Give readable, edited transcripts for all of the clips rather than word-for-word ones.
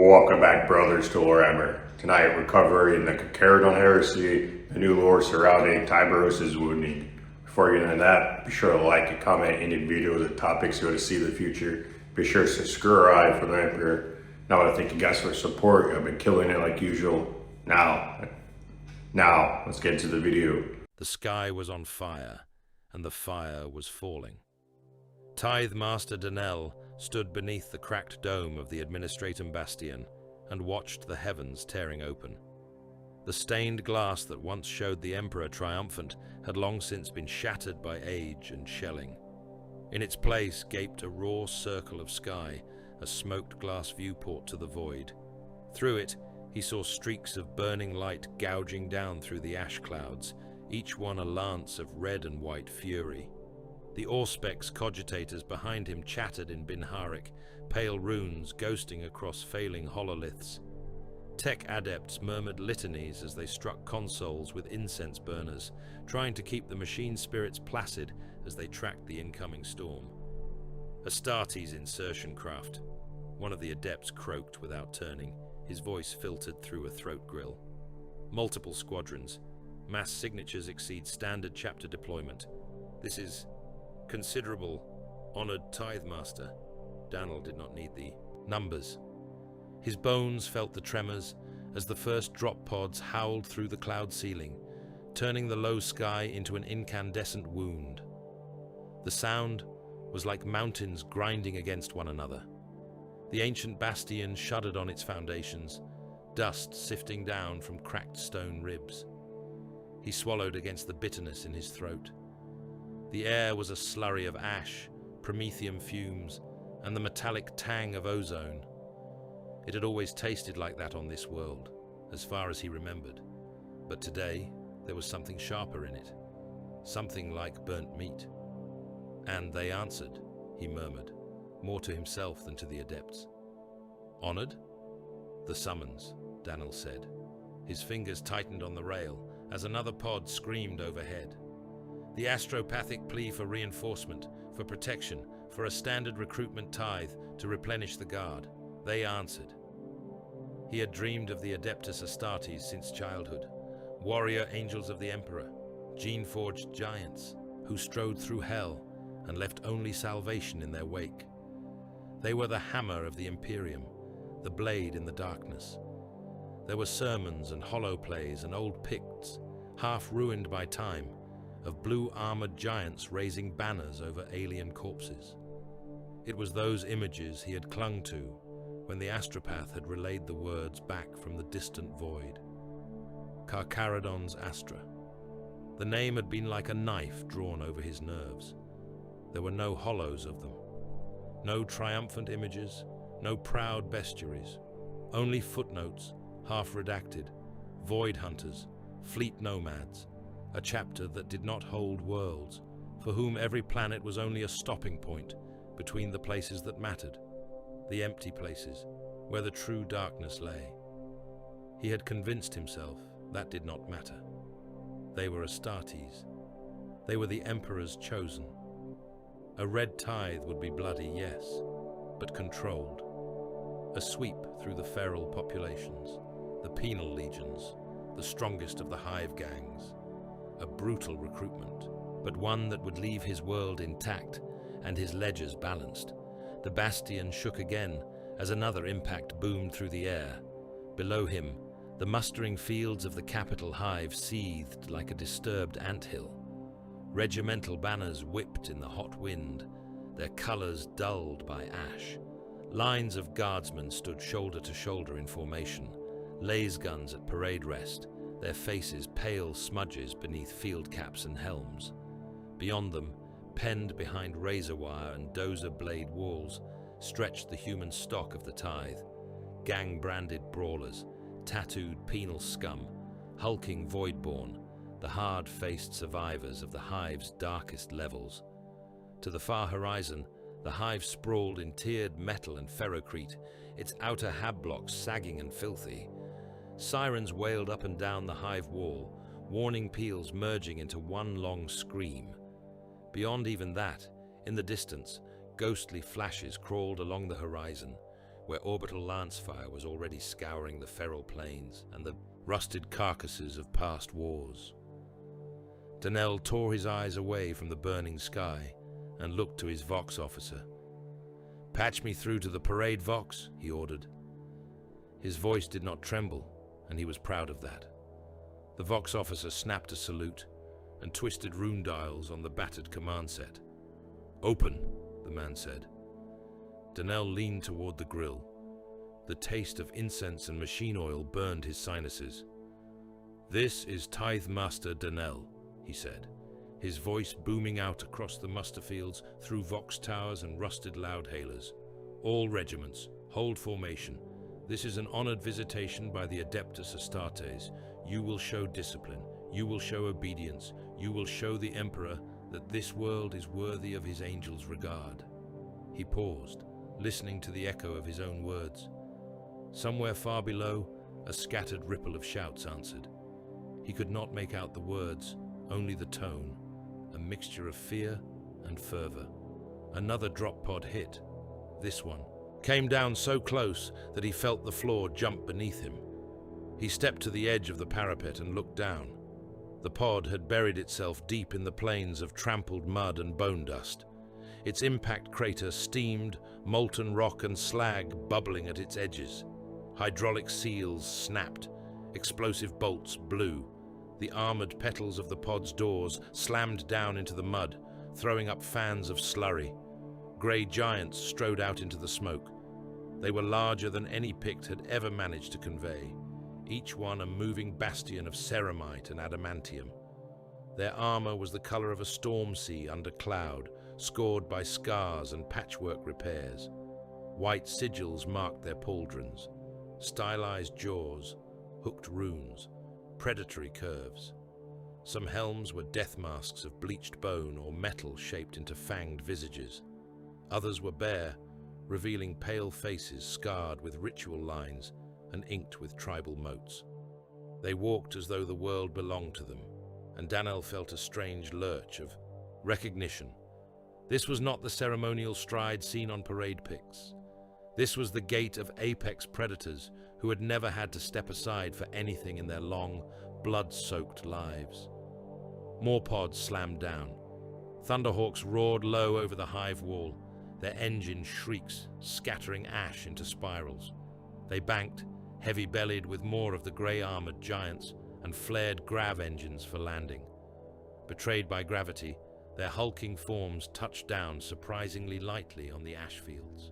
Welcome back, brothers, to Warhammer. Tonight we're covering the Carcharodons Heresy, the new lore surrounding Tyberos's wounding. Before we get into that, be sure to like and comment any video with the topics you want to see in the future. Be sure to subscribe for the Emperor. Now I want to thank you guys for the support. I've been killing it like usual. Now, let's get into the video. The sky was on fire, and the fire was falling. Tithe Master Danel stood beneath the cracked dome of the Administratum Bastion and watched the heavens tearing open. The stained glass that once showed the Emperor triumphant had long since been shattered by age and shelling. In its place gaped a raw circle of sky, a smoked glass viewport to the void. Through it, he saw streaks of burning light gouging down through the ash clouds, each one a lance of red and white fury. The Auspex cogitators behind him chattered in Binharic, pale runes ghosting across failing hololiths. Tech adepts murmured litanies as they struck consoles with incense burners, trying to keep the machine spirits placid as they tracked the incoming storm. Astartes' insertion craft. One of the adepts croaked without turning, his voice filtered through a throat grill. Multiple squadrons. Mass signatures exceed standard chapter deployment. This is considerable, honored Tithe Master. Danel did not need the numbers. His bones felt the tremors as the first drop pods howled through the cloud ceiling, turning the low sky into an incandescent wound. The sound was like mountains grinding against one another. The ancient bastion shuddered on its foundations, dust sifting down from cracked stone ribs. He swallowed against the bitterness in his throat. The air was a slurry of ash, promethium fumes, and the metallic tang of ozone. It had always tasted like that on this world, as far as he remembered. But today, there was something sharper in it. Something like burnt meat. And they answered, he murmured, more to himself than to the adepts. Honored? The summons, Danel said. His fingers tightened on the rail as another pod screamed overhead. The astropathic plea for reinforcement, for protection, for a standard recruitment tithe to replenish the guard. They answered. He had dreamed of the Adeptus Astartes since childhood, warrior angels of the Emperor, gene-forged giants who strode through hell and left only salvation in their wake. They were the hammer of the Imperium, the blade in the darkness. There were sermons and hollow plays and old picts, half ruined by time, of blue-armored giants raising banners over alien corpses. It was those images he had clung to when the astropath had relayed the words back from the distant void. Carcharodons Astra. The name had been like a knife drawn over his nerves. There were no hollows of them. No triumphant images, no proud bestiaries. Only footnotes, half redacted, void hunters, fleet nomads, a chapter that did not hold worlds, for whom every planet was only a stopping point between the places that mattered, the empty places where the true darkness lay. He had convinced himself that did not matter. They were Astartes. They were the Emperor's chosen. A red tithe would be bloody, yes, but controlled. A sweep through the feral populations, the penal legions, the strongest of the hive gangs. A brutal recruitment, but one that would leave his world intact and his ledgers balanced. The bastion shook again as another impact boomed through the air. Below him, the mustering fields of the capital hive seethed like a disturbed anthill. Regimental banners whipped in the hot wind, their colors dulled by ash. Lines of guardsmen stood shoulder to shoulder in formation, laser guns at parade rest, their faces pale smudges beneath field caps and helms. Beyond them, penned behind razor wire and dozer blade walls, stretched the human stock of the tithe, gang-branded brawlers, tattooed penal scum, hulking voidborn, the hard-faced survivors of the hive's darkest levels. To the far horizon, the hive sprawled in tiered metal and ferrocrete, its outer hab-blocks sagging and filthy. Sirens wailed up and down the hive wall, warning peals merging into one long scream. Beyond even that, in the distance, ghostly flashes crawled along the horizon, where orbital lance fire was already scouring the feral plains and the rusted carcasses of past wars. Danell tore his eyes away from the burning sky and looked to his Vox officer. "Patch me through to the parade, Vox," he ordered. His voice did not tremble, and he was proud of that. The Vox officer snapped a salute and twisted rune dials on the battered command set. "Open," the man said. Danell leaned toward the grill. The taste of incense and machine oil burned his sinuses. "This is Tithe Master Danell," he said, his voice booming out across the muster fields through Vox towers and rusted loudhailers. "All regiments, hold formation. This is an honored visitation by the Adeptus Astartes. You will show discipline. You will show obedience. You will show the Emperor that this world is worthy of his angels' regard." He paused, listening to the echo of his own words. Somewhere far below, a scattered ripple of shouts answered. He could not make out the words, only the tone, a mixture of fear and fervor. Another drop pod hit. This one came down so close that he felt the floor jump beneath him. He stepped to the edge of the parapet and looked down. The pod had buried itself deep in the plains of trampled mud and bone dust. Its impact crater steamed, molten rock and slag bubbling at its edges. Hydraulic seals snapped, explosive bolts blew. The armored petals of the pod's doors slammed down into the mud, throwing up fans of slurry. Grey giants strode out into the smoke. They were larger than any Pict had ever managed to convey, each one a moving bastion of ceramite and adamantium. Their armor was the color of a storm sea under cloud, scored by scars and patchwork repairs. White sigils marked their pauldrons, stylized jaws, hooked runes, predatory curves. Some helms were death masks of bleached bone or metal shaped into fanged visages. Others were bare, revealing pale faces scarred with ritual lines and inked with tribal motes. They walked as though the world belonged to them, and Danell felt a strange lurch of recognition. This was not the ceremonial stride seen on parade pics. This was the gait of apex predators who had never had to step aside for anything in their long, blood-soaked lives. More pods slammed down. Thunderhawks roared low over the hive wall, their engine shrieks scattering ash into spirals. They banked, heavy-bellied with more of the grey-armored giants, and flared grav engines for landing. Betrayed by gravity, their hulking forms touched down surprisingly lightly on the ash fields.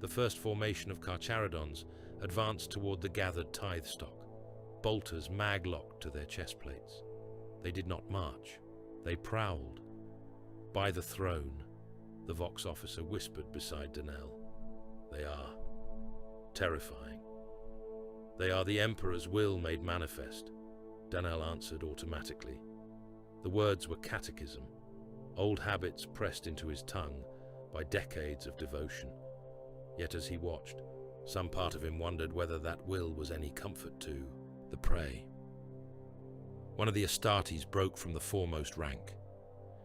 The first formation of Carcharodons advanced toward the gathered tithe stock, bolters mag-locked to their chest plates. They did not march. They prowled. "By the throne," the Vox officer whispered beside Danell. "They are terrifying. They are the Emperor's will made manifest," Danell answered automatically. The words were catechism, old habits pressed into his tongue by decades of devotion. Yet as he watched, some part of him wondered whether that will was any comfort to the prey. One of the Astartes broke from the foremost rank.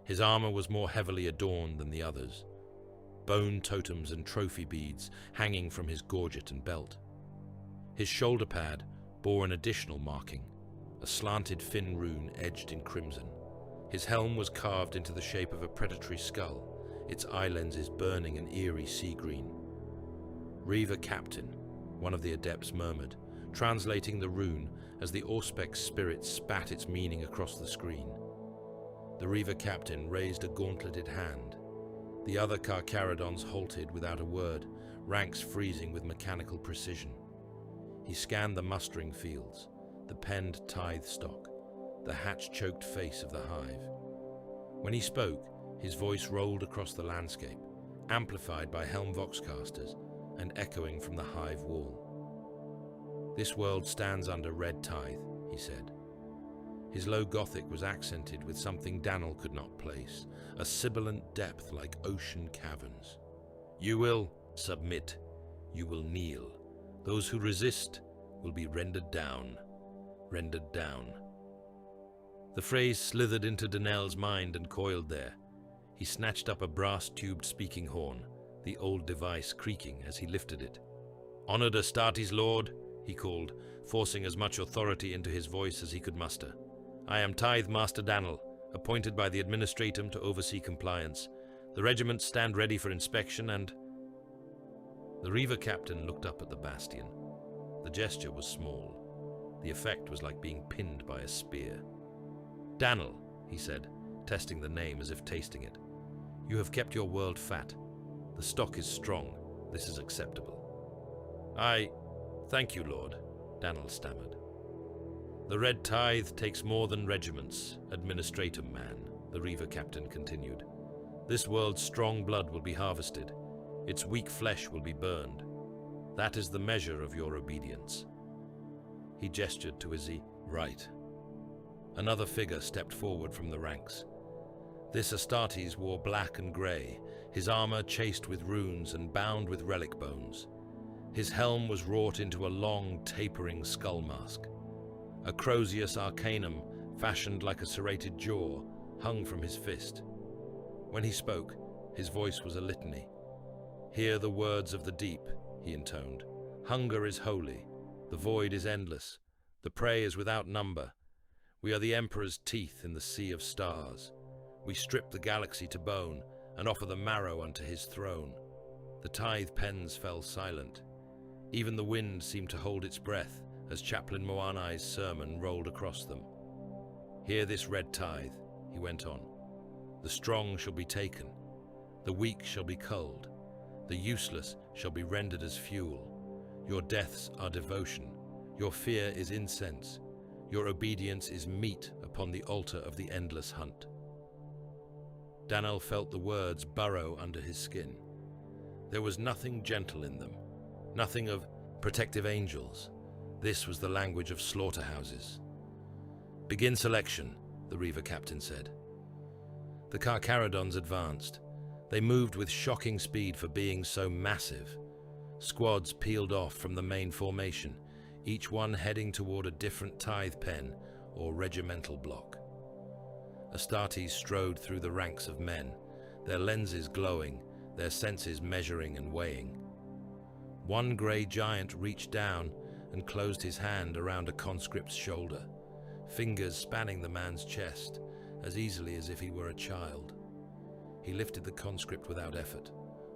His armor was more heavily adorned than the others, bone totems and trophy beads hanging from his gorget and belt. His shoulder pad bore an additional marking, a slanted fin rune edged in crimson. His helm was carved into the shape of a predatory skull, its eye lenses burning an eerie sea green. "Reaver Captain," one of the adepts murmured, translating the rune as the Auspex spirit spat its meaning across the screen. The Reaver Captain raised a gauntleted hand. The other Carcharodons halted without a word, ranks freezing with mechanical precision. He scanned the mustering fields, the penned tithe stock, the hatch-choked face of the hive. When he spoke, his voice rolled across the landscape, amplified by helm voxcasters and echoing from the hive wall. "This world stands under red tithe," he said. His low Gothic was accented with something Danell could not place, a sibilant depth like ocean caverns. "You will submit. You will kneel. Those who resist will be rendered down. Rendered down." The phrase slithered into Danell's mind and coiled there. He snatched up a brass-tubed speaking horn, the old device creaking as he lifted it. "Honored Astartes, Lord," he called, forcing as much authority into his voice as he could muster. "I am Tithe Master Danel, appointed by the Administratum to oversee compliance. The regiments stand ready for inspection and—" The Reaver captain looked up at the bastion. The gesture was small. The effect was like being pinned by a spear. "Danel," he said, testing the name as if tasting it. "You have kept your world fat. The stock is strong. This is acceptable." Thank you, Lord," Danel stammered. "The Red Tithe takes more than regiments, Administratum man," the Reaver captain continued. "This world's strong blood will be harvested. Its weak flesh will be burned. That is the measure of your obedience." He gestured to his right. Another figure stepped forward from the ranks. This Astartes wore black and grey, his armor chased with runes and bound with relic bones. His helm was wrought into a long, tapering skull mask. A Crozius arcanum, fashioned like a serrated jaw, hung from his fist. When he spoke, his voice was a litany. "Hear the words of the deep," he intoned. "Hunger is holy. The void is endless. The prey is without number. We are the Emperor's teeth in the sea of stars. We strip the galaxy to bone and offer the marrow unto his throne." The tithe pens fell silent. Even the wind seemed to hold its breath as Chaplain Moanai's sermon rolled across them. "Hear this red tithe," he went on. "The strong shall be taken. The weak shall be culled. The useless shall be rendered as fuel. Your deaths are devotion. Your fear is incense. Your obedience is meat upon the altar of the endless hunt." Danel felt the words burrow under his skin. There was nothing gentle in them, nothing of protective angels. This was the language of slaughterhouses. "Begin selection," the Reaver captain said. The Carcharodons advanced. They moved with shocking speed for being so massive. Squads peeled off from the main formation, each one heading toward a different tithe pen or regimental block. Astartes strode through the ranks of men, their lenses glowing, their senses measuring and weighing. One grey giant reached down and closed his hand around a conscript's shoulder, fingers spanning the man's chest as easily as if he were a child. He lifted the conscript without effort,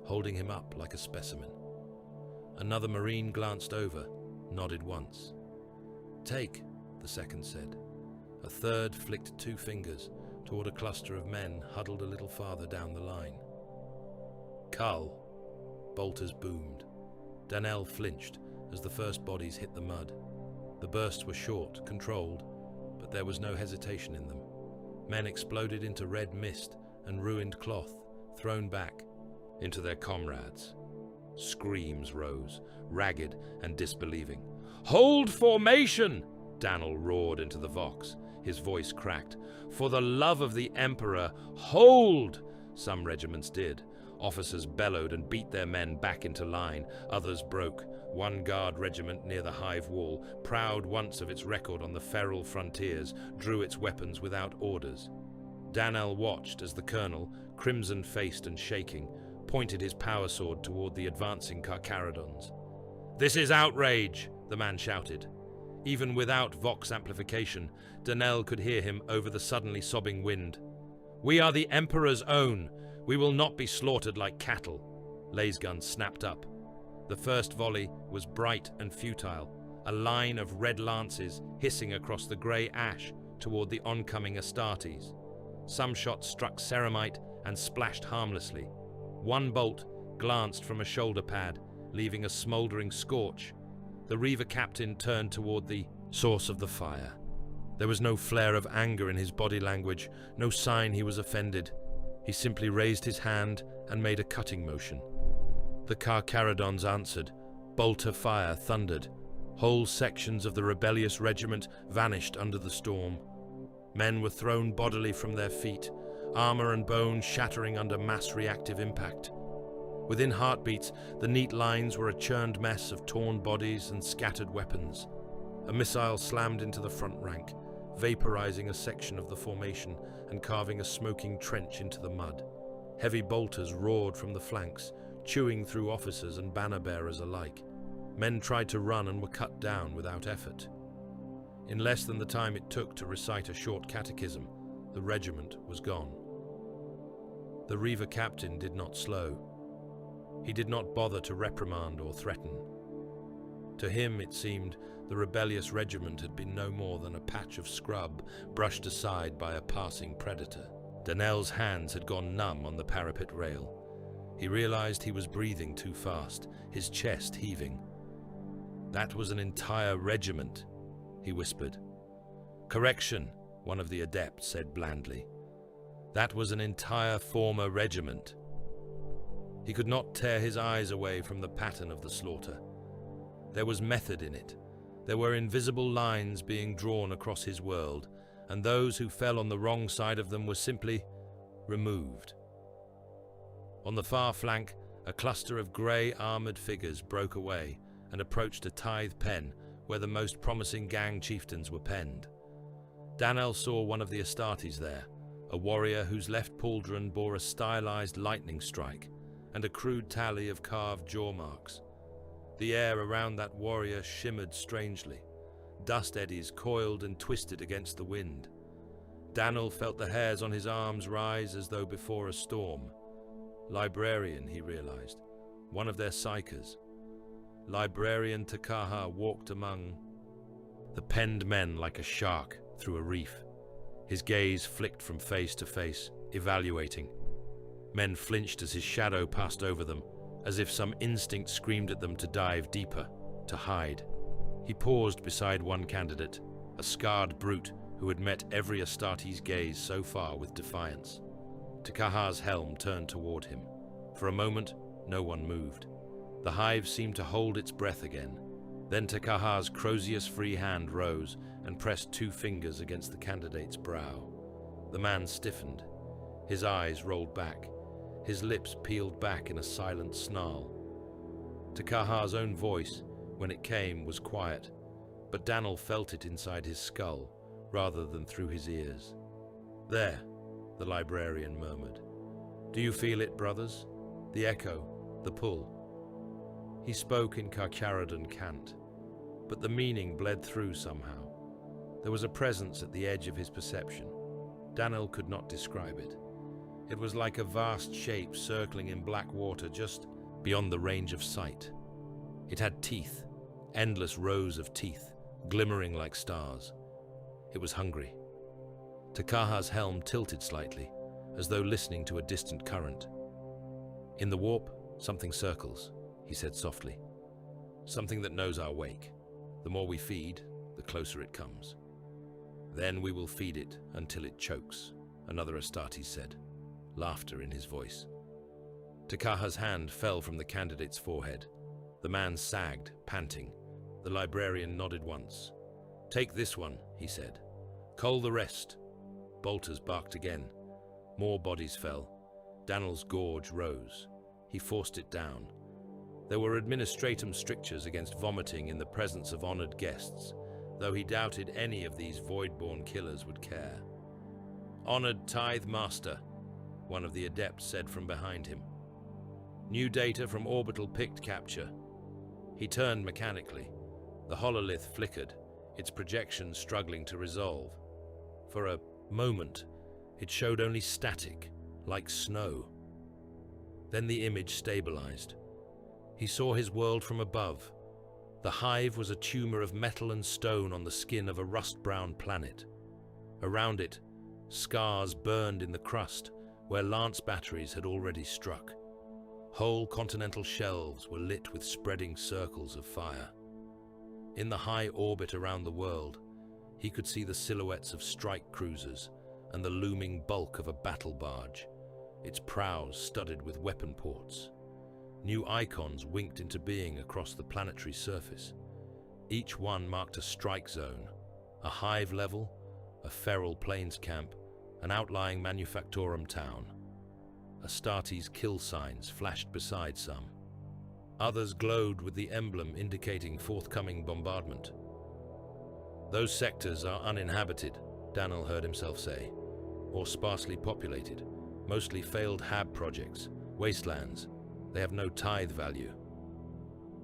holding him up like a specimen. Another Marine glanced over, nodded once. "Take," the second said. A third flicked two fingers toward a cluster of men huddled a little farther down the line. "Cull," bolters boomed. Danel flinched as the first bodies hit the mud. The bursts were short, controlled, but there was no hesitation in them. Men exploded into red mist and ruined cloth, thrown back into their comrades. Screams rose, ragged and disbelieving. "Hold formation!" Danel roared into the vox. His voice cracked. "For the love of the Emperor, hold!" Some regiments did. Officers bellowed and beat their men back into line. Others broke. One guard regiment near the hive wall, proud once of its record on the feral frontiers, drew its weapons without orders. Danel watched as the colonel, crimson-faced and shaking, pointed his power sword toward the advancing Carcharodons. "This is outrage!" the man shouted. Even without vox amplification, Danel could hear him over the suddenly sobbing wind. "We are the Emperor's own. We will not be slaughtered like cattle." Lay's gun snapped up. The first volley was bright and futile, a line of red lances hissing across the grey ash toward the oncoming Astartes. Some shots struck ceramite and splashed harmlessly. One bolt glanced from a shoulder pad, leaving a smouldering scorch. The Reaver captain turned toward the source of the fire. There was no flare of anger in his body language, no sign he was offended. He simply raised his hand and made a cutting motion. The Carcharodons answered. Bolter fire thundered. Whole sections of the rebellious regiment vanished under the storm. Men were thrown bodily from their feet, armor and bone shattering under mass reactive impact. Within heartbeats, the neat lines were a churned mess of torn bodies and scattered weapons. A missile slammed into the front rank, vaporizing a section of the formation and carving a smoking trench into the mud. Heavy bolters roared from the flanks, chewing through officers and banner bearers alike. Men tried to run and were cut down without effort. In less than the time it took to recite a short catechism, the regiment was gone. The Reaver captain did not slow. He did not bother to reprimand or threaten. To him, it seemed, the rebellious regiment had been no more than a patch of scrub brushed aside by a passing predator. Danel's hands had gone numb on the parapet rail. He realized he was breathing too fast, his chest heaving. "That was an entire regiment," he whispered. "Correction," one of the adepts said blandly. "That was an entire former regiment." He could not tear his eyes away from the pattern of the slaughter. There was method in it. There were invisible lines being drawn across his world, and those who fell on the wrong side of them were simply removed. On the far flank, a cluster of grey armoured figures broke away and approached a tithe pen where the most promising gang chieftains were penned. Danel saw one of the Astartes there, a warrior whose left pauldron bore a stylized lightning strike and a crude tally of carved jaw marks. The air around that warrior shimmered strangely. Dust eddies coiled and twisted against the wind. Danel felt the hairs on his arms rise as though before a storm. Librarian, he realized, one of their psychers. Librarian Takaha walked among the penned men like a shark through a reef. His gaze flicked from face to face, evaluating. Men flinched as his shadow passed over them, as if some instinct screamed at them to dive deeper, to hide. He paused beside one candidate, a scarred brute who had met every Astartes gaze so far with defiance. Takaha's helm turned toward him. For a moment, no one moved. The hive seemed to hold its breath again. Then Takaha's Crozius free hand rose and pressed 2 fingers against the candidate's brow. The man stiffened. His eyes rolled back. His lips peeled back in a silent snarl. Takaha's own voice, when it came, was quiet, but Danel felt it inside his skull, rather than through his ears. "There," the librarian murmured. "Do you feel it, brothers? The echo, the pull." He spoke in Carcharodon cant, but the meaning bled through somehow. There was a presence at the edge of his perception. Danel could not describe it. It was like a vast shape circling in black water just beyond the range of sight. It had teeth, endless rows of teeth, glimmering like stars. It was hungry. Takaha's helm tilted slightly, as though listening to a distant current. "In the warp, something circles," he said softly. "Something that knows our wake. The more we feed, the closer it comes. Then we will feed it until it chokes," another Astartes said, laughter in his voice. Takaha's hand fell from the candidate's forehead. The man sagged, panting. The librarian nodded once. "Take this one," he said. "Cull the rest." Bolters barked again. More bodies fell. Danel's gorge rose. He forced it down. There were administratum strictures against vomiting in the presence of honored guests, though he doubted any of these void-born killers would care. "Honored Tithe Master," one of the adepts said from behind him. "New data from orbital pict capture." He turned mechanically. The hololith flickered, its projection struggling to resolve. For a moment, it showed only static, like snow. Then the image stabilized. He saw his world from above. The hive was a tumor of metal and stone on the skin of a rust-brown planet. Around it, scars burned in the crust where lance batteries had already struck. Whole continental shelves were lit with spreading circles of fire. In the high orbit around the world, he could see the silhouettes of strike cruisers and the looming bulk of a battle barge, its prows studded with weapon ports. New icons winked into being across the planetary surface. Each one marked a strike zone, a hive level, a feral plains camp, an outlying manufactorum town. Astartes kill signs flashed beside some. Others glowed with the emblem indicating forthcoming bombardment. "Those sectors are uninhabited," Danel heard himself say, "or sparsely populated, mostly failed HAB projects, wastelands. They have no tithe value."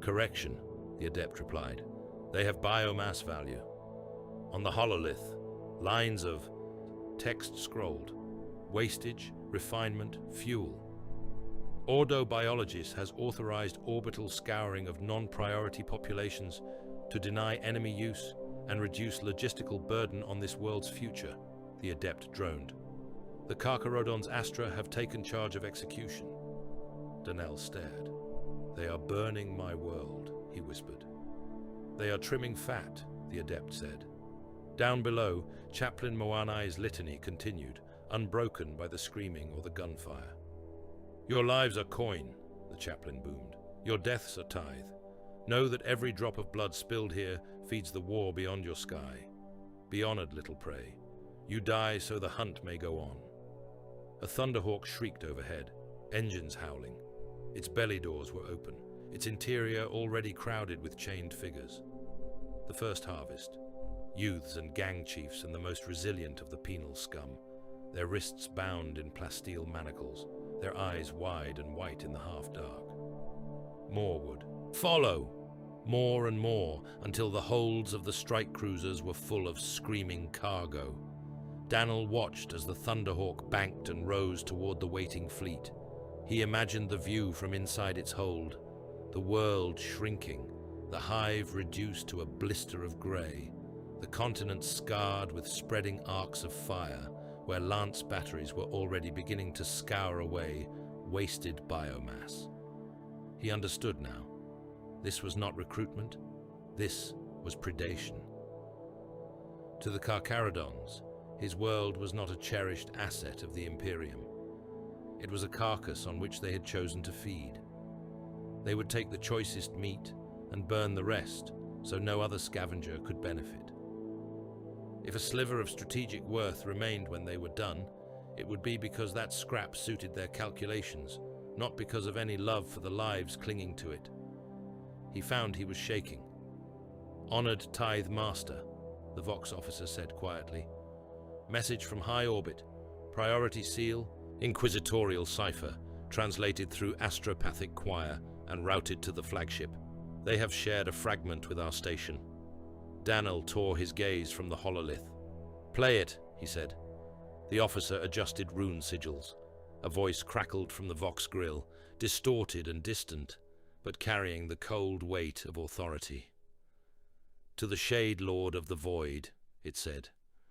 "Correction," the Adept replied. They have biomass value. On the hololith, lines of text scrolled. Wastage, refinement, fuel. Ordobiologist has authorized orbital scouring of non-priority populations to deny enemy use and reduce logistical burden on this world's future, the Adept droned. The Carcharodons Astra have taken charge of execution. Danel stared. They are burning my world, he whispered. They are trimming fat, the Adept said. Down below, Chaplain Moanai's litany continued, unbroken by the screaming or the gunfire. Your lives are coin, the chaplain boomed. Your deaths are tithe. Know that every drop of blood spilled here feeds the war beyond your sky. Be honored, little prey. You die so the hunt may go on. A thunderhawk shrieked overhead, engines howling. Its belly doors were open, its interior already crowded with chained figures. The first harvest. Youths and gang chiefs and the most resilient of the penal scum, their wrists bound in plasteel manacles, their eyes wide and white in the half-dark. More would follow, more and more, until the holds of the strike cruisers were full of screaming cargo. Danel watched as the Thunderhawk banked and rose toward the waiting fleet. He imagined the view from inside its hold, the world shrinking, the hive reduced to a blister of grey, the continent scarred with spreading arcs of fire, where lance batteries were already beginning to scour away wasted biomass. He understood now. This was not recruitment. This was predation. To the Carcharodons, his world was not a cherished asset of the Imperium. It was a carcass on which they had chosen to feed. They would take the choicest meat and burn the rest, so no other scavenger could benefit. If a sliver of strategic worth remained when they were done, it would be because that scrap suited their calculations, not because of any love for the lives clinging to it. He found he was shaking. Honored Tithe Master, the Vox officer said quietly. Message from high orbit. Priority seal, inquisitorial cipher, translated through astropathic choir and routed to the flagship. They have shared a fragment with our station. Danel tore his gaze from the hololith. Play it, he said. The officer adjusted rune sigils. A voice crackled from the Vox grill, distorted and distant, but carrying the cold weight of authority. To the Shade Lord of the Void, it said,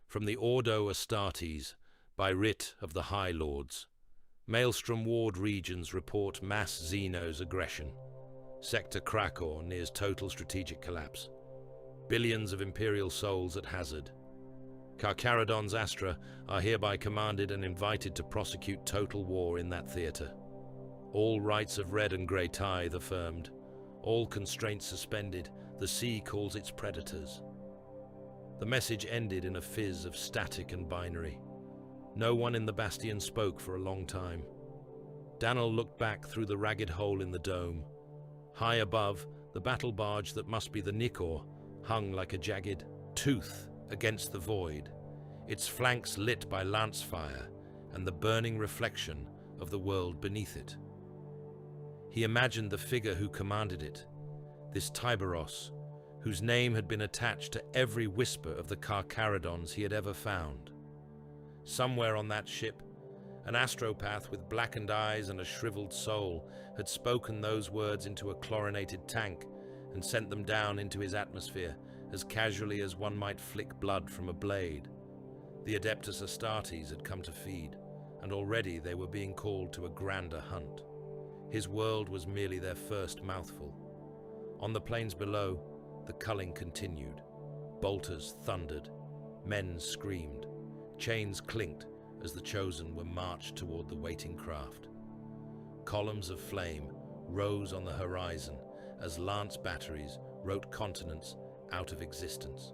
from the Ordo Astartes, by writ of the High Lords. Maelstrom Ward regions report mass Xenos aggression. Sector Krakor nears total strategic collapse. Billions of Imperial souls at hazard. Carcharodons Astra are hereby commanded and invited to prosecute total war in that theatre. All rights of red and grey tithe affirmed. All constraints suspended. The sea calls its predators. The message ended in a fizz of static and binary. No one in the bastion spoke for a long time. Danel looked back through the ragged hole in the dome. High above, the battle barge that must be the Nikor hung like a jagged tooth against the void, its flanks lit by lance fire and the burning reflection of the world beneath it. He imagined the figure who commanded it, this Tiberos, whose name had been attached to every whisper of the Carcharodons he had ever found. Somewhere on that ship, an astropath with blackened eyes and a shriveled soul had spoken those words into a chlorinated tank and sent them down into his atmosphere as casually as one might flick blood from a blade. The Adeptus Astartes had come to feed, and already they were being called to a grander hunt. His world was merely their first mouthful. On the plains below, the culling continued. Bolters thundered. Men screamed. Chains clinked as the Chosen were marched toward the waiting craft. Columns of flame rose on the horizon as lance batteries wrote continents out of existence.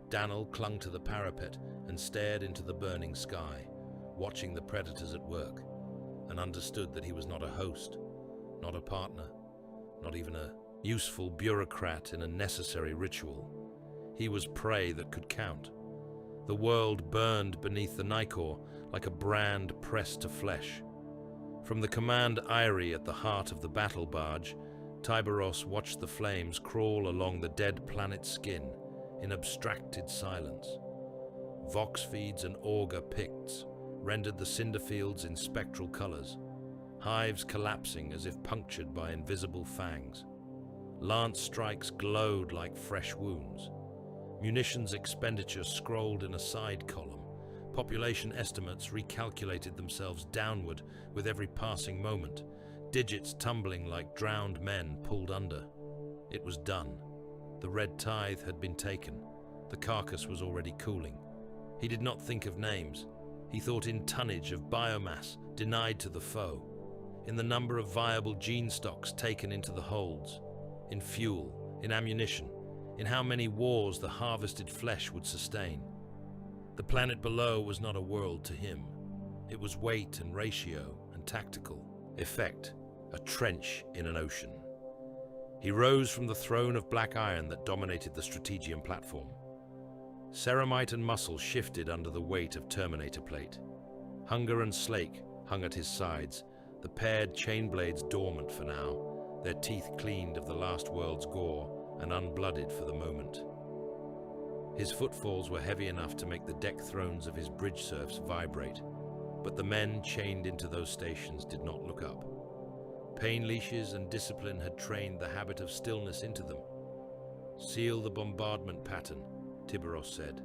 Danel clung to the parapet and stared into the burning sky, watching the predators at work, and understood that he was not a host, not a partner, not even a useful bureaucrat in a necessary ritual. He was prey that could count. The world burned beneath the Nikor like a brand pressed to flesh. From the command eyrie at the heart of the battle barge, Tyberos watched the flames crawl along the dead planet's skin in abstracted silence. Vox feeds and auger picts rendered the cinder fields in spectral colors, hives collapsing as if punctured by invisible fangs. Lance strikes glowed like fresh wounds. Munitions expenditure scrolled in a side column. Population estimates recalculated themselves downward with every passing moment, digits tumbling like drowned men pulled under. It was done. The red tithe had been taken. The carcass was already cooling. He did not think of names. He thought in tonnage of biomass denied to the foe, in the number of viable gene stocks taken into the holds, in fuel, in ammunition, in how many wars the harvested flesh would sustain. The planet below was not a world to him. It was weight and ratio and tactical effect, a trench in an ocean. He rose from the throne of black iron that dominated the Strategium platform. Ceramite and muscle shifted under the weight of Terminator plate. Hunger and Slake hung at his sides, the paired chain blades dormant for now, their teeth cleaned of the last world's gore and unblooded for the moment. His footfalls were heavy enough to make the deck thrones of his bridge serfs vibrate, but the men chained into those stations did not look up. Pain leashes and discipline had trained the habit of stillness into them. "Seal the bombardment pattern," Tyberos said.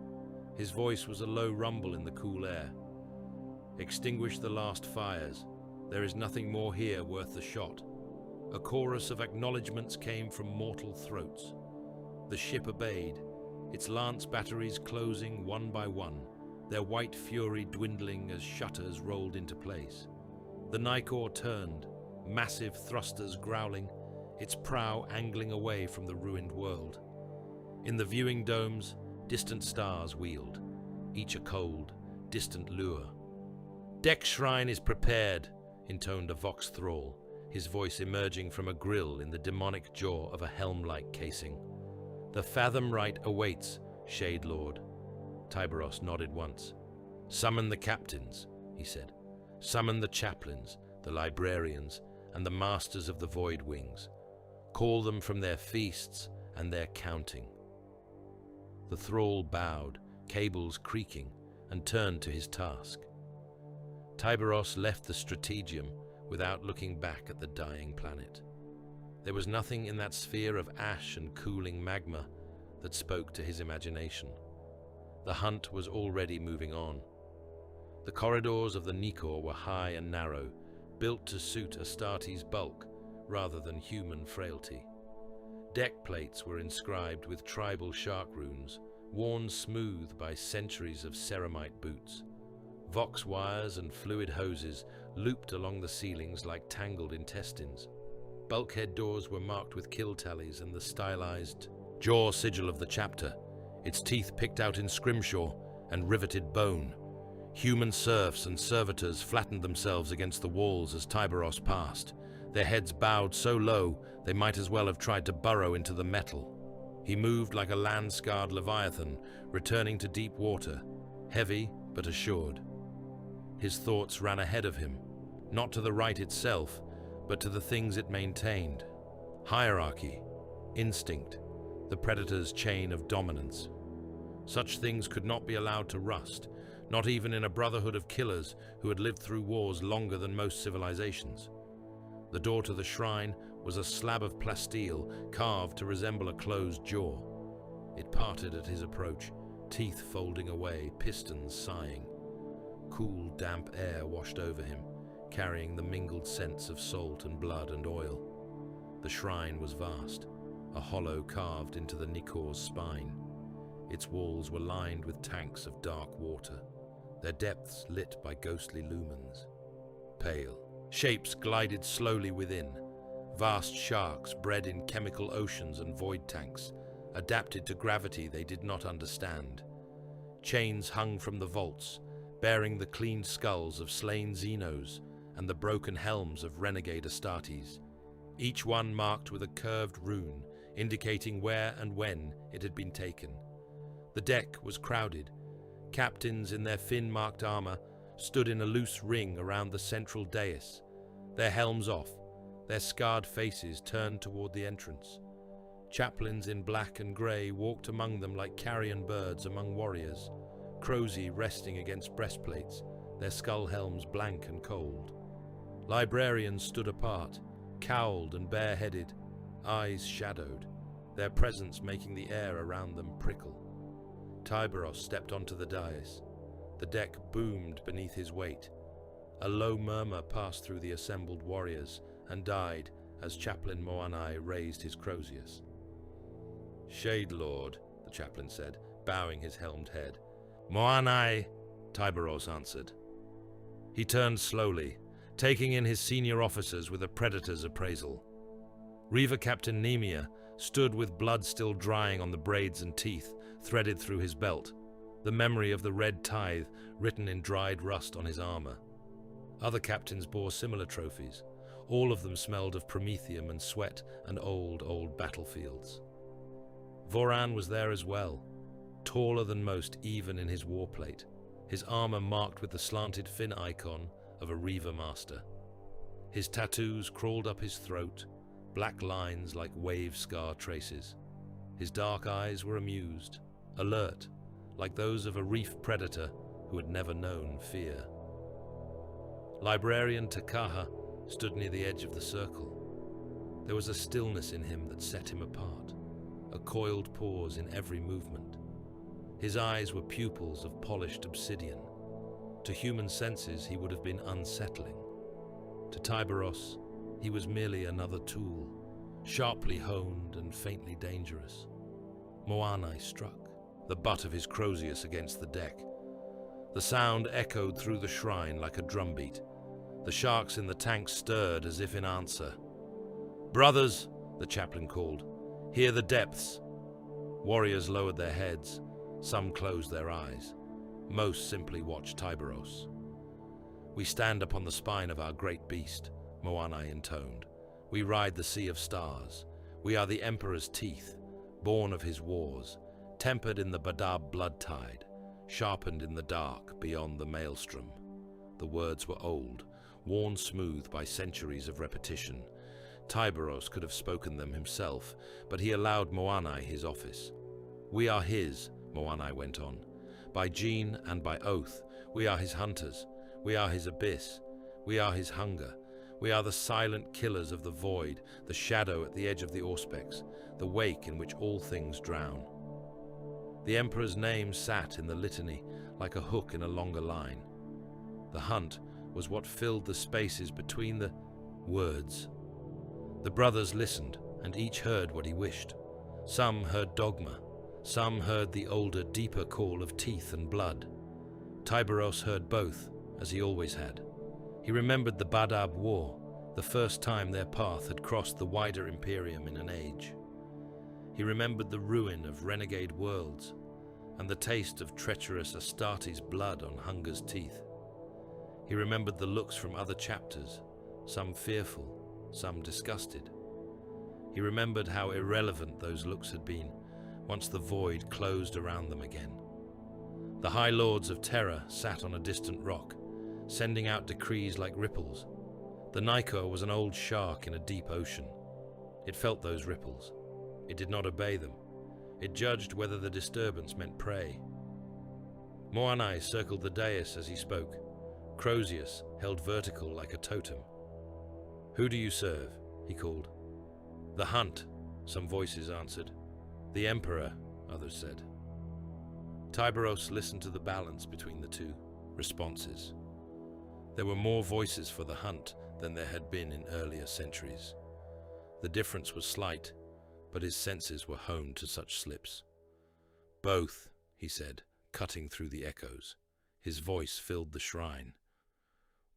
His voice was a low rumble in the cool air. "Extinguish the last fires. There is nothing more here worth the shot." A chorus of acknowledgements came from mortal throats. The ship obeyed, its lance batteries closing one by one, their white fury dwindling as shutters rolled into place. The Nicor turned, massive thrusters growling, its prow angling away from the ruined world. In the viewing domes, distant stars wheeled, each a cold, distant lure. "Deck shrine is prepared," intoned a Vox thrall, his voice emerging from a grill in the demonic jaw of a helm-like casing. "The Fathom Rite awaits, Shade Lord." Tyberos nodded once. "Summon the captains," he said. "Summon the chaplains, the librarians, and the masters of the Void Wings. Call them from their feasts and their counting." The thrall bowed, cables creaking, and turned to his task. Tyberos left the Strategium without looking back at the dying planet. There was nothing in that sphere of ash and cooling magma that spoke to his imagination. The hunt was already moving on. The corridors of the Nicor were high and narrow, built to suit Astartes' bulk rather than human frailty. Deck plates were inscribed with tribal shark runes, worn smooth by centuries of ceramite boots. Vox wires and fluid hoses looped along the ceilings like tangled intestines. Bulkhead doors were marked with kill tallies and the stylized jaw sigil of the chapter, its teeth picked out in scrimshaw and riveted bone. Human serfs and servitors flattened themselves against the walls as Tyberos passed, their heads bowed so low they might as well have tried to burrow into the metal. He moved like a land-scarred leviathan, returning to deep water, heavy but assured. His thoughts ran ahead of him, not to the rite itself, but to the things it maintained. Hierarchy, instinct, the predator's chain of dominance. Such things could not be allowed to rust, not even in a brotherhood of killers who had lived through wars longer than most civilizations. The door to the shrine was a slab of plasteel carved to resemble a closed jaw. It parted at his approach, teeth folding away, pistons sighing. Cool, damp air washed over him, carrying the mingled scents of salt and blood and oil. The shrine was vast, a hollow carved into the Nicor's spine. Its walls were lined with tanks of dark water, their depths lit by ghostly lumens. Pale, shapes glided slowly within, vast sharks bred in chemical oceans and void tanks, adapted to gravity they did not understand. Chains hung from the vaults, bearing the cleaned skulls of slain Xenos and the broken helms of renegade Astartes, each one marked with a curved rune indicating where and when it had been taken. The deck was crowded. Captains in their fin-marked armor stood in a loose ring around the central dais, their helms off, Their scarred faces turned toward the entrance. Chaplains in black and grey walked among them like carrion birds among warriors, crowsy resting against breastplates, their skull helms blank and cold. Librarians stood apart, cowled and bareheaded, eyes shadowed, their presence making the air around them prickle. Tyberos stepped onto the dais. The deck boomed beneath his weight. A low murmur passed through the assembled warriors and died as Chaplain Moanai raised his crozius. "Shade Lord," the chaplain said, bowing his helmed head. "Moanai," Tyberos answered. He turned slowly, taking in his senior officers with a predator's appraisal. Reaver Captain Nemia stood with blood still drying on the braids and teeth threaded through his belt, the memory of the red tithe written in dried rust on his armor. Other captains bore similar trophies. All of them smelled of promethium and sweat and old battlefields. Voran was there as well, taller than most even in his warplate, his armor marked with the slanted fin icon of a Reaver Master. His tattoos crawled up his throat, black lines like wave scar traces. His dark eyes were amused, alert, like those of a reef predator who had never known fear. Librarian Takaha stood near the edge of the circle. There was a stillness in him that set him apart, a coiled pause in every movement. His eyes were pupils of polished obsidian. To human senses, he would have been unsettling. To Tyberos, he was merely another tool, sharply honed and faintly dangerous. Moanai struck, the butt of his crozius against the deck. The sound echoed through the shrine like a drumbeat. The sharks in the tank stirred as if in answer. "Brothers," the chaplain called, "hear the depths." Warriors lowered their heads. Some closed their eyes. Most simply watched Tyberos. "We stand upon the spine of our great beast," Moanai intoned. "We ride the sea of stars. We are the Emperor's teeth, born of his wars, tempered in the Badab blood tide, sharpened in the dark beyond the maelstrom." The words were old, worn smooth by centuries of repetition. Tyberos could have spoken them himself, but he allowed Moanai his office. "We are his," Moanai went on. "By gene and by oath, we are his hunters. We are his abyss. We are his hunger. We are the silent killers of the void, the shadow at the edge of the auspex, the wake in which all things drown." The Emperor's name sat in the litany like a hook in a longer line. The hunt was what filled the spaces between the words. The brothers listened, and each heard what he wished. Some heard dogma. Some heard the older, deeper call of teeth and blood. Tyberos heard both, as he always had. He remembered the Badab War, the first time their path had crossed the wider Imperium in an age. He remembered the ruin of renegade worlds, and the taste of treacherous Astartes' blood on hunger's teeth. He remembered the looks from other chapters, some fearful, some disgusted. He remembered how irrelevant those looks had been once the void closed around them again. The High Lords of Terror sat on a distant rock, sending out decrees like ripples. The Nikor was an old shark in a deep ocean. It felt those ripples. It did not obey them. It judged whether the disturbance meant prey. Moanai circled the dais as he spoke, crozius held vertical like a totem. "Who do you serve?" he called. "The hunt," some voices answered. "The Emperor," others said. Tyberos listened to the balance between the two responses. There were more voices for the hunt than there had been in earlier centuries. The difference was slight, but his senses were honed to such slips. "Both," he said, cutting through the echoes. His voice filled the shrine.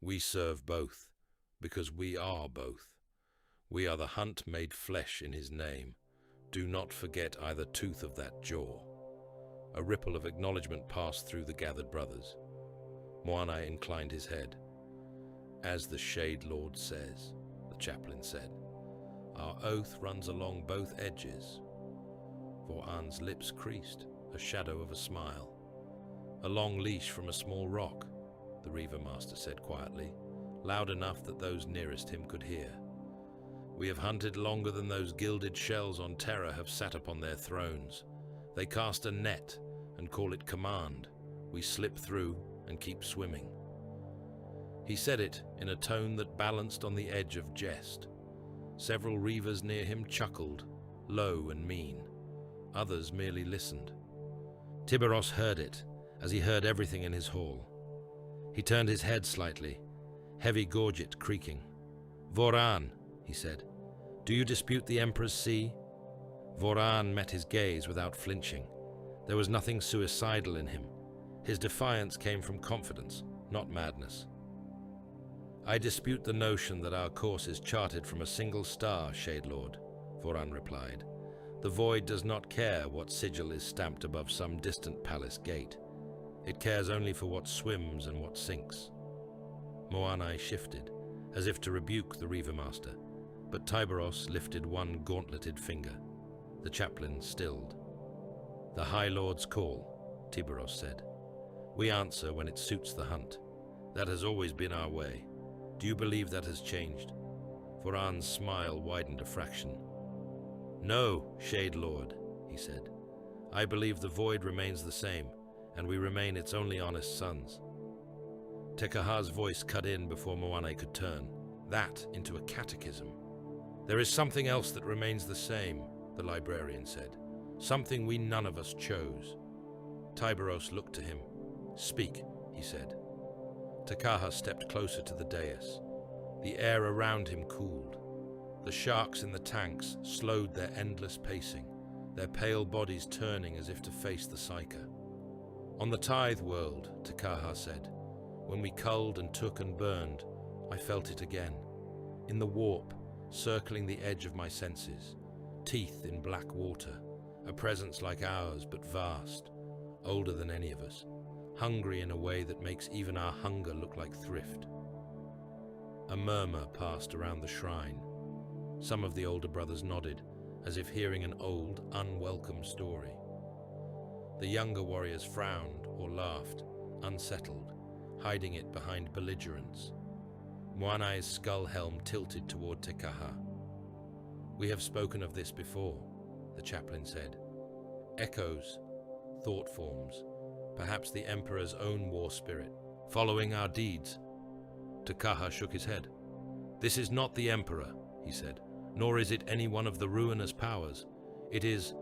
"We serve both, because we are both. We are the hunt made flesh in his name. Do not forget either tooth of that jaw." A ripple of acknowledgement passed through the gathered brothers. Moanai inclined his head. "As the Shade Lord says," the chaplain said, "our oath runs along both edges." Voran's lips creased, a shadow of a smile. "A long leash from a small rock," the Reaver Master said quietly, loud enough that those nearest him could hear. We have hunted longer than those gilded shells on Terra have sat upon their thrones. They cast a net and call it command. We slip through and keep swimming." He said it in a tone that balanced on the edge of jest. Several reavers near him chuckled, low and mean. Others merely listened. Tiberos heard it, as he heard everything in his hall. He turned his head slightly, heavy gorget creaking. "Voran," he said, "do you dispute the Emperor's see?" Voran met his gaze without flinching. There was nothing suicidal in him. His defiance came from confidence, not madness. "I dispute the notion that our course is charted from a single star, Shade Lord," Voran replied. "The void does not care what sigil is stamped above some distant palace gate. It cares only for what swims and what sinks." Moanai shifted, as if to rebuke the Reaver Master, but Tiberos lifted one gauntleted finger. The chaplain stilled. "The High Lord's call," Tiberos said. "We answer when it suits the hunt. That has always been our way. Do you believe that has changed?" Voran's smile widened a fraction. "No, Shade Lord," he said. "I believe the void remains the same, and we remain its only honest sons." Tekaha's voice cut in before Moanai could turn, that into a catechism. "There is something else that remains the same," the librarian said. "Something we none of us chose." Tiberos looked to him. "Speak," he said. Tekaha stepped closer to the dais. The air around him cooled. The sharks in the tanks slowed their endless pacing, their pale bodies turning as if to face the Psyker. "On the Tithe world," Tekaha said, "when we culled and took and burned, I felt it again. In the warp, circling the edge of my senses. Teeth in black water, a presence like ours but vast, older than any of us, hungry in a way that makes even our hunger look like thrift." A murmur passed around the shrine. Some of the older brothers nodded, as if hearing an old, unwelcome story. The younger warriors frowned or laughed, unsettled, hiding it behind belligerence. Moanai's skull helm tilted toward Tekaha. "We have spoken of this before," the chaplain said. "Echoes, thought forms, perhaps the Emperor's own war spirit, following our deeds." Tekaha shook his head. "This is not the Emperor," he said, "nor is it any one of the ruinous powers. It is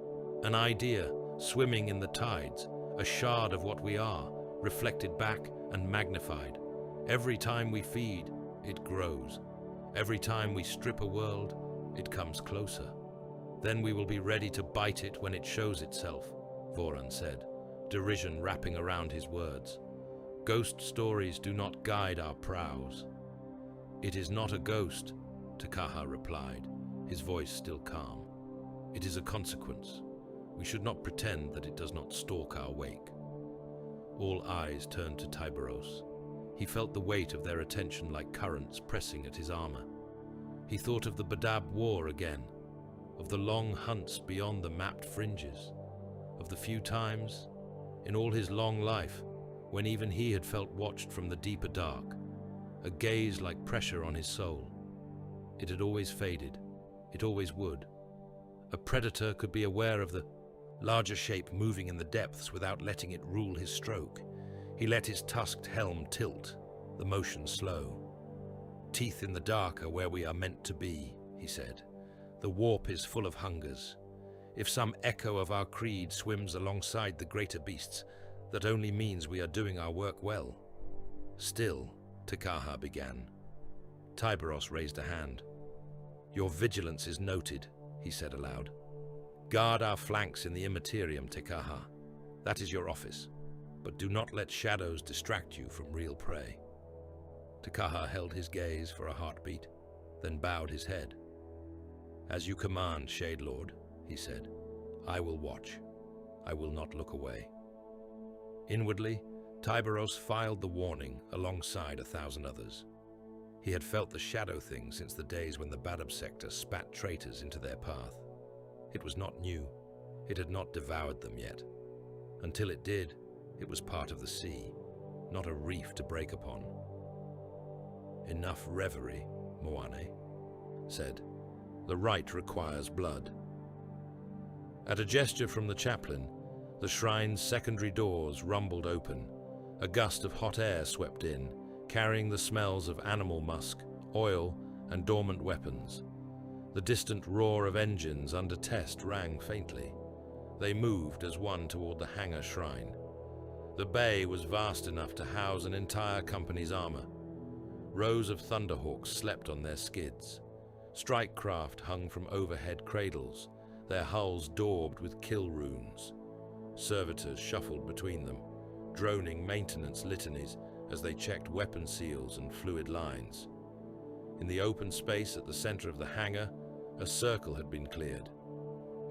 an idea swimming in the tides, a shard of what we are, reflected back and magnified. Every time we feed, it grows. Every time we strip a world, it comes closer. Then we will be ready to bite it when it shows itself," Voran said, derision wrapping around his words. "Ghost stories do not guide our prows." "It is not a ghost," Tekaha replied, his voice still calm. "It is a consequence. We should not pretend that it does not stalk our wake." All eyes turned to Tiberos. He felt the weight of their attention like currents pressing at his armor. He thought of the Badab War again, of the long hunts beyond the mapped fringes, of the few times, in all his long life, when even he had felt watched from the deeper dark, a gaze like pressure on his soul. It had always faded. It always would. A predator could be aware of the larger shape moving in the depths without letting it rule his stroke. He let his tusked helm tilt, the motion slow. "Teeth in the dark are where we are meant to be," he said. "The warp is full of hungers. If some echo of our creed swims alongside the greater beasts, that only means we are doing our work well." "Still," Tekaha began. Tiberos raised a hand. "Your vigilance is noted," he said aloud. "Guard our flanks in the immaterium, Tekaha. That is your office. But do not let shadows distract you from real prey." Tekaha held his gaze for a heartbeat, then bowed his head. "As you command, Shade Lord," he said. "I will watch. I will not look away." Inwardly, Tiberos filed the warning alongside 1,000 others. He had felt the shadow thing since the days when the Badab sector spat traitors into their path. It was not new. It had not devoured them yet. Until it did, it was part of the sea, not a reef to break upon. "Enough reverie," Moanai said. The rite requires blood. At a gesture from the chaplain, the shrine's secondary doors rumbled open. A gust of hot air swept in, carrying the smells of animal musk, oil, and dormant weapons. The distant roar of engines under test rang faintly. They moved as one toward the hangar shrine. The bay was vast enough to house an entire company's armor. Rows of Thunderhawks slept on their skids. Strike craft hung from overhead cradles, their hulls daubed with kill runes. Servitors shuffled between them, droning maintenance litanies as they checked weapon seals and fluid lines. In the open space at the center of the hangar, a circle had been cleared.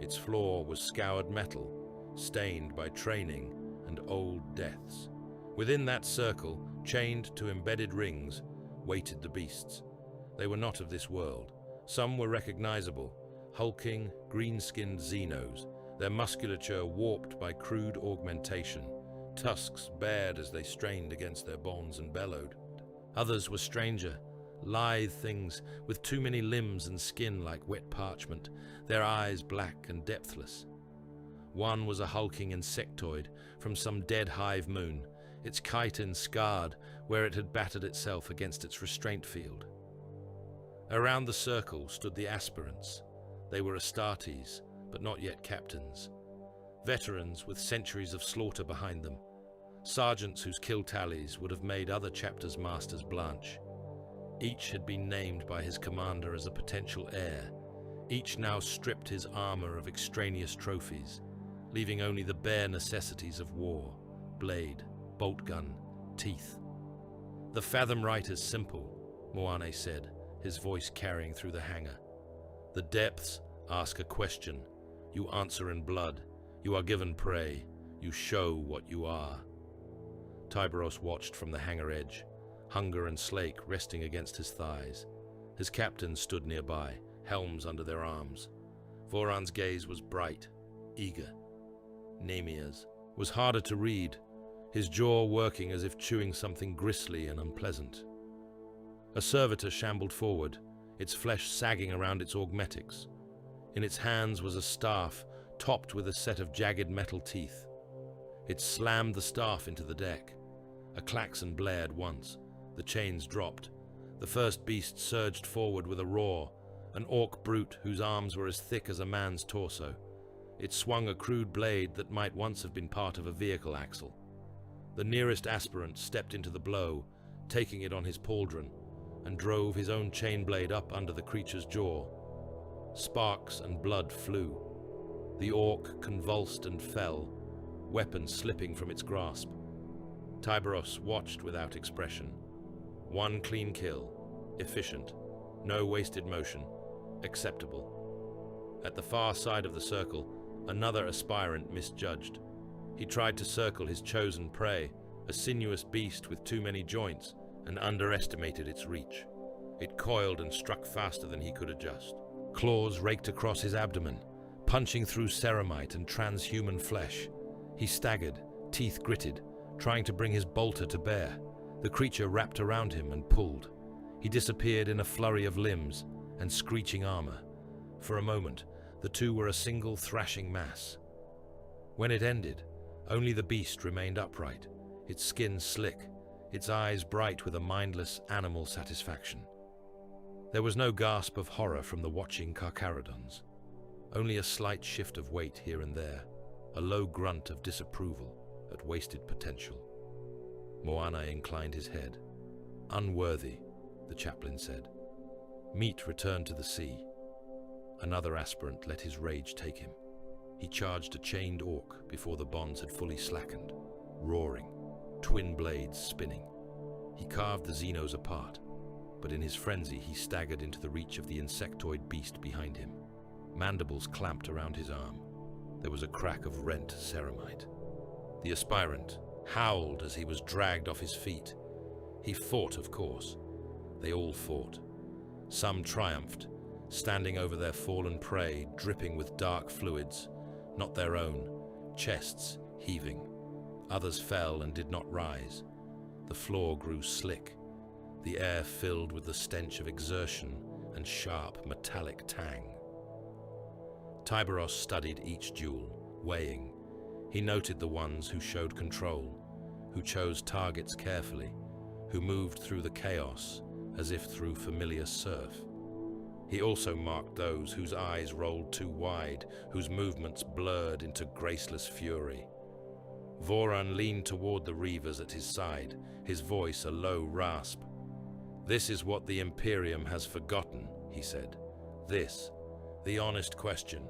Its floor was scoured metal, stained by training and old deaths. Within that circle, chained to embedded rings, waited the beasts. They were not of this world. Some were recognizable, hulking, green-skinned Xenos, their musculature warped by crude augmentation, tusks bared as they strained against their bonds and bellowed. Others were stranger, lithe things with too many limbs and skin like wet parchment, their eyes black and depthless. One was a hulking insectoid from some dead hive moon, its chitin scarred where it had battered itself against its restraint field. Around the circle stood the aspirants. They were Astartes, but not yet captains. Veterans with centuries of slaughter behind them. Sergeants whose kill tallies would have made other chapters' masters blanch. Each had been named by his commander as a potential heir. Each now stripped his armor of extraneous trophies, leaving only the bare necessities of war: blade, bolt gun, teeth. "The Fathom Rite is simple," Moane said, his voice carrying through the hangar. "The depths ask a question. You answer in blood. You are given prey. You show what you are." Tyberos watched from the hangar edge, hunger and slake resting against his thighs. His captains stood nearby, helms under their arms. Voran's gaze was bright, eager. Nemia's was harder to read, his jaw working as if chewing something gristly and unpleasant. A servitor shambled forward, its flesh sagging around its augmetics. In its hands was a staff topped with a set of jagged metal teeth. It slammed the staff into the deck. A klaxon blared once. The chains dropped. The first beast surged forward with a roar, an orc brute whose arms were as thick as a man's torso. It swung a crude blade that might once have been part of a vehicle axle. The nearest aspirant stepped into the blow, taking it on his pauldron, and drove his own chain blade up under the creature's jaw. Sparks and blood flew. The orc convulsed and fell, weapon slipping from its grasp. Tyberos watched without expression. One clean kill, efficient, no wasted motion, acceptable. At the far side of the circle, another aspirant misjudged. He tried to circle his chosen prey, a sinuous beast with too many joints, and underestimated its reach. It coiled and struck faster than he could adjust. Claws raked across his abdomen, punching through ceramite and transhuman flesh. He staggered, teeth gritted, trying to bring his bolter to bear. The creature wrapped around him and pulled. He disappeared in a flurry of limbs and screeching armor. For a moment, the two were a single thrashing mass. When it ended, only the beast remained upright, its skin slick, its eyes bright with a mindless animal satisfaction. There was no gasp of horror from the watching Carcharodons, only a slight shift of weight here and there, a low grunt of disapproval at wasted potential. Moana inclined his head. "Unworthy," the chaplain said. Meat returned to the sea. Another aspirant let his rage take him. He charged a chained orc before the bonds had fully slackened, roaring, twin blades spinning. He carved the Xenos apart, but in his frenzy he staggered into the reach of the insectoid beast behind him. Mandibles clamped around his arm. There was a crack of rent ceramite. The aspirant howled as he was dragged off his feet. He fought, of course. They all fought. Some triumphed, standing over their fallen prey, dripping with dark fluids, not their own, chests heaving. Others fell and did not rise. The floor grew slick, the air filled with the stench of exertion and sharp metallic tang. Tyberos studied each jewel, weighing. He noted the ones who showed control, who chose targets carefully, who moved through the chaos as if through familiar surf. He also marked those whose eyes rolled too wide, whose movements blurred into graceless fury. Voran leaned toward the reavers at his side, his voice a low rasp. "This is what the Imperium has forgotten," he said. "This, the honest question.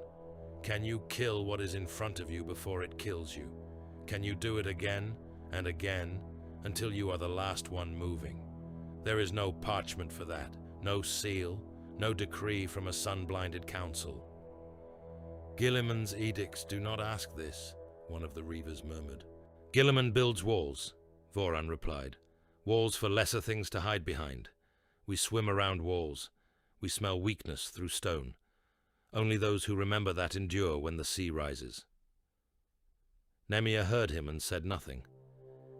Can you kill what is in front of you before it kills you? Can you do it again and again until you are the last one moving? There is no parchment for that, no seal, no decree from a sun-blinded council." "Gilliman's edicts do not ask this," one of the reavers murmured. "Gilliman builds walls," Voran replied. "Walls for lesser things to hide behind. We swim around walls. We smell weakness through stone. Only those who remember that endure when the sea rises." Nemia heard him and said nothing.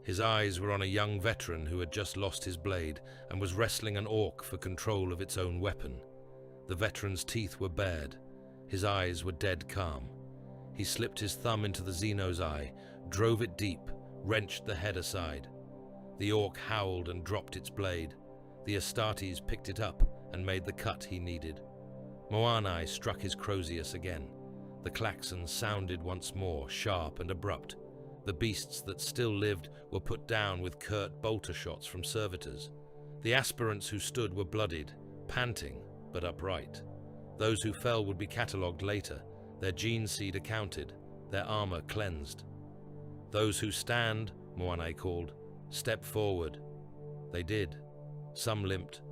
His eyes were on a young veteran who had just lost his blade and was wrestling an orc for control of its own weapon. The veteran's teeth were bared. His eyes were dead calm. He slipped his thumb into the Xeno's eye, drove it deep, wrenched the head aside. The orc howled and dropped its blade. The Astartes picked it up and made the cut he needed. Moanai struck his Crozius again. The klaxon sounded once more, sharp and abrupt. The beasts that still lived were put down with curt bolter shots from servitors. The aspirants who stood were bloodied, panting, but upright. Those who fell would be catalogued later, their gene seed accounted, their armor cleansed. "Those who stand," Moanai called, "step forward." They did. Some limped.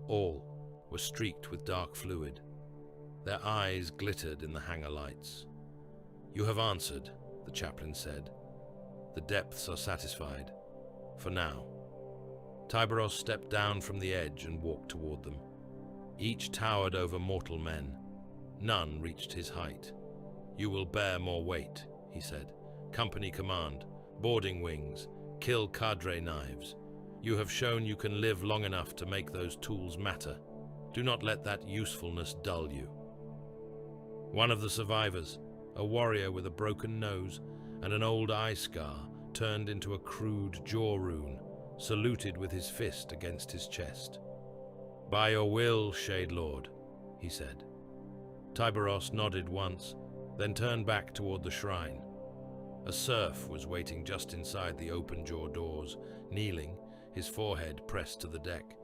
All were streaked with dark fluid. Their eyes glittered in the hangar lights. "You have answered," the chaplain said. "The depths are satisfied. For now." Tyberos stepped down from the edge and walked toward them. Each towered over mortal men. None reached his height. "You will bear more weight," he said. "Company command, boarding wings, kill cadre knives. You have shown you can live long enough to make those tools matter. Do not let that usefulness dull you." One of the survivors, a warrior with a broken nose and an old eye scar, turned into a crude jaw rune, saluted with his fist against his chest. "By your will, Shade Lord," he said. Tyberos nodded once, then turned back toward the shrine. A serf was waiting just inside the open-jaw doors, kneeling, his forehead pressed to the deck.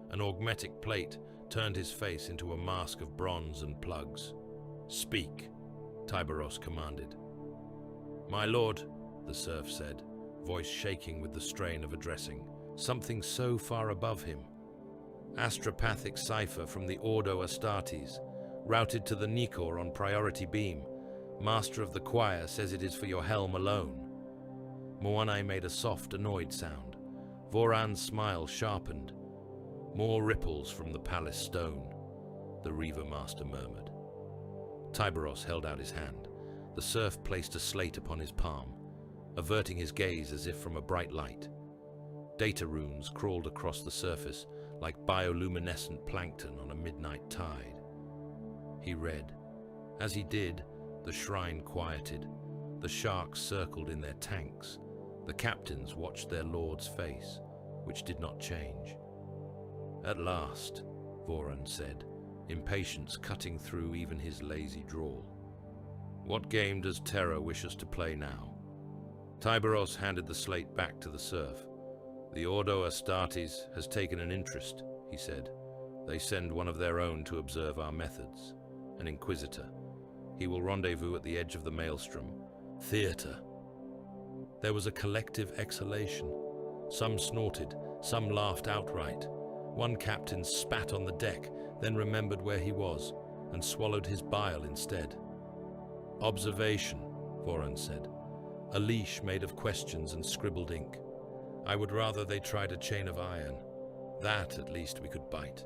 An augmetic plate turned his face into a mask of bronze and plugs. "Speak," Tyberos commanded. "My lord," the serf said, voice shaking with the strain of addressing, something so far above him. "Astropathic cipher from the Ordo Astartes, routed to the Nikor on priority beam. Master of the choir says it is for your helm alone." Moanai made a soft, annoyed sound. Voran's smile sharpened. "More ripples from the palace stone," the Reaver Master murmured. Tyberos held out his hand. The serf placed a slate upon his palm, averting his gaze as if from a bright light. Data runes crawled across the surface like bioluminescent plankton on a midnight tide. He read. As he did, the shrine quieted. The sharks circled in their tanks. The captains watched their lord's face, which did not change. "At last," Voran said, impatience cutting through even his lazy drawl. "What game does Terra wish us to play now?" Tyberos handed the slate back to the serf. "The Ordo Astartes has taken an interest," he said. "They send one of their own to observe our methods. An inquisitor. He will rendezvous at the edge of the maelstrom. Theater." There was a collective exhalation. Some snorted, some laughed outright. One captain spat on the deck, then remembered where he was, and swallowed his bile instead. "Observation," Voran said. "A leash made of questions and scribbled ink. I would rather they tried a chain of iron. That, at least, we could bite."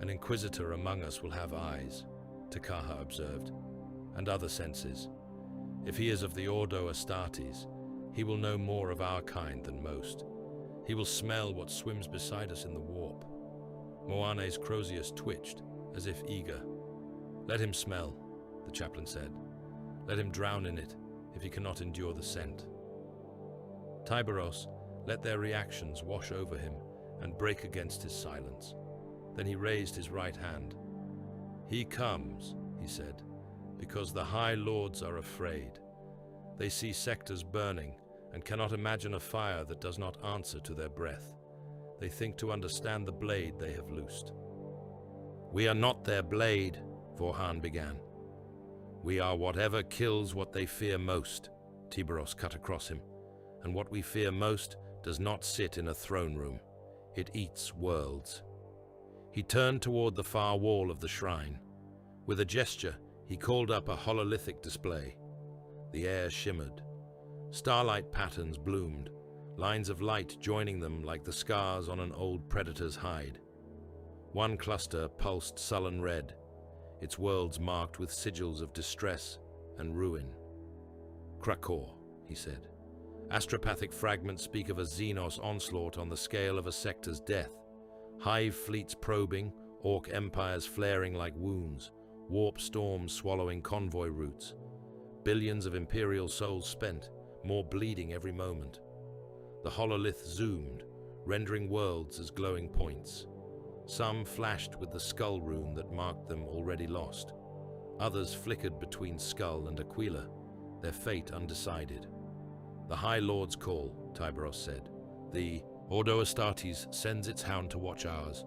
"An inquisitor among us will have eyes," Takaha observed, "and other senses. If he is of the Ordo Astartes, he will know more of our kind than most. He will smell what swims beside us in the warp." Moane's Crozius twitched, as if eager. "Let him smell," the chaplain said. "Let him drown in it, if he cannot endure the scent." Tiberos let their reactions wash over him and break against his silence. Then he raised his right hand. "He comes," he said, "because the High Lords are afraid. They see sectors burning and cannot imagine a fire that does not answer to their breath. They think to understand the blade they have loosed." "We are not their blade," Vorhan began. "We are whatever kills what they fear most," Tiberos cut across him. "And what we fear most does not sit in a throne room. It eats worlds." He turned toward the far wall of the shrine. With a gesture, he called up a hololithic display. The air shimmered. Starlight patterns bloomed, lines of light joining them like the scars on an old predator's hide. One cluster pulsed sullen red, its worlds marked with sigils of distress and ruin. "Krakor," he said. "Astropathic fragments speak of a Xenos onslaught on the scale of a sector's death. Hive fleets probing, Orc empires flaring like wounds, warp storms swallowing convoy routes. Billions of Imperial souls spent, more bleeding every moment." The hololith zoomed, rendering worlds as glowing points. Some flashed with the skull rune that marked them already lost. Others flickered between Skull and Aquila, their fate undecided. "The High Lord's call," Tiberos said. "The Ordo Astartes sends its hound to watch ours.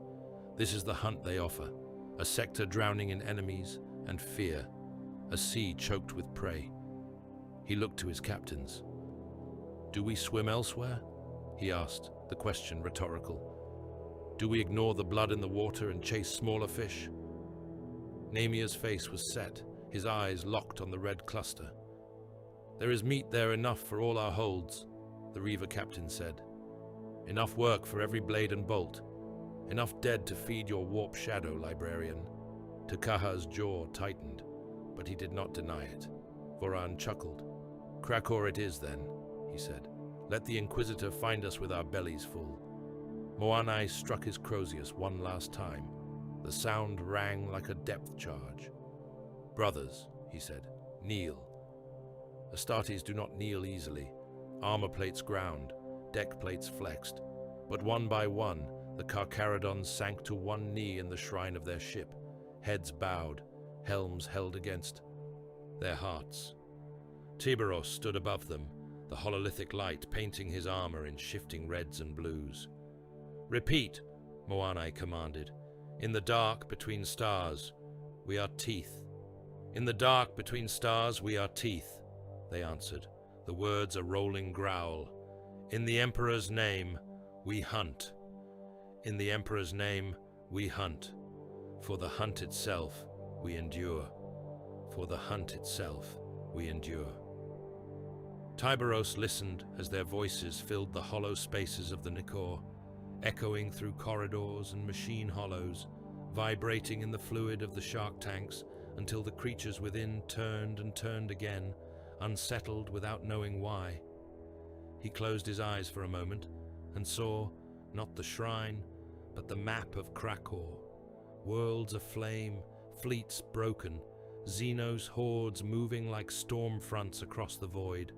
This is the hunt they offer, a sector drowning in enemies and fear, a sea choked with prey." He looked to his captains. "Do we swim elsewhere?" he asked, the question rhetorical. "Do we ignore the blood in the water and chase smaller fish?" Namia's face was set, his eyes locked on the red cluster. "There is meat there enough for all our holds," the Reaver captain said. "Enough work for every blade and bolt. Enough dead to feed your warp shadow, librarian." Takaha's jaw tightened, but he did not deny it. Voran chuckled. "Krakor it is, then," he said. "Let the Inquisitor find us with our bellies full." Moanai struck his Crozius one last time. The sound rang like a depth charge. "Brothers," he said, "kneel." Astartes do not kneel easily. Armor plates ground, deck plates flexed. But one by one, the Carcharodons sank to one knee in the shrine of their ship, heads bowed, helms held against their hearts. Tiberos stood above them, the hololithic light painting his armor in shifting reds and blues. "Repeat," Moanai commanded. "In the dark between stars, we are teeth." "In the dark between stars, we are teeth," they answered, the words a rolling growl. "In the Emperor's name, we hunt. In the Emperor's name, we hunt. For the hunt itself, we endure. For the hunt itself, we endure." Tiberos listened as their voices filled the hollow spaces of the Nikor, echoing through corridors and machine hollows, vibrating in the fluid of the shark tanks until the creatures within turned and turned again, unsettled without knowing why. He closed his eyes for a moment and saw, not the shrine, but the map of Krakor. Worlds aflame, fleets broken, Xenos hordes moving like storm fronts across the void.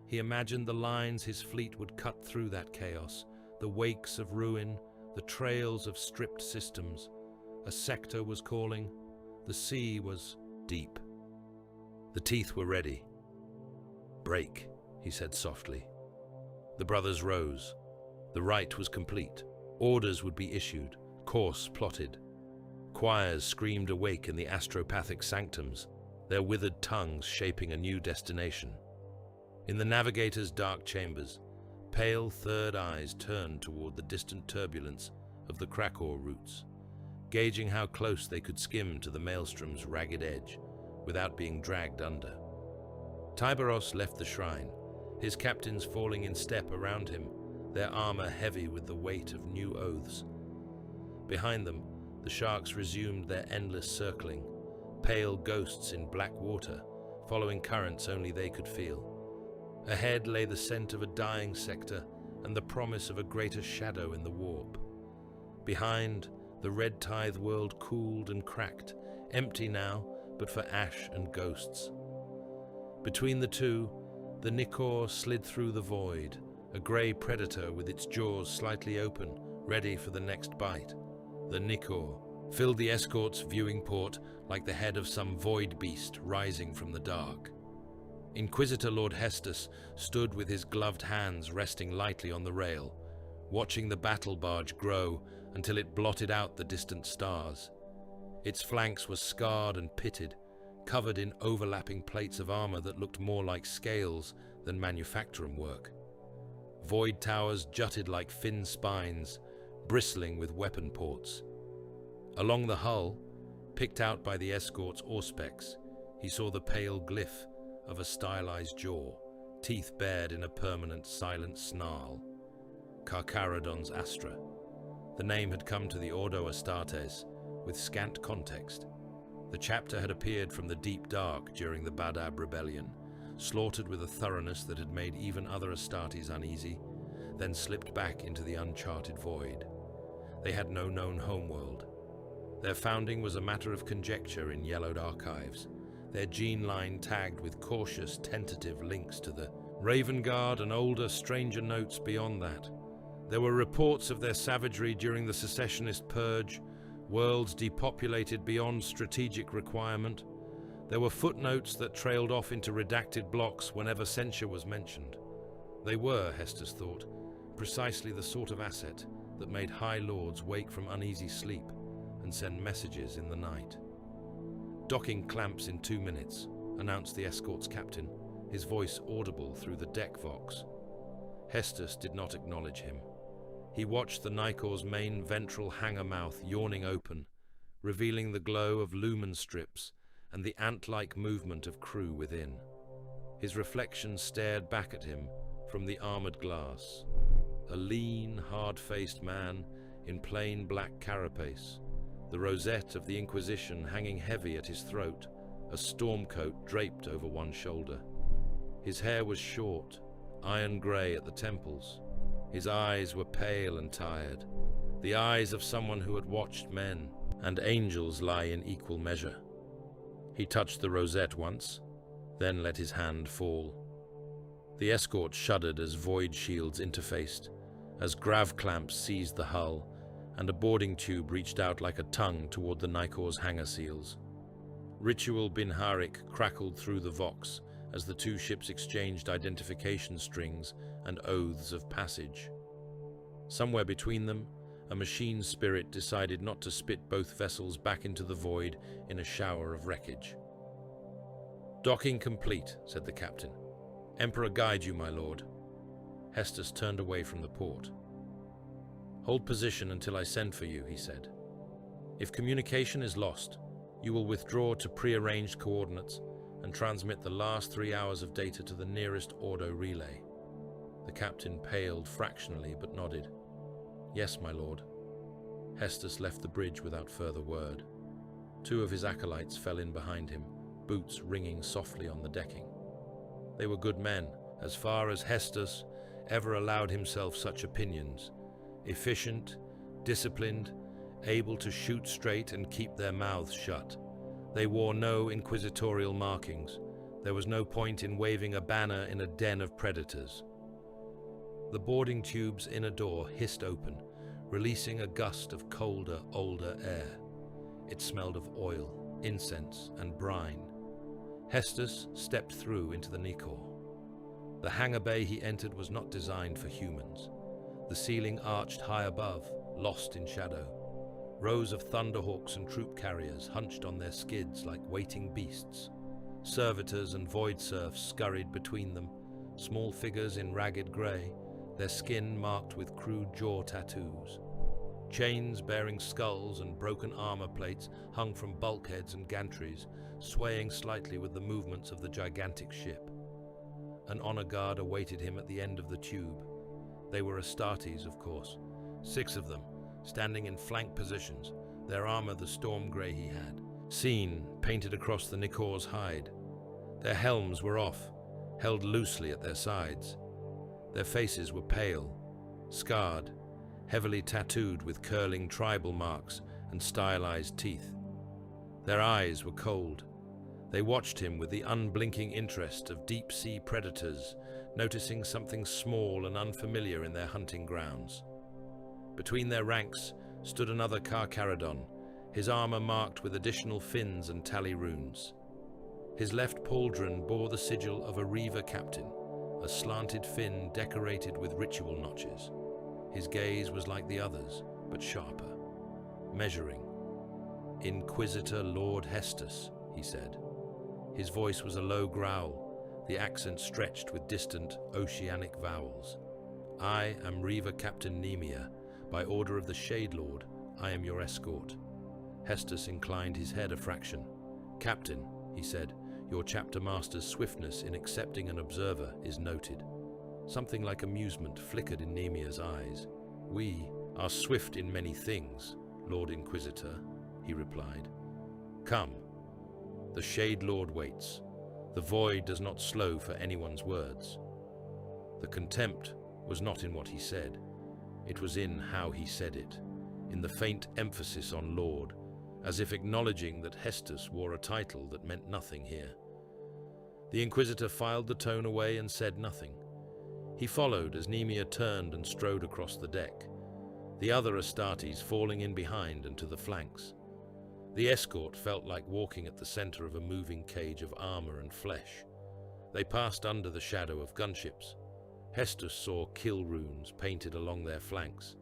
He imagined the lines his fleet would cut through that chaos, the wakes of ruin, the trails of stripped systems. A sector was calling. The sea was deep. The teeth were ready. "Break," he said softly. The brothers rose. The rite was complete. Orders would be issued, course plotted. Choirs screamed awake in the astropathic sanctums, their withered tongues shaping a new destination. In the navigator's dark chambers, pale third eyes turned toward the distant turbulence of the Krakor routes, gauging how close they could skim to the maelstrom's ragged edge without being dragged under. Tiberos left the shrine, his captains falling in step around him, their armor heavy with the weight of new oaths. Behind them, the sharks resumed their endless circling, pale ghosts in black water, following currents only they could feel. Ahead lay the scent of a dying sector and the promise of a greater shadow in the warp. Behind, The red tithe world cooled and cracked, empty now, but for ash and ghosts. Between the two, the Nicor slid through the void, a grey predator with its jaws slightly open, ready for the next bite. The Nicor filled the escort's viewing port like the head of some void beast rising from the dark. Inquisitor Lord Hestus stood with his gloved hands resting lightly on the rail, watching the battle barge grow until it blotted out the distant stars. Its flanks were scarred and pitted, covered in overlapping plates of armor that looked more like scales than manufacturing work. Void towers jutted like fin spines, bristling with weapon ports. Along the hull, picked out by the escort's auspex, he saw the pale glyph of a stylized jaw, teeth bared in a permanent silent snarl. Carcharodons Astra. The name had come to the Ordo Astartes with scant context. The chapter had appeared from the deep dark during the Badab rebellion, slaughtered with a thoroughness that had made even other Astartes uneasy, then slipped back into the uncharted void. They had no known homeworld. Their founding was a matter of conjecture in yellowed archives, their gene line tagged with cautious, tentative links to the Raven Guard and older, stranger notes beyond that. There were reports of their savagery during the secessionist purge, worlds depopulated beyond strategic requirement. There were footnotes that trailed off into redacted blocks whenever censure was mentioned. They were, Hestus thought, precisely the sort of asset that made High Lords wake from uneasy sleep and send messages in the night. "Docking clamps in 2 minutes," announced the escort's captain, his voice audible through the deck vox. Hestus did not acknowledge him. He watched the Nicor's main ventral hanger mouth yawning open, revealing the glow of lumen strips and the ant-like movement of crew within. His reflection stared back at him from the armored glass. A lean, hard-faced man in plain black carapace, the rosette of the Inquisition hanging heavy at his throat, a storm coat draped over one shoulder. His hair was short, iron grey at the temples. His eyes were pale and tired, the eyes of someone who had watched men and angels lie in equal measure. He touched the rosette once, then let his hand fall. The escort shuddered as void shields interfaced, as grav clamps seized the hull, and a boarding tube reached out like a tongue toward the Nicor's hangar seals. Ritual Bin Harik crackled through the vox as the two ships exchanged identification strings and oaths of passage. Somewhere between them, a machine spirit decided not to spit both vessels back into the void in a shower of wreckage. "Docking complete," said the captain. "Emperor guide you, my lord." Hestus turned away from the port. "Hold position until I send for you," he said. "If communication is lost, you will withdraw to pre-arranged coordinates and transmit the last 3 hours of data to the nearest Ordo relay." The captain paled fractionally but nodded. "Yes, my lord." Hestus left the bridge without further word. 2 of his acolytes fell in behind him, boots ringing softly on the decking. They were good men, as far as Hestus ever allowed himself such opinions. Efficient, disciplined, able to shoot straight and keep their mouths shut. They wore no inquisitorial markings. There was no point in waving a banner in a den of predators. The boarding tube's inner door hissed open, releasing a gust of colder, older air. It smelled of oil, incense, and brine. Hestus stepped through into the Nicor. The hangar bay he entered was not designed for humans. The ceiling arched high above, lost in shadow. Rows of thunderhawks and troop carriers hunched on their skids like waiting beasts. Servitors and void serfs scurried between them, small figures in ragged grey, their skin marked with crude jaw tattoos. Chains bearing skulls and broken armor plates hung from bulkheads and gantries, swaying slightly with the movements of the gigantic ship. An honor guard awaited him at the end of the tube. They were Astartes, of course, 6 of them, standing in flank positions, their armor the storm grey he had, seen painted across the Nicor's hide. Their helms were off, held loosely at their sides. Their faces were pale, scarred, heavily tattooed with curling tribal marks and stylized teeth. Their eyes were cold. They watched him with the unblinking interest of deep-sea predators, noticing something small and unfamiliar in their hunting grounds. Between their ranks stood another Carcharodon, his armor marked with additional fins and tally runes. His left pauldron bore the sigil of a Reaver captain, a slanted fin decorated with ritual notches. His gaze was like the others, but sharper, measuring. "Inquisitor Lord Hestus," he said. His voice was a low growl, the accent stretched with distant, oceanic vowels. "I am Reaver Captain Nemia. By order of the Shade Lord, I am your escort." Hestus inclined his head a fraction. "Captain," he said, "your chapter master's swiftness in accepting an observer is noted." Something like amusement flickered in Nemia's eyes. "We are swift in many things, Lord Inquisitor," he replied. "Come. The Shade Lord waits. The void does not slow for anyone's words." The contempt was not in what he said. It was in how he said it, in the faint emphasis on Lord, as if acknowledging that Hestus wore a title that meant nothing here. The Inquisitor filed the tone away and said nothing. He followed as Nemia turned and strode across the deck, the other Astartes falling in behind and to the flanks. The escort felt like walking at the center of a moving cage of armor and flesh. They passed under the shadow of gunships. Hestus saw kill runes painted along their flanks,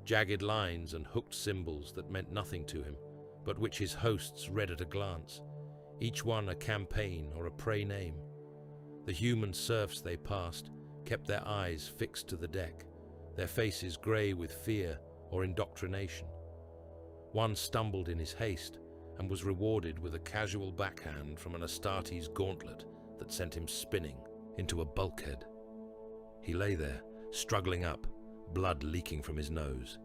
jagged lines and hooked symbols that meant nothing to him, but which his hosts read at a glance, each one a campaign or a prey name. The human serfs they passed kept their eyes fixed to the deck, their faces grey with fear or indoctrination. One stumbled in his haste and was rewarded with a casual backhand from an Astartes gauntlet that sent him spinning into a bulkhead. He lay there, struggling up, blood leaking from his nose.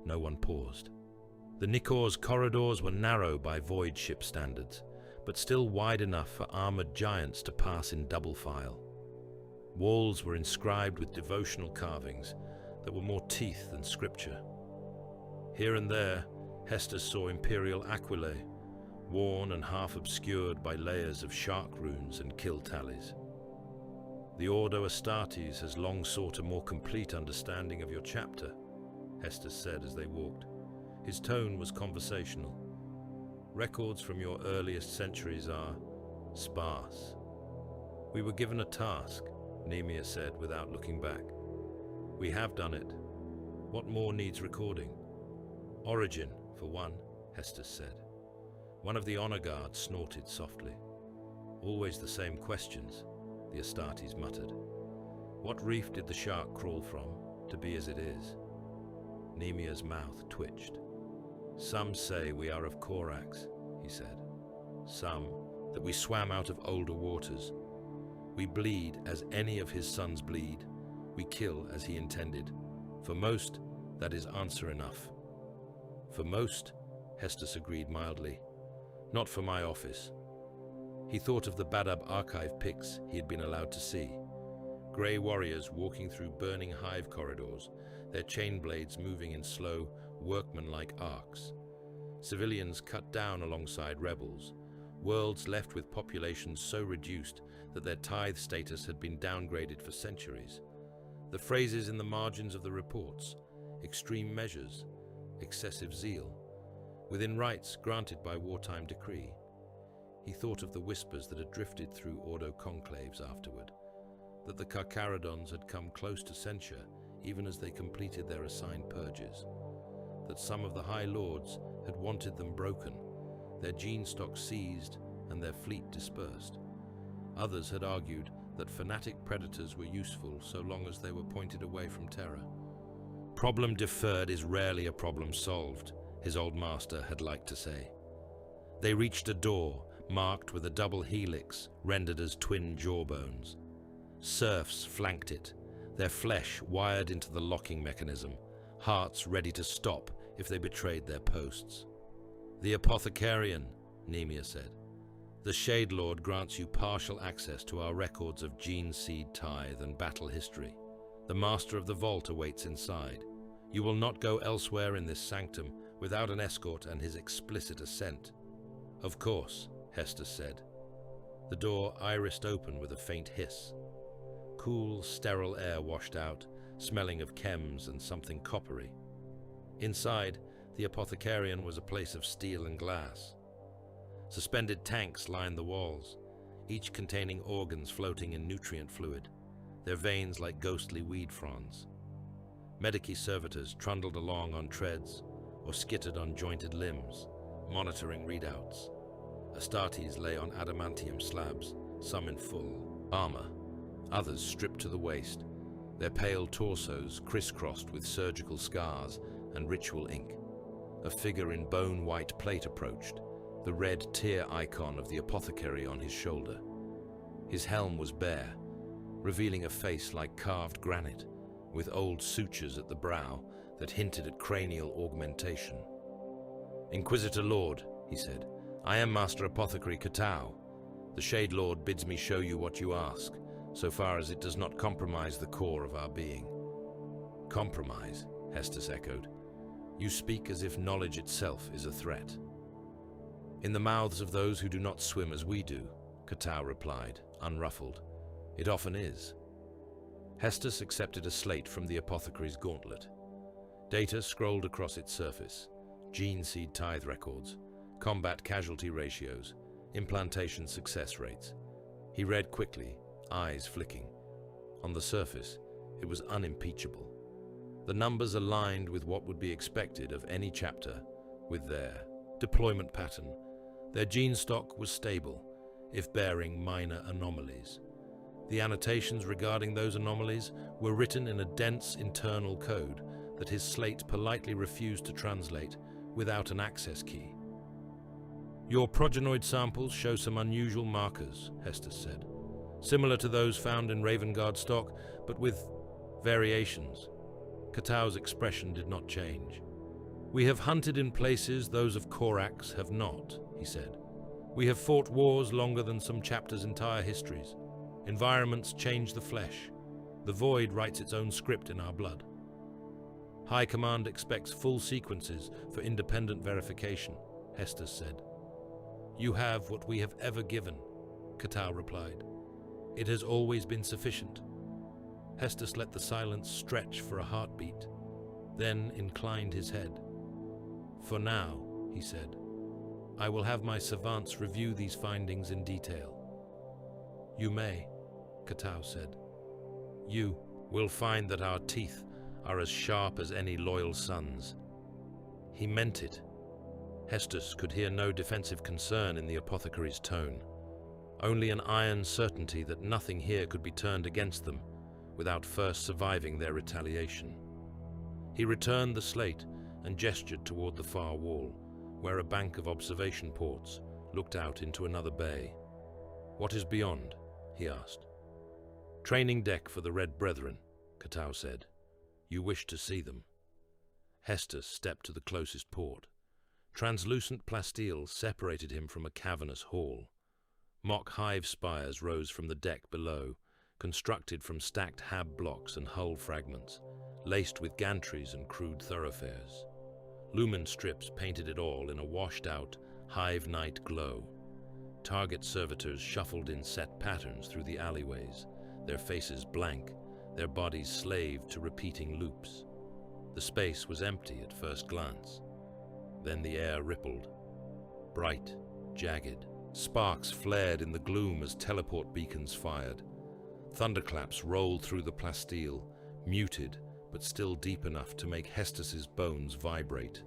No one paused. The Nikor's corridors were narrow by void ship standards, but still wide enough for armored giants to pass in double file. Walls were inscribed with devotional carvings that were more teeth than scripture. Here and there, Hestus saw imperial aquilae, worn and half obscured by layers of shark runes and kill tallies. "The Ordo Astartes has long sought a more complete understanding of your chapter," Hestus said as they walked. His tone was conversational. "Records from your earliest centuries are sparse." "We were given a task," Nemia said without looking back. "We have done it. What more needs recording?" "Origin, for one," Hestus said. One of the honor guards snorted softly. "Always the same questions," the Astartes muttered. "What reef did the shark crawl from, to be as it is?" Nemia's mouth twitched. "Some say we are of Corax," he said. "Some, that we swam out of older waters. We bleed as any of his sons bleed. We kill as he intended. For most, that is answer enough." "For most," Hestus agreed mildly. "Not for my office." He thought of the Badab archive pics he had been allowed to see. Grey warriors walking through burning hive corridors, their chain blades moving in slow, workmanlike arcs. Civilians cut down alongside rebels, worlds left with populations so reduced that their tithe status had been downgraded for centuries. The phrases in the margins of the reports: extreme measures, excessive zeal, within rights granted by wartime decree. He thought of the whispers that had drifted through Ordo conclaves afterward, that the Carcharodons had come close to censure even as they completed their assigned purges, that some of the High Lords had wanted them broken, their gene stock seized and their fleet dispersed. Others had argued that fanatic predators were useful so long as they were pointed away from terror. "Problem deferred is rarely a problem solved," his old master had liked to say. They reached a door marked with a double helix rendered as twin jawbones. Serfs flanked it, their flesh wired into the locking mechanism, hearts ready to stop if they betrayed their posts. "The Apothecarian," Nemia said. "The Shade Lord grants you partial access to our records of gene seed tithe and battle history. The Master of the Vault awaits inside. You will not go elsewhere in this sanctum without an escort and his explicit assent. "Of course," Hestus said. The door irised open with a faint hiss. Cool, sterile air washed out, smelling of chems and something coppery. Inside, the apothecarian was a place of steel and glass. Suspended tanks lined the walls, each containing organs floating in nutrient fluid, their veins like ghostly weed fronds. Medici servitors trundled along on treads or skittered on jointed limbs, monitoring readouts. Astartes lay on adamantium slabs, some in full armor, others stripped to the waist, their pale torsos crisscrossed with surgical scars and ritual ink. A figure in bone-white plate approached, the red tear icon of the apothecary on his shoulder. His helm was bare, revealing a face like carved granite, with old sutures at the brow that hinted at cranial augmentation. "Inquisitor Lord," he said, "I am Master Apothecary Katau. The Shade Lord bids me show you what you ask, so far as it does not compromise the core of our being." "Compromise?" Hestus echoed. "You speak as if knowledge itself is a threat." "In the mouths of those who do not swim as we do," Katau replied, unruffled. "It often is." Hestus accepted a slate from the apothecary's gauntlet. Data scrolled across its surface: gene seed tithe records, combat casualty ratios, implantation success rates. He read quickly, eyes flicking. On the surface, it was unimpeachable. The numbers aligned with what would be expected of any chapter, with their deployment pattern. Their gene stock was stable, if bearing minor anomalies. The annotations regarding those anomalies were written in a dense internal code that his slate politely refused to translate without an access key. "Your progenoid samples show some unusual markers," Hestus said. "Similar to those found in Ravengard stock, but with variations." Katau's expression did not change. "We have hunted in places those of Korax have not," he said. "We have fought wars longer than some chapters' entire histories. Environments change the flesh. The void writes its own script in our blood. High Command expects full sequences for independent verification," Hestus said. "You have what we have ever given," Katau replied. "It has always been sufficient." Hestus let the silence stretch for a heartbeat, then inclined his head. "For now," he said, "I will have my savants review these findings in detail." "You may," Katau said. "You will find that our teeth are as sharp as any loyal son's." He meant it. Hestus could hear no defensive concern in the apothecary's tone, only an iron certainty that nothing here could be turned against them without first surviving their retaliation. He returned the slate and gestured toward the far wall, where a bank of observation ports looked out into another bay. "What is beyond?" he asked. "Training deck for the Red Brethren," Katau said. "You wish to see them." Hestus stepped to the closest port. Translucent plasteel separated him from a cavernous hall. Mock hive spires rose from the deck below, constructed from stacked hab blocks and hull fragments, laced with gantries and crude thoroughfares. Lumen strips painted it all in a washed-out, hive night glow. Target servitors shuffled in set patterns through the alleyways, their faces blank, their bodies slaved to repeating loops. The space was empty at first glance. Then the air rippled. Bright, jagged, sparks flared in the gloom as teleport beacons fired. Thunderclaps rolled through the plasteel, muted but still deep enough to make Hestus's bones vibrate.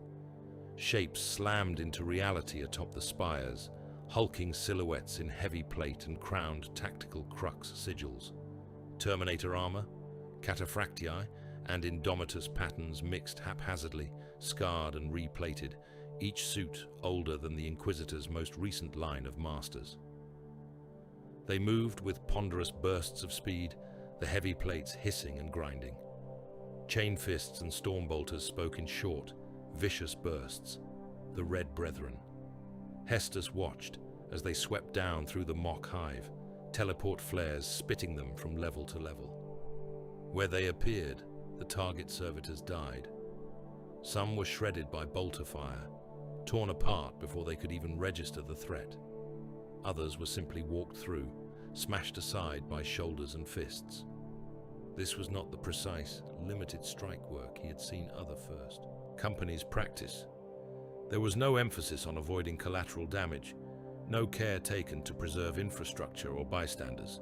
Shapes slammed into reality atop the spires, hulking silhouettes in heavy plate and crowned tactical crux sigils. Terminator armor, cataphractii, and Indomitus patterns mixed haphazardly, scarred and replated, each suit older than the Inquisitor's most recent line of masters. They moved with ponderous bursts of speed, the heavy plates hissing and grinding. Chain fists and stormbolters spoke in short, vicious bursts. The Red Brethren. Hestus watched as they swept down through the mock hive, teleport flares spitting them from level to level. Where they appeared, the target servitors died. Some were shredded by bolter fire, torn apart before they could even register the threat. Others were simply walked through, smashed aside by shoulders and fists. This was not the precise, limited strike work he had seen other first companies practice. There was no emphasis on avoiding collateral damage, no care taken to preserve infrastructure or bystanders.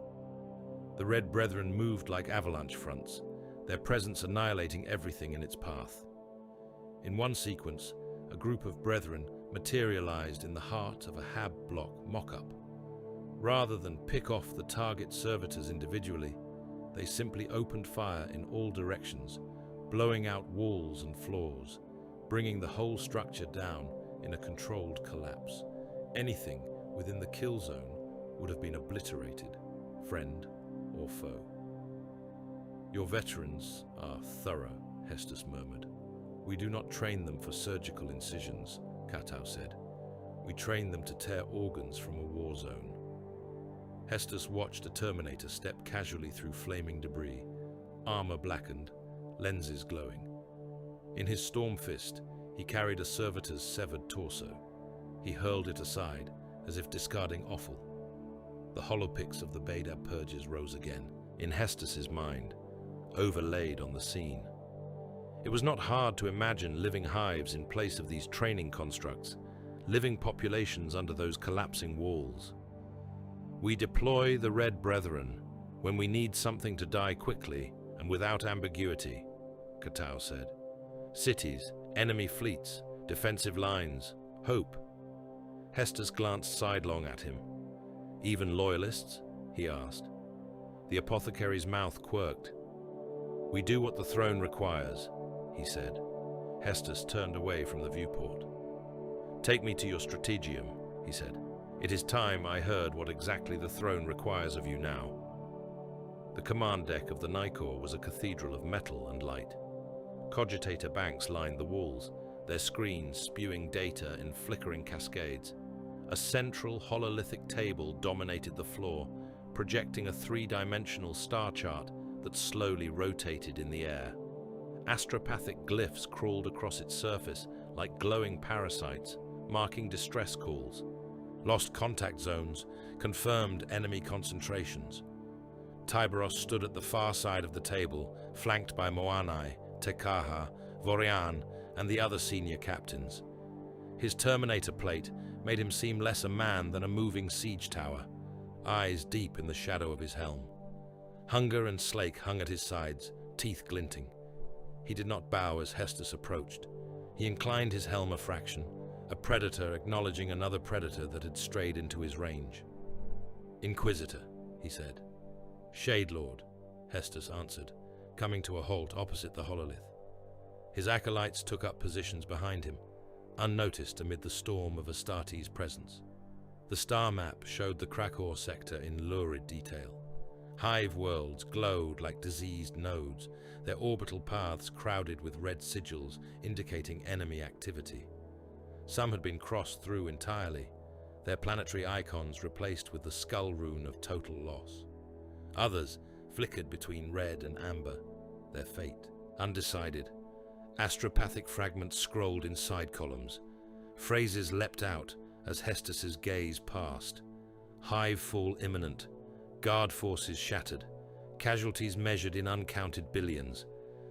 The Red Brethren moved like avalanche fronts, their presence annihilating everything in its path. In one sequence, a group of Brethren materialized in the heart of a Hab block mock-up. Rather than pick off the target servitors individually, they simply opened fire in all directions, blowing out walls and floors, bringing the whole structure down in a controlled collapse. Anything within the kill zone would have been obliterated, friend or foe. Your veterans are thorough, Hestus murmured. We do not train them for surgical incisions, Katau said. We train them to tear organs from a war zone. Hestus watched a Terminator step casually through flaming debris, armor blackened, lenses glowing. In his storm fist, he carried a servitor's severed torso. He hurled it aside, as if discarding offal. The holopix of the Badab purges rose again, in Hestus's mind, overlaid on the scene. It was not hard to imagine living hives in place of these training constructs, living populations under those collapsing walls. We deploy the Red Brethren when we need something to die quickly and without ambiguity, Katau said. Cities, enemy fleets, defensive lines, hope. Hestus glanced sidelong at him. Even loyalists? He asked. The apothecary's mouth quirked. We do what the throne requires, he said. Hestus turned away from the viewport. Take me to your strategium, he said. It is time I heard what exactly the throne requires of you now. The command deck of the Nicor was a cathedral of metal and light. Cogitator banks lined the walls, their screens spewing data in flickering cascades. A central hololithic table dominated the floor, projecting a three-dimensional star chart that slowly rotated in the air. Astropathic glyphs crawled across its surface like glowing parasites, marking distress calls. Lost contact zones confirmed enemy concentrations. Tyberos stood at the far side of the table, flanked by Moanai, Tekaha, Vorian, and the other senior captains. His Terminator plate made him seem less a man than a moving siege tower, eyes deep in the shadow of his helm. Hunger and Slake hung at his sides, teeth glinting. He did not bow as Hestus approached. He inclined his helm a fraction, a predator acknowledging another predator that had strayed into his range. Inquisitor, he said. Shade Lord, Hestus answered, coming to a halt opposite the hololith. His acolytes took up positions behind him, unnoticed amid the storm of Astartes' presence. The star map showed the Krakor sector in lurid detail. Hive worlds glowed like diseased nodes, their orbital paths crowded with red sigils indicating enemy activity. Some had been crossed through entirely, their planetary icons replaced with the skull rune of total loss. Others flickered between red and amber, their fate undecided. Astropathic fragments scrolled in side columns. Phrases leapt out as Hestus's gaze passed. Hive fall imminent, guard forces shattered, casualties measured in uncounted billions,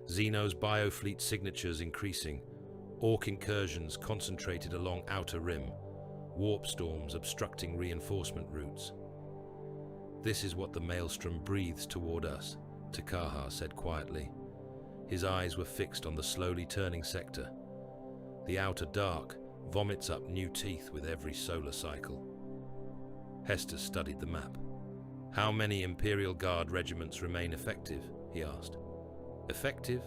Xeno's biofleet signatures increasing, Orc incursions concentrated along outer rim, warp storms obstructing reinforcement routes. This is what the maelstrom breathes toward us, Tekaha said quietly. His eyes were fixed on the slowly turning sector. The outer dark vomits up new teeth with every solar cycle. Hestus studied the map. How many Imperial Guard regiments remain effective? He asked. Effective?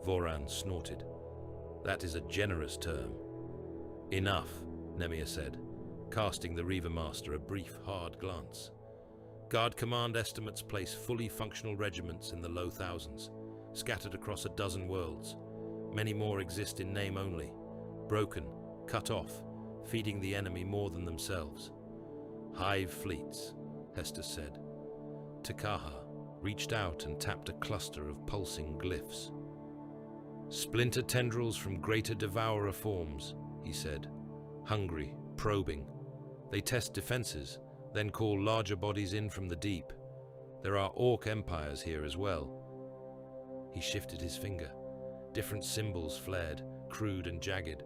Voran snorted. That is a generous term. Enough, Nemia said, casting the Reaver Master a brief, hard glance. Guard command estimates place fully functional regiments in the low thousands, scattered across a dozen worlds. Many more exist in name only, broken, cut off, feeding the enemy more than themselves. Hive fleets, Hestus said. Tekaha reached out and tapped a cluster of pulsing glyphs. Splinter tendrils from greater devourer forms, he said. Hungry, probing. They test defenses, then call larger bodies in from the deep. There are orc empires here as well. He shifted his finger. Different symbols flared, crude and jagged.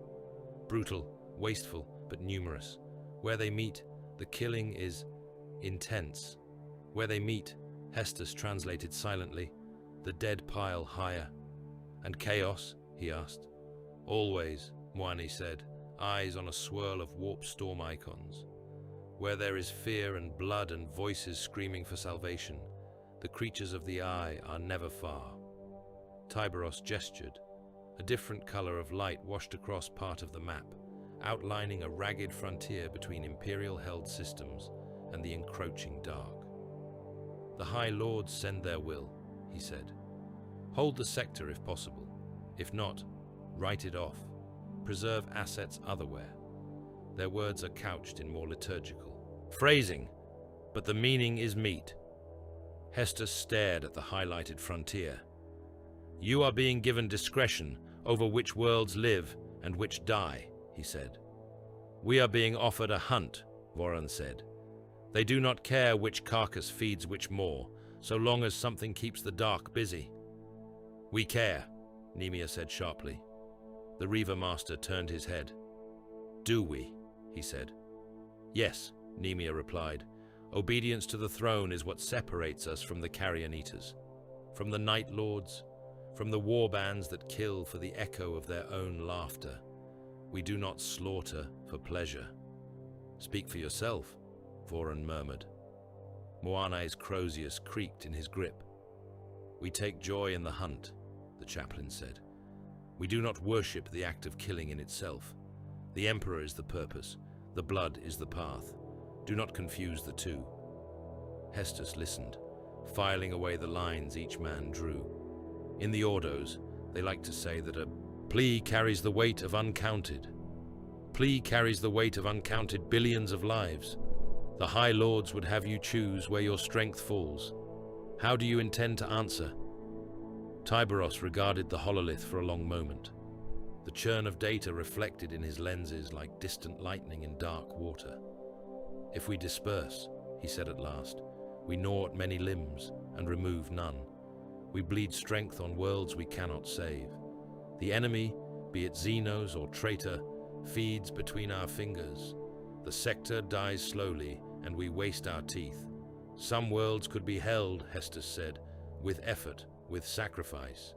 Brutal, wasteful, but numerous. Where they meet, the killing is intense. Where they meet, Hestus translated silently, the dead pile higher. And chaos? He asked. Always, Moani said, eyes on a swirl of warp storm icons. Where there is fear and blood and voices screaming for salvation, the creatures of the eye are never far. Tyberos gestured. A different color of light washed across part of the map, outlining a ragged frontier between Imperial-held systems and the encroaching dark. The High Lords send their will, he said. Hold the sector if possible. If not, write it off. Preserve assets otherwhere. Their words are couched in more liturgical phrasing, but the meaning is meat. Hestus stared at the highlighted frontier. You are being given discretion over which worlds live and which die, he said. We are being offered a hunt, Voran said. They do not care which carcass feeds which maw, so long as something keeps the dark busy. We care, Nemia said sharply. The Reaver Master turned his head. Do we? He said. Yes, Nemia replied. Obedience to the throne is what separates us from the Carrion Eaters, from the Night Lords, from the warbands that kill for the echo of their own laughter. We do not slaughter for pleasure. Speak for yourself, Voran murmured. Moanai's Crozius creaked in his grip. We take joy in the hunt, the chaplain said. We do not worship the act of killing in itself. The Emperor is the purpose, the blood is the path. Do not confuse the two. Hestus listened, filing away the lines each man drew. In the Ordos, they like to say that a plea carries the weight of uncounted. Plea carries the weight of uncounted billions of lives. The High Lords would have you choose where your strength falls. How do you intend to answer? Tyberos regarded the hololith for a long moment. The churn of data reflected in his lenses like distant lightning in dark water. If we disperse, he said at last, we gnaw at many limbs and remove none. We bleed strength on worlds we cannot save. The enemy, be it Xenos or traitor, feeds between our fingers. The sector dies slowly and we waste our teeth. Some worlds could be held, Hestus said, with effort, with sacrifice.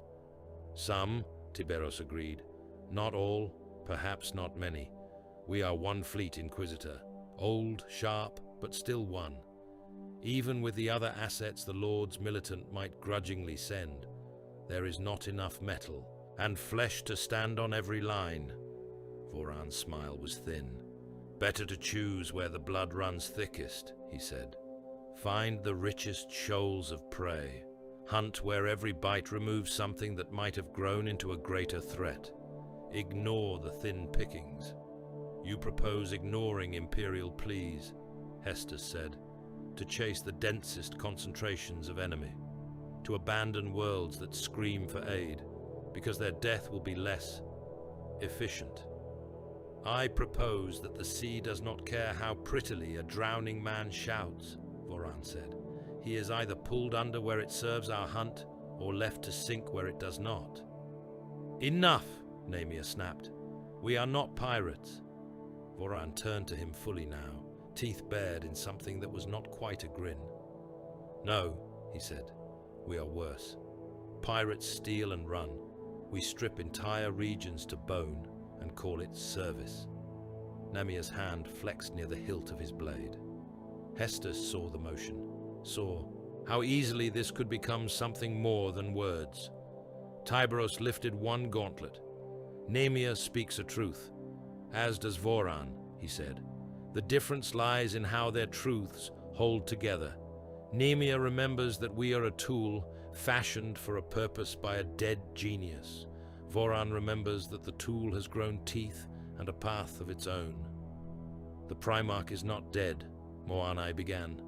Some, Tiberos agreed. Not all, perhaps not many. We are one fleet, Inquisitor. Old, sharp, but still one. Even with the other assets the Lords militant might grudgingly send, there is not enough metal and flesh to stand on every line. Voran's smile was thin. Better to choose where the blood runs thickest, he said. Find the richest shoals of prey. Hunt where every bite removes something that might have grown into a greater threat. Ignore the thin pickings. You propose ignoring Imperial pleas, Hestus said, to chase the densest concentrations of enemy, to abandon worlds that scream for aid, because their death will be less efficient. I propose that the sea does not care how prettily a drowning man shouts, Voran said. He is either pulled under where it serves our hunt, or left to sink where it does not. Enough, Nemia snapped. We are not pirates. Voran turned to him fully now, teeth bared in something that was not quite a grin. No, he said, we are worse. Pirates steal and run. We strip entire regions to bone and call it service. Nemia's hand flexed near the hilt of his blade. Hestus saw the motion, saw how easily this could become something more than words. Tyberos lifted one gauntlet. Nemia speaks a truth, as does Voran, he said. The difference lies in how their truths hold together. Nemia remembers that we are a tool fashioned for a purpose by a dead genius. Voran remembers that the tool has grown teeth and a path of its own. The Primarch is not dead, Moanai began.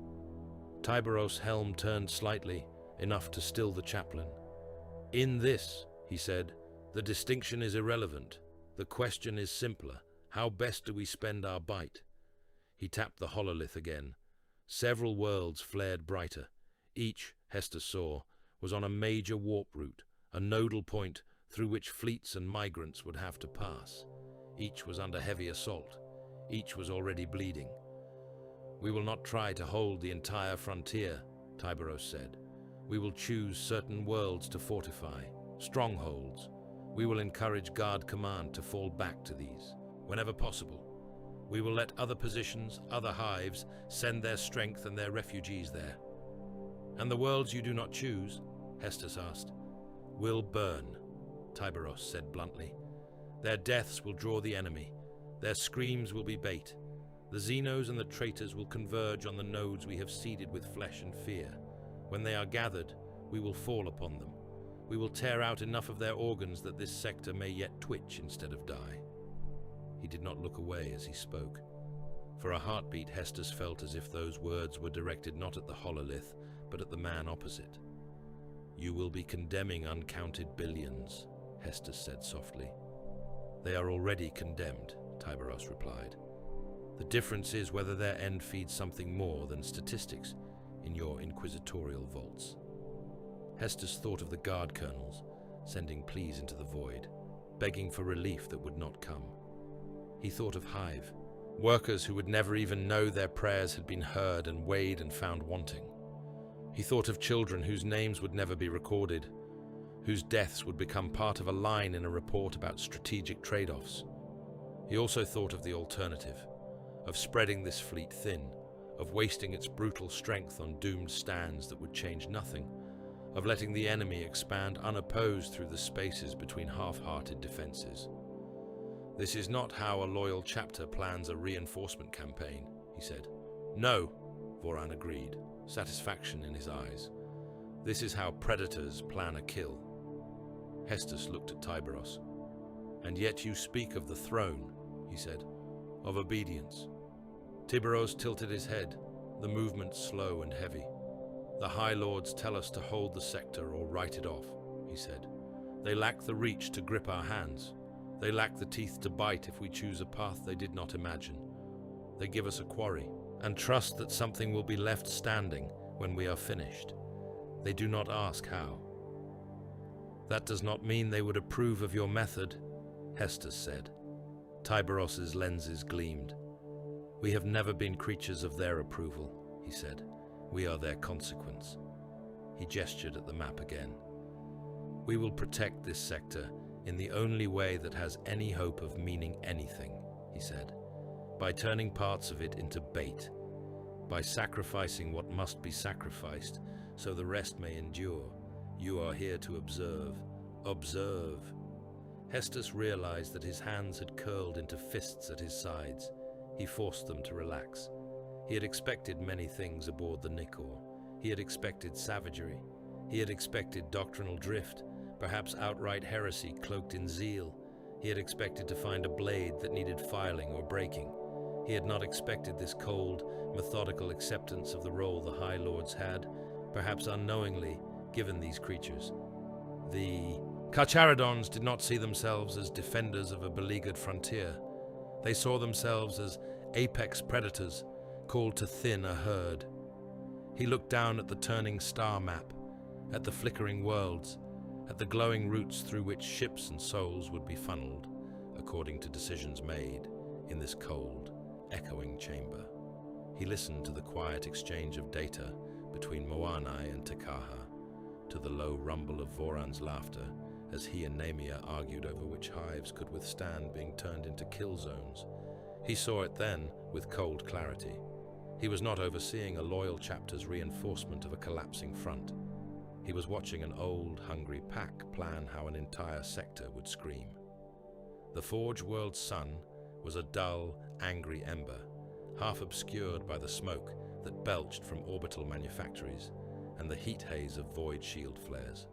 Tyberos' helm turned slightly, enough to still the chaplain. In this, he said, The distinction is irrelevant. The question is simpler. How best do we spend our bite? He tapped the hololith again. Several worlds flared brighter. Each, Hester saw, was on a major warp route, a nodal point through which fleets and migrants would have to pass. Each was under heavy assault. Each was already bleeding. "We will not try to hold the entire frontier," Tyberos said. "We will choose certain worlds to fortify, strongholds. We will encourage Guard Command to fall back to these, whenever possible. We will let other positions, other hives, send their strength and their refugees there." "And the worlds you do not choose," Hestus asked. "Will burn," Tyberos said bluntly. "Their deaths will draw the enemy. Their screams will be bait. The Xenos and the traitors will converge on the nodes we have seeded with flesh and fear. When they are gathered, we will fall upon them. We will tear out enough of their organs that this sector may yet twitch instead of die." He did not look away as he spoke. For a heartbeat, Hestus felt as if those words were directed not at the hololith, but at the man opposite. "You will be condemning uncounted billions," Hestus said softly. "They are already condemned," Tyberos replied. "The difference is whether their end feeds something more than statistics in your inquisitorial vaults." Hestus thought of the guard colonels, sending pleas into the void, begging for relief that would not come. He thought of Hive, workers who would never even know their prayers had been heard and weighed and found wanting. He thought of children whose names would never be recorded, whose deaths would become part of a line in a report about strategic trade-offs. He also thought of the alternative, of spreading this fleet thin, of wasting its brutal strength on doomed stands that would change nothing, of letting the enemy expand unopposed through the spaces between half-hearted defenses. "This is not how a loyal chapter plans a reinforcement campaign," he said. "No," Voran agreed, satisfaction in his eyes. "This is how predators plan a kill." Hestus looked at Tyberos. "And yet you speak of the throne," he said, "of obedience." Tyberos tilted his head, the movement slow and heavy. "The High Lords tell us to hold the sector or write it off," he said. "They lack the reach to grip our hands. They lack the teeth to bite if we choose a path they did not imagine. They give us a quarry and trust that something will be left standing when we are finished. They do not ask how." "That does not mean they would approve of your method," Hestus said. Tyberos's lenses gleamed. "We have never been creatures of their approval," he said. "We are their consequence." He gestured at the map again. "We will protect this sector in the only way that has any hope of meaning anything," he said, "by turning parts of it into bait, by sacrificing what must be sacrificed so the rest may endure. You are here to observe. Observe." Hestus realized that his hands had curled into fists at his sides. He forced them to relax. He had expected many things aboard the Nikor. He had expected savagery. He had expected doctrinal drift, perhaps outright heresy cloaked in zeal. He had expected to find a blade that needed filing or breaking. He had not expected this cold, methodical acceptance of the role the High Lords had, perhaps unknowingly, given these creatures. The Carcharodons did not see themselves as defenders of a beleaguered frontier. They saw themselves as apex predators, called to thin a herd. He looked down at the turning star map, at the flickering worlds, at the glowing routes through which ships and souls would be funneled, according to decisions made, in this cold, echoing chamber. He listened to the quiet exchange of data between Moanai and Takaha, to the low rumble of Voran's laughter as he and Namia argued over which hives could withstand being turned into kill zones. He saw it then with cold clarity. He was not overseeing a loyal chapter's reinforcement of a collapsing front. He was watching an old, hungry pack plan how an entire sector would scream. The Forge World's sun was a dull, angry ember, half obscured by the smoke that belched from orbital manufactories and the heat haze of void shield flares.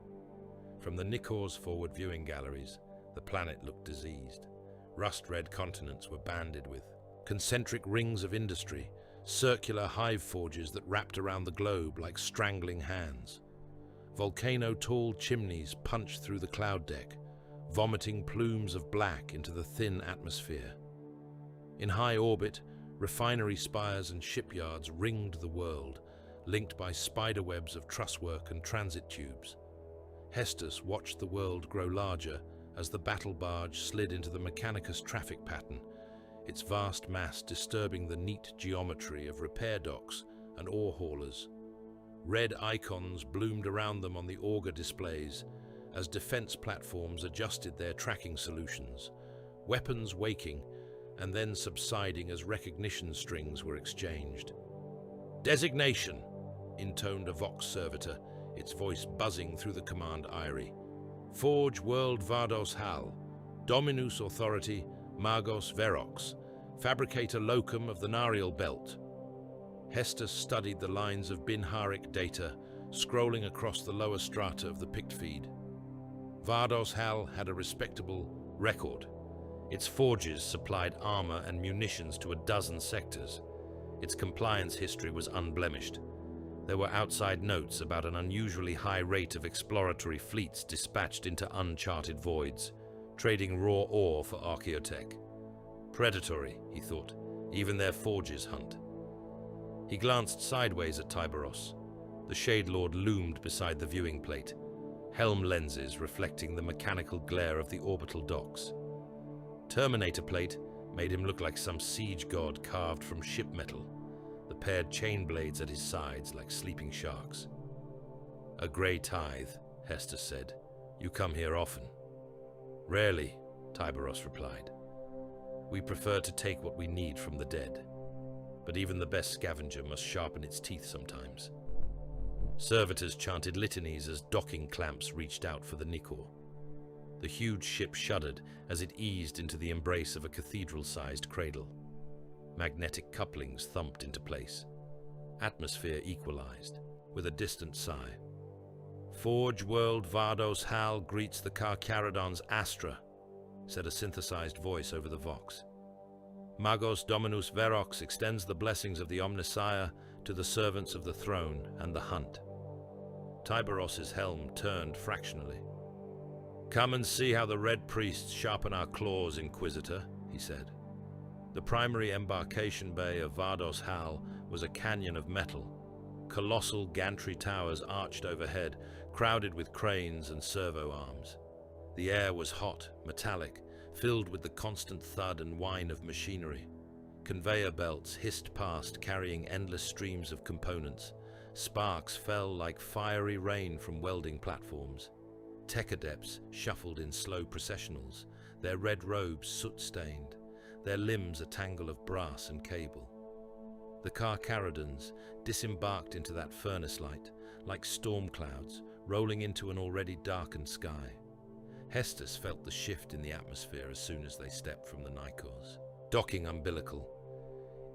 From the Nikor's forward viewing galleries, the planet looked diseased. Rust-red continents were banded with concentric rings of industry, circular hive forges that wrapped around the globe like strangling hands. Volcano-tall chimneys punched through the cloud deck. vomiting plumes of black into the thin atmosphere. In high orbit, refinery spires and shipyards ringed the world, linked by spiderwebs of trusswork and transit tubes. Hestus watched the world grow larger as the battle barge slid into the Mechanicus traffic pattern, its vast mass disturbing the neat geometry of repair docks and ore haulers. Red icons bloomed around them on the auger displays as defense platforms adjusted their tracking solutions, weapons waking and then subsiding as recognition strings were exchanged. "Designation," intoned a Vox servitor, its voice buzzing through the command eyrie. "Forge World Vardos Hal, Dominus Authority Magos Verox, Fabricator Locum of the Narial Belt." Hestus studied the lines of Binharic data, scrolling across the lower strata of the pict feed. Vardos Hal had a respectable record. Its forges supplied armor and munitions to a dozen sectors. Its compliance history was unblemished. There were outside notes about an unusually high rate of exploratory fleets dispatched into uncharted voids, trading raw ore for archaeotech. Predatory, he thought. Even their forges hunt. He glanced sideways at Tiberos. The Shade Lord loomed beside the viewing plate, helm lenses reflecting the mechanical glare of the orbital docks. Terminator plate made him look like some siege god carved from ship metal, the paired chain blades at his sides like sleeping sharks. "A grey tithe," Hestus said. "You come here often." "Rarely," Tiberos replied. "We prefer to take what we need from the dead. But even the best scavenger must sharpen its teeth sometimes." Servitors chanted litanies as docking clamps reached out for the Nikor. The huge ship shuddered as it eased into the embrace of a cathedral-sized cradle. Magnetic couplings thumped into place. Atmosphere equalized, with a distant sigh. "Forge World Vardos Hal greets the Carcharodons Astra," said a synthesized voice over the Vox. "Magos Dominus Verox extends the blessings of the Omnissiah to the servants of the throne and the hunt." Tiberos's helm turned fractionally. "Come and see how the Red Priests sharpen our claws, Inquisitor," he said. The primary embarkation bay of Vardos Hal was a canyon of metal. Colossal gantry towers arched overhead, crowded with cranes and servo arms. The air was hot, metallic, filled with the constant thud and whine of machinery. Conveyor belts hissed past, carrying endless streams of components. Sparks fell like fiery rain from welding platforms. Tech adepts shuffled in slow processionals, their red robes soot-stained, their limbs a tangle of brass and cable. The Carcharodons disembarked into that furnace light, like storm clouds, rolling into an already darkened sky. Hestus felt the shift in the atmosphere as soon as they stepped from the Nikors. Docking umbilical.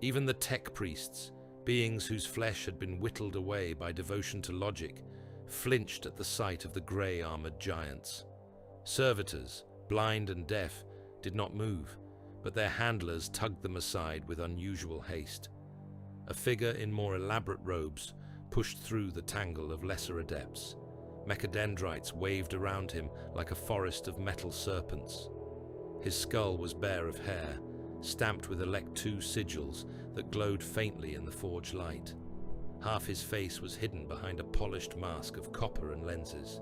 Even the tech priests, beings whose flesh had been whittled away by devotion to logic, flinched at the sight of the grey-armored giants. Servitors, blind and deaf, did not move, but their handlers tugged them aside with unusual haste. A figure in more elaborate robes pushed through the tangle of lesser adepts. Mechadendrites waved around him like a forest of metal serpents. His skull was bare of hair, stamped with Elect 2 sigils that glowed faintly in the forge light. Half his face was hidden behind a polished mask of copper and lenses.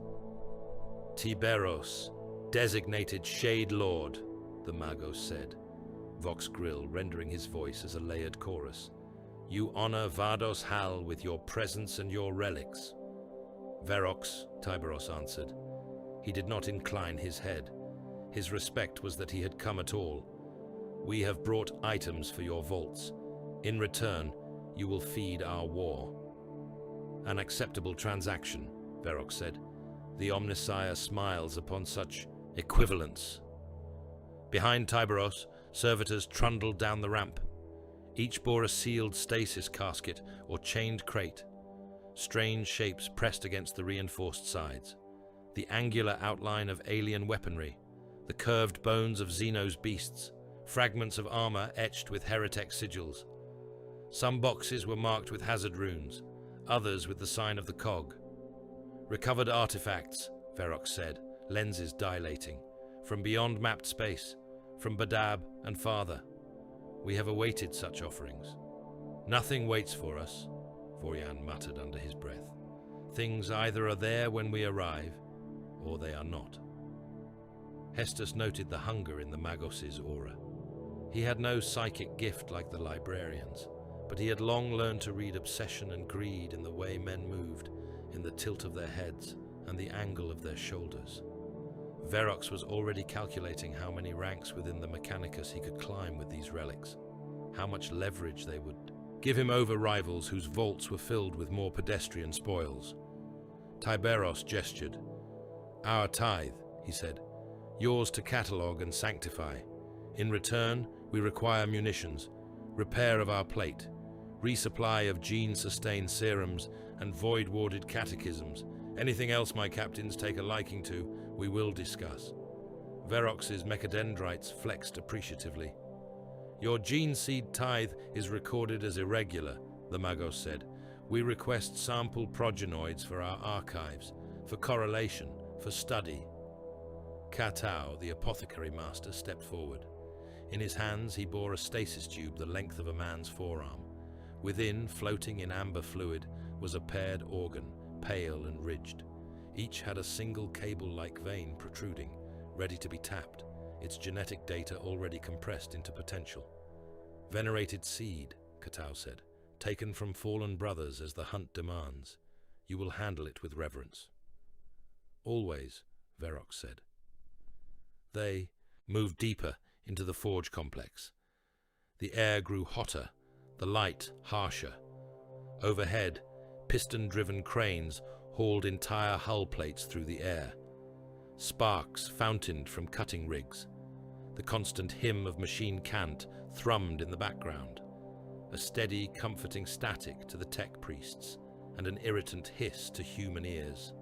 "Tiberos, designated Shade Lord," the Magos said, Vox Grill rendering his voice as a layered chorus. "You honor Vardos Hal with your presence and your relics." "Verox," Tiberos answered. He did not incline his head. His respect was that he had come at all. "We have brought items for your vaults. In return, you will feed our war." "An acceptable transaction," Verox said. "The Omnissiah smiles upon such equivalence." Behind Tiberos, servitors trundled down the ramp. Each bore a sealed stasis casket or chained crate. Strange shapes pressed against the reinforced sides. The angular outline of alien weaponry, the curved bones of Xeno's beasts, fragments of armor etched with heretic sigils. Some boxes were marked with hazard runes, others with the sign of the cog. "Recovered artifacts," Verox said, lenses dilating. from beyond mapped space, from Badab and farther. We have awaited such offerings. Nothing waits for us, Voryan muttered under his breath. Things either are there when we arrive, or they are not. Hestus noted the hunger in the Magos' aura. He had no psychic gift like the librarians, but he had long learned to read obsession and greed in the way men moved, in the tilt of their heads and the angle of their shoulders. Verox was already calculating how many ranks within the Mechanicus he could climb with these relics, how much leverage they would give him over rivals whose vaults were filled with more pedestrian spoils. Tiberos gestured. "Our tithe," he said, "yours to catalogue and sanctify. In return, we require munitions, repair of our plate, resupply of gene-sustained serums and void-warded catechisms. Anything else my captains take a liking to, we will discuss." Verox's mechadendrites flexed appreciatively. "Your gene seed tithe is recorded as irregular," the Magos said. "We request sample progenoids for our archives, for correlation, for study." Katao, the apothecary master, stepped forward. In his hands he bore a stasis tube the length of a man's forearm. Within, floating in amber fluid, was a paired organ, pale and ridged. Each had a single cable-like vein protruding, ready to be tapped, its genetic data already compressed into potential. "Venerated seed," Katao said, "taken from fallen brothers as the hunt demands. You will handle it with reverence." "Always," Verox said. They moved deeper into the forge complex. The air grew hotter, the light harsher. Overhead, piston-driven cranes hauled entire hull plates through the air. Sparks fountained from cutting rigs. The constant hymn of machine cant thrummed in the background, a steady, comforting static to the tech priests, and an irritant hiss to human ears.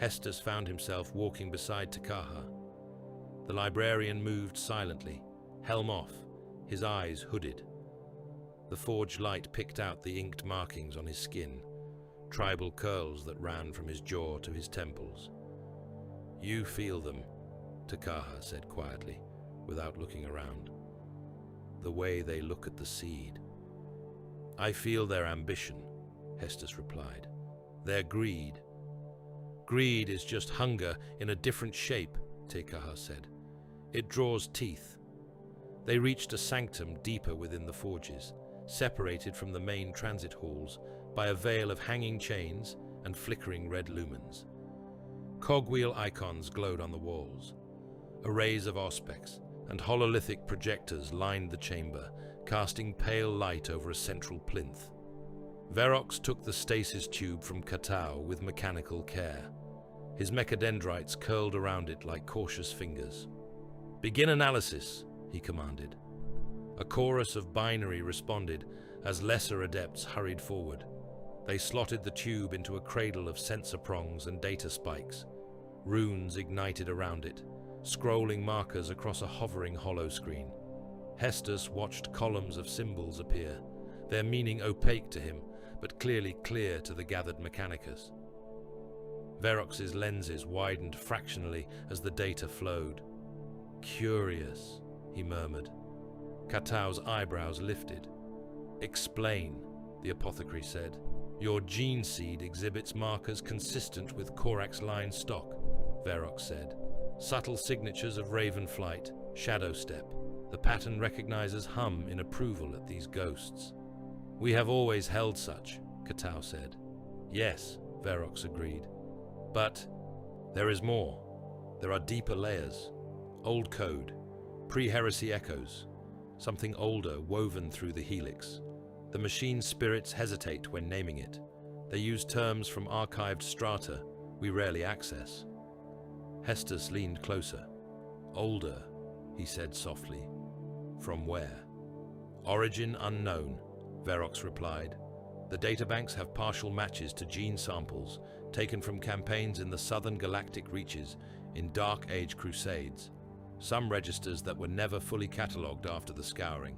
Hestus found himself walking beside Takaha. The librarian moved silently, helm off, his eyes hooded. The forge light picked out the inked markings on his skin, tribal curls that ran from his jaw to his temples. "You feel them," Takaha said quietly, without looking around. "The way they look at the seed." "I feel their ambition," Hestus replied. "Their greed." "Greed is just hunger in a different shape," Takaha said. "It draws teeth." They reached a sanctum deeper within the forges, separated from the main transit halls by a veil of hanging chains and flickering red lumens. Cogwheel icons glowed on the walls. Arrays of auspex and hololithic projectors lined the chamber, casting pale light over a central plinth. Verox took the stasis tube from Katao with mechanical care. His mechadendrites curled around it like cautious fingers. "Begin analysis," he commanded. A chorus of binary responded as lesser adepts hurried forward. They slotted the tube into a cradle of sensor prongs and data spikes. Runes ignited around it, scrolling markers across a hovering holoscreen. Hestus watched columns of symbols appear, their meaning opaque to him, but clearly clear to the gathered Mechanicus. Verox's lenses widened fractionally as the data flowed. "Curious," he murmured. Katao's eyebrows lifted. "Explain," the apothecary said. "Your gene seed exhibits markers consistent with Korax line stock," Verox said. "Subtle signatures of raven flight, shadow step. The pattern recognizes hum in approval at these ghosts." "We have always held such," Katao said. "Yes," Verox agreed. "But there is more. There are deeper layers. Old code, pre-heresy echoes, something older woven through the helix. The machine spirits hesitate when naming it. They use terms from archived strata we rarely access." Hestus leaned closer. "Older," he said softly. "From where?" "Origin unknown," Verox replied. "The databanks have partial matches to gene samples taken from campaigns in the southern galactic reaches in Dark Age crusades. Some registers that were never fully catalogued after the scouring.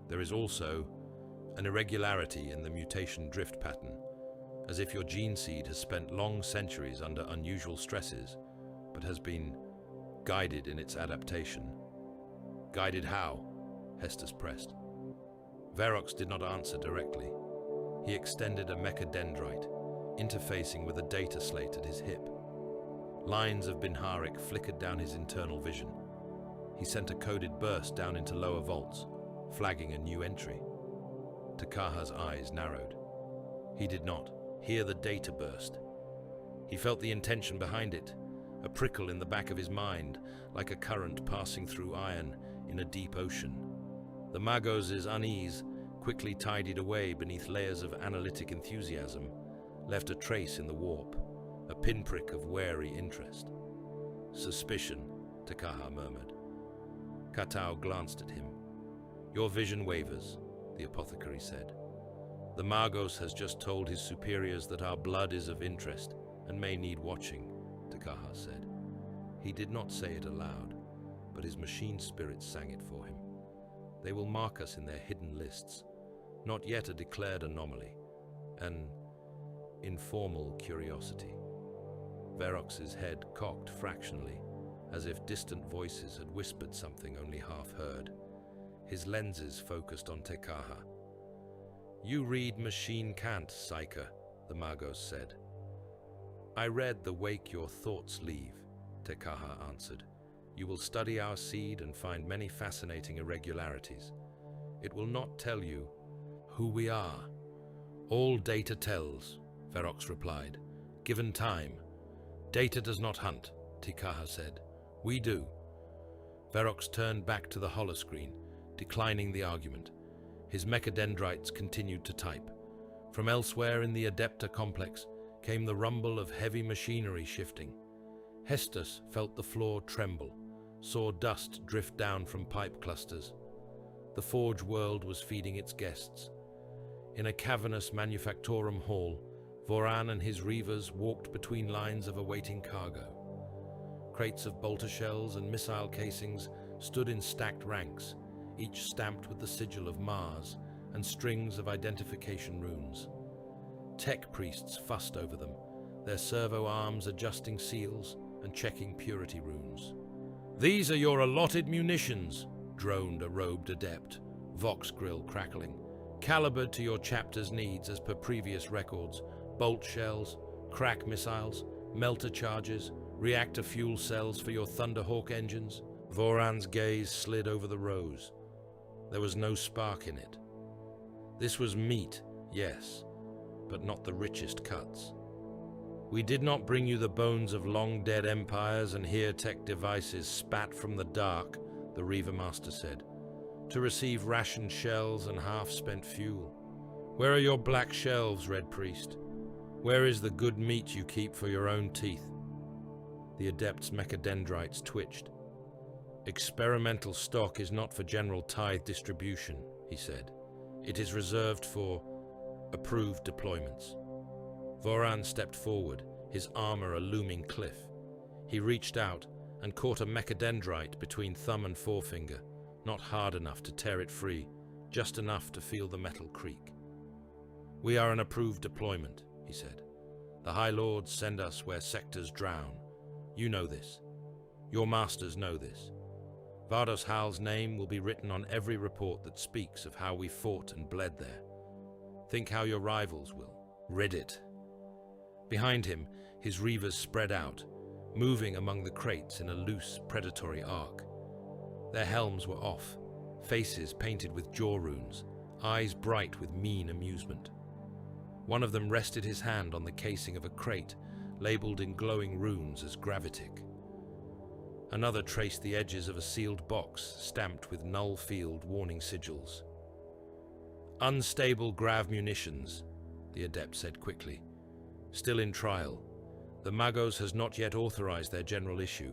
There is also an irregularity in the mutation drift pattern, as if your gene seed has spent long centuries under unusual stresses, but has been guided in its adaptation. Guided how? Hestus pressed. Verox did not answer directly. He extended a mechadendrite, interfacing with a data slate at his hip. Lines of Binharic flickered down his internal vision. He sent a coded burst down into lower vaults, flagging a new entry. Takaha's eyes narrowed. He did not hear the data burst. He felt the intention behind it, a prickle in the back of his mind, like a current passing through iron in a deep ocean. The Magos' unease, quickly tidied away beneath layers of analytic enthusiasm, left a trace in the warp, a pinprick of wary interest. Suspicion, Takaha murmured. Katao glanced at him. Your vision wavers, the apothecary said. The Magos has just told his superiors that our blood is of interest and may need watching, Takaha said. He did not say it aloud, but his machine spirits sang it for him. They will mark us in their hidden lists, not yet a declared anomaly, an informal curiosity. Verox's head cocked fractionally, as if distant voices had whispered something only half heard. His lenses focused on Takaha. You read machine can't, Psyker, the Magos said. I read the wake your thoughts leave, Takaha answered. You will study our seed and find many fascinating irregularities. It will not tell you who we are. All data tells, Verox replied. Given time. Data does not hunt, Takaha said. We do. Verox turned back to the holoscreen, declining the argument. His mechadendrites continued to type. From elsewhere in the Adepta complex came the rumble of heavy machinery shifting. Hestus felt the floor tremble, saw dust drift down from pipe clusters. The forge world was feeding its guests. In a cavernous manufactorum hall, Voran and his reavers walked between lines of awaiting cargo. Crates of bolter shells and missile casings stood in stacked ranks, each stamped with the sigil of Mars and strings of identification runes. Tech priests fussed over them, their servo arms adjusting seals and checking purity runes. These are your allotted munitions, droned a robed adept, vox grill crackling. Calibered to your chapter's needs as per previous records, bolt shells, crack missiles, melter charges, reactor fuel cells for your Thunderhawk engines. Voran's gaze slid over the rows. There was no spark in it. This was meat, yes, but not the richest cuts. We did not bring you the bones of long-dead empires and here-tech devices spat from the dark, the Reaver Master said, to receive rationed shells and half-spent fuel. Where are your black shelves, Red Priest? Where is the good meat you keep for your own teeth? The Adept's mechadendrites twitched. Experimental stock is not for general tithe distribution, he said. It is reserved for approved deployments. Voran stepped forward, his armor a looming cliff. He reached out and caught a mechadendrite between thumb and forefinger, not hard enough to tear it free, just enough to feel the metal creak. We are an approved deployment, he said. The High Lords send us where sectors drown. You know this. Your masters know this. Vardos Hal's name will be written on every report that speaks of how we fought and bled there. Think how your rivals will. Rid it. Behind him, his reavers spread out, moving among the crates in a loose, predatory arc. Their helms were off, faces painted with jaw runes, eyes bright with mean amusement. One of them rested his hand on the casing of a crate, labeled in glowing runes as Gravitic. Another traced the edges of a sealed box stamped with null field warning sigils. Unstable grav munitions, the Adept said quickly. Still in trial. The Magos has not yet authorized their general issue.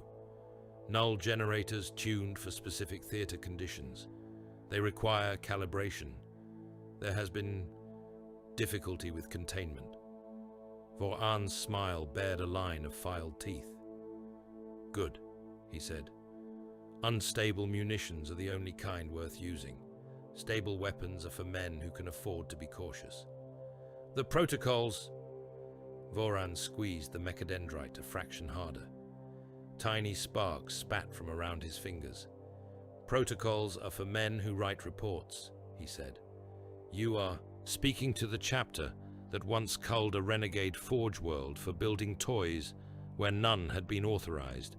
Null generators tuned for specific theater conditions. They require calibration. There has been difficulty with containment. Voran's smile bared a line of filed teeth. Good, he said. Unstable munitions are the only kind worth using. Stable weapons are for men who can afford to be cautious. The protocols... Voran squeezed the mechadendrite a fraction harder. Tiny sparks spat from around his fingers. "Protocols are for men who write reports," he said. "You are speaking to the chapter that once culled a renegade forge world for building toys where none had been authorized.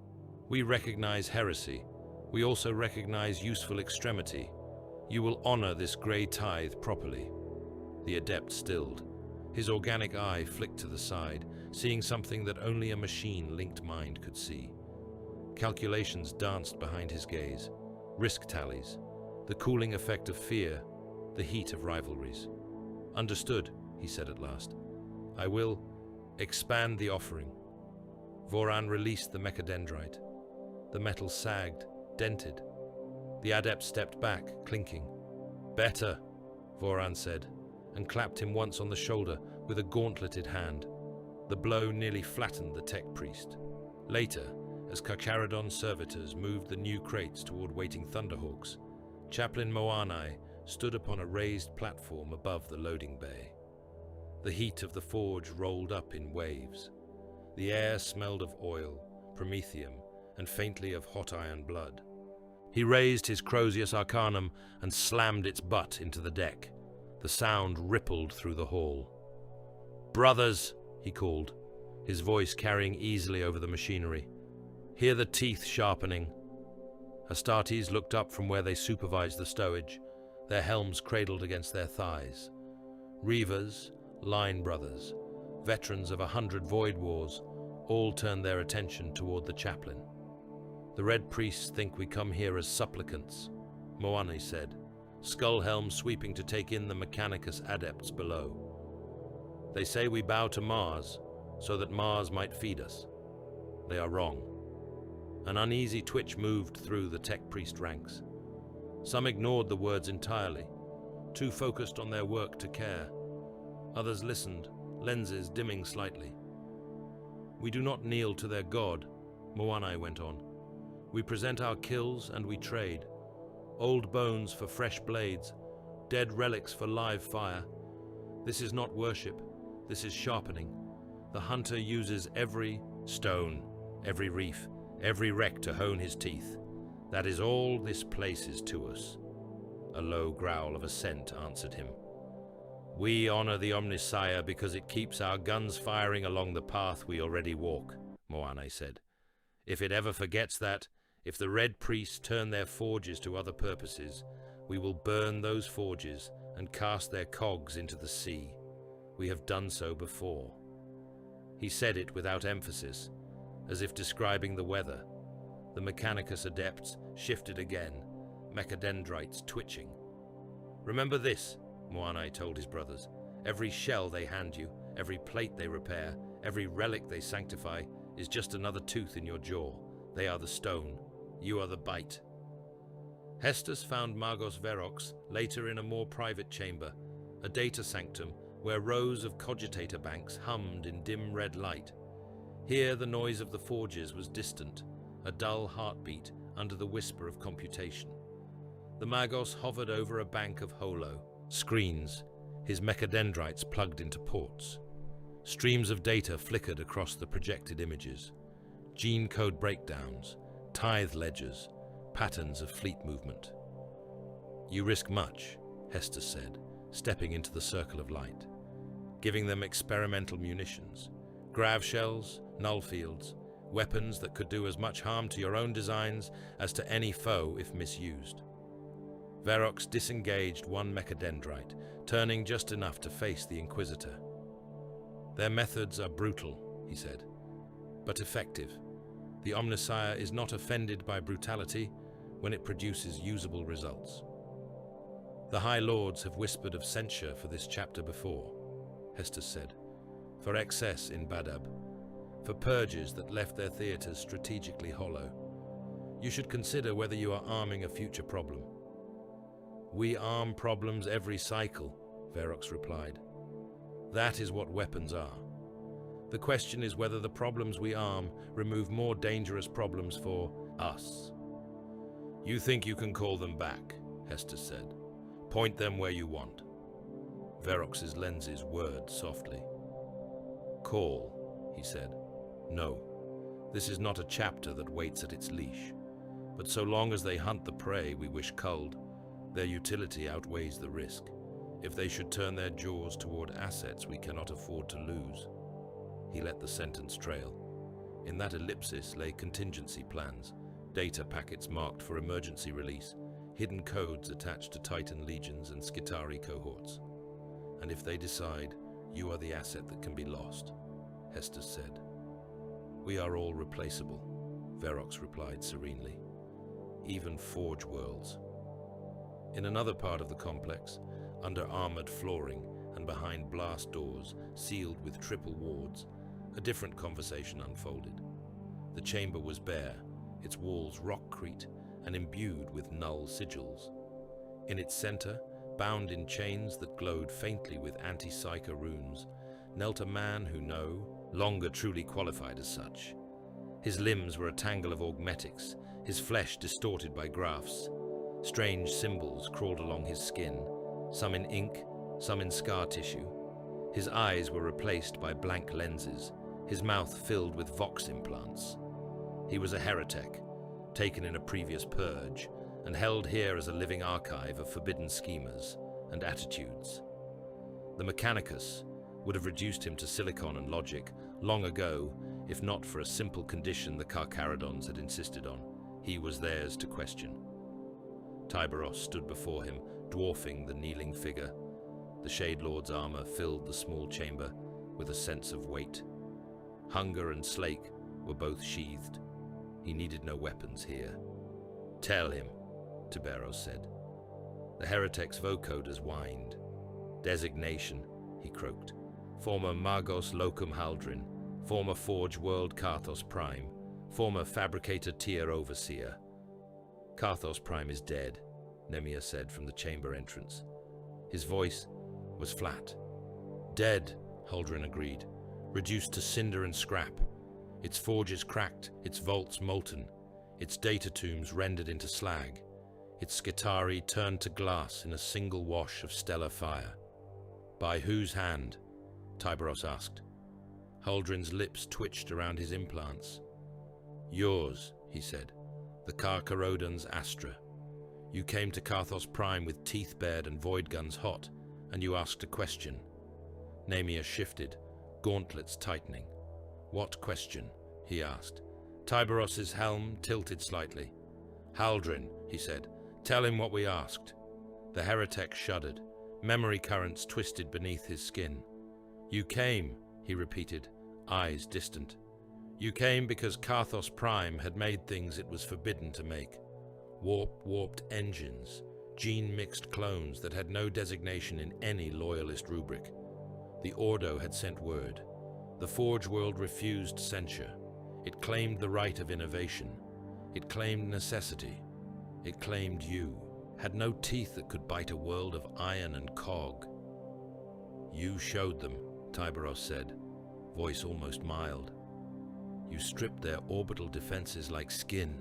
We recognize heresy. We also recognize useful extremity. You will honor this grey tithe properly." The adept stilled. His organic eye flicked to the side, seeing something that only a machine-linked mind could see. Calculations danced behind his gaze. Risk tallies, the cooling effect of fear, the heat of rivalries. "Understood," he said at last. "I will expand the offering." Voran released the mechadendrite. The metal sagged, dented. The adept stepped back, clinking. "Better," Voran said, and clapped him once on the shoulder with a gauntleted hand. The blow nearly flattened the tech priest. Later, as Carcharodons servitors moved the new crates toward waiting Thunderhawks, Chaplain Moanai stood upon a raised platform above the loading bay. The heat of the forge rolled up in waves. The air smelled of oil, promethium, and faintly of hot iron blood. He raised his Crozius Arcanum and slammed its butt into the deck. The sound rippled through the hall. "Brothers," he called, his voice carrying easily over the machinery. "Hear the teeth sharpening." Astartes looked up from where they supervised the stowage, their helms cradled against their thighs. Reavers, line brothers, veterans of 100 void wars, all turned their attention toward the chaplain. "The Red Priests think we come here as supplicants," Moanai said, skull helm sweeping to take in the Mechanicus adepts below. "They say we bow to Mars, so that Mars might feed us. They are wrong." An uneasy twitch moved through the tech priest ranks. Some ignored the words entirely, too focused on their work to care. Others listened, lenses dimming slightly. "We do not kneel to their god," Moanai went on. "We present our kills and we trade. Old bones for fresh blades, dead relics for live fire. This is not worship, this is sharpening. The hunter uses every stone, every reef, every wreck to hone his teeth. That is all this place is to us." A low growl of assent answered him. "We honor the Omnissiah because it keeps our guns firing along the path we already walk," Moanai said. "If it ever forgets that, if the Red Priests turn their forges to other purposes, we will burn those forges and cast their cogs into the sea. We have done so before." He said it without emphasis, as if describing the weather. The Mechanicus adepts shifted again, mechadendrites twitching. "Remember this," Moanai told his brothers. "Every shell they hand you, every plate they repair, every relic they sanctify, is just another tooth in your jaw. They are the stone. You are the bite." Hestus found Magos Verox later in a more private chamber, a data sanctum where rows of cogitator banks hummed in dim red light. Here the noise of the forges was distant, a dull heartbeat under the whisper of computation. The Magos hovered over a bank of holo, screens, his mechadendrites plugged into ports. Streams of data flickered across the projected images. Gene code breakdowns, tithe ledgers, patterns of fleet movement. "You risk much," Hestus said, stepping into the circle of light. "Giving them experimental munitions, grav shells, null fields, weapons that could do as much harm to your own designs as to any foe if misused." Verox disengaged one mechadendrite, turning just enough to face the Inquisitor. "Their methods are brutal," he said, "but effective. The Omnissiah is not offended by brutality when it produces usable results." "The High Lords have whispered of censure for this chapter before," Hestus said, "for excess in Badab, for purges that left their theaters strategically hollow. You should consider whether you are arming a future problem." "We arm problems every cycle," Verox replied. "That is what weapons are. The question is whether the problems we arm remove more dangerous problems for us." "You think you can call them back," Hestus said. "Point them where you want." Verox's lenses whirred softly. "Call," he said. "No. This is not a chapter that waits at its leash, but so long as they hunt the prey we wish culled, their utility outweighs the risk. If they should turn their jaws toward assets we cannot afford to lose. He let the sentence trail. In that ellipsis lay contingency plans, data packets marked for emergency release, hidden codes attached to Titan legions and Skitarii cohorts. And if they decide, you are the asset that can be lost, Hester said. We are all replaceable, Verox replied serenely. Even Forge worlds. In another part of the complex, under armored flooring and behind blast doors sealed with triple wards, a different conversation unfolded. The chamber was bare, its walls rockcrete and imbued with null sigils. In its center, bound in chains that glowed faintly with anti-psyker runes, knelt a man who no longer truly qualified as such. His limbs were a tangle of augmetics, his flesh distorted by grafts. Strange symbols crawled along his skin, some in ink, some in scar tissue. His eyes were replaced by blank lenses, his mouth filled with vox implants. He was a heretic, taken in a previous purge, and held here as a living archive of forbidden schemas and attitudes. The Mechanicus would have reduced him to silicon and logic long ago, if not for a simple condition the Carcharodons had insisted on. He was theirs to question. Tyberos stood before him, dwarfing the kneeling figure. The Shade Lord's armor filled the small chamber with a sense of weight. Hunger and Slake were both sheathed. He needed no weapons here. Tell him, Tyberos said. The heretic's vocoders whined. Designation, he croaked. Former Magos Locum Haldrin, former Forge World Carthos Prime, former Fabricator Tier Overseer. Carthos Prime is dead, Nemia said from the chamber entrance. His voice was flat. Dead, Haldrin agreed, reduced to cinder and scrap. Its forges cracked, its vaults molten, its data tombs rendered into slag, its Skitarii turned to glass in a single wash of stellar fire. By whose hand? Tyberos asked. Haldrin's lips twitched around his implants. Yours, he said, the Carcharodons Astra. You came to Carthos Prime with teeth bared and void guns hot, and you asked a question. Nemia shifted, gauntlets tightening. What question? He asked. Tyberos's helm tilted slightly. Haldrin, he said, tell him what we asked. The heretic shuddered. Memory currents twisted beneath his skin. You came, he repeated, eyes distant. You came because Carthos Prime had made things it was forbidden to make. Warped engines, gene-mixed clones that had no designation in any loyalist rubric. The Ordo had sent word. The Forge world refused censure. It claimed the right of innovation. It claimed necessity. It claimed you. Had no teeth that could bite a world of iron and cog. You showed them, Tyberos said, voice almost mild. You stripped their orbital defenses like skin,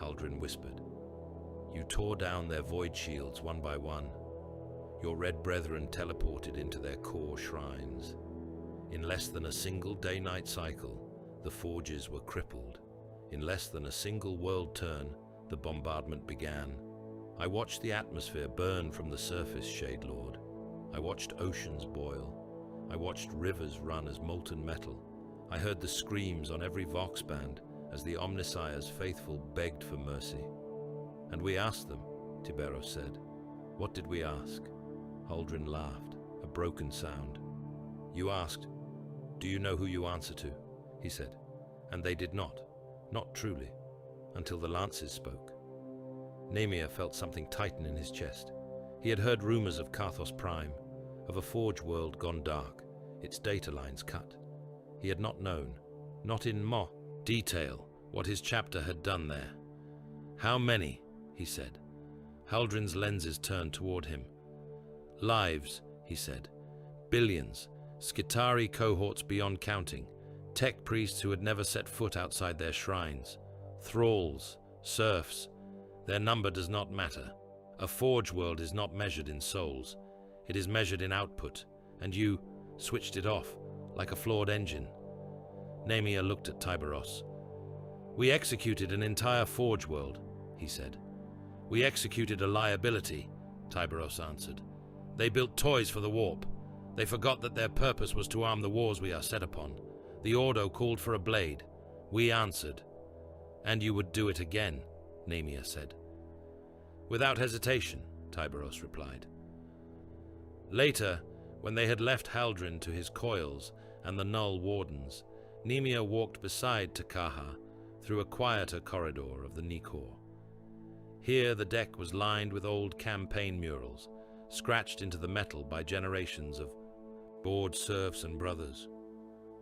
Haldrin whispered. You tore down their void shields one by one. Your red brethren teleported into their core shrines. In less than a single day-night cycle, the forges were crippled. In less than a single world turn, the bombardment began. I watched the atmosphere burn from the surface, Shade Lord. I watched oceans boil. I watched rivers run as molten metal. I heard the screams on every vox band as the Omnissiah's faithful begged for mercy. And we asked them, Tyberos said. What did we ask? Haldrin laughed, a broken sound. You asked, do you know who you answer to? He said. And they did not truly, until the lances spoke. Nemia felt something tighten in his chest. He had heard rumors of Carthos Prime, of a Forge world gone dark, its data lines cut. He had not known, not in detail, what his chapter had done there. How many? He said. Haldrin's lenses turned toward him. Lives, he said. Billions. Skitarii cohorts beyond counting. Tech priests who had never set foot outside their shrines. Thralls. Serfs. Their number does not matter. A Forge world is not measured in souls. It is measured in output, and you switched it off, like a flawed engine. Nemia looked at Tyberos. We executed an entire forge world, he said. We executed a liability, Tyberos answered. They built toys for the warp. They forgot that their purpose was to arm the wars we are set upon. The Ordo called for a blade. We answered. And you would do it again, Nemia said. Without hesitation, Tyberos replied. Later, when they had left Haldrin to his coils and the Null Wardens, Nemia walked beside Takaha through a quieter corridor of the Nikor. Here the deck was lined with old campaign murals, scratched into the metal by generations of bored serfs and brothers.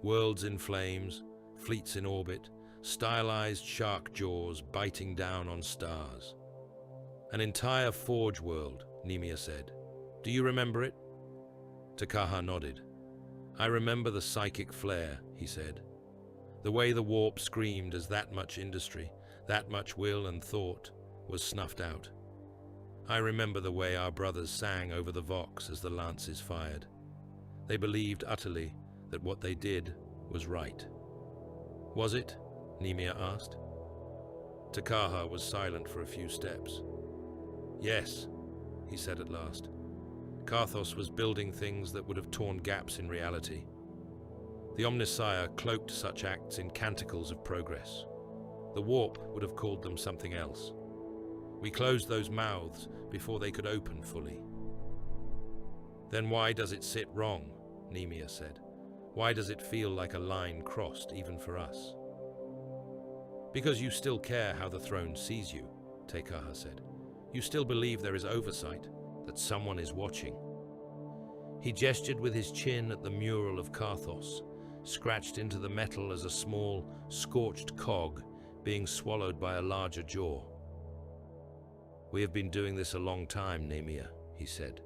Worlds in flames, fleets in orbit, stylized shark jaws biting down on stars. An entire forge world, Nemia said. Do you remember it? Takaha nodded. I remember the psychic flare, he said. The way the warp screamed as that much industry, that much will and thought, was snuffed out. I remember the way our brothers sang over the Vox as the lances fired. They believed utterly that what they did was right. Was it? Nemia asked. Takaha was silent for a few steps. Yes, he said at last. Carthos was building things that would have torn gaps in reality. The Omnissiah cloaked such acts in canticles of progress. The warp would have called them something else. We closed those mouths before they could open fully. Then why does it sit wrong? Nemia said. Why does it feel like a line crossed even for us? Because you still care how the throne sees you, Takaha said. You still believe there is oversight, that someone is watching. He gestured with his chin at the mural of Carthos, scratched into the metal as a small, scorched cog being swallowed by a larger jaw. We have been doing this a long time, Nemia, he said.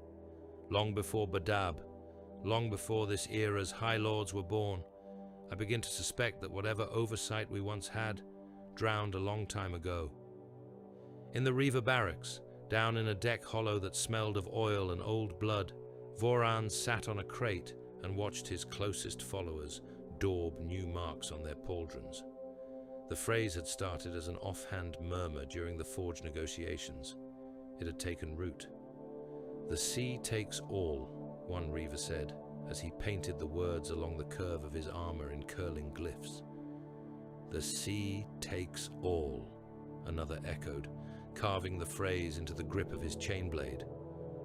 Long before Badab, long before this era's High Lords were born, I begin to suspect that whatever oversight we once had drowned a long time ago. In the Reaver barracks, down in a deck hollow that smelled of oil and old blood, Voran sat on a crate and watched his closest followers daub new marks on their pauldrons. The phrase had started as an offhand murmur during the forge negotiations. It had taken root. The sea takes all, one Reaver said, as he painted the words along the curve of his armor in curling glyphs. The sea takes all, another echoed, carving the phrase into the grip of his chainblade.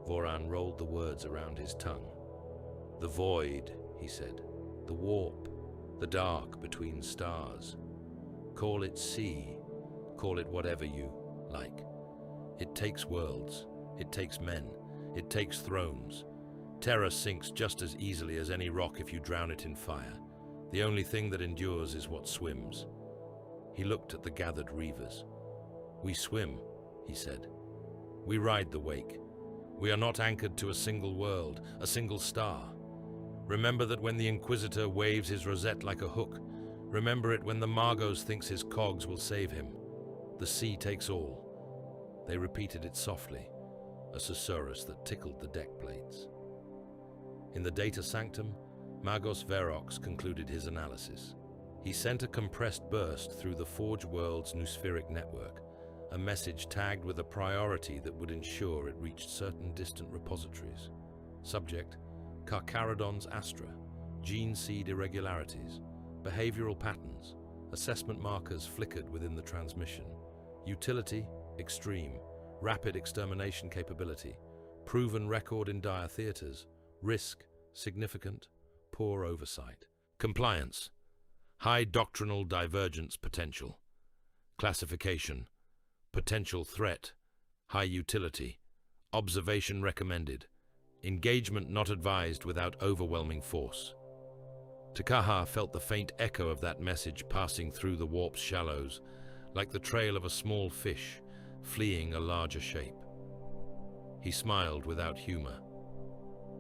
Voran rolled the words around his tongue. The void, he said, the warp, the dark between stars. Call it sea, call it whatever you like. It takes worlds, it takes men, it takes thrones. Terror sinks just as easily as any rock if you drown it in fire. The only thing that endures is what swims. He looked at the gathered Reavers. We swim, he said. We ride the wake. We are not anchored to a single world, a single star. Remember that when the Inquisitor waves his rosette like a hook. Remember it when the Margos thinks his cogs will save him. The sea takes all. They repeated it softly, a susurrus that tickled the deck plates. In the data sanctum, Magos Verox concluded his analysis. He sent a compressed burst through the Forge World's noospheric network, a message tagged with a priority that would ensure it reached certain distant repositories. Subject, Carcharodons Astra, gene seed irregularities, behavioral patterns, assessment markers flickered within the transmission. Utility, extreme, rapid extermination capability, proven record in dire theaters, risk, significant, poor oversight. Compliance, high doctrinal divergence potential. Classification, potential threat, high utility, observation recommended, engagement not advised without overwhelming force. Takaha felt the faint echo of that message passing through the warp's shallows, like the trail of a small fish fleeing a larger shape. He smiled without humor.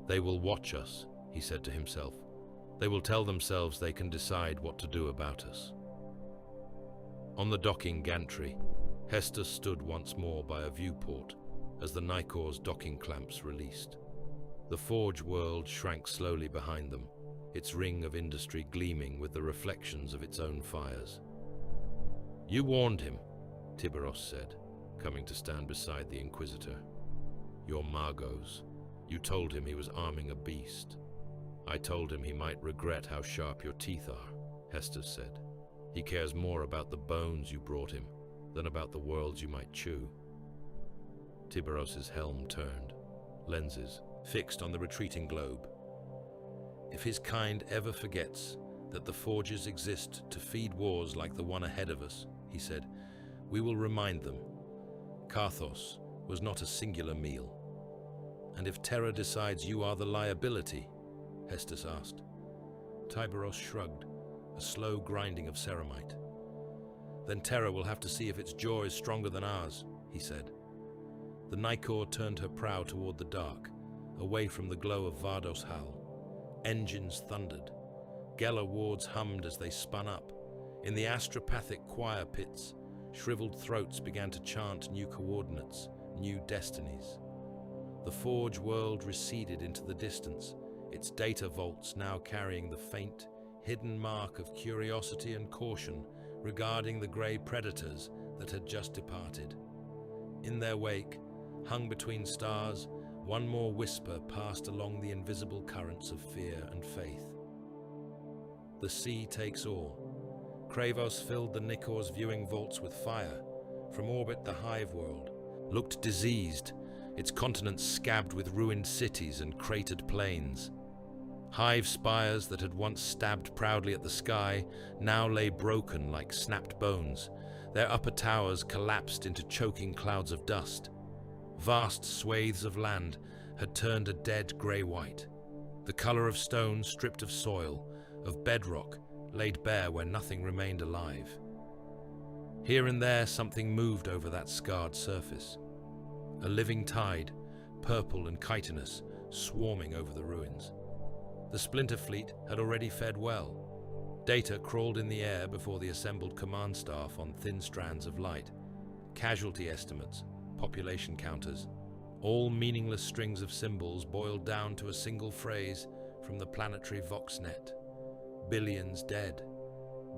They will watch us, he said to himself. They will tell themselves they can decide what to do about us. On the docking gantry, Hester stood once more by a viewport as the Nikor's docking clamps released. The forge world shrank slowly behind them, its ring of industry gleaming with the reflections of its own fires. You warned him, Tiberos said, coming to stand beside the Inquisitor. You're Margos. You told him he was arming a beast. I told him he might regret how sharp your teeth are, Hester said. He cares more about the bones you brought him than about the worlds you might chew. Tiberos's helm turned, lenses fixed on the retreating globe. If his kind ever forgets that the forges exist to feed wars like the one ahead of us, he said, we will remind them. Carthos was not a singular meal. And if Terra decides you are the liability, Hestus asked. Tiberos shrugged, a slow grinding of ceramite. Then Terra will have to see if its jaw is stronger than ours, he said. The Nicor turned her prow toward the dark, away from the glow of Vardos Hal. Engines thundered. Geller wards hummed as they spun up. In the astropathic choir pits, shriveled throats began to chant new coordinates, new destinies. The Forge world receded into the distance, its data vaults now carrying the faint, hidden mark of curiosity and caution regarding the grey predators that had just departed. In their wake, hung between stars, one more whisper passed along the invisible currents of fear and faith. The sea takes all. Kravos filled the Nikor's viewing vaults with fire. From orbit, the Hive world looked diseased, its continents scabbed with ruined cities and cratered plains. Hive spires that had once stabbed proudly at the sky now lay broken like snapped bones. Their upper towers collapsed into choking clouds of dust. Vast swathes of land had turned a dead grey-white, the colour of stone stripped of soil, of bedrock laid bare where nothing remained alive. Here and there something moved over that scarred surface. A living tide, purple and chitinous, swarming over the ruins. The splinter fleet had already fed well. Data crawled in the air before the assembled command staff on thin strands of light. Casualty estimates, population counters, all meaningless strings of symbols boiled down to a single phrase from the planetary voxnet. Billions dead,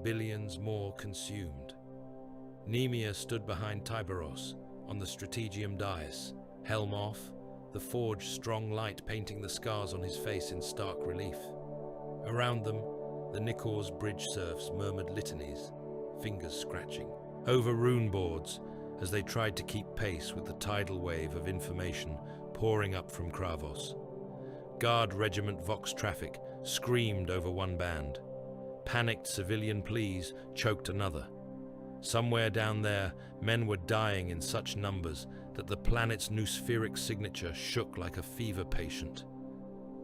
billions more consumed. Nemea stood behind Tiberos on the strategium dais, helm off, the forge strong light painting the scars on his face in stark relief. Around them, the Nikor's bridge serfs murmured litanies, fingers scratching, over rune boards as they tried to keep pace with the tidal wave of information pouring up from Kravos. Guard Regiment Vox traffic screamed over one band. Panicked civilian pleas choked another. Somewhere down there, men were dying in such numbers that the planet's noospheric signature shook like a fever patient.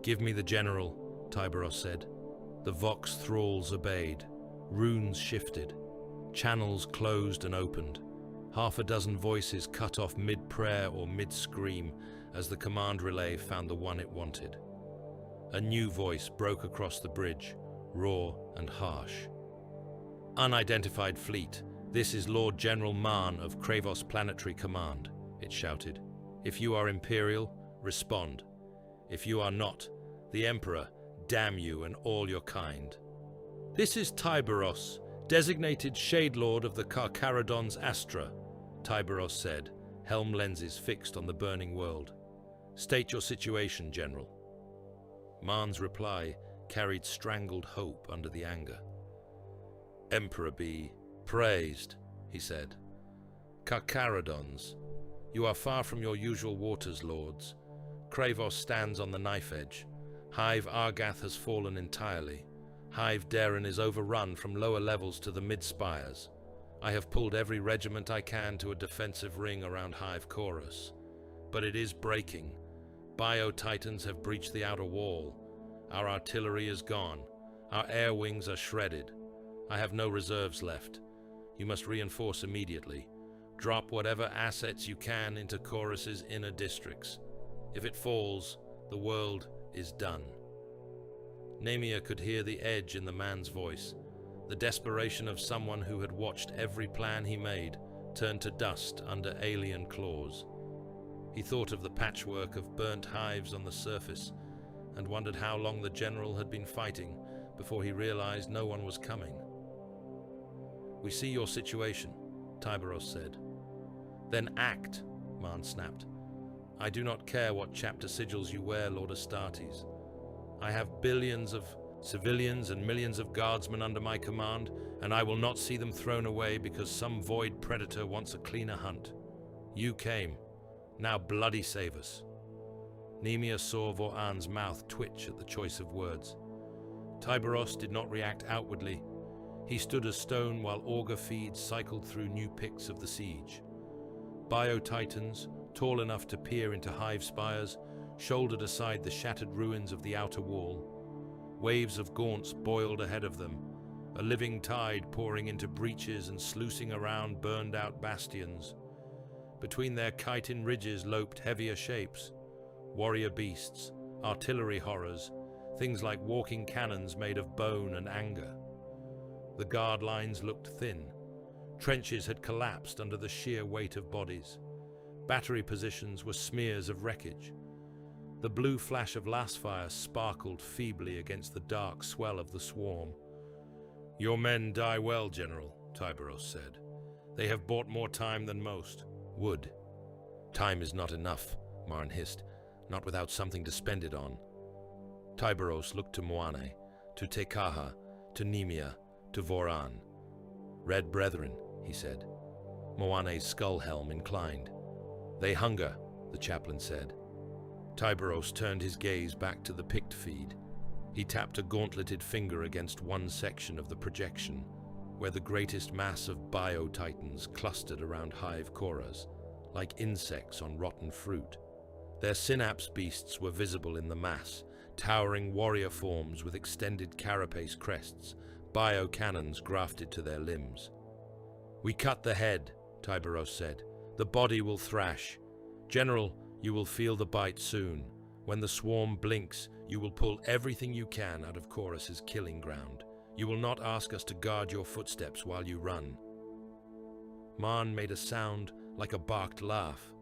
Give me the general, Tiberos said. The Vox thralls obeyed. Runes shifted. Channels closed and opened. Half a dozen voices cut off mid-prayer or mid-scream as the command relay found the one it wanted. A new voice broke across the bridge, raw and harsh. Unidentified fleet. This is Lord General Mahn of Kravos Planetary Command, it shouted. If you are Imperial, respond. If you are not, the Emperor, damn you and all your kind. This is Tiberos, designated Shade Lord of the Carcharodons Astra, Tiberos said, helm lenses fixed on the burning world. State your situation, General. Mahn's reply carried strangled hope under the anger. Emperor be praised, he said. Carcharodons, you are far from your usual waters, lords. Kravos stands on the knife edge. Hive Argath has fallen entirely. Hive Darren is overrun from lower levels to the mid-spires. I have pulled every regiment I can to a defensive ring around Hive Chorus. But it is breaking. Bio-titans have breached the outer wall. Our artillery is gone. Our air wings are shredded. I have no reserves left. You must reinforce immediately. Drop whatever assets you can into Chorus's inner districts. If it falls, the world is done. Nemea could hear the edge in the man's voice, the desperation of someone who had watched every plan he made turn to dust under alien claws. He thought of the patchwork of burnt hives on the surface and wondered how long the general had been fighting before he realized no one was coming. We see your situation, Tyberos said. Then act, Marn snapped. I do not care what chapter sigils you wear, Lord Astartes. I have billions of civilians and millions of guardsmen under my command, and I will not see them thrown away because some void predator wants a cleaner hunt. You came. Now bloody save us. Nemea saw Voran's mouth twitch at the choice of words. Tyberos did not react outwardly. He stood as stone while augur feeds cycled through new picks of the siege. Bio-titans, tall enough to peer into hive spires, shouldered aside the shattered ruins of the outer wall. Waves of gaunts boiled ahead of them, a living tide pouring into breaches and sluicing around burned-out bastions. Between their chitin ridges loped heavier shapes, warrior beasts, artillery horrors, things like walking cannons made of bone and anger. The guard lines looked thin. Trenches had collapsed under the sheer weight of bodies. Battery positions were smears of wreckage. The blue flash of lasfire sparkled feebly against the dark swell of the swarm. Your men die well, General, Tyberos said. They have bought more time than most. Wood. Time is not enough, Marn hissed, not without something to spend it on. Tyberos looked to Moanne, to Tekaha, to Nemea, to Voran. Red brethren, he said. Moanne's skull helm inclined. They hunger, the chaplain said. Tyberos turned his gaze back to the picked feed. He tapped a gauntleted finger against one section of the projection, where the greatest mass of bio-titans clustered around hive coras, like insects on rotten fruit. Their synapse beasts were visible in the mass, towering warrior forms with extended carapace crests, bio-cannons grafted to their limbs. We cut the head, Tyberos said. The body will thrash. General, you will feel the bite soon. When the swarm blinks, you will pull everything you can out of Chorus's killing ground. You will not ask us to guard your footsteps while you run. Marn made a sound like a barked laugh.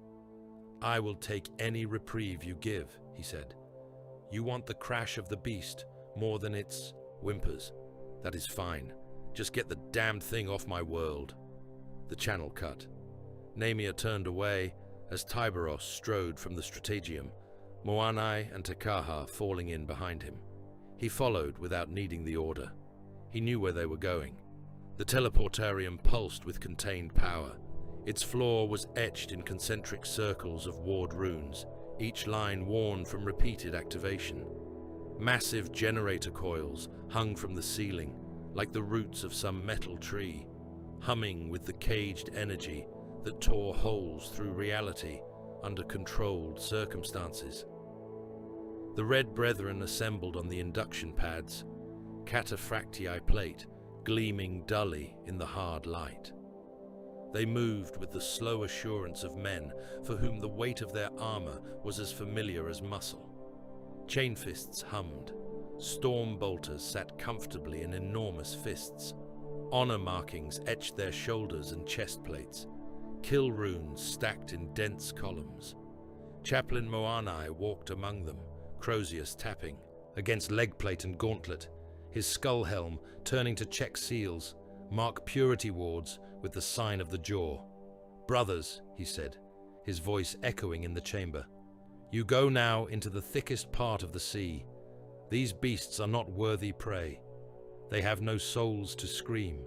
I will take any reprieve you give, he said. You want the crash of the beast more than its whimpers. That is fine. Just get the damned thing off my world. The channel cut. Nemea turned away as Tyberos strode from the strategium, Moanne and Tekaha falling in behind him. He followed without needing the order. He knew where they were going. The teleportarium pulsed with contained power. Its floor was etched in concentric circles of ward runes, each line worn from repeated activation. Massive generator coils hung from the ceiling, like the roots of some metal tree, humming with the caged energy that tore holes through reality under controlled circumstances. The Red Brethren assembled on the induction pads, cataphractii plate gleaming dully in the hard light. They moved with the slow assurance of men for whom the weight of their armor was as familiar as muscle. Chainfists hummed. Storm bolters sat comfortably in enormous fists. Honor markings etched their shoulders and chest plates. Kill runes stacked in dense columns. Chaplain Moanne walked among them, Crozius tapping, against leg plate and gauntlet, his skull helm turning to check seals, mark purity wards with the sign of the jaw. Brothers, he said, his voice echoing in the chamber, you go now into the thickest part of the sea. These beasts are not worthy prey. They have no souls to scream.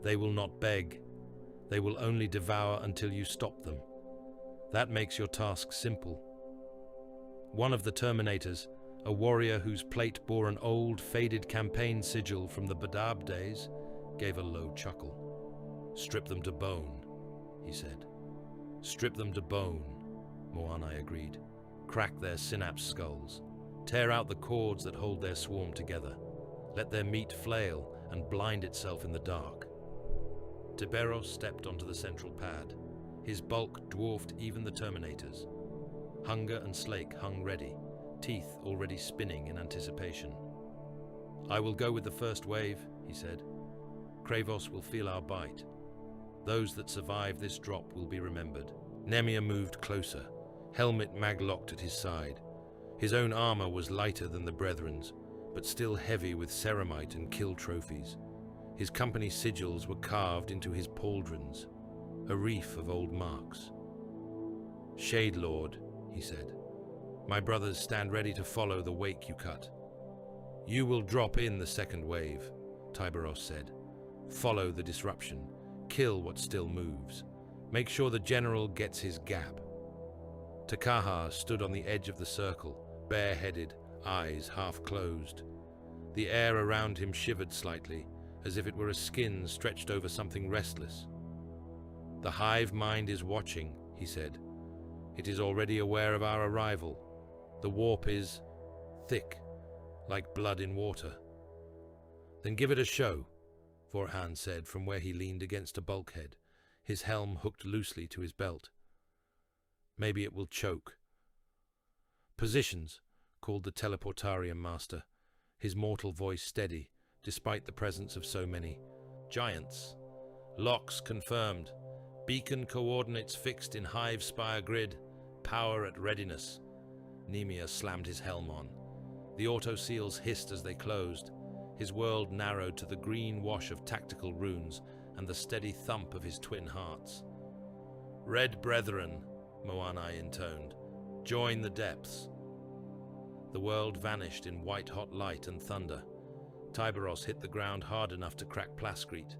They will not beg. They will only devour until you stop them. That makes your task simple. One of the Terminators, a warrior whose plate bore an old, faded campaign sigil from the Badab days, gave a low chuckle. Strip them to bone, he said. Strip them to bone, Moanne agreed. Crack their synapse skulls. Tear out the cords that hold their swarm together. Let their meat flail and blind itself in the dark. Tyberos stepped onto the central pad. His bulk dwarfed even the Terminators. Hunger and Slake hung ready, teeth already spinning in anticipation. I will go with the first wave, he said. Kravos will feel our bite. Those that survive this drop will be remembered. Nemea moved closer, helmet maglocked at his side. His own armor was lighter than the Brethren's, but still heavy with ceramite and kill trophies. His company sigils were carved into his pauldrons. a reef of old marks. "Shade Lord," he said, "my brothers stand ready to follow the wake you cut." "You will drop in the second wave," Tyberos said. "Follow the disruption. Kill what still moves. Make sure the general gets his gap." Takahar stood on the edge of the circle, bareheaded, eyes half closed. The air around him shivered slightly, as if it were a skin stretched over something restless. "The hive mind is watching," he said. "It is already aware of our arrival. The warp is thick, like blood in water." "Then give it a show," Vorhan said from where he leaned against a bulkhead, his helm hooked loosely to his belt. "Maybe it will choke." "Positions," called the teleportarium master, his mortal voice steady, despite the presence of so many. "Giants. Locks confirmed. Beacon coordinates fixed in hive spire grid. Power at readiness." Nemia slammed his helm on. The auto-seals hissed as they closed. His world narrowed to the green wash of tactical runes and the steady thump of his twin hearts. "Red brethren," Moanai intoned, "join the depths." The world vanished in white-hot light and thunder. Tyberos hit the ground hard enough to crack Plascrete.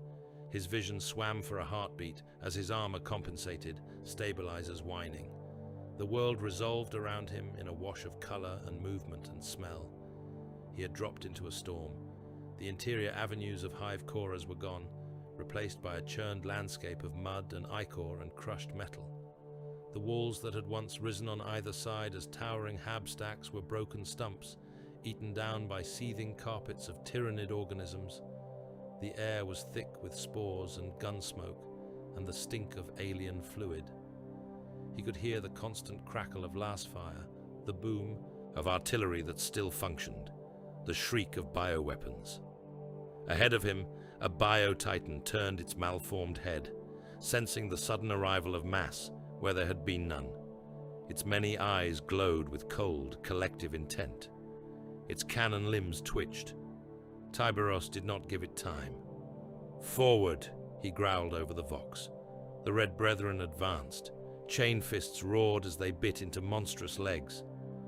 His vision swam for a heartbeat as his armor compensated, stabilizers whining. The world resolved around him in a wash of color and movement and smell. He had dropped into a storm. The interior avenues of hive coras were gone, replaced by a churned landscape of mud and ichor and crushed metal. The walls that had once risen on either side as towering hab stacks were broken stumps, eaten down by seething carpets of tyrannid organisms. The air was thick with spores and gun smoke, and the stink of alien fluid. He could hear the constant crackle of last fire, the boom of artillery that still functioned, the shriek of bioweapons. Ahead of him, a bio-titan turned its malformed head, sensing the sudden arrival of mass where there had been none. Its many eyes glowed with cold, collective intent. Its cannon limbs twitched. Tyberos did not give it time. "Forward," he growled over the vox. The Red Brethren advanced. Chain fists roared as they bit into monstrous legs.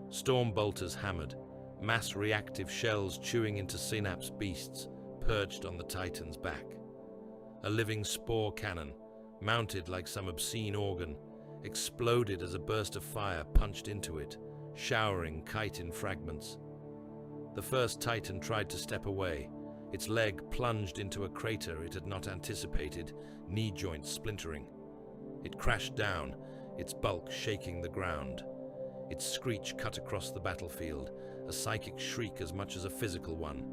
Storm bolters hammered, mass reactive shells chewing into synapse beasts, perched on the Titan's back. A living spore cannon, mounted like some obscene organ, exploded as a burst of fire punched into it, showering chitin fragments. The first Titan tried to step away. Its leg plunged into a crater it had not anticipated, knee joints splintering. It crashed down, its bulk shaking the ground. Its screech cut across the battlefield, a psychic shriek as much as a physical one.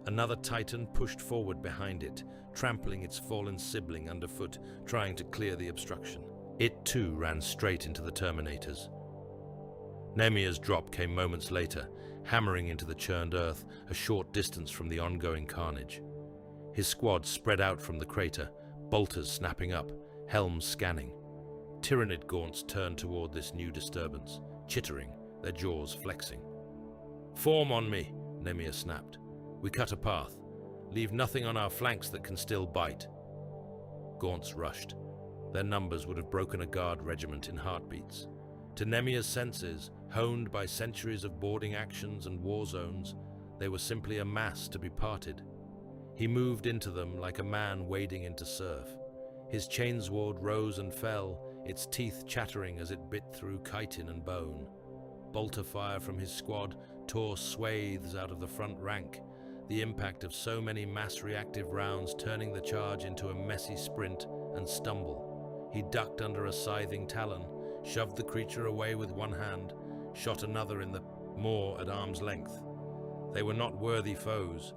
Another Titan pushed forward behind it, trampling its fallen sibling underfoot, trying to clear the obstruction. It too ran straight into the Terminators. Nemia's drop came moments later, hammering into the churned earth a short distance from the ongoing carnage. His squad spread out from the crater, bolters snapping up, helms scanning. Tyrannid gaunts turned toward this new disturbance, chittering, their jaws flexing. "Form on me," Nemia snapped. "We cut a path. Leave nothing on our flanks that can still bite." Gaunts rushed. Their numbers would have broken a guard regiment in heartbeats. To Nemia's senses, honed by centuries of boarding actions and war zones, they were simply a mass to be parted. He moved into them like a man wading into surf. His chainsword rose and fell, its teeth chattering as it bit through chitin and bone. Bolter fire from his squad tore swathes out of the front rank, the impact of so many mass-reactive rounds turning the charge into a messy sprint and stumble. He ducked under a scything talon, shoved the creature away with one hand, shot another in the maw at arm's length. They were not worthy foes.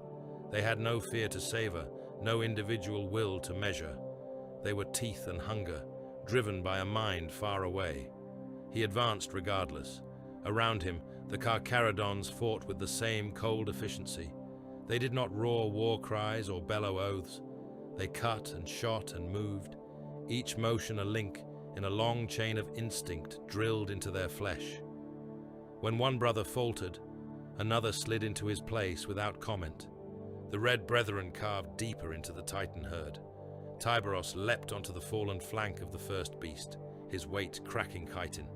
They had no fear to savor, no individual will to measure. They were teeth and hunger, driven by a mind far away. He advanced regardless. Around him, the Carcharodons fought with the same cold efficiency. They did not roar war cries or bellow oaths. They cut and shot and moved, each motion a link in a long chain of instinct drilled into their flesh. When one brother faltered, another slid into his place without comment. The Red Brethren carved deeper into the Titan herd. Tiberos leapt onto the fallen flank of the first beast, his weight cracking chitin.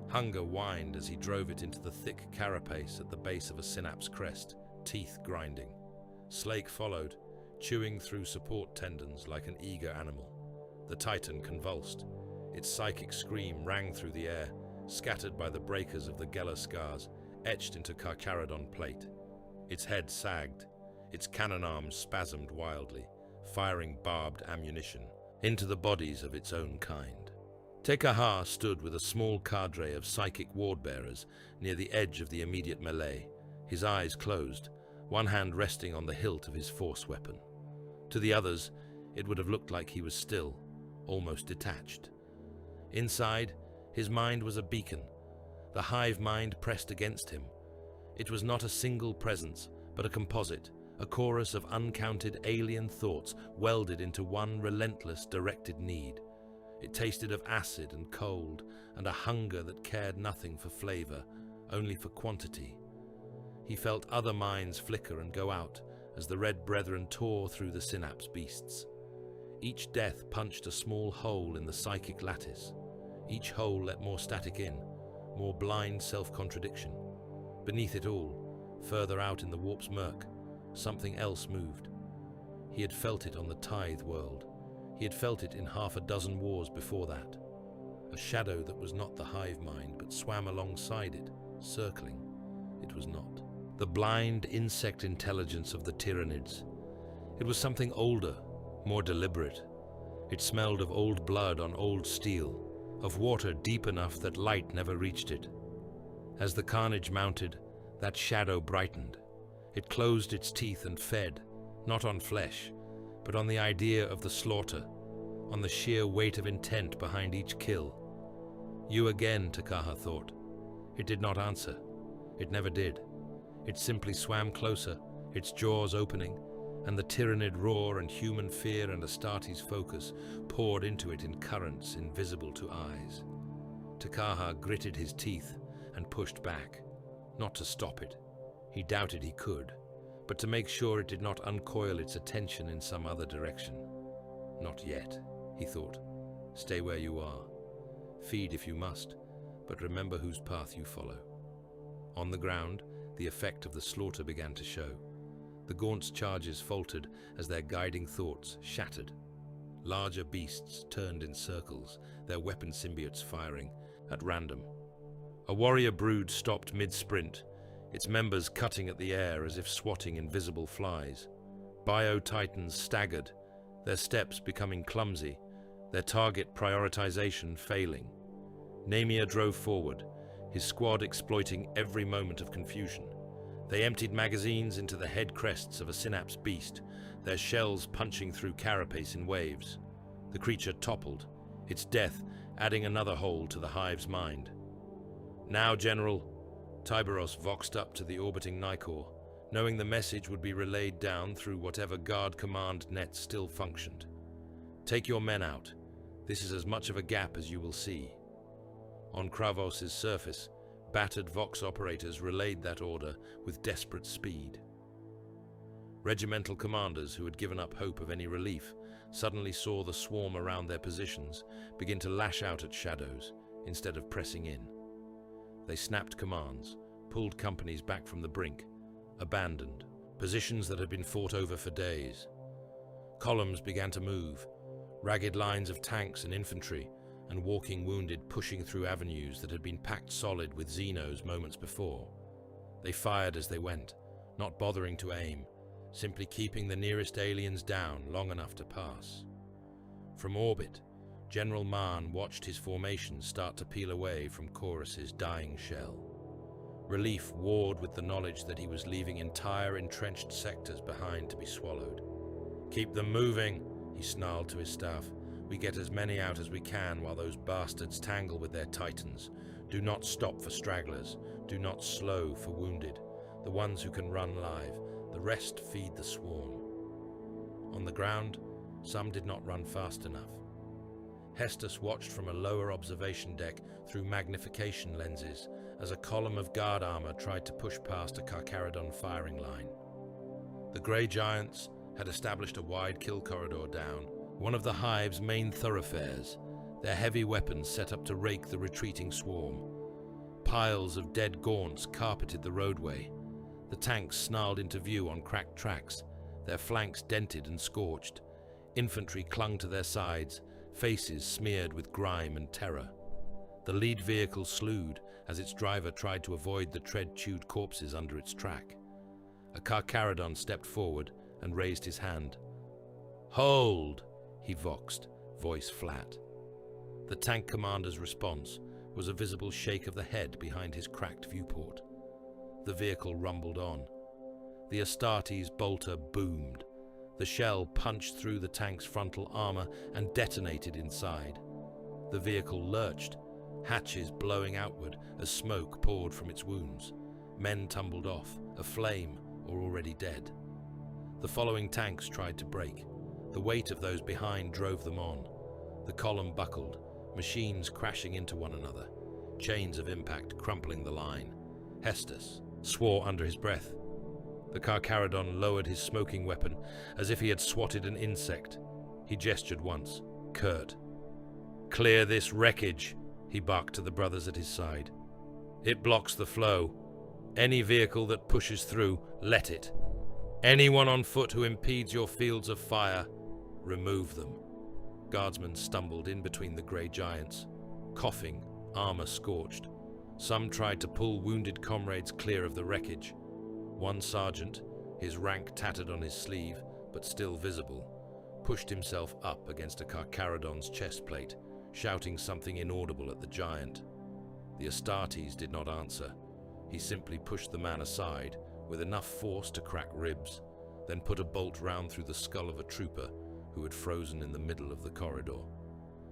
Hunger whined as he drove it into the thick carapace at the base of a synapse crest, teeth grinding. Slake followed, chewing through support tendons like an eager animal. The Titan convulsed. Its psychic scream rang through the air, scattered by the breakers of the Geller scars, etched into Carcharodon plate. Its head sagged. Its cannon arms spasmed wildly, firing barbed ammunition into the bodies of its own kind. Te-Kaha stood with a small cadre of psychic ward-bearers near the edge of the immediate melee, his eyes closed, one hand resting on the hilt of his force weapon. To the others, it would have looked like he was still, almost detached. Inside, his mind was a beacon, the hive mind pressed against him. It was not a single presence, but a composite, a chorus of uncounted alien thoughts welded into one relentless, directed need. It tasted of acid and cold, and a hunger that cared nothing for flavor, only for quantity. He felt other minds flicker and go out as the Red Brethren tore through the synapse beasts. Each death punched a small hole in the psychic lattice. Each hole let more static in, more blind self-contradiction. Beneath it all, further out in the warp's murk, something else moved. He had felt it on the Tithe world. He had felt it in half a dozen wars before that. A shadow that was not the hive mind, but swam alongside it, circling. It was not. The blind insect intelligence of the Tyranids. It was something older, more deliberate. It smelled of old blood on old steel, of water deep enough that light never reached it. As the carnage mounted, that shadow brightened. It closed its teeth and fed, not on flesh, but on the idea of the slaughter, on the sheer weight of intent behind each kill. You again, Te-Kaha thought. It did not answer. It never did. It simply swam closer, its jaws opening, and the Tyranid roar and human fear and Astartes' focus poured into it in currents invisible to eyes. Te-Kaha gritted his teeth and pushed back, not to stop it. He doubted he could, but to make sure it did not uncoil its attention in some other direction. Not yet, he thought. Stay where you are. Feed if you must, but remember whose path you follow. On the ground, the effect of the slaughter began to show. The Gaunt's charges faltered as their guiding thoughts shattered. Larger beasts turned in circles, their weapon symbiotes firing at random. A warrior brood stopped mid-sprint, its members cutting at the air as if swatting invisible flies. Bio-titans staggered, their steps becoming clumsy, their target prioritization failing. Namir drove forward, his squad exploiting every moment of confusion. They emptied magazines into the head crests of a synapse beast, their shells punching through carapace in waves. The creature toppled, its death adding another hole to the hive's mind. Now, General, Tiberos voxed up to the orbiting Nicor, knowing the message would be relayed down through whatever guard command net still functioned. Take your men out. This is as much of a gap as you will see. On Kravos' surface, battered Vox operators relayed that order with desperate speed. Regimental commanders who had given up hope of any relief suddenly saw the swarm around their positions begin to lash out at shadows instead of pressing in. They snapped commands, pulled companies back from the brink, abandoned positions that had been fought over for days. Columns began to move, ragged lines of tanks and infantry, and walking wounded pushing through avenues that had been packed solid with Xenos moments before. They fired as they went, not bothering to aim, simply keeping the nearest aliens down long enough to pass. From orbit, General Mahn watched his formation start to peel away from Chorus's dying shell. Relief warred with the knowledge that he was leaving entire entrenched sectors behind to be swallowed. "Keep them moving," he snarled to his staff. "We get as many out as we can while those bastards tangle with their titans. Do not stop for stragglers. Do not slow for wounded. The ones who can run live. The rest feed the swarm." On the ground, some did not run fast enough. Hestus watched from a lower observation deck through magnification lenses as a column of guard armor tried to push past a Carcharodon firing line. The Grey Giants had established a wide kill corridor down, one of the hive's main thoroughfares, their heavy weapons set up to rake the retreating swarm. Piles of dead gaunts carpeted the roadway. The tanks snarled into view on cracked tracks, their flanks dented and scorched. Infantry clung to their sides, faces smeared with grime and terror. The lead vehicle slewed as its driver tried to avoid the tread-chewed corpses under its track. A Carcharodon stepped forward and raised his hand. "Hold!" he voxed, voice flat. The tank commander's response was a visible shake of the head behind his cracked viewport. The vehicle rumbled on. The Astartes bolter boomed. The shell punched through the tank's frontal armor and detonated inside. The vehicle lurched, hatches blowing outward as smoke poured from its wounds. Men tumbled off, aflame or already dead. The following tanks tried to brake. The weight of those behind drove them on. The column buckled, machines crashing into one another, chains of impact crumpling the line. Hestus swore under his breath. The Carcharodon lowered his smoking weapon as if he had swatted an insect. He gestured once, curt. "Clear this wreckage," he barked to the brothers at his side. "It blocks the flow. Any vehicle that pushes through, let it. Anyone on foot who impedes your fields of fire, remove them." Guardsmen stumbled in between the grey giants, coughing, armor scorched. Some tried to pull wounded comrades clear of the wreckage. One sergeant, his rank tattered on his sleeve, but still visible, pushed himself up against a Carcharodon's chest plate, shouting something inaudible at the giant. The Astartes did not answer. He simply pushed the man aside with enough force to crack ribs, then put a bolt round through the skull of a trooper who had frozen in the middle of the corridor.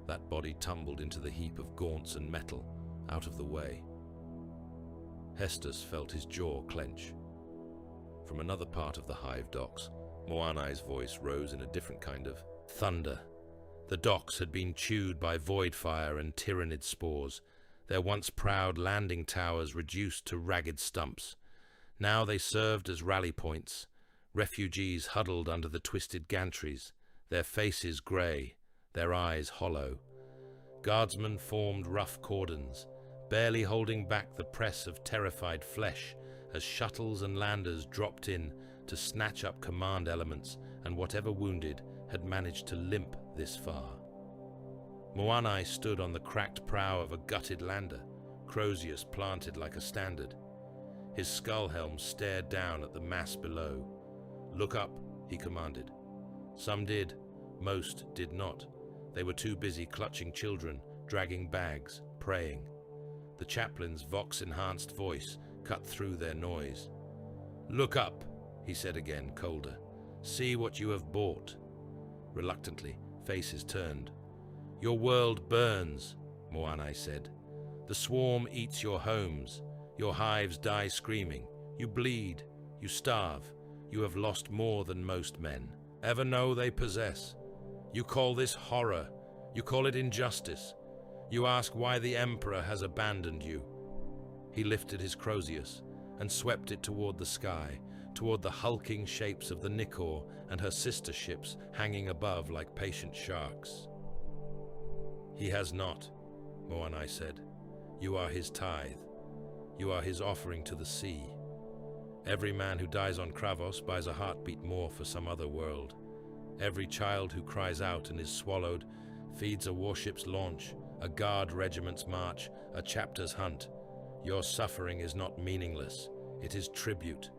That body tumbled into the heap of gaunts and metal, out of the way. Hestus felt his jaw clench. From another part of the hive docks, Moanai's voice rose in a different kind of thunder. The docks had been chewed by void fire and tyrannid spores, their once proud landing towers reduced to ragged stumps. Now they served as rally points, refugees huddled under the twisted gantries, their faces grey, their eyes hollow. Guardsmen formed rough cordons, barely holding back the press of terrified flesh as shuttles and landers dropped in to snatch up command elements and whatever wounded had managed to limp this far. Moanai stood on the cracked prow of a gutted lander, Crozius planted like a standard. His skull helm stared down at the mass below. "Look up," he commanded. Some did, most did not. They were too busy clutching children, dragging bags, praying. The chaplain's vox-enhanced voice cut through their noise. "Look up," he said again, colder. "See what you have bought." Reluctantly, faces turned. "Your world burns," Moanai said. "The swarm eats your homes. Your hives die screaming. You bleed. You starve. You have lost more than most men ever know they possess. You call this horror. You call it injustice. You ask why the Emperor has abandoned you." He lifted his Crozius and swept it toward the sky, toward the hulking shapes of the Nicor and her sister ships hanging above like patient sharks. "He has not," Moanai said. "You are his tithe. You are his offering to the sea. Every man who dies on Kravos buys a heartbeat more for some other world. Every child who cries out and is swallowed feeds a warship's launch, a guard regiment's march, a chapter's hunt. Your suffering is not meaningless. It is tribute."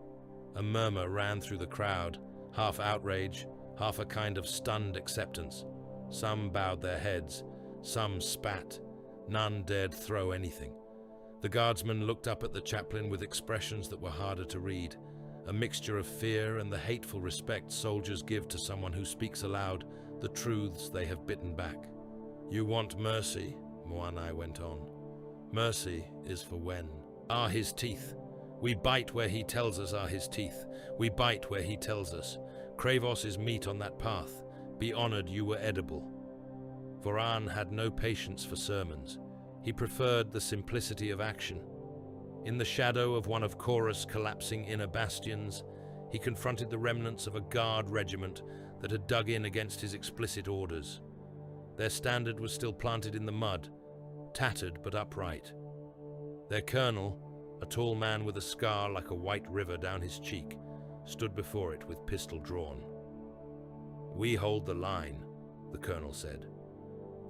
A murmur ran through the crowd, half outrage, half a kind of stunned acceptance. Some bowed their heads, some spat, none dared throw anything. The guardsmen looked up at the chaplain with expressions that were harder to read, a mixture of fear and the hateful respect soldiers give to someone who speaks aloud the truths they have bitten back. "You want mercy," Moanai went on. "Mercy is for when are his teeth. We bite where he tells us are his teeth. We bite where he tells us. Kravos is meat on that path. Be honored you were edible." Voran had no patience for sermons. He preferred the simplicity of action. In the shadow of one of Chorus' collapsing inner bastions, he confronted the remnants of a guard regiment that had dug in against his explicit orders. Their standard was still planted in the mud, tattered but upright. Their colonel, a tall man with a scar like a white river down his cheek, stood before it with pistol drawn. "We hold the line," the colonel said.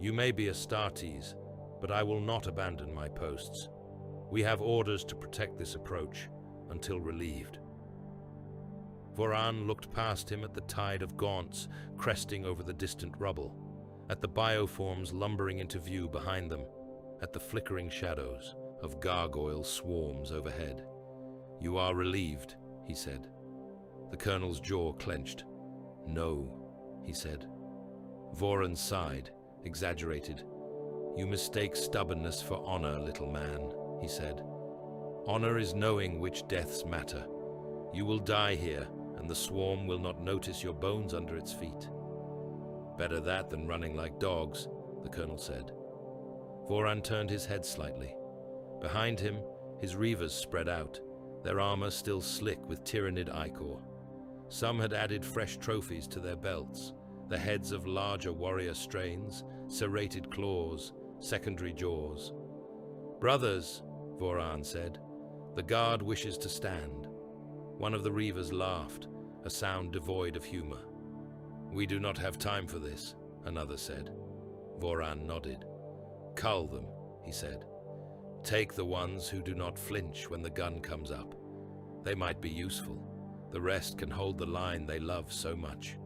"You may be Astartes, but I will not abandon my posts. We have orders to protect this approach until relieved." Voran looked past him at the tide of gaunts cresting over the distant rubble, at the bioforms lumbering into view behind them, at the flickering shadows of gargoyle swarms overhead. "You are relieved," he said. The colonel's jaw clenched. "No," he said. Voran sighed, exaggerated. "You mistake stubbornness for honor, little man," he said. "Honor is knowing which deaths matter. You will die here, and the swarm will not notice your bones under its feet." "Better that than running like dogs," the colonel said. Voran turned his head slightly. Behind him, his reavers spread out, their armor still slick with tyrannid ichor. Some had added fresh trophies to their belts, the heads of larger warrior strains, serrated claws, secondary jaws. "Brothers," Voran said, "the guard wishes to stand." One of the reavers laughed, a sound devoid of humor. "We do not have time for this," another said. Voran nodded. "Cull them," he said. "Take the ones who do not flinch when the gun comes up. They might be useful. The rest can hold the line they love so much."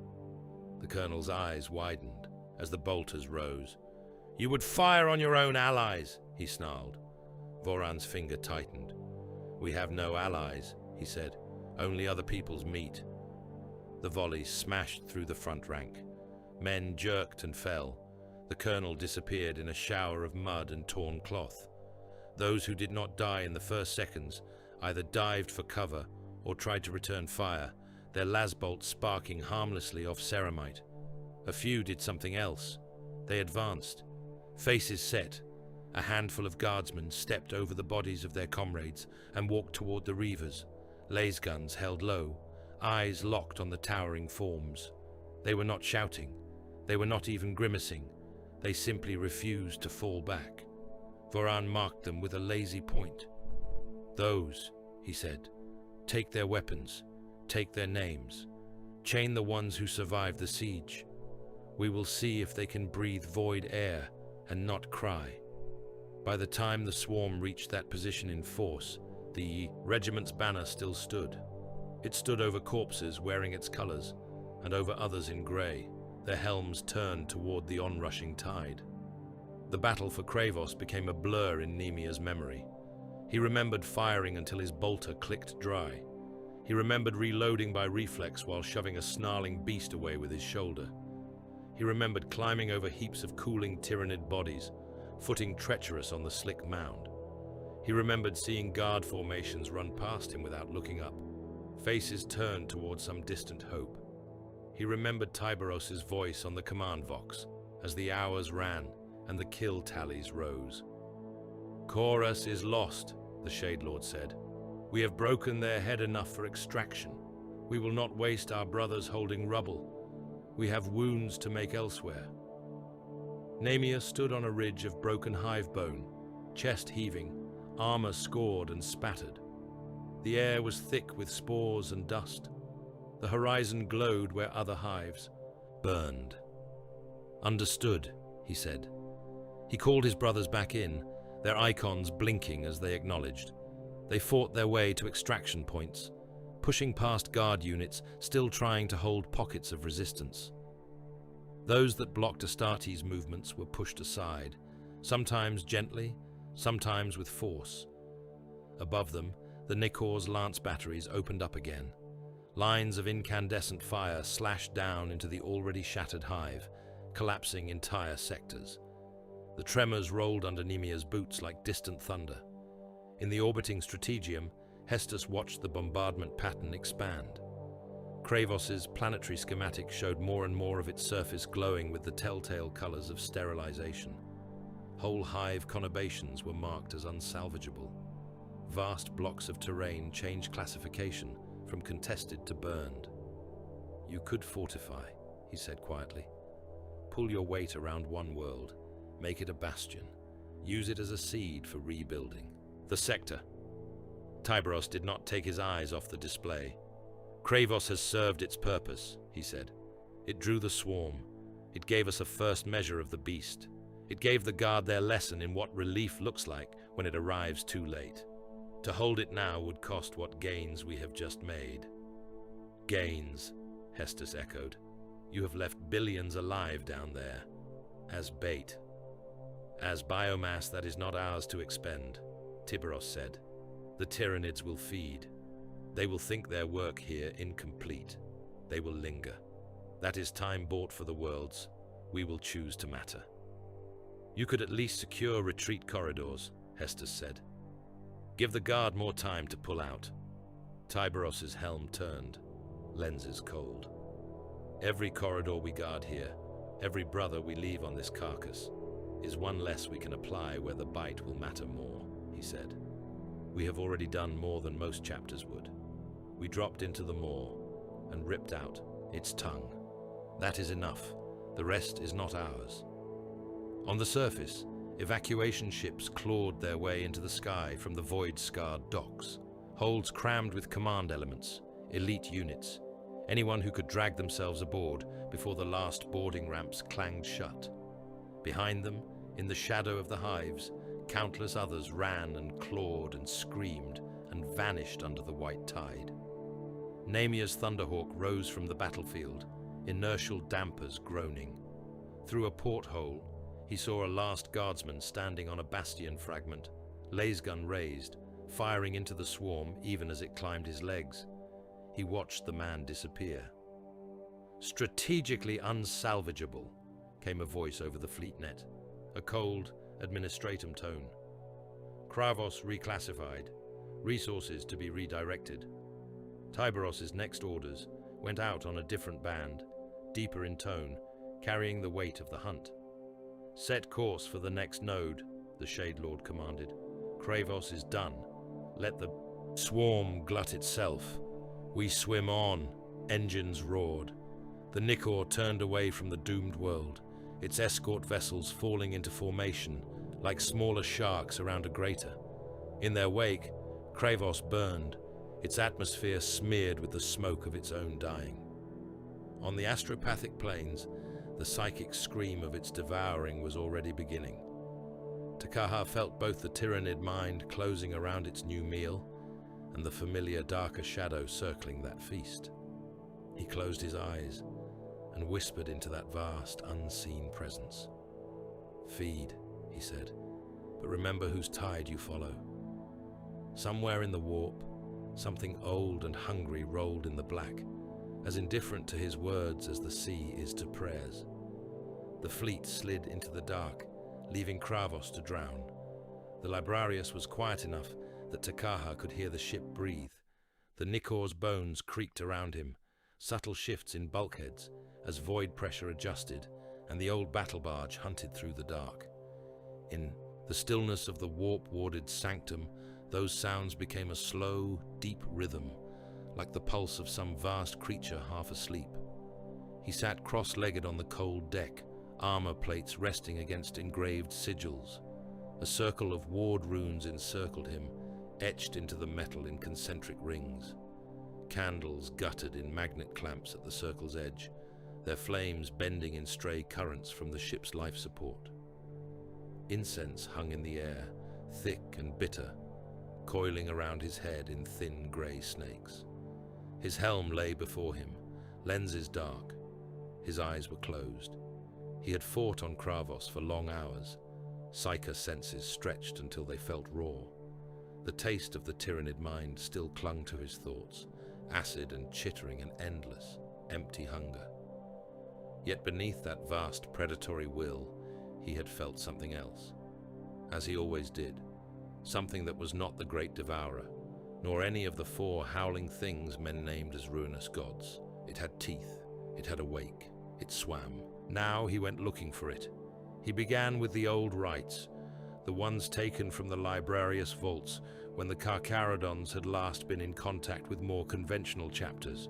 The colonel's eyes widened as the bolters rose. "You would fire on your own allies," he snarled. Voran's finger tightened. "We have no allies," he said. "Only other people's meat." The volley smashed through the front rank. Men jerked and fell. The colonel disappeared in a shower of mud and torn cloth. Those who did not die in the first seconds either dived for cover or tried to return fire, their lasbolts sparking harmlessly off ceramite. A few did something else. They advanced. Faces set, a handful of guardsmen stepped over the bodies of their comrades and walked toward the reavers, laser guns held low, eyes locked on the towering forms. They were not shouting. They were not even grimacing. They simply refused to fall back. Voran marked them with a lazy point. "Those," he said, "take their weapons, take their names. Chain the ones who survived the siege. We will see if they can breathe void air and not cry." By the time the swarm reached that position in force, the regiment's banner still stood. It stood over corpses wearing its colors, and over others in gray, their helms turned toward the onrushing tide. The battle for Kravos became a blur in Nemia's memory. He remembered firing until his bolter clicked dry. He remembered reloading by reflex while shoving a snarling beast away with his shoulder. He remembered climbing over heaps of cooling tyrannid bodies, footing treacherous on the slick mound. He remembered seeing guard formations run past him without looking up, faces turned toward some distant hope. He remembered Tiberos's voice on the command vox as the hours ran and the kill tallies rose. "Chorus is lost," the Shade Lord said. "We have broken their head enough for extraction. We will not waste our brothers holding rubble. We have wounds to make elsewhere." Nemia stood on a ridge of broken hive bone, chest heaving, armor scored and spattered. The air was thick with spores and dust. The horizon glowed where other hives burned. "Understood," he said. He called his brothers back in, their icons blinking as they acknowledged. They fought their way to extraction points, pushing past guard units still trying to hold pockets of resistance. Those that blocked Astartes' movements were pushed aside, sometimes gently, sometimes with force. Above them, the Nikor's lance batteries opened up again. Lines of incandescent fire slashed down into the already shattered hive, collapsing entire sectors. The tremors rolled under Nemia's boots like distant thunder. In the orbiting strategium, Hestus watched the bombardment pattern expand. Kravos's planetary schematic showed more and more of its surface glowing with the telltale colors of sterilization. Whole hive conurbations were marked as unsalvageable. Vast blocks of terrain changed classification from contested to burned. "You could fortify," he said quietly. Pull your weight around one world, make it a bastion, use it as a seed for rebuilding. The sector. Tyberos did not take his eyes off the display. Kravos has served its purpose, he said. It drew the swarm. It gave us a first measure of the beast. It gave the guard their lesson in what relief looks like when it arrives too late. To hold it now would cost what gains we have just made. Gains, Hestus echoed. You have left billions alive down there, as bait. As biomass that is not ours to expend, Tyberos said. The Tyranids will feed. They will think their work here incomplete. They will linger. That is time bought for the worlds. We will choose to matter. You could at least secure retreat corridors, Hestus said. Give the guard more time to pull out. Tyberos's helm turned, lenses cold. Every corridor we guard here, every brother we leave on this carcass, is one less we can apply where the bite will matter more, he said. We have already done more than most chapters would. We dropped into the maw and ripped out its tongue. That is enough. The rest is not ours. On the surface, evacuation ships clawed their way into the sky from the void-scarred docks, holds crammed with command elements, elite units, anyone who could drag themselves aboard before the last boarding ramps clanged shut. Behind them, in the shadow of the hives, countless others ran and clawed and screamed and vanished under the white tide. Namia's Thunderhawk rose from the battlefield, inertial dampers groaning. Through a porthole, he saw a last guardsman standing on a bastion fragment, lasergun raised, firing into the swarm even as it climbed his legs. He watched the man disappear. Strategically unsalvageable, came a voice over the fleet net, a cold administratum tone. Kravos reclassified, resources to be redirected. Tyberos's next orders went out on a different band, deeper in tone, carrying the weight of the hunt. Set course for the next node, the Shade Lord commanded. Kravos is done. Let the swarm glut itself. We swim on. Engines roared. The Nikor turned away from the doomed world, its escort vessels falling into formation like smaller sharks around a grater. In their wake, Kravos burned, its atmosphere smeared with the smoke of its own dying. On the astropathic plains, the psychic scream of its devouring was already beginning. Takaha felt both the Tyranid mind closing around its new meal and the familiar darker shadow circling that feast. He closed his eyes and whispered into that vast, unseen presence. Feed, he said, but remember whose tide you follow. Somewhere in the warp, something old and hungry rolled in the black, as indifferent to his words as the sea is to prayers. The fleet slid into the dark, leaving Kravos to drown. The Librarius was quiet enough that Takaha could hear the ship breathe. The Nikor's bones creaked around him, subtle shifts in bulkheads as void pressure adjusted and the old battle barge hunted through the dark. In the stillness of the warp-warded sanctum, those sounds became a slow, deep rhythm, like the pulse of some vast creature half asleep. He sat cross-legged on the cold deck, armor plates resting against engraved sigils. A circle of ward runes encircled him, etched into the metal in concentric rings. Candles guttered in magnet clamps at the circle's edge, their flames bending in stray currents from the ship's life support. Incense hung in the air, thick and bitter, coiling around his head in thin grey snakes. His helm lay before him, lenses dark. His eyes were closed. He had fought on Kravos for long hours, psyker senses stretched until they felt raw. The taste of the Tyranid mind still clung to his thoughts, acid and chittering and endless, empty hunger. Yet beneath that vast predatory will, he had felt something else, as he always did, something that was not the great devourer, nor any of the four howling things men named as ruinous gods. It had teeth, it had a wake, it swam. Now he went looking for it. He began with the old rites, the ones taken from the Librarius vaults when the Carcharodons had last been in contact with more conventional chapters.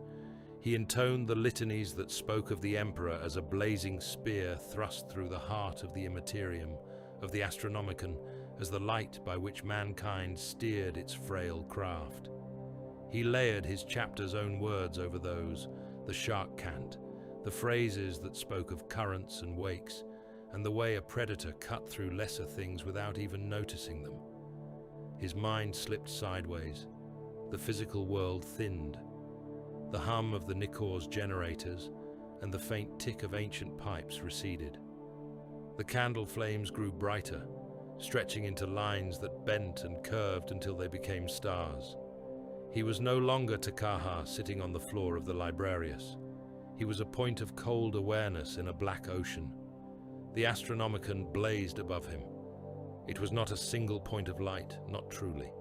He intoned the litanies that spoke of the Emperor as a blazing spear thrust through the heart of the Immaterium, of the Astronomicon, as the light by which mankind steered its frail craft. He layered his chapter's own words over those, the shark cant, the phrases that spoke of currents and wakes, and the way a predator cut through lesser things without even noticing them. His mind slipped sideways. The physical world thinned. The hum of the Nikor's generators and the faint tick of ancient pipes receded. The candle flames grew brighter, stretching into lines that bent and curved until they became stars. He was no longer Takahar sitting on the floor of the Librarius. He was a point of cold awareness in a black ocean. The Astronomicon blazed above him. It was not a single point of light, not truly.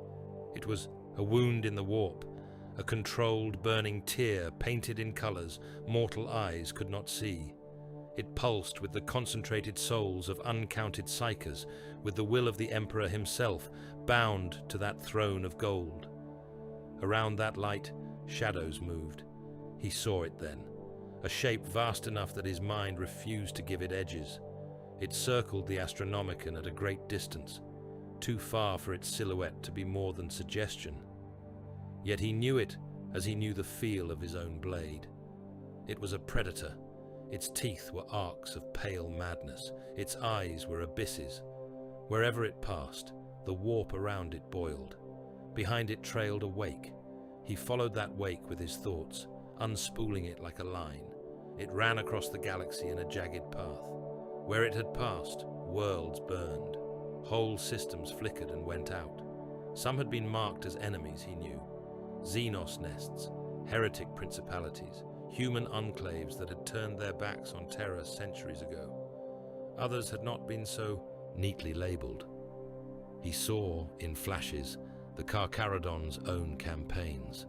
It was a wound in the warp, a controlled burning tear painted in colors mortal eyes could not see. It pulsed with the concentrated souls of uncounted psychers, with the will of the Emperor himself, bound to that throne of gold. Around that light, shadows moved. He saw it then, a shape vast enough that his mind refused to give it edges. It circled the Astronomicon at a great distance, too far for its silhouette to be more than suggestion. Yet he knew it as he knew the feel of his own blade. It was a predator. Its teeth were arcs of pale madness. Its eyes were abysses. Wherever it passed, the warp around it boiled. Behind it trailed a wake. He followed that wake with his thoughts, unspooling it like a line. It ran across the galaxy in a jagged path. Where it had passed, worlds burned. Whole systems flickered and went out. Some had been marked as enemies, he knew. Xenos nests, heretic principalities, human enclaves that had turned their backs on Terra centuries ago. Others had not been so neatly labeled. He saw, in flashes, the Carcharodons' own campaigns.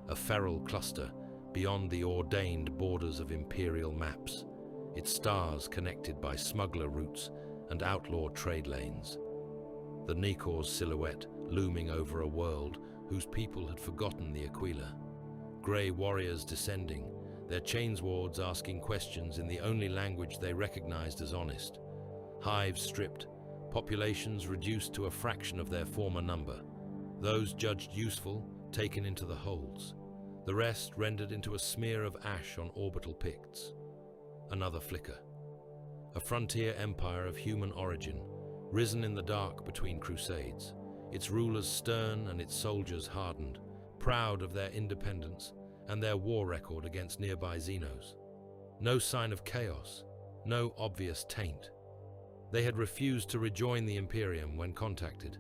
A feral cluster beyond the ordained borders of imperial maps, its stars connected by smuggler routes and outlaw trade lanes. The Nikor's silhouette looming over a world whose people had forgotten the Aquila. Grey warriors descending, their chainswords asking questions in the only language they recognized as honest. Hives stripped, populations reduced to a fraction of their former number. Those judged useful, taken into the holds. The rest rendered into a smear of ash on orbital picts. Another flicker. A frontier empire of human origin, risen in the dark between crusades, its rulers stern and its soldiers hardened, proud of their independence and their war record against nearby Xenos. No sign of chaos, no obvious taint. They had refused to rejoin the Imperium when contacted.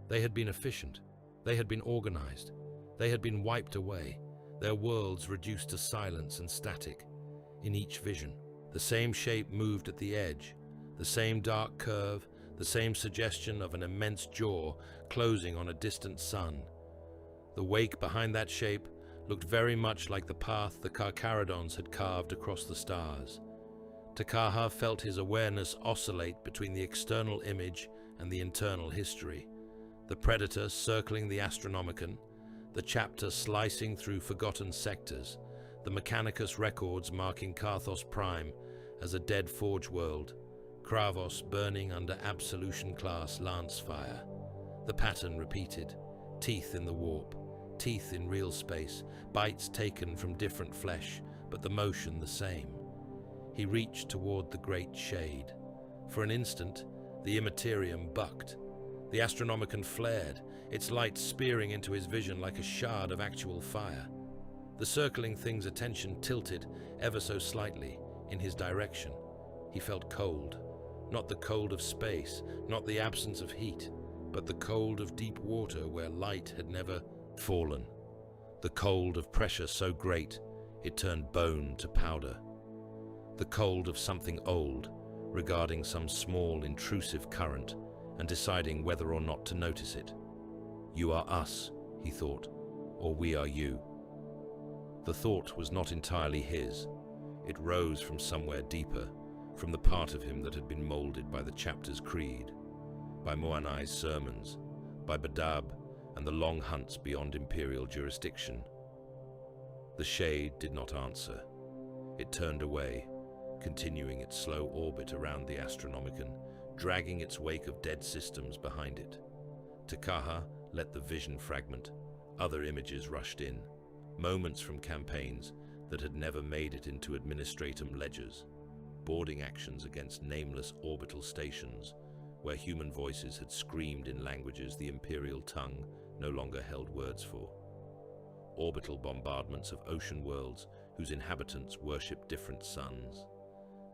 They had been efficient. They had been organized. They had been wiped away, their worlds reduced to silence and static. In each vision, the same shape moved at the edge, the same dark curve, the same suggestion of an immense jaw closing on a distant sun. The wake behind that shape looked very much like the path the Carcharodons had carved across the stars. Takahar felt his awareness oscillate between the external image and the internal history, the predator circling the Astronomicon, the chapter slicing through forgotten sectors, the Mechanicus records marking Carthos Prime as a dead forge world, Kravos burning under Absolution-class lance fire. The pattern repeated, teeth in the warp, teeth in real space, bites taken from different flesh, but the motion the same. He reached toward the great shade. For an instant, the Immaterium bucked. The Astronomicon flared, its light spearing into his vision like a shard of actual fire. The circling thing's attention tilted ever so slightly in his direction. He felt cold. Not the cold of space, not the absence of heat, but the cold of deep water where light had never fallen. The cold of pressure so great it turned bone to powder. The cold of something old, regarding some small intrusive current and deciding whether or not to notice it. You are us, he thought, or we are you. The thought was not entirely his. It rose from somewhere deeper, from the part of him that had been molded by the chapter's creed, by Moanai's sermons, by Badab and the long hunts beyond imperial jurisdiction. The shade did not answer. It turned away, continuing its slow orbit around the Astronomicon, dragging its wake of dead systems behind it. Takaha let the vision fragment. Other images rushed in, moments from campaigns that had never made it into administratum ledgers, boarding actions against nameless orbital stations, where human voices had screamed in languages the imperial tongue no longer held words for. Orbital bombardments of ocean worlds whose inhabitants worshipped different suns.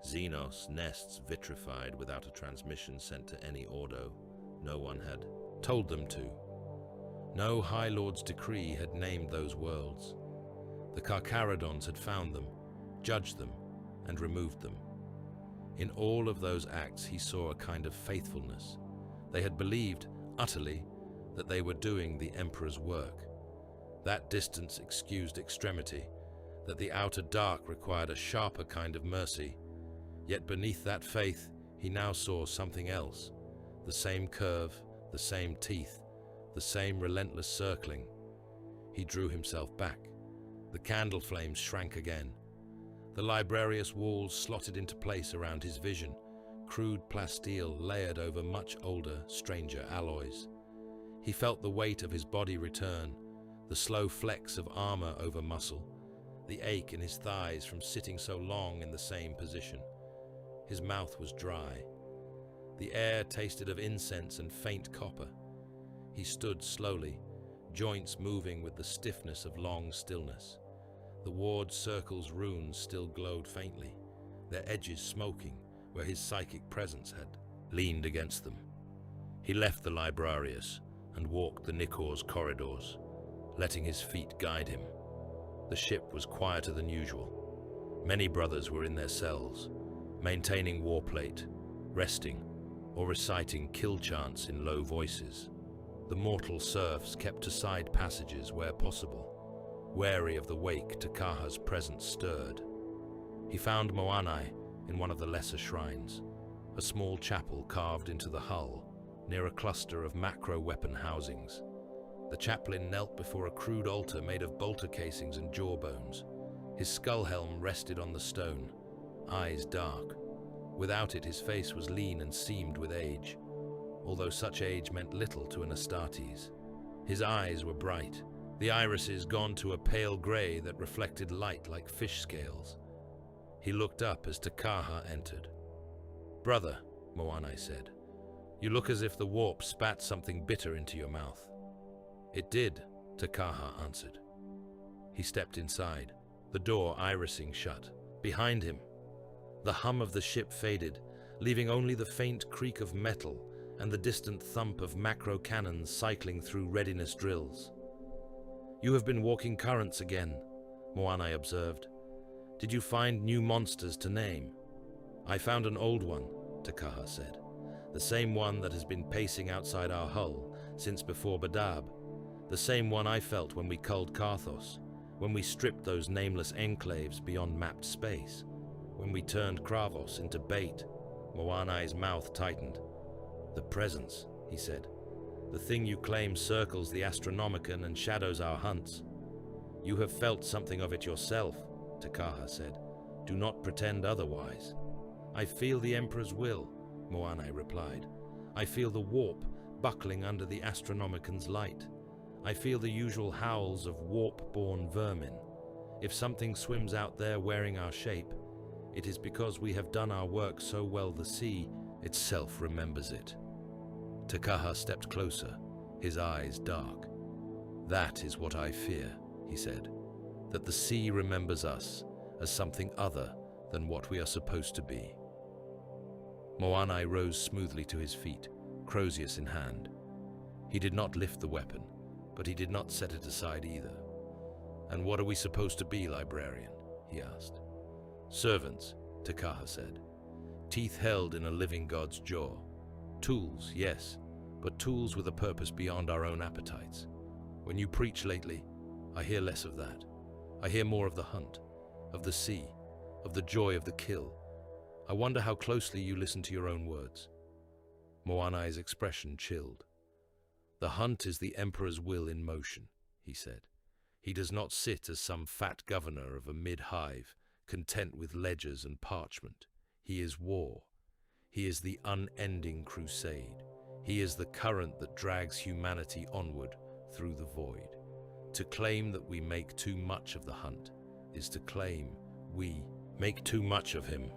Xenos nests vitrified without a transmission sent to any Ordo. No one had told them to. No High Lord's decree had named those worlds. The Carcharodons had found them, judged them, and removed them. In all of those acts he saw a kind of faithfulness. They had believed, utterly, that they were doing the Emperor's work. That distance excused extremity, that the outer dark required a sharper kind of mercy. Yet beneath that faith, he now saw something else. The same curve, the same teeth, the same relentless circling. He drew himself back. The candle flames shrank again. The librarious walls slotted into place around his vision, crude plasteel layered over much older, stranger alloys. He felt the weight of his body return, the slow flex of armor over muscle, the ache in his thighs from sitting so long in the same position. His mouth was dry. The air tasted of incense and faint copper. He stood slowly, joints moving with the stiffness of long stillness. The ward circle's runes still glowed faintly, their edges smoking where his psychic presence had leaned against them. He left the librarius and walked the Nikor's corridors, letting his feet guide him. The ship was quieter than usual. Many brothers were in their cells, maintaining warplate, resting, or reciting kill chants in low voices. The mortal serfs kept to side passages where possible, wary of the wake Takaha's presence stirred. He found Moanai in one of the lesser shrines, a small chapel carved into the hull, near a cluster of macro-weapon housings. The chaplain knelt before a crude altar made of bolter casings and jawbones. His skull helm rested on the stone, eyes dark. Without it, his face was lean and seamed with age, although such age meant little to an Astartes. His eyes were bright, the irises gone to a pale grey that reflected light like fish scales. He looked up as Takaha entered. "Brother," Moanai said, "you look as if the warp spat something bitter into your mouth." "It did," Takaha answered. He stepped inside, the door irising shut. Behind him, the hum of the ship faded, leaving only the faint creak of metal and the distant thump of macro cannons cycling through readiness drills. "You have been walking currents again," Moanai observed. "Did you find new monsters to name?" "I found an old one," Takaha said. "The same one that has been pacing outside our hull since before Badab. The same one I felt when we culled Karthos, when we stripped those nameless enclaves beyond mapped space, when we turned Kravos into bait." Moanai's mouth tightened. "The presence," he said. "The thing you claim circles the Astronomicon and shadows our hunts. You have felt something of it yourself," Takaha said. "Do not pretend otherwise." "I feel the Emperor's will," Moanai replied. "I feel the warp buckling under the Astronomicon's light. I feel the usual howls of warp-born vermin. If something swims out there wearing our shape, it is because we have done our work so well the sea itself remembers it." Takaha stepped closer, his eyes dark. "That is what I fear," he said, "that the sea remembers us as something other than what we are supposed to be." Moanai rose smoothly to his feet, Crozius in hand. He did not lift the weapon, but he did not set it aside either. "And what are we supposed to be, librarian?" he asked. "Servants," Takaha said. "Teeth held in a living god's jaw. Tools, yes, but tools with a purpose beyond our own appetites. When you preach lately, I hear less of that. I hear more of the hunt, of the sea, of the joy of the kill. I wonder how closely you listen to your own words." Moanai's expression chilled. "The hunt is the Emperor's will in motion," he said. He does not sit as some fat governor of a mid-hive, content with ledgers and parchment. He is war. He is the unending crusade. He is the current that drags humanity onward through the void. To claim that we make too much of the hunt is to claim we make too much of him.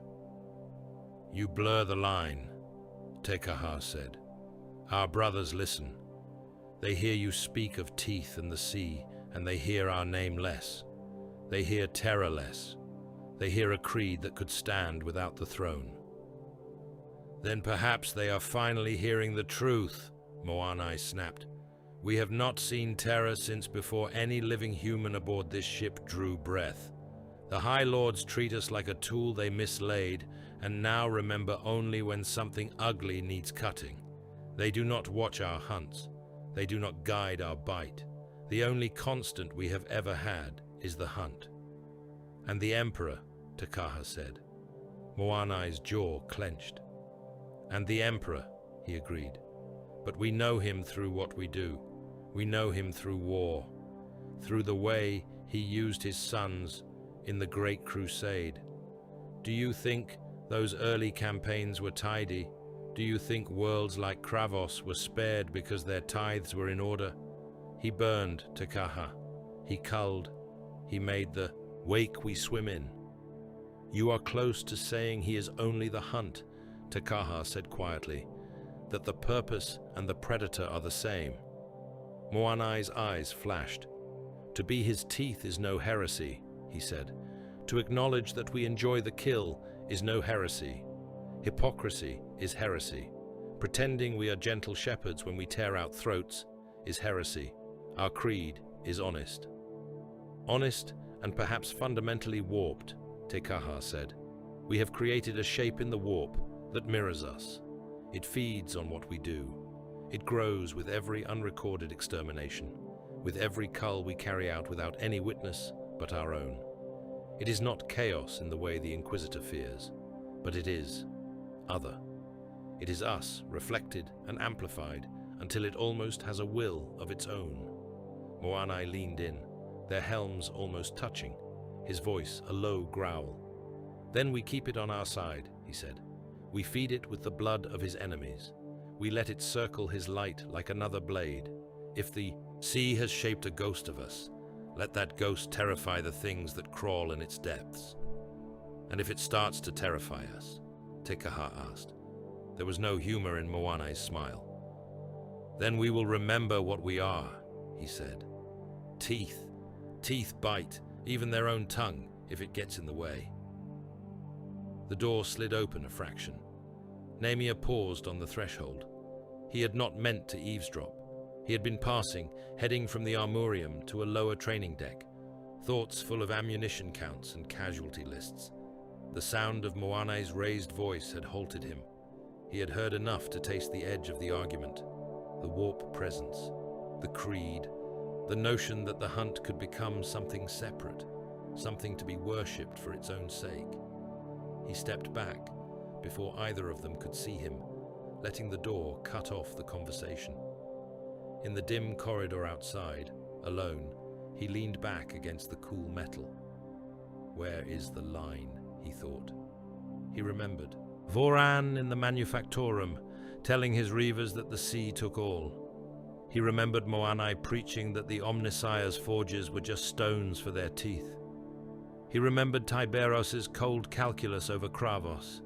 You blur the line, Te-Kaha said. Our brothers listen. They hear you speak of teeth and the sea, and they hear our name less. They hear terror less. They hear a creed that could stand without the throne. Then perhaps they are finally hearing the truth, Moanai snapped. We have not seen terror since before any living human aboard this ship drew breath. The High Lords treat us like a tool they mislaid, and now remember only when something ugly needs cutting. They do not watch our hunts. They do not guide our bite. The only constant we have ever had is the hunt. And the Emperor, Te-Kaha said. Moanai's jaw clenched. And the Emperor, he agreed. But we know him through what we do. We know him through war, through the way he used his sons in the Great Crusade. Do you think those early campaigns were tidy? Do you think worlds like Kravos were spared because their tithes were in order? He burned Te-Kaha. He culled. He made the wake we swim in. You are close to saying he is only the hunt, Te-Kaha said quietly, that the purpose and the predator are the same. Moanai's eyes flashed. To be his teeth is no heresy, he said. To acknowledge that we enjoy the kill is no heresy. Hypocrisy is heresy. Pretending we are gentle shepherds when we tear out throats is heresy. Our creed is honest. Honest and perhaps fundamentally warped, Te-Kaha said. We have created a shape in the warp that mirrors us. It feeds on what we do. It grows with every unrecorded extermination, with every cull we carry out without any witness but our own. It is not chaos in the way the Inquisitor fears, but it is other. It is us, reflected and amplified until it almost has a will of its own. Moanai leaned in, their helms almost touching, his voice a low growl. Then we keep it on our side, he said. We feed it with the blood of his enemies. We let it circle his light like another blade. If the sea has shaped a ghost of us, let that ghost terrify the things that crawl in its depths. And if it starts to terrify us, Te-Kaha asked. There was no humor in Moanai's smile. Then we will remember what we are, he said. Teeth. Teeth bite, even their own tongue, if it gets in the way. The door slid open a fraction. Nemia paused on the threshold. He had not meant to eavesdrop. He had been passing, heading from the armorium to a lower training deck, thoughts full of ammunition counts and casualty lists. The sound of Moanai's raised voice had halted him. He had heard enough to taste the edge of the argument, the warp presence, the creed, the notion that the hunt could become something separate, something to be worshipped for its own sake. He stepped back before either of them could see him, letting the door cut off the conversation. In the dim corridor outside, alone, he leaned back against the cool metal. Where is the line, he thought. He remembered. Voran in the manufactorum, telling his reavers that the sea took all. He remembered Moanai preaching that the Omnissiah's forges were just stones for their teeth. He remembered Tiberos's cold calculus over Kravos.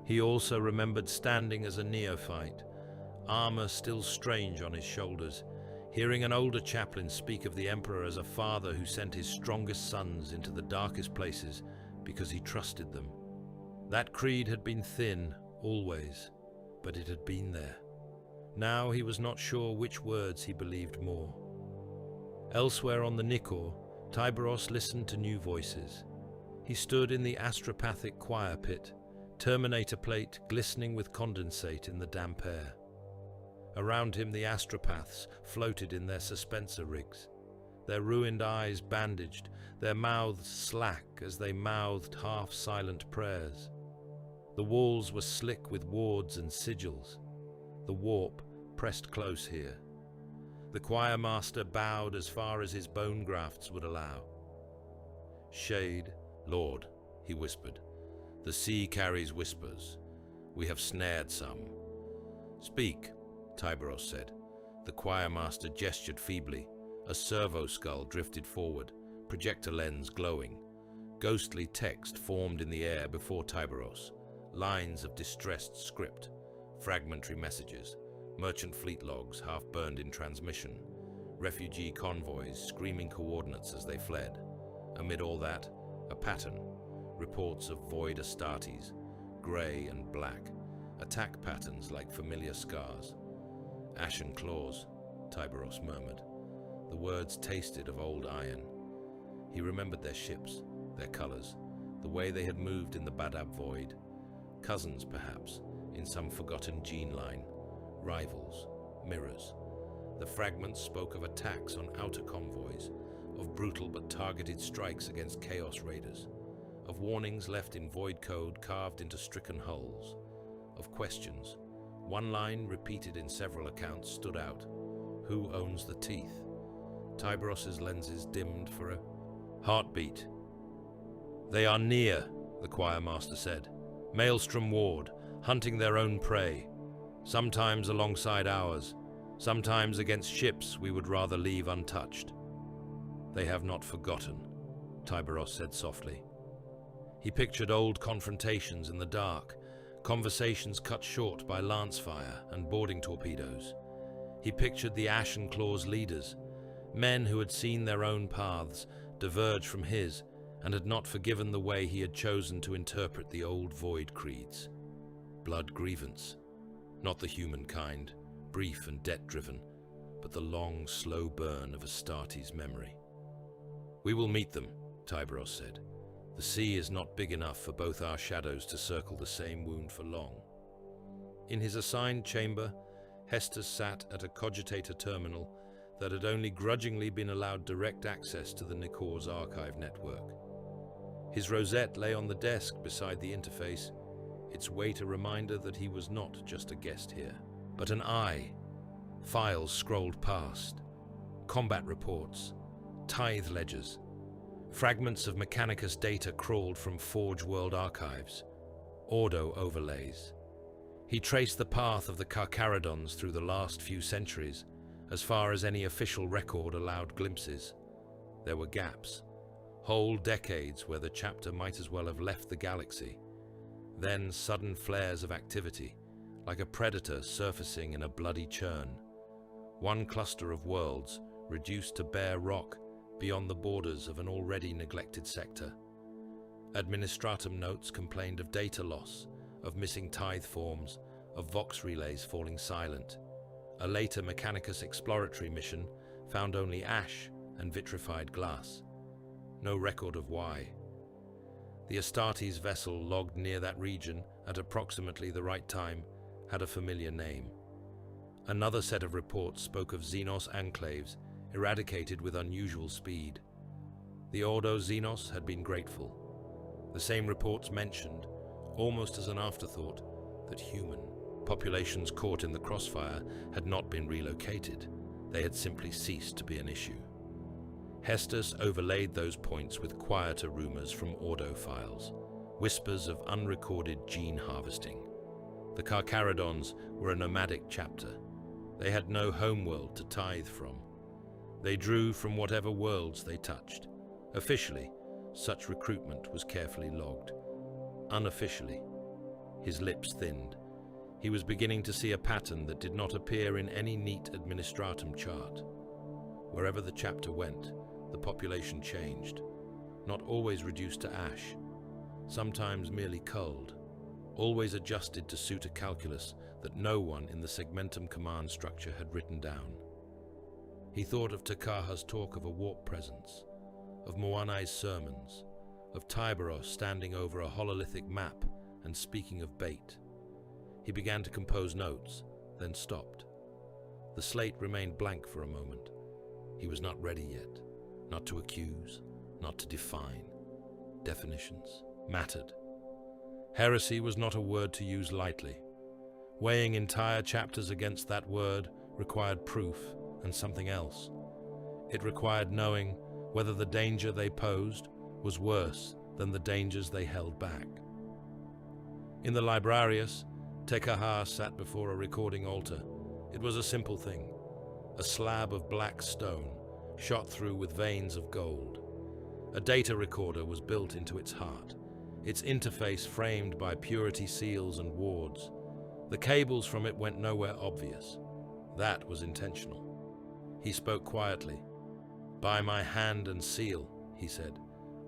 He also remembered standing as a neophyte, armor still strange on his shoulders, hearing an older chaplain speak of the Emperor as a father who sent his strongest sons into the darkest places because he trusted them. That creed had been thin, always, but it had been there. Now he was not sure which words he believed more. Elsewhere on the Nikor, Tiberos listened to new voices. He stood in the astropathic choir pit, Terminator plate glistening with condensate in the damp air. Around him the astropaths floated in their suspensor rigs, their ruined eyes bandaged, their mouths slack as they mouthed half-silent prayers. The walls were slick with wards and sigils. The warp pressed close here. The choir master bowed as far as his bone grafts would allow. "Shade, Lord," he whispered, "the sea carries whispers. We have snared some." "Speak," Tyberos said. The choir master gestured feebly. A servo skull drifted forward, projector lens glowing. Ghostly text formed in the air before Tyberos. Lines of distressed script, fragmentary messages, merchant fleet logs half-burned in transmission, refugee convoys screaming coordinates as they fled. Amid all that, a pattern, reports of void Astartes, grey and black, attack patterns like familiar scars. "Ashen claws," Tyberos murmured. The words tasted of old iron. He remembered their ships, their colors, the way they had moved in the Badab void. Cousins, perhaps, in some forgotten gene line. Rivals, mirrors. The fragments spoke of attacks on outer convoys, of brutal but targeted strikes against Chaos Raiders, of warnings left in void code carved into stricken hulls, of questions. One line, repeated in several accounts, stood out. Who owns the teeth? Tyberos's lenses dimmed for a heartbeat. "They are near," the choir master said. "Maelstrom Ward, hunting their own prey. Sometimes alongside ours, sometimes against ships we would rather leave untouched." "They have not forgotten," Tyberos said softly. He pictured old confrontations in the dark, conversations cut short by lance fire and boarding torpedoes. He pictured the Ashen Claw's leaders, men who had seen their own paths diverge from his and had not forgiven the way he had chosen to interpret the old void creeds. Blood grievance, not the human kind, brief and debt-driven, but the long, slow burn of Astartes' memory. "We will meet them," Tyberos said. "The sea is not big enough for both our shadows to circle the same wound for long." In his assigned chamber, Hestus sat at a cogitator terminal that had only grudgingly been allowed direct access to the Nikor's archive network. His rosette lay on the desk beside the interface, its weight a reminder that he was not just a guest here, but an eye. Files scrolled past. Combat reports, tithe ledgers. Fragments of Mechanicus data crawled from Forge World archives. Ordo overlays. He traced the path of the Carcharodons through the last few centuries, as far as any official record allowed glimpses. There were gaps, whole decades where the chapter might as well have left the galaxy. Then sudden flares of activity, like a predator surfacing in a bloody churn. One cluster of worlds reduced to bare rock beyond the borders of an already neglected sector. Administratum notes complained of data loss, of missing tithe forms, of Vox relays falling silent. A later Mechanicus exploratory mission found only ash and vitrified glass. No record of why. The Astartes vessel logged near that region at approximately the right time had a familiar name. Another set of reports spoke of Xenos enclaves eradicated with unusual speed. The Ordo Xenos had been grateful. The same reports mentioned, almost as an afterthought, that human populations caught in the crossfire had not been relocated. They had simply ceased to be an issue. Hestus overlaid those points with quieter rumors from Ordo files, whispers of unrecorded gene harvesting. The Carcharodons were a nomadic chapter. They had no homeworld to tithe from. They drew from whatever worlds they touched. Officially, such recruitment was carefully logged. Unofficially, his lips thinned. He was beginning to see a pattern that did not appear in any neat administratum chart. Wherever the chapter went, the population changed, not always reduced to ash, sometimes merely culled, always adjusted to suit a calculus that no one in the segmentum command structure had written down. He thought of Takaha's talk of a warp presence, of Moanai's sermons, of Tyberos standing over a hololithic map and speaking of bait. He began to compose notes, then stopped. The slate remained blank for a moment. He was not ready yet, not to accuse, not to define. Definitions mattered. Heresy was not a word to use lightly. Weighing entire chapters against that word required proof, and something else. It required knowing whether the danger they posed was worse than the dangers they held back. In the Librarius, Te-Kaha sat before a recording altar. It was a simple thing, a slab of black stone, shot through with veins of gold. A data recorder was built into its heart, its interface framed by purity seals and wards. The cables from it went nowhere obvious. That was intentional. He spoke quietly. "By my hand and seal," he said,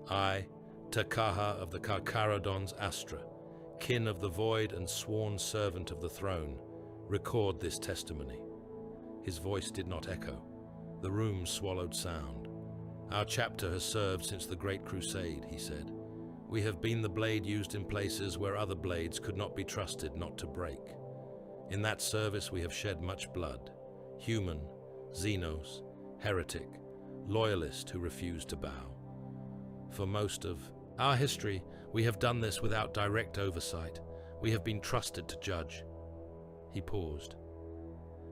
"I, Te-Kaha of the Carcharodons Astra, kin of the void and sworn servant of the throne, record this testimony." His voice did not echo. The room swallowed sound. "Our chapter has served since the Great Crusade," he said. "We have been the blade used in places where other blades could not be trusted not to break. In that service we have shed much blood. Human, Xenos, heretic, loyalist who refused to bow. For most of our history, we have done this without direct oversight. We have been trusted to judge." He paused.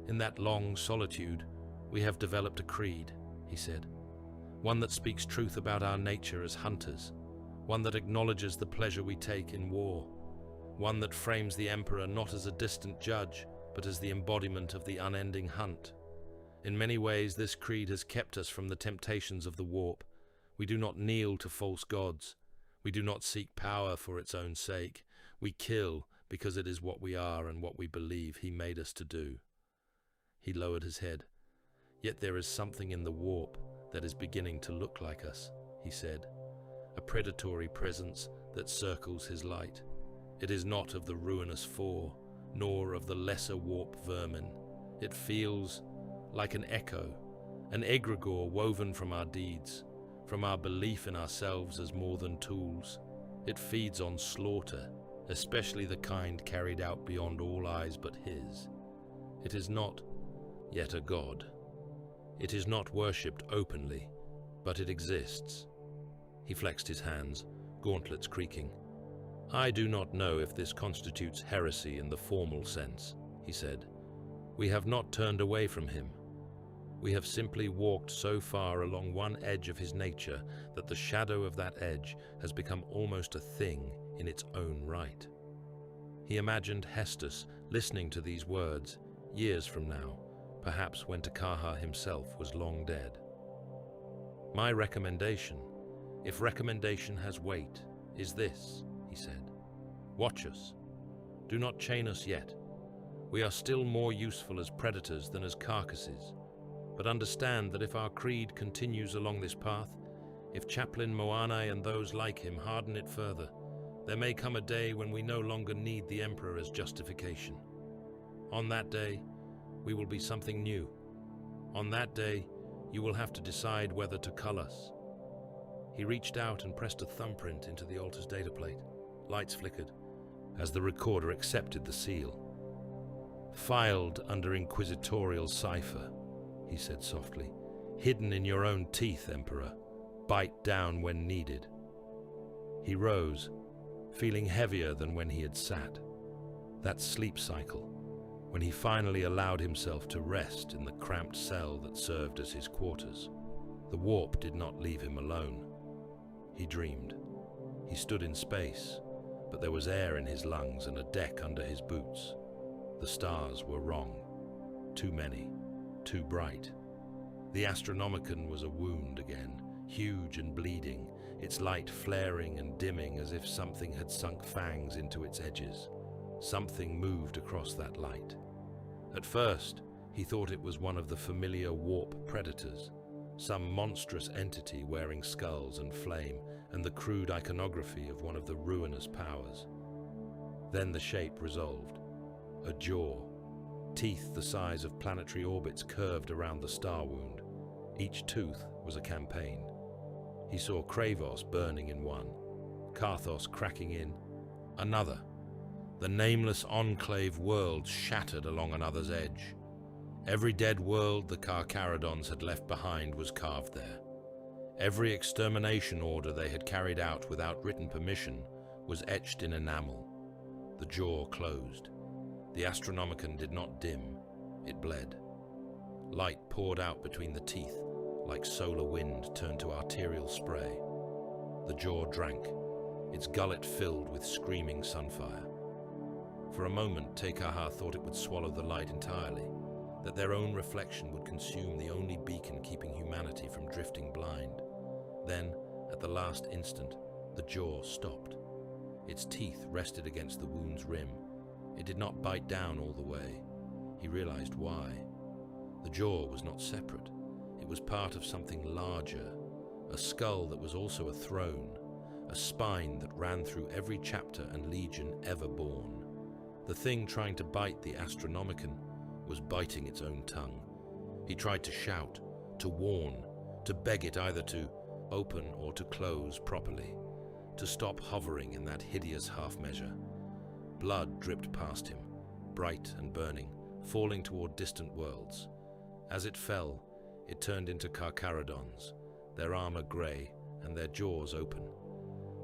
"In that long solitude, we have developed a creed," he said. "One that speaks truth about our nature as hunters. One that acknowledges the pleasure we take in war. One that frames the Emperor not as a distant judge, but as the embodiment of the unending hunt. In many ways, this creed has kept us from the temptations of the warp. We do not kneel to false gods. We do not seek power for its own sake. We kill because it is what we are and what we believe he made us to do." He lowered his head. "Yet there is something in the warp that is beginning to look like us," he said. "A predatory presence that circles his light. It is not of the ruinous four, nor of the lesser warp vermin. It feels like an echo, an egregore woven from our deeds, from our belief in ourselves as more than tools. It feeds on slaughter, especially the kind carried out beyond all eyes but his. It is not yet a god. It is not worshipped openly, but it exists." He flexed his hands, gauntlets creaking. "I do not know if this constitutes heresy in the formal sense," he said. "We have not turned away from him. We have simply walked so far along one edge of his nature that the shadow of that edge has become almost a thing in its own right." He imagined Hestus listening to these words, years from now, perhaps when Te-Kaha himself was long dead. "My recommendation, if recommendation has weight, is this," he said. "Watch us. Do not chain us yet. We are still more useful as predators than as carcasses. But understand that if our creed continues along this path, if Chaplain Moanai and those like him harden it further, there may come a day when we no longer need the Emperor as justification. On that day, we will be something new. On that day, you will have to decide whether to cull us." He reached out and pressed a thumbprint into the altar's data plate. Lights flickered as the recorder accepted the seal. "Filed under inquisitorial cipher," he said softly. "Hidden in your own teeth, Emperor. Bite down when needed." He rose, feeling heavier than when he had sat. That sleep cycle, when he finally allowed himself to rest in the cramped cell that served as his quarters. The warp did not leave him alone. He dreamed. He stood in space, but there was air in his lungs and a deck under his boots. The stars were wrong. Too many. Too bright. The Astronomicon was a wound again, huge and bleeding, its light flaring and dimming as if something had sunk fangs into its edges. Something moved across that light. At first, he thought it was one of the familiar warp predators, some monstrous entity wearing skulls and flame and the crude iconography of one of the ruinous powers. Then the shape resolved. A jaw. Teeth the size of planetary orbits curved around the star wound. Each tooth was a campaign. He saw Kravos burning in one, Karthos cracking in another. The nameless enclave world shattered along another's edge. Every dead world the Carcharodons had left behind was carved there. Every extermination order they had carried out without written permission was etched in enamel. The jaw closed. The Astronomicon did not dim, it bled. Light poured out between the teeth, like solar wind turned to arterial spray. The jaw drank, its gullet filled with screaming sunfire. For a moment, Tekaha thought it would swallow the light entirely, that their own reflection would consume the only beacon keeping humanity from drifting blind. Then, at the last instant, the jaw stopped. Its teeth rested against the wound's rim. It did not bite down all the way. He realized why. The jaw was not separate. It was part of something larger, a skull that was also a throne, a spine that ran through every chapter and legion ever born. The thing trying to bite the Astronomicon was biting its own tongue. He tried to shout, to warn, to beg it either to open or to close properly, to stop hovering in that hideous half-measure. Blood dripped past him, bright and burning, falling toward distant worlds. As it fell, it turned into Carcharodons, their armor grey and their jaws open.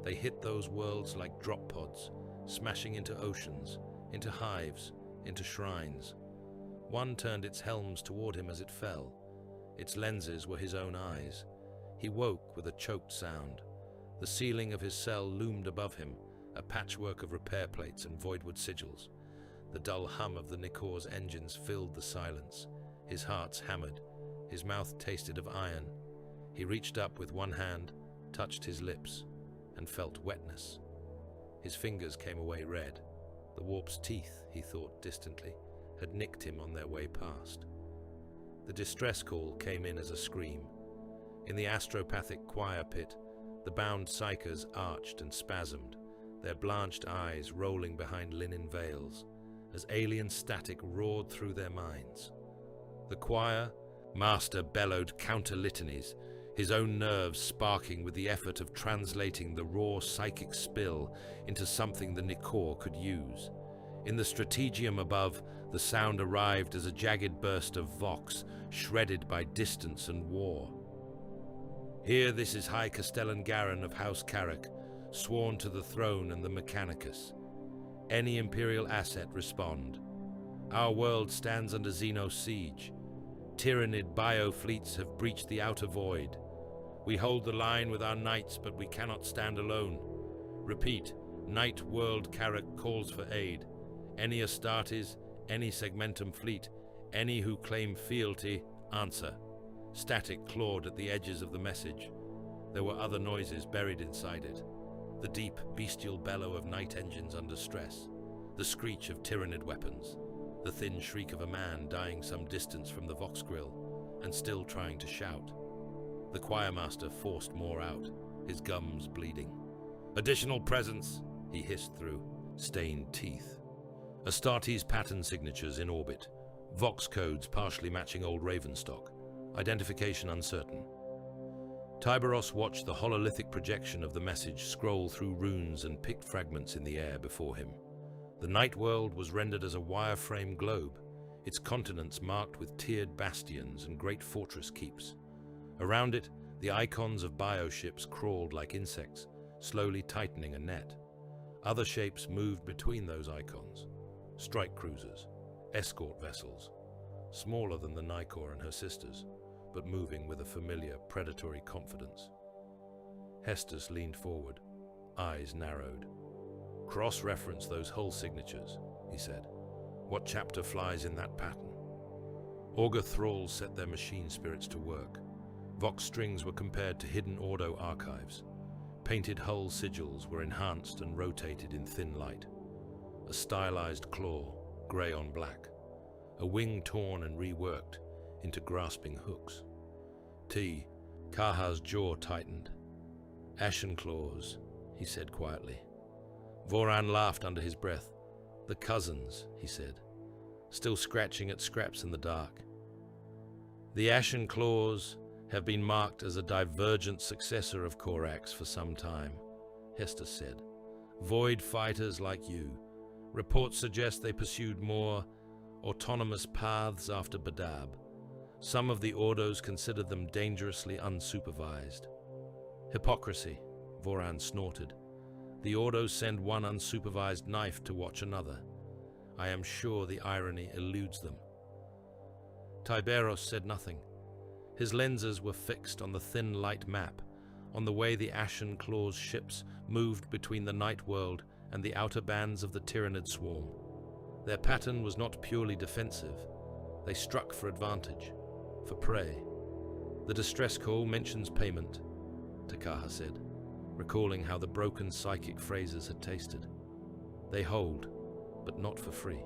They hit those worlds like drop pods, smashing into oceans, into hives, into shrines. One turned its helms toward him as it fell. Its lenses were his own eyes. He woke with a choked sound. The ceiling of his cell loomed above him, a patchwork of repair plates and voidwood sigils. The dull hum of the Nikor's engines filled the silence. His heart hammered. His mouth tasted of iron. He reached up with one hand, touched his lips, and felt wetness. His fingers came away red. The warp's teeth, he thought distantly, had nicked him on their way past. The distress call came in as a scream. In the astropathic choir pit, the bound psychers arched and spasmed, their blanched eyes rolling behind linen veils, as alien static roared through their minds. The choir master bellowed counter-litanies, his own nerves sparking with the effort of translating the raw psychic spill into something the Nikor could use. In the strategium above, the sound arrived as a jagged burst of vox, shredded by distance and war. Here this is High Castellan Garin of House Carrick, sworn to the throne and the Mechanicus. Any Imperial asset respond. Our world stands under Xenos siege. Tyrannid bio-fleets have breached the outer void. We hold the line with our knights, but we cannot stand alone. Repeat, Knight World Carrick calls for aid. Any Astartes, any Segmentum fleet, any who claim fealty, answer. Static clawed at the edges of the message. There were other noises buried inside it. The deep, bestial bellow of night engines under stress. The screech of Tyrannid weapons. The thin shriek of a man dying some distance from the Vox grill, and still trying to shout. The choirmaster forced more out, his gums bleeding. Additional presence, he hissed through, stained teeth. Astartes pattern signatures in orbit. Vox codes partially matching old Ravenstock. Identification uncertain. Tyberos watched the hololithic projection of the message scroll through runes and picked fragments in the air before him. The night world was rendered as a wireframe globe, its continents marked with tiered bastions and great fortress keeps. Around it, the icons of bioships crawled like insects, slowly tightening a net. Other shapes moved between those icons. Strike cruisers, escort vessels, smaller than the Nikor and her sisters, but moving with a familiar, predatory confidence. Hestus leaned forward, eyes narrowed. Cross-reference those hull signatures, he said. What chapter flies in that pattern? Augur thralls set their machine spirits to work. Vox strings were compared to hidden Ordo archives. Painted hull sigils were enhanced and rotated in thin light. A stylized claw, grey on black. A wing torn and reworked into grasping hooks. Kaha's jaw tightened. Ashen claws, he said quietly. Voran laughed under his breath. The cousins, he said, still scratching at scraps in the dark. The Ashen Claws have been marked as a divergent successor of Corax for some time, Hestus said. Void fighters like you. Reports suggest they pursued more autonomous paths after Badab. Some of the Ordos considered them dangerously unsupervised. Hypocrisy, Voran snorted. The Ordos send one unsupervised knife to watch another. I am sure the irony eludes them. Tiberos said nothing. His lenses were fixed on the thin light map, on the way the Ashen Claw's ships moved between the night world and the outer bands of the Tyrannid swarm. Their pattern was not purely defensive. They struck for advantage, for prey. The distress call mentions payment, Takaha said, recalling how the broken psychic phrases had tasted. They hold, but not for free.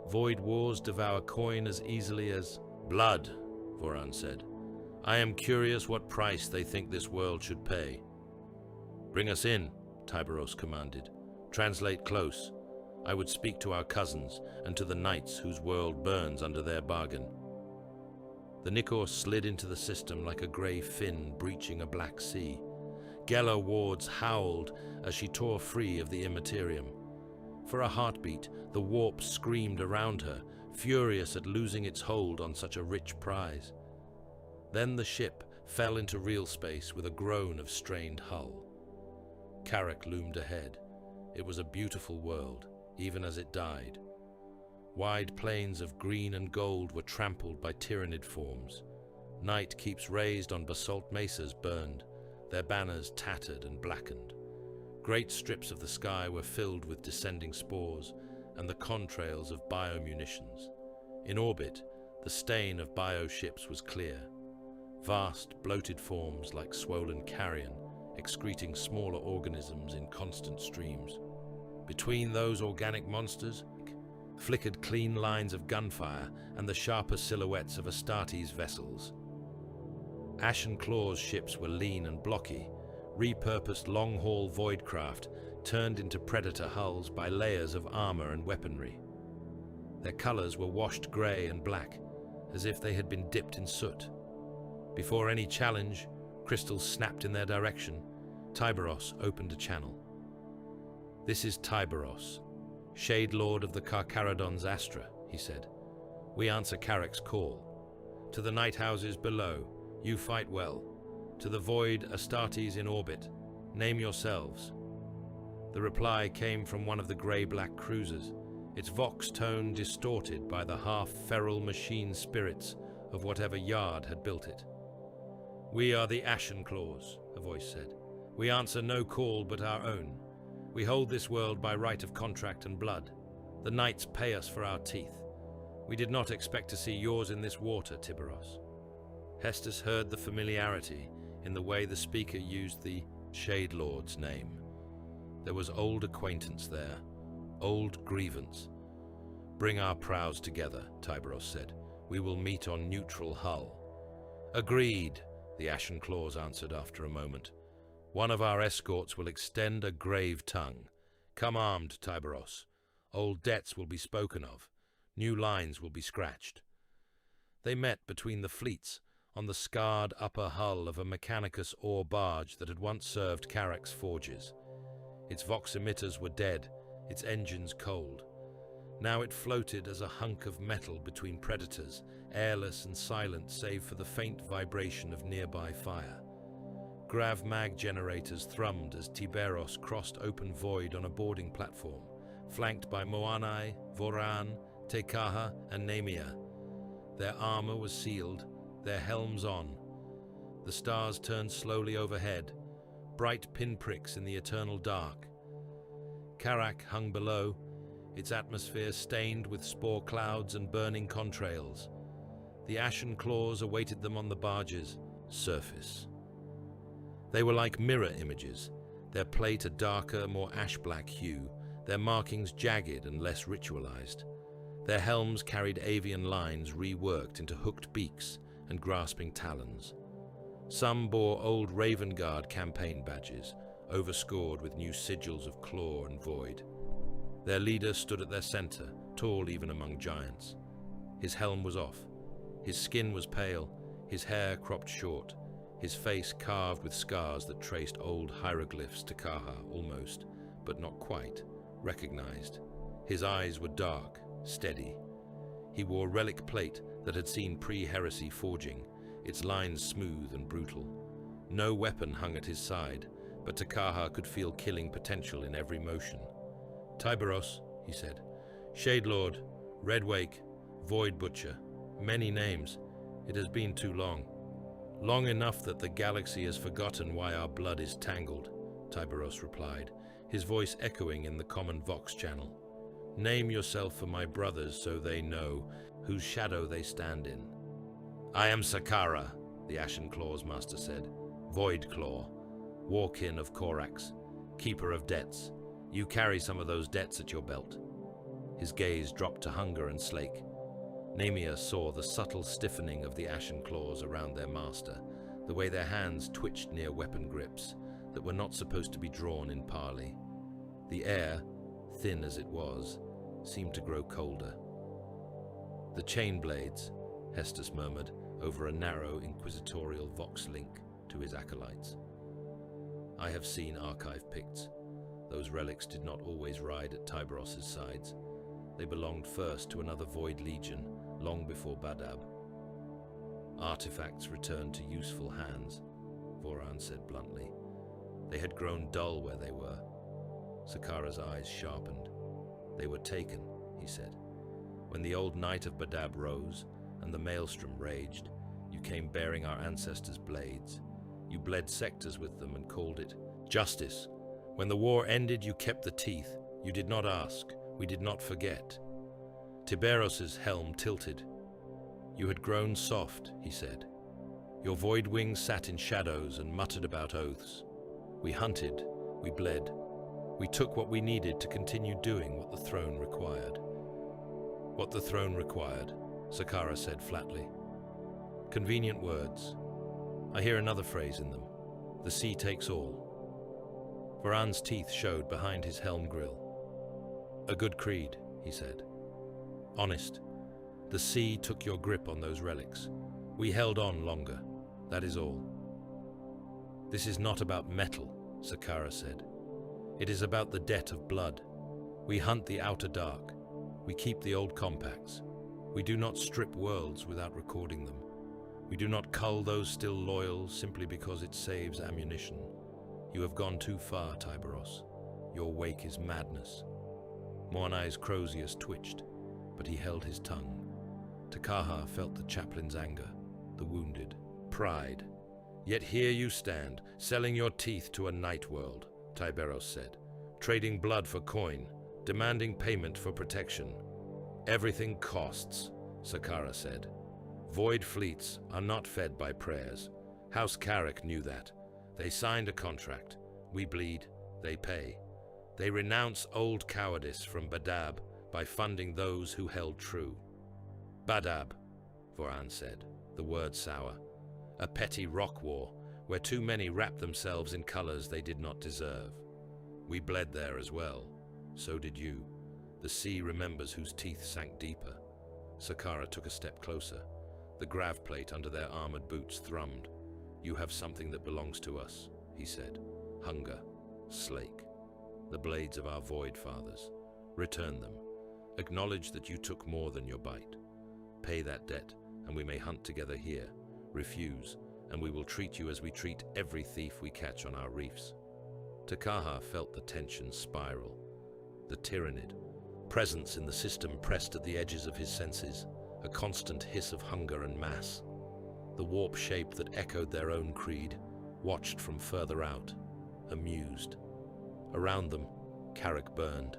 Void wars devour coin as easily as blood, Voran said. I am curious what price they think this world should pay. Bring us in, Tiberos commanded. Translate close. I would speak to our cousins and to the knights whose world burns under their bargain. The Nikor slid into the system like a grey fin breaching a black sea. Geller wards howled as she tore free of the immaterium. For a heartbeat, the warp screamed around her, furious at losing its hold on such a rich prize. Then the ship fell into real space with a groan of strained hull. Carrack loomed ahead. It was a beautiful world, even as it died. Wide plains of green and gold were trampled by tyrannid forms. Night keeps raised on basalt mesas burned, their banners tattered and blackened. Great strips of the sky were filled with descending spores and the contrails of biomunitions. In orbit, the stain of bioships was clear. Vast, bloated forms like swollen carrion, excreting smaller organisms in constant streams. Between those organic monsters, flickered clean lines of gunfire and the sharper silhouettes of Astartes vessels. Ashen Claw's ships were lean and blocky, repurposed long-haul voidcraft turned into predator hulls by layers of armor and weaponry. Their colors were washed gray and black, as if they had been dipped in soot. Before any challenge, crystals snapped in their direction. Tiberos opened a channel. This is Tiberos, Shade Lord of the Carcharodons Astra, he said. We answer Carrack's call. To the night houses below, you fight well. To the void Astartes in orbit, name yourselves. The reply came from one of the grey-black cruisers, its vox tone distorted by the half-feral machine spirits of whatever yard had built it. We are the Ashen Claws, a voice said. We answer no call but our own. We hold this world by right of contract and blood. The knights pay us for our teeth. We did not expect to see yours in this water, Tiberos. Hestus heard the familiarity in the way the speaker used the Shade Lord's name. There was old acquaintance there, old grievance. Bring our prows together, Tiberos said. We will meet on neutral hull. Agreed, the Ashen Claws answered after a moment. One of our escorts will extend a grave tongue. Come armed, Tiberos. Old debts will be spoken of. New lines will be scratched. They met between the fleets on the scarred upper hull of a Mechanicus ore barge that had once served Carrack's forges. Its vox emitters were dead, its engines cold. Now it floated as a hunk of metal between predators, airless and silent save for the faint vibration of nearby fire. Grav-mag generators thrummed as Tiberos crossed open void on a boarding platform, flanked by Moanai, Voran, Tekaha, and Nemia. Their armor was sealed, their helms on. The stars turned slowly overhead, bright pinpricks in the eternal dark. Carrack hung below, its atmosphere stained with spore clouds and burning contrails. The Ashen Claws awaited them on the barge's surface. They were like mirror images, their plate a darker, more ash-black hue, their markings jagged and less ritualized. Their helms carried avian lines reworked into hooked beaks and grasping talons. Some bore old Raven Guard campaign badges, overscored with new sigils of claw and void. Their leader stood at their center, tall even among giants. His helm was off. His skin was pale, his hair cropped short, his face carved with scars that traced old hieroglyphs Takaha almost, but not quite, recognized. His eyes were dark, steady. He wore relic plate that had seen pre-heresy forging, its lines smooth and brutal. No weapon hung at his side, but Takaha could feel killing potential in every motion. Tiberos, he said. Shade Lord, Red Wake, Void Butcher, Many names. It has been too long. Long enough that the galaxy has forgotten why our blood is tangled, Tyberos replied, his voice echoing in the common Vox channel. Name yourself for my brothers so they know whose shadow they stand in. I am Sakara, the Ashen Claw's master said. Void Claw, Warkin of Korax, keeper of debts. You carry some of those debts at your belt. His gaze dropped to Hunger and Slake. Nemia saw the subtle stiffening of the Ashen Claws around their master, the way their hands twitched near weapon grips that were not supposed to be drawn in parley. The air, thin as it was, seemed to grow colder. The chain blades, Hestus murmured over a narrow inquisitorial vox link to his acolytes. I have seen archive picts. Those relics did not always ride at Tyberos's sides. They belonged first to another Void Legion, long before Badab. Artifacts returned to useful hands, Voran said bluntly. They had grown dull where they were. Sakara's eyes sharpened. They were taken, he said. When the old Knight of Badab rose, and the maelstrom raged, you came bearing our ancestors' blades. You bled sectors with them and called it justice. When the war ended, you kept the teeth. You did not ask. We did not forget. Tiberos's helm tilted. You had grown soft, he said. Your void wings sat in shadows and muttered about oaths. We hunted, we bled. We took what we needed to continue doing what the throne required. What the throne required, Sakara said flatly. Convenient words. I hear another phrase in them. The sea takes all. Varan's teeth showed behind his helm grill. A good creed, he said. Honest. The sea took your grip on those relics. We held on longer. That is all. This is not about metal, Sakara said. It is about the debt of blood. We hunt the outer dark. We keep the old compacts. We do not strip worlds without recording them. We do not cull those still loyal simply because it saves ammunition. You have gone too far, Tyberos. Your wake is madness. Mornai's Crozius twitched, but he held his tongue. Takaha felt the chaplain's anger, the wounded, pride. Yet here you stand, selling your teeth to a night world, Tyberos said, trading blood for coin, demanding payment for protection. Everything costs, Sakara said. Void fleets are not fed by prayers. House Carrick knew that. They signed a contract. We bleed, they pay. They renounce old cowardice from Badab by funding those who held true. Badab, Voran said, the word sour. A petty rock war, where too many wrapped themselves in colors they did not deserve. We bled there as well. So did you. The sea remembers whose teeth sank deeper. Sakara took a step closer. The grav plate under their armored boots thrummed. You have something that belongs to us, he said. Hunger, Slake. The blades of our void fathers. Return them. Acknowledge that you took more than your bite. Pay that debt, and we may hunt together here. Refuse, and we will treat you as we treat every thief we catch on our reefs. Takaha felt the tension spiral. The tyrannid. Presence in the system pressed at the edges of his senses, a constant hiss of hunger and mass. The warp shape that echoed their own creed watched from further out, amused. Around them, Carrick burned.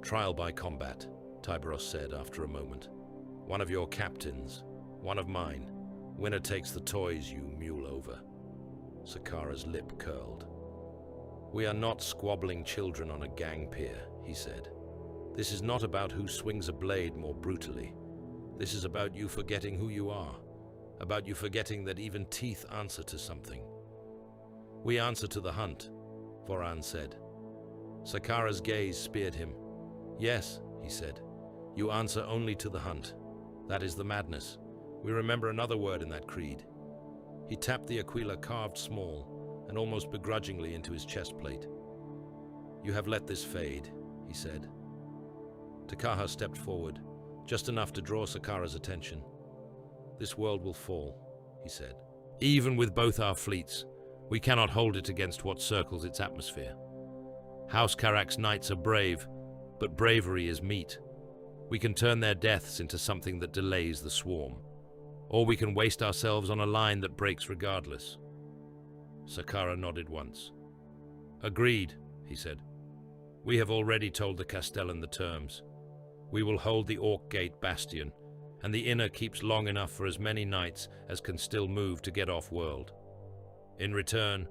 Trial by combat, Tyberos said after a moment. One of your captains, one of mine. Winner takes the toys you mule over. Sakara's lip curled. We are not squabbling children on a gang pier, he said. This is not about who swings a blade more brutally. This is about you forgetting who you are, about you forgetting that even teeth answer to something. We answer to the hunt, Voran said. Sakara's gaze speared him. Yes, he said, you answer only to the hunt. That is the madness. We remember another word in that creed. He tapped the aquila carved small and almost begrudgingly into his chest plate. You have let this fade, he said. Takaha stepped forward, just enough to draw Sakara's attention. This world will fall, he said. Even with both our fleets, we cannot hold it against what circles its atmosphere. House Karak's knights are brave, but bravery is meat. We can turn their deaths into something that delays the swarm, or we can waste ourselves on a line that breaks regardless. Sakara nodded once. Agreed, he said. We have already told the Castellan the terms. We will hold the Orc Gate bastion, and the inner keeps long enough for as many knights as can still move to get off-world. In return,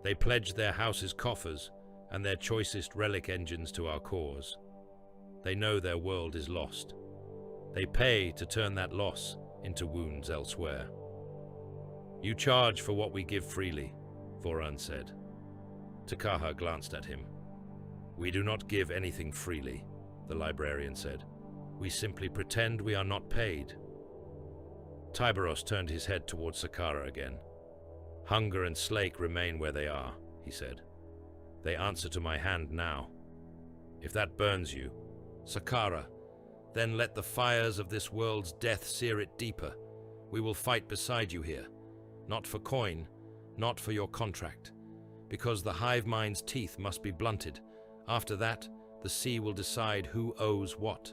they pledge their house's coffers and their choicest relic engines to our cause. They know their world is lost. They pay to turn that loss into wounds elsewhere. You charge for what we give freely, Voran said. Takaha glanced at him. We do not give anything freely, the librarian said. We simply pretend we are not paid. Tiberos turned his head towards Sakara again. Hunger and Slake remain where they are, he said. They answer to my hand now. If that burns you, Sakara, then let the fires of this world's death sear it deeper. We will fight beside you here, not for coin, not for your contract, because the hive mind's teeth must be blunted. After that, the sea will decide who owes what.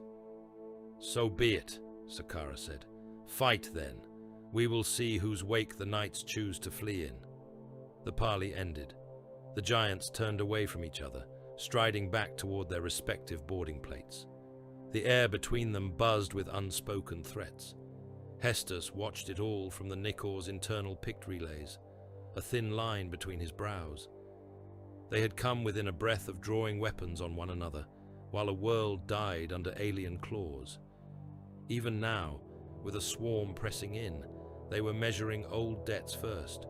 So be it, Sakara said. Fight then. We will see whose wake the knights choose to flee in. The parley ended. The giants turned away from each other, striding back toward their respective boarding plates. The air between them buzzed with unspoken threats. Hestus watched it all from the Nikor's internal pict relays, a thin line between his brows. They had come within a breath of drawing weapons on one another, while a world died under alien claws. Even now, with a swarm pressing in, they were measuring old debts first.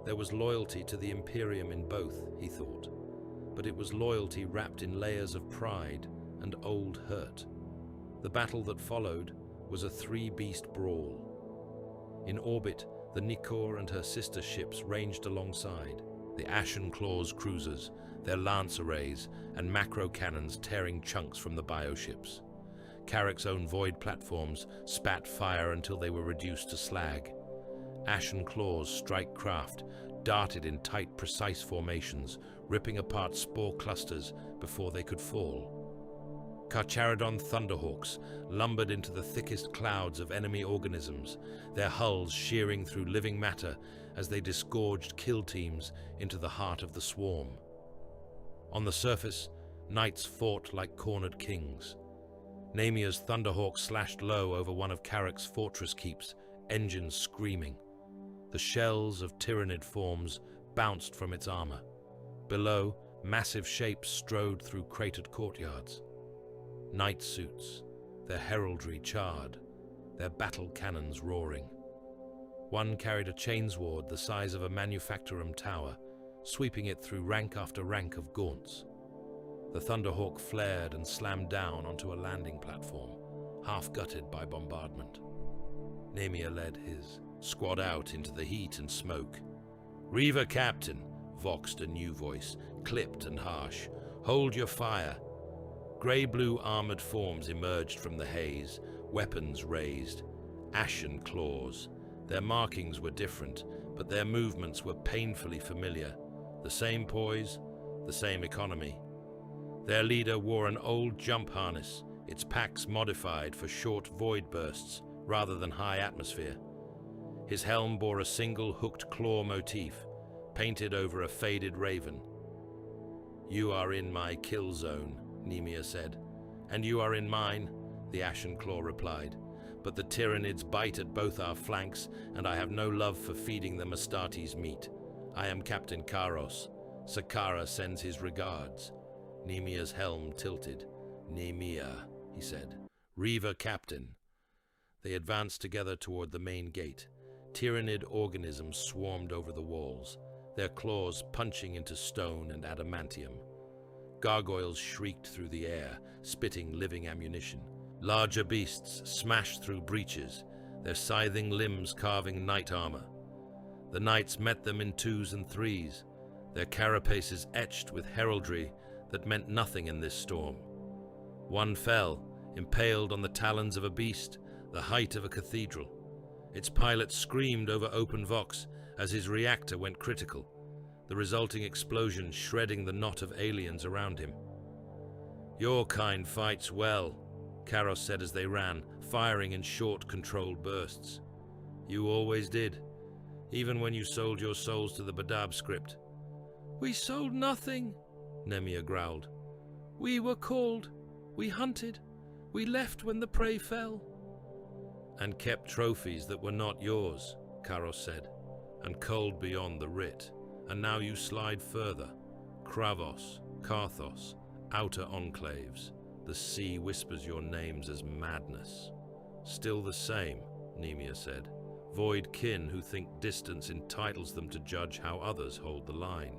There was loyalty to the Imperium in both, he thought, but it was loyalty wrapped in layers of pride and old hurt. The battle that followed was a three-beast brawl. In orbit, the Nikor and her sister ships ranged alongside, the Ashen Claws cruisers, their lance arrays, and macro cannons tearing chunks from the bioships. Carrick's own void platforms spat fire until they were reduced to slag. Ashen Claws strike craft, darted in tight, precise formations, ripping apart spore clusters before they could fall. Carcharodon Thunderhawks lumbered into the thickest clouds of enemy organisms, their hulls shearing through living matter as they disgorged kill teams into the heart of the swarm. On the surface, knights fought like cornered kings. Namia's Thunderhawk slashed low over one of Carrick's fortress keeps, engines screaming. The shells of tyrannid forms bounced from its armor. Below, massive shapes strode through cratered courtyards. Knight suits, their heraldry charred, their battle cannons roaring. One carried a chainsword the size of a manufactorum tower, sweeping it through rank after rank of gaunts. The Thunderhawk flared and slammed down onto a landing platform, half gutted by bombardment. Namia led his squad out into the heat and smoke. "Reaver Captain," voxed a new voice, clipped and harsh. "Hold your fire." Grey-blue armored forms emerged from the haze, weapons raised. Ashen Claws. Their markings were different, but their movements were painfully familiar. The same poise, the same economy. Their leader wore an old jump harness, its packs modified for short void bursts rather than high atmosphere. His helm bore a single hooked claw motif, painted over a faded raven. "You are in my kill zone," Nemia said. "And you are in mine," the Ashen Claw replied. "But the Tyranids bite at both our flanks, and I have no love for feeding them Astartes meat. I am Captain Karos. Sakara sends his regards." Nemia's helm tilted. "Nemia," he said. "Reaver Captain." They advanced together toward the main gate. Tyrannid organisms swarmed over the walls, their claws punching into stone and adamantium. Gargoyles shrieked through the air, spitting living ammunition. Larger beasts smashed through breaches, their scything limbs carving knight armor. The knights met them in twos and threes, their carapaces etched with heraldry that meant nothing in this storm. One fell, impaled on the talons of a beast, the height of a cathedral. Its pilot screamed over open vox as his reactor went critical, the resulting explosion shredding the knot of aliens around him. "Your kind fights well," Karos said as they ran, firing in short, controlled bursts. You always did, even when you sold your souls to the Badab script. We sold nothing, Nemia growled. We were called, we hunted, we left when the prey fell. And kept trophies that were not yours, Karos said, and culled beyond the writ. And now you slide further. Kravos, Karthos, outer enclaves. The sea whispers your names as madness. Still the same, Nemia said. Void kin who think distance entitles them to judge how others hold the line.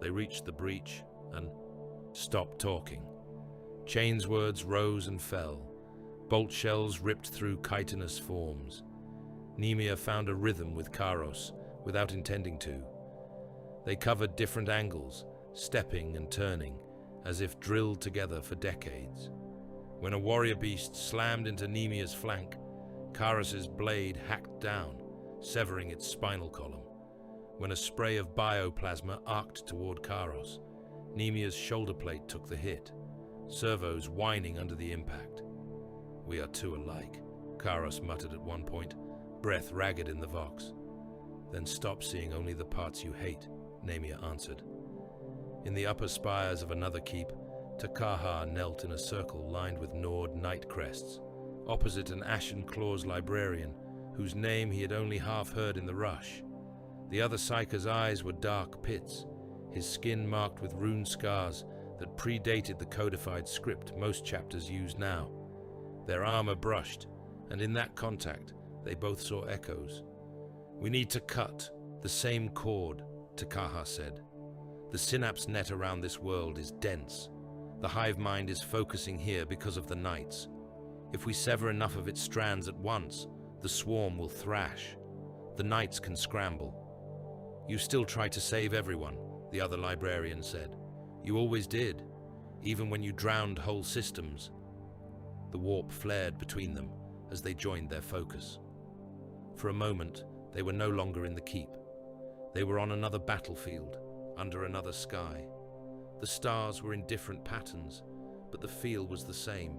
They reached the breach and stopped talking. Chain's words rose and fell. Bolt shells ripped through chitinous forms. Nemia found a rhythm with Karos without intending to. They covered different angles, stepping and turning, as if drilled together for decades. When a warrior beast slammed into Nemia's flank, Karos's blade hacked down, severing its spinal column. When a spray of bioplasma arced toward Karos, Nemia's shoulder plate took the hit, servos whining under the impact. We are too alike, Karos muttered at one point, breath ragged in the vox. Then stop seeing only the parts you hate, Nemia answered. In the upper spires of another keep, Takaha knelt in a circle lined with gnawed night crests, opposite an Ashen Claw's librarian, whose name he had only half heard in the rush. The other Psyker's eyes were dark pits, his skin marked with rune scars that predated the codified script most chapters use now. Their armor brushed, and in that contact, they both saw echoes. We need to cut the same cord, Takaha said. The synapse net around this world is dense. The hive mind is focusing here because of the Knights. If we sever enough of its strands at once, the swarm will thrash. The Knights can scramble. You still try to save everyone, the other librarian said. You always did, even when you drowned whole systems. The warp flared between them as they joined their focus. For a moment, they were no longer in the keep. They were on another battlefield, under another sky. The stars were in different patterns, but the feel was the same.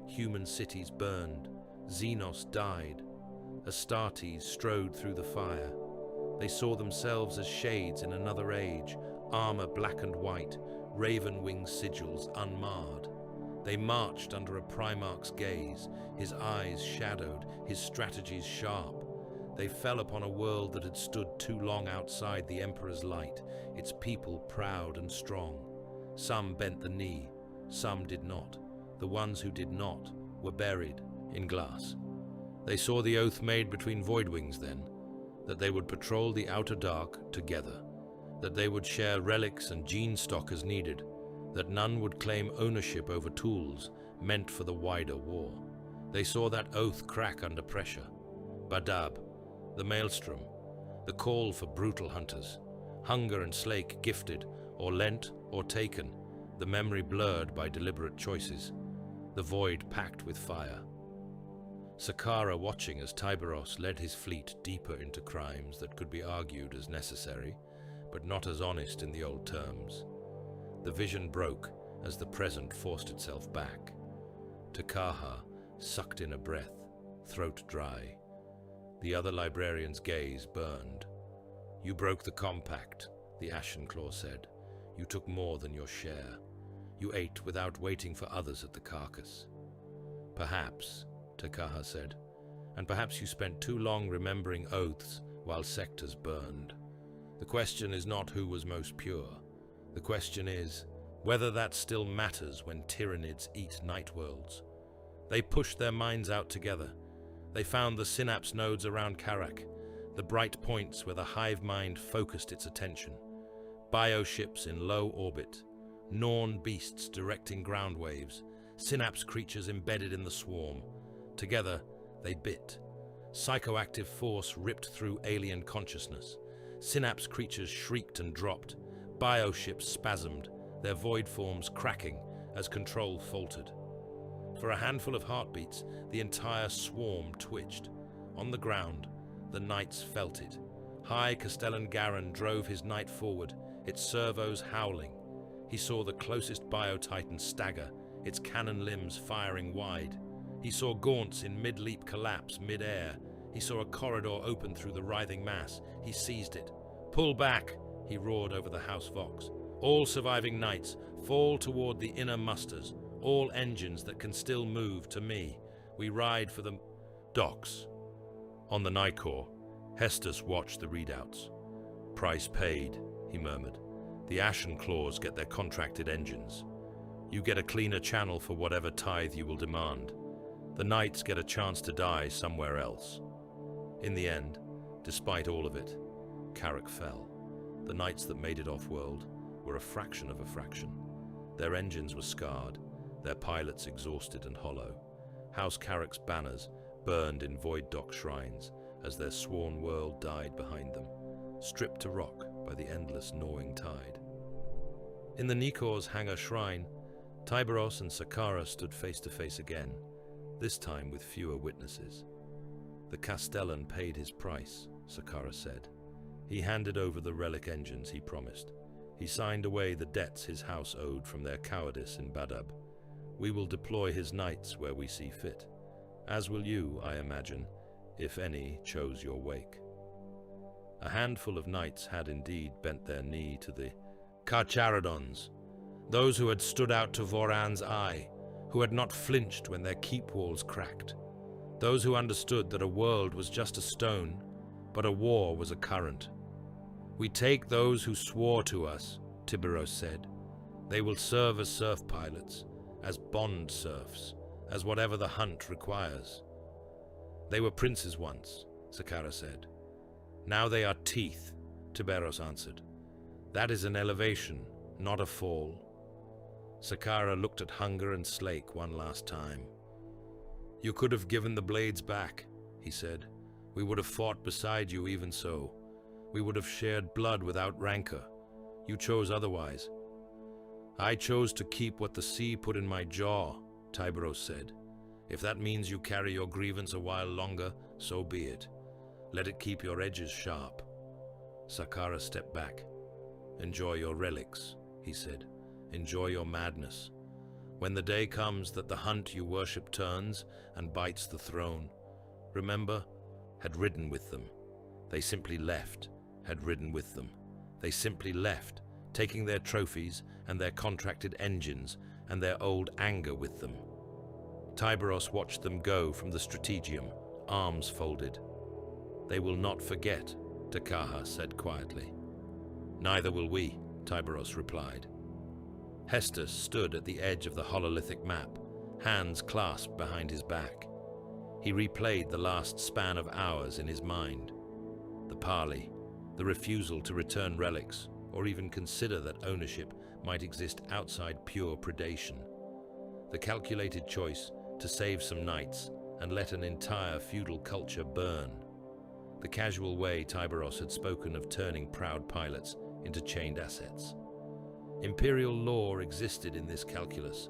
Human cities burned. Xenos died. Astartes strode through the fire. They saw themselves as shades in another age, armor black and white, raven-wing sigils unmarred. They marched under a Primarch's gaze, his eyes shadowed, his strategies sharp. They fell upon a world that had stood too long outside the Emperor's light, its people proud and strong. Some bent the knee, some did not. The ones who did not were buried in glass. They saw the oath made between Voidwings then, that they would patrol the outer dark together, that they would share relics and gene stock as needed, that none would claim ownership over tools meant for the wider war. They saw that oath crack under pressure. Badab, the maelstrom, the call for brutal hunters, hunger and slake gifted, or lent or taken, the memory blurred by deliberate choices, the void packed with fire. Sakara watching as Tyberos led his fleet deeper into crimes that could be argued as necessary, but not as honest in the old terms. The vision broke as the present forced itself back. Takaha sucked in a breath, throat dry. The other librarian's gaze burned. You broke the compact, the Ashen Claw said. You took more than your share. You ate without waiting for others at the carcass. Perhaps, Takaha said, and perhaps you spent too long remembering oaths while sectors burned. The question is not who was most pure. The question is whether that still matters when Tyranids eat night worlds. They pushed their minds out together. They found the synapse nodes around Karak, the bright points where the hive mind focused its attention. Bioships in low orbit, Norn beasts directing ground waves, synapse creatures embedded in the swarm. Together, they bit. Psychoactive force ripped through alien consciousness. Synapse creatures shrieked and dropped. Bioships spasmed, their void forms cracking as control faltered. For a handful of heartbeats, the entire swarm twitched. On the ground, the knights felt it. High Castellan Garin drove his knight forward, its servos howling. He saw the closest Biotitan stagger, its cannon limbs firing wide. He saw gaunts in mid-leap collapse mid-air. He saw a corridor open through the writhing mass. He seized it. "Pull back!" he roared over the House Vox. "All surviving knights, fall toward the inner musters. All engines that can still move to me. We ride for the docks." On the Nicor, Hestus watched the readouts. "Price paid," he murmured. "The Ashen Claws get their contracted engines. You get a cleaner channel for whatever tithe you will demand. The knights get a chance to die somewhere else." In the end, despite all of it, Carrick fell. The knights that made it off-world were a fraction of a fraction. Their engines were scarred, their pilots exhausted and hollow. House Carrick's banners burned in void dock shrines as their sworn world died behind them, stripped to rock by the endless gnawing tide. In the Nikor's hangar shrine, Tyberos and Sakara stood face to face again, this time with fewer witnesses. "The Castellan paid his price," Sakara said. "He handed over the relic engines he promised. He signed away the debts his house owed from their cowardice in Badab. We will deploy his knights where we see fit, as will you, I imagine, if any chose your wake." A handful of knights had indeed bent their knee to the Carcharodons, those who had stood out to Voran's eye, who had not flinched when their keep walls cracked, those who understood that a world was just a stone, but a war was a current. "We take those who swore to us," Tyberos said. "They will serve as surf pilots, as bond serfs, as whatever the hunt requires." "They were princes once," Sakara said. "Now they are teeth," Tyberos answered. "That is an elevation, not a fall." Sakara looked at Hunger and Slake one last time. "You could have given the blades back," he said. "We would have fought beside you even so. We would have shared blood without rancor. You chose otherwise." "I chose to keep what the sea put in my jaw," Tyberos said. "If that means you carry your grievance a while longer, so be it. Let it keep your edges sharp." Sakara stepped back. "Enjoy your relics," he said. "Enjoy your madness. When the day comes that the hunt you worship turns and bites the throne, remember, had ridden with them. They simply left, had ridden with them. They simply left, taking their trophies and their contracted engines and their old anger with them." Tyberos watched them go from the strategium, arms folded. "They will not forget," Takaha said quietly. "Neither will we," Tyberos replied. Hestus stood at the edge of the hololithic map, hands clasped behind his back. He replayed the last span of hours in his mind. The parley, the refusal to return relics, or even consider that ownership might exist outside pure predation. The calculated choice to save some knights and let an entire feudal culture burn. The casual way Tyberos had spoken of turning proud pilots into chained assets. Imperial law existed in this calculus,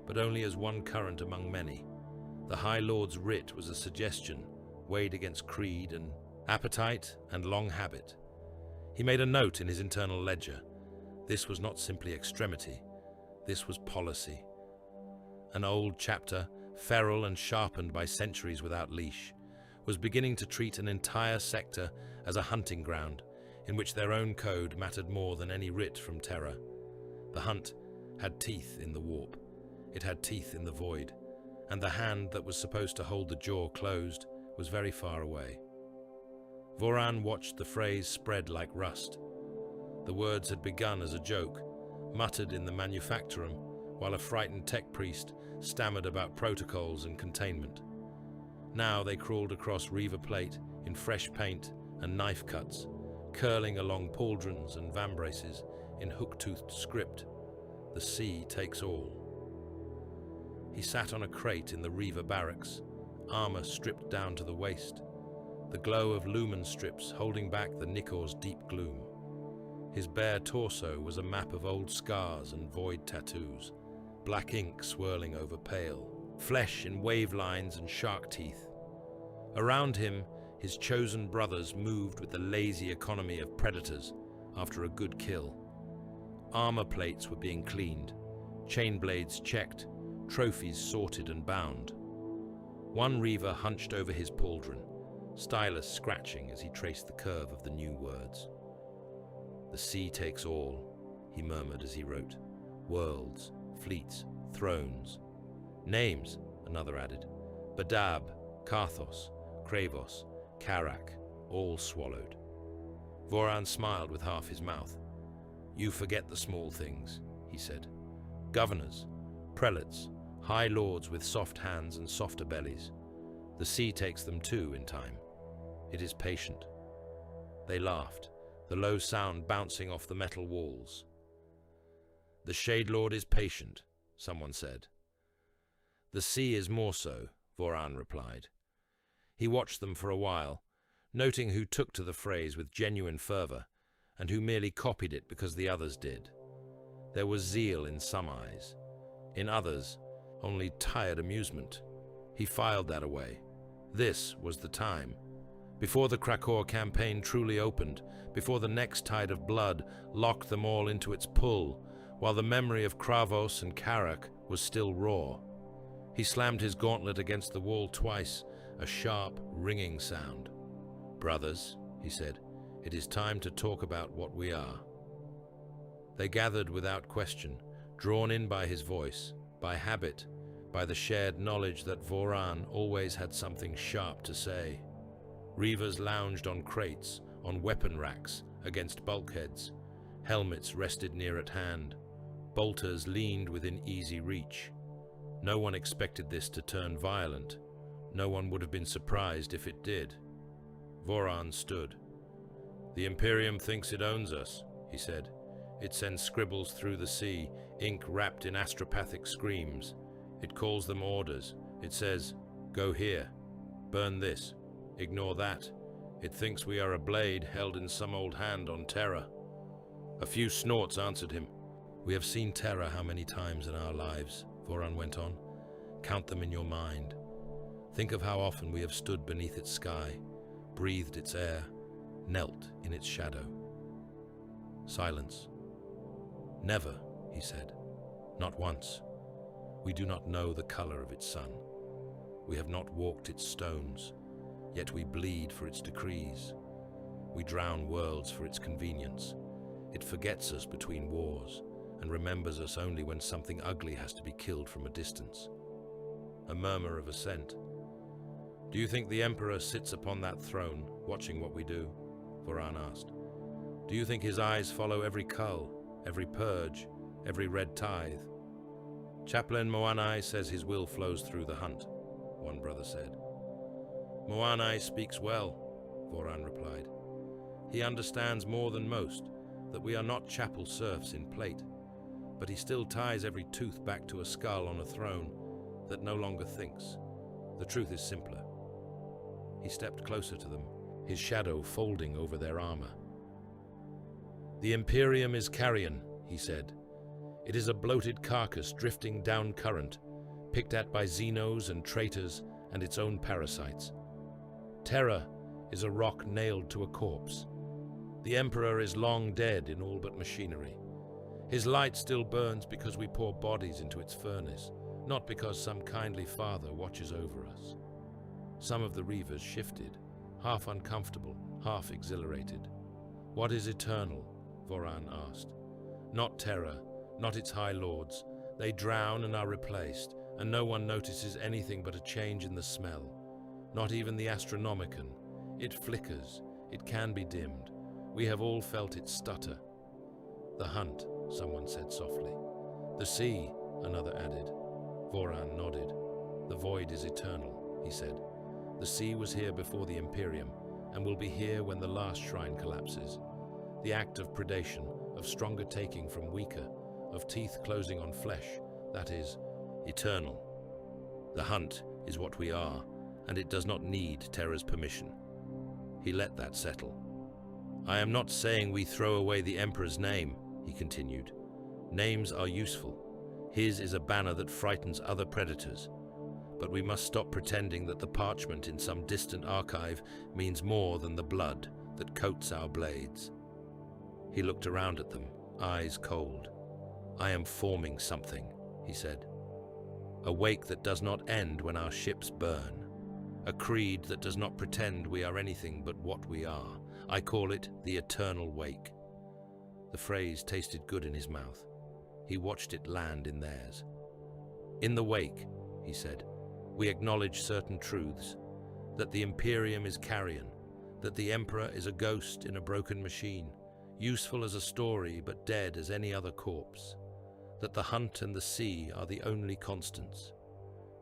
but only as one current among many. The High Lord's writ was a suggestion, weighed against creed and appetite and long habit. He made a note in his internal ledger. This was not simply extremity, this was policy. An old chapter, feral and sharpened by centuries without leash, was beginning to treat an entire sector as a hunting ground in which their own code mattered more than any writ from Terra. The hunt had teeth in the warp, it had teeth in the void, and the hand that was supposed to hold the jaw closed was very far away. Voran watched the phrase spread like rust. The words had begun as a joke, muttered in the manufactorum, while a frightened tech priest stammered about protocols and containment. Now they crawled across Reaver Plate in fresh paint and knife cuts, curling along pauldrons and vambraces in hook-toothed script. The sea takes all. He sat on a crate in the Reaver barracks, armor stripped down to the waist, the glow of lumen strips holding back the Nikor's deep gloom. His bare torso was a map of old scars and void tattoos, black ink swirling over pale, flesh in wave lines and shark teeth. Around him, his chosen brothers moved with the lazy economy of predators after a good kill. Armor plates were being cleaned, chain blades checked, trophies sorted and bound. One reaver hunched over his pauldron, stylus scratching as he traced the curve of the new words. "The sea takes all," he murmured as he wrote. "Worlds, fleets, thrones. Names," another added. "Badab, Karthos, Kravos, Karak, all swallowed." Voran smiled with half his mouth. "You forget the small things," he said. "Governors, prelates, high lords with soft hands and softer bellies. The sea takes them too in time. It is patient." They laughed, the low sound bouncing off the metal walls. "The Shade Lord is patient," someone said. "The sea is more so," Voran replied. He watched them for a while, noting who took to the phrase with genuine fervor and who merely copied it because the others did. There was zeal in some eyes. In others, only tired amusement. He filed that away. This was the time. Before the Krakow campaign truly opened, before the next tide of blood locked them all into its pull, while the memory of Kravos and Karak was still raw. He slammed his gauntlet against the wall twice, a sharp, ringing sound. "Brothers," he said, "it is time to talk about what we are." They gathered without question, drawn in by his voice, by habit, by the shared knowledge that Voran always had something sharp to say. Reavers lounged on crates, on weapon racks, against bulkheads. Helmets rested near at hand. Bolters leaned within easy reach. No one expected this to turn violent. No one would have been surprised if it did. Voran stood. "The Imperium thinks it owns us," he said. "It sends scribbles through the sea, ink wrapped in astropathic screams. It calls them orders. It says, 'Go here. Burn this. Ignore that.' It thinks we are a blade held in some old hand on Terra." A few snorts answered him. "We have seen Terra how many times in our lives," Voran went on. "Count them in your mind. Think of how often we have stood beneath its sky, breathed its air, knelt in its shadow." Silence. "Never," he said. "Not once. We do not know the color of its sun. We have not walked its stones, yet we bleed for its decrees. We drown worlds for its convenience. It forgets us between wars and remembers us only when something ugly has to be killed from a distance." A murmur of assent. "Do you think the Emperor sits upon that throne, watching what we do?" Voran asked. "Do you think his eyes follow every cull, every purge, every red tithe?" "Chaplain Moanai says his will flows through the hunt," one brother said. "Moanai speaks well," Voran replied. "He understands more than most that we are not chapel serfs in plate, but he still ties every tooth back to a skull on a throne that no longer thinks. The truth is simpler." He stepped closer to them, his shadow folding over their armor. "The Imperium is carrion," he said. "It is a bloated carcass drifting down current, picked at by Xenos and traitors and its own parasites. Terra is a rock nailed to a corpse. The Emperor is long dead in all but machinery. His light still burns because we pour bodies into its furnace, not because some kindly father watches over us." Some of the reavers shifted, half uncomfortable, half exhilarated. "What is eternal?" Voran asked. "Not Terra, not its high lords. They drown and are replaced, and no one notices anything but a change in the smell. Not even the Astronomicon. It flickers, it can be dimmed. We have all felt it stutter." "The hunt," someone said softly. "The sea," another added. Voran nodded. "The void is eternal," he said. "The sea was here before the Imperium, and will be here when the last shrine collapses. The act of predation, of stronger taking from weaker, of teeth closing on flesh, that is, eternal. The hunt is what we are, and it does not need Terra's permission." He let that settle. "I am not saying we throw away the Emperor's name," he continued. "Names are useful. His is a banner that frightens other predators. But we must stop pretending that the parchment in some distant archive means more than the blood that coats our blades." He looked around at them, eyes cold. "I am forming something," he said. a wake that does not end when our ships burn, a creed that does not pretend we are anything but what we are. I call it the eternal wake." The phrase tasted good in his mouth. He watched it land in theirs. "In the wake," he said, "we acknowledge certain truths, that the Imperium is carrion, that the Emperor is a ghost in a broken machine, useful as a story but dead as any other corpse, that the hunt and the sea are the only constants.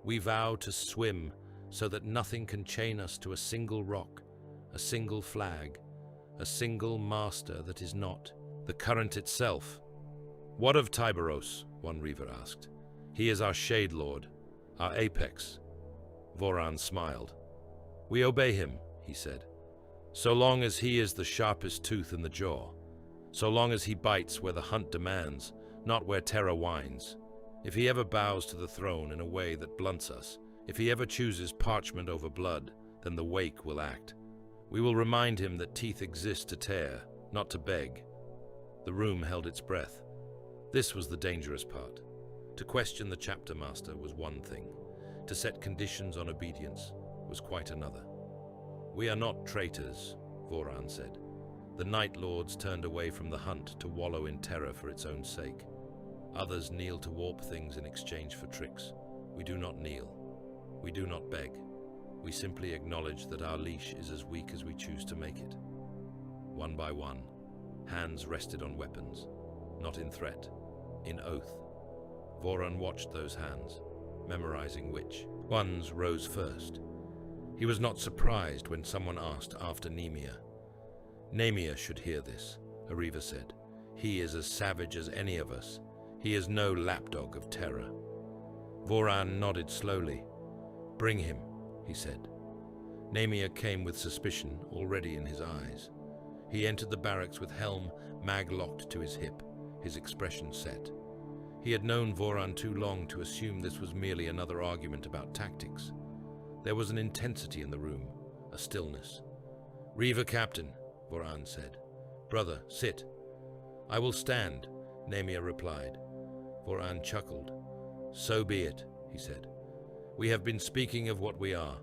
We vow to swim so that nothing can chain us to a single rock, a single flag, a single master that is not the current itself." "What of Tyberos?" one Reaver asked. "He is our Shade Lord, our apex." Voran smiled. "We obey him," he said. "So long as he is the sharpest tooth in the jaw, so long as he bites where the hunt demands, not where terror whines. If he ever bows to the throne in a way that blunts us, if he ever chooses parchment over blood, then the wake will act. We will remind him that teeth exist to tear, not to beg." The room held its breath. This was the dangerous part. To question the chapter master was one thing. To set conditions on obedience was quite another. "We are not traitors," Voran said. "The Night Lords turned away from the hunt to wallow in terror for its own sake. Others kneel to warp things in exchange for tricks. We do not kneel. We do not beg. We simply acknowledge that our leash is as weak as we choose to make it." One by one, hands rested on weapons, not in threat, in oath. Voran watched those hands, memorizing which ones rose first. He was not surprised when someone asked after Nemia. "Nemia should hear this," a Reaver said. "He is as savage as any of us. He is no lapdog of terror." Voran nodded slowly. "Bring him," he said. Nemia came with suspicion already in his eyes. He entered the barracks with helm mag-locked to his hip, his expression set. He had known Voran too long to assume this was merely another argument about tactics. There was an intensity in the room, a stillness. "Reaver Captain," Voran said. "Brother, sit." "I will stand," Nemia replied. Voran chuckled. "So be it," he said. "We have been speaking of what we are,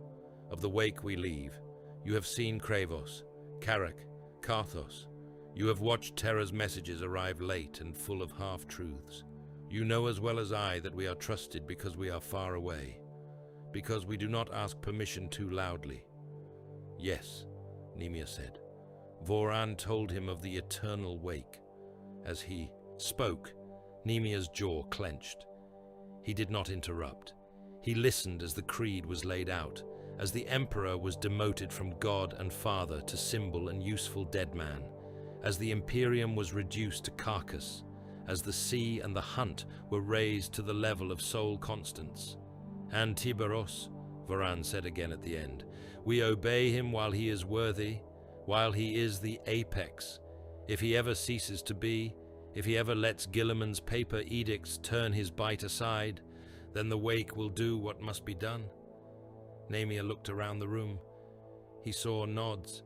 of the wake we leave. You have seen Kravos, Karak, Karthos. You have watched Terra's messages arrive late and full of half-truths. You know as well as I that we are trusted because we are far away, because we do not ask permission too loudly." "Yes," Nemia said. Voran told him of the eternal wake. As he spoke, Nemia's jaw clenched. He did not interrupt. He listened as the creed was laid out, as the Emperor was demoted from God and Father to symbol and useful dead man, as the Imperium was reduced to carcass, as the sea and the hunt were raised to the level of sole constants. "And Tyberos," Voran said again at the end, "we obey him while he is worthy, while he is the apex. If he ever ceases to be, if he ever lets Gilliman's paper edicts turn his bite aside, then the wake will do what must be done." Nemia looked around the room. He saw nods.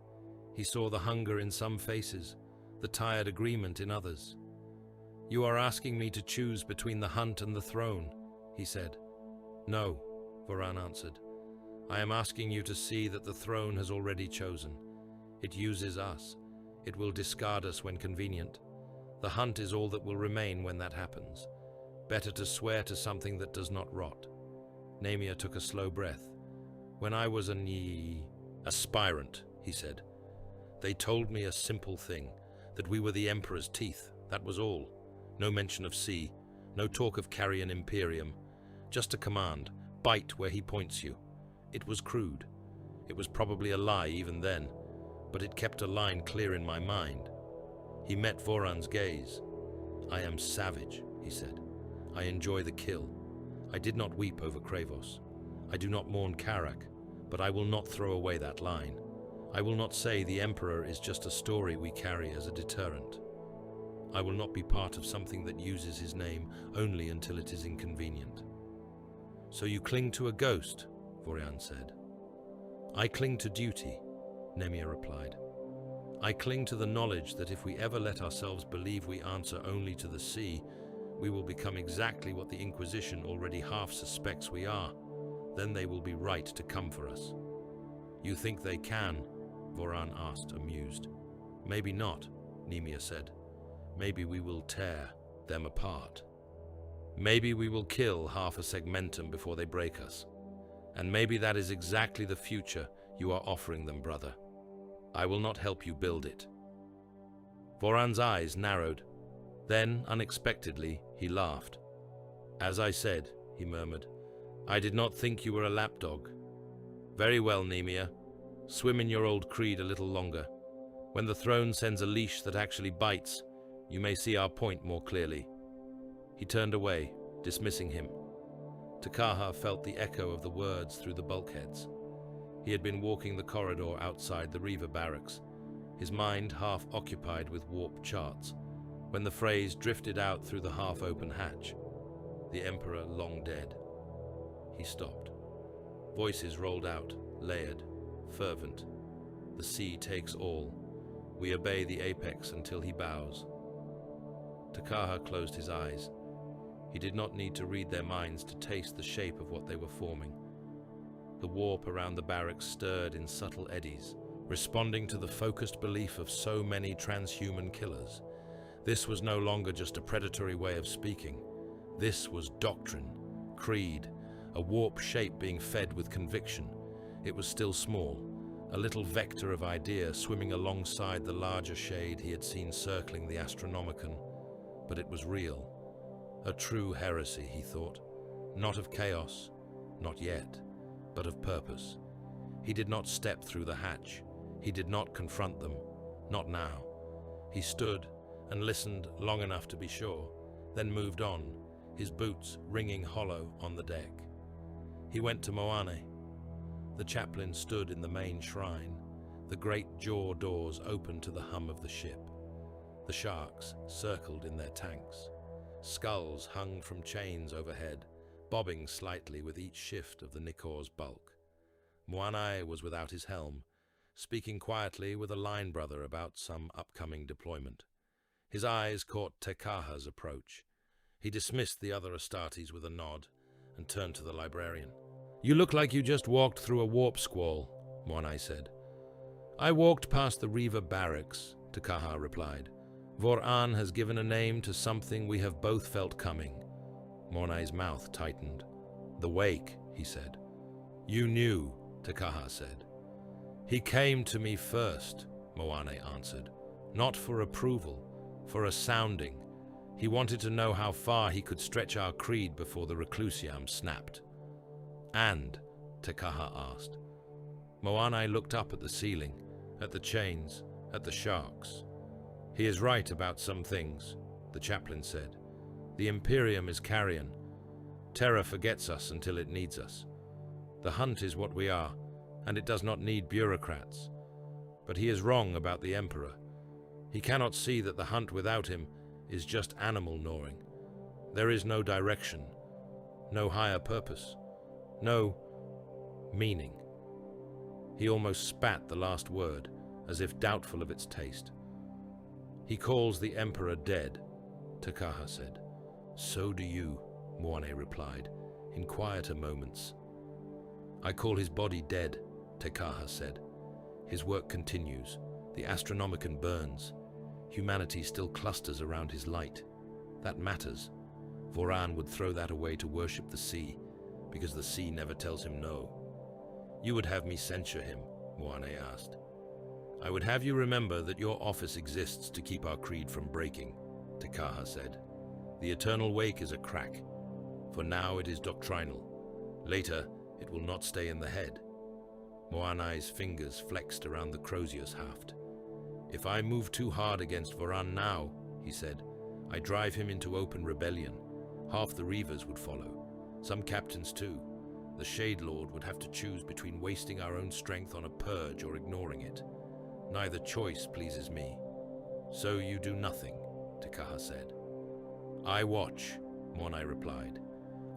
He saw the hunger in some faces, the tired agreement in others. "You are asking me to choose between the hunt and the throne," he said. "No," Voran answered. "I am asking you to see that the throne has already chosen. It uses us. It will discard us when convenient. The hunt is all that will remain when that happens. Better to swear to something that does not rot." Nemia took a slow breath. "When I was an aspirant," he said, "they told me a simple thing, that we were the Emperor's teeth, that was all. No mention of sea, no talk of carrion Imperium, just a command, bite where he points you. It was crude. It was probably a lie even then, but it kept a line clear in my mind." He met Voran's gaze. "I am savage," he said. "I enjoy the kill. I did not weep over Kravos. I do not mourn Karak, but I will not throw away that line. I will not say the Emperor is just a story we carry as a deterrent. I will not be part of something that uses his name only until it is inconvenient." "So you cling to a ghost," Voran said. "I cling to duty," Nemia replied. "I cling to the knowledge that if we ever let ourselves believe we answer only to the sea, we will become exactly what the Inquisition already half suspects we are. Then they will be right to come for us. You think they can? Voran asked, amused. Maybe not, Nemia said. Maybe we will tear them apart. Maybe we will kill half a segmentum before they break us. And maybe that is exactly the future you are offering them, brother. I will not help you build it. Voran's eyes narrowed. Then, unexpectedly, he laughed. As I said, he murmured, I did not think you were a lapdog. Very well, Nemia. Swim in your old creed a little longer. When the throne sends a leash that actually bites, you may see our point more clearly. He turned away, dismissing him. Takaha felt the echo of the words through the bulkheads. He had been walking the corridor outside the Reaver barracks, his mind half occupied with warp charts, when the phrase drifted out through the half-open hatch. The Emperor long dead. He stopped. Voices rolled out, layered, fervent. The sea takes all. We obey the apex until he bows. Takaha closed his eyes. He did not need to read their minds to taste the shape of what they were forming. The warp around the barracks stirred in subtle eddies, responding to the focused belief of so many transhuman killers. This was no longer just a predatory way of speaking. This was doctrine, creed, a warp shape being fed with conviction. It was still small, a little vector of idea swimming alongside the larger shade he had seen circling the Astronomicon. But it was real. A true heresy, he thought. Not of chaos, not yet, but of purpose. He did not step through the hatch. He did not confront them, not now. He stood and listened long enough to be sure, then moved on, his boots ringing hollow on the deck. He went to Moane. The chaplain stood in the main shrine, the great jaw doors open to the hum of the ship. The sharks circled in their tanks. Skulls hung from chains overhead, bobbing slightly with each shift of the Nikor's bulk. Moanai was without his helm, speaking quietly with a line brother about some upcoming deployment. His eyes caught Tekaha's approach. He dismissed the other Astartes with a nod and turned to the librarian. You look like you just walked through a warp squall, Moanai said. I walked past the Reaver barracks, Tekaha replied. Voran has given a name to something we have both felt coming. Mornay's mouth tightened. The wake, he said. You knew, Takaha said. He came to me first, Moane answered. Not for approval, for a sounding. He wanted to know how far he could stretch our creed before the Reclusiam snapped. And, Takaha asked. Moane looked up at the ceiling, at the chains, at the sharks. He is right about some things, the chaplain said. The Imperium is carrion. Terra forgets us until it needs us. The hunt is what we are, and it does not need bureaucrats. But he is wrong about the Emperor. He cannot see that the hunt without him is just animal gnawing. There is no direction, no higher purpose, no meaning. He almost spat the last word, as if doubtful of its taste. He calls the Emperor dead, Takaha said. So do you, Moane replied, in quieter moments. I call his body dead, Takaha said. His work continues. The Astronomicon burns. Humanity still clusters around his light. That matters. Voran would throw that away to worship the sea, because the sea never tells him no. You would have me censure him, Moane asked. I would have you remember that your office exists to keep our creed from breaking, Takaha said. The eternal wake is a crack. For now it is doctrinal. Later, it will not stay in the head. Moanai's fingers flexed around the Crozius haft. If I move too hard against Voran now, he said, I drive him into open rebellion. Half the Reavers would follow. Some captains too. The Shade Lord would have to choose between wasting our own strength on a purge or ignoring it. Neither choice pleases me. So you do nothing, Takaha said. I watch, Monai replied.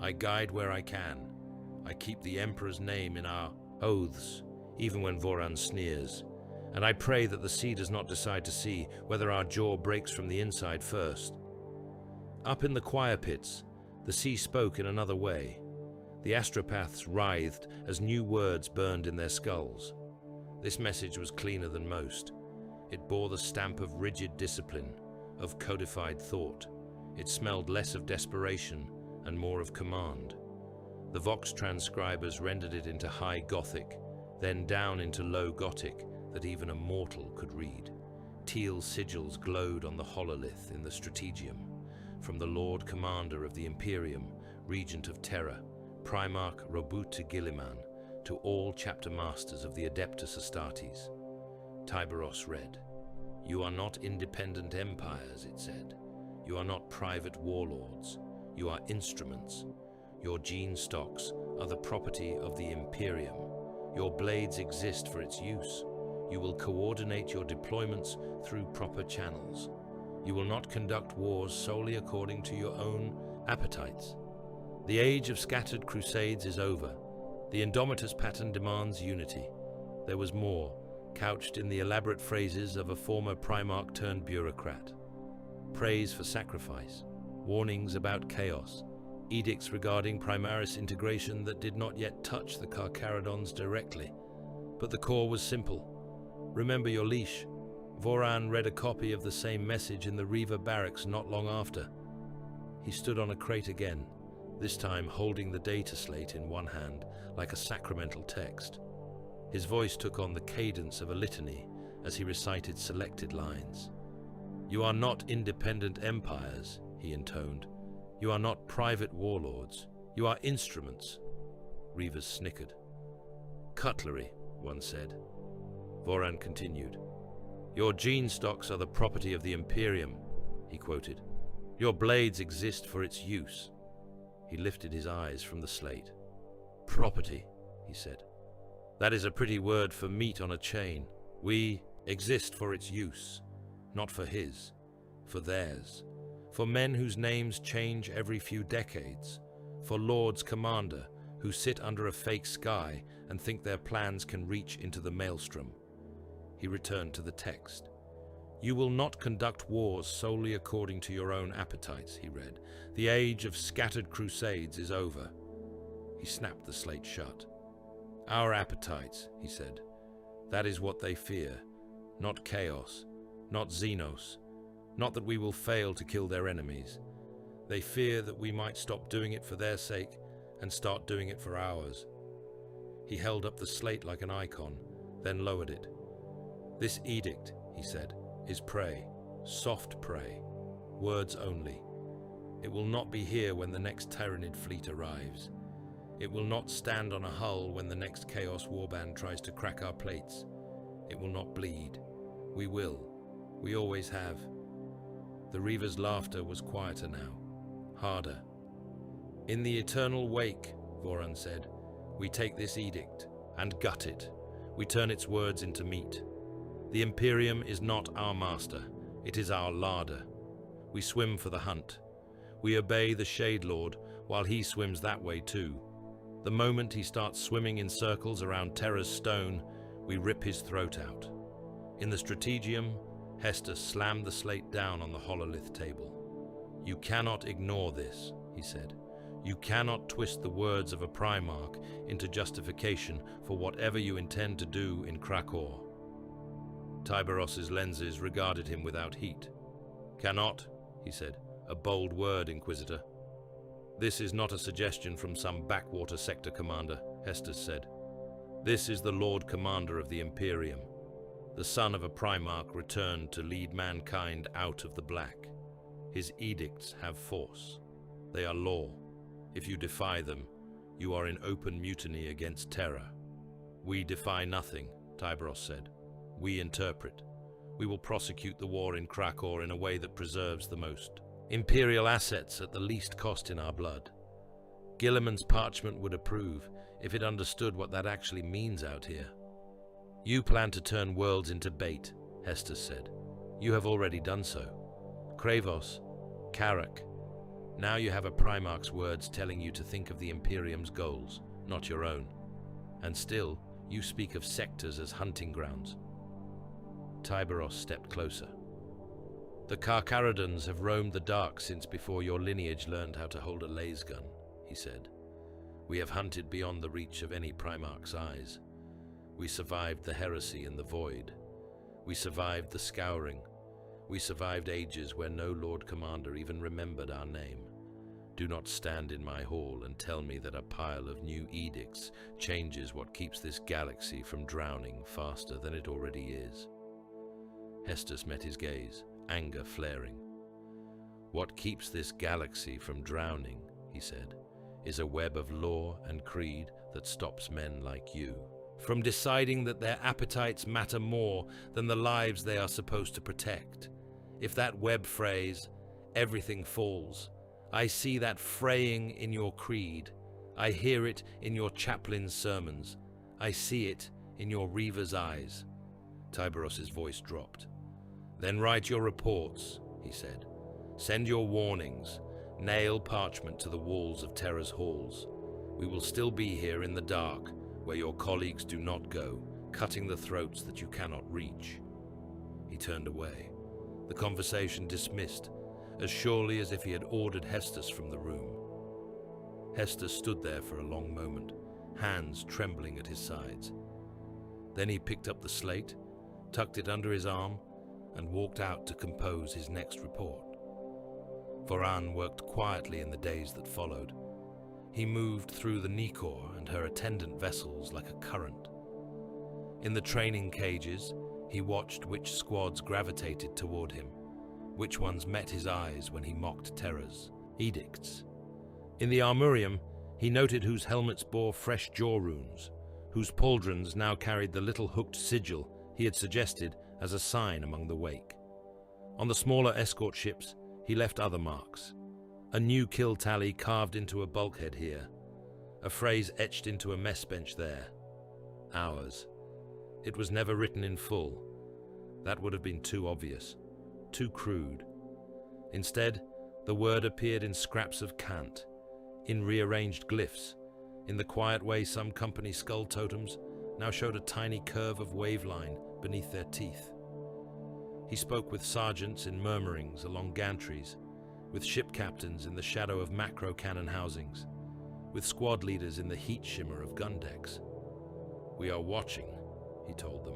I guide where I can. I keep the Emperor's name in our oaths, even when Voran sneers. And I pray that the sea does not decide to see whether our jaw breaks from the inside first. Up in the choir pits, the sea spoke in another way. The astropaths writhed as new words burned in their skulls. This message was cleaner than most. It bore the stamp of rigid discipline, of codified thought. It smelled less of desperation and more of command. The Vox transcribers rendered it into High Gothic, then down into Low Gothic that even a mortal could read. Teal sigils glowed on the hololith in the Strategium. From the Lord Commander of the Imperium, Regent of Terra, Primarch Robuta Gilliman, to all chapter masters of the Adeptus Astartes. Tiberos read, "You are not independent empires," it said. "You are not private warlords. You are instruments. Your gene stocks are the property of the Imperium. Your blades exist for its use. You will coordinate your deployments through proper channels. You will not conduct wars solely according to your own appetites. The age of scattered crusades is over. The Indomitus pattern demands unity." There was more, couched in the elaborate phrases of a former Primarch turned bureaucrat. Praise for sacrifice, warnings about chaos, edicts regarding Primaris integration that did not yet touch the Carcharodons directly. But the core was simple. Remember your leash. Voran read a copy of the same message in the Reaver barracks not long after. He stood on a crate again, this time holding the data slate in one hand, like a sacramental text. His voice took on the cadence of a litany as he recited selected lines. "You are not independent empires," he intoned. "You are not private warlords. You are instruments." Reavers snickered. "Cutlery," one said. Voran continued. "Your gene stocks are the property of the Imperium," he quoted. "Your blades exist for its use." He lifted his eyes from the slate. "Property," he said. "That is a pretty word for meat on a chain. We exist for its use, not for his, for theirs. For men whose names change every few decades. For Lords Commander who sit under a fake sky and think their plans can reach into the maelstrom." He returned to the text. "You will not conduct wars solely according to your own appetites," he read. "The age of scattered crusades is over." He snapped the slate shut. "Our appetites," he said. "That is what they fear. Not chaos, not Xenos, not that we will fail to kill their enemies. They fear that we might stop doing it for their sake and start doing it for ours." He held up the slate like an icon, then lowered it. "This edict," he said, "is prey, soft prey, words only. It will not be here when the next Tyranid fleet arrives. It will not stand on a hull when the next Chaos Warband tries to crack our plates. It will not bleed. We will. We always have." The Reaver's laughter was quieter now, harder. "In the eternal wake," Voran said, "we take this edict and gut it. We turn its words into meat. The Imperium is not our master, it is our larder. We swim for the hunt. We obey the Shade Lord while he swims that way too. The moment he starts swimming in circles around Terra's stone, we rip his throat out." In the Strategium, Hester slammed the slate down on the hololith table. "You cannot ignore this," he said. "You cannot twist the words of a Primarch into justification for whatever you intend to do in Krakow." Tiberos's lenses regarded him without heat. "Cannot," he said. "A bold word, Inquisitor." "This is not a suggestion from some backwater sector commander," Hester said. "This is the Lord Commander of the Imperium. The son of a Primarch returned to lead mankind out of the black. His edicts have force. They are law. If you defy them, you are in open mutiny against Terra." "We defy nothing," Tiberos said. "We interpret. We will prosecute the war in Krakow in a way that preserves the most Imperial assets at the least cost in our blood. Gilliman's parchment would approve if it understood what that actually means out here." "You plan to turn worlds into bait," Hester said. "You have already done so. Kravos, Karak. Now you have a Primarch's words telling you to think of the Imperium's goals, not your own. And still, you speak of sectors as hunting grounds." Tiberos stepped closer. "The Carcharodons have roamed the dark since before your lineage learned how to hold a laser gun," he said. "We have hunted beyond the reach of any Primarch's eyes. We survived the heresy and the void. We survived the scouring. We survived ages where no Lord Commander even remembered our name. Do not stand in my hall and tell me that a pile of new edicts changes what keeps this galaxy from drowning faster than it already is." Hestus met his gaze, anger flaring. "What keeps this galaxy from drowning," he said, "is a web of law and creed that stops men like you from deciding that their appetites matter more than the lives they are supposed to protect. If that web frays, everything falls. I see that fraying in your creed. I hear it in your chaplain's sermons. I see it in your reaver's eyes." Tiberos's voice dropped. "Then write your reports," he said. "Send your warnings. Nail parchment to the walls of Terra's halls. We will still be here in the dark, where your colleagues do not go, cutting the throats that you cannot reach." He turned away, the conversation dismissed, as surely as if he had ordered Hestus from the room. Hestus stood there for a long moment, hands trembling at his sides. Then he picked up the slate, tucked it under his arm, and walked out to compose his next report. Voran worked quietly in the days that followed. He moved through the Nikor and her attendant vessels like a current. In the training cages, he watched which squads gravitated toward him, which ones met his eyes when he mocked Terra's edicts. In the armorium, he noted whose helmets bore fresh jaw runes, whose pauldrons now carried the little hooked sigil he had suggested as a sign among the wake. On the smaller escort ships, he left other marks. A new kill tally carved into a bulkhead here, a phrase etched into a mess bench there. Ours. It was never written in full. That would have been too obvious, too crude. Instead, the word appeared in scraps of cant, in rearranged glyphs, in the quiet way some company skull totems now showed a tiny curve of waveline beneath their teeth. He spoke with sergeants in murmurings along gantries, with ship captains in the shadow of macro cannon housings, with squad leaders in the heat shimmer of gun decks. "We are watching," he told them.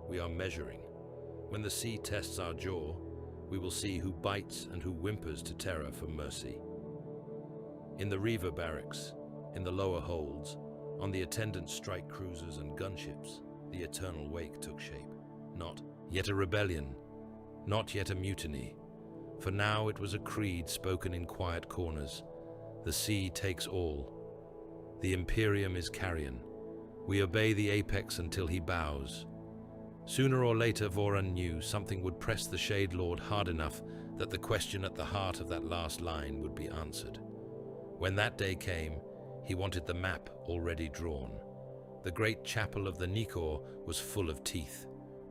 "We are measuring. When the sea tests our jaw, we will see who bites and who whimpers to Terra for mercy." In the Reaver barracks, in the lower holds, on the attendant strike cruisers and gunships, the eternal wake took shape. Not yet a rebellion, not yet a mutiny. For now it was a creed spoken in quiet corners. The sea takes all. The Imperium is carrion. We obey the apex until he bows. Sooner or later, Voran knew something would press the Shade Lord hard enough that the question at the heart of that last line would be answered. When that day came, he wanted the map already drawn. The great chapel of the Nikor was full of teeth.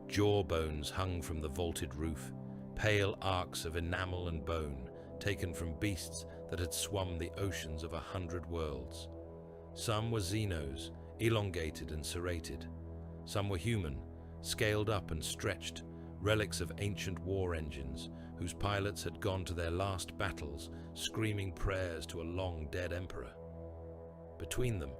Jaw bones hung from the vaulted roof, pale arcs of enamel and bone taken from beasts that had swum the oceans of 100 worlds. Some were Xenos, elongated and serrated. Some were human, scaled up and stretched, relics of ancient war engines whose pilots had gone to their last battles, screaming prayers to a long-dead emperor. Between them,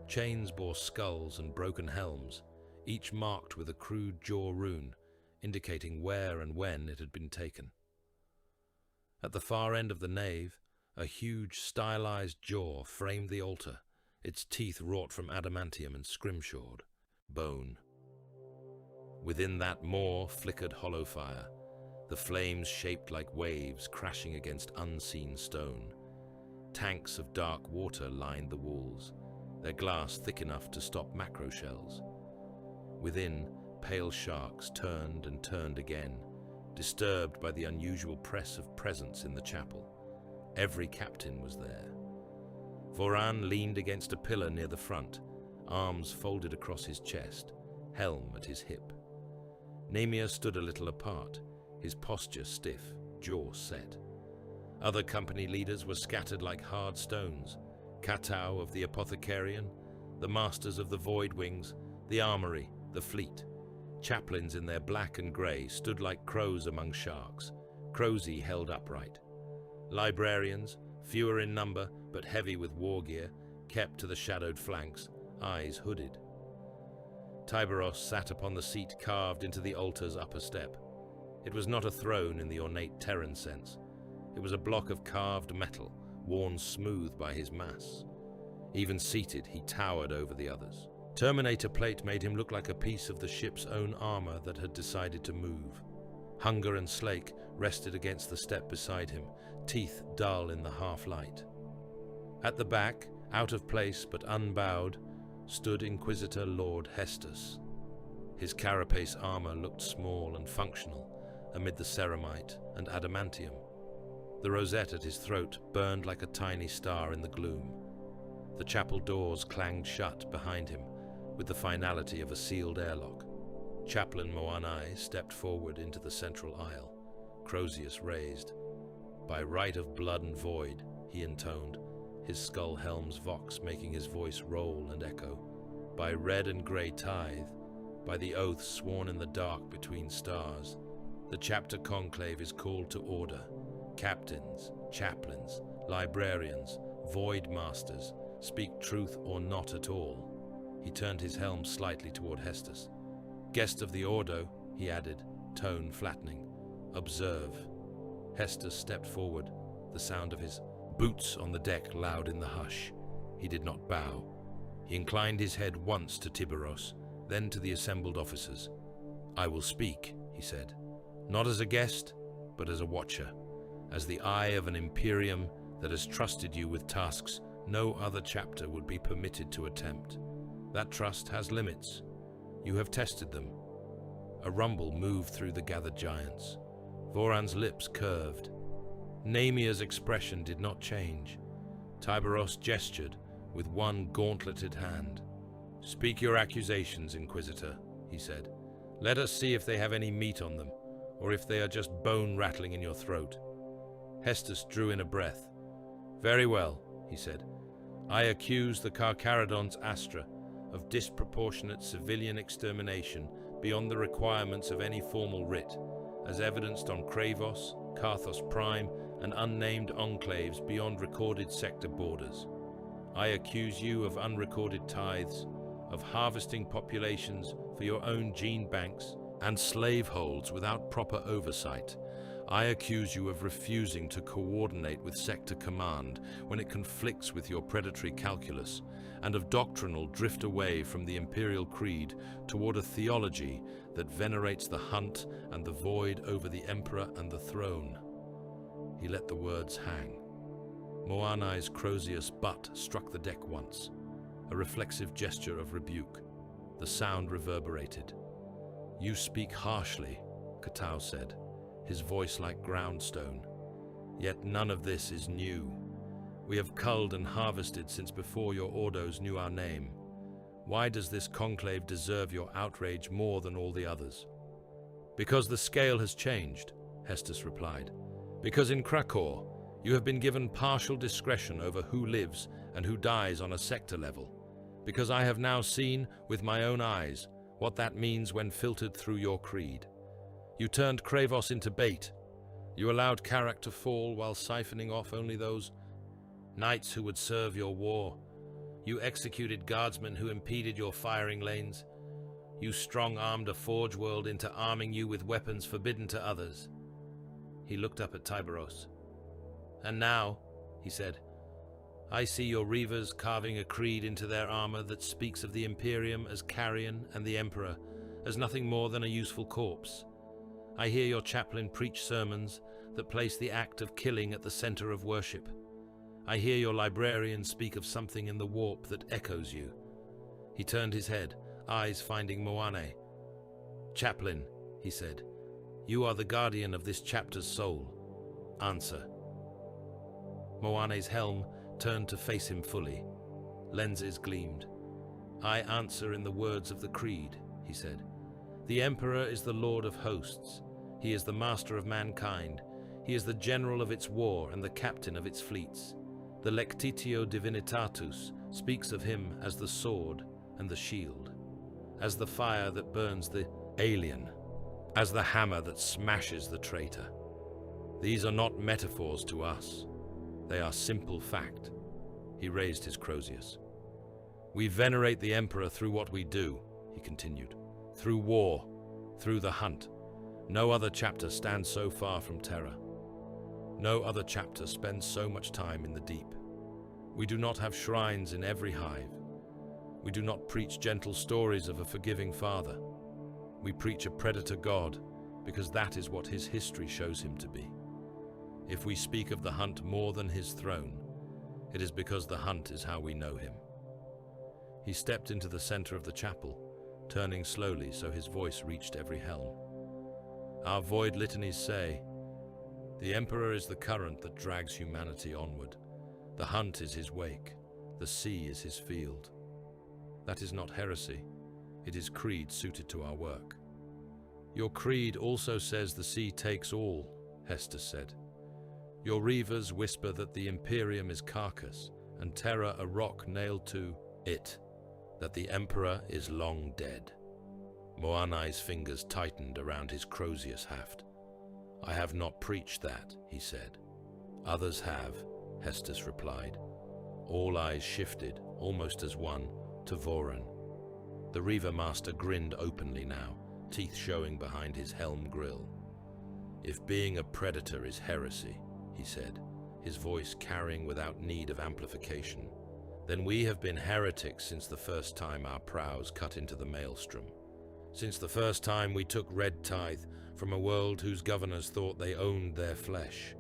chains bore skulls and broken helms, each marked with a crude jaw rune, indicating where and when it had been taken. At the far end of the nave, a huge stylized jaw framed the altar, its teeth wrought from adamantium and scrimshawed bone. Within that maw flickered hollow fire, the flames shaped like waves crashing against unseen stone. Tanks of dark water lined the walls, their glass thick enough to stop macro shells. Within, pale sharks turned and turned again, disturbed by the unusual press of presence in the chapel. Every captain was there. Voran leaned against a pillar near the front, arms folded across his chest, helm at his hip. Nemir stood a little apart, his posture stiff, jaw set. Other company leaders were scattered like hard stones. Katau of the Apothecarian, the masters of the Void Wings, the armory, the fleet. Chaplains in their black and grey stood like crows among sharks, Crozy held upright. Librarians, fewer in number but heavy with war gear, kept to the shadowed flanks, eyes hooded. Tiberos sat upon the seat carved into the altar's upper step. It was not a throne in the ornate Terran sense. It was a block of carved metal, worn smooth by his mass. Even seated, he towered over the others. Terminator plate made him look like a piece of the ship's own armor that had decided to move. Hunger and Slake rested against the step beside him, teeth dull in the half-light. At the back, out of place but unbowed, stood Inquisitor Lord Hestus. His carapace armor looked small and functional amid the ceramite and adamantium. The rosette at his throat burned like a tiny star in the gloom. The chapel doors clanged shut behind him with the finality of a sealed airlock. Chaplain Moanai stepped forward into the central aisle, Crozius raised. "By right of blood and void," he intoned, his skull helm's vox making his voice roll and echo. "By red and grey tithe, by the oath sworn in the dark between stars, the chapter conclave is called to order. Captains, chaplains, librarians, void masters, speak truth or not at all." He turned his helm slightly toward Hestus. "Guest of the Ordo," he added, tone flattening, "observe." Hestus stepped forward, the sound of his boots on the deck loud in the hush. He did not bow. He inclined his head once to Tiberos, then to the assembled officers. "I will speak," he said, "not as a guest, but as a watcher, as the eye of an Imperium that has trusted you with tasks no other chapter would be permitted to attempt. That trust has limits. You have tested them." A rumble moved through the gathered giants. Voran's lips curved. Namia's expression did not change. Tiberos gestured with one gauntleted hand. "Speak your accusations, Inquisitor," he said. "Let us see if they have any meat on them, or if they are just bone rattling in your throat." Hestus drew in a breath. "Very well," he said. "I accuse the Carcharodons Astra of disproportionate civilian extermination beyond the requirements of any formal writ, as evidenced on Kravos, Karthos Prime, and unnamed enclaves beyond recorded sector borders. I accuse you of unrecorded tithes, of harvesting populations for your own gene banks, and slave holds without proper oversight. I accuse you of refusing to coordinate with Sector Command when it conflicts with your predatory calculus, and of doctrinal drift away from the Imperial Creed toward a theology that venerates the hunt and the void over the Emperor and the throne." He let the words hang. Moanai's Crozius butt struck the deck once, a reflexive gesture of rebuke. The sound reverberated. "You speak harshly," Katau said, his voice like groundstone. "Yet none of this is new. We have culled and harvested since before your Ordos knew our name. Why does this conclave deserve your outrage more than all the others?" "Because the scale has changed," Hestus replied. "Because in Krakow, you have been given partial discretion over who lives and who dies on a sector level. Because I have now seen, with my own eyes, what that means when filtered through your creed. You turned Kravos into bait. You allowed Karak to fall while siphoning off only those knights who would serve your war. You executed guardsmen who impeded your firing lanes. You strong-armed a Forge World into arming you with weapons forbidden to others." He looked up at Tiberos. "And now," he said, "I see your Reavers carving a creed into their armor that speaks of the Imperium as carrion and the Emperor as nothing more than a useful corpse. I hear your chaplain preach sermons that place the act of killing at the center of worship. I hear your librarian speak of something in the warp that echoes you." He turned his head, eyes finding Moanai. "Chaplain," he said, "you are the guardian of this chapter's soul. Answer." Moanai's helm turned to face him fully. Lenses gleamed. "I answer in the words of the creed," he said. "The Emperor is the Lord of hosts. He is the master of mankind. He is the general of its war and the captain of its fleets. The Lectitio Divinitatus speaks of him as the sword and the shield, as the fire that burns the alien, as the hammer that smashes the traitor." These are not metaphors to us. They are simple fact. He raised his Crozius. We venerate the Emperor through what we do, he continued. Through war, through the hunt. No other chapter stands so far from terror. No other chapter spends so much time in the deep. We do not have shrines in every hive. We do not preach gentle stories of a forgiving father. We preach a predator god, because that is what his history shows him to be. If we speak of the hunt more than his throne, it is because the hunt is how we know him. He stepped into the center of the chapel, turning slowly so his voice reached every helm. Our void litanies say, "The Emperor is the current that drags humanity onward. The hunt is his wake. The sea is his field." That is not heresy. It is creed suited to our work. Your creed also says the sea takes all, Hester said. Your reavers whisper that the Imperium is carcass, and terror a rock nailed to it, that the Emperor is long dead. Moanai's fingers tightened around his Crozius haft. I have not preached that, he said. Others have, Hestus replied. All eyes shifted, almost as one, to Voron. The Reaver Master grinned openly now, teeth showing behind his helm grill. If being a predator is heresy, he said, his voice carrying without need of amplification, then we have been heretics since the first time our prows cut into the maelstrom. Since the first time we took red tithe from a world whose governors thought they owned their flesh.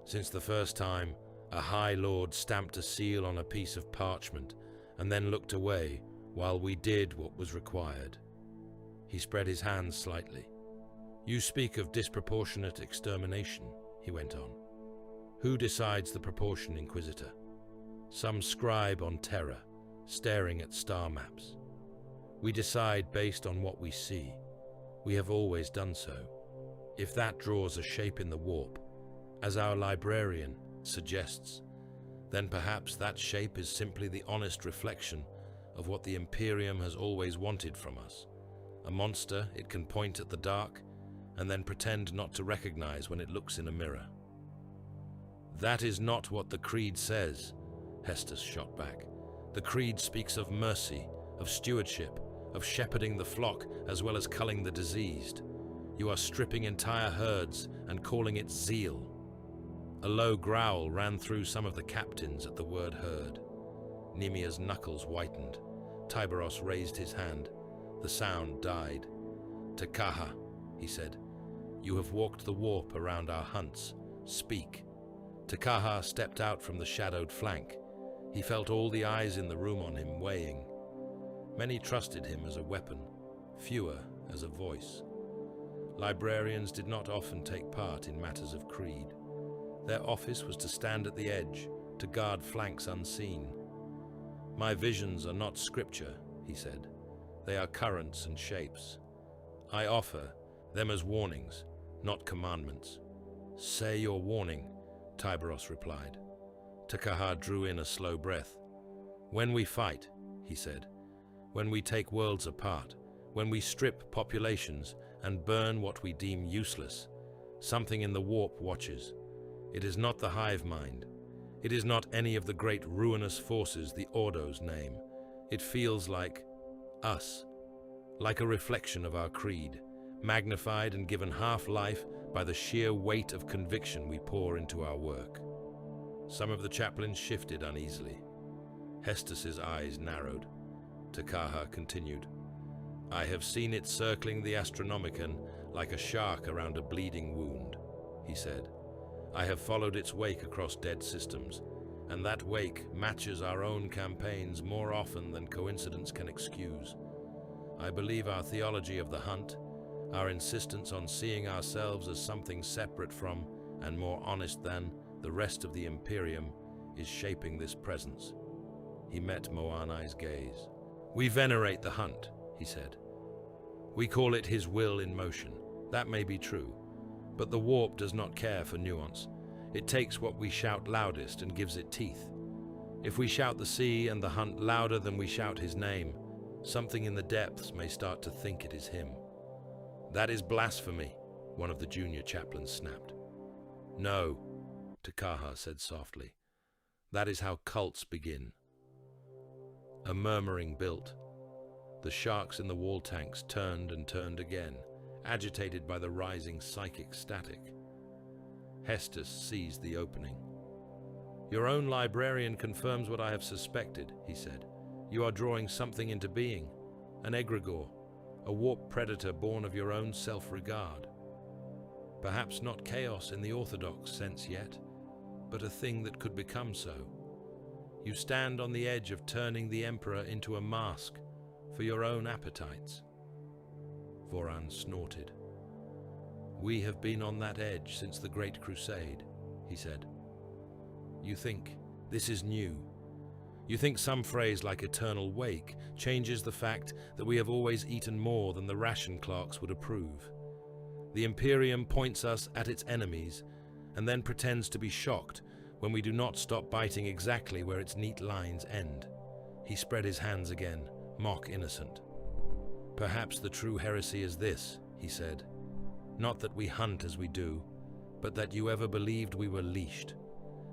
Since the first time a high lord stamped a seal on a piece of parchment and then looked away while we did what was required. He spread his hands slightly. You speak of disproportionate extermination, he went on. Who decides the proportion, Inquisitor? Some scribe on terror, staring at star maps. We decide based on what we see. We have always done so. If that draws a shape in the warp, as our librarian suggests, then perhaps that shape is simply the honest reflection of what the Imperium has always wanted from us. A monster it can point at the dark and then pretend not to recognize when it looks in a mirror. That is not what the Creed says, Hestus shot back. The Creed speaks of mercy, of stewardship, of shepherding the flock as well as culling the diseased. You are stripping entire herds and calling it zeal. A low growl ran through some of the captains at the word herd. Nemia's knuckles whitened. Tiberos raised his hand. The sound died. Takaha, he said, you have walked the warp around our hunts. Speak. Takaha stepped out from the shadowed flank. He felt all the eyes in the room on him weighing. Many trusted him as a weapon, fewer as a voice. Librarians did not often take part in matters of creed. Their office was to stand at the edge, to guard flanks unseen. My visions are not scripture, he said. They are currents and shapes. I offer them as warnings, not commandments. Say your warning, Tiberos replied. Takaha drew in a slow breath. When we fight, he said, when we take worlds apart, when we strip populations and burn what we deem useless, something in the warp watches. It is not the hive mind. It is not any of the great ruinous forces the Ordos name. It feels like us, like a reflection of our creed, magnified and given half-life by the sheer weight of conviction we pour into our work. Some of the chaplains shifted uneasily. Hestus's eyes narrowed. Takaha continued. I have seen it circling the Astronomicon like a shark around a bleeding wound, he said. I have followed its wake across dead systems, and that wake matches our own campaigns more often than coincidence can excuse. I believe our theology of the hunt, our insistence on seeing ourselves as something separate from and more honest than the rest of the Imperium, is shaping this presence. He met Moanai's gaze. We venerate the hunt, he said. We call it his will in motion. That may be true, but the warp does not care for nuance. It takes what we shout loudest and gives it teeth. If we shout the sea and the hunt louder than we shout his name, something in the depths may start to think it is him. That is blasphemy, one of the junior chaplains snapped. No, Takaha said softly. That is how cults begin. A murmuring built. The sharks in the wall tanks turned and turned again, agitated by the rising psychic static. Hestus seized the opening. Your own librarian confirms what I have suspected, he said. You are drawing something into being, an egregore, a warped predator born of your own self-regard. Perhaps not chaos in the orthodox sense yet, but a thing that could become so. You stand on the edge of turning the Emperor into a mask for your own appetites. Voran snorted. We have been on that edge since the Great Crusade, he said. You think this is new. You think some phrase like eternal wake changes the fact that we have always eaten more than the ration clerks would approve. The Imperium points us at its enemies and then pretends to be shocked when we do not stop biting exactly where its neat lines end. He spread his hands again, mock innocent. Perhaps the true heresy is this, he said. Not that we hunt as we do, but that you ever believed we were leashed,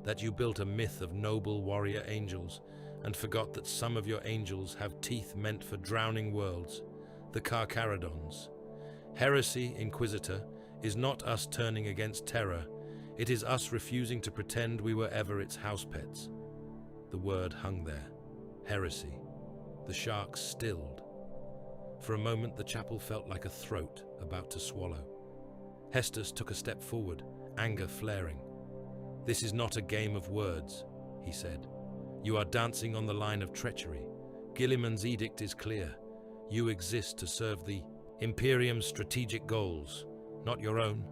that you built a myth of noble warrior angels and forgot that some of your angels have teeth meant for drowning worlds, the Carcharodons. Heresy, Inquisitor, is not us turning against terror, it is us refusing to pretend we were ever its house pets. The word hung there. Heresy. The sharks stilled. For a moment the chapel felt like a throat about to swallow. Hestus took a step forward, anger flaring. This is not a game of words, he said. You are dancing on the line of treachery. Gilliman's edict is clear. You exist to serve the Imperium's strategic goals, not your own.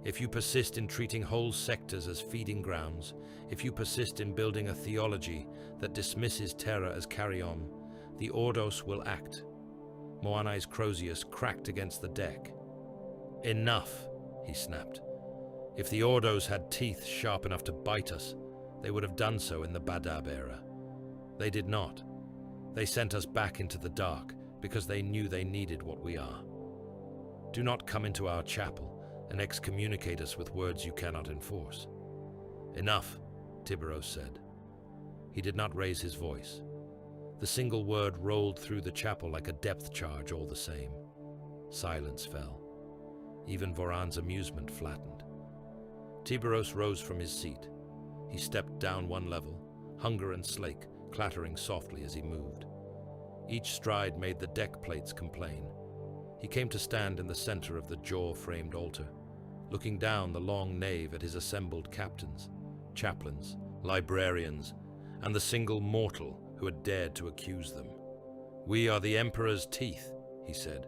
If you persist in treating whole sectors as feeding grounds, if you persist in building a theology that dismisses terror as carry-on, the Ordos will act. Moanai's Crozius cracked against the deck. Enough, he snapped. If the Ordos had teeth sharp enough to bite us, they would have done so in the Badab era. They did not. They sent us back into the dark because they knew they needed what we are. Do not come into our chapel and excommunicate us with words you cannot enforce. Enough, Tiberos said. He did not raise his voice. The single word rolled through the chapel like a depth charge all the same. Silence fell. Even Voran's amusement flattened. Tiberos rose from his seat. He stepped down one level, hunger and slake clattering softly as he moved. Each stride made the deck plates complain. He came to stand in the center of the jaw-framed altar, looking down the long nave at his assembled captains, chaplains, librarians, and the single mortal who had dared to accuse them. We are the Emperor's teeth, he said.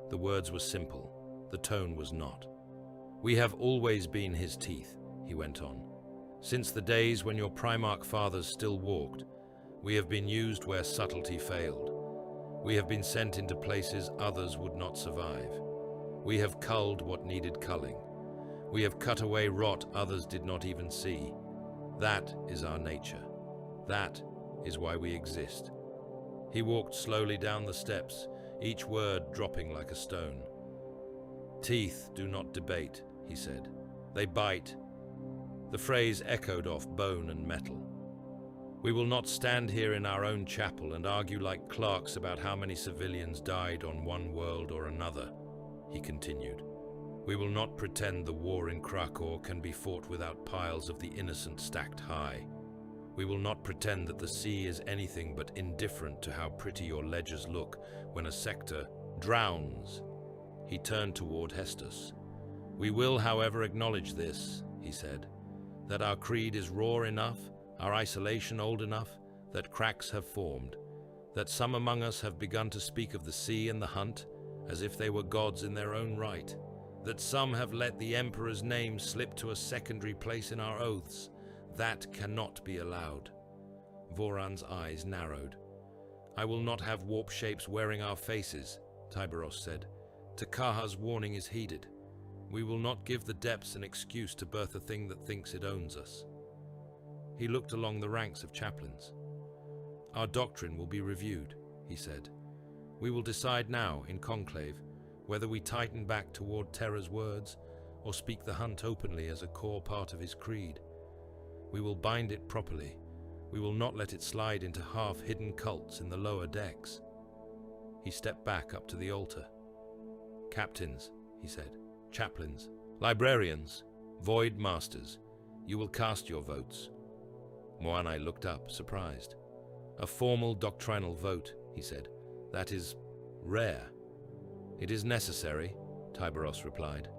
The words were simple, the tone was not. We have always been his teeth, he went on. Since the days when your Primarch fathers still walked, we have been used where subtlety failed. We have been sent into places others would not survive. We have culled what needed culling. We have cut away rot others did not even see. That is our nature. That is why we exist. He walked slowly down the steps, each word dropping like a stone. Teeth do not debate, he said. They bite. The phrase echoed off bone and metal. We will not stand here in our own chapel and argue like clerks about how many civilians died on one world or another, he continued. We will not pretend the war in Krakow can be fought without piles of the innocent stacked high. We will not pretend that the sea is anything but indifferent to how pretty your ledgers look when a sector drowns. He turned toward Hestus. We will, however, acknowledge this, he said, that our creed is raw enough, our isolation old enough, that cracks have formed, that some among us have begun to speak of the sea and the hunt as if they were gods in their own right, that some have let the Emperor's name slip to a secondary place in our oaths. That cannot be allowed. Voran's eyes narrowed. I will not have warp shapes wearing our faces, Tiberos said. Takaha's warning is heeded. We will not give the depths an excuse to birth a thing that thinks it owns us. He looked along the ranks of chaplains. Our doctrine will be reviewed, he said. We will decide now, in conclave, whether we tighten back toward terror's words, or speak the hunt openly as a core part of his creed. We will bind it properly. We will not let it slide into half-hidden cults in the lower decks. He stepped back up to the altar. Captains, he said, chaplains, librarians, void masters, you will cast your votes. Moanai looked up, surprised. A formal doctrinal vote, he said. That is rare. It is necessary, Tiberos replied.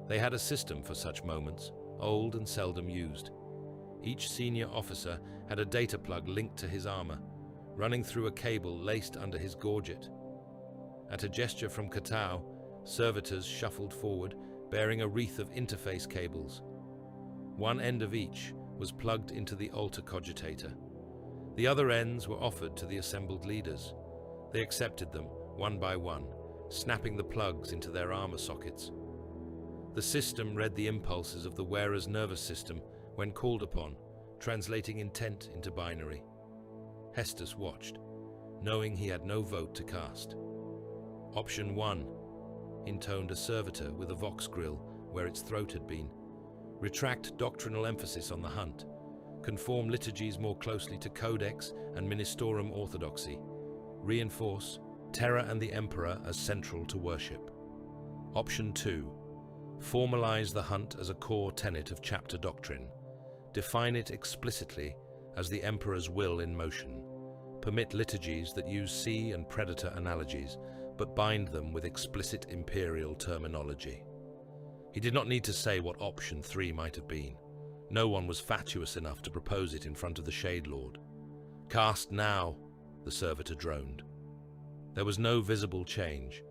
They had a system for such moments, old and seldom used. Each senior officer had a data plug linked to his armor, running through a cable laced under his gorget. At a gesture from Katao, servitors shuffled forward, bearing a wreath of interface cables. One end of each was plugged into the altar cogitator. The other ends were offered to the assembled leaders. They accepted them, one by one, snapping the plugs into their armor sockets. The system read the impulses of the wearer's nervous system when called upon, translating intent into binary. Hestus watched, knowing he had no vote to cast. Option 1, intoned a servitor with a vox grill where its throat had been. Retract doctrinal emphasis on the hunt. Conform liturgies more closely to Codex and Ministorum orthodoxy. Reinforce Terra and the Emperor as central to worship. Option 2. Formalize the hunt as a core tenet of chapter doctrine. Define it explicitly as the Emperor's will in motion. Permit liturgies that use sea and predator analogies, but bind them with explicit imperial terminology. He did not need to say what option 3 might have been. No one was fatuous enough to propose it in front of the Shade Lord. Cast now, the servitor droned. There was no visible change.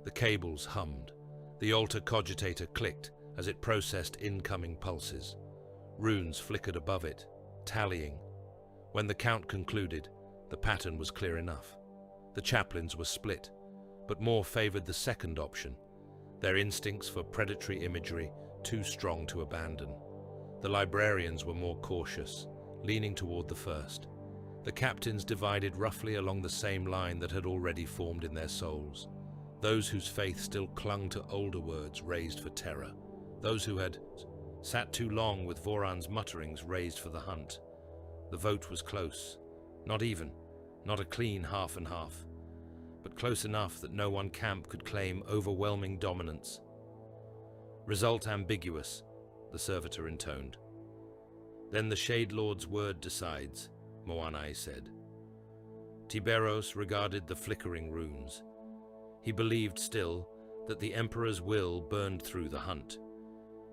The cables hummed. The altar cogitator clicked as it processed incoming pulses. Runes flickered above it, tallying. When the count concluded, the pattern was clear enough. The chaplains were split, but more favored the second option, their instincts for predatory imagery too strong to abandon. The librarians were more cautious, leaning toward the first. The captains divided roughly along the same line that had already formed in their souls. Those whose faith still clung to older words raised for terror. Those who had sat too long with Voran's mutterings raised for the hunt. The vote was close. Not even, not a clean half and half, but close enough that no one camp could claim overwhelming dominance. Result ambiguous, the servitor intoned. Then the Shade Lord's word decides, Moanai said. Tiberos regarded the flickering runes. He believed still that the Emperor's will burned through the hunt.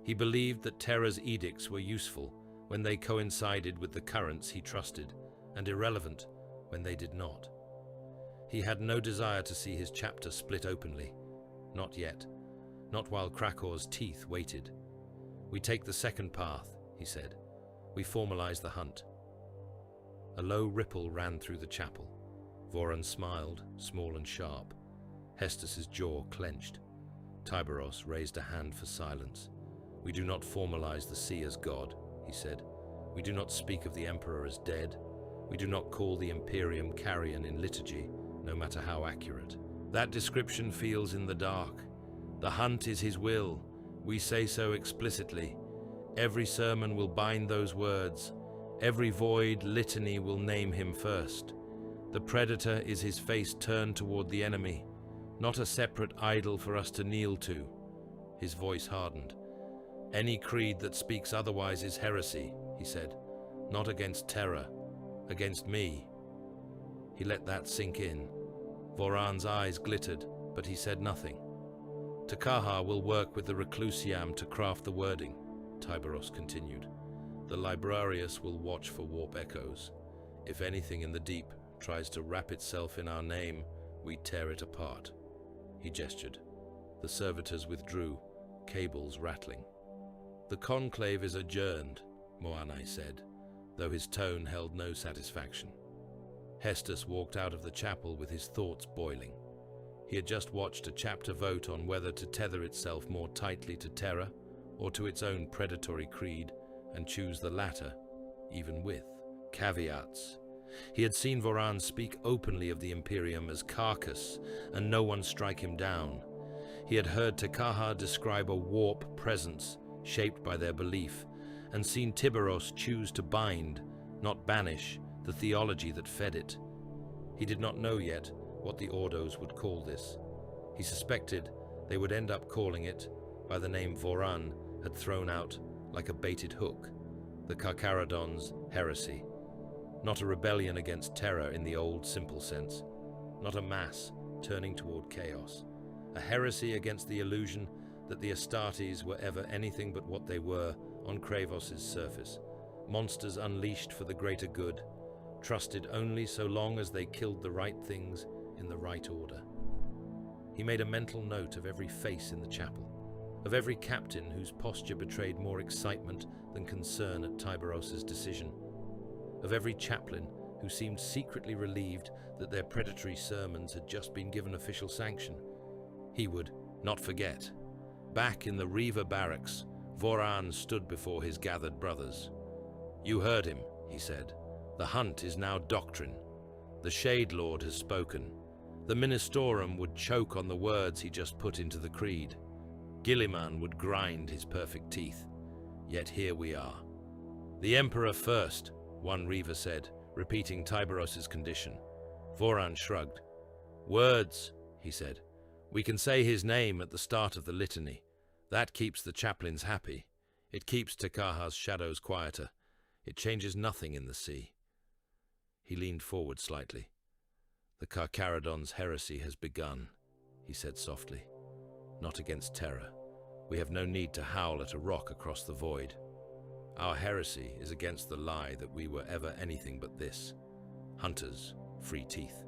He believed that Terra's edicts were useful when they coincided with the currents he trusted, and irrelevant when they did not. He had no desire to see his chapter split openly. Not yet. Not while Krakor's teeth waited. We take the second path, he said. We formalize the hunt. A low ripple ran through the chapel. Voran smiled, small and sharp. Hestus's jaw clenched. Tiberos raised a hand for silence. We do not formalize the sea as God, he said. We do not speak of the Emperor as dead. We do not call the Imperium carrion in liturgy, no matter how accurate. That description feels in the dark. The hunt is his will. We say so explicitly. Every sermon will bind those words. Every void litany will name him first. The predator is his face turned toward the enemy, not a separate idol for us to kneel to. His voice hardened. Any creed that speaks otherwise is heresy, he said. Not against terror, against me. He let that sink in. Voran's eyes glittered, but he said nothing. Takaha will work with the Reclusiam to craft the wording, Tiberos continued. The Librarius will watch for warp echoes. If anything in the deep tries to wrap itself in our name, we tear it apart. He gestured. The servitors withdrew, cables rattling. The conclave is adjourned, Moanai said, though his tone held no satisfaction. Hestus walked out of the chapel with his thoughts boiling. He had just watched a chapter vote on whether to tether itself more tightly to Terra or to its own predatory creed, and choose the latter, even with caveats. He had seen Voran speak openly of the Imperium as carcass, and no one strike him down. he had heard Takaha describe a warp presence shaped by their belief, and seen Tiberos choose to bind, not banish, the theology that fed it. He did not know yet what the Ordos would call this. He suspected they would end up calling it by the name Voran had thrown out like a baited hook, the Carcharodons Heresy. Not a rebellion against terror in the old simple sense, not a mass turning toward chaos, a heresy against the illusion that the Astartes were ever anything but what they were on Kravos' surface, monsters unleashed for the greater good, trusted only so long as they killed the right things in the right order. He made a mental note of every face in the chapel, of every captain whose posture betrayed more excitement than concern at Tiberos' decision, of every chaplain who seemed secretly relieved that their predatory sermons had just been given official sanction. He would not forget. Back in the Reaver barracks, Voran stood before his gathered brothers. "You heard him," he said. "The hunt is now doctrine. The Shade Lord has spoken. The Ministorum would choke on the words he just put into the creed. Gilliman would grind his perfect teeth. Yet here we are." "The Emperor first," one Reaver said, repeating Tiberos' condition. Voran shrugged. "Words," he said. "We can say his name at the start of the litany. That keeps the chaplains happy. It keeps Takaha's shadows quieter. It changes nothing in the sea." He leaned forward slightly. "The Carcharodons Heresy has begun," he said softly. "Not against terror. We have no need to howl at a rock across the void. Our heresy is against the lie that we were ever anything but this. Hunters, free teeth.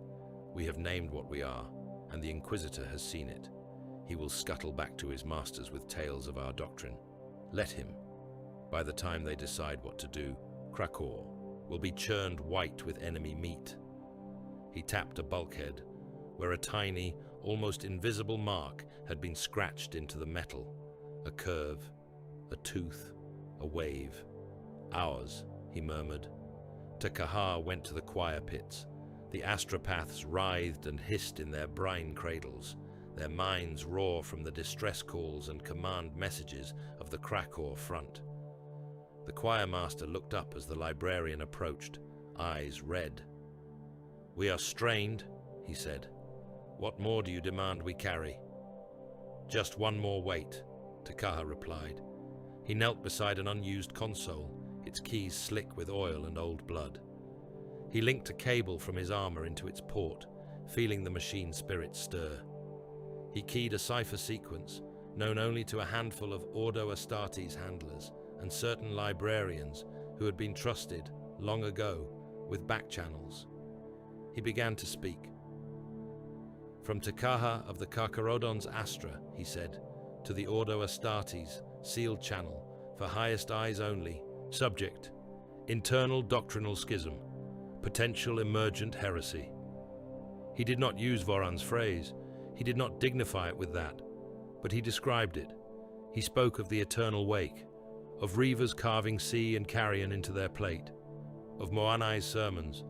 We have named what we are, and the Inquisitor has seen it. He will scuttle back to his masters with tales of our doctrine. Let him. By the time they decide what to do, Krakow will be churned white with enemy meat." He tapped a bulkhead, where a tiny, almost invisible mark had been scratched into the metal. A curve, a tooth, a wave. "Ours," he murmured. Takaha went to the choir pits. The astropaths writhed and hissed in their brine cradles, their minds raw from the distress calls and command messages of the Krakow front. The choir master looked up as the librarian approached, eyes red. "We are strained," he said. "What more do you demand we carry?" "Just one more weight," Takaha replied. He knelt beside an unused console, its keys slick with oil and old blood. He linked a cable from his armor into its port, feeling the machine spirit stir. He keyed a cipher sequence, known only to a handful of Ordo Astartes handlers and certain librarians who had been trusted, long ago, with back channels. He began to speak. "From Takaha of the Carcharodons Astra," he said, "to the Ordo Astartes, sealed channel, for highest eyes only, subject, internal doctrinal schism, potential emergent heresy." He did not use Voran's phrase, he did not dignify it with that, but he described it. He spoke of the eternal wake, of Reavers carving sea and carrion into their plate, of Moanai's sermons,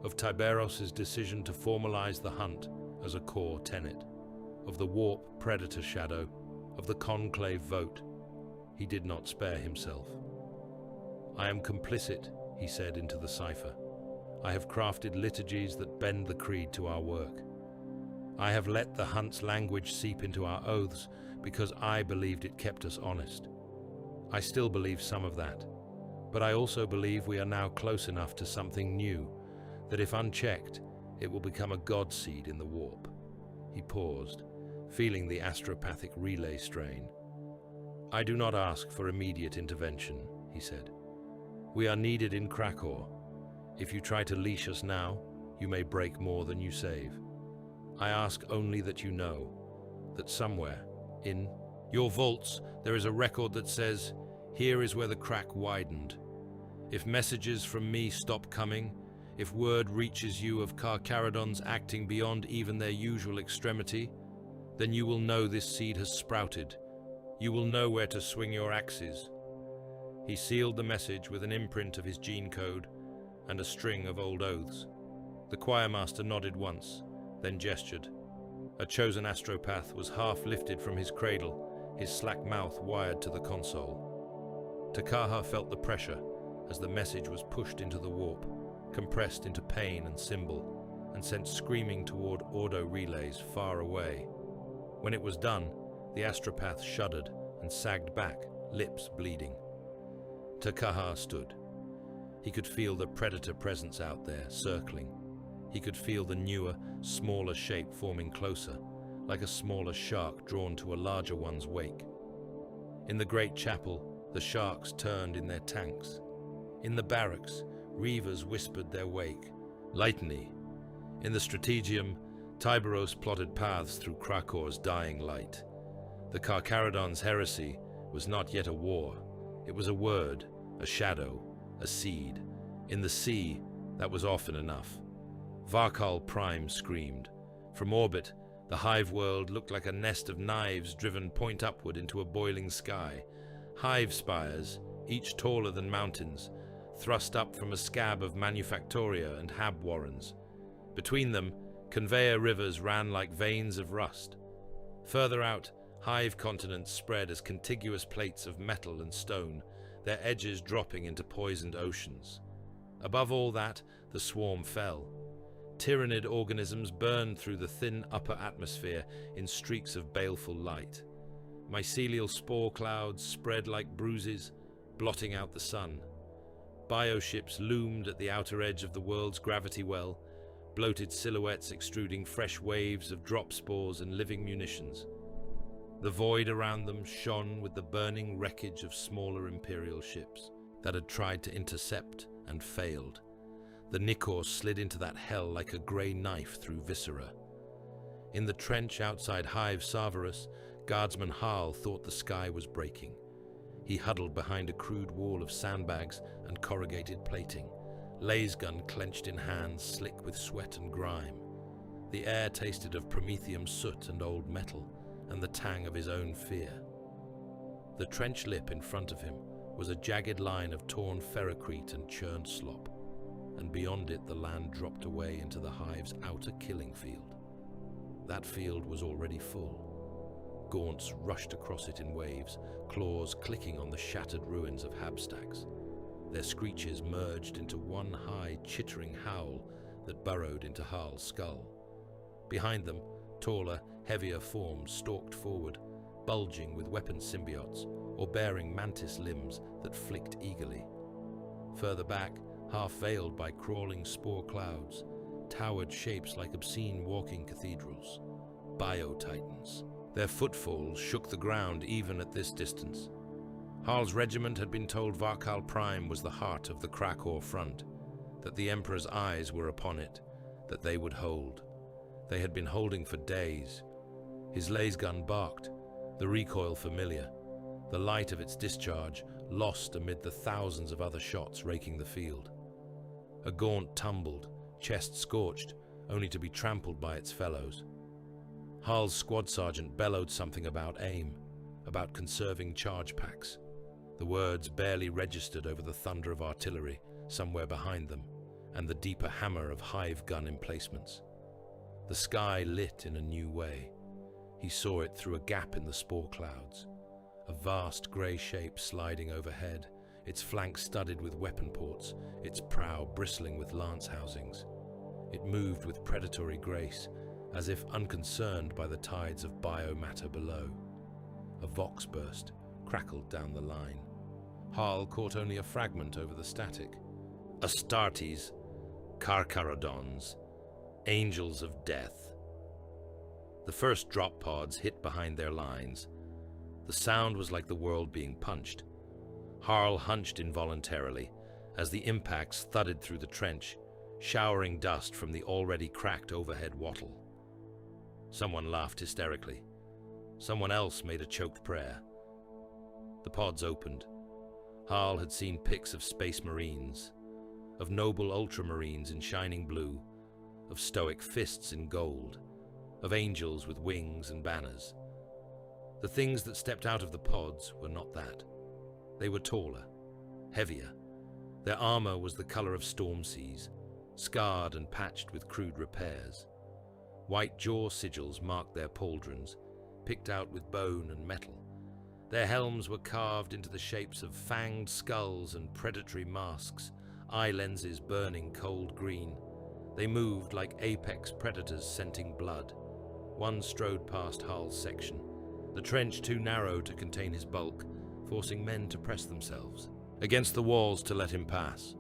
of Tiberos' decision to formalize the hunt as a core tenet, of the warp predator shadow, of the conclave vote. He did not spare himself. "I am complicit," he said into the cipher. "I have crafted liturgies that bend the creed to our work. I have let the hunt's language seep into our oaths because I believed it kept us honest. I still believe some of that, but I also believe we are now close enough to something new that if unchecked, it will become a god seed in the warp." He paused, feeling the astropathic relay strain. "I do not ask for immediate intervention," he said. "We are needed in Krakow. If you try to leash us now, you may break more than you save. I ask only that you know that somewhere in your vaults there is a record that says, 'Here is where the crack widened.' If messages from me stop coming, if word reaches you of Carcharodons acting beyond even their usual extremity, then you will know this seed has sprouted. You will know where to swing your axes." He sealed the message with an imprint of his gene code and a string of old oaths. The choirmaster nodded once, then gestured. A chosen astropath was half lifted from his cradle, his slack mouth wired to the console. Takaha felt the pressure as the message was pushed into the warp, compressed into pain and symbol, and sent screaming toward Ordo relays far away. When it was done, the astropath shuddered and sagged back, lips bleeding. Takaha stood. He could feel the predator presence out there, circling. He could feel the newer, smaller shape forming closer, like a smaller shark drawn to a larger one's wake. In the great chapel, the sharks turned in their tanks. In the barracks, reavers whispered their wake. Lightly. In the strategium, Tyberos plotted paths through Krakor's dying light. The Carcharodons Heresy was not yet a war. It was a word, a shadow, a seed. In the sea, that was often enough. Varkal Prime screamed. From orbit, the hive world looked like a nest of knives driven point upward into a boiling sky. Hive spires, each taller than mountains, thrust up from a scab of manufactoria and hab warrens. Between them, conveyor rivers ran like veins of rust. Further out, hive continents spread as contiguous plates of metal and stone, their edges dropping into poisoned oceans. Above all that, the swarm fell. Tyrannid organisms burned through the thin upper atmosphere in streaks of baleful light. Mycelial spore clouds spread like bruises, blotting out the sun. Bioships loomed at the outer edge of the world's gravity well, bloated silhouettes extruding fresh waves of drop spores and living munitions. The void around them shone with the burning wreckage of smaller Imperial ships that had tried to intercept and failed. The Nikor slid into that hell like a grey knife through viscera. In the trench outside Hive Sarverus, Guardsman Harl thought the sky was breaking. He huddled behind a crude wall of sandbags and corrugated plating, laser gun clenched in hands slick with sweat and grime. The air tasted of promethium soot and old metal, and the tang of his own fear. The trench lip in front of him was a jagged line of torn ferrocrete and churned slop, and beyond it the land dropped away into the hive's outer killing field. That field was already full. Gaunts rushed across it in waves, claws clicking on the shattered ruins of habstacks. Their screeches merged into one high, chittering howl that burrowed into Harl's skull. Behind them, taller, heavier forms stalked forward, bulging with weapon symbiotes or bearing mantis limbs that flicked eagerly. Further back, half veiled by crawling spore clouds, towered shapes like obscene walking cathedrals. Bio-titans. Their footfalls shook the ground even at this distance. Harl's regiment had been told Varkal Prime was the heart of the Krakor front, that the Emperor's eyes were upon it, that they would hold. They had been holding for days. His laser gun barked, the recoil familiar, the light of its discharge lost amid the thousands of other shots raking the field. A gaunt tumbled, chest scorched, only to be trampled by its fellows. Harl's squad sergeant bellowed something about aim, about conserving charge packs. The words barely registered over the thunder of artillery somewhere behind them and the deeper hammer of hive gun emplacements. The sky lit in a new way. He saw it through a gap in the spore clouds, a vast grey shape sliding overhead, its flanks studded with weapon ports, its prow bristling with lance housings. It moved with predatory grace, as if unconcerned by the tides of biomatter below. A vox burst crackled down the line. Harl caught only a fragment over the static. Astartes, Carcharodons, angels of death. The first drop pods hit behind their lines. The sound was like the world being punched. Harl hunched involuntarily as the impacts thudded through the trench, showering dust from the already cracked overhead wattle. Someone laughed hysterically. Someone else made a choked prayer. The pods opened. Harl had seen pics of space marines, of noble ultramarines in shining blue, of stoic fists in gold, of angels with wings and banners. The things that stepped out of the pods were not that. They were taller, heavier. Their armor was the color of storm seas, scarred and patched with crude repairs. White jaw sigils marked their pauldrons, picked out with bone and metal. Their helms were carved into the shapes of fanged skulls and predatory masks, eye lenses burning cold green. They moved like apex predators scenting blood. One strode past Hull's section, the trench too narrow to contain his bulk, forcing men to press themselves against the walls to let him pass.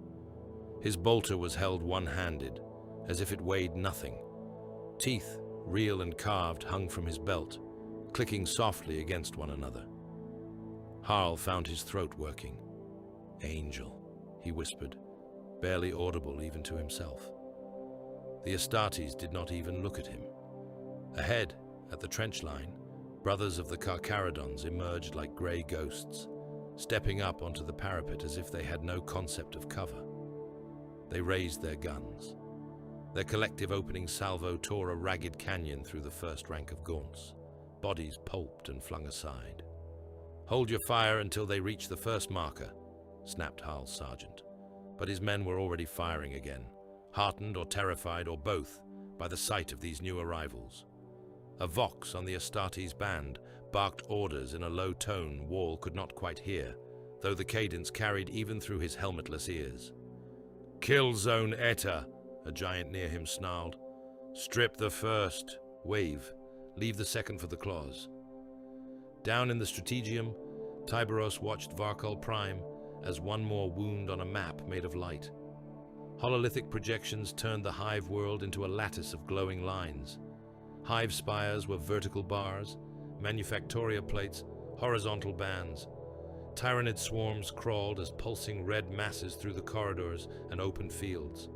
His bolter was held one-handed, as if it weighed nothing. Teeth, real and carved, hung from his belt, clicking softly against one another. Harl found his throat working. "Angel," he whispered, barely audible even to himself. The Astartes did not even look at him. Ahead, at the trench line, brothers of the Carcharodons emerged like grey ghosts, stepping up onto the parapet as if they had no concept of cover. They raised their guns. Their collective opening salvo tore a ragged canyon through the first rank of gaunts, bodies pulped and flung aside. "Hold your fire until they reach the first marker," snapped Harl's sergeant. But his men were already firing again, heartened or terrified or both by the sight of these new arrivals. A vox on the Astartes band barked orders in a low tone Wall could not quite hear, though the cadence carried even through his helmetless ears. "Kill zone Eta," a giant near him snarled. "Strip the first. Wave. Leave the second for the claws." Down in the Strategium, Tyberos watched Varkol Prime as one more wound on a map made of light. Hololithic projections turned the hive world into a lattice of glowing lines. Hive spires were vertical bars, manufactoria plates, horizontal bands. Tyrannid swarms crawled as pulsing red masses through the corridors and open fields.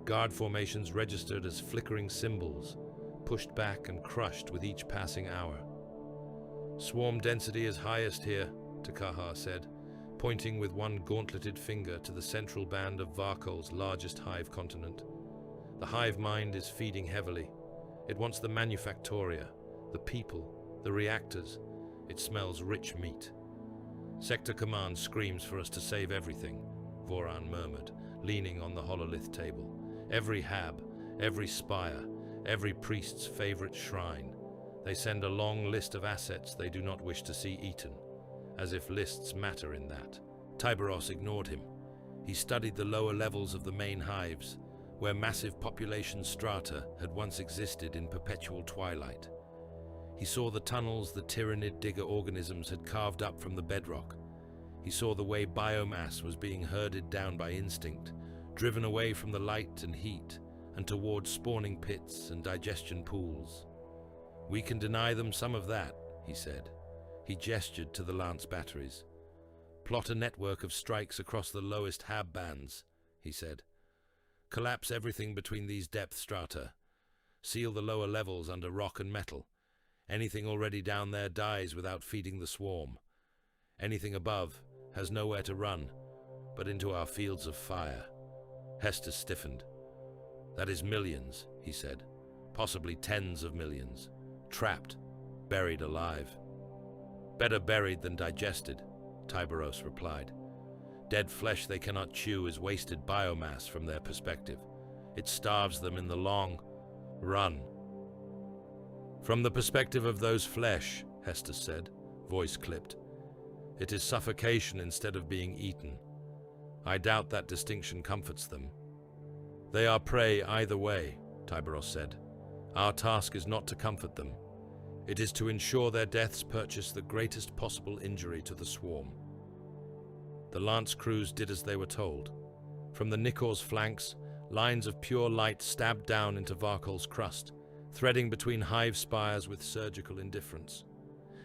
Guard formations registered as flickering symbols, pushed back and crushed with each passing hour. "Swarm density is highest here," Takahar said, pointing with one gauntleted finger to the central band of Varkol's largest hive continent. "The hive mind is feeding heavily. It wants the manufactoria, the people, the reactors. It smells rich meat." "Sector Command screams for us to save everything," Voran murmured, leaning on the hololith table. "Every hab, every spire, every priest's favorite shrine. They send a long list of assets they do not wish to see eaten, as if lists matter in that." Tyberos ignored him. He studied the lower levels of the main hives, where massive population strata had once existed in perpetual twilight. He saw the tunnels the tyrannid digger organisms had carved up from the bedrock. He saw the way biomass was being herded down by instinct, driven away from the light and heat, and towards spawning pits and digestion pools. "We can deny them some of that," he said. He gestured to the lance batteries. "Plot a network of strikes across the lowest hab bands," he said. "Collapse everything between these depth strata. Seal the lower levels under rock and metal. Anything already down there dies without feeding the swarm. Anything above has nowhere to run, but into our fields of fire." Hester stiffened. "That is millions," he said. "Possibly tens of millions. Trapped, buried alive." "Better buried than digested," Tyberos replied. "Dead flesh they cannot chew is wasted biomass from their perspective. It starves them in the long run." "From the perspective of those flesh," Hester said, voice clipped, "it is suffocation instead of being eaten. I doubt that distinction comforts them." "They are prey either way," Tyberos said. "Our task is not to comfort them. It is to ensure their deaths purchase the greatest possible injury to the swarm." The lance crews did as they were told. From the Nikor's flanks, lines of pure light stabbed down into Varkol's crust, threading between hive spires with surgical indifference.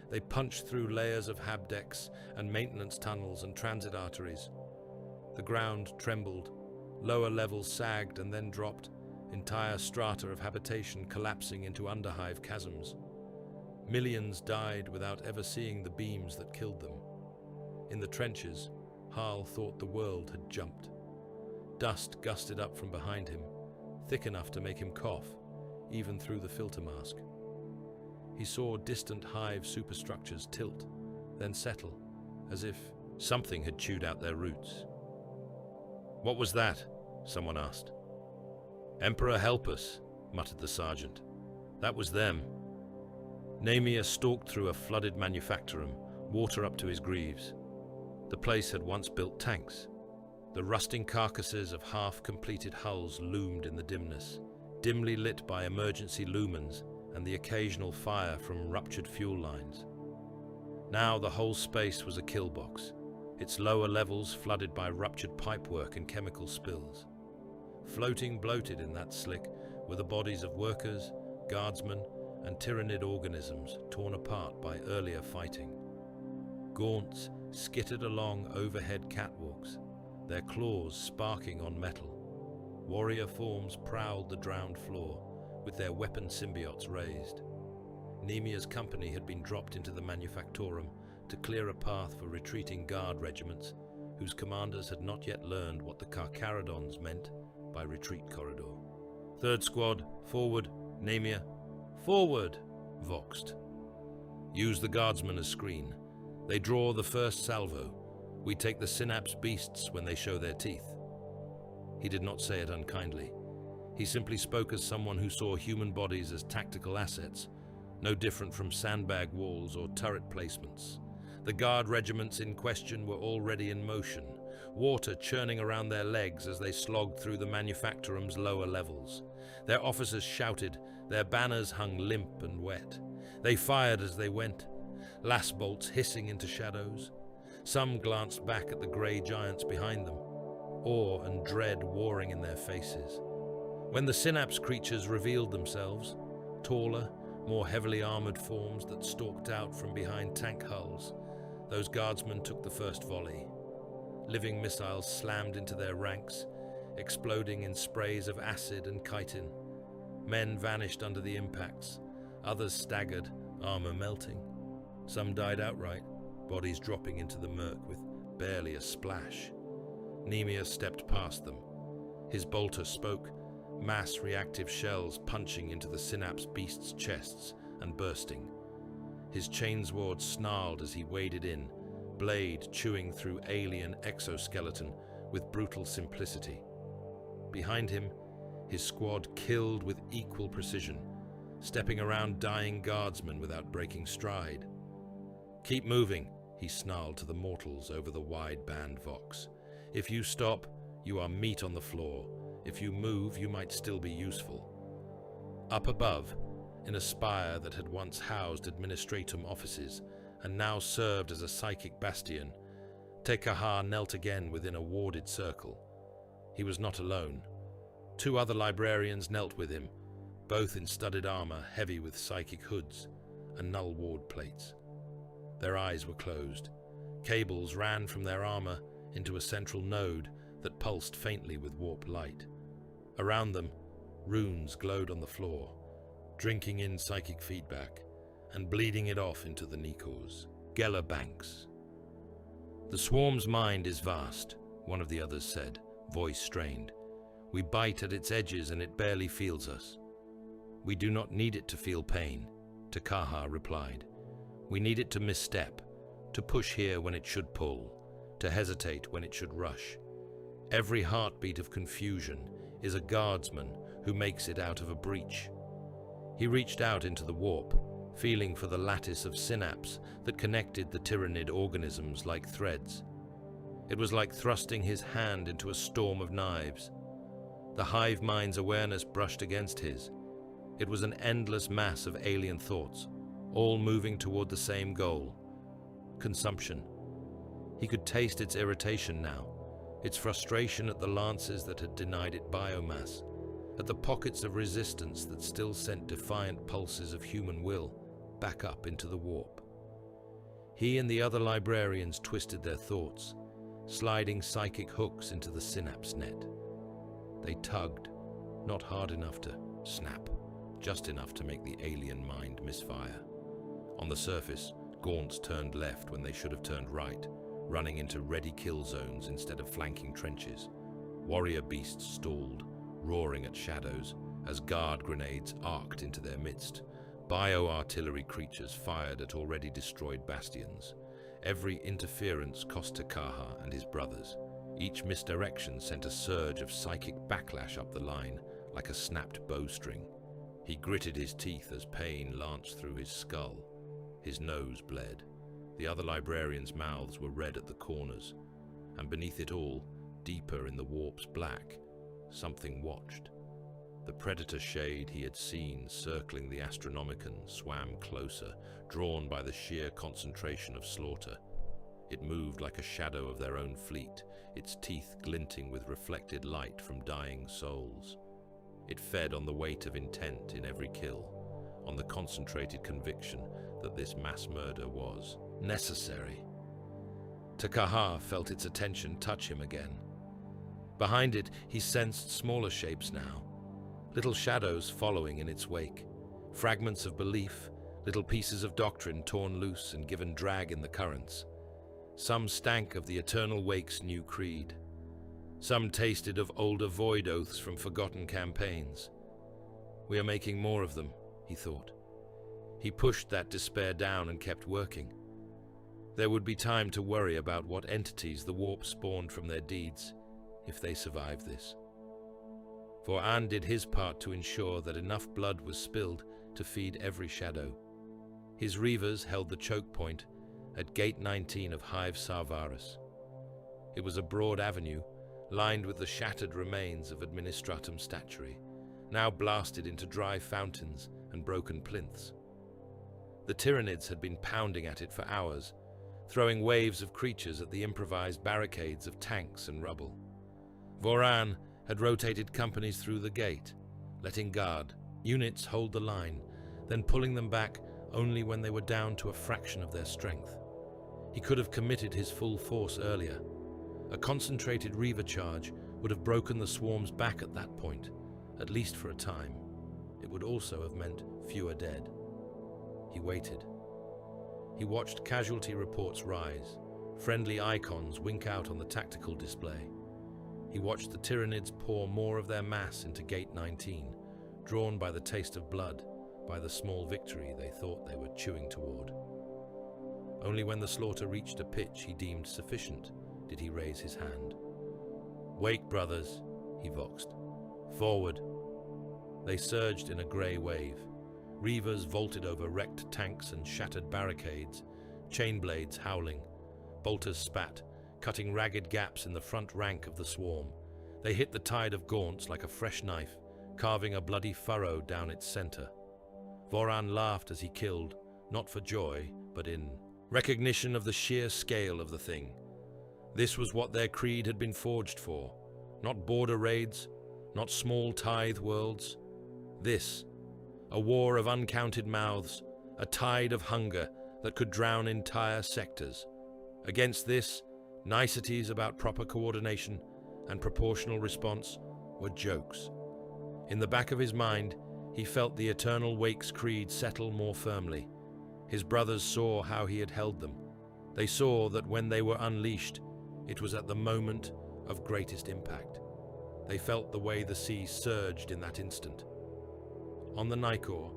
They punched through layers of habdecks and maintenance tunnels and transit arteries. The ground trembled, lower levels sagged and then dropped, entire strata of habitation collapsing into underhive chasms. Millions died without ever seeing the beams that killed them. In the trenches, Harl thought the world had jumped. Dust gusted up from behind him, thick enough to make him cough, even through the filter mask. He saw distant hive superstructures tilt, then settle, as if something had chewed out their roots. "What was that?" someone asked. "Emperor help us," muttered the sergeant. That was them. Nemia stalked through a flooded manufactorum, water up to his greaves. The place had once built tanks. The rusting carcasses of half-completed hulls loomed in the dimness, dimly lit by emergency lumens and the occasional fire from ruptured fuel lines. Now the whole space was a kill box, its lower levels flooded by ruptured pipework and chemical spills. Floating bloated in that slick were the bodies of workers, guardsmen, and tyrannid organisms torn apart by earlier fighting. Gaunts skittered along overhead catwalks, their claws sparking on metal. Warrior forms prowled the drowned floor, with their weapon symbiotes raised. Nemia's company had been dropped into the manufactorum to clear a path for retreating guard regiments, whose commanders had not yet learned what the Carcharodons meant by retreat corridor. Third squad, forward, Nemia. Forward, voxed. Use the guardsmen as screen. They draw the first salvo. We take the synapse beasts when they show their teeth. He did not say it unkindly. He simply spoke as someone who saw human bodies as tactical assets, no different from sandbag walls or turret placements. The guard regiments in question were already in motion, water churning around their legs as they slogged through the manufactorum's lower levels. Their officers shouted, their banners hung limp and wet. They fired as they went, lass bolts hissing into shadows. Some glanced back at the grey giants behind them, awe and dread warring in their faces. When the synapse creatures revealed themselves, taller, more heavily armoured forms that stalked out from behind tank hulls, those guardsmen took the first volley. Living missiles slammed into their ranks, exploding in sprays of acid and chitin. Men vanished under the impacts, others staggered, armour melting. Some died outright, bodies dropping into the murk with barely a splash. Nemia stepped past them. His bolter spoke, mass reactive shells punching into the synapse beasts' chests and bursting. His chainsword snarled as he waded in, blade chewing through alien exoskeleton with brutal simplicity. Behind him, his squad killed with equal precision, stepping around dying guardsmen without breaking stride. Keep moving, he snarled to the mortals over the wide-band vox. If you stop, you are meat on the floor. If you move, you might still be useful. Up above, in a spire that had once housed administratum offices and now served as a psychic bastion, Tekahar knelt again within a warded circle. He was not alone. 2 other librarians knelt with him, both in studded armor heavy with psychic hoods and null ward plates. Their eyes were closed. Cables ran from their armor into a central node that pulsed faintly with warp light. Around them, runes glowed on the floor, drinking in psychic feedback and bleeding it off into the Nikors. Geller banks. The swarm's mind is vast, one of the others said, voice strained. We bite at its edges and it barely feels us. We do not need it to feel pain, Tekahar replied. We need it to misstep, to push here when it should pull, to hesitate when it should rush. Every heartbeat of confusion is a guardsman who makes it out of a breach. He reached out into the warp, feeling for the lattice of synapse that connected the tyrannid organisms like threads. It was like thrusting his hand into a storm of knives. The hive mind's awareness brushed against his. It was an endless mass of alien thoughts, all moving toward the same goal: consumption. He could taste its irritation now, its frustration at the lances that had denied it biomass, at the pockets of resistance that still sent defiant pulses of human will back up into the warp. He and the other librarians twisted their thoughts, sliding psychic hooks into the synapse net. They tugged, not hard enough to snap, just enough to make the alien mind misfire. On the surface, gaunts turned left when they should have turned right, running into ready kill zones instead of flanking trenches. Warrior beasts stalled, roaring at shadows as guard grenades arced into their midst. Bio-artillery creatures fired at already destroyed bastions. Every interference cost Tekahar and his brothers. Each misdirection sent a surge of psychic backlash up the line like a snapped bowstring. He gritted his teeth as pain lanced through his skull. His nose bled. The other librarians' mouths were red at the corners, and beneath it all, deeper in the warp's black, something watched. The predator shade he had seen circling the Astronomicon swam closer, drawn by the sheer concentration of slaughter. It moved like a shadow of their own fleet, its teeth glinting with reflected light from dying souls. It fed on the weight of intent in every kill, on the concentrated conviction that this mass murder was necessary. Takahar felt its attention touch him again. Behind it, he sensed smaller shapes now, little shadows following in its wake, fragments of belief, little pieces of doctrine torn loose and given drag in the currents. Some stank of the Eternal Wake's new creed. Some tasted of older void oaths from forgotten campaigns. We are making more of them, he thought. He pushed that despair down and kept working. There would be time to worry about what entities the warp spawned from their deeds, if they survived this. Voran did his part to ensure that enough blood was spilled to feed every shadow. His reavers held the choke point at Gate 19 of Hive Sarvaris. It was a broad avenue, lined with the shattered remains of Administratum statuary, now blasted into dry fountains and broken plinths. The Tyranids had been pounding at it for hours, throwing waves of creatures at the improvised barricades of tanks and rubble. Voran had rotated companies through the gate, letting guard units hold the line, then pulling them back only when they were down to a fraction of their strength. He could have committed his full force earlier. A concentrated reaver charge would have broken the swarms back at that point, at least for a time. It would also have meant fewer dead. He waited. He watched casualty reports rise, friendly icons wink out on the tactical display. He watched the Tyranids pour more of their mass into Gate 19, drawn by the taste of blood, by the small victory they thought they were chewing toward. Only when the slaughter reached a pitch he deemed sufficient did he raise his hand. "Wake, brothers," he voxed. "Forward." They surged in a grey wave. Reavers vaulted over wrecked tanks and shattered barricades, chain blades howling. Bolters spat, cutting ragged gaps in the front rank of the swarm. They hit the tide of gaunts like a fresh knife, carving a bloody furrow down its center. Voran laughed as he killed, not for joy, but in recognition of the sheer scale of the thing. This was what their creed had been forged for. Not border raids, not small tithe worlds. This, a war of uncounted mouths, a tide of hunger that could drown entire sectors. Against this, niceties about proper coordination and proportional response were jokes. In the back of his mind, he felt the Eternal Wake's creed settle more firmly. His brothers saw how he had held them. They saw that when they were unleashed, it was at the moment of greatest impact. They felt the way the sea surged in that instant. On the Nicor,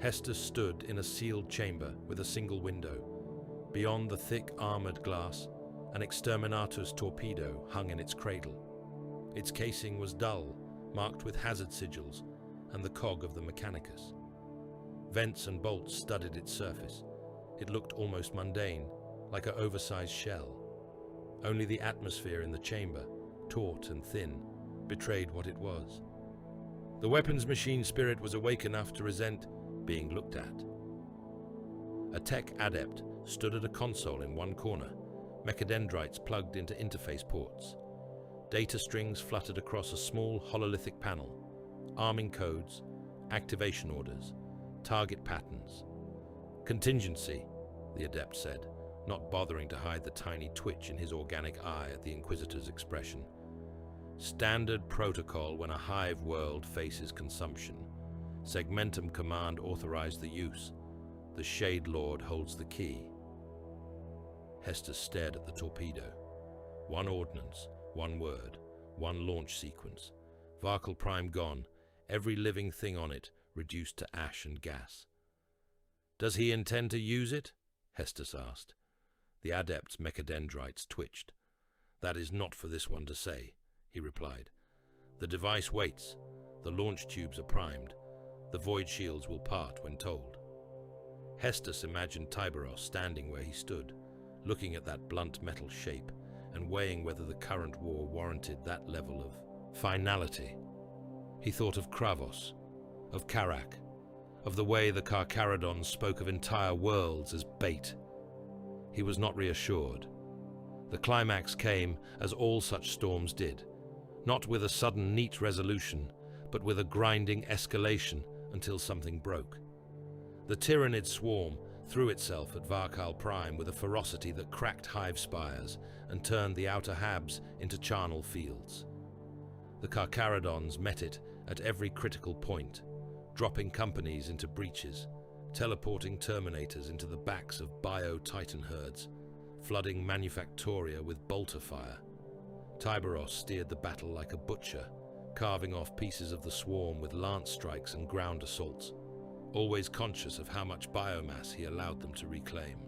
Hester stood in a sealed chamber with a single window. Beyond the thick armored glass, an exterminator's torpedo hung in its cradle. Its casing was dull, marked with hazard sigils and the cog of the Mechanicus. Vents and bolts studded its surface. It looked almost mundane, like an oversized shell. Only the atmosphere in the chamber, taut and thin, betrayed what it was. The weapons machine spirit was awake enough to resent being looked at. A tech adept stood at a console in one corner, mechadendrites plugged into interface ports. Data strings fluttered across a small hololithic panel. Arming codes, activation orders, target patterns. "Contingency," the adept said, not bothering to hide the tiny twitch in his organic eye at the Inquisitor's expression. "Standard protocol when a hive world faces consumption. Segmentum command authorized the use. The Shade Lord holds the key." Hester stared at the torpedo. One ordnance, one word, one launch sequence. Varkal Prime gone, every living thing on it reduced to ash and gas. "Does he intend to use it?" Hestus asked. The adept's mechadendrites twitched. "That is not for this one to say," he replied. "The device waits. The launch tubes are primed. The void shields will part when told. Hestus imagined Tiberos standing where he stood, looking at that blunt metal shape and weighing whether the current war warranted that level of finality. He thought of Kravos, of Karak, of the way the Carcharodons spoke of entire worlds as bait. He was not reassured. The climax came, as all such storms did, not with a sudden neat resolution, but with a grinding escalation until something broke. The Tyrannid swarm threw itself at Varkal Prime with a ferocity that cracked hive spires and turned the outer habs into charnel fields. The Carcharodons met it at every critical point, dropping companies into breaches, teleporting Terminators into the backs of bio-titan herds, flooding Manufactoria with bolter fire. Tiberos steered the battle like a butcher, carving off pieces of the swarm with lance strikes and ground assaults, always conscious of how much biomass he allowed them to reclaim.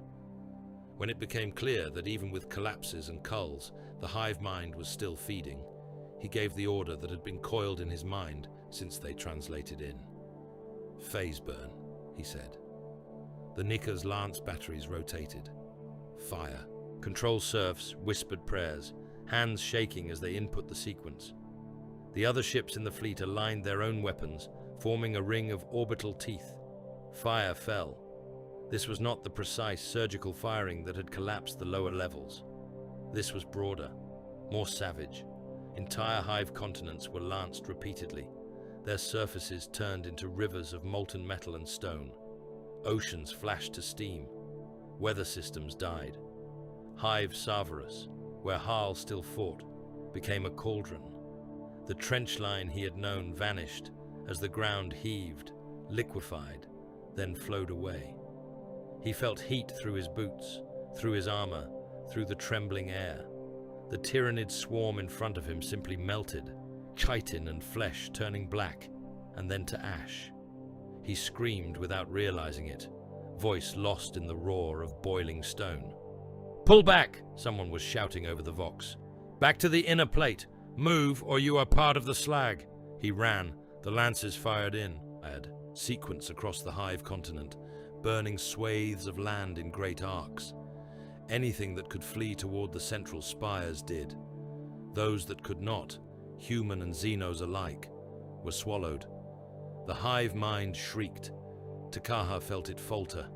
When it became clear that even with collapses and culls, the hive mind was still feeding, he gave the order that had been coiled in his mind since they translated in. "Phase burn," he said. The Nika's lance batteries rotated. Fire. Control serfs whispered prayers, hands shaking as they input the sequence. The other ships in the fleet aligned their own weapons, forming a ring of orbital teeth. Fire fell. This was not the precise surgical firing that had collapsed the lower levels. This was broader, more savage. Entire hive continents were lanced repeatedly, their surfaces turned into rivers of molten metal and stone. Oceans flashed to steam. Weather systems died. Hive Savarus, where Harl still fought, became a cauldron. The trench line he had known vanished as the ground heaved, liquefied, then flowed away. He felt heat through his boots, through his armor, through the trembling air. The Tyrannid swarm in front of him simply melted, chitin and flesh turning black, and then to ash. He screamed without realizing it, voice lost in the roar of boiling stone. "Pull back!" someone was shouting over the vox. "Back to the inner plate! Move, or you are part of the slag!" He ran, the lances fired in, sequence across the hive continent, burning swathes of land in great arcs. Anything that could flee toward the central spires did. Those that could not, human and Xenos alike, were swallowed. The hive mind shrieked. Takaha felt it falter.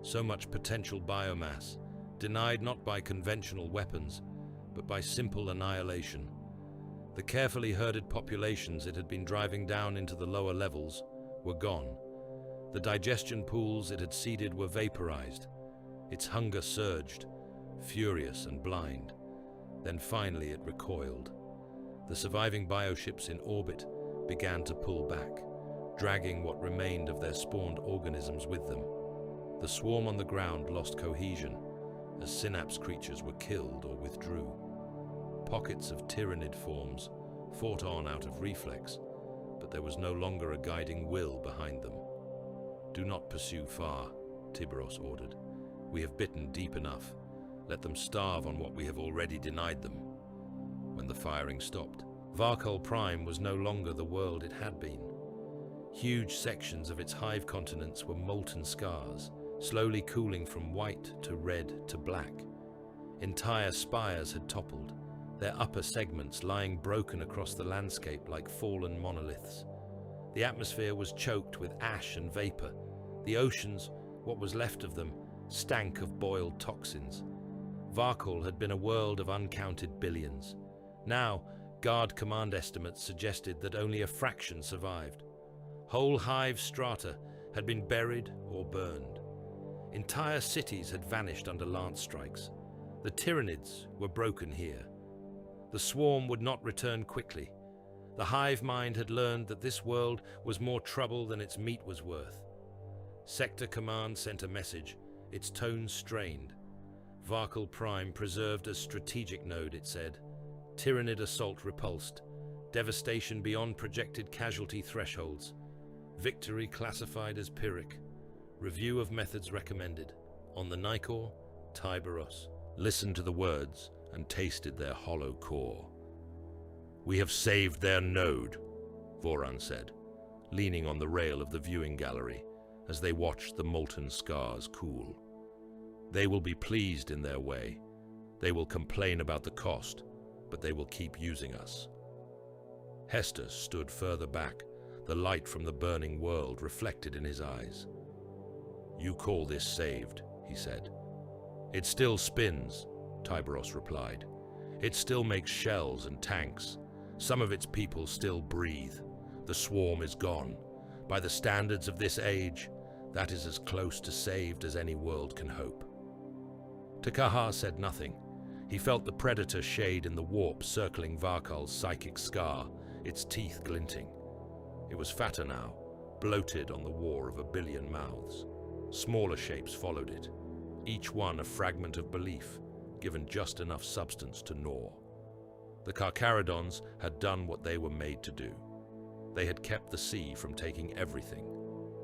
So much potential biomass, denied not by conventional weapons, but by simple annihilation. The carefully herded populations it had been driving down into the lower levels were gone. The digestion pools it had seeded were vaporized. Its hunger surged, furious and blind. Then finally it recoiled. The surviving bioships in orbit began to pull back, dragging what remained of their spawned organisms with them. The swarm on the ground lost cohesion as synapse creatures were killed or withdrew. Pockets of Tyrannid forms fought on out of reflex, but there was no longer a guiding will behind them. "Do not pursue far," Tiberos ordered. "We have bitten deep enough. Let them starve on what we have already denied them." When the firing stopped, Varkal Prime was no longer the world it had been. Huge sections of its hive continents were molten scars, slowly cooling from white to red to black. Entire spires had toppled, their upper segments lying broken across the landscape like fallen monoliths. The atmosphere was choked with ash and vapor. The oceans, what was left of them, stank of boiled toxins. Varkal had been a world of uncounted billions. Now, Guard command estimates suggested that only a fraction survived. Whole hive strata had been buried or burned. Entire cities had vanished under lance strikes. The Tyrannids were broken here. The swarm would not return quickly. The hive mind had learned that this world was more trouble than its meat was worth. Sector Command sent a message, its tone strained. Varkal Prime preserved as strategic node, it said. Tyrannid assault repulsed. Devastation beyond projected casualty thresholds. Victory classified as Pyrrhic. Review of methods recommended. On the Nicor, Tiberos listened to the words and tasted their hollow core. "We have saved their node," Voran said. leaning on the rail of the viewing gallery as they watched the molten scars cool. They will be pleased in their way. They will complain about the cost, but they will keep using us. Hester stood further back, the light from the burning world reflected in his eyes. "You call this saved," he said. "It still spins," Tyberos replied. "It still makes shells and tanks. Some of its people still breathe. The swarm is gone. By the standards of this age, that is as close to saved as any world can hope." Takahar said nothing. He felt the predator shade in the warp circling Varkal's psychic scar, its teeth glinting. It was fatter now, bloated on the war of a billion mouths. Smaller shapes followed it, each one a fragment of belief, given just enough substance to gnaw. The Carcharodons had done what they were made to do. They had kept the sea from taking everything.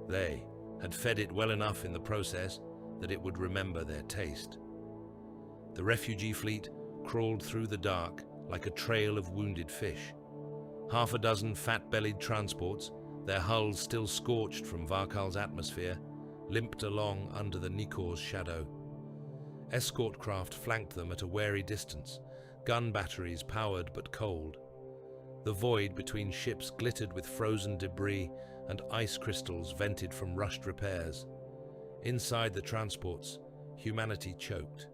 They had fed it well enough in the process that it would remember their taste. The refugee fleet crawled through the dark like a trail of wounded fish. Half a dozen fat-bellied transports, their hulls still scorched from Varkal's atmosphere, limped along under the Nikor's shadow. Escort craft flanked them at a wary distance, gun batteries powered but cold. The void between ships glittered with frozen debris and ice crystals vented from rushed repairs. Inside the transports, humanity choked.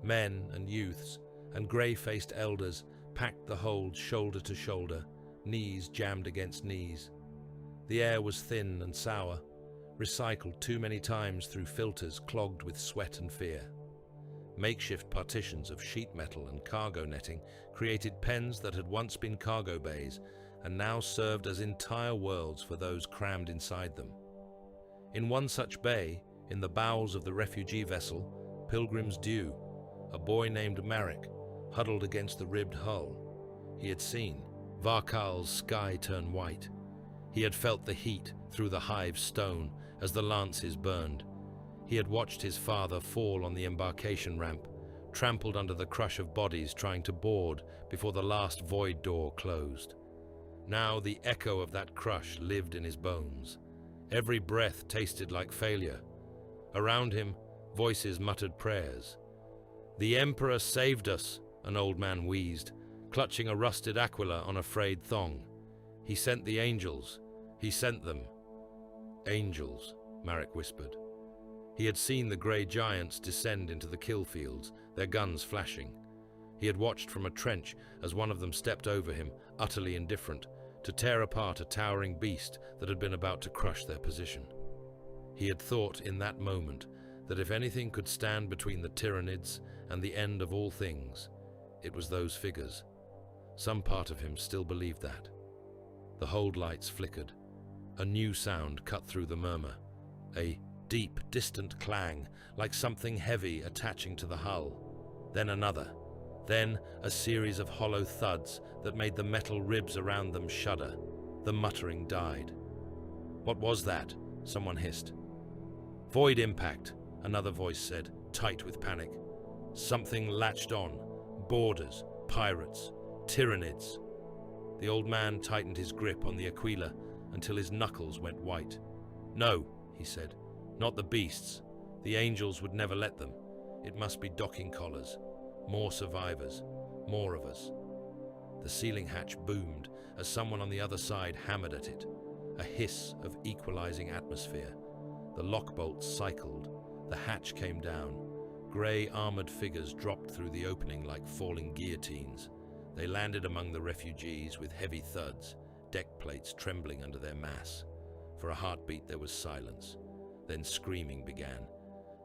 Men and youths and grey-faced elders packed the hold shoulder to shoulder, knees jammed against knees. The air was thin and sour, recycled too many times through filters clogged with sweat and fear. Makeshift partitions of sheet metal and cargo netting created pens that had once been cargo bays and now served as entire worlds for those crammed inside them. In one such bay, in the bowels of the refugee vessel, Pilgrim's Due, a boy named Marek, huddled against the ribbed hull. He had seen Varkal's sky turn white. He had felt the heat through the hive stone as the lances burned. He had watched his father fall on the embarkation ramp, trampled under the crush of bodies trying to board before the last void door closed. Now the echo of that crush lived in his bones. Every breath tasted like failure. Around him, voices muttered prayers. "The Emperor saved us," an old man wheezed, clutching a rusted aquila on a frayed thong. "He sent the angels. He sent them." "Angels," Marek whispered. He had seen the grey giants descend into the kill fields, their guns flashing. He had watched from a trench as one of them stepped over him, utterly indifferent, to tear apart a towering beast that had been about to crush their position. He had thought in that moment that if anything could stand between the Tyranids and the end of all things, it was those figures. Some part of him still believed that. The hold lights flickered. A new sound cut through the murmur. A deep, distant clang, like something heavy attaching to the hull. Then another. Then a series of hollow thuds that made the metal ribs around them shudder. The muttering died. "What was that?" someone hissed. "Void impact," another voice said, tight with panic. Something latched on. Boarders, pirates, Tyranids. The old man tightened his grip on the aquila until his knuckles went white. "No," he said, "not the beasts. The angels would never let them. It must be docking collars. More survivors. More of us." The ceiling hatch boomed as someone on the other side hammered at it. A hiss of equalizing atmosphere. The lock bolts cycled. The hatch came down. Grey armored figures dropped through the opening like falling guillotines. They landed among the refugees with heavy thuds, deck plates trembling under their mass. For a heartbeat there was silence. Then screaming began.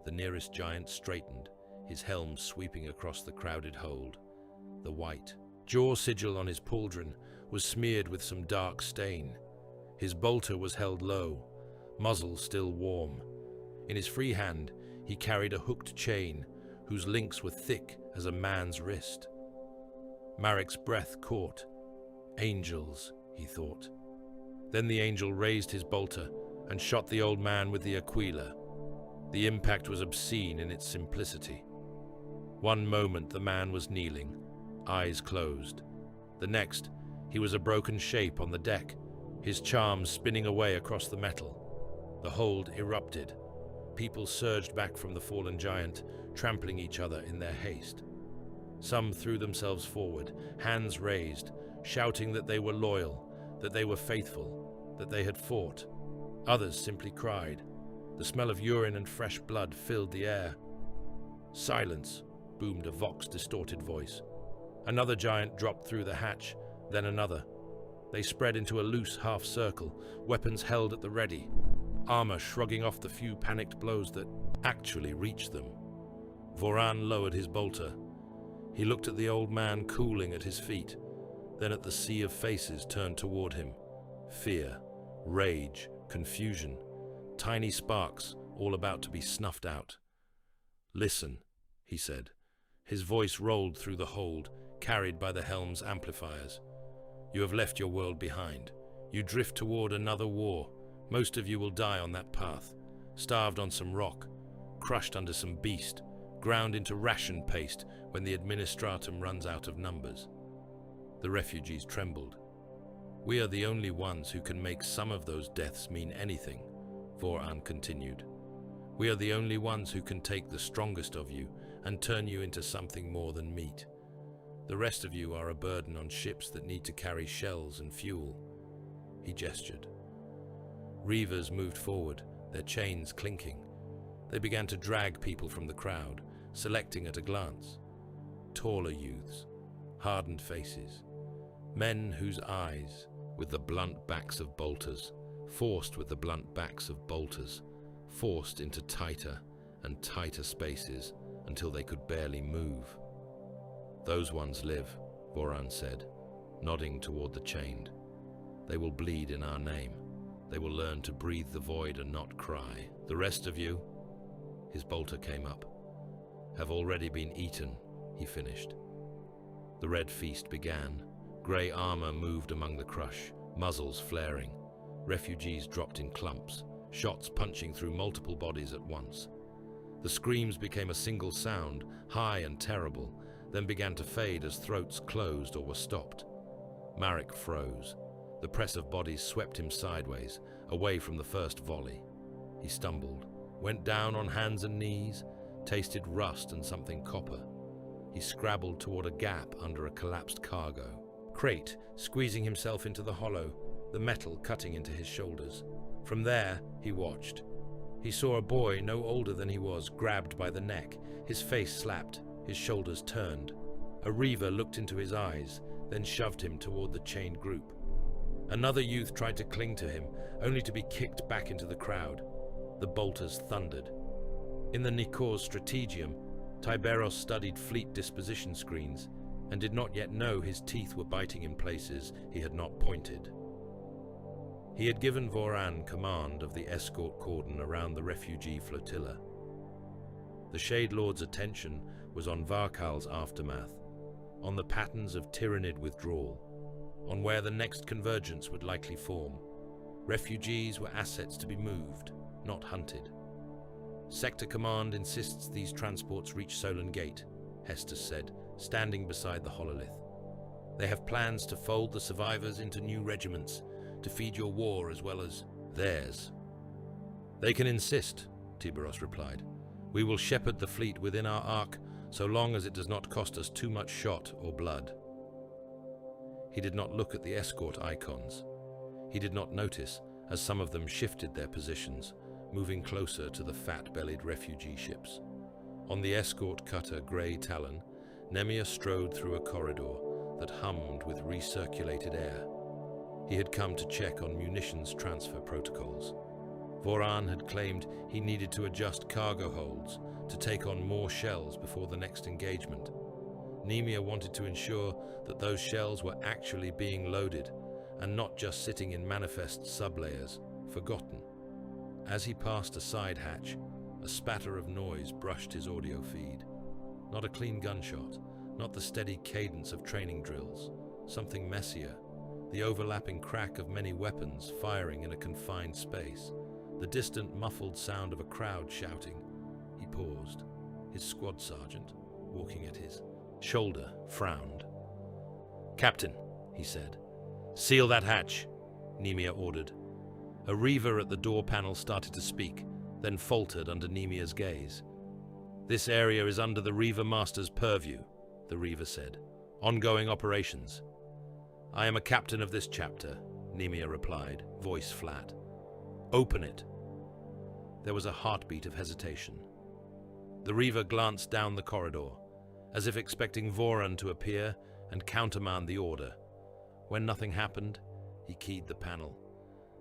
The nearest giant straightened, his helm sweeping across the crowded hold. The white jaw sigil on his pauldron was smeared with some dark stain. His bolter was held low, muzzle still warm. In his free hand, he carried a hooked chain whose links were thick as a man's wrist. Marek's breath caught. Angels, he thought. Then the angel raised his bolter and shot the old man with the aquila. The impact was obscene in its simplicity. One moment the man was kneeling, eyes closed. The next, he was a broken shape on the deck, his charm spinning away across the metal. The hold erupted. People surged back from the fallen giant, trampling each other in their haste. Some threw themselves forward, hands raised, shouting that they were loyal, that they were faithful, that they had fought. Others simply cried. The smell of urine and fresh blood filled the air. "Silence," boomed a vox-distorted voice. Another giant dropped through the hatch, then another. They spread into a loose half-circle, weapons held at the ready, armor shrugging off the few panicked blows that actually reached them. Voran lowered his bolter. He looked at the old man cooling at his feet, then at the sea of faces turned toward him. Fear, rage, confusion, tiny sparks, all about to be snuffed out. "Listen," he said. His voice rolled through the hold, carried by the helm's amplifiers. "You have left your world behind. You drift toward another war. Most of you will die on that path, starved on some rock, crushed under some beast, ground into ration paste when the administratum runs out of numbers." The refugees trembled. "We are the only ones who can make some of those deaths mean anything," Voran continued. "We are the only ones who can take the strongest of you and turn you into something more than meat. The rest of you are a burden on ships that need to carry shells and fuel." He gestured. Reavers moved forward, their chains clinking. They began to drag people from the crowd, selecting at a glance. Taller youths, hardened faces, men whose eyes, with the blunt backs of bolters, forced with the blunt backs of bolters, forced into tighter and tighter spaces until they could barely move. "Those ones live," Voran said, nodding toward the chained. "They will bleed in our name. They will learn to breathe the void and not cry. The rest of you," his bolter came up, "have already been eaten," he finished. The red feast began. Grey armor moved among the crush, muzzles flaring. Refugees dropped in clumps, shots punching through multiple bodies at once. The screams became a single sound, high and terrible, then began to fade as throats closed or were stopped. Marek froze. The press of bodies swept him sideways, away from the first volley. He stumbled, went down on hands and knees, tasted rust and something copper. He scrabbled toward a gap under a collapsed cargo crate, squeezing himself into the hollow, the metal cutting into his shoulders. From there, he watched. He saw a boy no older than he was, grabbed by the neck, his face slapped, his shoulders turned. A reaver looked into his eyes, then shoved him toward the chained group. Another youth tried to cling to him, only to be kicked back into the crowd. The bolters thundered. In the Nikor's strategium, Tiberos studied fleet disposition screens and did not yet know his teeth were biting in places he had not pointed. He had given Voran command of the escort cordon around the refugee flotilla. The Shade Lord's attention was on Varkal's aftermath, on the patterns of Tyrannid withdrawal, on where the next convergence would likely form. Refugees were assets to be moved, not hunted. "Sector Command insists these transports reach Solan Gate," Hestus said, standing beside the hololith. "They have plans to fold the survivors into new regiments, to feed your war as well as theirs." "They can insist," Tiberos replied. "We will shepherd the fleet within our arc, so long as it does not cost us too much shot or blood." He did not look at the escort icons. He did not notice as some of them shifted their positions, moving closer to the fat-bellied refugee ships. On the escort cutter Grey Talon, Nemia strode through a corridor that hummed with recirculated air. He had come to check on munitions transfer protocols. Voran had claimed he needed to adjust cargo holds to take on more shells before the next engagement. Nemia wanted to ensure that those shells were actually being loaded and not just sitting in manifest sublayers, forgotten. As he passed a side hatch, a spatter of noise brushed his audio feed. Not a clean gunshot, not the steady cadence of training drills, something messier, the overlapping crack of many weapons firing in a confined space, the distant muffled sound of a crowd shouting. He paused. His squad sergeant, walking at his shoulder, frowned. "Captain," he said, "seal that hatch." Nemia ordered. A Reaver at the door panel started to speak, then faltered under Nemia's gaze. "This area is under the Reaver Master's purview," the Reaver said. "Ongoing operations." "I am a captain of this chapter," Nemia replied, voice flat. "Open it." There was a heartbeat of hesitation. The Reaver glanced down the corridor, as if expecting Voran to appear and countermand the order. When nothing happened, he keyed the panel.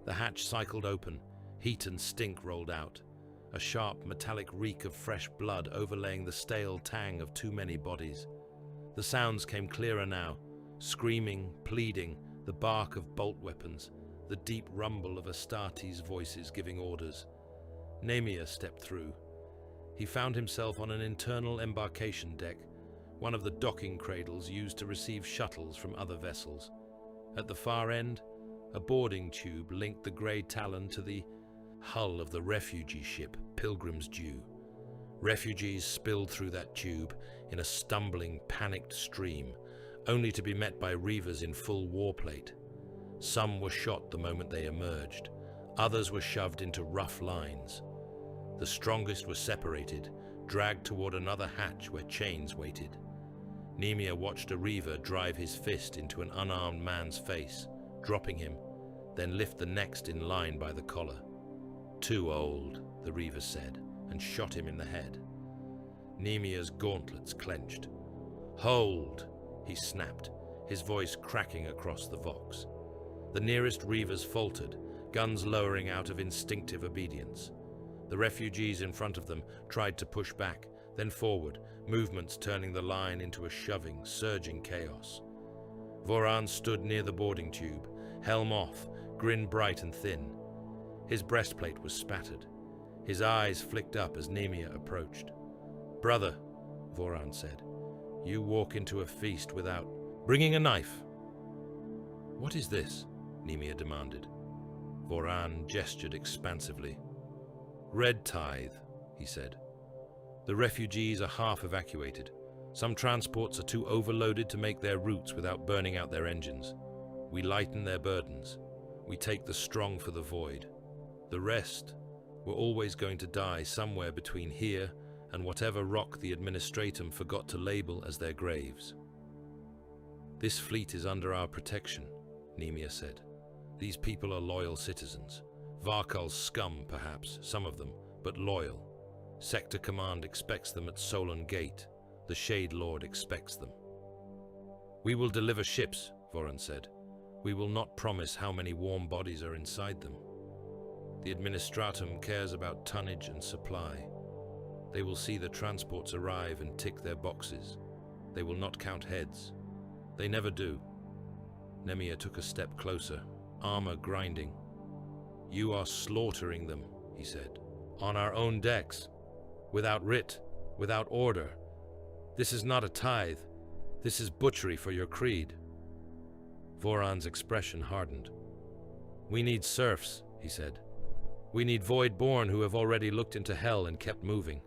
The hatch cycled open, heat and stink rolled out, a sharp metallic reek of fresh blood overlaying the stale tang of too many bodies. The sounds came clearer now, screaming, pleading, the bark of bolt weapons, the deep rumble of Astartes' voices giving orders. Nemia stepped through. He found himself on an internal embarkation deck, one of the docking cradles used to receive shuttles from other vessels. At the far end, a boarding tube linked the Grey Talon to the hull of the refugee ship Pilgrim's Dew. Refugees spilled through that tube in a stumbling, panicked stream, only to be met by Reavers in full warplate. Some were shot the moment they emerged. Others were shoved into rough lines. The strongest were separated, dragged toward another hatch where chains waited. Nemia watched a Reaver drive his fist into an unarmed man's face, dropping him, then lift the next in line by the collar. "Too old," the Reaver said, and shot him in the head. Nemia's gauntlets clenched. "Hold!" he snapped, his voice cracking across the vox. The nearest Reavers faltered, guns lowering out of instinctive obedience. The refugees in front of them tried to push back, then forward, movements turning the line into a shoving, surging chaos. Voran stood near the boarding tube, helm off, grin bright and thin. His breastplate was spattered. His eyes flicked up as Nemia approached. "Brother," Voran said, "you walk into a feast without bringing a knife." "What is this?" Nemia demanded. Voran gestured expansively. "Red tithe," he said. "The refugees are half evacuated. Some transports are too overloaded to make their routes without burning out their engines. We lighten their burdens. We take the strong for the void. The rest were always going to die somewhere between here and whatever rock the Administratum forgot to label as their graves." "This fleet is under our protection," Nemia said. "These people are loyal citizens. Varkal's scum, perhaps, some of them, but loyal. Sector Command expects them at Solon Gate. The Shade Lord expects them." "We will deliver ships," Voran said. "We will not promise how many warm bodies are inside them. The Administratum cares about tonnage and supply. They will see the transports arrive and tick their boxes. They will not count heads. They never do." Nemia took a step closer, armor grinding. "You are slaughtering them," he said. "On our own decks. Without writ, without order. This is not a tithe. This is butchery for your creed." Voran's expression hardened. "We need serfs," he said. "We need void-born who have already looked into hell and kept moving.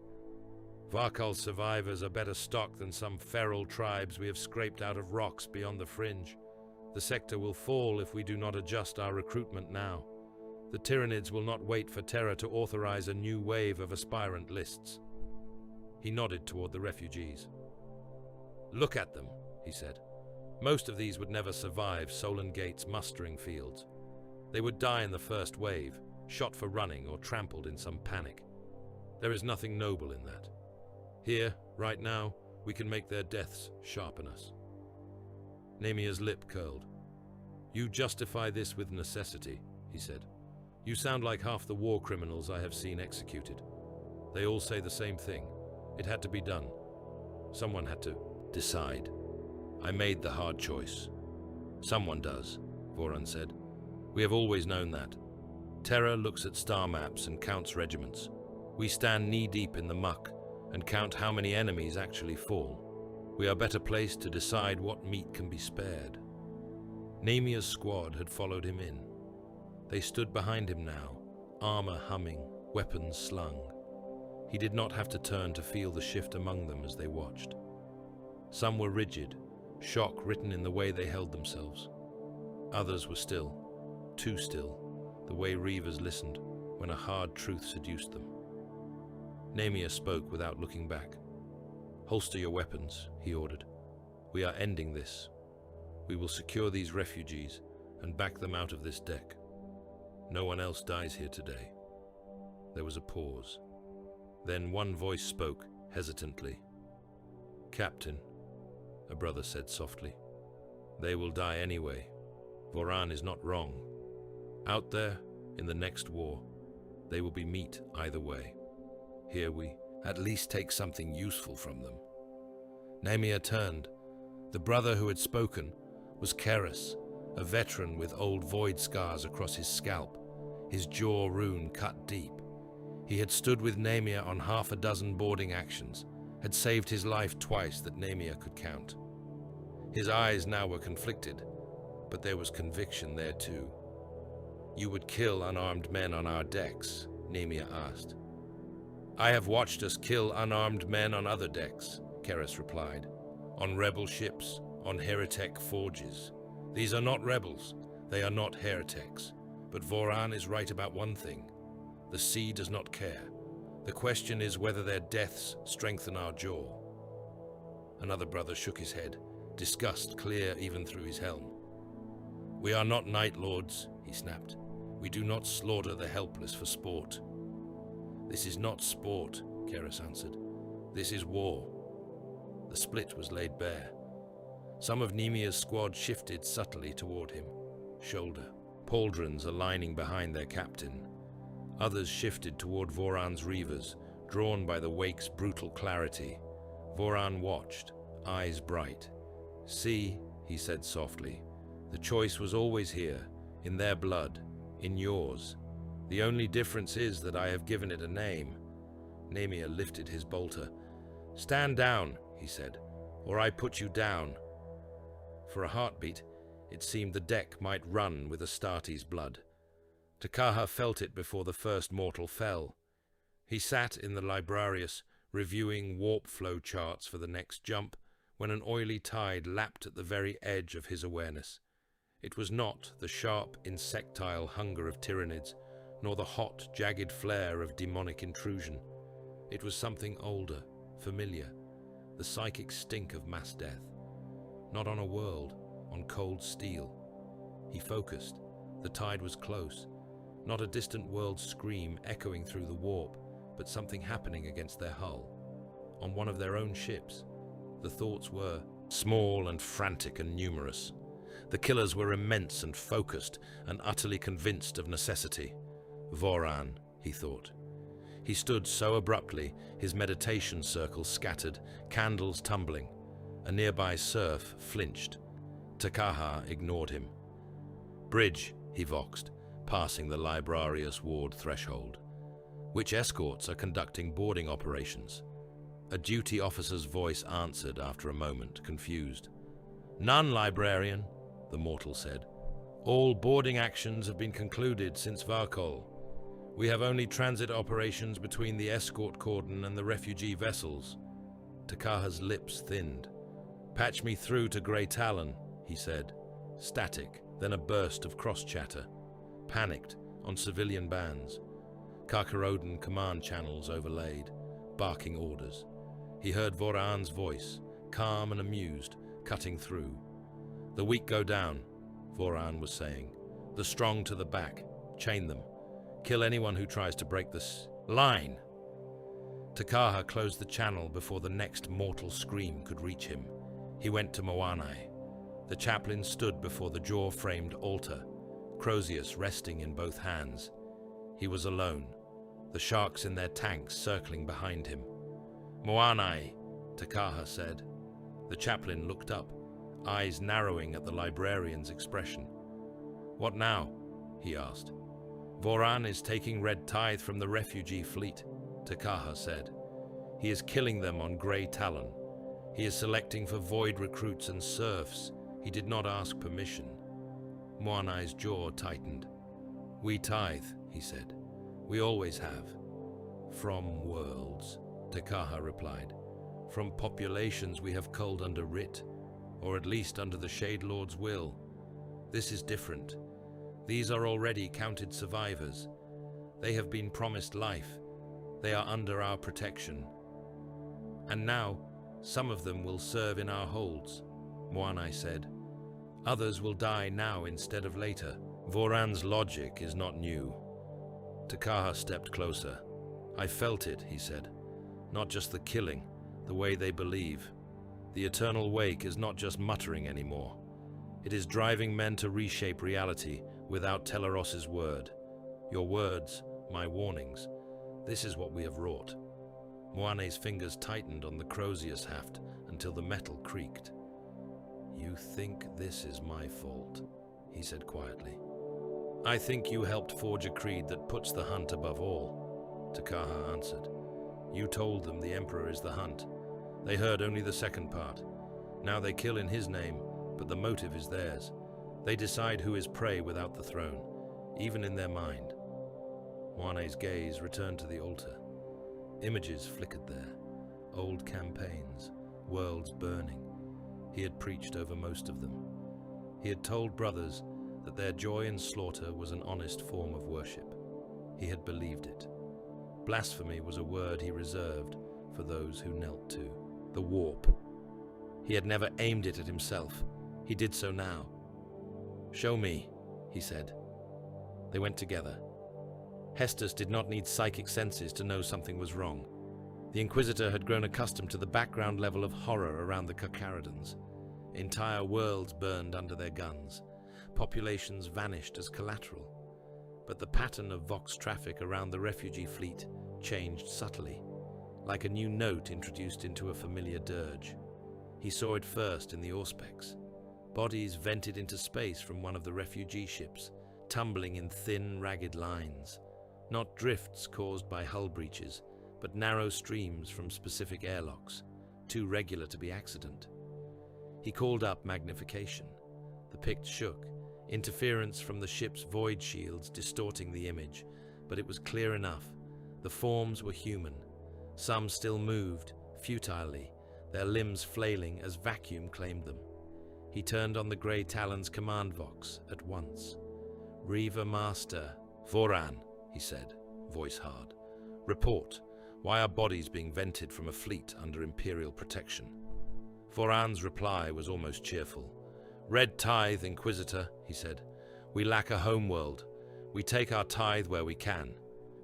Varkal's survivors are better stock than some feral tribes we have scraped out of rocks beyond the fringe. The sector will fall if we do not adjust our recruitment now. The Tyranids will not wait for Terra to authorize a new wave of aspirant lists." He nodded toward the refugees. "Look at them," he said. "Most of these would never survive Solon Gate's mustering fields. They would die in the first wave, shot for running or trampled in some panic. There is nothing noble in that. Here, right now, we can make their deaths sharpen us." Nemia's lip curled. "You justify this with necessity," he said. "You sound like half the war criminals I have seen executed. They all say the same thing. It had to be done. Someone had to decide. I made the hard choice." "Someone does," Voran said. "We have always known that. Terra looks at star maps and counts regiments. We stand knee-deep in the muck and count how many enemies actually fall. We are better placed to decide what meat can be spared." Nemia's squad had followed him in. They stood behind him now, armor humming, weapons slung. He did not have to turn to feel the shift among them as they watched. Some were rigid, shock written in the way they held themselves. Others were still, too still, the way reavers listened when a hard truth seduced them. Nemia spoke without looking back. "Holster your weapons," he ordered. "We are ending this. We will secure these refugees and back them out of this deck. No one else dies here today." There was a pause. Then one voice spoke, hesitantly. "Captain," a brother said softly, "they will die anyway. Voran is not wrong. Out there, in the next war, they will be meat either way. Here we at least take something useful from them." Nemia turned. The brother who had spoken was Keris, a veteran with old void scars across his scalp, his jaw rune cut deep. He had stood with Nemia on half a dozen boarding actions, had saved his life twice that Nemia could count. His eyes now were conflicted, but there was conviction there too. "You would kill unarmed men on our decks?" Nemia asked. "I have watched us kill unarmed men on other decks," Keris replied. "On rebel ships, on heretic forges. These are not rebels, they are not heretics. But Voran is right about one thing. The sea does not care. The question is whether their deaths strengthen our jaw." Another brother shook his head, disgust clear even through his helm. "We are not night lords," he snapped. "We do not slaughter the helpless for sport." "This is not sport," Keris answered. "This is war." The split was laid bare. Some of Nemia's squad shifted subtly toward him, shoulder, pauldrons aligning behind their captain. Others shifted toward Voran's reavers, drawn by the wake's brutal clarity. Voran watched, eyes bright. "See," he said softly, "the choice was always here, in their blood, in yours. The only difference is that I have given it a name." Nemia lifted his bolter. "Stand down," he said, "or I put you down." For a heartbeat, it seemed the deck might run with Astarte's blood. Takaha felt it before the first mortal fell. He sat in the Librarius, reviewing warp flow charts for the next jump, when an oily tide lapped at the very edge of his awareness. It was not the sharp, insectile hunger of Tyranids, nor the hot, jagged flare of demonic intrusion. It was something older, familiar, the psychic stink of mass death. Not on a world, on cold steel. He focused. The tide was close. Not a distant world scream echoing through the warp, but something happening against their hull. On one of their own ships. The thoughts were small and frantic and numerous. The killers were immense and focused and utterly convinced of necessity. Voran, he thought. He stood so abruptly, his meditation circle scattered, candles tumbling. A nearby serf flinched. Takaha ignored him. "Bridge," he voxed, passing the Librarius ward threshold. "Which escorts are conducting boarding operations?" A duty officer's voice answered after a moment, confused. "None, librarian," the mortal said. "All boarding actions have been concluded since Varkol. We have only transit operations between the escort cordon and the refugee vessels." Takaha's lips thinned. "Patch me through to Grey Talon," he said. Static, then a burst of cross-chatter. Panicked, on civilian bands. Carcharodon command channels overlaid, barking orders. He heard Voran's voice, calm and amused, cutting through. "The weak go down," Voran was saying. "The strong to the back. Chain them. Kill anyone who tries to break this line." Takaha closed the channel before the next mortal scream could reach him. He went to Moanai. The chaplain stood before the jaw-framed altar, Crozius resting in both hands. He was alone, the sharks in their tanks circling behind him. "Moanai," Takaha said. The chaplain looked up, eyes narrowing at the librarian's expression. "What now?" he asked. "Voran is taking red tithe from the refugee fleet," Takaha said. "He is killing them on Grey Talon. He is selecting for void recruits and serfs. He did not ask permission." Moanai's jaw tightened. "We tithe," he said. "We always have." "From worlds," Takaha replied. "From populations we have culled under writ, or at least under the Shade Lord's will. This is different. These are already counted survivors. They have been promised life. They are under our protection. And now, some of them will serve in our holds, Moanai said. Others will die now instead of later. Voran's logic is not new. Takaha stepped closer. I felt it, he said. Not just the killing, the way they believe. The eternal wake is not just muttering anymore. It is driving men to reshape reality without Teleros's word. Your words, my warnings. This is what we have wrought. Moanai's fingers tightened on the Crozius haft until the metal creaked. You think this is my fault, he said quietly. I think you helped forge a creed that puts the hunt above all, Takaha answered. You told them the Emperor is the hunt. They heard only the second part. Now they kill in his name, but the motive is theirs. They decide who is prey without the throne, even in their mind. Moanai's gaze returned to the altar. Images flickered there, old campaigns, worlds burning. He had preached over most of them. He had told brothers that their joy in slaughter was an honest form of worship. He had believed it. Blasphemy was a word he reserved for those who knelt to. The warp. He had never aimed it at himself. He did so now. Show me, he said. They went together. Hestus did not need psychic senses to know something was wrong. The Inquisitor had grown accustomed to the background level of horror around the Carcharodons. Entire worlds burned under their guns. Populations vanished as collateral. But the pattern of Vox traffic around the refugee fleet changed subtly, like a new note introduced into a familiar dirge. He saw it first in the Auspex. Bodies vented into space from one of the refugee ships, tumbling in thin, ragged lines. Not drifts caused by hull breaches, but narrow streams from specific airlocks, too regular to be accident. He called up magnification. The Pict shook, interference from the ship's void shields distorting the image, but it was clear enough. The forms were human. Some still moved, futilely, their limbs flailing as vacuum claimed them. He turned on the Grey Talon's command vox at once. Reaver Master, Voran, he said, voice hard. Report. Why are bodies being vented from a fleet under Imperial protection? Voran's reply was almost cheerful. Red tithe, Inquisitor, he said. We lack a homeworld. We take our tithe where we can.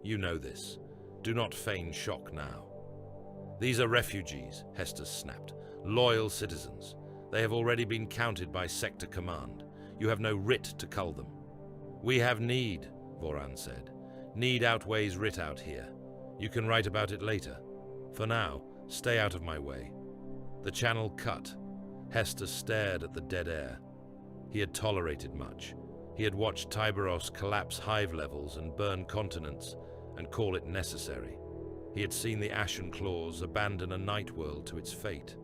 You know this. Do not feign shock now. These are refugees, Hestus snapped. Loyal citizens. They have already been counted by Sector Command. You have no writ to cull them. We have need, Voran said. Need outweighs writ out here. You can write about it later. For now, stay out of my way. The channel cut. Hestus stared at the dead air. He had tolerated much. He had watched Tyberos collapse hive levels and burn continents and call it necessary. He had seen the Ashen Claws abandon a night world to its fate.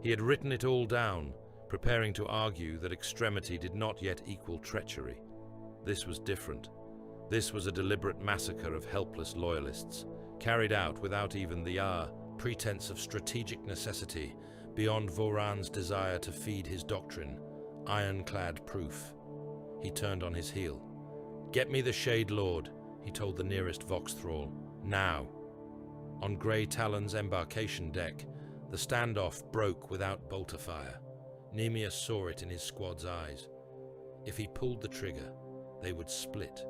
He had written it all down, preparing to argue that extremity did not yet equal treachery. This was different. This was a deliberate massacre of helpless loyalists, carried out without even the pretense of strategic necessity, beyond Voran's desire to feed his doctrine, ironclad proof. He turned on his heel. Get me the Shade Lord, he told the nearest Vox thrall. Now. On Grey Talon's embarkation deck, the standoff broke without bolter fire. Nemeus saw it in his squad's eyes. If he pulled the trigger, they would split.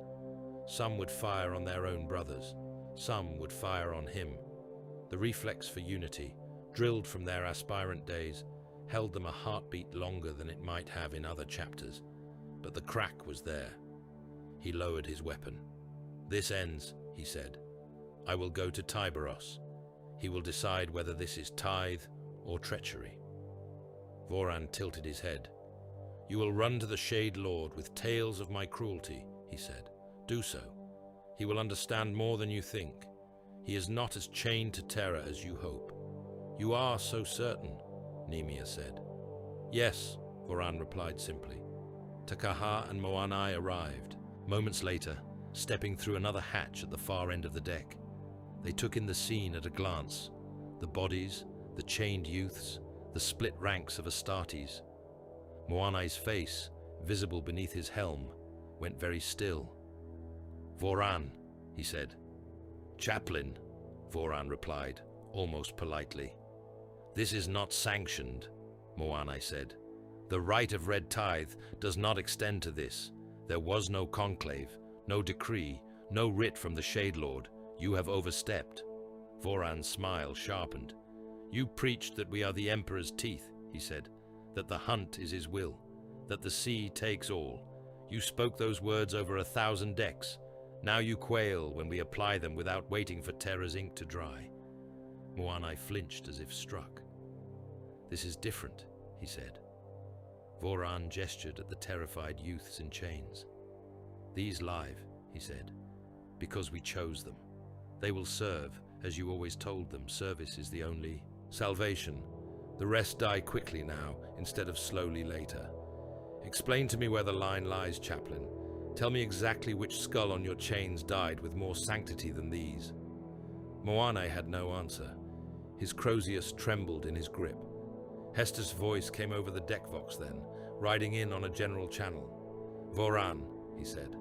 Some would fire on their own brothers. Some would fire on him. The reflex for unity, drilled from their aspirant days, held them a heartbeat longer than it might have in other chapters. But the crack was there. He lowered his weapon. This ends, he said. I will go to Tyberos. He will decide whether this is tithe or treachery. Voran tilted his head. You will run to the Shade Lord with tales of my cruelty, he said. Do so. He will understand more than you think. He is not as chained to terror as you hope. You are so certain, Nemia said. Yes, Voran replied simply. Takaha and Moanai arrived, moments later, stepping through another hatch at the far end of the deck. They took in the scene at a glance. The bodies, the chained youths, the split ranks of Astartes. Moanai's face, visible beneath his helm, went very still. "Voran," he said. "Chaplain," Voran replied, almost politely. "This is not sanctioned," Moanai said. "The right of red tithe does not extend to this. There was no conclave, no decree, no writ from the Shade Lord. You have overstepped." Voran's smile sharpened. "You preached that we are the Emperor's teeth," he said, "that the hunt is his will, that the sea takes all. You spoke those words over 1,000 decks. Now you quail when we apply them without waiting for Terra's ink to dry." Moanai flinched as if struck. "This is different," he said. Voran gestured at the terrified youths in chains. "These live," he said, "because we chose them. They will serve, as you always told them. Service is the only salvation. The rest die quickly now, instead of slowly later. Explain to me where the line lies, Chaplain. Tell me exactly which skull on your chains died with more sanctity than these." Moanai had no answer. His Crozius trembled in his grip. Hester's voice came over the deckvox then, riding in on a general channel. "Voran," he said,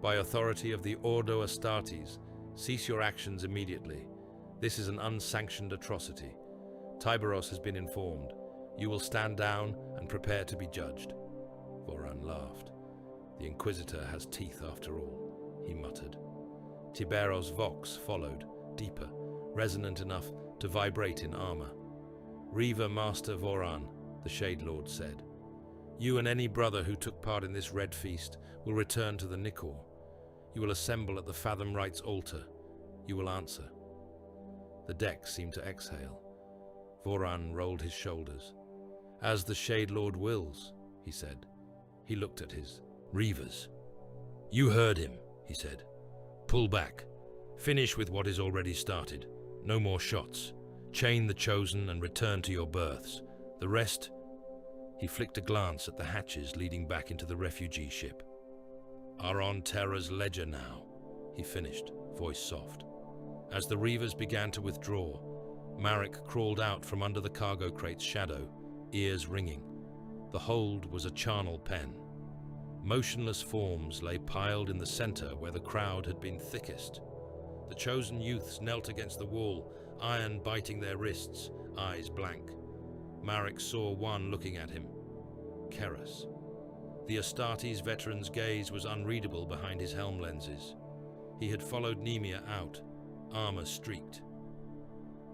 "by authority of the Ordo Astartes, cease your actions immediately. This is an unsanctioned atrocity. Tiberos has been informed. You will stand down and prepare to be judged." Voran laughed. "The Inquisitor has teeth after all," he muttered. Tiberos' vox followed, deeper, resonant enough to vibrate in armor. "Reaver Master Voran," the Shade Lord said, "you and any brother who took part in this red feast will return to the Nicor. You will assemble at the Fathom Right's altar. You will answer." The deck seemed to exhale. Voran rolled his shoulders. "As the Shade Lord wills," he said. He looked at his Reavers. "You heard him," he said. "Pull back. Finish with what is already started. No more shots. Chain the Chosen and return to your berths. The rest—" He flicked a glance at the hatches leading back into the refugee ship. "Are on Terra's ledger now," he finished, voice soft. As the Reavers began to withdraw, Marek crawled out from under the cargo crate's shadow, ears ringing. The hold was a charnel pen. Motionless forms lay piled in the center where the crowd had been thickest. The Chosen youths knelt against the wall, iron biting their wrists, eyes blank. Marek saw one looking at him. Keras. The Astartes veteran's gaze was unreadable behind his helm lenses. He had followed Nemia out, armor streaked.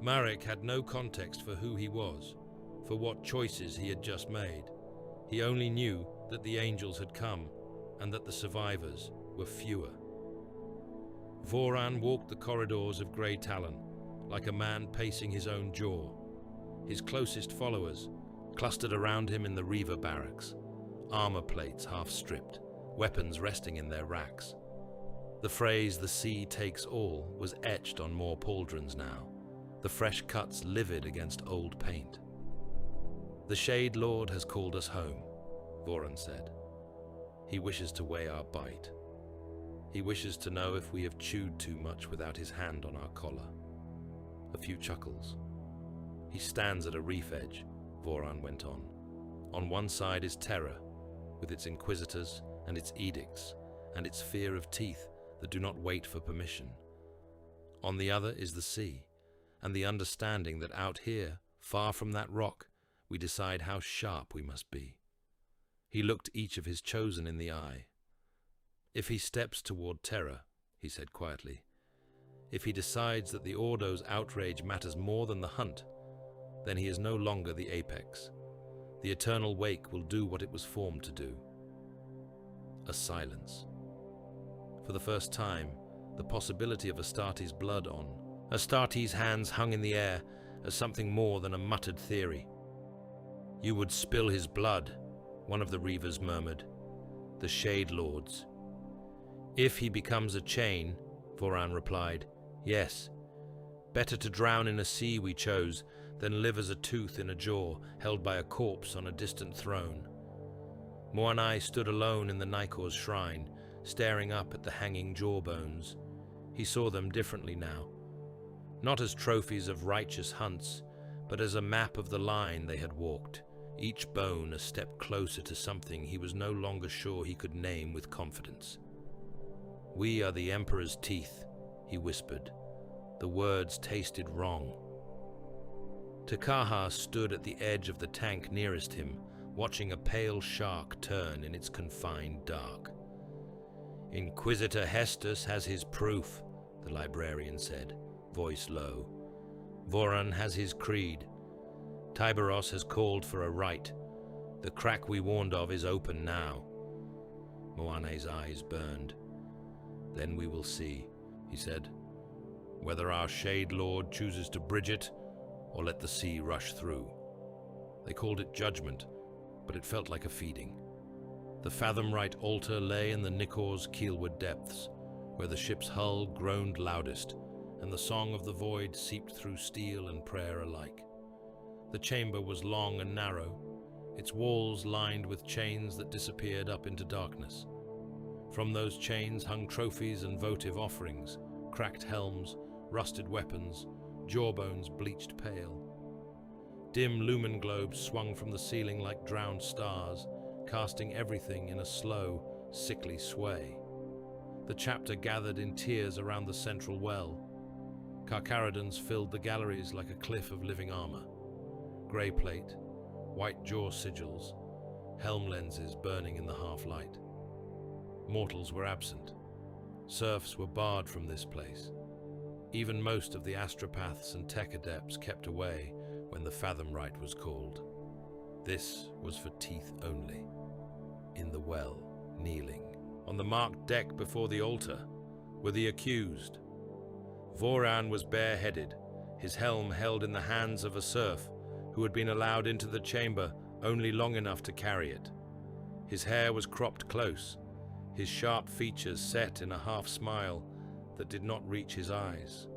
Marek had no context for who he was, for what choices he had just made. He only knew that the angels had come, and that the survivors were fewer. Voran walked the corridors of Grey Talon, like a man pacing his own jaw. His closest followers clustered around him in the Reaver barracks, armor plates half stripped, weapons resting in their racks. The phrase "the sea takes all" was etched on more pauldrons now, the fresh cuts livid against old paint. "The Shade Lord has called us home," Voran said. "He wishes to weigh our bite. He wishes to know if we have chewed too much without his hand on our collar." A few chuckles. "He stands at a reef edge," Voran went on. "On one side is Terra, with its inquisitors and its edicts, and its fear of teeth that do not wait for permission. On the other is the sea, and the understanding that out here, far from that rock, we decide how sharp we must be." He looked each of his Chosen in the eye. "If he steps toward Terra," he said quietly, "if he decides that the Ordo's outrage matters more than the hunt, then he is no longer the apex. The eternal wake will do what it was formed to do." A silence. For the first time, the possibility of Astartes' blood on Astartes' hands hung in the air as something more than a muttered theory. "You would spill his blood," one of the Reavers murmured. "The Shade Lords." "If he becomes a chain," Voran replied, "yes. Better to drown in a sea we chose than live as a tooth in a jaw held by a corpse on a distant throne." Moanai stood alone in the Nicor's shrine, staring up at the hanging jawbones. He saw them differently now. Not as trophies of righteous hunts, but as a map of the line they had walked, each bone a step closer to something he was no longer sure he could name with confidence. "We are the Emperor's teeth," he whispered. The words tasted wrong. Takaha stood at the edge of the tank nearest him, watching a pale shark turn in its confined dark. "Inquisitor Hestus has his proof," the librarian said, voice low. "Voran has his creed. Tiberos has called for a rite. The crack we warned of is open now." Moane's eyes burned. "Then we will see," he said, "whether our Shade Lord chooses to bridge it or let the sea rush through." They called it judgment, but it felt like a feeding. The fathom-right altar lay in the Nikor's keelward depths, where the ship's hull groaned loudest, and the song of the void seeped through steel and prayer alike. The chamber was long and narrow, its walls lined with chains that disappeared up into darkness. From those chains hung trophies and votive offerings, cracked helms, rusted weapons, jawbones bleached pale. Dim lumen globes swung from the ceiling like drowned stars, casting everything in a slow, sickly sway. The chapter gathered in tears around the central well. Carcharodons filled the galleries like a cliff of living armor. Grey plate, white jaw sigils, helm lenses burning in the half-light. Mortals were absent. Serfs were barred from this place. Even most of the astropaths and tech adepts kept away when the fathom rite was called. This was for teeth only. In the well, kneeling, on the marked deck before the altar, were the accused. Voran was bareheaded, his helm held in the hands of a serf who had been allowed into the chamber only long enough to carry it. His hair was cropped close, his sharp features set in a half-smile that did not reach his eyes.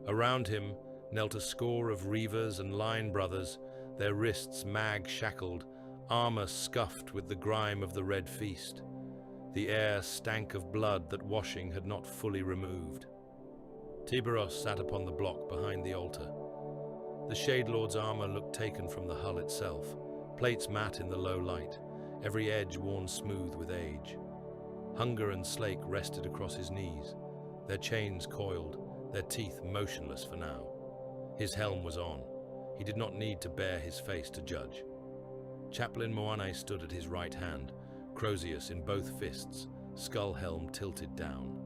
Around him knelt a score of reavers and line brothers, their wrists mag-shackled, armor scuffed with the grime of the red feast. The air stank of blood that washing had not fully removed. Tiberos sat upon the block behind the altar. The Shade Lord's armor looked taken from the hull itself, plates matte in the low light, every edge worn smooth with age. Hunger and slake rested across his knees, their chains coiled, their teeth motionless for now. His helm was on. He did not need to bare his face to judge. Chaplain Moane stood at his right hand, Crozius in both fists, skull helm tilted down.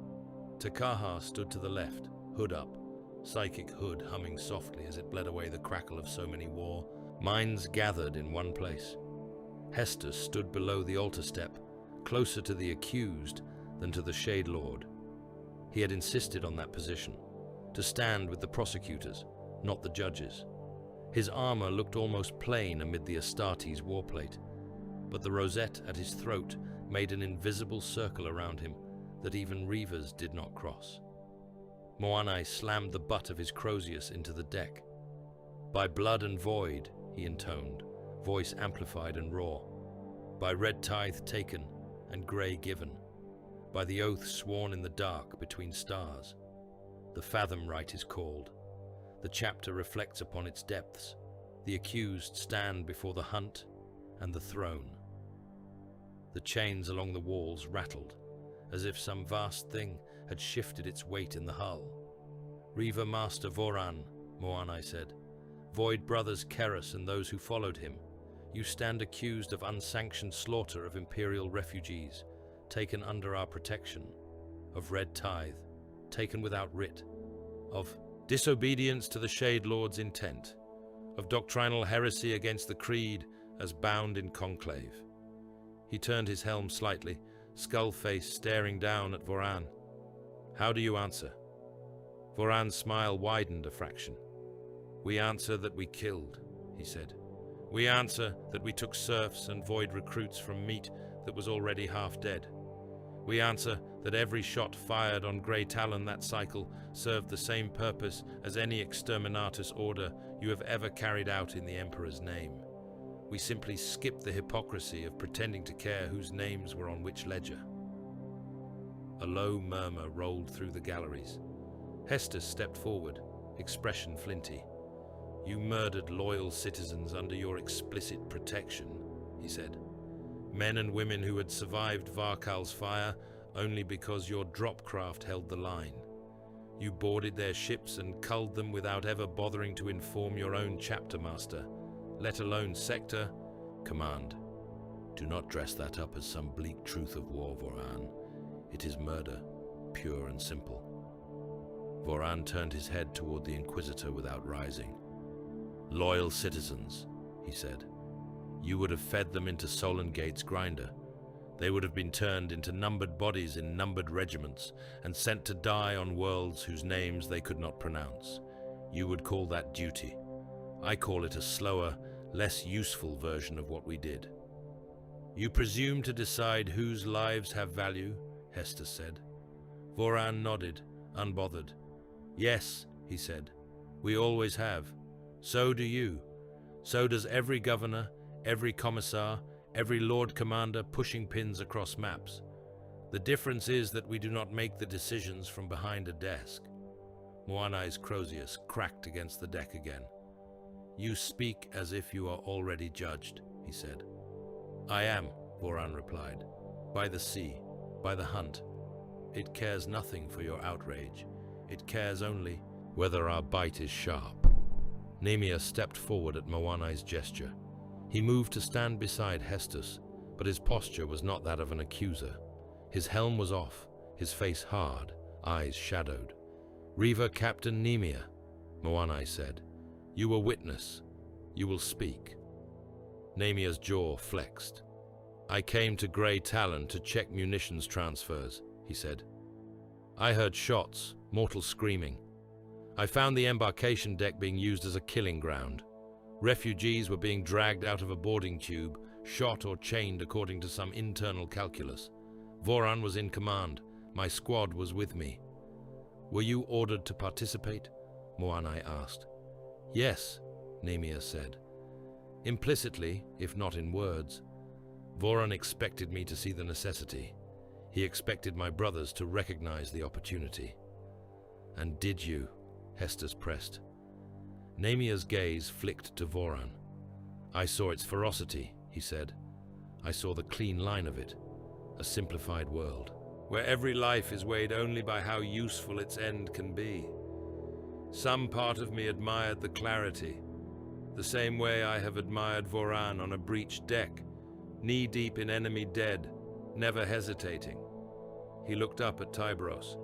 Takaha stood to the left, hood up, psychic hood humming softly as it bled away the crackle of so many war. Minds gathered in one place. Hestus stood below the altar step, closer to the accused than to the Shade Lord. He had insisted on that position, to stand with the prosecutors, not the judges. His armor looked almost plain amid the Astartes warplate, but the rosette at his throat made an invisible circle around him that even reavers did not cross. Moane slammed the butt of his Crozius into the deck. "By blood and void," he intoned, voice amplified and raw. "By red tithe taken and grey given. By the oath sworn in the dark between stars. The fathom rite is called. The chapter reflects upon its depths. The accused stand before the hunt and the throne." The chains along the walls rattled, as if some vast thing had shifted its weight in the hull. "Reaver Master Voran," Moane said, "Void Brothers Keras and those who followed him, you stand accused of unsanctioned slaughter of Imperial refugees, taken under our protection, of red tithe, taken without writ, of disobedience to the Shade Lord's intent, of doctrinal heresy against the creed as bound in conclave." He turned his helm slightly, skull face staring down at Voran. "How do you answer?" Voran's smile widened a fraction. "We answer that we killed," he said. "We answer that we took serfs and void recruits from meat that was already half dead. We answer that every shot fired on Grey Talon that cycle served the same purpose as any exterminatus order you have ever carried out in the Emperor's name. We simply skip the hypocrisy of pretending to care whose names were on which ledger." A low murmur rolled through the galleries. Hestus stepped forward, expression flinty. You murdered loyal citizens under your explicit protection, he said. Men and women who had survived Varkal's fire only because your dropcraft held the line. You boarded their ships and culled them without ever bothering to inform your own chapter master, let alone sector, command. Do not dress that up as some bleak truth of war, Voran. It is murder, pure and simple. Voran turned his head toward the Inquisitor without rising. Loyal citizens, he said. You would have fed them into Solengate's grinder. They would have been turned into numbered bodies in numbered regiments and sent to die on worlds whose names they could not pronounce. You would call that duty. I call it a slower, less useful version of what we did. You presume to decide whose lives have value, Hester said. Voran nodded, unbothered. Yes, he said. We always have. So do you. So does every governor, every commissar, every Lord Commander pushing pins across maps. The difference is that we do not make the decisions from behind a desk. Moanai's Crozius cracked against the deck again. You speak as if you are already judged, he said. I am, Voran replied. By the sea, by the hunt. It cares nothing for your outrage. It cares only whether our bite is sharp. Nemia stepped forward at Moanai's gesture. He moved to stand beside Hestus, but his posture was not that of an accuser. His helm was off, his face hard, eyes shadowed. Reaver Captain Nemia, Moanai said. You were witness. You will speak. Nemia's jaw flexed. I came to Grey Talon to check munitions transfers, he said. I heard shots, mortal screaming. I found the embarkation deck being used as a killing ground. Refugees were being dragged out of a boarding tube, shot or chained according to some internal calculus. Voran was in command. My squad was with me. Were you ordered to participate? Moanai asked. Yes, Nemia said. Implicitly, if not in words. Voran expected me to see the necessity. He expected my brothers to recognize the opportunity. And did you? Hestus pressed. Nemia's gaze flicked to Voran. I saw its ferocity, he said. I saw the clean line of it. A simplified world, where every life is weighed only by how useful its end can be. Some part of me admired the clarity, the same way I have admired Voran on a breached deck, knee-deep in enemy dead, never hesitating. He looked up at Tibros.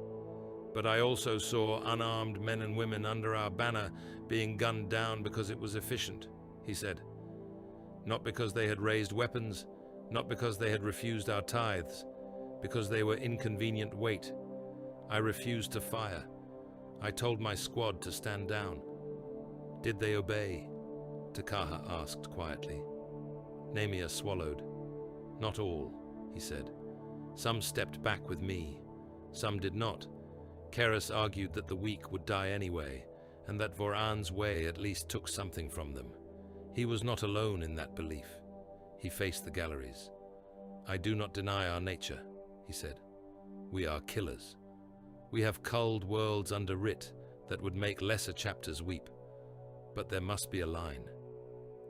But I also saw unarmed men and women under our banner being gunned down because it was efficient, he said. Not because they had raised weapons, not because they had refused our tithes, because they were inconvenient weight. I refused to fire. I told my squad to stand down. Did they obey? Takaha asked quietly. Nemia swallowed. Not all, he said. Some stepped back with me. Some did not. Keris argued that the weak would die anyway, and that Voran's way at least took something from them. He was not alone in that belief. He faced the galleries. I do not deny our nature, he said. We are killers. We have culled worlds under writ that would make lesser chapters weep. But there must be a line.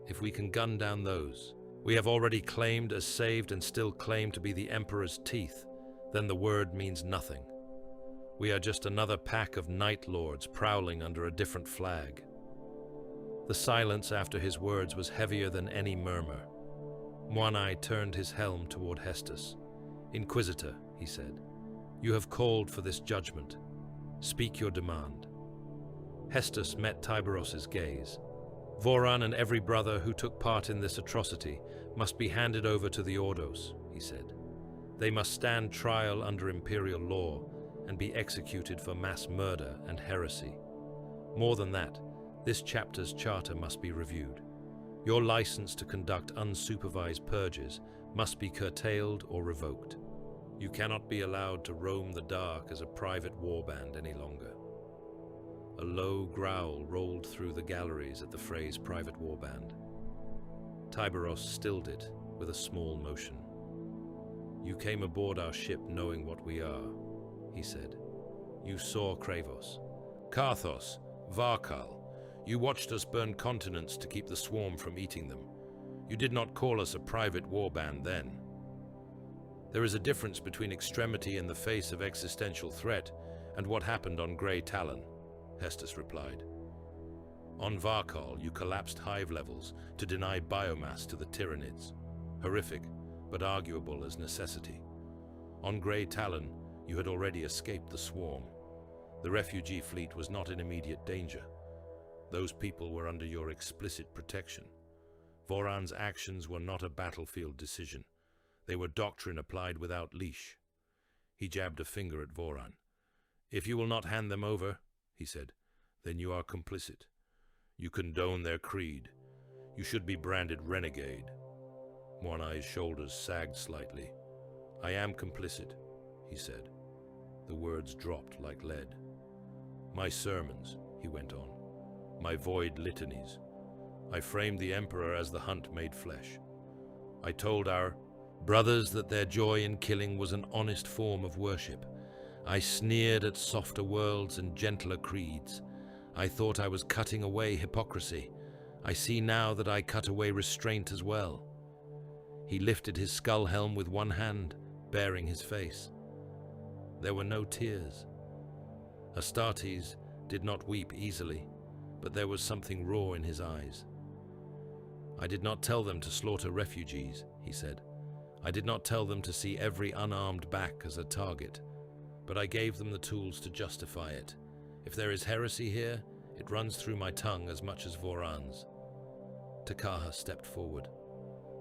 If we can gun down those, we have already claimed as saved and still claim to be the Emperor's teeth, then the word means nothing. We are just another pack of night lords prowling under a different flag. The silence after his words was heavier than any murmur. Moanai turned his helm toward Hestus. Inquisitor, he said, you have called for this judgment. Speak your demand. Hestus met Tiberos's gaze. Voran and every brother who took part in this atrocity must be handed over to the Ordos, he said. They must stand trial under imperial law and be executed for mass murder and heresy. More than that, this chapter's charter must be reviewed. Your license to conduct unsupervised purges must be curtailed or revoked. You cannot be allowed to roam the dark as a private warband any longer. A low growl rolled through the galleries at the phrase private warband. Tiberos stilled it with a small motion. You came aboard our ship knowing what we are, he said. You saw Kravos, Karthos, Varkal. You watched us burn continents to keep the swarm from eating them. You did not call us a private warband then. There is a difference between extremity in the face of existential threat and what happened on Grey Talon, Hestus replied. On Varkol, you collapsed hive levels to deny biomass to the Tyranids. Horrific, but arguable as necessity. On Grey Talon, you had already escaped the swarm. The refugee fleet was not in immediate danger. Those people were under your explicit protection. Voran's actions were not a battlefield decision. They were doctrine applied without leash. He jabbed a finger at Voran. If you will not hand them over, he said, then you are complicit. You condone their creed. You should be branded renegade. One Eye's shoulders sagged slightly. I am complicit, he said. The words dropped like lead. My sermons, he went on. My void litanies. I framed the Emperor as the hunt made flesh. I told our brothers that their joy in killing was an honest form of worship. I sneered at softer worlds and gentler creeds. I thought I was cutting away hypocrisy. I see now that I cut away restraint as well. He lifted his skull helm with one hand, baring his face. There were no tears. Astartes did not weep easily, but there was something raw in his eyes. I did not tell them to slaughter refugees, he said. I did not tell them to see every unarmed back as a target, but I gave them the tools to justify it. If there is heresy here, it runs through my tongue as much as Voran's. Takaha stepped forward.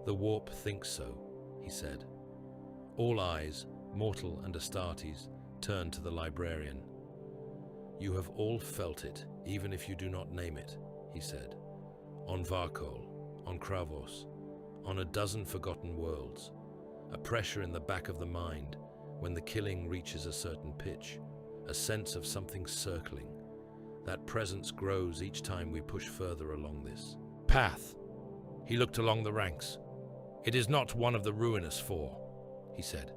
The warp thinks so, he said. All eyes, mortal and Astartes, turned to the librarian. You have all felt it, even if you do not name it, he said. On Varkol, on Kravos, on a dozen forgotten worlds. A pressure in the back of the mind when the killing reaches a certain pitch, a sense of something circling. That presence grows each time we push further along this path. He looked along the ranks. It is not one of the ruinous four, he said.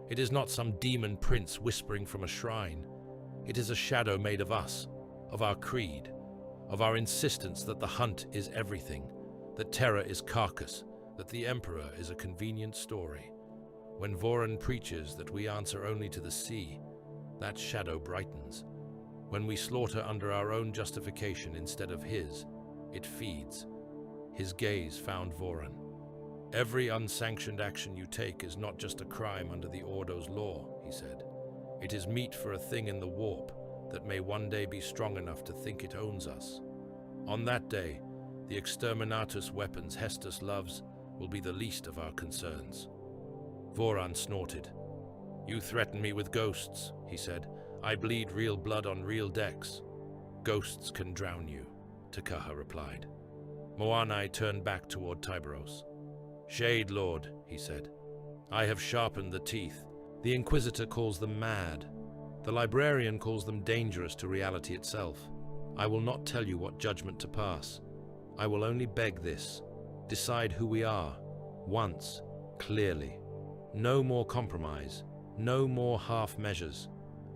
It is not some demon prince whispering from a shrine. It is a shadow made of us, of our creed, of our insistence that the hunt is everything, that terror is carcass, that the Emperor is a convenient story. When Voran preaches that we answer only to the sea, that shadow brightens. When we slaughter under our own justification instead of his, it feeds. His gaze found Voran. Every unsanctioned action you take is not just a crime under the Ordo's law, he said. It is meat for a thing in the warp that may one day be strong enough to think it owns us. On that day, the exterminatus weapons Hestus loves will be the least of our concerns. Voran snorted. You threaten me with ghosts, he said. I bleed real blood on real decks. Ghosts can drown you, Takaha replied. Moanai turned back toward Tiberos. Shade Lord, he said. I have sharpened the teeth. The Inquisitor calls them mad. The Librarian calls them dangerous to reality itself. I will not tell you what judgment to pass. I will only beg this. Decide who we are, once, clearly. No more compromise, no more half measures.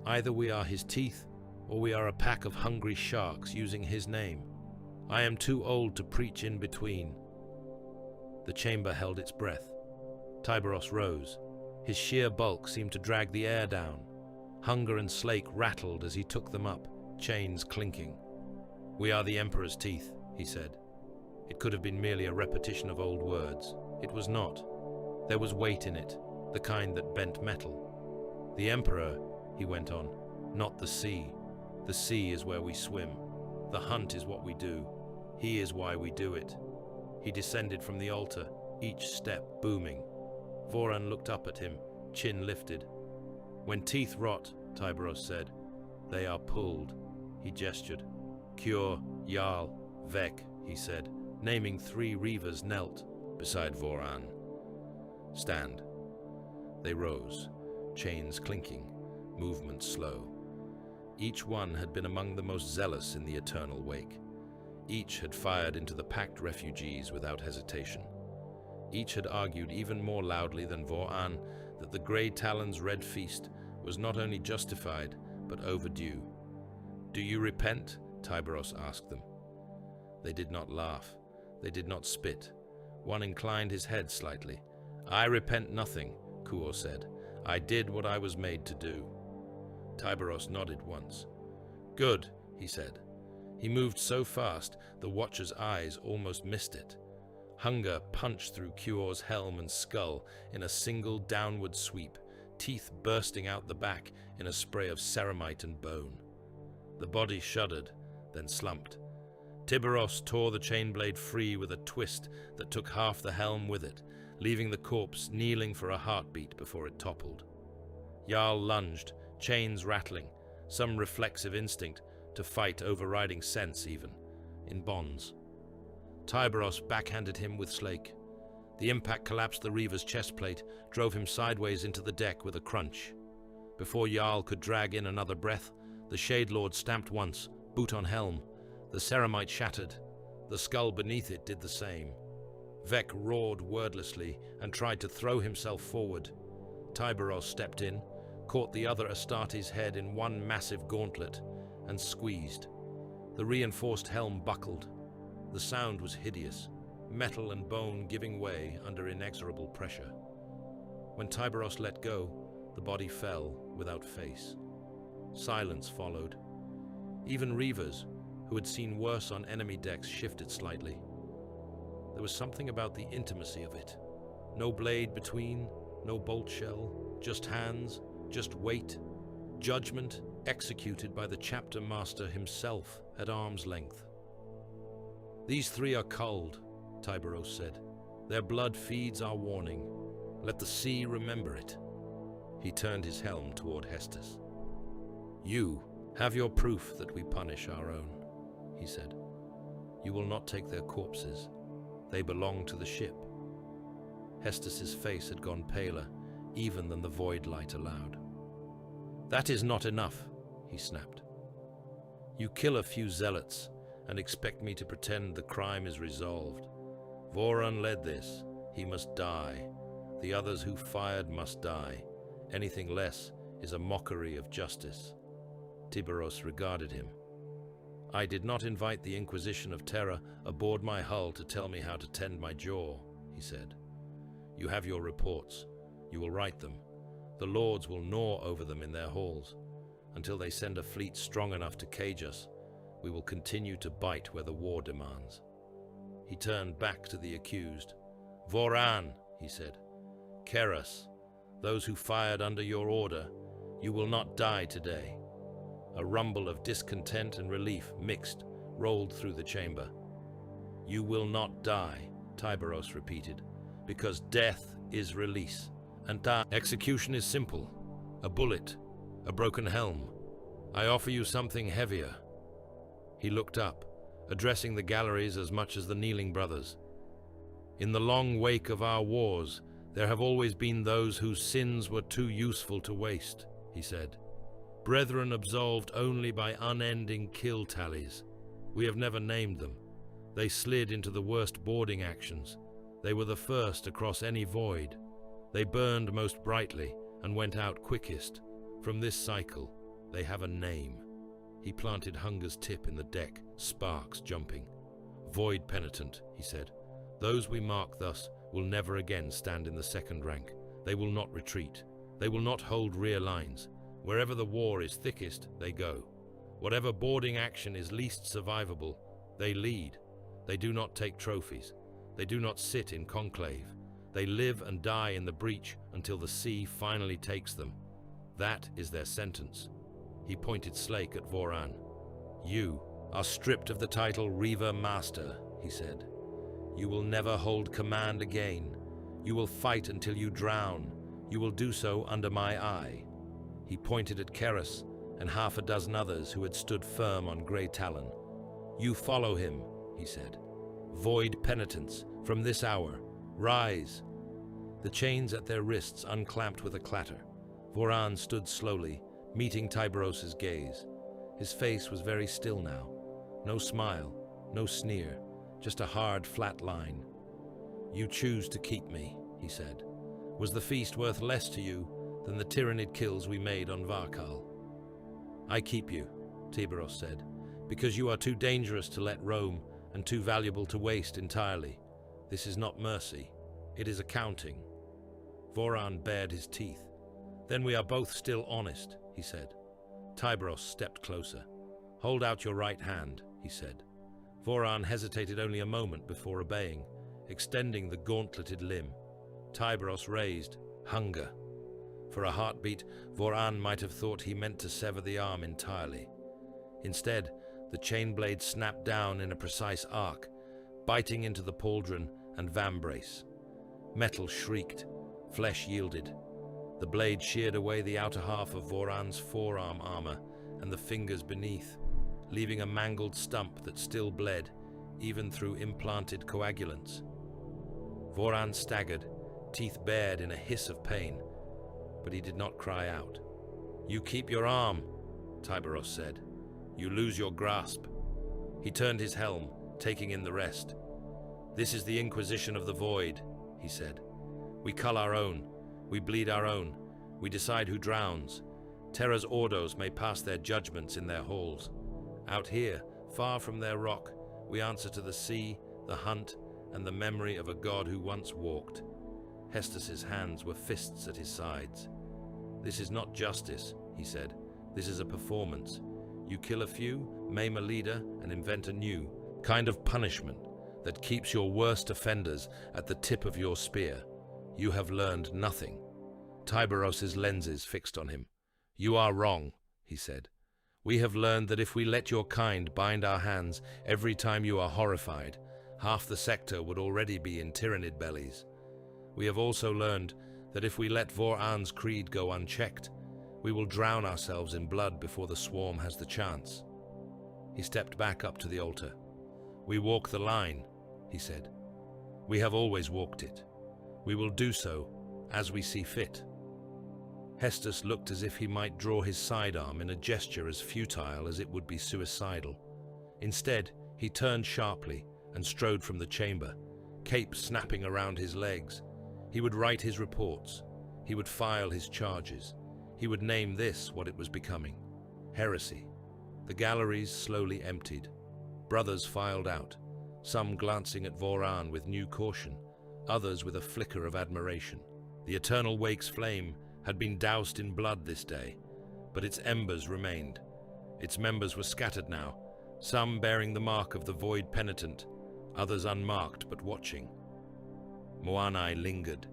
Either we are his teeth, or we are a pack of hungry sharks using his name. I am too old to preach in between. The chamber held its breath. Tiberos rose. His sheer bulk seemed to drag the air down. Hunger and slake rattled as he took them up, chains clinking. We are the Emperor's teeth, he said. It could have been merely a repetition of old words. It was not. There was weight in it, the kind that bent metal. The Emperor, he went on, not the sea. The sea is where we swim. The hunt is what we do. He is why we do it. He descended from the altar, each step booming. Voran looked up at him, chin lifted. When teeth rot, Tiberos said, they are pulled. He gestured. Cure, Jarl, Vec, he said, naming 3 reavers knelt beside Voran. Stand. They rose, chains clinking, movement slow. Each one had been among the most zealous in the eternal wake. Each had fired into the packed refugees without hesitation. Each had argued even more loudly than Voran that the Grey Talon's red feast was not only justified, but overdue. Do you repent? Tiberos asked them. They did not laugh. They did not spit. One inclined his head slightly. "I repent nothing," Kuo said. "I did what I was made to do." Tiberos nodded once. "Good," he said. He moved so fast, the Watcher's eyes almost missed it. Hunger punched through Kuo's helm and skull in a single downward sweep, teeth bursting out the back in a spray of ceramite and bone. The body shuddered, then slumped. Tiberos tore the chain blade free with a twist that took half the helm with it, leaving the corpse kneeling for a heartbeat before it toppled. Jarl lunged, chains rattling, some reflexive instinct to fight overriding sense even, in bonds. Tiberos backhanded him with Slake. The impact collapsed the Reaver's chest plate, drove him sideways into the deck with a crunch. Before Jarl could drag in another breath, the Shade Lord stamped once, boot on helm. The ceramite shattered. The skull beneath it did the same. Vec roared wordlessly and tried to throw himself forward. Tiberos stepped in, caught the other Astarte's head in one massive gauntlet, and squeezed. The reinforced helm buckled. The sound was hideous, metal and bone giving way under inexorable pressure. When Tiberos let go, the body fell without face. Silence followed. Even Reavers, who had seen worse on enemy decks, shifted slightly. There was something about the intimacy of it. No blade between, no bolt shell, just hands, just weight. Judgment executed by the chapter master himself at arm's length. "These three are culled," Tiberos said. "Their blood feeds our warning. Let the sea remember it." He turned his helm toward Hestus. "You have your proof that we punish our own," he said. "You will not take their corpses. They belong to the ship." Hestus's face had gone paler, even than the void light allowed. "That is not enough," he snapped. "You kill a few zealots and expect me to pretend the crime is resolved. Voran led this. He must die. The others who fired must die. Anything less is a mockery of justice." Tiberos regarded him. "I did not invite the Inquisition of Terra aboard my hull to tell me how to tend my jaw," he said. "You have your reports. You will write them. The lords will gnaw over them in their halls. Until they send a fleet strong enough to cage us, we will continue to bite where the war demands." He turned back to the accused. "Voran," he said. "Keras, those who fired under your order, you will not die today." A rumble of discontent and relief mixed rolled through the chamber. "You will not die," Tiberos repeated, "because death is release, and execution is simple. A bullet, a broken helm. I offer you something heavier." He looked up, addressing the galleries as much as the kneeling brothers. "In the long wake of our wars, there have always been those whose sins were too useful to waste," he said. "Brethren absolved only by unending kill tallies. We have never named them. They slid into the worst boarding actions. They were the first across any void. They burned most brightly and went out quickest. From this cycle, they have a name." He planted Hunger's tip in the deck, sparks jumping. "Void penitent," he said. "Those we mark thus will never again stand in the second rank. They will not retreat. They will not hold rear lines. Wherever the war is thickest, they go. Whatever boarding action is least survivable, they lead. They do not take trophies. They do not sit in conclave. They live and die in the breach until the sea finally takes them. That is their sentence." He pointed Slake at Voran. "You are stripped of the title Reaver Master," he said. "You will never hold command again. You will fight until you drown. You will do so under my eye." He pointed at Keras and half a dozen others who had stood firm on Grey Talon. "You follow him," he said. "Void penitents, from this hour, rise." The chains at their wrists unclamped with a clatter. Voran stood slowly, meeting Tiberos's gaze. His face was very still now. No smile, no sneer, just a hard, flat line. "You choose to keep me," he said. "Was the feast worth less to you than the tyrannid kills we made on Varkal?" "I keep you," Tiberos said, "because you are too dangerous to let roam and too valuable to waste entirely. This is not mercy, it is accounting. Voran bared his teeth. Then we are both still honest, he said. Tybros stepped closer. Hold out your right hand, he said. Voran hesitated only a moment before obeying, extending the gauntleted limb. Tybros raised. Hunger. For a heartbeat, Voran might have thought he meant to sever the arm entirely. Instead, the chain blade snapped down in a precise arc, biting into the pauldron and vambrace. Metal shrieked, flesh yielded. The blade sheared away the outer half of Voran's forearm armor and the fingers beneath, leaving a mangled stump that still bled, even through implanted coagulants. Voran staggered, teeth bared in a hiss of pain, but he did not cry out. You keep your arm, Tybros said. You lose your grasp. He turned his helm, taking in the rest. This is the Inquisition of the Void, he said. We cull our own, we bleed our own, we decide who drowns. Terra's Ordos may pass their judgments in their halls. Out here, far from their rock, we answer to the sea, the hunt, and the memory of a god who once walked. Hestus's hands were fists at his sides. This is not justice, he said. This is a performance. You kill a few, maim a leader, and invent a new kind of punishment that keeps your worst offenders at the tip of your spear. You have learned nothing. Tyberos's lenses fixed on him. You are wrong, he said. We have learned that if we let your kind bind our hands every time you are horrified, half the sector would already be in tyrannid bellies. We have also learned that if we let Voran's creed go unchecked, we will drown ourselves in blood before the swarm has the chance. He stepped back up to the altar. We walk the line, he said. We have always walked it. We will do so as we see fit. Hestus looked as if he might draw his sidearm in a gesture as futile as it would be suicidal. Instead, he turned sharply and strode from the chamber, cape snapping around his legs. He would write his reports. He would file his charges. He would name this what it was becoming: heresy. The galleries slowly emptied. Brothers filed out, some glancing at Voran with new caution, others with a flicker of admiration. The Eternal Wake's flame had been doused in blood this day, but its embers remained. Its members were scattered now, some bearing the mark of the Void Penitent, others unmarked but watching. Moanai lingered.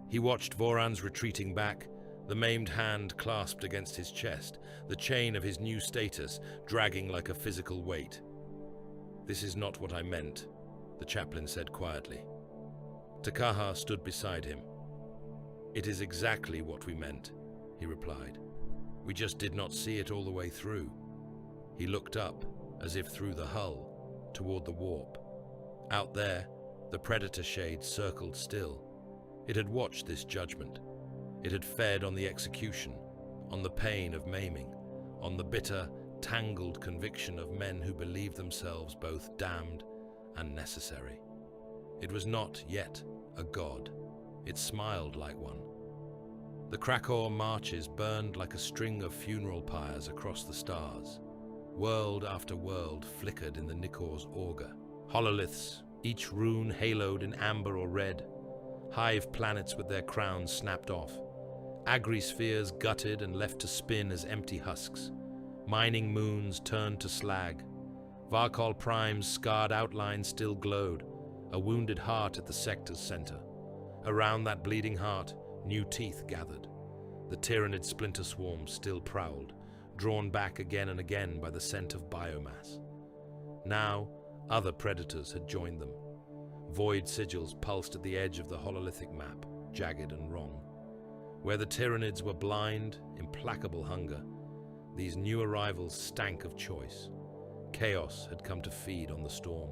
He watched Voran's retreating back, the maimed hand clasped against his chest, the chain of his new status dragging like a physical weight. This is not what I meant, the chaplain said quietly. Takaha stood beside him. It is exactly what we meant, he replied. We just did not see it all the way through. He looked up, as if through the hull, toward the warp. Out there, the predator shade circled still. It had watched this judgment. It had fed on the execution, on the pain of maiming, on the bitter, tangled conviction of men who believed themselves both damned and necessary. It was not yet a god. It smiled like one. The Krakow marches burned like a string of funeral pyres across the stars. World after world flickered in the Nikor's auger. Hololiths, each rune haloed in amber or red. Hive planets with their crowns snapped off. Agri-spheres gutted and left to spin as empty husks. Mining moons turned to slag. Varkol Prime's scarred outline still glowed, a wounded heart at the sector's center. Around that bleeding heart, new teeth gathered. The tyrannid splinter swarm still prowled, drawn back again and again by the scent of biomass. Now, other predators had joined them. Void sigils pulsed at the edge of the hololithic map, jagged and wrong. Where the tyrannids were blind, implacable hunger, these new arrivals stank of choice. Chaos had come to feed on the storm.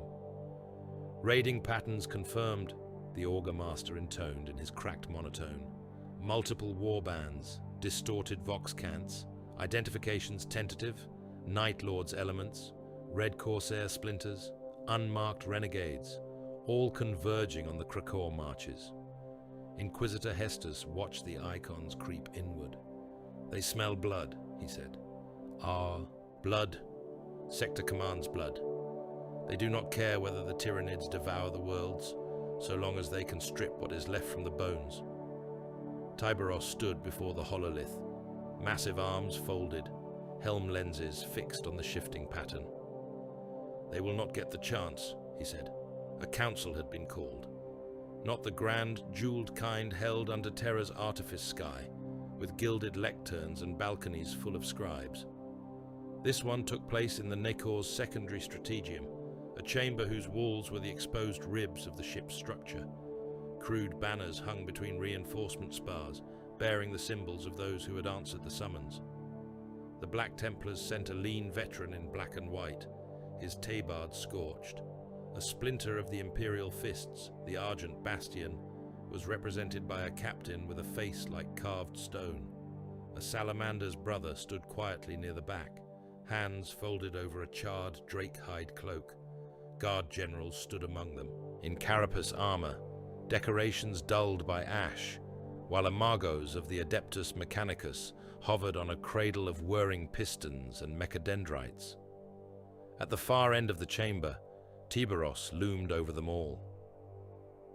Raiding patterns confirmed, the Augur Master intoned in his cracked monotone. Multiple warbands, distorted vox-cants, identifications tentative, Night Lord's elements, Red Corsair splinters, unmarked renegades, all converging on the Krakow marches. Inquisitor Hestus watched the icons creep inward. They smell blood, he said. Ah, blood. Sector commands blood. They do not care whether the Tyranids devour the worlds, so long as they can strip what is left from the bones. Tyberos stood before the hololith, massive arms folded, helm lenses fixed on the shifting pattern. They will not get the chance, he said. A council had been called. Not the grand, jeweled kind held under Terra's artifice sky, with gilded lecterns and balconies full of scribes. This one took place in the Nekor's secondary strategium, a chamber whose walls were the exposed ribs of the ship's structure. Crude banners hung between reinforcement spars, bearing the symbols of those who had answered the summons. The Black Templars sent a lean veteran in black and white, his tabard scorched. A splinter of the Imperial Fists, the Argent Bastion, was represented by a captain with a face like carved stone. A salamander's brother stood quietly near the back, hands folded over a charred drake-hide cloak. Guard generals stood among them, in carapace armor, decorations dulled by ash, while immagos of the Adeptus Mechanicus hovered on a cradle of whirring pistons and mechadendrites. At the far end of the chamber, Tyberos loomed over them all.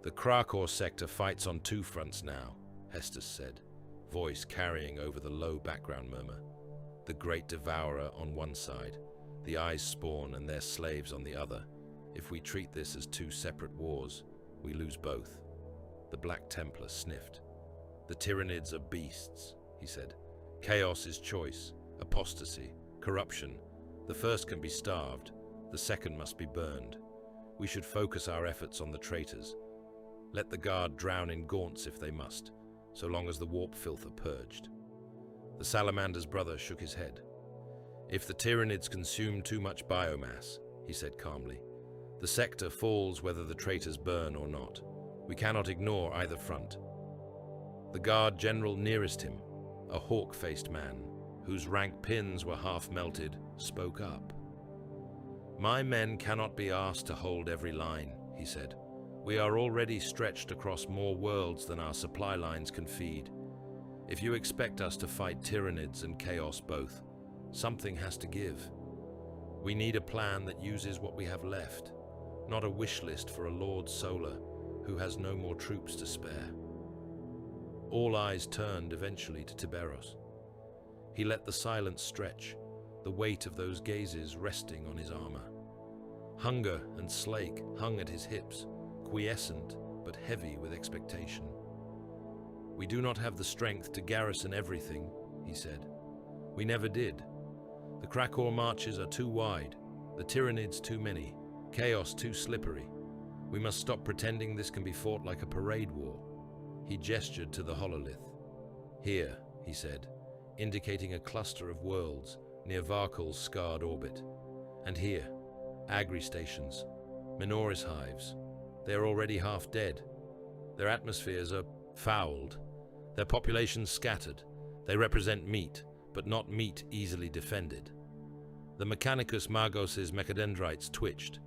The Krakor sector fights on two fronts now, Hestus said, voice carrying over the low background murmur. The Great Devourer on one side, the Eyes Spawn and their slaves on the other. If we treat this as two separate wars, we lose both. The Black Templar sniffed. The Tyranids are beasts, he said. Chaos is choice, apostasy, corruption. The first can be starved, the second must be burned. We should focus our efforts on the traitors. Let the guard drown in gaunts if they must, so long as the warp filth are purged. The Salamander's brother shook his head. If the Tyranids consume too much biomass, he said calmly, the sector falls whether the traitors burn or not. We cannot ignore either front. The guard general nearest him, a hawk-faced man, whose rank pins were half-melted, spoke up. My men cannot be asked to hold every line, he said. We are already stretched across more worlds than our supply lines can feed. If you expect us to fight Tyranids and Chaos both, something has to give. We need a plan that uses what we have left, not a wish list for a Lord Solar who has no more troops to spare. All eyes turned eventually to Tyberos. He let the silence stretch, the weight of those gazes resting on his armor. Hunger and slake hung at his hips, quiescent but heavy with expectation. We do not have the strength to garrison everything, he said. We never did. The Krakor marches are too wide, the Tyranids too many, Chaos too slippery. We must stop pretending this can be fought like a parade war. He gestured to the hololith. Here, he said, indicating a cluster of worlds near Varkul's scarred orbit. And here, agri stations, Minoris hives. They are already half dead. Their atmospheres are fouled. Their populations scattered. They represent meat, but not meat easily defended. The Mechanicus Magos's mechadendrites twitched.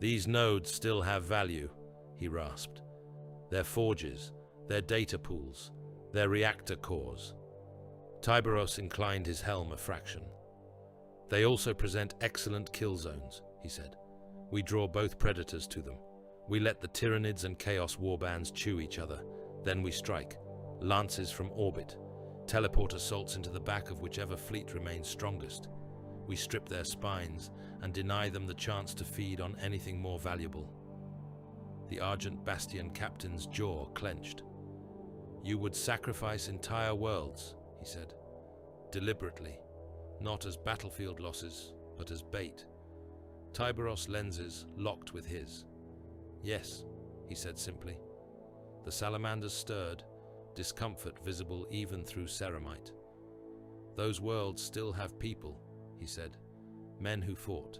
These nodes still have value, he rasped. Their forges, their data pools, their reactor cores. Tyberos inclined his helm a fraction. They also present excellent kill zones, he said. We draw both predators to them. We let the Tyranids and Chaos warbands chew each other. Then we strike. Lances from orbit. Teleport assaults into the back of whichever fleet remains strongest. We strip their spines and deny them the chance to feed on anything more valuable. The Argent Bastion captain's jaw clenched. You would sacrifice entire worlds, he said. Deliberately. Not as battlefield losses, but as bait. Tyberos' lenses locked with his. Yes, he said simply. The salamanders stirred, discomfort visible even through ceramite. Those worlds still have people, he said. Men who fought,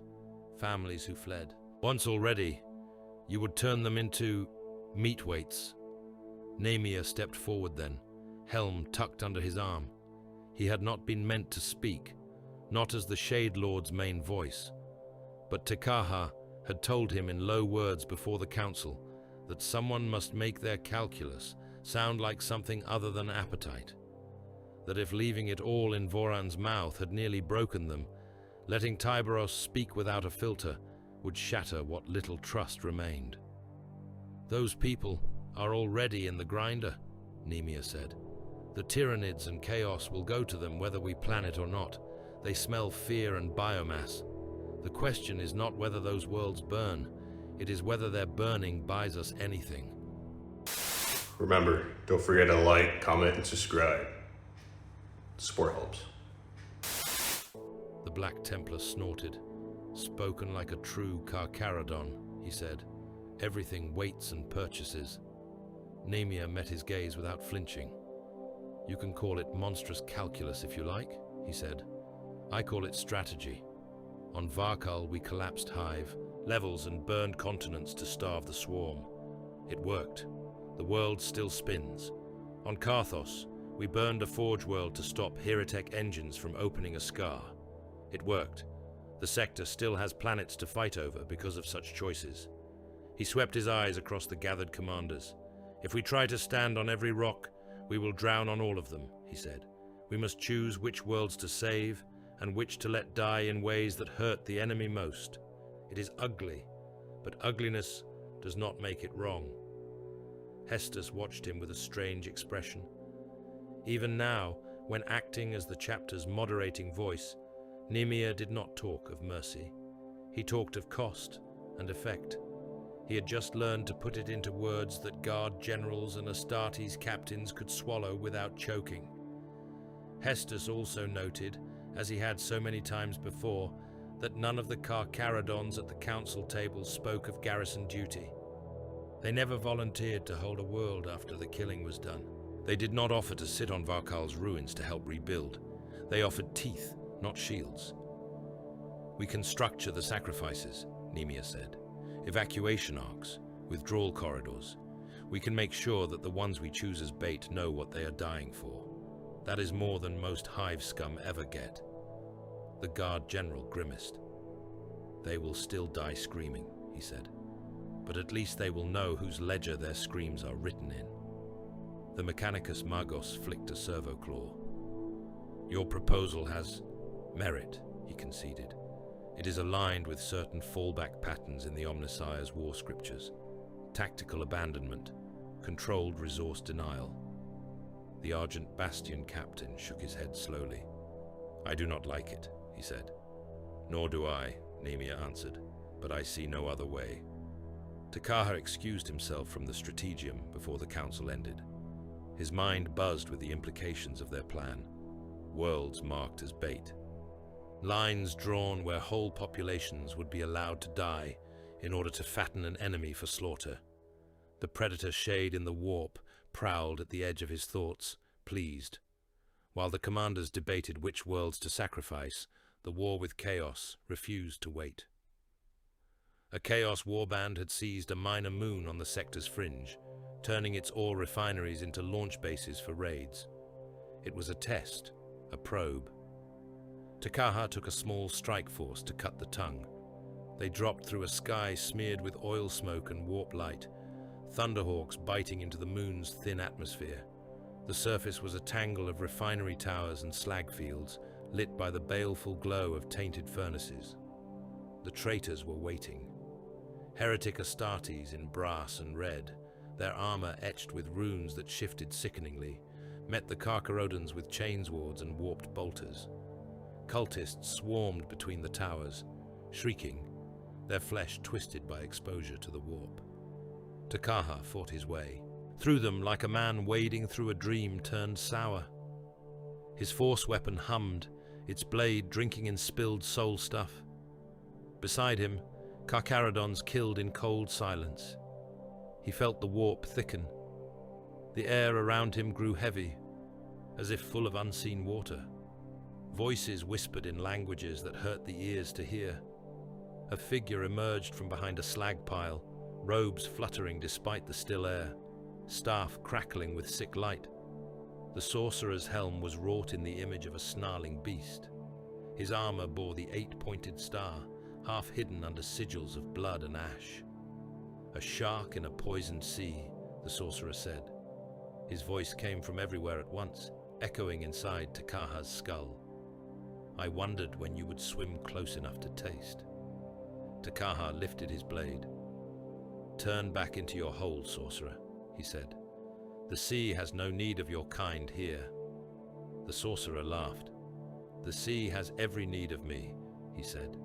families who fled. Once already, you would turn them into meat weights. Nemia stepped forward then, helm tucked under his arm. He had not been meant to speak, not as the Shade Lord's main voice. But Tekaha had told him in low words before the council that someone must make their calculus sound like something other than appetite. That if leaving it all in Voran's mouth had nearly broken them, letting Tyberos speak without a filter would shatter what little trust remained. "Those people are already in the grinder," Nemia said. "The Tyranids and Chaos will go to them whether we plan it or not. They smell fear and biomass. The question is not whether those worlds burn, it is whether their burning buys us anything." Remember, don't forget to like, comment, and subscribe. Support helps. The Black Templar snorted. "Spoken like a true Carcharodon," he said. "Everything waits and purchases." Nemia met his gaze without flinching. "You can call it monstrous calculus if you like," he said. "I call it strategy. On Varkal we collapsed Hive, levels and burned continents to starve the swarm. It worked. The world still spins. On Karthos, we burned a forge world to stop Heretic engines from opening a scar. It worked. The sector still has planets to fight over because of such choices." He swept his eyes across the gathered commanders. "If we try to stand on every rock, we will drown on all of them," he said. "We must choose which worlds to save and which to let die in ways that hurt the enemy most. It is ugly, but ugliness does not make it wrong." Hestus watched him with a strange expression. Even now, when acting as the chapter's moderating voice, Nemia did not talk of mercy. He talked of cost and effect. He had just learned to put it into words that Guard generals and Astartes captains could swallow without choking. Hestus also noted, as he had so many times before, that none of the Carcharodons at the council table spoke of garrison duty. They never volunteered to hold a world after the killing was done. They did not offer to sit on Varkal's ruins to help rebuild. They offered teeth, not shields. "We can structure the sacrifices," Nemia said. "Evacuation arcs, withdrawal corridors. We can make sure that the ones we choose as bait know what they are dying for. That is more than most Hive scum ever get." The Guard General grimaced. "They will still die screaming," he said. "But at least they will know whose ledger their screams are written in." The Mechanicus Magos flicked a servo claw. "Your proposal has merit," he conceded. "It is aligned with certain fallback patterns in the Omnissiah's war scriptures. Tactical abandonment, controlled resource denial." The Argent Bastion captain shook his head slowly. "I do not like it," he said. "Nor do I," Nemia answered, "but I see no other way." Takaha excused himself from the strategium before the council ended. His mind buzzed with the implications of their plan. Worlds marked as bait. Lines drawn where whole populations would be allowed to die in order to fatten an enemy for slaughter. The predator shade in the warp prowled at the edge of his thoughts, pleased. While the commanders debated which worlds to sacrifice, the war with Chaos refused to wait. A Chaos warband had seized a minor moon on the sector's fringe, turning its ore refineries into launch bases for raids. It was a test, a probe. Takaha took a small strike force to cut the tongue. They dropped through a sky smeared with oil smoke and warp light, thunderhawks biting into the moon's thin atmosphere. The surface was a tangle of refinery towers and slag fields, lit by the baleful glow of tainted furnaces. The traitors were waiting. Heretic Astartes in brass and red, their armor etched with runes that shifted sickeningly, met the Carcharodons with chainswords and warped bolters. Cultists swarmed between the towers, shrieking, their flesh twisted by exposure to the warp. Takaha fought his way. Through them, like a man wading through a dream turned sour. His force weapon hummed, its blade drinking in spilled soul stuff. Beside him, Carcharodons killed in cold silence. He felt the warp thicken. The air around him grew heavy, as if full of unseen water. Voices whispered in languages that hurt the ears to hear. A figure emerged from behind a slag pile, robes fluttering despite the still air, staff crackling with sick light. The sorcerer's helm was wrought in the image of a snarling beast. His armor bore the 8-pointed star, half hidden under sigils of blood and ash. "A shark in a poisoned sea," the sorcerer said. His voice came from everywhere at once, echoing inside Takaha's skull. "I wondered when you would swim close enough to taste." Takaha lifted his blade. "Turn back into your hole, sorcerer," he said. "The sea has no need of your kind here." The sorcerer laughed. "The sea has every need of me," he said.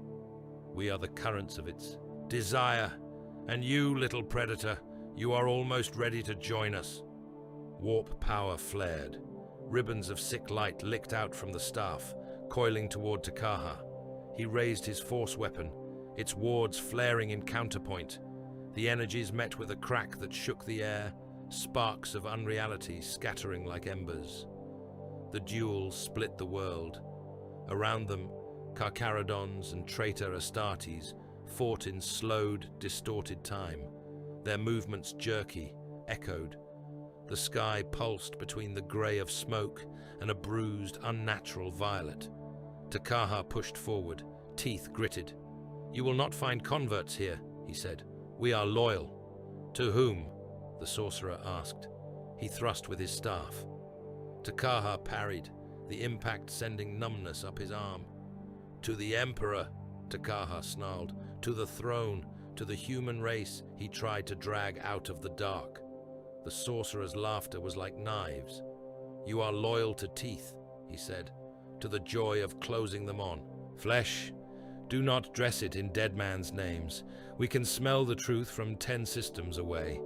"We are the currents of its desire, and you, little predator, you are almost ready to join us." Warp power flared. Ribbons of sick light licked out from the staff, coiling toward Takaha. He raised his force weapon, its wards flaring in counterpoint. The energies met with a crack that shook the air, sparks of unreality scattering like embers. The duel split the world. Around them, Carcharodons and traitor Astartes fought in slowed, distorted time. Their movements jerky, echoed. The sky pulsed between the grey of smoke and a bruised, unnatural violet. Takaha pushed forward, teeth gritted. "You will not find converts here," he said. "We are loyal." "To whom?" the sorcerer asked. He thrust with his staff. Takaha parried, the impact sending numbness up his arm. "To the Emperor," Takaha snarled. "To the throne, to the human race he tried to drag out of the dark." The sorcerer's laughter was like knives. "You are loyal to teeth," he said, "to the joy of closing them on. Flesh, do not dress it in dead man's names. We can smell the truth from 10 systems away.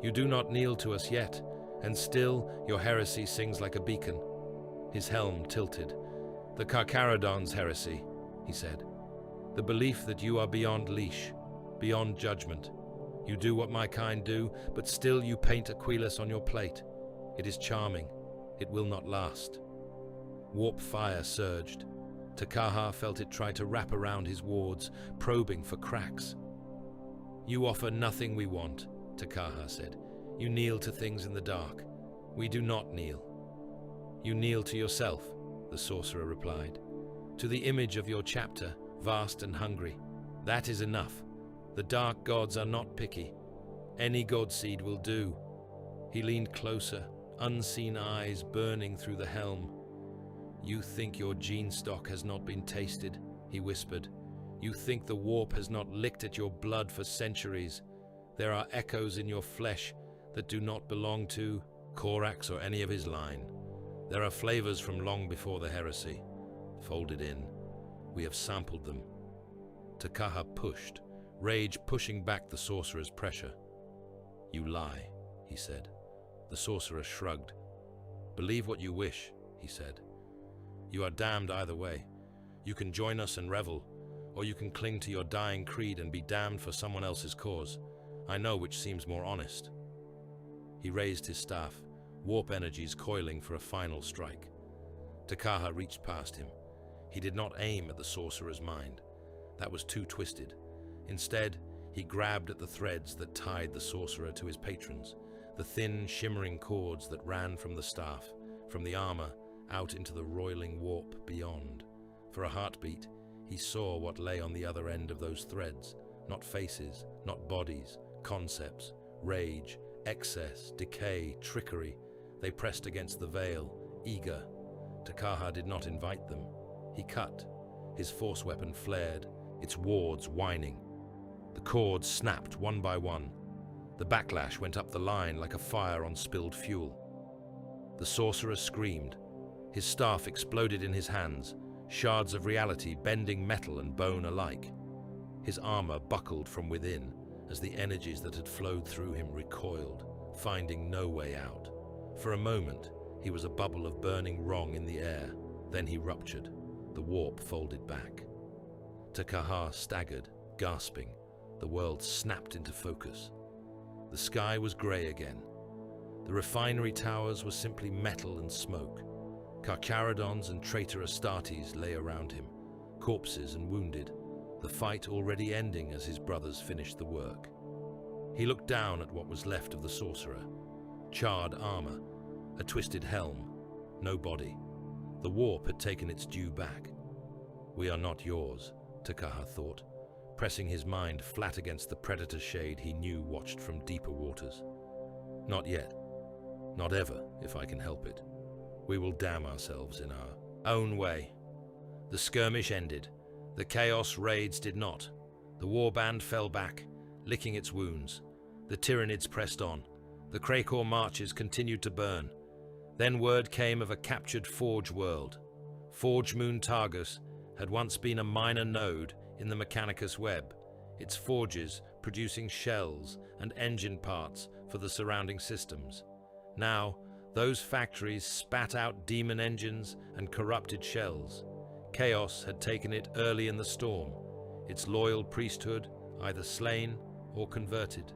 You do not kneel to us yet, and still your heresy sings like a beacon." His helm tilted. "The Carcharodons Heresy," he said. "The belief that you are beyond leash, beyond judgment. You do what my kind do, but still you paint Aquilas on your plate. It is charming. It will not last." Warp fire surged. Takaha felt it try to wrap around his wards, probing for cracks. "You offer nothing we want," Takaha said. "You kneel to things in the dark. We do not kneel." "You kneel to yourself," the sorcerer replied. "To the image of your chapter, vast and hungry. That is enough. The dark gods are not picky. Any god seed will do." He leaned closer, unseen eyes burning through the helm. "You think your gene stock has not been tasted," he whispered. "You think the warp has not licked at your blood for centuries. There are echoes in your flesh that do not belong to Korax or any of his line. There are flavors from long before the heresy, folded in. We have sampled them." Takaha pushed, rage pushing back the sorcerer's pressure. "You lie," he said. The sorcerer shrugged. "Believe what you wish," he said. "You are damned either way. You can join us and revel, or you can cling to your dying creed and be damned for someone else's cause. I know which seems more honest." He raised his staff, warp energies coiling for a final strike. Takaha reached past him. He did not aim at the sorcerer's mind. That was too twisted. Instead, he grabbed at the threads that tied the sorcerer to his patrons, the thin, shimmering cords that ran from the staff, from the armor, out into the roiling warp beyond. For a heartbeat, he saw what lay on the other end of those threads. Not faces, not bodies, concepts, rage, excess, decay, trickery. They pressed against the veil, eager. Takaha did not invite them. He cut. His force weapon flared, its wards whining. The cords snapped one by one. The backlash went up the line like a fire on spilled fuel. The sorcerer screamed. His staff exploded in his hands, shards of reality bending metal and bone alike. His armor buckled from within as the energies that had flowed through him recoiled, finding no way out. For a moment, he was a bubble of burning wrong in the air. Then he ruptured. The warp folded back. Takaha staggered, gasping. The world snapped into focus. The sky was grey again. The refinery towers were simply metal and smoke. Carcharodons and traitor Astartes lay around him, corpses and wounded, the fight already ending as his brothers finished the work. He looked down at what was left of the sorcerer. Charred armor, a twisted helm, no body. The warp had taken its due back. "We are not yours," Takaha thought, pressing his mind flat against the predator shade he knew watched from deeper waters. "Not yet. Not ever, if I can help it. We will damn ourselves in our own way." The skirmish ended. The chaos raids did not. The warband fell back, licking its wounds. The Tyranids pressed on. The Krakor marches continued to burn. Then word came of a captured Forge world. Forge Moon Targus had once been a minor node in the Mechanicus web, its forges producing shells and engine parts for the surrounding systems. Now, those factories spat out demon engines and corrupted shells. Chaos had taken it early in the storm, its loyal priesthood either slain or converted.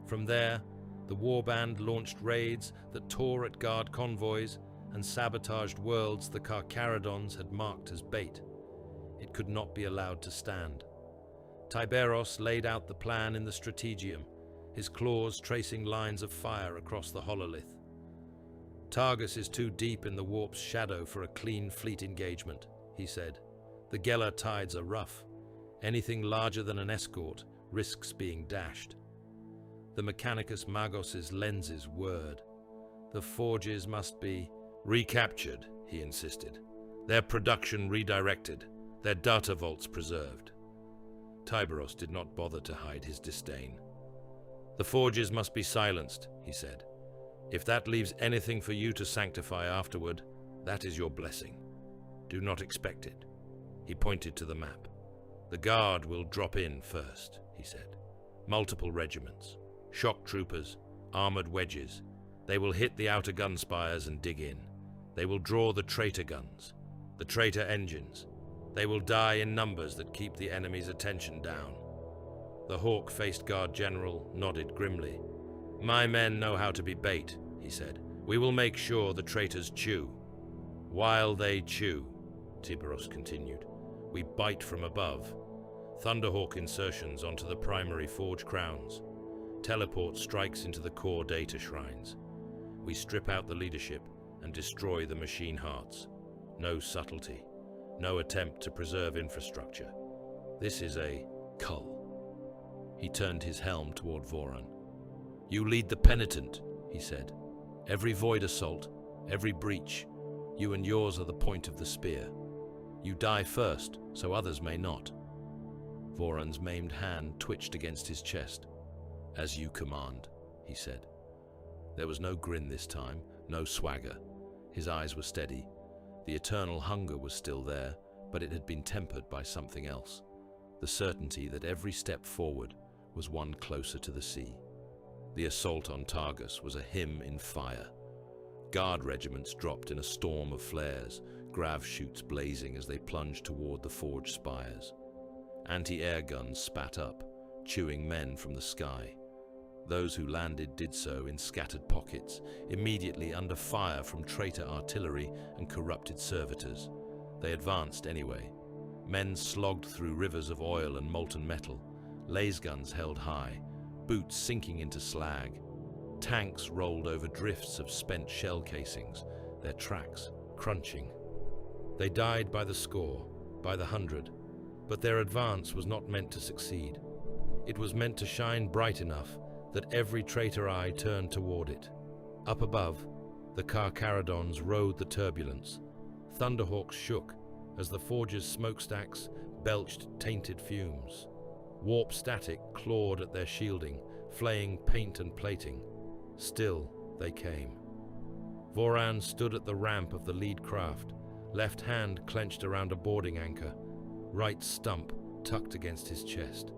From there, the warband launched raids that tore at guard convoys and sabotaged worlds the Carcharodons had marked as bait. It could not be allowed to stand. Tiberos laid out the plan in the Strategium, his claws tracing lines of fire across the hololith. Targus is too deep in the warp's shadow for a clean fleet engagement, he said. The Geller tides are rough. Anything larger than an escort risks being dashed. The Mechanicus Magos's lenses whirred. The forges must be recaptured, he insisted. Their production redirected, their data vaults preserved. Tiberos did not bother to hide his disdain. The forges must be silenced, he said. If that leaves anything for you to sanctify afterward, that is your blessing. Do not expect it. He pointed to the map. The guard will drop in first, he said. Multiple regiments, shock troopers, armored wedges. They will hit the outer gun spires and dig in. They will draw the traitor guns, the traitor engines. They will die in numbers that keep the enemy's attention down. The hawk-faced guard general nodded grimly. My men know how to be bait, he said. We will make sure the traitors chew. While they chew, Tiberos continued, we bite from above. Thunderhawk insertions onto the primary forge crowns. Teleport strikes into the core data shrines. We strip out the leadership and destroy the machine hearts. No subtlety. No attempt to preserve infrastructure. This is a cull. He turned his helm toward Voran. You lead the penitent, he said. Every void assault, every breach, you and yours are the point of the spear. You die first, so others may not. Voran's maimed hand twitched against his chest. As you command, he said. There was no grin this time, no swagger. His eyes were steady. The eternal hunger was still there, but it had been tempered by something else. The certainty that every step forward was one closer to the sea. The assault on Targus was a hymn in fire. Guard regiments dropped in a storm of flares, grav chutes blazing as they plunged toward the forge spires. Anti-air guns spat up, chewing men from the sky. Those who landed did so in scattered pockets, immediately under fire from traitor artillery and corrupted servitors. They advanced anyway. Men slogged through rivers of oil and molten metal, laser guns held high, boots sinking into slag. Tanks rolled over drifts of spent shell casings, their tracks crunching. They died by the score, by the hundred, but their advance was not meant to succeed. It was meant to shine bright enough that every traitor eye turned toward it. Up above, the Carcharodons rode the turbulence. Thunderhawks shook as the forge's smokestacks belched tainted fumes. Warp static clawed at their shielding, flaying paint and plating. Still, they came. Voran stood at the ramp of the lead craft, left hand clenched around a boarding anchor, right stump tucked against his chest.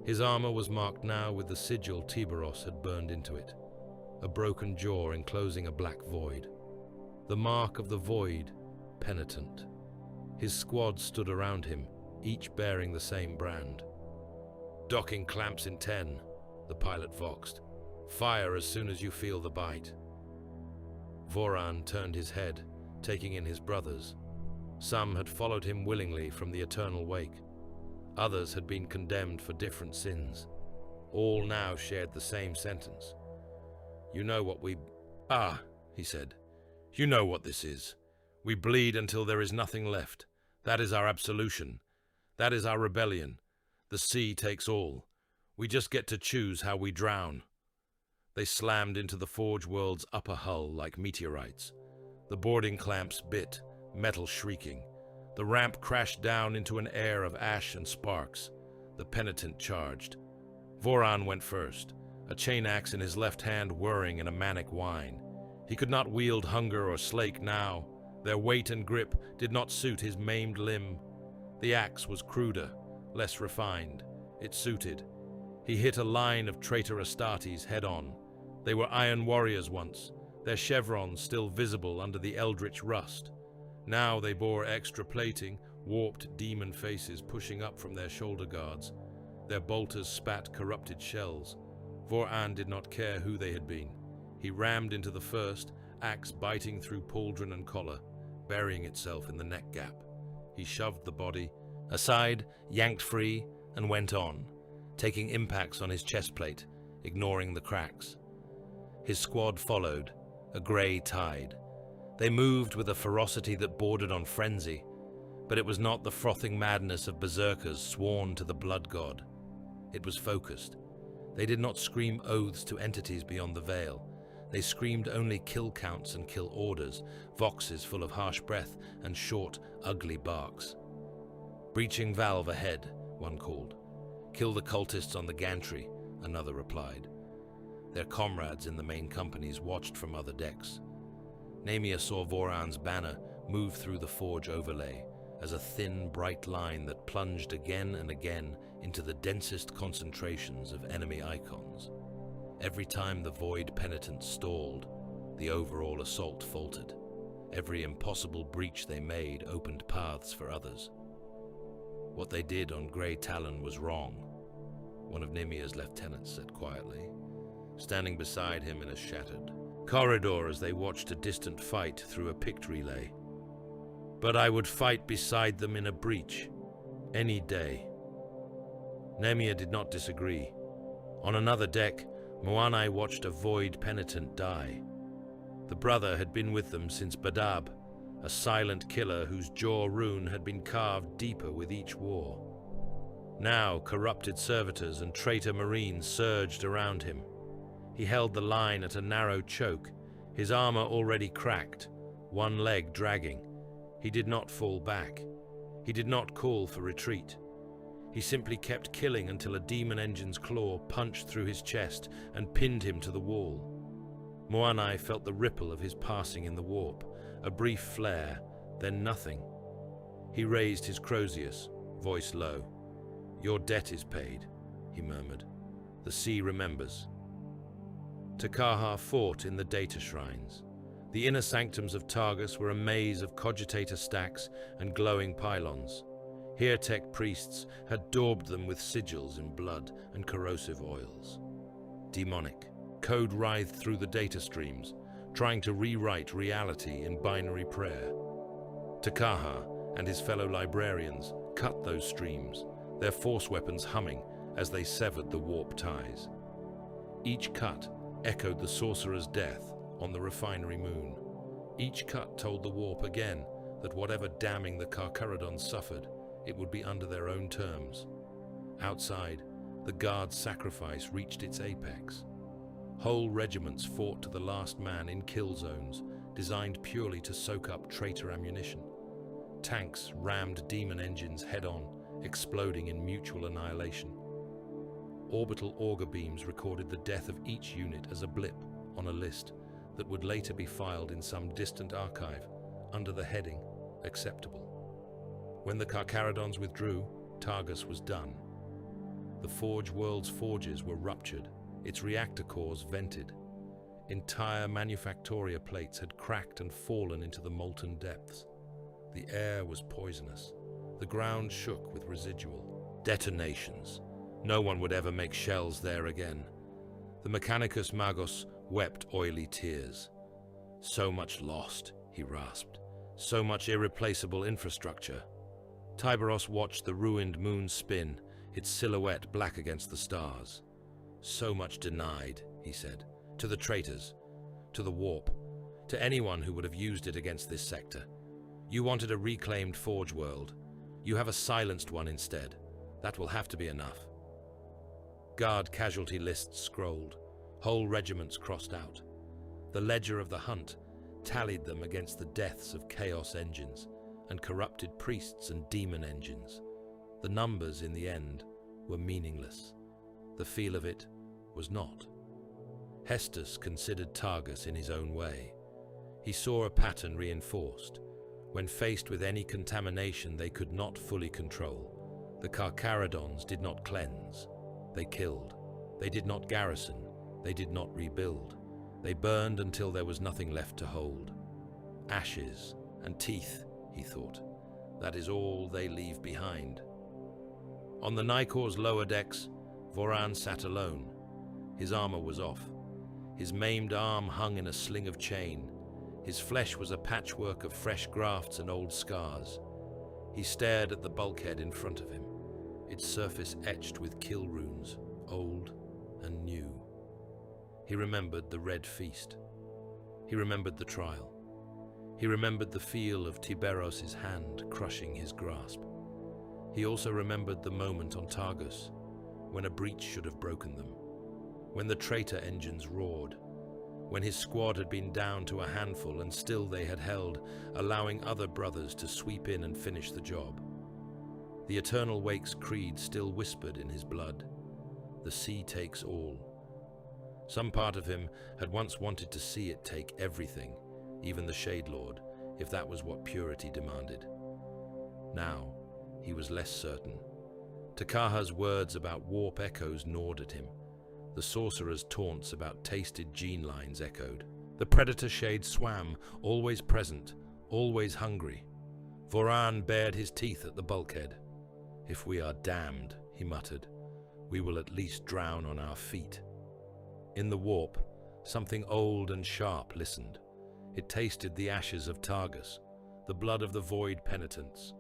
His armor was marked now with the sigil Tiberos had burned into it, a broken jaw enclosing a black void. The mark of the void, penitent. His squad stood around him, each bearing the same brand. Docking clamps in 10, the pilot voxed. Fire as soon as you feel the bite. Voran turned his head, taking in his brothers. Some had followed him willingly from the eternal wake. Others had been condemned for different sins. All now shared the same sentence. You know what we... Ah, he said. You know what this is. We bleed until there is nothing left. That is our absolution. That is our rebellion. The sea takes all. We just get to choose how we drown. They slammed into the forge world's upper hull like meteorites. The boarding clamps bit, metal shrieking. The ramp crashed down into an air of ash and sparks. The penitent charged. Voran went first, a chain axe in his left hand whirring in a manic whine. He could not wield hunger or slake now. Their weight and grip did not suit his maimed limb. The axe was cruder, less refined. It suited. He hit a line of traitor Astartes head-on. They were iron warriors once, their chevrons still visible under the eldritch rust. Now they bore extra plating, warped demon faces pushing up from their shoulder guards. Their bolters spat corrupted shells. Voran did not care who they had been. He rammed into the first, axe biting through pauldron and collar, burying itself in the neck gap. He shoved the body aside, yanked free, and went on, taking impacts on his chest plate, ignoring the cracks. His squad followed, a grey tide. They moved with a ferocity that bordered on frenzy, but it was not the frothing madness of berserkers sworn to the blood god. It was focused. They did not scream oaths to entities beyond the veil. They screamed only kill counts and kill orders, voxes full of harsh breath and short, ugly barks. Breaching valve ahead, one called. Kill the cultists on the gantry, another replied. Their comrades in the main companies watched from other decks. Nemia saw Voran's banner move through the forge overlay as a thin, bright line that plunged again and again into the densest concentrations of enemy icons. Every time the Void Penitent stalled, the overall assault faltered. Every impossible breach they made opened paths for others. What they did on Grey Talon was wrong, one of Nemia's lieutenants said quietly, standing beside him in a shattered corridor as they watched a distant fight through a picked relay. But I would fight beside them in a breach, any day. Nemia did not disagree. On another deck, Moanai watched a Void Penitent die. The brother had been with them since Badab, a silent killer whose jaw rune had been carved deeper with each war. Now corrupted servitors and traitor marines surged around him. He held the line at a narrow choke, his armor already cracked, one leg dragging. He did not fall back. He did not call for retreat. He simply kept killing until a demon engine's claw punched through his chest and pinned him to the wall. Moanai felt the ripple of his passing in the warp, a brief flare, then nothing. He raised his Crozius, voice low. "Your debt is paid," he murmured. "The sea remembers." Takaha fought in the data shrines. The inner sanctums of Targus were a maze of cogitator stacks and glowing pylons. Heretic priests had daubed them with sigils in blood and corrosive oils. Demonic, code writhed through the data streams, trying to rewrite reality in binary prayer. Takaha and his fellow librarians cut those streams, their force weapons humming as they severed the warp ties. Each cut echoed the sorcerer's death on the refinery moon. Each cut told the warp again that whatever damning the Carcharodons suffered, it would be under their own terms. Outside, the guard's sacrifice reached its apex. Whole regiments fought to the last man in kill zones, designed purely to soak up traitor ammunition. Tanks rammed demon engines head-on, exploding in mutual annihilation. Orbital auger beams recorded the death of each unit as a blip on a list that would later be filed in some distant archive under the heading acceptable. When the Carcharodons withdrew, Targus was done. The Forge World's forges were ruptured, its reactor cores vented. Entire manufactoria plates had cracked and fallen into the molten depths. The air was poisonous. The ground shook with residual detonations. No one would ever make shells there again. The Mechanicus Magos wept oily tears. "So much lost," he rasped. "So much irreplaceable infrastructure." Tiberos watched the ruined moon spin, its silhouette black against the stars. "So much denied," he said, "to the traitors, to the warp, to anyone who would have used it against this sector. You wanted a reclaimed Forge world. You have a silenced one instead. That will have to be enough." Guard casualty lists scrolled. Whole regiments crossed out. The ledger of the hunt tallied them against the deaths of chaos engines and corrupted priests and demon engines. The numbers, in the end, were meaningless. The feel of it was not. Hestus considered Targus in his own way. He saw a pattern reinforced. When faced with any contamination they could not fully control, the Carcharodons did not cleanse. They killed. They did not garrison. They did not rebuild. They burned until there was nothing left to hold. Ashes and teeth, he thought. That is all they leave behind. On the Nikor's lower decks, Voran sat alone. His armor was off. His maimed arm hung in a sling of chain. His flesh was a patchwork of fresh grafts and old scars. He stared at the bulkhead in front of him, its surface etched with kill runes, old and new. He remembered the Red Feast. He remembered the trial. He remembered the feel of Tiberos' hand crushing his grasp. He also remembered the moment on Targus, when a breach should have broken them, when the traitor engines roared, when his squad had been down to a handful and still they had held, allowing other brothers to sweep in and finish the job. The Eternal Wake's creed still whispered in his blood. The sea takes all. Some part of him had once wanted to see it take everything, even the Shade Lord, if that was what purity demanded. Now, he was less certain. Takaha's words about warp echoes gnawed at him. The sorcerer's taunts about tasted gene lines echoed. The predator shade swam, always present, always hungry. Voran bared his teeth at the bulkhead. "If we are damned," he muttered, "we will at least drown on our feet." In the warp, something old and sharp listened. It tasted the ashes of Targus, the blood of the void penitents,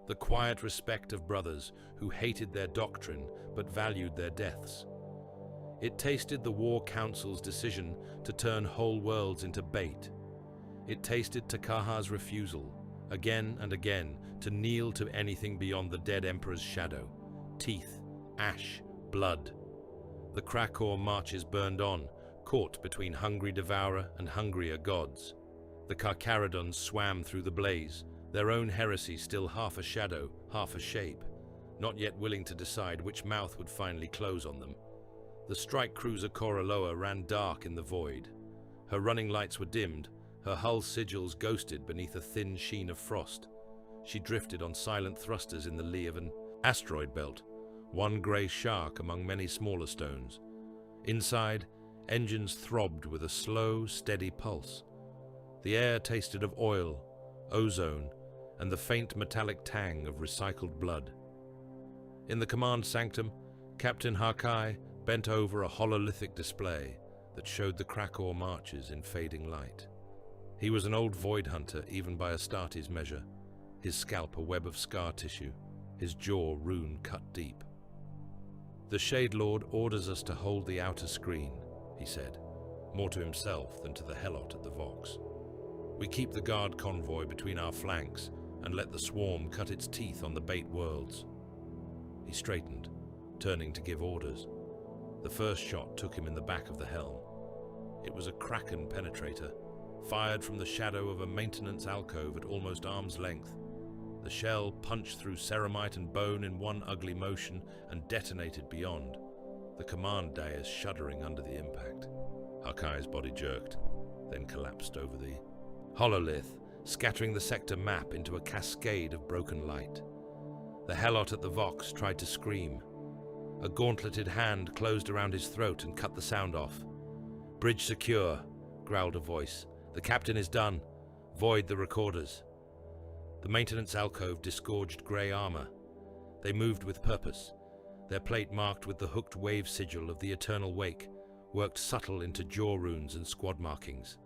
the quiet respect of brothers who hated their doctrine but valued their deaths. It tasted the War Council's decision to turn whole worlds into bait. It tasted Takaha's refusal, again and again, to kneel to anything beyond the dead Emperor's shadow. Teeth, ash, blood. The Krakor marches burned on, caught between hungry devourer and hungrier gods. The Carcharodons swam through the blaze, their own heresy still half a shadow, half a shape, not yet willing to decide which mouth would finally close on them. The strike cruiser Koraloa ran dark in the void. Her running lights were dimmed, her hull sigils ghosted beneath a thin sheen of frost. She drifted on silent thrusters in the lee of an asteroid belt, one grey shark among many smaller stones. Inside, engines throbbed with a slow, steady pulse. The air tasted of oil, ozone, and the faint metallic tang of recycled blood. In the command sanctum, Captain Harkai bent over a hololithic display that showed the Krakor marches in fading light. He was an old void hunter, even by Astartes' measure, his scalp a web of scar tissue, his jaw rune cut deep. "The Shade Lord orders us to hold the outer screen," he said, more to himself than to the helot at the Vox. "We keep the guard convoy between our flanks and let the swarm cut its teeth on the bait worlds." He straightened, turning to give orders. The first shot took him in the back of the helm. It was a Kraken penetrator, fired from the shadow of a maintenance alcove at almost arm's length. The shell punched through ceramite and bone in one ugly motion and detonated beyond, the command dais shuddering under the impact. Harkai's body jerked, then collapsed over the hololith, scattering the sector map into a cascade of broken light. The helot at the Vox tried to scream. A gauntleted hand closed around his throat and cut the sound off. "Bridge secure," growled a voice. "The captain is done. Void the recorders." The maintenance alcove disgorged grey armor. They moved with purpose, their plate marked with the hooked wave sigil of the Eternal Wake, worked subtle into jaw runes and squad markings.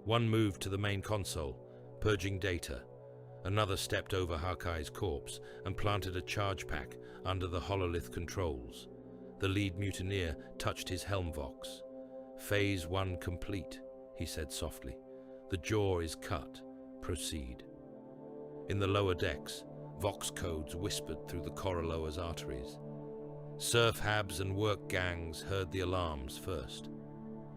One moved to the main console, purging data. Another stepped over Harkai's corpse and planted a charge pack under the hololith controls. The lead mutineer touched his helm vox. "Phase 1 complete," he said softly. "The jaw is cut. Proceed." In the lower decks, vox codes whispered through the Koraloa's arteries. Surf habs and work gangs heard the alarms first.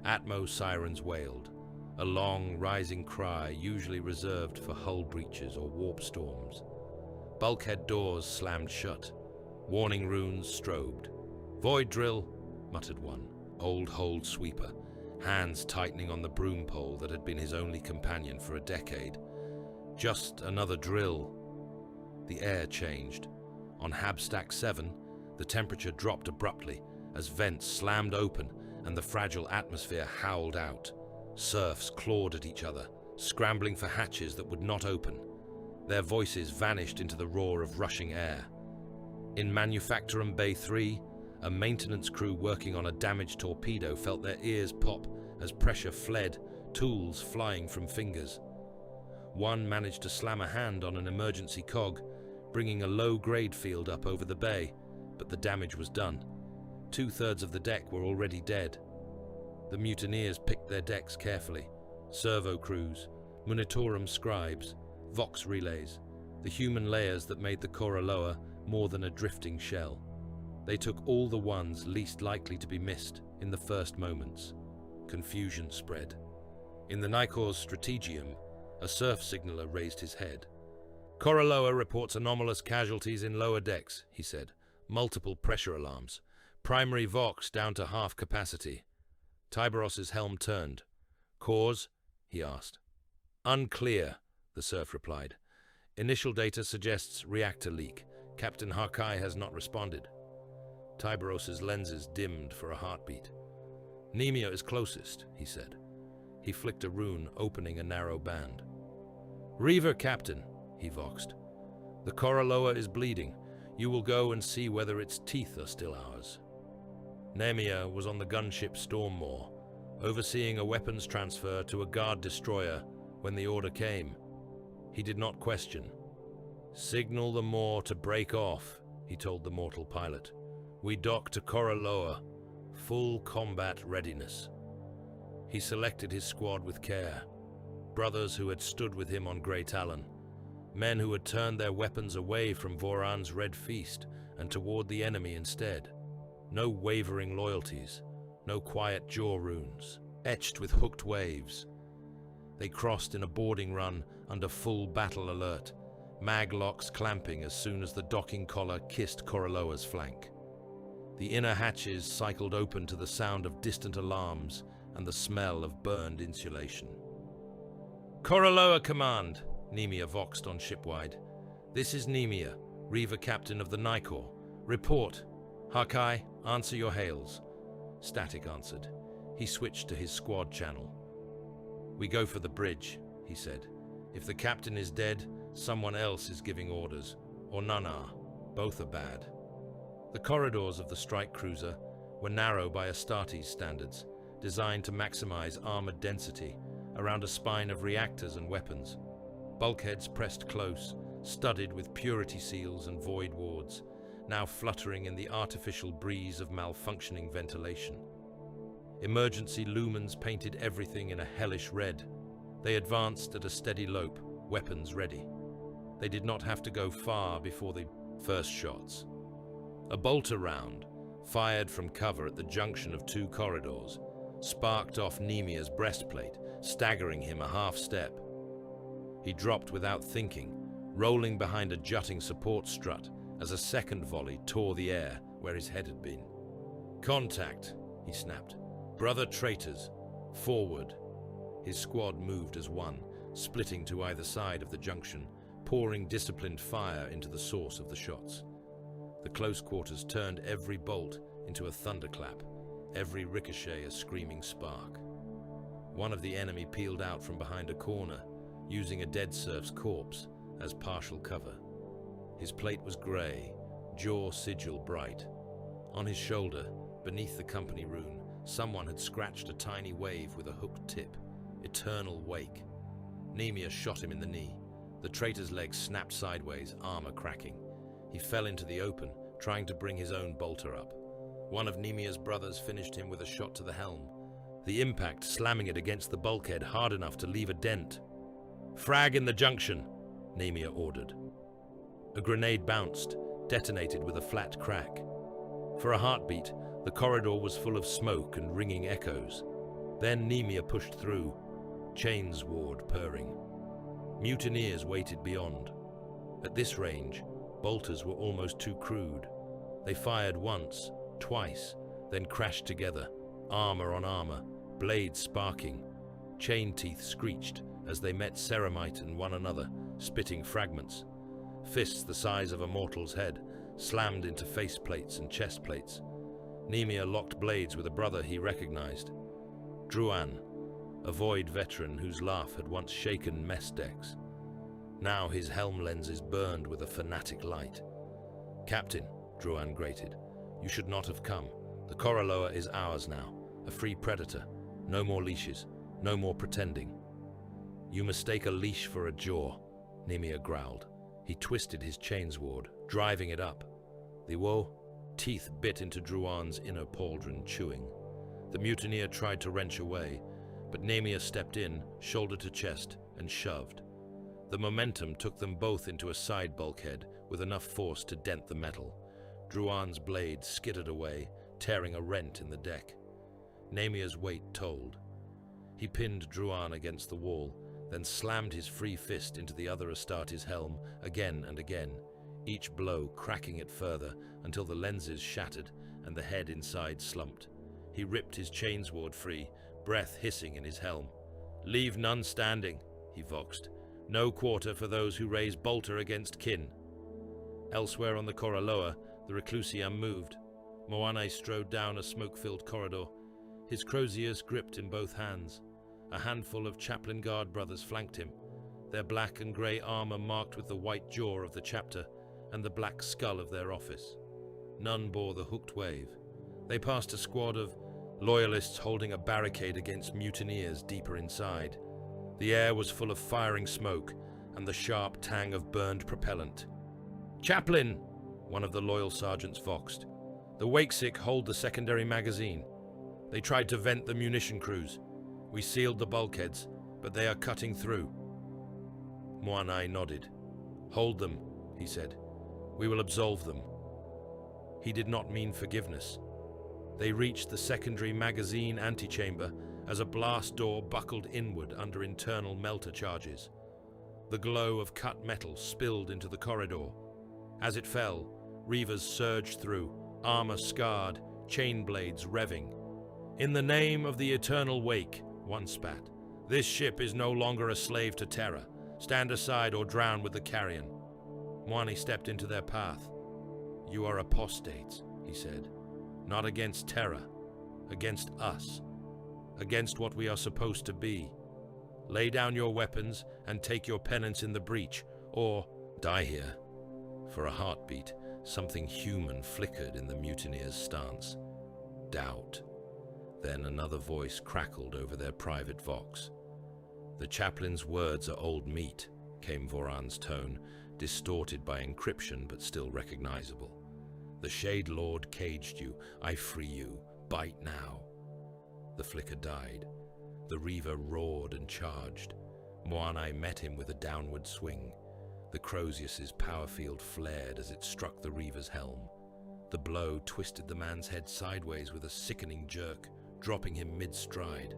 Atmo sirens wailed, a long, rising cry usually reserved for hull breaches or warp storms. Bulkhead doors slammed shut. Warning runes strobed. "Void drill," muttered one, old hold sweeper, hands tightening on the broom pole that had been his only companion for a decade. Just another drill. The air changed. On Habstack 7, the temperature dropped abruptly as vents slammed open and the fragile atmosphere howled out. Serfs clawed at each other, scrambling for hatches that would not open. Their voices vanished into the roar of rushing air. In Manufactorum Bay 3, a maintenance crew working on a damaged torpedo felt their ears pop as pressure fled, tools flying from fingers. One managed to slam a hand on an emergency cog, bringing a low-grade field up over the bay, but the damage was done. 2/3 of the deck were already dead. The mutineers picked their decks carefully. Servo crews, monitorum scribes, vox relays, the human layers that made the Coraloa more than a drifting shell. They took all the ones least likely to be missed in the first moments. Confusion spread. In the Nikor's strategium, a surf signaller raised his head. "Coraloa reports anomalous casualties in lower decks," he said. "Multiple pressure alarms. Primary Vox down to half capacity." Tiberos's helm turned. "Cause?" he asked. "Unclear," the surf replied. "Initial data suggests reactor leak. Captain Harkai has not responded." Tiberos's lenses dimmed for a heartbeat. "Nemea is closest," he said. He flicked a rune, opening a narrow band. "Reaver, Captain," he voxed. "The Coraloa is bleeding. You will go and see whether its teeth are still ours." Nemea was on the gunship Stormmoor, overseeing a weapons transfer to a guard destroyer when the order came. He did not question. "Signal the Moor to break off," he told the mortal pilot. "We dock to Coraloa. Full combat readiness." He selected his squad with care. Brothers who had stood with him on Grey Talon. Men who had turned their weapons away from Voran's Red Feast and toward the enemy instead. No wavering loyalties, no quiet jaw runes, etched with hooked waves. They crossed in a boarding run under full battle alert, mag locks clamping as soon as the docking collar kissed Coraloa's flank. The inner hatches cycled open to the sound of distant alarms and the smell of burned insulation. "Coraloa Command," Nemea voxed on shipwide. "This is Nemea, Reaver Captain of the Nikor. Report. Harkai, answer your hails." Static answered. He switched to his squad channel. "We go for the bridge," he said. "If the captain is dead, someone else is giving orders, or none are. Both are bad." The corridors of the strike cruiser were narrow by Astartes standards, designed to maximize armored density around a spine of reactors and weapons. Bulkheads pressed close, studded with purity seals and void wards, now fluttering in the artificial breeze of malfunctioning ventilation. Emergency lumens painted everything in a hellish red. They advanced at a steady lope, weapons ready. They did not have to go far before the first shots. A bolter round, fired from cover at the junction of two corridors, sparked off Nemea's breastplate, staggering him a half step. He dropped without thinking, rolling behind a jutting support strut as a second volley tore the air where his head had been. "Contact," he snapped. "Brother traitors, forward." His squad moved as one, splitting to either side of the junction, pouring disciplined fire into the source of the shots. The close quarters turned every bolt into a thunderclap, every ricochet a screaming spark. One of the enemy peeled out from behind a corner, using a dead serf's corpse as partial cover. His plate was grey, jaw sigil bright. On his shoulder, beneath the company rune, someone had scratched a tiny wave with a hooked tip. Eternal wake. Nemea shot him in the knee. The traitor's leg snapped sideways, armor cracking. He fell into the open, trying to bring his own bolter up. One of Nemea's brothers finished him with a shot to the helm, the impact slamming it against the bulkhead hard enough to leave a dent. "Frag in the junction," Nemea ordered. A grenade bounced, detonated with a flat crack. For a heartbeat, the corridor was full of smoke and ringing echoes. Then Nemea pushed through, chains ward purring. Mutineers waited beyond. At this range, bolters were almost too crude. They fired once, twice, then crashed together, armor on armor, blades sparking. Chain teeth screeched as they met ceramite and one another, spitting fragments. Fists the size of a mortal's head slammed into faceplates and chest plates. Nemia locked blades with a brother he recognized. Druan, a Void veteran whose laugh had once shaken mess decks. Now his helm lenses burned with a fanatic light. "Captain," Druan grated, "you should not have come. The Coraloa is ours now, a free predator. No more leashes, no more pretending." "You mistake a leash for a jaw," Nemia growled. He twisted his chainsword, driving it up. The woe teeth bit into Druan's inner pauldron, chewing. The mutineer tried to wrench away, but Nemia stepped in, shoulder to chest, and shoved. The momentum took them both into a side bulkhead with enough force to dent the metal. Druan's blade skidded away, tearing a rent in the deck. Nemia's weight told. He pinned Druan against the wall, then slammed his free fist into the other Astartes' helm again and again, each blow cracking it further until the lenses shattered and the head inside slumped. He ripped his chainsword free, breath hissing in his helm. "Leave none standing," he voxed. "No quarter for those who raise bolter against kin." Elsewhere on the Coraloa, the Reclusiam moved. Moanne strode down a smoke-filled corridor, his croziers gripped in both hands. A handful of chaplain guard brothers flanked him, their black and grey armor marked with the white jaw of the chapter and the black skull of their office. None bore the hooked wave. They passed a squad of loyalists holding a barricade against mutineers deeper inside. The air was full of firing smoke and the sharp tang of burned propellant. "Chaplain!" one of the loyal sergeants voxed. "The Wakesick hold the secondary magazine. They tried to vent the munition crews. We sealed the bulkheads, but they are cutting through." Moanne nodded. "Hold them," he said. "We will absolve them." He did not mean forgiveness. They reached the secondary magazine antechamber as a blast door buckled inward under internal melter charges. The glow of cut metal spilled into the corridor. As it fell, reavers surged through, armor scarred, chain blades revving. "In the name of the eternal wake," one spat, "this ship is no longer a slave to terror. Stand aside or drown with the carrion." Moanne stepped into their path. "You are apostates," he said. "Not against terror, against us, against what we are supposed to be. Lay down your weapons and take your penance in the breach, or die here." For a heartbeat, something human flickered in the mutineer's stance. Doubt. Then another voice crackled over their private vox. "The chaplain's words are old meat," came Voran's tone, distorted by encryption but still recognizable. "The Shade Lord caged you. I free you. Bite now." The flicker died. The Reaver roared and charged. Moanne met him with a downward swing. The Crozius's power field flared as it struck the Reaver's helm. The blow twisted the man's head sideways with a sickening jerk, dropping him mid-stride.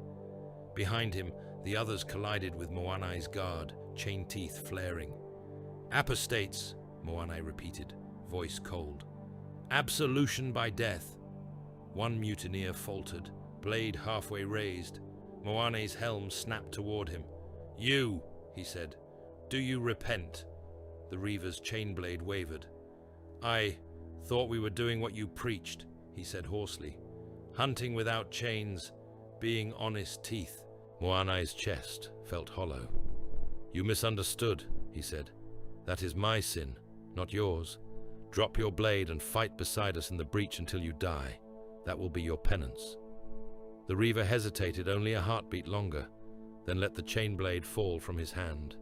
Behind him, the others collided with Moanne's guard, chain teeth flaring. "Apostates," Moanne repeated, voice cold. "Absolution by death." One mutineer faltered, blade halfway raised. Moanne's helm snapped toward him. "You," he said, "do you repent?" The Reaver's chain blade wavered. "I thought we were doing what you preached," he said hoarsely. "Hunting without chains, being honest teeth." Moanne's chest felt hollow. "You misunderstood," he said. "That is my sin, not yours. Drop your blade and fight beside us in the breach until you die. That will be your penance." The Reaver hesitated only a heartbeat longer, then let the chain blade fall from his hand.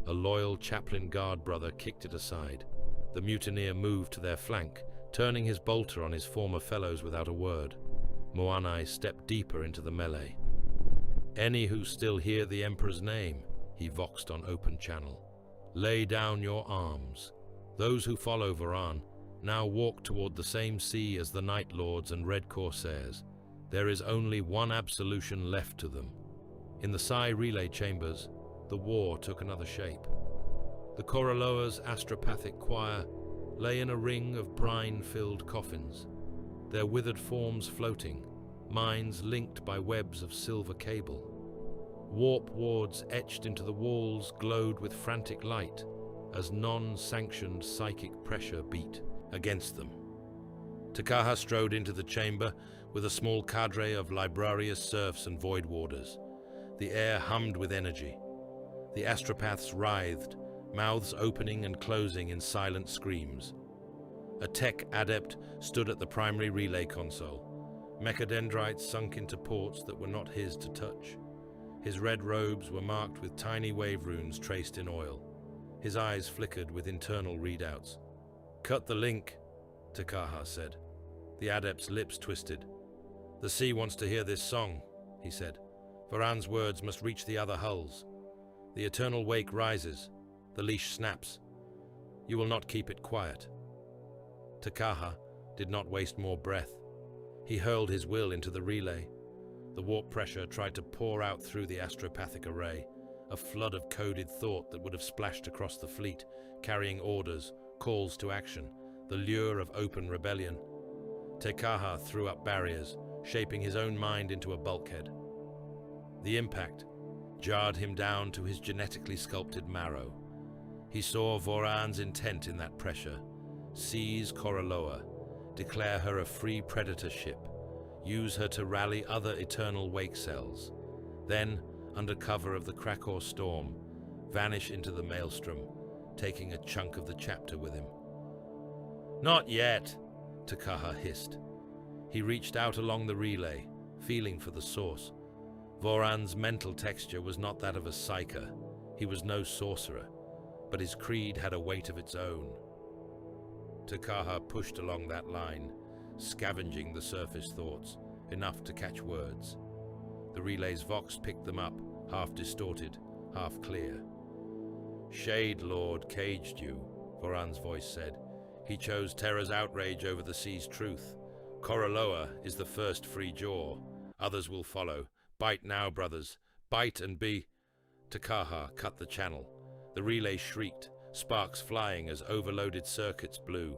A loyal chaplain guard brother kicked it aside. The mutineer moved to their flank, turning his bolter on his former fellows without a word. Moanne stepped deeper into the melee. "Any who still hear the Emperor's name," he voxed on open channel, "lay down your arms. Those who follow Voran now walk toward the same sea as the Night Lords and Red Corsairs. There is only one absolution left to them." In the Psi relay chambers, the war took another shape. The Coraloa's astropathic choir lay in a ring of brine-filled coffins, their withered forms floating, minds linked by webs of silver cable. Warp wards etched into the walls glowed with frantic light as non-sanctioned psychic pressure beat against them. Takaha strode into the chamber with a small cadre of librarious serfs and void warders. The air hummed with energy. The astropaths writhed, mouths opening and closing in silent screams. A tech adept stood at the primary relay console. Mechadendrites sunk into ports that were not his to touch. His red robes were marked with tiny wave runes traced in oil. His eyes flickered with internal readouts. "Cut the link," Takaha said. The adept's lips twisted. "The sea wants to hear this song," he said. "Varan's words must reach the other hulls. The eternal wake rises. The leash snaps. You will not keep it quiet." Takaha did not waste more breath. He hurled his will into the relay. The warp pressure tried to pour out through the astropathic array, a flood of coded thought that would have splashed across the fleet, carrying orders, calls to action, the lure of open rebellion. Takaha threw up barriers, shaping his own mind into a bulkhead. The impact jarred him down to his genetically sculpted marrow. He saw Voran's intent in that pressure. Seize Koroloa, declare her a free predator ship, use her to rally other eternal wake cells, then, under cover of the Krakow storm, vanish into the maelstrom, taking a chunk of the chapter with him. "Not yet," Takaha hissed. He reached out along the relay, feeling for the source. Voran's mental texture was not that of a psyker. He was no sorcerer, but his creed had a weight of its own. Takaha pushed along that line, scavenging the surface thoughts, enough to catch words. The relay's vox picked them up, half distorted, half clear. "Shade Lord caged you," Voran's voice said. "He chose terror's outrage over the sea's truth. Koroloa is the first free jaw. Others will follow. Bite now, brothers. Bite and be—" Takaha cut the channel. The relay shrieked, sparks flying as overloaded circuits blew.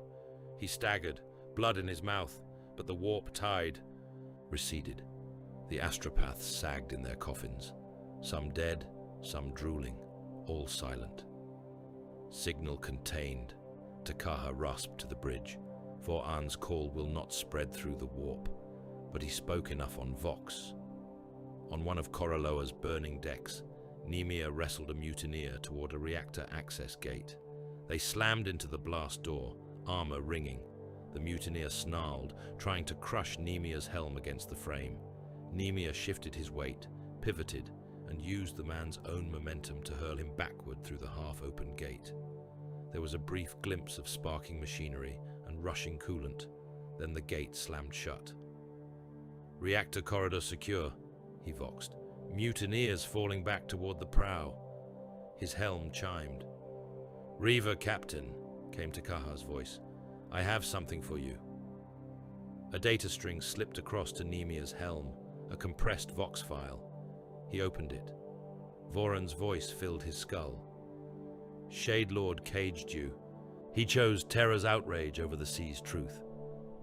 He staggered, blood in his mouth, but the warp tide receded. The astropaths sagged in their coffins, some dead, some drooling, all silent. Signal contained, Takaha rasped to the bridge. Voran's call will not spread through the warp, but he spoke enough on Vox. On one of Koroloa's burning decks, Nemea wrestled a mutineer toward a reactor access gate. They slammed into the blast door, armor ringing. The mutineer snarled, trying to crush Nemea's helm against the frame. Nemea shifted his weight, pivoted, and used the man's own momentum to hurl him backward through the half-open gate. There was a brief glimpse of sparking machinery and rushing coolant, then the gate slammed shut. "Reactor corridor secure," he voxed. "Mutineers falling back toward the prow." His helm chimed. "Reaver Captain," came Takaha's voice. "I have something for you." A data string slipped across to Nemea's helm, a compressed Vox file. He opened it. Voran's voice filled his skull. "Shade Lord caged you. He chose terror's outrage over the sea's truth.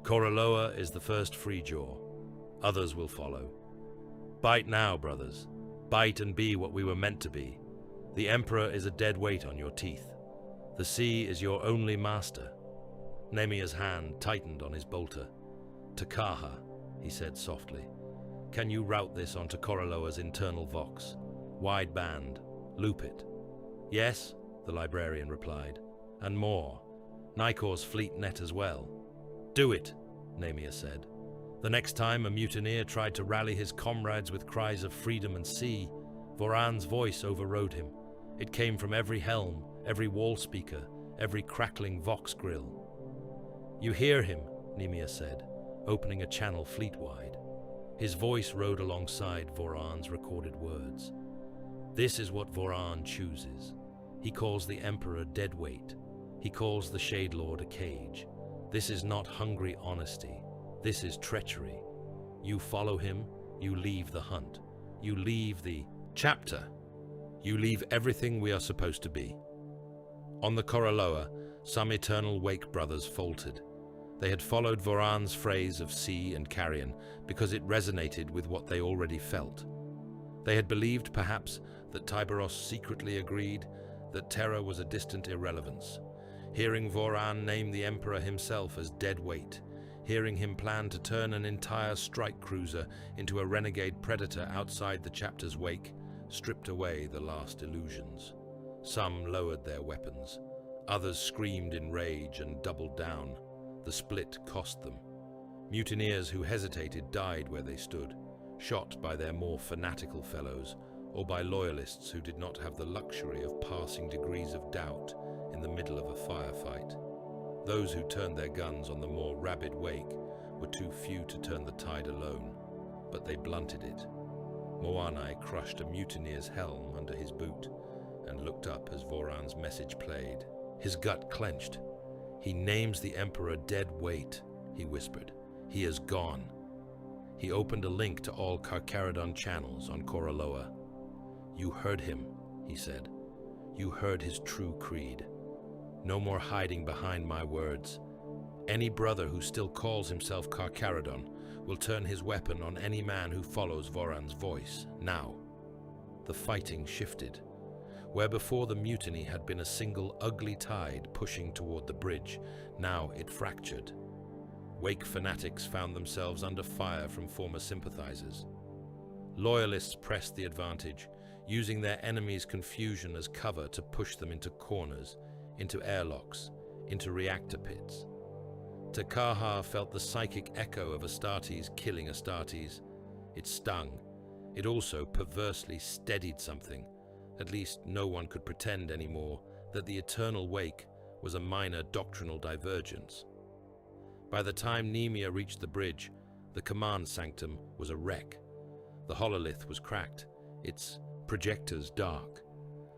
Koroloa is the first free jaw. Others will follow. Bite now, brothers. Bite and be what we were meant to be. The Emperor is a dead weight on your teeth. The sea is your only master." Nemea's hand tightened on his bolter. "Takaha," he said softly, "can you route this onto Koroloa's internal Vox? Wide band. Loop it." "Yes," the librarian replied. "And more. Nikor's fleet net as well." "Do it," Nemea said. The next time a mutineer tried to rally his comrades with cries of freedom and sea, Voran's voice overrode him. It came from every helm, every wall speaker, every crackling Vox grill. "You hear him," Nemea said, opening a channel fleet-wide. His voice rode alongside Voran's recorded words. "This is what Voran chooses. He calls the Emperor dead weight. He calls the Shade Lord a cage. This is not hungry honesty. This is treachery. You follow him, you leave the hunt. You leave the chapter. You leave everything we are supposed to be." On the Koroloa, some eternal Wake brothers faltered. They had followed Voran's phrase of see and carrion because it resonated with what they already felt. They had believed, perhaps, that Tyberos secretly agreed that Terra was a distant irrelevance. Hearing Voran name the Emperor himself as dead weight, hearing him plan to turn an entire strike cruiser into a renegade predator outside the chapter's wake, stripped away the last illusions. Some lowered their weapons. Others screamed in rage and doubled down. The split cost them. Mutineers who hesitated died where they stood, shot by their more fanatical fellows, or by loyalists who did not have the luxury of passing degrees of doubt in the middle of a firefight. Those who turned their guns on the more rabid Wake were too few to turn the tide alone, but they blunted it. Moanai crushed a mutineer's helm under his boot and looked up as Voran's message played. His gut clenched. "He names the Emperor dead weight," he whispered. "He is gone." He opened a link to all Carcharodon channels on Koraloa. "You heard him," he said. "You heard his true creed. No more hiding behind my words. Any brother who still calls himself Carcharodon will turn his weapon on any man who follows Voran's voice, now." The fighting shifted. Where before the mutiny had been a single ugly tide pushing toward the bridge, now it fractured. Wake fanatics found themselves under fire from former sympathizers. Loyalists pressed the advantage, using their enemies' confusion as cover to push them into corners, into airlocks, into reactor pits. Takaha felt the psychic echo of Astartes killing Astartes. It stung. It also perversely steadied something. At least no one could pretend anymore that the Eternal Wake was a minor doctrinal divergence. By the time Nemea reached the bridge, the command sanctum was a wreck. The hololith was cracked, its projectors dark.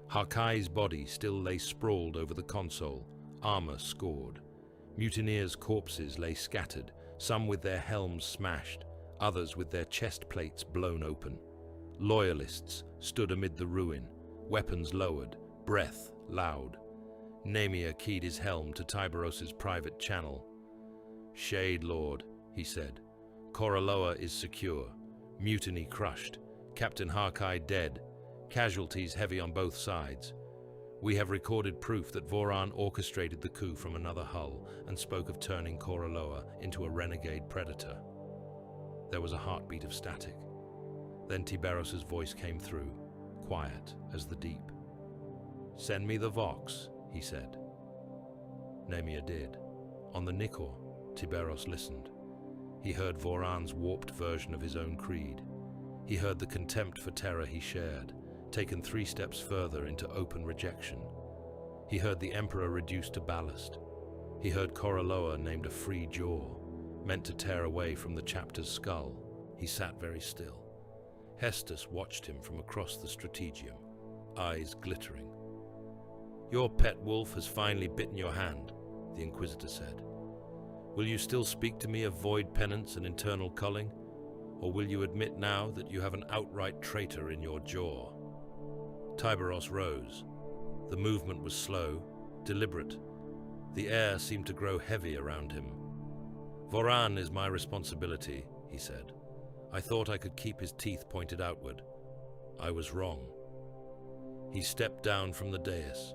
Harkai's body still lay sprawled over the console, armor scored. Mutineers' corpses lay scattered, some with their helms smashed, others with their chest plates blown open. Loyalists stood amid the ruin, weapons lowered, breath loud. Nemea keyed his helm to Tyberos's private channel. "Shade Lord," he said. "Koraloa is secure. Mutiny crushed. Captain Harkai dead. Casualties heavy on both sides. We have recorded proof that Voran orchestrated the coup from another hull and spoke of turning Koraloa into a renegade predator." There was a heartbeat of static. Then Tyberos's voice came through, quiet as the deep. "Send me the Vox," he said. Nemea did. On the Nikor, Tyberos listened. He heard Voran's warped version of his own creed. He heard the contempt for Terra he shared, taken 3 steps further into open rejection. He heard the Emperor reduced to ballast. He heard Koraloa named a free jaw, meant to tear away from the chapter's skull. He sat very still. Hestus watched him from across the strategium, eyes glittering. "Your pet wolf has finally bitten your hand," the Inquisitor said. "Will you still speak to me of void penance and internal culling? Or will you admit now that you have an outright traitor in your jaw?" Tyberos rose. The movement was slow, deliberate. The air seemed to grow heavy around him. "Voran is my responsibility," he said. "I thought I could keep his teeth pointed outward. I was wrong." He stepped down from the dais.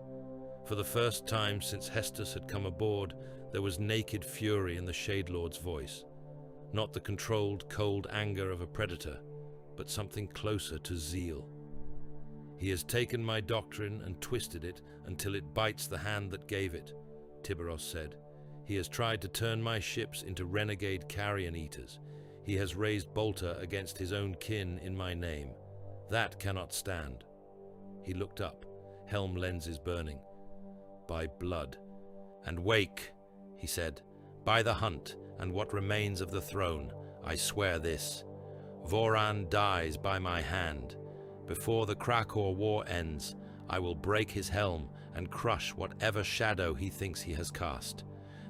For the first time since Hestus had come aboard, there was naked fury in the Shade Lord's voice. Not the controlled, cold anger of a predator, but something closer to zeal. "He has taken my doctrine and twisted it until it bites the hand that gave it," Tyberos said. "He has tried to turn my ships into renegade carrion eaters. He has raised Bolter against his own kin in my name. That cannot stand." He looked up, helm lenses burning. "By blood and Wake," he said, "by the hunt and what remains of the throne, I swear this. Voran dies by my hand. Before the Krakor War ends, I will break his helm and crush whatever shadow he thinks he has cast.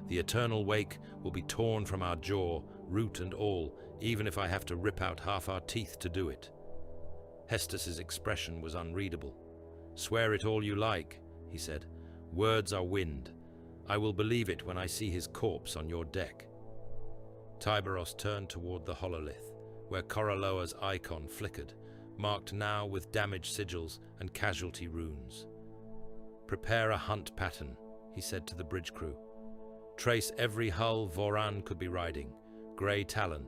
The Eternal Wake will be torn from our jaw, root and all, even if I have to rip out half our teeth to do it." Hestus's expression was unreadable. "Swear it all you like," he said. "Words are wind. I will believe it when I see his corpse on your deck." Tiberos turned toward the hololith, where Coraloa's icon flickered, marked now with damage sigils and casualty runes. "Prepare a hunt pattern," he said to the bridge crew. "Trace every hull Voran could be riding, Grey Talon,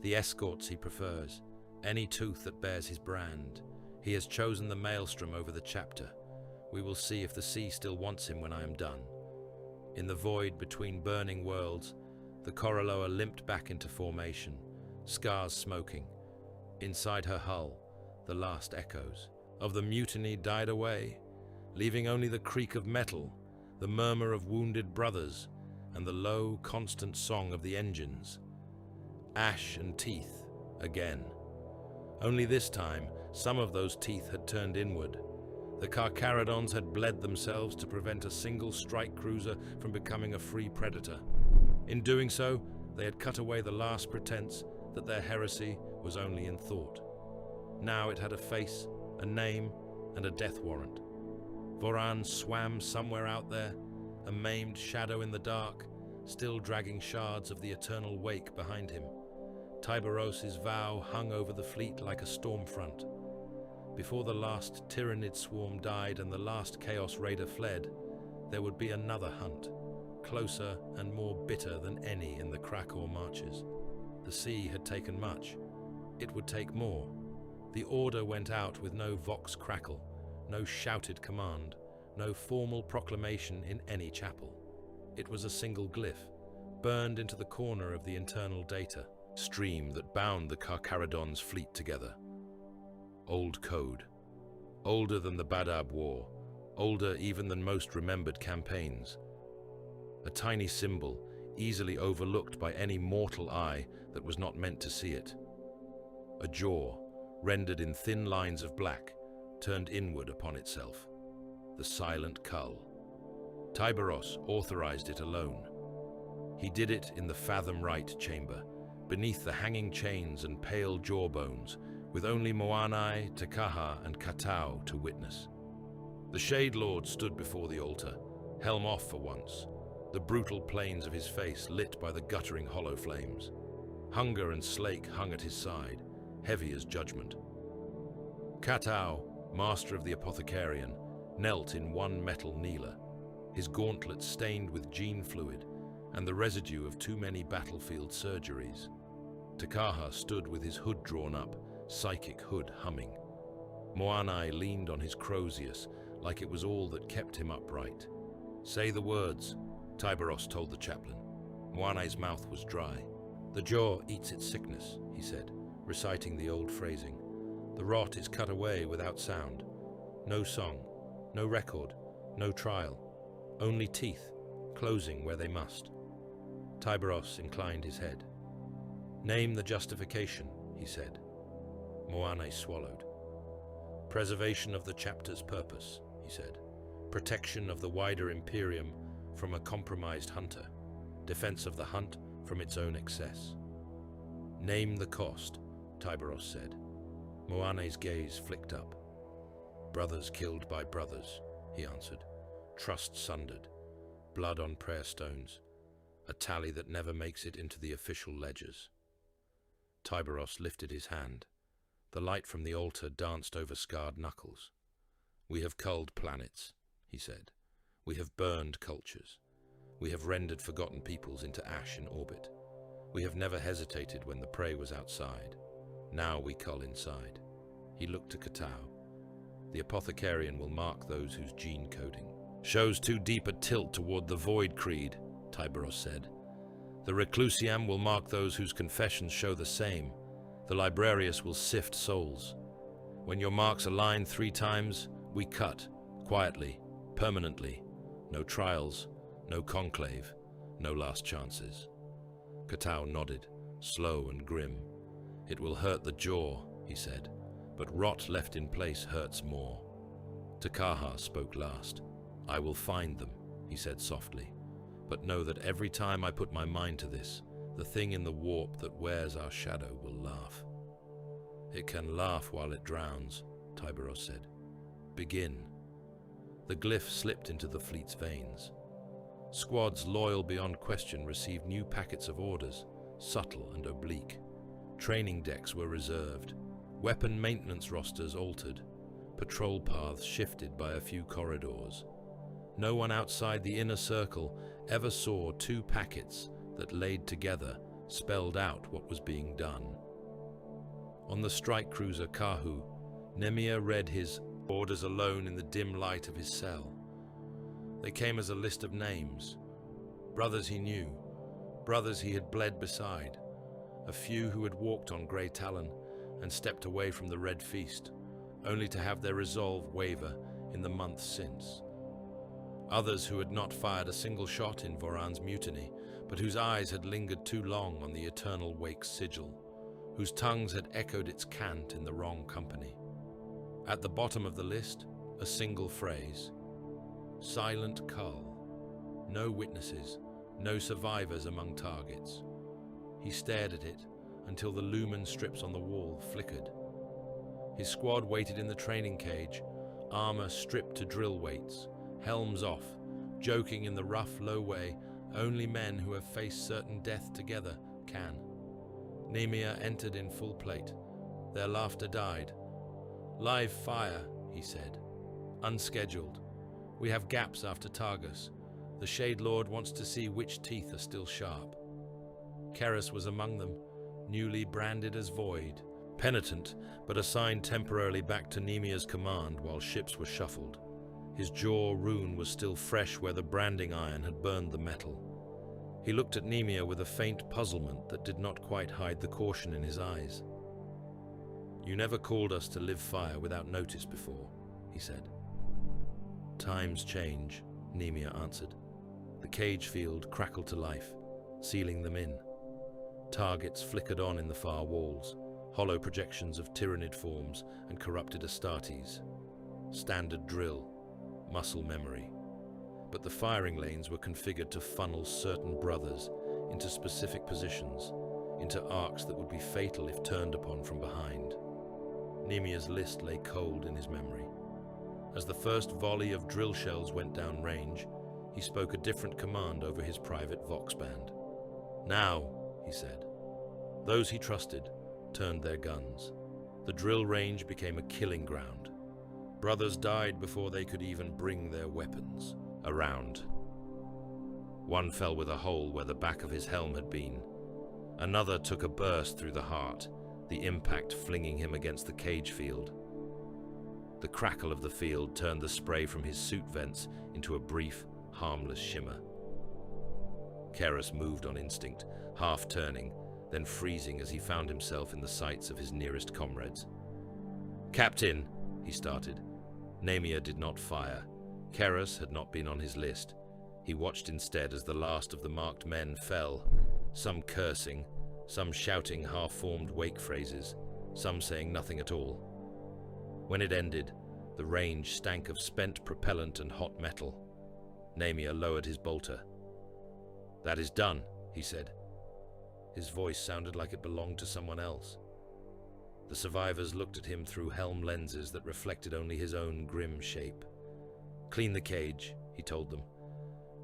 the escorts he prefers, any tooth that bears his brand. He has chosen the maelstrom over the chapter. We will see if the sea still wants him when I am done." In the void between burning worlds, the Coraloa limped back into formation, scars smoking. Inside her hull, the last echoes of the mutiny died away, leaving only the creak of metal, the murmur of wounded brothers, and the low, constant song of the engines. Ash and teeth, again. Only this time, some of those teeth had turned inward. The Carcharodons had bled themselves to prevent a single strike cruiser from becoming a free predator. In doing so, they had cut away the last pretense that their heresy was only in thought. Now it had a face, a name, and a death warrant. Voran swam somewhere out there, a maimed shadow in the dark, still dragging shards of the eternal wake behind him. Tiberos's vow hung over the fleet like a storm front. Before the last Tyrannid swarm died and the last Chaos Raider fled, there would be another hunt, closer and more bitter than any in the Krakow marches. The sea had taken much. It would take more. The order went out with no vox crackle, no shouted command, no formal proclamation in any chapel. It was a single glyph, burned into the corner of the internal data stream that bound the Carcharodons' fleet together. Old code. Older than the Badab War, older even than most remembered campaigns. A tiny symbol, easily overlooked by any mortal eye that was not meant to see it. A jaw, rendered in thin lines of black, turned inward upon itself. The silent cull. Tiberos authorized it alone. He did it in the Fathom Right chamber, beneath the hanging chains and pale jawbones, with only Moanai, Takaha, and Katau to witness. The Shade Lord stood before the altar, helm off for once, the brutal planes of his face lit by the guttering hollow flames. Hunger and Slake hung at his side, heavy as judgment. Katau, master of the Apothecarian, knelt in one metal kneeler, his gauntlet stained with gene fluid and the residue of too many battlefield surgeries. Takaha stood with his hood drawn up, psychic hood humming. Moanai leaned on his Crozius like it was all that kept him upright. "Say the words," Tiberos told the chaplain. Moanai's mouth was dry. "The jaw eats its sickness," he said, reciting the old phrasing. "The rot is cut away without sound. No song, no record, no trial. Only teeth, closing where they must." Tiberos inclined his head. "Name the justification," he said. Moanai swallowed. "Preservation of the chapter's purpose," he said. "Protection of the wider Imperium from a compromised hunter. Defense of the hunt from its own excess." "Name the cost," Tiberos said. Moanai's gaze flicked up. "Brothers killed by brothers," he answered. "Trust sundered. Blood on prayer stones. A tally that never makes it into the official ledgers." Tiberos lifted his hand. The light from the altar danced over scarred knuckles. "We have culled planets," he said. "We have burned cultures. We have rendered forgotten peoples into ash in orbit. We have never hesitated when the prey was outside. Now we cull inside." He looked to Katau. "The Apothecarian will mark those whose gene coding shows too deep a tilt toward the Void Creed," Tiberos said. "The Reclusiam will mark those whose confessions show the same. The Librarius will sift souls. When your marks align 3 times, we cut, quietly, permanently. No trials, no conclave, no last chances." Katau nodded, slow and grim. "It will hurt the jaw," he said, "but rot left in place hurts more." Takaha spoke last. "I will find them," he said softly, "but know that every time I put my mind to this, the thing in the warp that wears our shadow will laugh." "It can laugh while it drowns," Tiberos said. "Begin." The glyph slipped into the fleet's veins. Squads loyal beyond question received new packets of orders, subtle and oblique. Training decks were reserved, weapon maintenance rosters altered, patrol paths shifted by a few corridors. No one outside the inner circle ever saw two packets that, laid together, spelled out what was being done. On the strike cruiser Kahu, Nemir read his orders alone in the dim light of his cell. They came as a list of names. Brothers he knew, brothers he had bled beside, a few who had walked on Grey Talon and stepped away from the Red Feast, only to have their resolve waver in the months since. Others who had not fired a single shot in Voran's mutiny, but whose eyes had lingered too long on the eternal Wake's sigil, whose tongues had echoed its cant in the wrong company. At the bottom of the list, a single phrase: silent cull. No witnesses, no survivors among targets. He stared at it until the lumen strips on the wall flickered. His squad waited in the training cage, armor stripped to drill weights, helms off, joking in the rough, low way only men who have faced certain death together can. Nemir entered in full plate. Their laughter died. Live fire, he said. Unscheduled. We have gaps after Targus. The Shade Lord wants to see which teeth are still sharp. Keras was among them, newly branded as Void, penitent, but assigned temporarily back to Nemir's command while ships were shuffled. His jaw rune was still fresh where the branding iron had burned the metal. He looked at Nemir with a faint puzzlement that did not quite hide the caution in his eyes. You never called us to live fire without notice before, he said. Times change, Nemir answered. The cage field crackled to life, sealing them in. Targets flickered on in the far walls, hollow projections of tyrannid forms and corrupted Astartes. Standard drill, muscle memory. But the firing lanes were configured to funnel certain brothers into specific positions, into arcs that would be fatal if turned upon from behind. Nemir's list lay cold in his memory. As the first volley of drill shells went down range, he spoke a different command over his private vox band. Now, he said. Those he trusted turned their guns. The drill range became a killing ground. Brothers died before they could even bring their weapons around. One fell with a hole where the back of his helm had been. Another took a burst through the heart, the impact flinging him against the cage field. The crackle of the field turned the spray from his suit vents into a brief, harmless shimmer. Keras moved on instinct, half turning, then freezing as he found himself in the sights of his nearest comrades. "Captain," he started. Nemir did not fire. Keras had not been on his list. He watched instead as the last of the marked men fell, some cursing, some shouting half-formed wake phrases, some saying nothing at all. When it ended, the range stank of spent propellant and hot metal. Nemir lowered his bolter. "That is done," he said. His voice sounded like it belonged to someone else. The survivors looked at him through helm lenses that reflected only his own grim shape. "Clean the cage," he told them.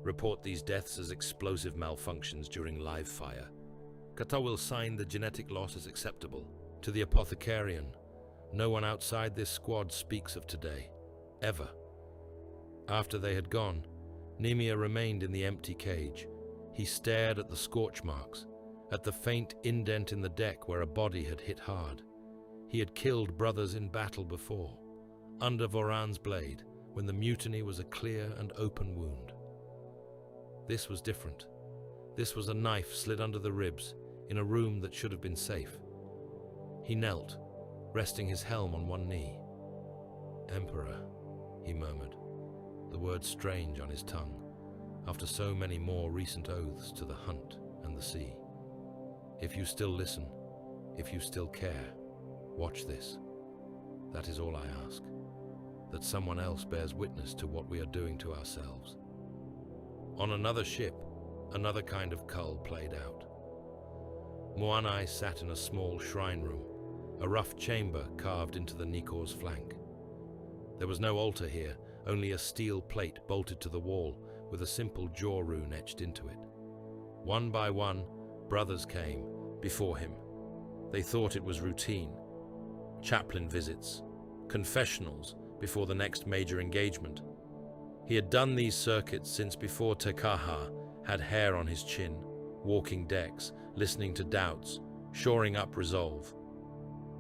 "Report these deaths as explosive malfunctions during live fire. Kata will sign the genetic loss as acceptable. To the apothecarian, no one outside this squad speaks of today. Ever." After they had gone, Nemir remained in the empty cage. He stared at the scorch marks, at the faint indent in the deck where a body had hit hard. He had killed brothers in battle before, under Voran's blade, when the mutiny was a clear and open wound. This was different. This was a knife slid under the ribs, in a room that should have been safe. He knelt, resting his helm on one knee. "Emperor," he murmured, the word strange on his tongue, after so many more recent oaths to the hunt and the sea. "If you still listen, if you still care, watch this. That is all I ask. That someone else bears witness to what we are doing to ourselves." On another ship, another kind of cull played out. Moanai sat in a small shrine room, a rough chamber carved into the Nikor's flank. There was no altar here, only a steel plate bolted to the wall, with a simple jaw rune etched into it. One by one, brothers came before him. They thought it was routine. Chaplain visits, confessionals before the next major engagement. He had done these circuits since before Tekaha had hair on his chin, walking decks, listening to doubts, shoring up resolve.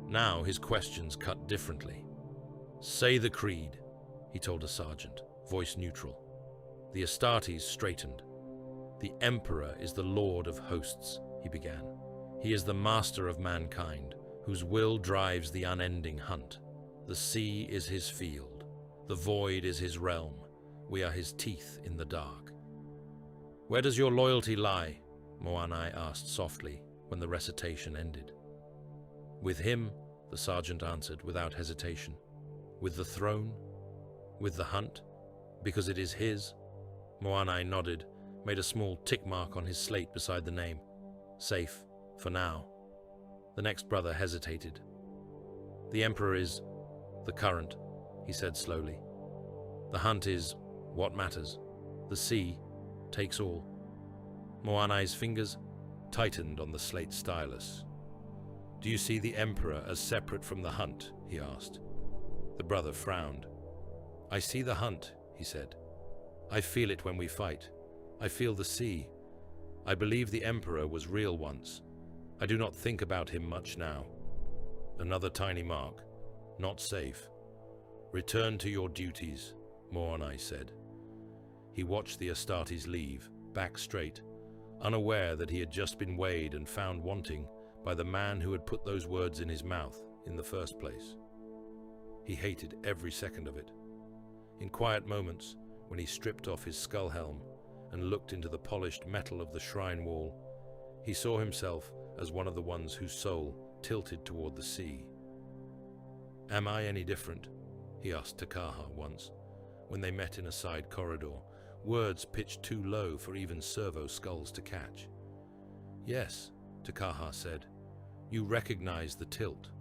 Now his questions cut differently. "Say the creed," he told a sergeant, voice neutral. The Astartes straightened. "The Emperor is the Lord of hosts," he began. "He is the master of mankind, whose will drives the unending hunt. The sea is his field. The void is his realm. We are his teeth in the dark." "Where does your loyalty lie?" Moanai asked softly when the recitation ended. "With him," the sergeant answered without hesitation. "With the throne? With the hunt? Because it is his?" Moanai nodded, made a small tick mark on his slate beside the name. "Safe, for now." The next brother hesitated. "The Emperor is the current," he said slowly. "The hunt is what matters. The sea takes all." Moanai's fingers tightened on the slate stylus. "Do you see the Emperor as separate from the hunt?" he asked. The brother frowned. "I see the hunt," he said. "I feel it when we fight. I feel the sea. I believe the Emperor was real once. I do not think about him much now." Another tiny mark. "Not safe. Return to your duties," Moanai said. He watched the Astartes leave, back straight, unaware that he had just been weighed and found wanting by the man who had put those words in his mouth in the first place. He hated every second of it. In quiet moments, when he stripped off his skull helm and looked into the polished metal of the shrine wall, he saw himself as one of the ones whose soul tilted toward the sea. "Am I any different?" he asked Tekaha once, when they met in a side corridor, words pitched too low for even servo skulls to catch. "Yes," Tekaha said. "You recognize the tilt."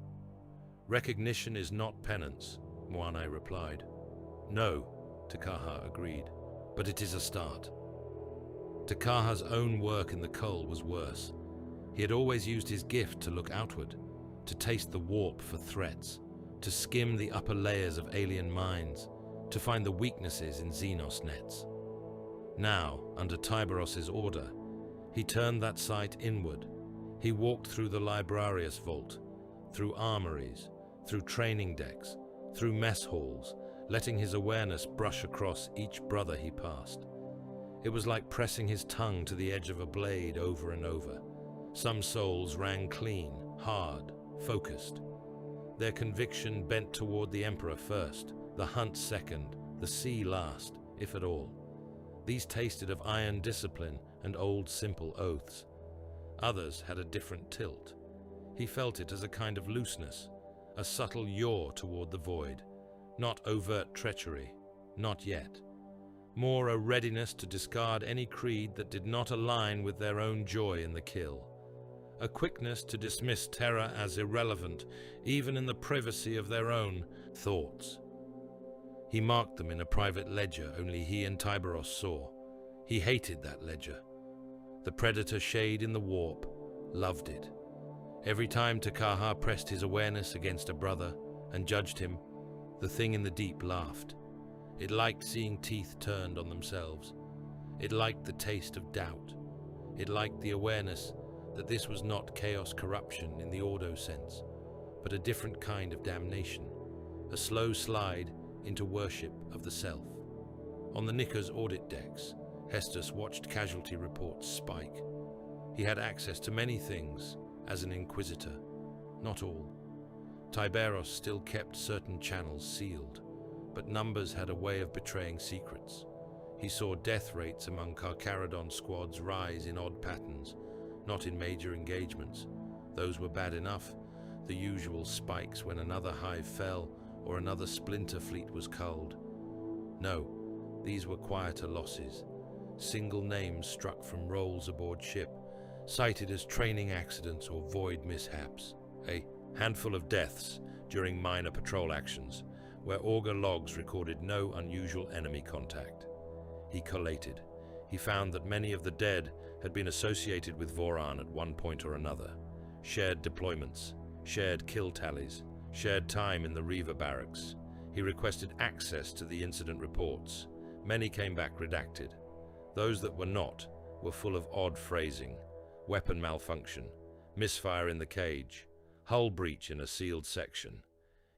"Recognition is not penance," Moanai replied. "No," Tekaha agreed, "but it is a start." Tekaha's own work in the cull was worse. He had always used his gift to look outward, to taste the warp for threats, to skim the upper layers of alien minds, to find the weaknesses in Xenos nets. Now, under Tyberos's order, he turned that sight inward. He walked through the Librarius Vault, through armories, through training decks, through mess halls, letting his awareness brush across each brother he passed. It was like pressing his tongue to the edge of a blade over and over. Some souls rang clean, hard, focused. Their conviction bent toward the Emperor first, the hunt second, the sea last, if at all. These tasted of iron discipline and old simple oaths. Others had a different tilt. He felt it as a kind of looseness, a subtle yaw toward the void. Not overt treachery, not yet. More a readiness to discard any creed that did not align with their own joy in the kill. A quickness to dismiss terror as irrelevant, even in the privacy of their own thoughts. He marked them in a private ledger only he and Tyberos saw. He hated that ledger. The predator shade in the warp loved it. Every time Tekaha pressed his awareness against a brother and judged him, the thing in the deep laughed. It liked seeing teeth turned on themselves. It liked the taste of doubt. It liked the awareness that this was not chaos corruption in the Ordo sense, but a different kind of damnation, a slow slide into worship of the self. On the Nicker's audit decks, Hestus watched casualty reports spike. He had access to many things as an inquisitor, not all. Tyberos still kept certain channels sealed, but numbers had a way of betraying secrets. He saw death rates among Carcharodon squads rise in odd patterns, not in major engagements. Those were bad enough, the usual spikes when another hive fell or another splinter fleet was culled. No, these were quieter losses. Single names struck from rolls aboard ship, cited as training accidents or void mishaps. A handful of deaths during minor patrol actions, where auger logs recorded no unusual enemy contact. He collated. He found that many of the dead had been associated with Voran at one point or another. Shared deployments, shared kill tallies, shared time in the Reaver barracks. He requested access to the incident reports. Many came back redacted. Those that were not were full of odd phrasing, weapon malfunction, misfire in the cage, hull breach in a sealed section.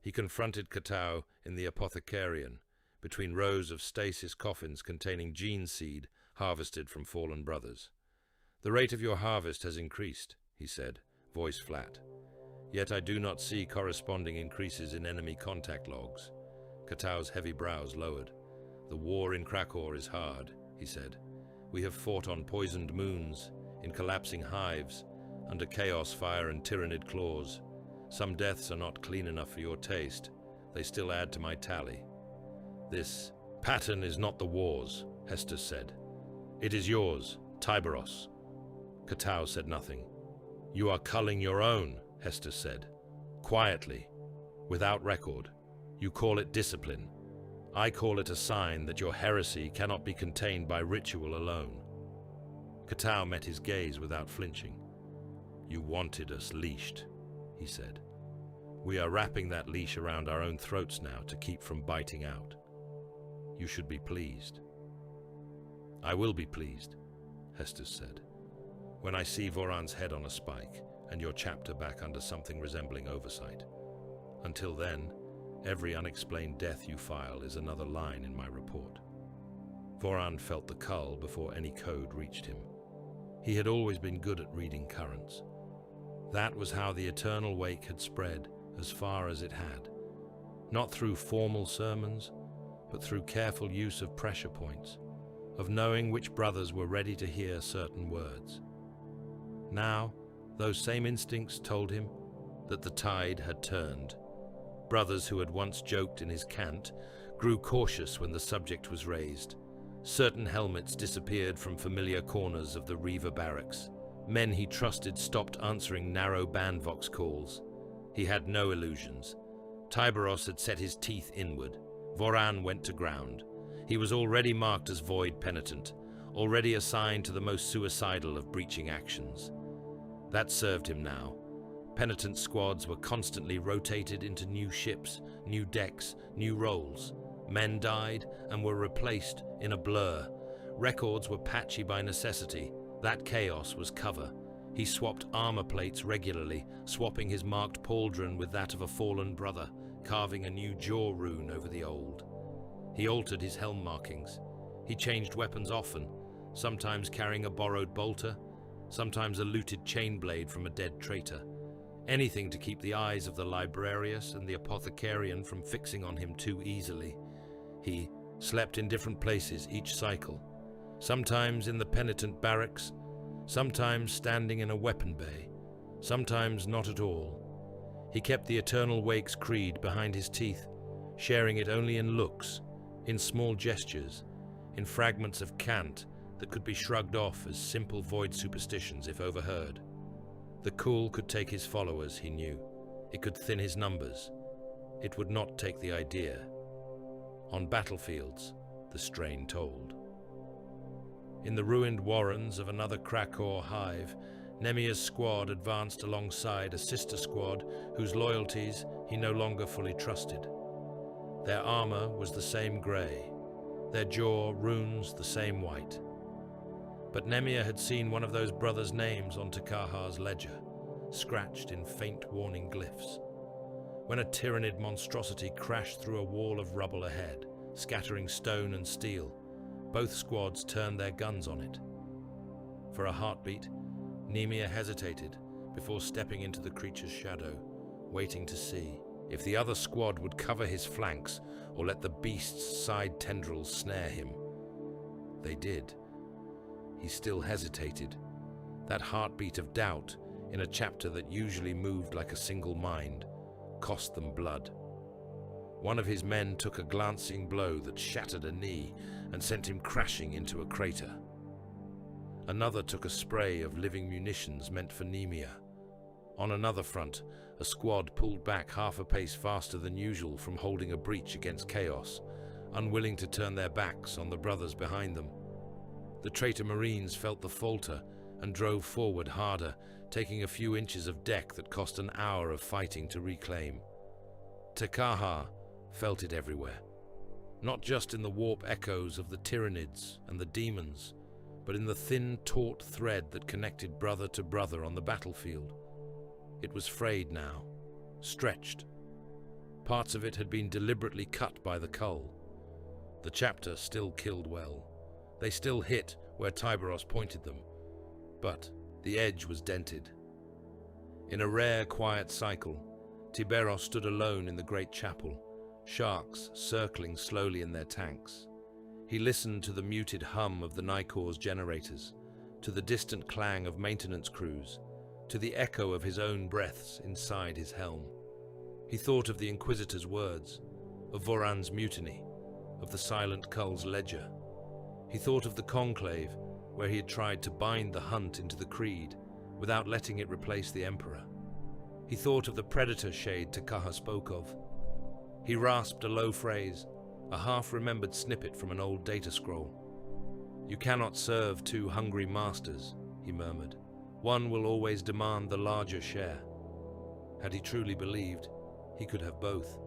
He confronted Katau in the Apothecarian, between rows of stasis coffins containing gene seed harvested from fallen brothers. "The rate of your harvest has increased," he said, voice flat. "Yet I do not see corresponding increases in enemy contact logs." Katau's heavy brows lowered. "The war in Krakow is hard," he said. "We have fought on poisoned moons, in collapsing hives, under chaos fire and tyrannid claws. Some deaths are not clean enough for your taste. They still add to my tally." "This pattern is not the war's," Hestus said. "It is yours, Tyberos." Katau said nothing. "You are culling your own," Hestus said. "Quietly, without record. You call it discipline. I call it a sign that your heresy cannot be contained by ritual alone." Katau met his gaze without flinching. "You wanted us leashed," he said. "We are wrapping that leash around our own throats now to keep from biting out. You should be pleased." "I will be pleased," Hestus said, "when I see Voran's head on a spike and your chapter back under something resembling oversight. Until then, every unexplained death you file is another line in my report." Voran felt the cull before any code reached him. He had always been good at reading currents. That was how the eternal wake had spread as far as it had. Not through formal sermons, but through careful use of pressure points, of knowing which brothers were ready to hear certain words. Now, those same instincts told him that the tide had turned. Brothers who had once joked in his cant grew cautious when the subject was raised. Certain helmets disappeared from familiar corners of the Reaver barracks. Men he trusted stopped answering narrow bandvox calls. He had no illusions. Tyberos had set his teeth inward. Voran went to ground. He was already marked as void penitent, already assigned to the most suicidal of breaching actions. That served him now. Penitent squads were constantly rotated into new ships, new decks, new roles. Men died and were replaced in a blur. Records were patchy by necessity. That chaos was cover. He swapped armor plates regularly, swapping his marked pauldron with that of a fallen brother, carving a new jaw rune over the old. He altered his helm markings. He changed weapons often, sometimes carrying a borrowed bolter, sometimes a looted chain blade from a dead traitor. Anything to keep the eyes of the librarius and the apothecarian from fixing on him too easily. He slept in different places each cycle, sometimes in the penitent barracks, sometimes standing in a weapon bay, sometimes not at all. He kept the Eternal Wake's creed behind his teeth, sharing it only in looks, in small gestures, in fragments of cant that could be shrugged off as simple void superstitions if overheard. The cool could take his followers, he knew. It could thin his numbers. It would not take the idea. On battlefields, the strain told. In the ruined warrens of another Krakow hive, Nemia's squad advanced alongside a sister squad whose loyalties he no longer fully trusted. Their armor was the same grey, their jaw runes the same white. But Nemia had seen one of those brothers' names on Takahar's ledger, scratched in faint warning glyphs. When a tyrannid monstrosity crashed through a wall of rubble ahead, scattering stone and steel, both squads turned their guns on it. For a heartbeat, Nemia hesitated before stepping into the creature's shadow, waiting to see if the other squad would cover his flanks or let the beast's side tendrils snare him. They did. He still hesitated. That heartbeat of doubt in a chapter that usually moved like a single mind cost them blood. One of his men took a glancing blow that shattered a knee and sent him crashing into a crater. Another took a spray of living munitions meant for Nemia. On another front, a squad pulled back half a pace faster than usual from holding a breach against chaos, unwilling to turn their backs on the brothers behind them. The traitor Marines felt the falter and drove forward harder, taking a few inches of deck that cost an hour of fighting to reclaim. Takaha felt it everywhere, not just in the warp echoes of the Tyranids and the demons, but in the thin, taut thread that connected brother to brother on the battlefield. It was frayed now, stretched. Parts of it had been deliberately cut by the cull. The chapter still killed well. They still hit where Tyberos pointed them, but the edge was dented. In a rare, quiet cycle, Tyberos stood alone in the great chapel, sharks circling slowly in their tanks. He listened to the muted hum of the Nikor's generators, to the distant clang of maintenance crews, to the echo of his own breaths inside his helm. He thought of the Inquisitor's words, of Voran's mutiny, of the silent cull's ledger. He thought of the conclave, where he had tried to bind the hunt into the creed, without letting it replace the Emperor. He thought of the predator shade Takaha spoke of. He rasped a low phrase, a half-remembered snippet from an old data scroll. "You cannot serve two hungry masters," he murmured. "One will always demand the larger share." Had he truly believed, he could have both.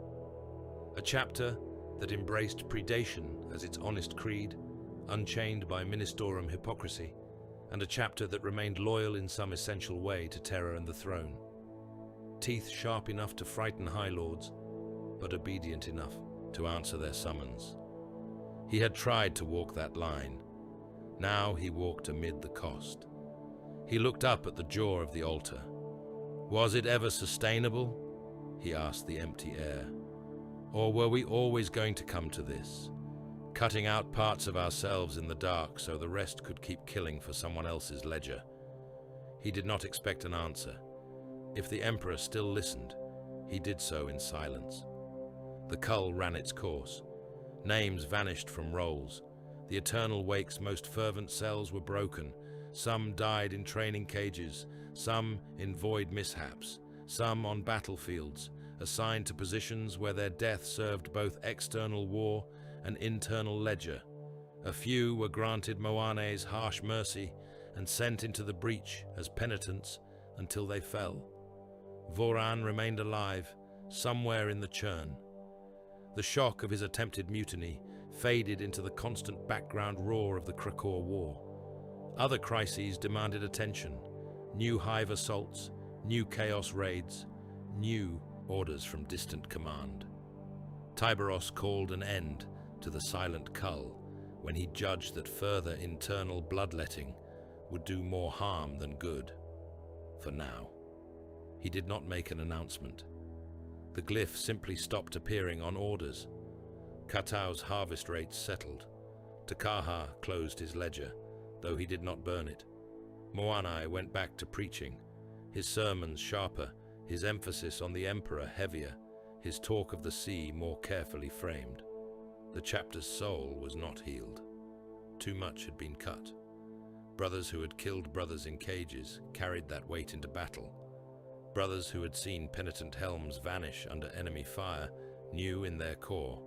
A chapter that embraced predation as its honest creed, unchained by ministorum hypocrisy, and a chapter that remained loyal in some essential way to terror and the throne. Teeth sharp enough to frighten high lords, but obedient enough to answer their summons. He had tried to walk that line. Now he walked amid the cost. He looked up at the jaw of the altar. Was it ever sustainable? He asked the empty air. Or were we always going to come to this? Cutting out parts of ourselves in the dark so the rest could keep killing for someone else's ledger. He did not expect an answer. If the Emperor still listened, he did so in silence. The cull ran its course. Names vanished from rolls. The Eternal Wake's most fervent cells were broken. Some died in training cages, some in void mishaps, some on battlefields, assigned to positions where their death served both external war and internal ledger. A few were granted Moane's harsh mercy and sent into the breach as penitents until they fell. Voran remained alive, somewhere in the churn. The shock of his attempted mutiny faded into the constant background roar of the Krakoa War. Other crises demanded attention. New hive assaults, new chaos raids, new orders from distant command. Tyberos called an end to the silent cull when he judged that further internal bloodletting would do more harm than good. For now. He did not make an announcement. The glyph simply stopped appearing on orders. Katao's harvest rates settled. Takaha closed his ledger, though he did not burn it. Moanai went back to preaching, his sermons sharper, his emphasis on the Emperor heavier, his talk of the sea more carefully framed. The chapter's soul was not healed. Too much had been cut. Brothers who had killed brothers in cages carried that weight into battle. Brothers who had seen penitent helms vanish under enemy fire knew in their core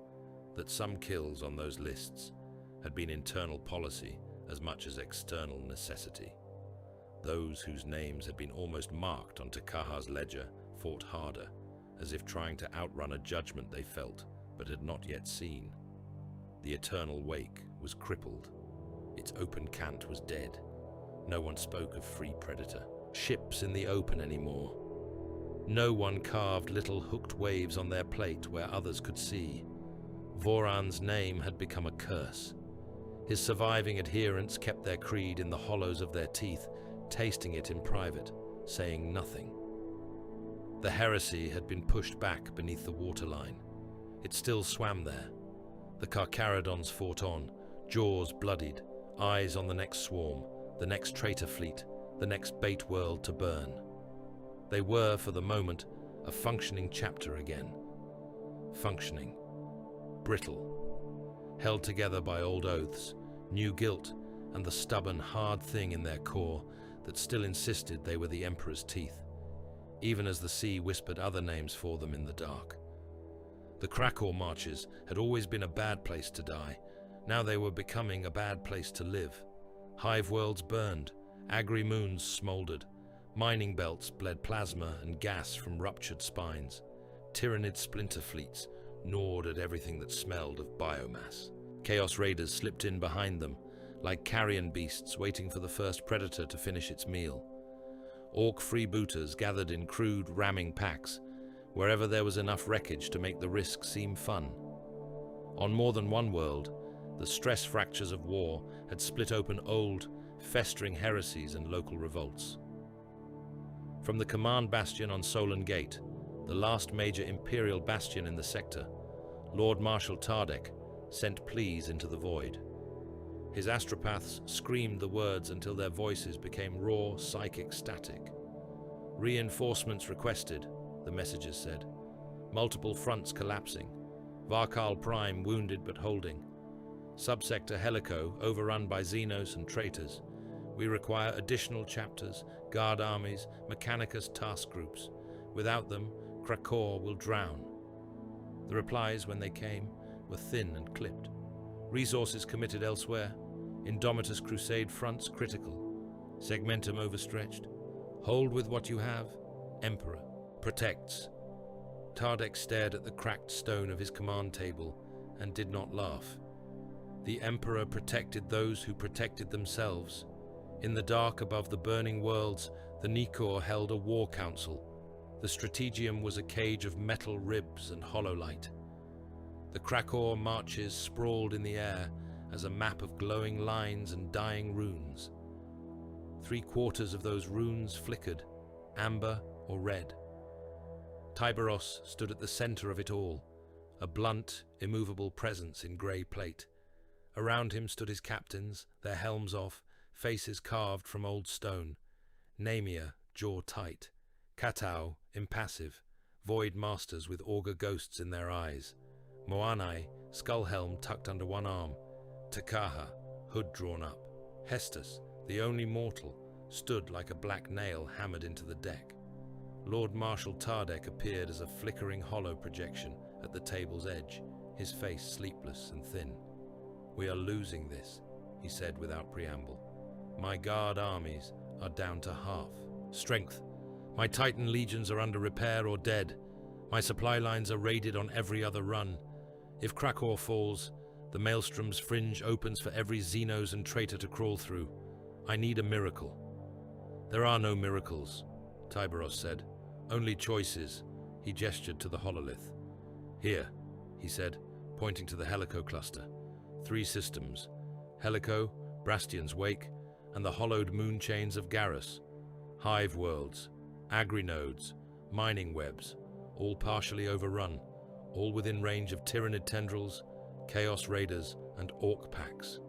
that some kills on those lists had been internal policy as much as external necessity. Those whose names had been almost marked on Takaha's ledger fought harder, as if trying to outrun a judgment they felt but had not yet seen. The Eternal Wake was crippled. Its open cant was dead. No one spoke of free predator, ships in the open anymore. No one carved little hooked waves on their plate where others could see. Voran's name had become a curse. His surviving adherents kept their creed in the hollows of their teeth, tasting it in private, saying nothing. The heresy had been pushed back beneath the waterline. It still swam there. The Carcharodons fought on, jaws bloodied, eyes on the next swarm, the next traitor fleet, the next bait world to burn. They were, for the moment, a functioning chapter again. Functioning. Brittle. Held together by old oaths, new guilt, and the stubborn, hard thing in their core that still insisted they were the Emperor's teeth, even as the sea whispered other names for them in the dark. The Krakow marches had always been a bad place to die. Now they were becoming a bad place to live. Hive worlds burned, agri-moons smoldered, mining belts bled plasma and gas from ruptured spines. Tyrannid splinter fleets gnawed at everything that smelled of biomass. Chaos Raiders slipped in behind them, like carrion beasts waiting for the first predator to finish its meal. Orc freebooters gathered in crude, ramming packs, wherever there was enough wreckage to make the risk seem fun. On more than one world, the stress fractures of war had split open old, festering heresies and local revolts. From the command bastion on Solon Gate, the last major imperial bastion in the sector, Lord Marshal Tardek sent pleas into the void. His astropaths screamed the words until their voices became raw, psychic static. Reinforcements requested, the messages said. Multiple fronts collapsing. Varkal Prime wounded but holding. Subsector Helico overrun by Xenos and traitors. We require additional chapters, guard armies, Mechanicus task groups. Without them, Krakow will drown. The replies, when they came, were thin and clipped. Resources committed elsewhere. Indomitus Crusade fronts critical. Segmentum overstretched. Hold with what you have. Emperor. Protects. Tardek stared at the cracked stone of his command table and did not laugh. The Emperor protected those who protected themselves. In the dark above the burning worlds, the Nikor held a war council. The Strategium was a cage of metal ribs and hololight. The Krakow marches sprawled in the air as a map of glowing lines and dying runes. 3/4 of those runes flickered, amber or red. Tyberos stood at the center of it all, a blunt, immovable presence in grey plate. Around him stood his captains, their helms off, faces carved from old stone. Namia, jaw tight. Katau, impassive, void masters with augur ghosts in their eyes. Moanai, skull helm tucked under one arm. Takaha, hood drawn up. Hestus, the only mortal, stood like a black nail hammered into the deck. Lord Marshal Tardek appeared as a flickering hollow projection at the table's edge, his face sleepless and thin. "We are losing this," he said without preamble. "My guard armies are down to half. Strength. My Titan legions are under repair or dead. My supply lines are raided on every other run. If Krakow falls, the Maelstrom's fringe opens for every Xenos and traitor to crawl through. I need a miracle." "There are no miracles," Tyberos said. "Only choices." He gestured to the hololith. "Here," he said, pointing to the Helico cluster. 3 systems. Helico, Brastian's Wake, and the hollowed moon chains of Garrus. Hive worlds, agri-nodes, mining webs, all partially overrun, all within range of Tyrannid tendrils, Chaos Raiders, and Orc packs.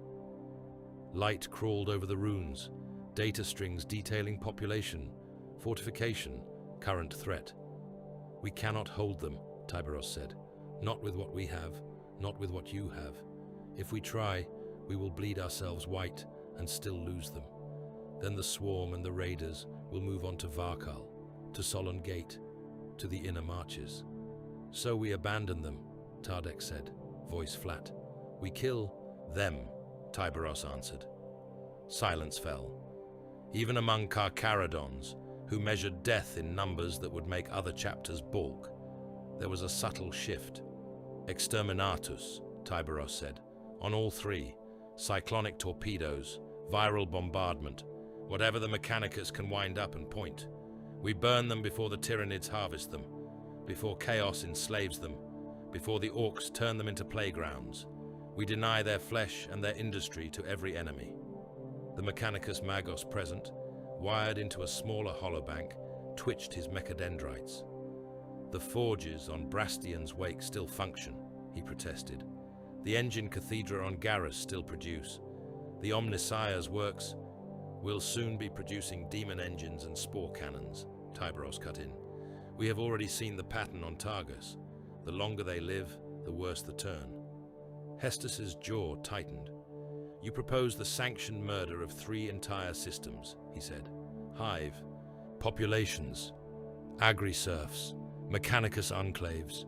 Light crawled over the runes, data strings detailing population, fortification, current threat. "We cannot hold them," Tyberos said. "Not with what we have, not with what you have. If we try, we will bleed ourselves white and still lose them. Then the Swarm and the Raiders will move on to Varkal, to Solon Gate, to the inner marches." "So we abandon them," Tardek said, voice flat. "We kill them," Tyberos answered. Silence fell. Even among Carcharodons, who measured death in numbers that would make other chapters balk, there was a subtle shift. "Exterminatus," Tyberos said. "On all 3, cyclonic torpedoes, viral bombardment, whatever the Mechanicus can wind up and point. We burn them before the Tyrannids harvest them, before chaos enslaves them, before the Orcs turn them into playgrounds. We deny their flesh and their industry to every enemy." The Mechanicus Magos present, wired into a smaller holobank, twitched his mechadendrites. "The forges on Brastian's Wake still function," he protested. "The engine cathedra on Garrus still produce. The Omnissiah's works will soon be producing demon engines and spore cannons," Tyberos cut in. "We have already seen the pattern on Targus. The longer they live, the worse the turn." Hestus's jaw tightened. "You propose the sanctioned murder of 3 entire systems," he said. "Hive, populations, agri-serfs, Mechanicus enclaves,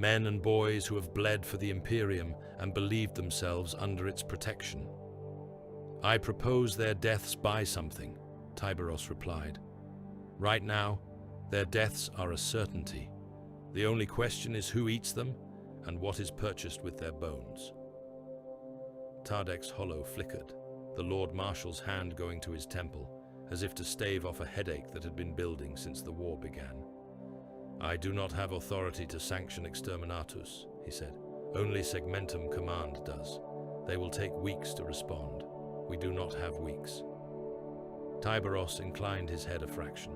men and boys who have bled for the Imperium and believed themselves under its protection. I propose their deaths buy something, Tyberos replied. Right now, their deaths are a certainty. The only question is who eats them and what is purchased with their bones. Tardek's hollow flickered, the Lord Marshal's hand going to his temple, as if to stave off a headache that had been building since the war began. I do not have authority to sanction exterminatus, he said. Only Segmentum Command does. They will take weeks to respond. We do not have weeks. Tyberos inclined his head a fraction.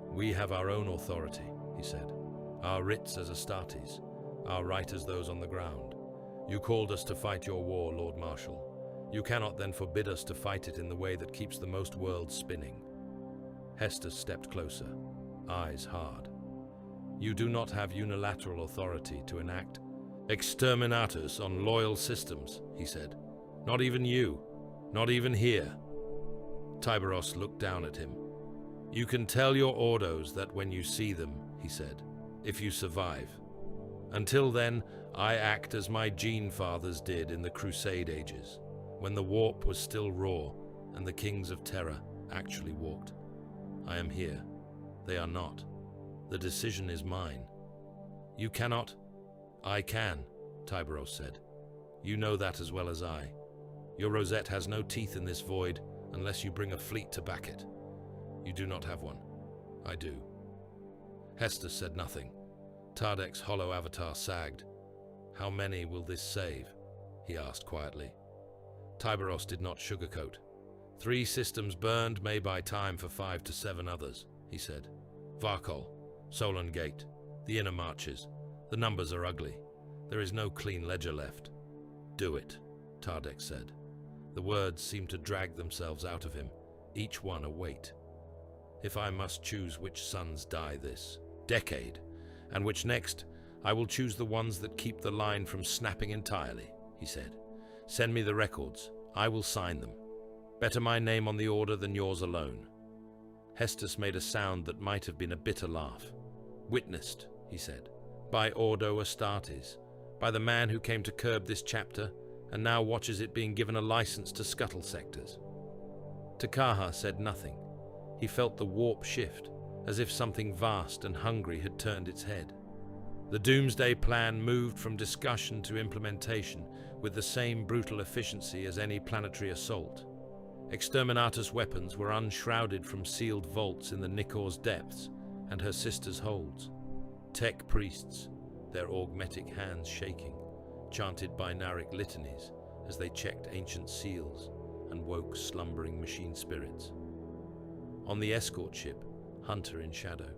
We have our own authority, he said. Our writs as Astartes, our right as those on the ground. You called us to fight your war, Lord Marshal. You cannot then forbid us to fight it in the way that keeps the most worlds spinning. Hester stepped closer, eyes hard. You do not have unilateral authority to enact exterminatus on loyal systems, he said. Not even you, not even here. Tyberos looked down at him. You can tell your Ordos that when you see them, he said, if you survive. Until then, I act as my gene fathers did in the Crusade ages, when the warp was still raw and the kings of terror actually walked. I am here. They are not. The decision is mine. You cannot. I can, Tyberos said. You know that as well as I. Your rosette has no teeth in this void unless you bring a fleet to back it. You do not have one. I do. Hester said nothing. Tardek's hollow avatar sagged. How many will this save? He asked quietly. Tyberos did not sugarcoat. 3 systems burned may buy time for 5 to 7 others, he said. Varkol, Solon Gate, the inner marches. The numbers are ugly. There is no clean ledger left. Do it, Tardek said. The words seemed to drag themselves out of him, each one a weight. If I must choose which sons die this decade, and which next, I will choose the ones that keep the line from snapping entirely, he said. Send me the records. I will sign them. Better my name on the order than yours alone. Hestus made a sound that might have been a bitter laugh. Witnessed, he said, by Ordo Astartes, by the man who came to curb this chapter and now watches it being given a license to scuttle sectors. Takaha said nothing. He felt the warp shift, as if something vast and hungry had turned its head. The Doomsday Plan moved from discussion to implementation with the same brutal efficiency as any planetary assault. Exterminatus weapons were unshrouded from sealed vaults in the Nikor's depths and her sister's holds. Tech priests, their augmetic hands shaking, chanted binaric litanies as they checked ancient seals and woke slumbering machine spirits. On the escort ship, Hunter in shadow,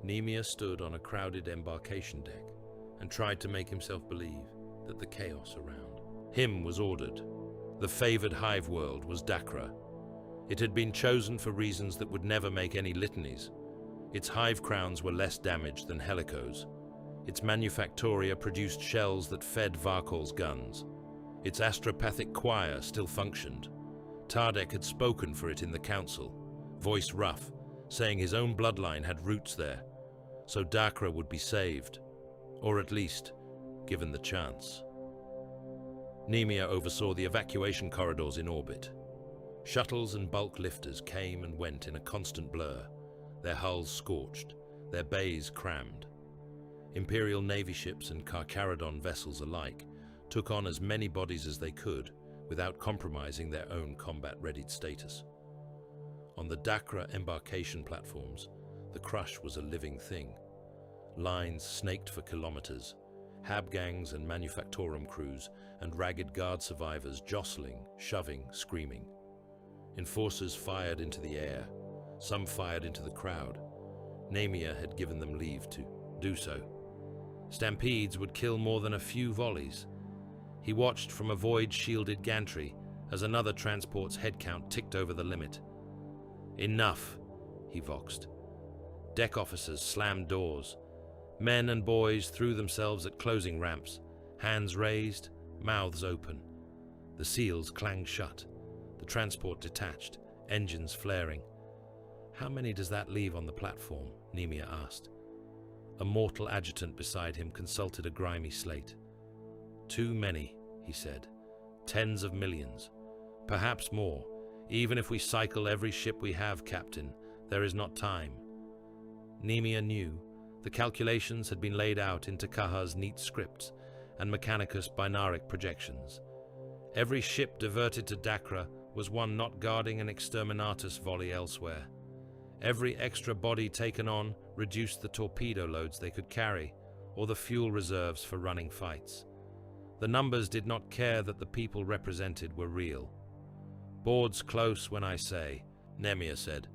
Nemia stood on a crowded embarkation deck and tried to make himself believe that the chaos around him was ordered. The favored hive world was Dakra. It had been chosen for reasons that would never make any litanies. Its hive crowns were less damaged than Helicos. Its manufactoria produced shells that fed Varkol's guns. Its astropathic choir still functioned. Tardek had spoken for it in the council, voice rough, saying his own bloodline had roots there, so Dakra would be saved, or at least given the chance. Nemia oversaw the evacuation corridors in orbit. Shuttles and bulk lifters came and went in a constant blur, their hulls scorched, their bays crammed. Imperial Navy ships and Carcharodon vessels alike took on as many bodies as they could without compromising their own combat-readied status. On the Dakra embarkation platforms, the crush was a living thing. Lines snaked for kilometers, hab gangs and manufactorum crews and ragged guard survivors jostling, shoving, screaming. Enforcers fired into the air, some fired into the crowd. Nemia had given them leave to do so. Stampedes would kill more than a few volleys. He watched from a void-shielded gantry as another transport's head count ticked over the limit. Enough, he voxed. Deck officers slammed doors. Men and boys threw themselves at closing ramps, hands raised, mouths open. The seals clanged shut. The transport detached, engines flaring. How many does that leave on the platform? Nemia asked. A mortal adjutant beside him consulted a grimy slate. "Too many," he said. "Tens of millions. Perhaps more. Even if we cycle every ship we have, Captain, there is not time." Nemia knew. The calculations had been laid out in Takaha's neat scripts and Mechanicus binaric projections. Every ship diverted to Dakra was one not guarding an exterminatus volley elsewhere. Every extra body taken on reduced the torpedo loads they could carry, or the fuel reserves for running fights. The numbers did not care that the people represented were real. "Boards close when I say," Nemia said.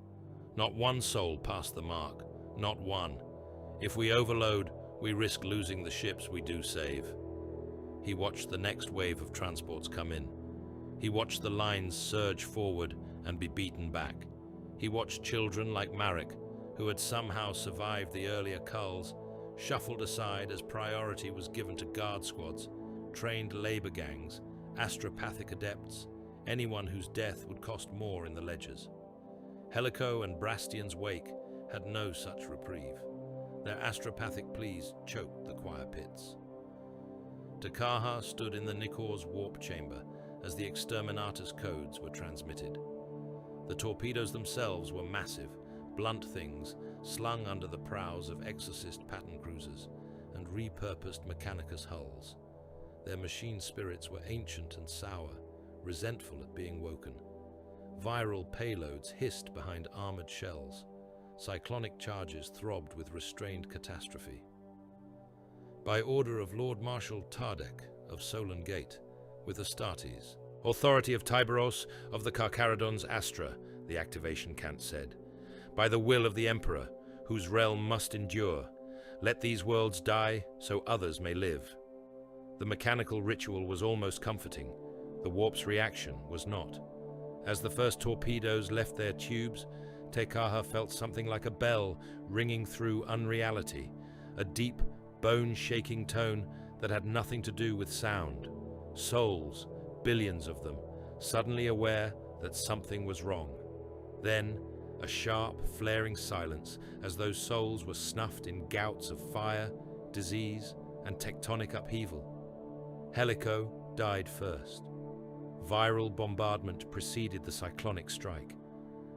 "Not one soul passed the mark, not one. If we overload, we risk losing the ships we do save." He watched the next wave of transports come in. He watched the lines surge forward and be beaten back. He watched children like Marek, who had somehow survived the earlier culls, shuffled aside as priority was given to guard squads, trained labor gangs, astropathic adepts, anyone whose death would cost more in the ledgers. Helico and Brastian's wake had no such reprieve. Their astropathic pleas choked the choir pits. Takaha stood in the Nikor's warp chamber as the exterminatus codes were transmitted. The torpedoes themselves were massive, blunt things slung under the prows of exorcist pattern cruisers and repurposed Mechanicus hulls. Their machine spirits were ancient and sour, resentful at being woken. Viral payloads hissed behind armored shells. Cyclonic charges throbbed with restrained catastrophe. By order of Lord Marshal Tardek of Solon Gate, with Astartes, authority of Tyberos of the Carcharodons Astra, the activation cant said. By the will of the Emperor, whose realm must endure, let these worlds die so others may live. The mechanical ritual was almost comforting. The warp's reaction was not. As the first torpedoes left their tubes, Tekaha felt something like a bell ringing through unreality, a deep, bone-shaking tone that had nothing to do with sound. Souls, billions of them, suddenly aware that something was wrong. Then, a sharp, flaring silence as those souls were snuffed in gouts of fire, disease, and tectonic upheaval. Helico died first. Viral bombardment preceded the cyclonic strike,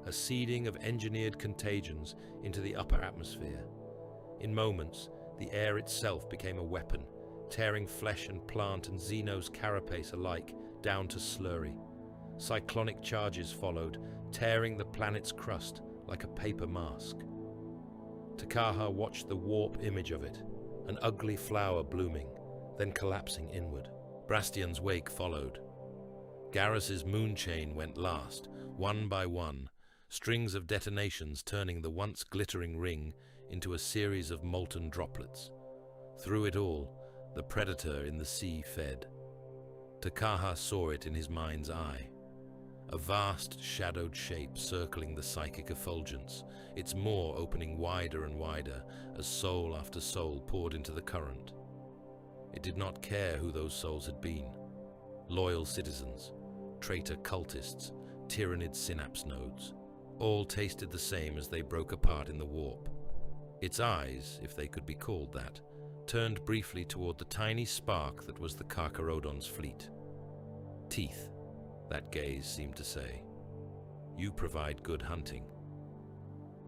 a seeding of engineered contagions into the upper atmosphere. In moments, the air itself became a weapon, tearing flesh and plant and Xeno's carapace alike down to slurry. Cyclonic charges followed, tearing the planet's crust like a paper mask. Takaha watched the warp image of it, an ugly flower blooming, then collapsing inward. Brastian's wake followed. Garrus's moon chain went last, one by one, strings of detonations turning the once glittering ring into a series of molten droplets. Through it all, the predator in the sea fed. Takaha saw it in his mind's eye. A vast, shadowed shape circling the psychic effulgence, its maw opening wider and wider as soul after soul poured into the current. It did not care who those souls had been. Loyal citizens, traitor cultists, tyrannid synapse nodes. All tasted the same as they broke apart in the warp. Its eyes, if they could be called that, turned briefly toward the tiny spark that was the Carcharodons fleet. Teeth, that gaze seemed to say. You provide good hunting.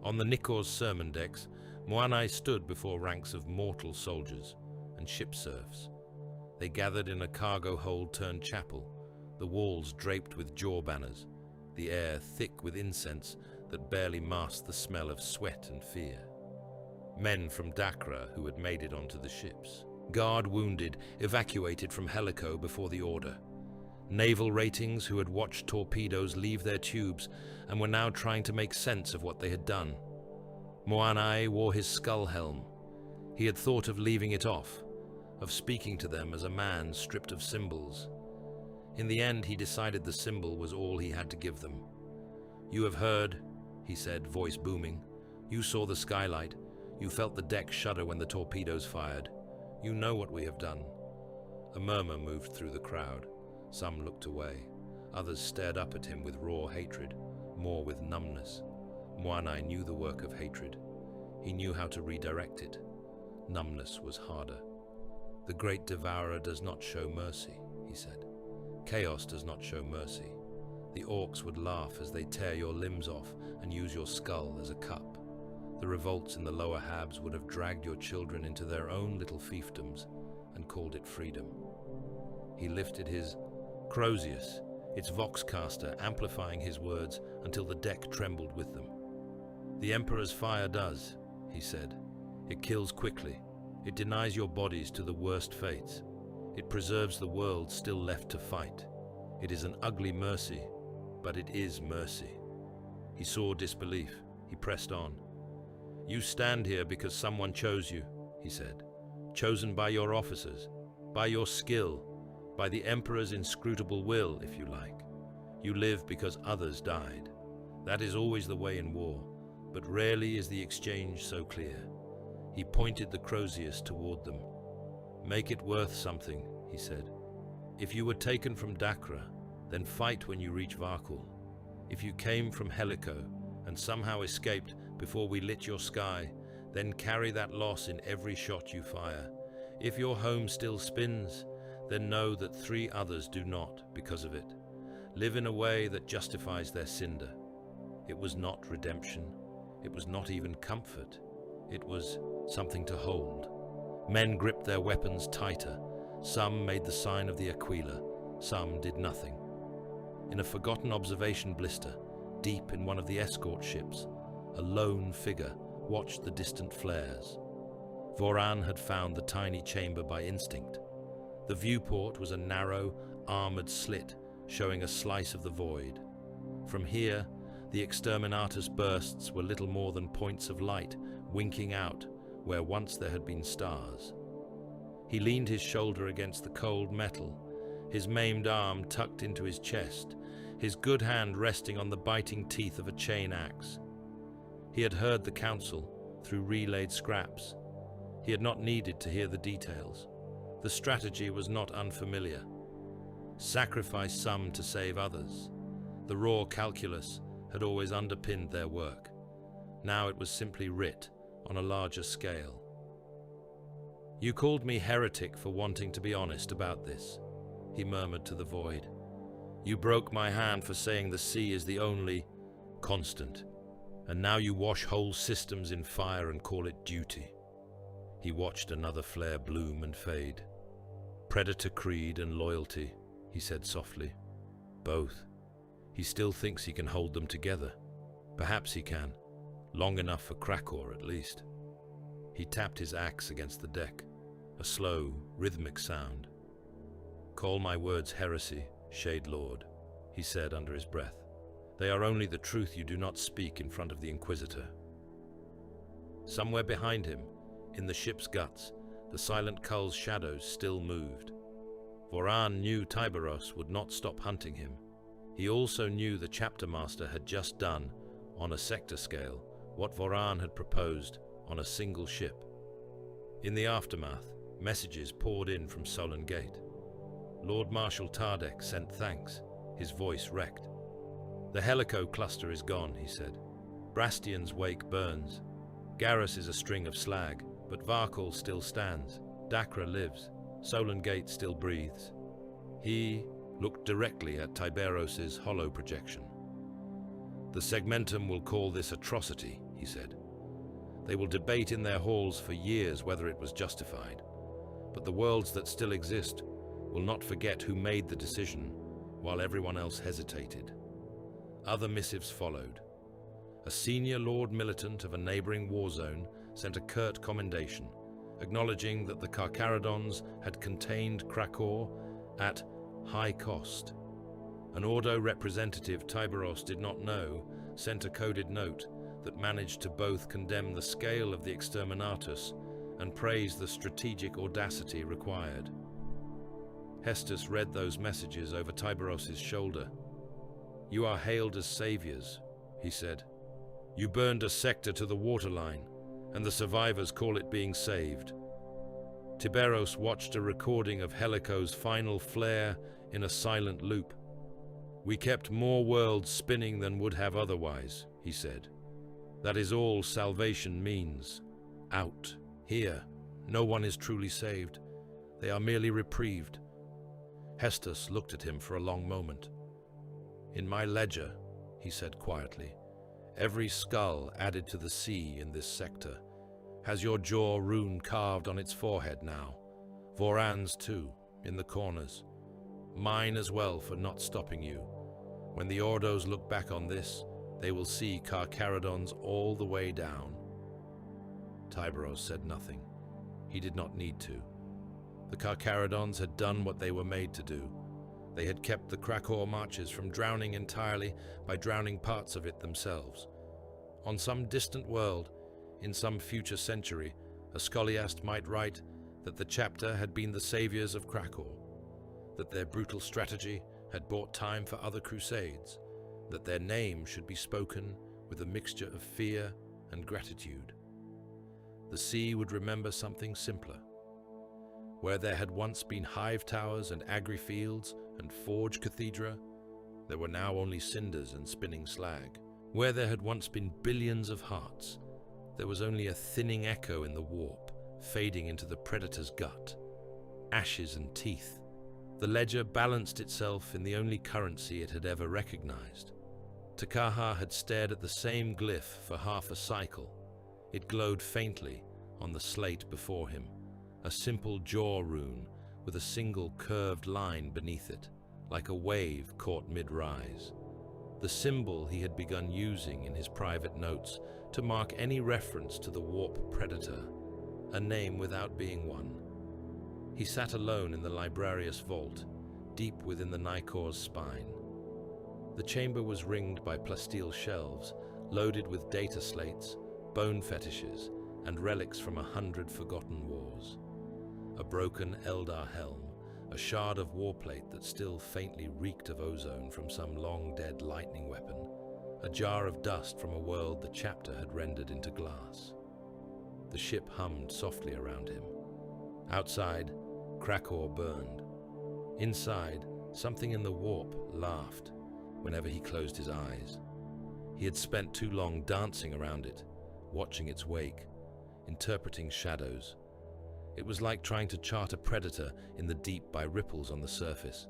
On the Nikor's sermon decks, Moanai stood before ranks of mortal soldiers and ship serfs. They gathered in a cargo hold turned chapel, the walls draped with jaw banners, the air thick with incense that barely masked the smell of sweat and fear. Men from Dakra who had made it onto the ships. Guard wounded, evacuated from Helico before the order. Naval ratings who had watched torpedoes leave their tubes and were now trying to make sense of what they had done. Moanai wore his skull helm. He had thought of leaving it off, of speaking to them as a man stripped of symbols. In the end, he decided the symbol was all he had to give them. You have heard, he said, voice booming. You saw the skylight. You felt the deck shudder when the torpedoes fired. You know what we have done. A murmur moved through the crowd. Some looked away. Others stared up at him with raw hatred, more with numbness. Moanai knew the work of hatred. He knew how to redirect it. numbness was harder. The great devourer does not show mercy, he said. Chaos does not show mercy. The orcs would laugh as they tear your limbs off and use your skull as a cup. The revolts in the lower habs would have dragged your children into their own little fiefdoms and called it freedom. He lifted his Crozius, its voxcaster, amplifying his words until the deck trembled with them. The Emperor's fire does, he said. It kills quickly. It denies your bodies to the worst fates. It preserves the world still left to fight. It is an ugly mercy, but it is mercy. He saw disbelief. He pressed on. You stand here because someone chose you, he said. Chosen by your officers, by your skill, by the Emperor's inscrutable will, if you like. You live because others died. That is always the way in war, but rarely is the exchange so clear. He pointed the Crozius toward them. Make it worth something, he said. If you were taken from Dacra, then fight when you reach Varkul. If you came from Helico and somehow escaped before we lit your sky, then carry that loss in every shot you fire. If your home still spins, then know that 3 others do not because of it. Live in a way that justifies their cinder. It was not redemption. It was not even comfort. It was something to hold. Men gripped their weapons tighter. Some made the sign of the Aquila. Some did nothing. In a forgotten observation blister, deep in one of the escort ships, a lone figure watched the distant flares. Voran had found the tiny chamber by instinct. The viewport was a narrow, armored slit showing a slice of the void. From here, the exterminatus bursts were little more than points of light winking out where once there had been stars. He leaned his shoulder against the cold metal, his maimed arm tucked into his chest, his good hand resting on the biting teeth of a chain axe. He had heard the council through relayed scraps. He had not needed to hear the details. The strategy was not unfamiliar. Sacrifice some to save others. The raw calculus had always underpinned their work. Now it was simply writ on a larger scale. You called me heretic for wanting to be honest about this, he murmured to the void. You broke my hand for saying the sea is the only constant, and now you wash whole systems in fire and call it duty. He watched another flare bloom and fade. Predator creed and loyalty, he said softly. Both. He still thinks he can hold them together. Perhaps he can. Long enough for Krakor, at least. He tapped his axe against the deck, a slow, rhythmic sound. Call my words heresy, Shade Lord, he said under his breath. They are only the truth you do not speak in front of the Inquisitor. Somewhere behind him, in the ship's guts, the silent Kull's shadows still moved. Voran knew Tyberos would not stop hunting him. He also knew the chapter master had just done, on a sector scale, what Voran had proposed on a single ship. In the aftermath, messages poured in from Solon Gate. Lord Marshal Tardek sent thanks, his voice wrecked. The Helico cluster is gone, he said. Brastian's wake burns. Garrus is a string of slag, but Varkul still stands. Dacra lives. Solon Gate still breathes. He looked directly at Tyberos's hollow projection. The Segmentum will call this atrocity, he said. They will debate in their halls for years whether it was justified. But the worlds that still exist will not forget who made the decision while everyone else hesitated. Other missives followed. A senior Lord Militant of a neighboring war zone sent a curt commendation, acknowledging that the Carcharodons had contained Krakor at high cost. An Ordo representative Tyberos did not know sent a coded note that managed to both condemn the scale of the exterminatus and praise the strategic audacity required. Hestus read those messages over Tyberos's shoulder. You are hailed as saviors, he said. You burned a sector to the waterline, and the survivors call it being saved. Tyberos watched a recording of Helico's final flare in a silent loop. We kept more worlds spinning than would have otherwise, he said. That is all salvation means. Out. Here. No one is truly saved. They are merely reprieved. Hestus looked at him for a long moment. In my ledger, he said quietly, every skull added to the sea in this sector has your jaw rune carved on its forehead now. Voran's too, in the corners. Mine as well for not stopping you. When the Ordos look back on this, they will see Carcharodons all the way down. Tyberos said nothing. He did not need to. The Carcharodons had done what they were made to do. They had kept the Krakow marches from drowning entirely by drowning parts of it themselves. On some distant world, in some future century, a scholiast might write that the chapter had been the saviors of Krakow, that their brutal strategy had bought time for other crusades, that their name should be spoken with a mixture of fear and gratitude. The sea would remember something simpler. Where there had once been hive towers and agri-fields and forge cathedra, there were now only cinders and spinning slag. Where there had once been billions of hearts, there was only a thinning echo in the warp, fading into the predator's gut. Ashes and teeth. The ledger balanced itself in the only currency it had ever recognized. Takaha had stared at the same glyph for half a cycle. It glowed faintly on the slate before him, a simple jaw rune with a single curved line beneath it, like a wave caught mid-rise. The symbol he had begun using in his private notes to mark any reference to the warp predator, a name without being one. He sat alone in the librarius vault, deep within the Nicor's spine. The chamber was ringed by plasteel shelves, loaded with data slates, bone fetishes, and relics from 100 forgotten wars. A broken Eldar helm, a shard of warplate that still faintly reeked of ozone from some long-dead lightning weapon, a jar of dust from a world the chapter had rendered into glass. The ship hummed softly around him. Outside, Krakow burned. Inside, something in the warp laughed whenever he closed his eyes. He had spent too long dancing around it, watching its wake, interpreting shadows. It was like trying to chart a predator in the deep by ripples on the surface.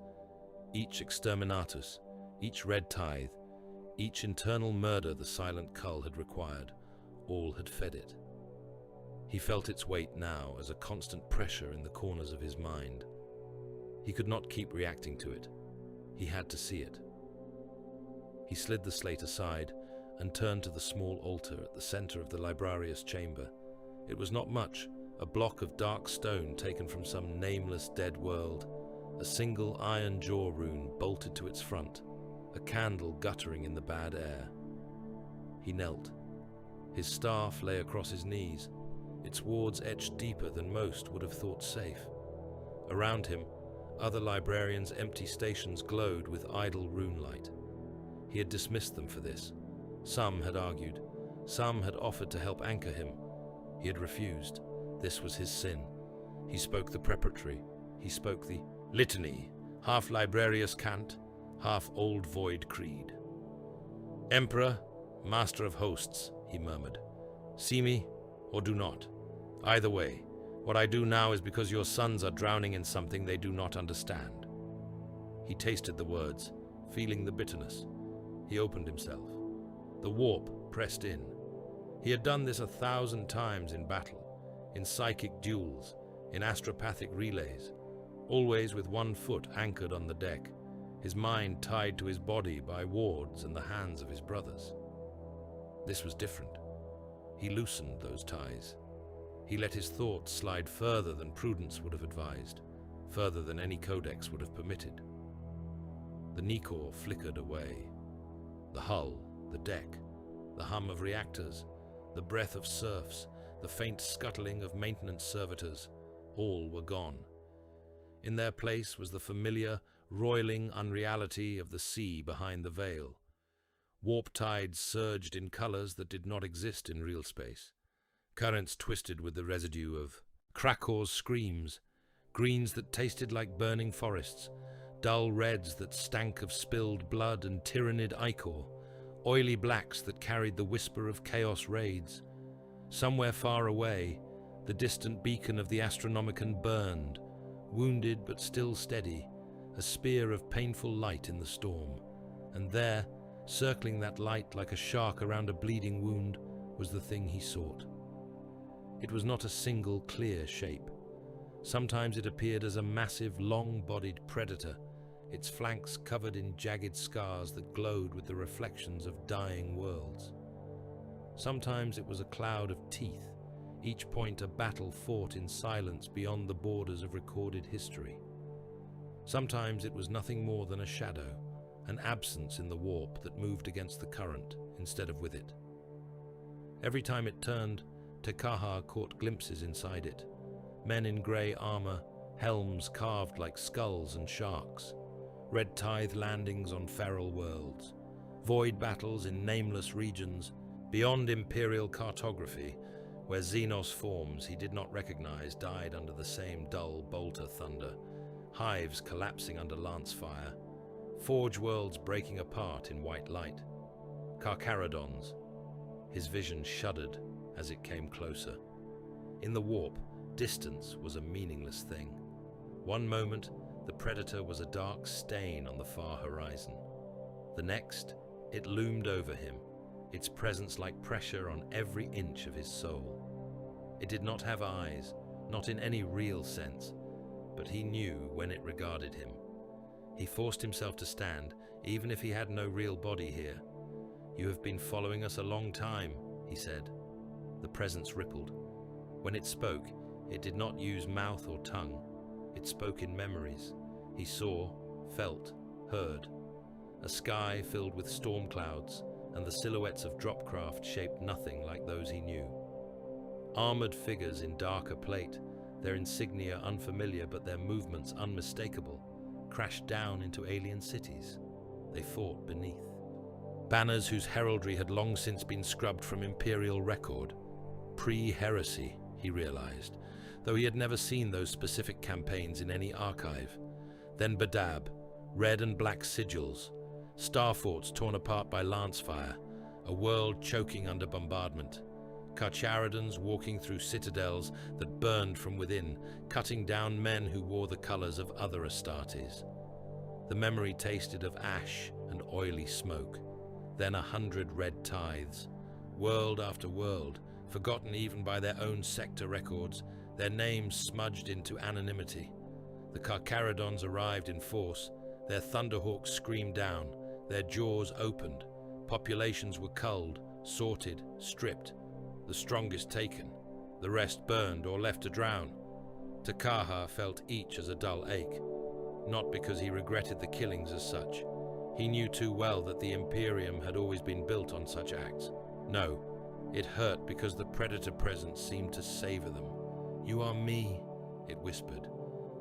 Each exterminatus, each red tithe, each internal murder the silent cull had required, all had fed it. He felt its weight now as a constant pressure in the corners of his mind. He could not keep reacting to it. He had to see it. He slid the slate aside and turned to the small altar at the center of the librarius chamber. It was not much, a block of dark stone taken from some nameless dead world, a single iron jaw rune bolted to its front, a candle guttering in the bad air. He knelt. His staff lay across his knees, its wards etched deeper than most would have thought safe. Around him, other librarians' empty stations glowed with idle rune light. He had dismissed them for this. Some had argued. Some had offered to help anchor him. He had refused. This was his sin. He spoke the preparatory. He spoke the litany, half librarius cant, half old void creed. Emperor, master of hosts, he murmured. See me or do not. Either way, what I do now is because your sons are drowning in something they do not understand. He tasted the words, feeling the bitterness. He opened himself. The warp pressed in. He had done this 1,000 times in battle, in psychic duels, in astropathic relays, always with one foot anchored on the deck, his mind tied to his body by wards and the hands of his brothers. This was different. He loosened those ties. He let his thoughts slide further than prudence would have advised, further than any codex would have permitted. The Nicor flickered away. The hull, the deck, the hum of reactors, the breath of serfs, the faint scuttling of maintenance servitors, all were gone. In their place was the familiar, roiling unreality of the sea behind the veil. Warp tides surged in colors that did not exist in real space. Currents twisted with the residue of Krakow's screams, greens that tasted like burning forests, dull reds that stank of spilled blood and tyrannid ichor, oily blacks that carried the whisper of chaos raids. Somewhere far away, The distant beacon of the Astronomicon burned, wounded but still steady, a spear of painful light in the storm. And there, circling that light like a shark around a bleeding wound, was the thing he sought. It was not a single clear shape. Sometimes it appeared as a massive, long-bodied predator, its flanks covered in jagged scars that glowed with the reflections of dying worlds. Sometimes it was a cloud of teeth, each point a battle fought in silence beyond the borders of recorded history. Sometimes it was nothing more than a shadow, an absence in the warp that moved against the current instead of with it. Every time it turned, Carcharodons caught glimpses inside it. Men in grey armor, helms carved like skulls and sharks, red tithe landings on feral worlds, void battles in nameless regions, beyond imperial cartography, where Xenos forms he did not recognize died under the same dull bolter thunder, hives collapsing under lance fire, forge worlds breaking apart in white light. Carcharodons. His vision shuddered as it came closer. In the warp, distance was a meaningless thing. One moment, the predator was a dark stain on the far horizon. The next, it loomed over him, its presence like pressure on every inch of his soul. It did not have eyes, not in any real sense, but he knew when it regarded him. He forced himself to stand, even if he had no real body here. "You have been following us a long time," he said. The presence rippled. When it spoke, it did not use mouth or tongue. It spoke in memories. He saw, felt, heard. A sky filled with storm clouds, and the silhouettes of dropcraft shaped nothing like those he knew. Armored figures in darker plate, their insignia unfamiliar but their movements unmistakable, crashed down into alien cities. They fought beneath. Banners whose heraldry had long since been scrubbed from imperial record. Pre-heresy, he realized, though he had never seen those specific campaigns in any archive. Then Badab, red and black sigils, star forts torn apart by lance fire, a world choking under bombardment. Carcharodons walking through citadels that burned from within, cutting down men who wore the colors of other Astartes. The memory tasted of ash and oily smoke. Then 100 red tithes, world after world, forgotten even by their own sector records, their names smudged into anonymity. The Carcharodons arrived in force, their thunderhawks screamed down, their jaws opened, populations were culled, sorted, stripped, the strongest taken, the rest burned or left to drown. Carcharodon felt each as a dull ache, not because he regretted the killings as such. He knew too well that the Imperium had always been built on such acts. No, it hurt because the predator presence seemed to savor them. "You are me," it whispered.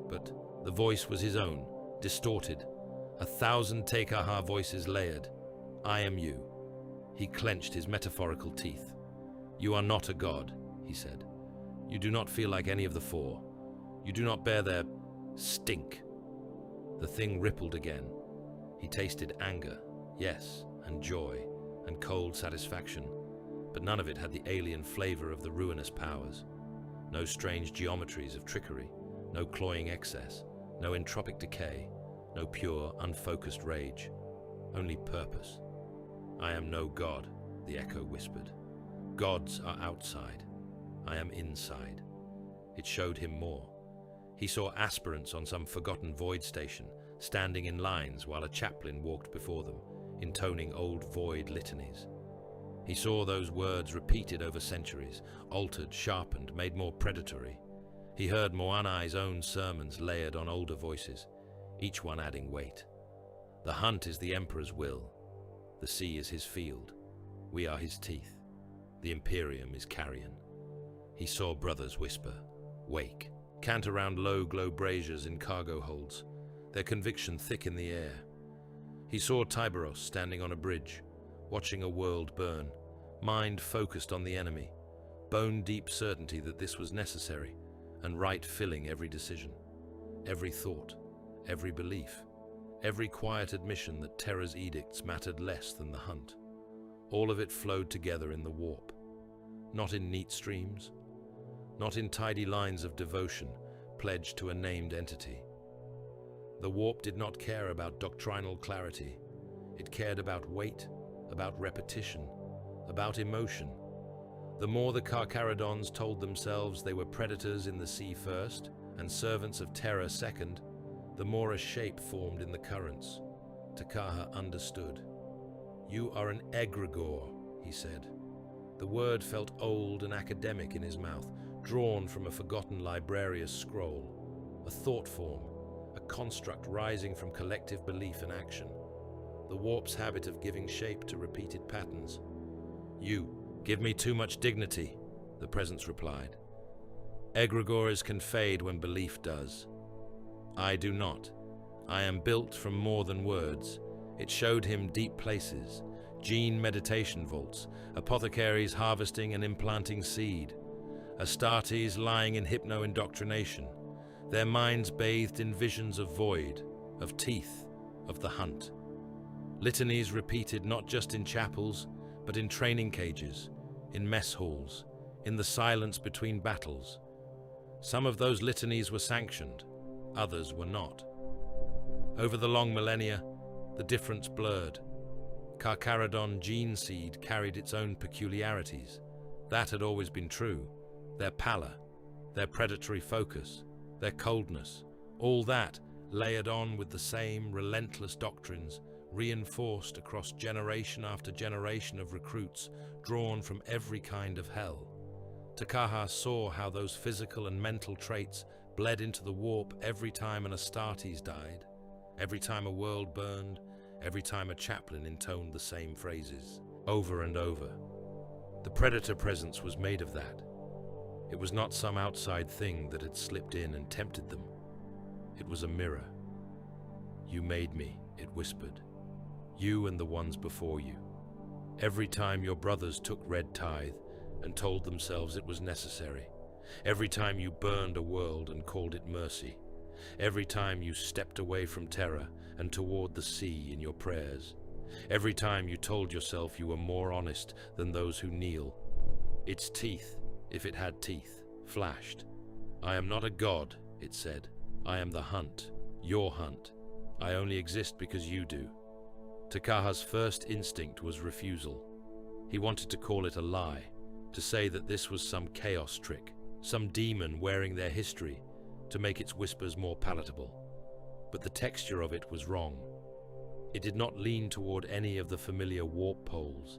But the voice was his own, distorted. 1,000 Carcharodon voices layered. "I am you." He clenched his metaphorical teeth. "You are not a god," he said. "You do not feel like any of the four. You do not bear their stink." The thing rippled again. He tasted anger, yes, and joy, and cold satisfaction, but none of it had the alien flavor of the ruinous powers. No strange geometries of trickery, no cloying excess, no entropic decay, no pure, unfocused rage, only purpose. "I am no god," the echo whispered. "Gods are outside. I am inside." It showed him more. He saw aspirants on some forgotten void station, standing in lines while a chaplain walked before them, intoning old void litanies. He saw those words repeated over centuries, altered, sharpened, made more predatory. He heard Moanai's own sermons layered on older voices, each one adding weight. The hunt is the Emperor's will. The sea is his field. We are his teeth. The Imperium is carrion. He saw brothers whisper, wake, cant around low-glow braziers in cargo holds, their conviction thick in the air. He saw Tyberos standing on a bridge, watching a world burn, mind focused on the enemy, bone-deep certainty that this was necessary, and right filling every decision, every thought, every belief, every quiet admission that Terra's edicts mattered less than the hunt. All of it flowed together in the warp, not in neat streams. not in tidy lines of devotion pledged to a named entity. The warp did not care about doctrinal clarity. It cared about weight, about repetition, about emotion. The more the Carcharodons told themselves they were predators in the sea first and servants of terror second, the more a shape formed in the currents. Takaha understood. "You are an egregore," he said. The word felt old and academic in his mouth, drawn from a forgotten librarious scroll, a thought form, a construct rising from collective belief and action. The warp's habit of giving shape to repeated patterns. "You give me too much dignity," the presence replied. "Egregores can fade when belief does. I do not. I am built from more than words." It showed him deep places, gene meditation vaults, apothecaries harvesting and implanting seed, Astartes lying in hypno-indoctrination, their minds bathed in visions of void, of teeth, of the hunt. Litanies repeated not just in chapels, but in training cages, in mess halls, in the silence between battles. Some of those litanies were sanctioned, others were not. Over the long millennia, the difference blurred. Carcharodon gene seed carried its own peculiarities. That had always been true. Their pallor, their predatory focus, their coldness, all that layered on with the same relentless doctrines, reinforced across generation after generation of recruits drawn from every kind of hell. Takaha saw how those physical and mental traits bled into the warp every time an Astartes died, every time a world burned, every time a chaplain intoned the same phrases, over and over. The predator presence was made of that. It was not some outside thing that had slipped in and tempted them. It was a mirror. "You made me," it whispered. "You and the ones before you. Every time your brothers took red tithe and told themselves it was necessary. Every time you burned a world and called it mercy. Every time you stepped away from terror and toward the sea in your prayers. Every time you told yourself you were more honest than those who kneel. Its teeth, if it had teeth, flashed. I am not a god, it said. I am the hunt, your hunt. I only exist because you do." Takaha's first instinct was refusal. He wanted to call it a lie, to say that this was some chaos trick, some demon wearing their history to make its whispers more palatable. But the texture of it was wrong. It did not lean toward any of the familiar warp poles.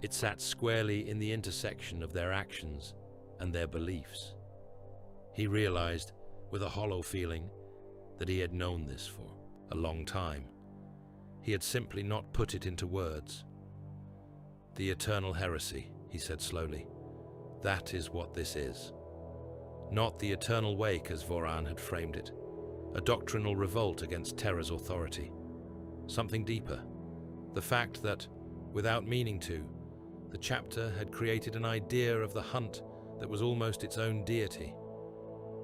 It sat squarely in the intersection of their actions and their beliefs. He realized, with a hollow feeling, that he had known this for a long time. He had simply not put it into words. "The eternal heresy," he said slowly. "That is what this is. Not the eternal wake as Voran had framed it, a doctrinal revolt against terror's authority. Something deeper. The fact that, without meaning to, the chapter had created an idea of the hunt that was almost its own deity.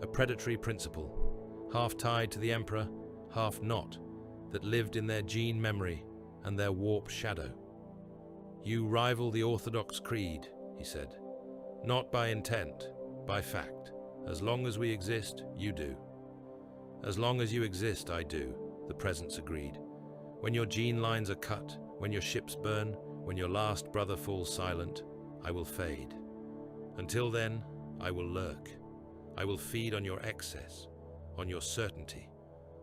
A predatory principle, half tied to the Emperor, half not, that lived in their gene memory and their warp shadow. "You rival the Orthodox creed," he said. "Not by intent, by fact. As long as we exist, you do." "As long as you exist, I do," the presence agreed. "When your gene lines are cut, when your ships burn, when your last brother falls silent, I will fade. Until then, I will lurk. I will feed on your excess, on your certainty,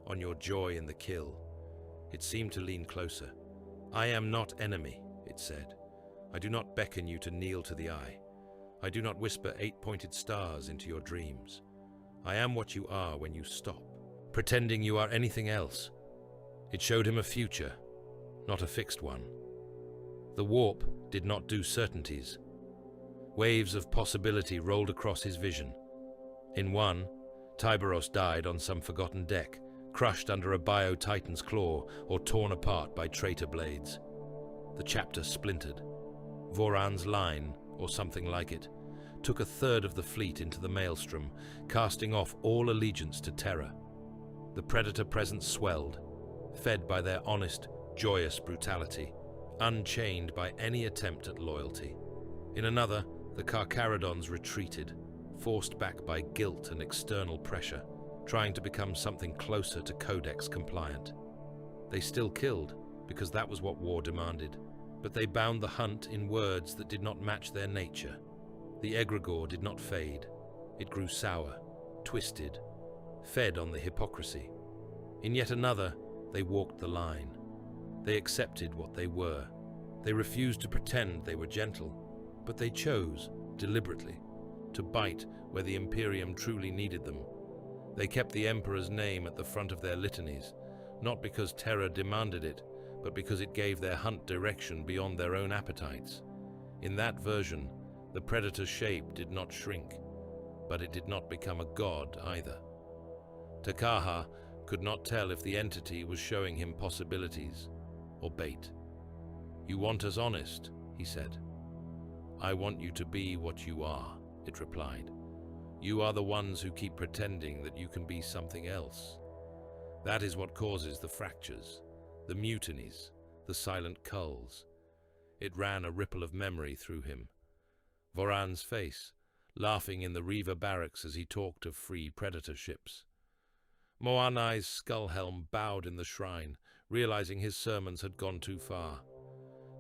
on your joy in the kill." It seemed to lean closer. "I am not enemy," it said. "I do not beckon you to kneel to the eye. I do not whisper 8-pointed stars into your dreams. I am what you are when you stop, pretending you are anything else." It showed him a future, not a fixed one. The warp did not do certainties. Waves of possibility rolled across his vision. In one, Tyberos died on some forgotten deck, crushed under a bio-titan's claw or torn apart by traitor blades. The chapter splintered. Voran's line, or something like it, took a third of the fleet into the maelstrom, casting off all allegiance to terror. The predator presence swelled, fed by their honest, joyous brutality, unchained by any attempt at loyalty. In another, the Carcharodons retreated, forced back by guilt and external pressure, trying to become something closer to Codex compliant. They still killed, because that was what war demanded, but they bound the hunt in words that did not match their nature. The egregore did not fade. It grew sour, twisted, fed on the hypocrisy. In yet another, they walked the line. They accepted what they were. They refused to pretend they were gentle, but they chose, deliberately, to bite where the Imperium truly needed them. They kept the Emperor's name at the front of their litanies, not because terror demanded it, but because it gave their hunt direction beyond their own appetites. In that version, the Predator's shape did not shrink, but it did not become a god either. Takaha could not tell if the entity was showing him possibilities or bait. "You want us honest," he said. "I want you to be what you are," it replied. "You are the ones who keep pretending that you can be something else. That is what causes the fractures, the mutinies, the silent culls." It ran a ripple of memory through him. Voran's face, laughing in the Reaver barracks as he talked of free predator ships. Moanai's skull helm bowed in the shrine, realizing his sermons had gone too far.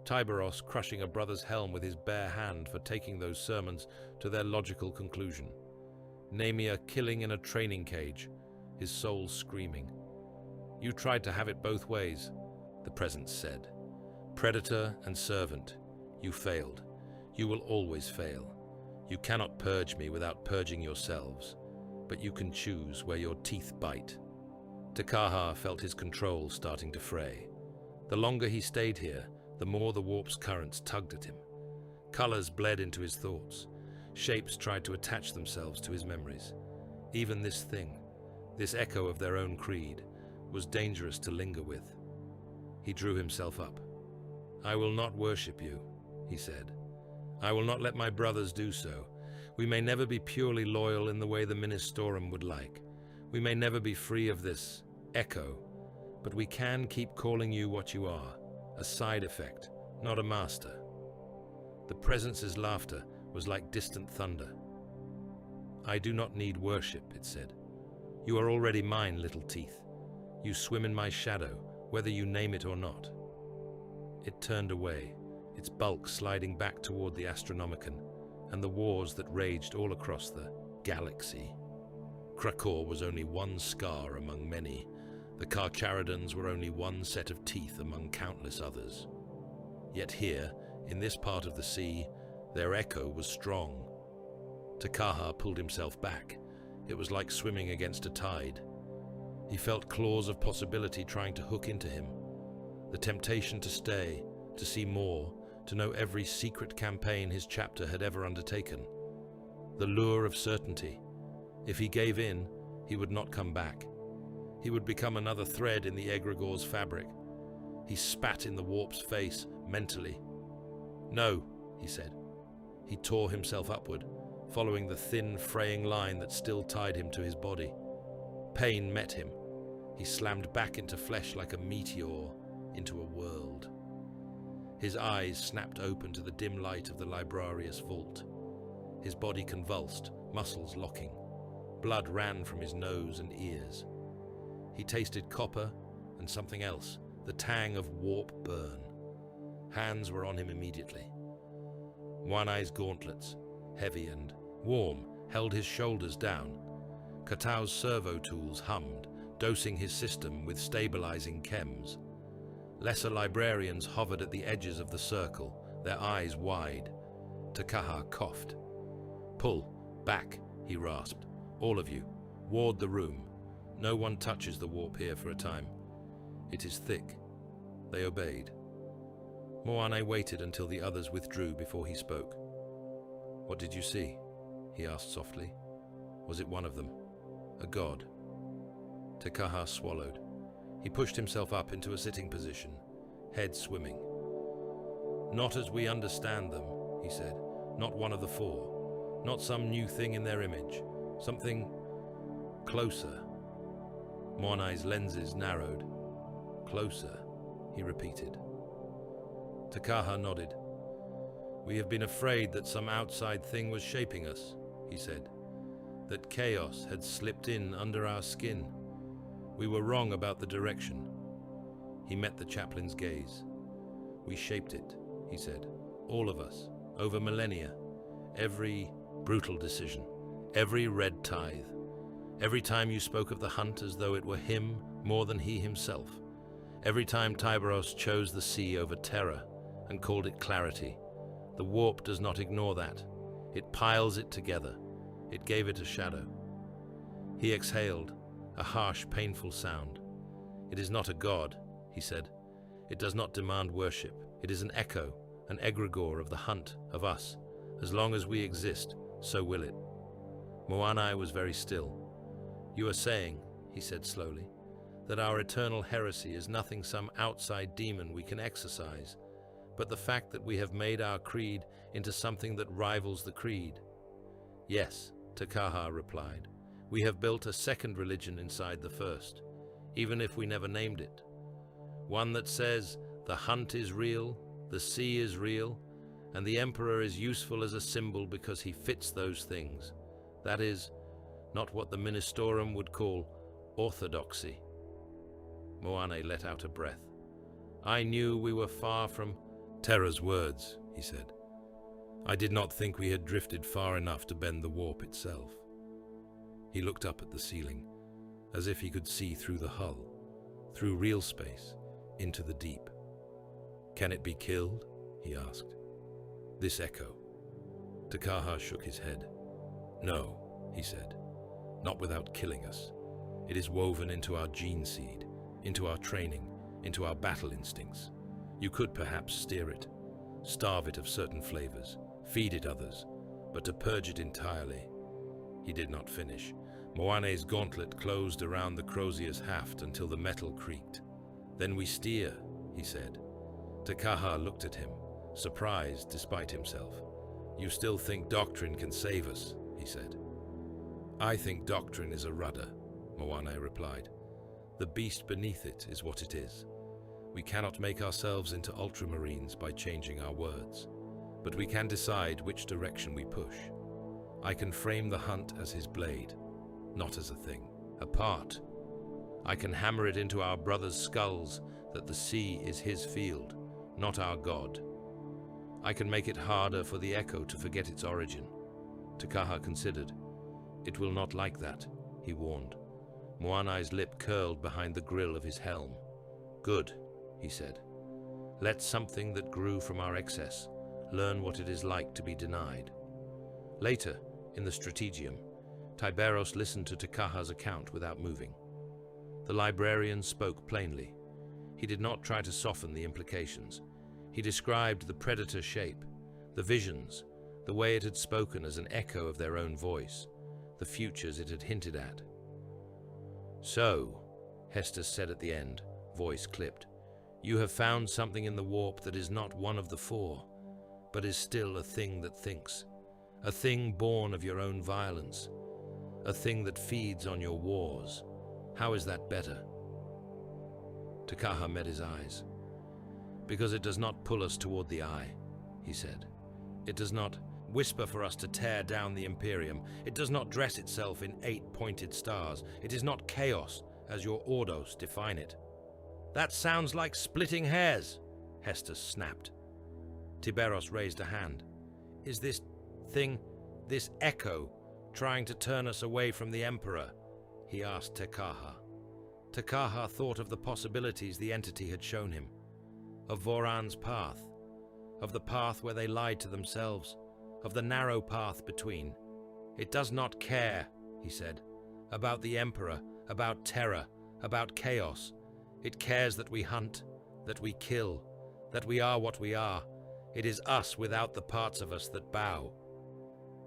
Tiberos crushing a brother's helm with his bare hand for taking those sermons to their logical conclusion. Namia killing in a training cage, his soul screaming. "You tried to have it both ways," the presence said. "Predator and servant. You failed. You will always fail. You cannot purge me without purging yourselves, but you can choose where your teeth bite." Takaha felt his control starting to fray. The longer he stayed here, the more the warp's currents tugged at him. Colors bled into his thoughts. Shapes tried to attach themselves to his memories. Even this thing, this echo of their own creed, was dangerous to linger with. He drew himself up. "I will not worship you," he said. "I will not let my brothers do so. We may never be purely loyal in the way the Ministorum would like. We may never be free of this echo, but we can keep calling you what you are, a side effect, not a master." The presence's laughter was like distant thunder. "I do not need worship," it said. "You are already mine, little teeth. You swim in my shadow, whether you name it or not." It turned away, its bulk sliding back toward the Astronomicon and the wars that raged all across the galaxy. Krakow was only one scar among many. The Carcharodons were only one set of teeth among countless others. Yet here, in this part of the sea, their echo was strong. Takaha pulled himself back. It was like swimming against a tide. He felt claws of possibility trying to hook into him. The temptation to stay, to see more, to know every secret campaign his chapter had ever undertaken. The lure of certainty. If he gave in, he would not come back. He would become another thread in the egregore's fabric. He spat in the warp's face, mentally. "No," he said. He tore himself upward, following the thin, fraying line that still tied him to his body. Pain met him. He slammed back into flesh like a meteor, into a world. His eyes snapped open to the dim light of the Librarius vault. His body convulsed, muscles locking. Blood ran from his nose and ears. He tasted copper and something else, the tang of warp burn. Hands were on him immediately. One-Eye's gauntlets, heavy and warm, held his shoulders down. Katao's servo tools hummed, dosing his system with stabilizing chems. Lesser librarians hovered at the edges of the circle, their eyes wide. Takaha coughed. "Pull, back," he rasped. "All of you, ward the room. No one touches the warp here for a time. It is thick." They obeyed. Moanai waited until the others withdrew before he spoke. "What did you see?" he asked softly. "Was it one of them? A god?" Takaha swallowed. He pushed himself up into a sitting position, head swimming. "Not as we understand them," he said. "Not one of the four. Not some new thing in their image. Something closer." Moanai's lenses narrowed. "Closer," he repeated. Takaha nodded. "We have been afraid that some outside thing was shaping us," he said. that chaos had slipped in under our skin. We were wrong about the direction. He met the chaplain's gaze. We shaped it, he said. All of us, over millennia. Every brutal decision, every red tithe. Every time you spoke of the hunt as though it were him more than he himself. Every time Tyberos chose the sea over terror and called it clarity. The warp does not ignore that. It piles it together. It gave it a shadow. He exhaled, a harsh, painful sound. It is not a god, he said. It does not demand worship. It is an echo, an egregore of the hunt, of us. As long as we exist, so will it. Moanai was very still. You are saying, he said slowly, that our eternal heresy is nothing some outside demon we can exorcise, but the fact that we have made our creed into something that rivals the creed. Yes, Takaha replied. We have built a second religion inside the first, even if we never named it. One that says the hunt is real, the sea is real, and the Emperor is useful as a symbol because he fits those things. That is, not what the Ministorum would call orthodoxy. Moane let out a breath. I knew we were far from Terra's words, he said. I did not think we had drifted far enough to bend the warp itself. He looked up at the ceiling, as if he could see through the hull, through real space, into the deep. Can it be killed? He asked. This echo. Takaha shook his head. No, he said. Not without killing us. It is woven into our gene seed, into our training, into our battle instincts. You could perhaps steer it, starve it of certain flavors, feed it others, but to purge it entirely. He did not finish. Moane's gauntlet closed around the crozier's haft until the metal creaked. Then we steer, he said. Takaha looked at him, surprised despite himself. You still think doctrine can save us, he said. I think doctrine is a rudder, Moane replied. The beast beneath it is what it is. We cannot make ourselves into ultramarines by changing our words, but we can decide which direction we push. I can frame the hunt as his blade, not as a thing, a part. I can hammer it into our brothers' skulls that the sea is his field, not our god. I can make it harder for the echo to forget its origin. Takaha considered. It will not like that, he warned. Moanai's lip curled behind the grill of his helm. Good, he said. Let something that grew from our excess learn what it is like to be denied. Later, in the Strategium, Tyberos listened to Takaha's account without moving. The librarian spoke plainly. He did not try to soften the implications. He described the predator shape, the visions, the way it had spoken as an echo of their own voice, the futures it had hinted at. So, Hestus said at the end, voice clipped, you have found something in the warp that is not one of the four, but is still a thing that thinks, a thing born of your own violence, a thing that feeds on your wars. How is that better? Takaha met his eyes. Because it does not pull us toward the eye, he said. It does not whisper for us to tear down the Imperium. It does not dress itself in 8 pointed stars. It is not chaos, as your Ordos define it. That sounds like splitting hairs, Hestus snapped. Tyberos raised a hand. Is this thing, this echo, trying to turn us away from the Emperor? He asked Takaha. Takaha thought of the possibilities the entity had shown him. Of Voran's path. Of the path where they lied to themselves. Of the narrow path between. It does not care, he said, about the Emperor, about terror, about chaos. It cares that we hunt, that we kill, that we are what we are. It is us without the parts of us that bow.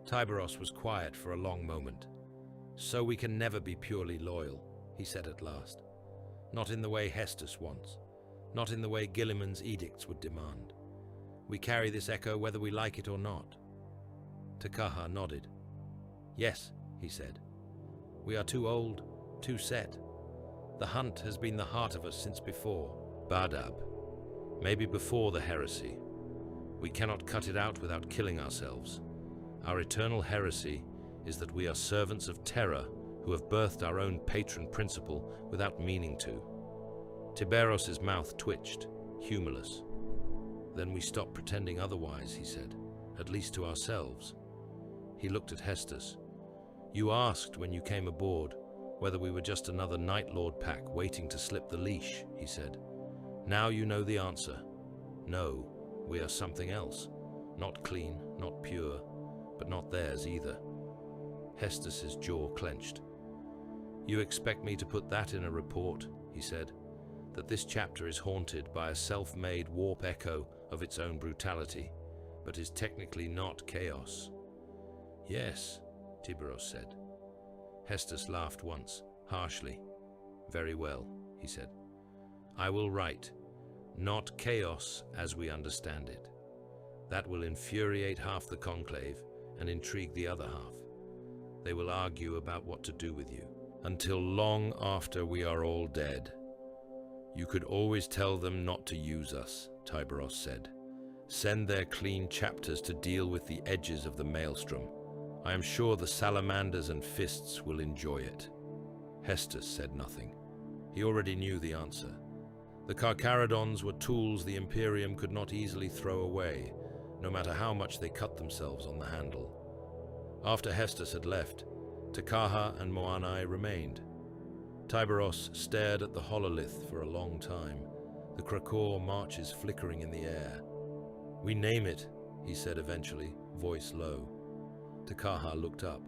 Tyberos was quiet for a long moment. So we can never be purely loyal, he said at last. Not in the way Hestus wants. Not in the way Gilliman's edicts would demand. We carry this echo whether we like it or not. Takaha nodded. Yes, he said. We are too old, too set. The hunt has been the heart of us since before Badab. Maybe before the heresy. We cannot cut it out without killing ourselves. Our eternal heresy is that we are servants of terror who have birthed our own patron principle without meaning to. Tiberos's mouth twitched, humorless. Then we stopped pretending otherwise, he said, at least to ourselves. He looked at Hestus. You asked when you came aboard whether we were just another Night Lord pack waiting to slip the leash, he said. Now you know the answer. No, we are something else. Not clean, not pure, but not theirs either. Hestus's jaw clenched. You expect me to put that in a report, he said, that this chapter is haunted by a self-made warp echo of its own brutality, but is technically not chaos. Yes, Tiberos said. Hestus laughed once, harshly. Very well, he said. I will write, not chaos as we understand it. That will infuriate half the conclave and intrigue the other half. They will argue about what to do with you, until long after we are all dead. You could always tell them not to use us, Tiberos said. Send their clean chapters to deal with the edges of the maelstrom. I am sure the salamanders and fists will enjoy it. Hestus said nothing. He already knew the answer. The Carcharodons were tools the Imperium could not easily throw away, no matter how much they cut themselves on the handle. After Hestus had left, Takaha and Moanai remained. Tiberos stared at the hololith for a long time, the Krakoor marches flickering in the air. We name it, he said eventually, voice low. Takaha looked up.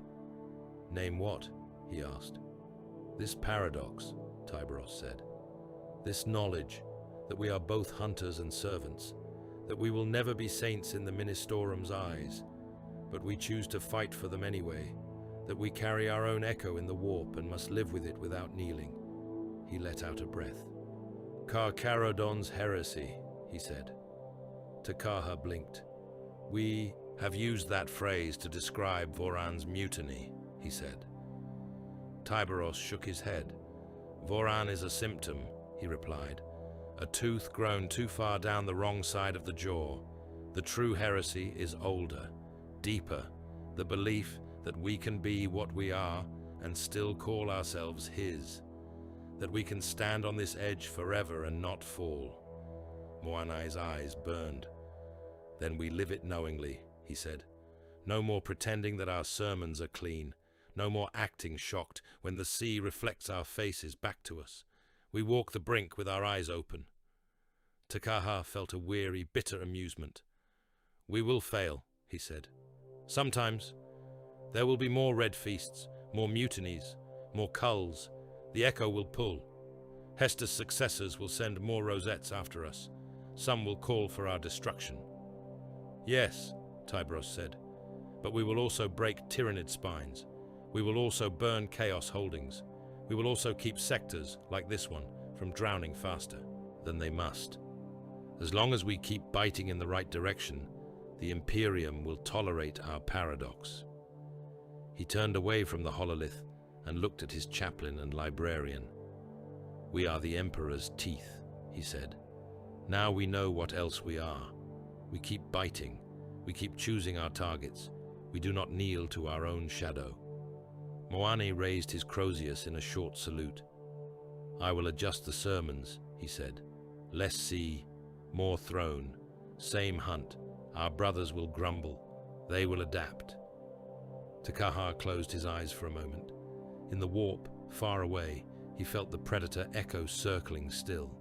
Name what? He asked. This paradox, Tiberos said. This knowledge that we are both hunters and servants, that we will never be saints in the Ministerum's eyes, but we choose to fight for them anyway, that we carry our own echo in the warp and must live with it without kneeling. He let out a breath. Carcharodons Heresy, he said. Takaha blinked. We have used that phrase to describe Voran's mutiny, he said. Tiberos shook his head. Voran is a symptom, he replied. A tooth grown too far down the wrong side of the jaw. The true heresy is older, deeper, the belief that we can be what we are and still call ourselves his, that we can stand on this edge forever and not fall. Moanai's eyes burned. Then we live it knowingly, he said. No more pretending that our sermons are clean, no more acting shocked when the sea reflects our faces back to us. We walk the brink with our eyes open. Takaha felt a weary, bitter amusement. We will fail, he said. Sometimes. There will be more red feasts, more mutinies, more culls. The echo will pull. Hestus' successors will send more rosettes after us. Some will call for our destruction. Yes, Tiberos said, but we will also break Tyrannid spines. We will also burn Chaos holdings. We will also keep sectors, like this one, from drowning faster than they must. As long as we keep biting in the right direction, the Imperium will tolerate our paradox. He turned away from the hololith and looked at his chaplain and librarian. We are the Emperor's teeth, he said. Now we know what else we are. We keep biting. We keep choosing our targets. We do not kneel to our own shadow. Moani raised his Crozius in a short salute. I will adjust the sermons, he said. Less sea, more throne, same hunt. Our brothers will grumble. They will adapt. Takaha closed his eyes for a moment. In the warp, far away, he felt the predator echo circling still.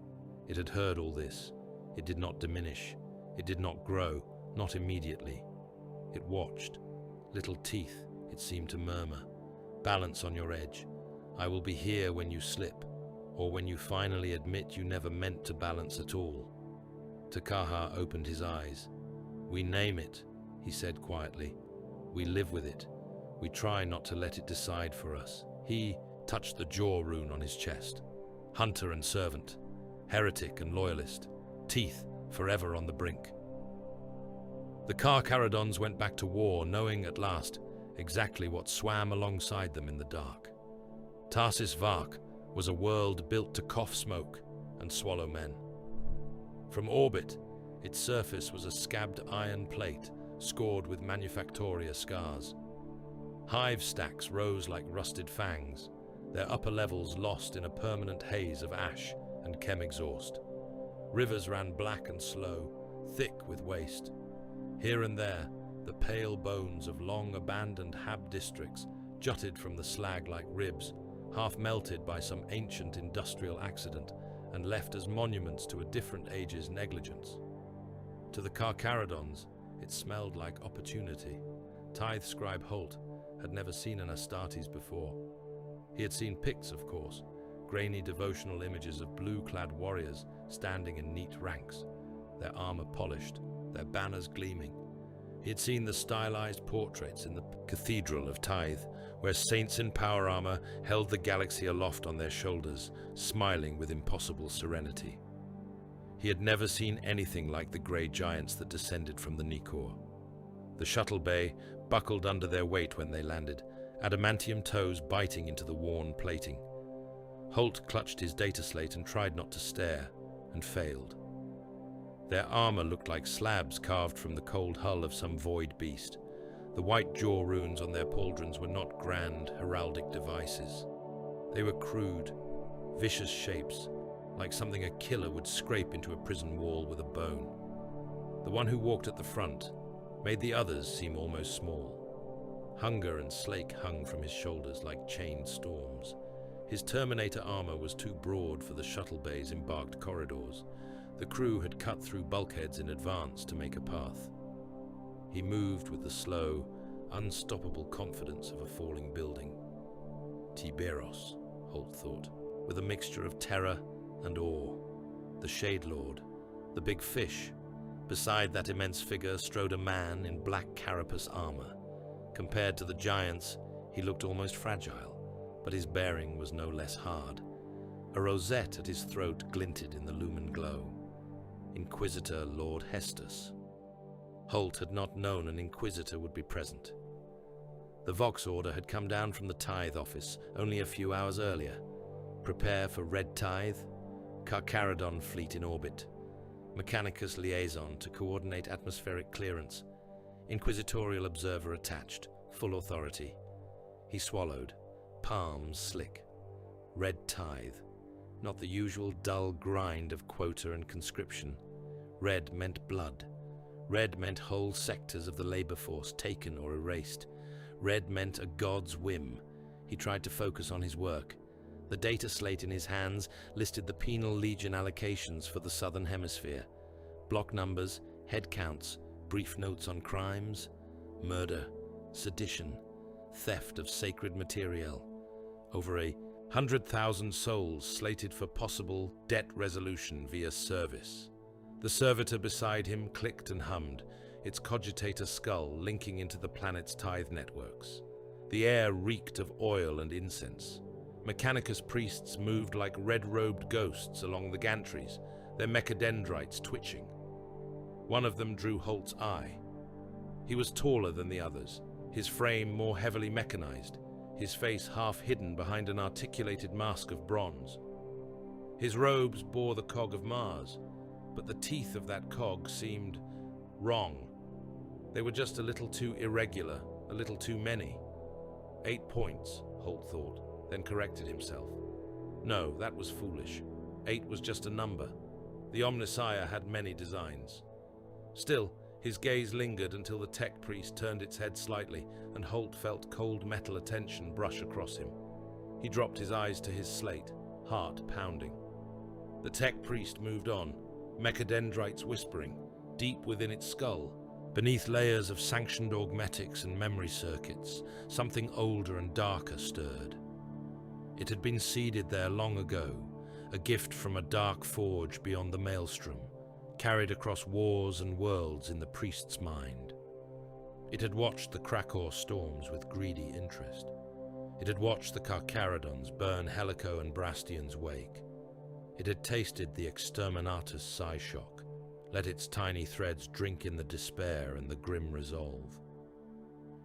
It had heard all this. It did not diminish. It did not grow, not immediately. It watched. Little teeth, it seemed to murmur. Balance on your edge. I will be here when you slip, or when you finally admit you never meant to balance at all. Takaha opened his eyes. We name it, he said quietly. We live with it. We try not to let it decide for us. He touched the jaw rune on his chest. Hunter and servant, heretic and loyalist, teeth forever on the brink. The Carcharodons went back to war, knowing at last exactly what swam alongside them in the dark. Tarsis Vark was a world built to cough smoke and swallow men. From orbit, its surface was a scabbed iron plate scored with Manufactoria scars. Hive stacks rose like rusted fangs, their upper levels lost in a permanent haze of ash and chem exhaust. Rivers ran black and slow, thick with waste. Here and there, the pale bones of long-abandoned hab districts jutted from the slag like ribs, half melted by some ancient industrial accident and left as monuments to a different age's negligence. To the Carcharodons, it smelled like opportunity. Tithe scribe Holt had never seen an Astartes before. He had seen Picts, of course, grainy devotional images of blue-clad warriors standing in neat ranks, their armor polished, their banners gleaming. He had seen the stylized portraits in the Cathedral of Tithe, where saints in power armor held the galaxy aloft on their shoulders, smiling with impossible serenity. He had never seen anything like the grey giants that descended from the Nikor. The shuttle bay buckled under their weight when they landed, adamantium toes biting into the worn plating. Holt clutched his data slate and tried not to stare, and failed. Their armor looked like slabs carved from the cold hull of some void beast. The white jaw runes on their pauldrons were not grand heraldic devices. They were crude, vicious shapes, like something a killer would scrape into a prison wall with a bone. The one who walked at the front made the others seem almost small. Hunger and slake hung from his shoulders like chained storms. His Terminator armor was too broad for the shuttle bay's embarked corridors. The crew had cut through bulkheads in advance to make a path. He moved with the slow, unstoppable confidence of a falling building. Tiberos, Holt thought, with a mixture of terror and awe. The Shade Lord, the big fish. Beside that immense figure strode a man in black carapace armor. Compared to the giants, he looked almost fragile, but his bearing was no less hard. A rosette at his throat glinted in the lumen glow. Inquisitor Lord Hestus. Holt had not known an Inquisitor would be present. The Vox order had come down from the Tithe office only a few hours earlier. Prepare for Red Tithe, Carcharodon fleet in orbit, Mechanicus liaison to coordinate atmospheric clearance, Inquisitorial observer attached, full authority. He swallowed, palms slick. Red Tithe, not the usual dull grind of quota and conscription. Red meant blood. Red meant whole sectors of the labor force taken or erased. Red meant a god's whim. He tried to focus on his work. The data slate in his hands listed the penal legion allocations for the Southern Hemisphere. Block numbers, head counts, brief notes on crimes, murder, sedition, theft of sacred materiel. Over 100,000 souls slated for possible debt resolution via service. The servitor beside him clicked and hummed, its cogitator skull linking into the planet's Tithe networks. The air reeked of oil and incense. Mechanicus priests moved like red-robed ghosts along the gantries, their mechadendrites twitching. One of them drew Holt's eye. He was taller than the others, his frame more heavily mechanized, his face half hidden behind an articulated mask of bronze. His robes bore the cog of Mars, but the teeth of that cog seemed wrong. They were just a little too irregular, a little too many. 8 points, Holt thought, then corrected himself. No, that was foolish. 8 was just a number. The Omnissiah had many designs. Still, his gaze lingered until the tech priest turned its head slightly, and Holt felt cold metal attention brush across him. He dropped his eyes to his slate, heart pounding. The tech priest moved on, mechadendrites whispering, deep within its skull. Beneath layers of sanctioned augmetics and memory circuits, something older and darker stirred. It had been seeded there long ago, a gift from a dark forge beyond the maelstrom, carried across wars and worlds in the priest's mind. It had watched the Krakor storms with greedy interest. It had watched the Carcharodons burn Helico and Brastion's wake. It had tasted the exterminatus psyshock, let its tiny threads drink in the despair and the grim resolve.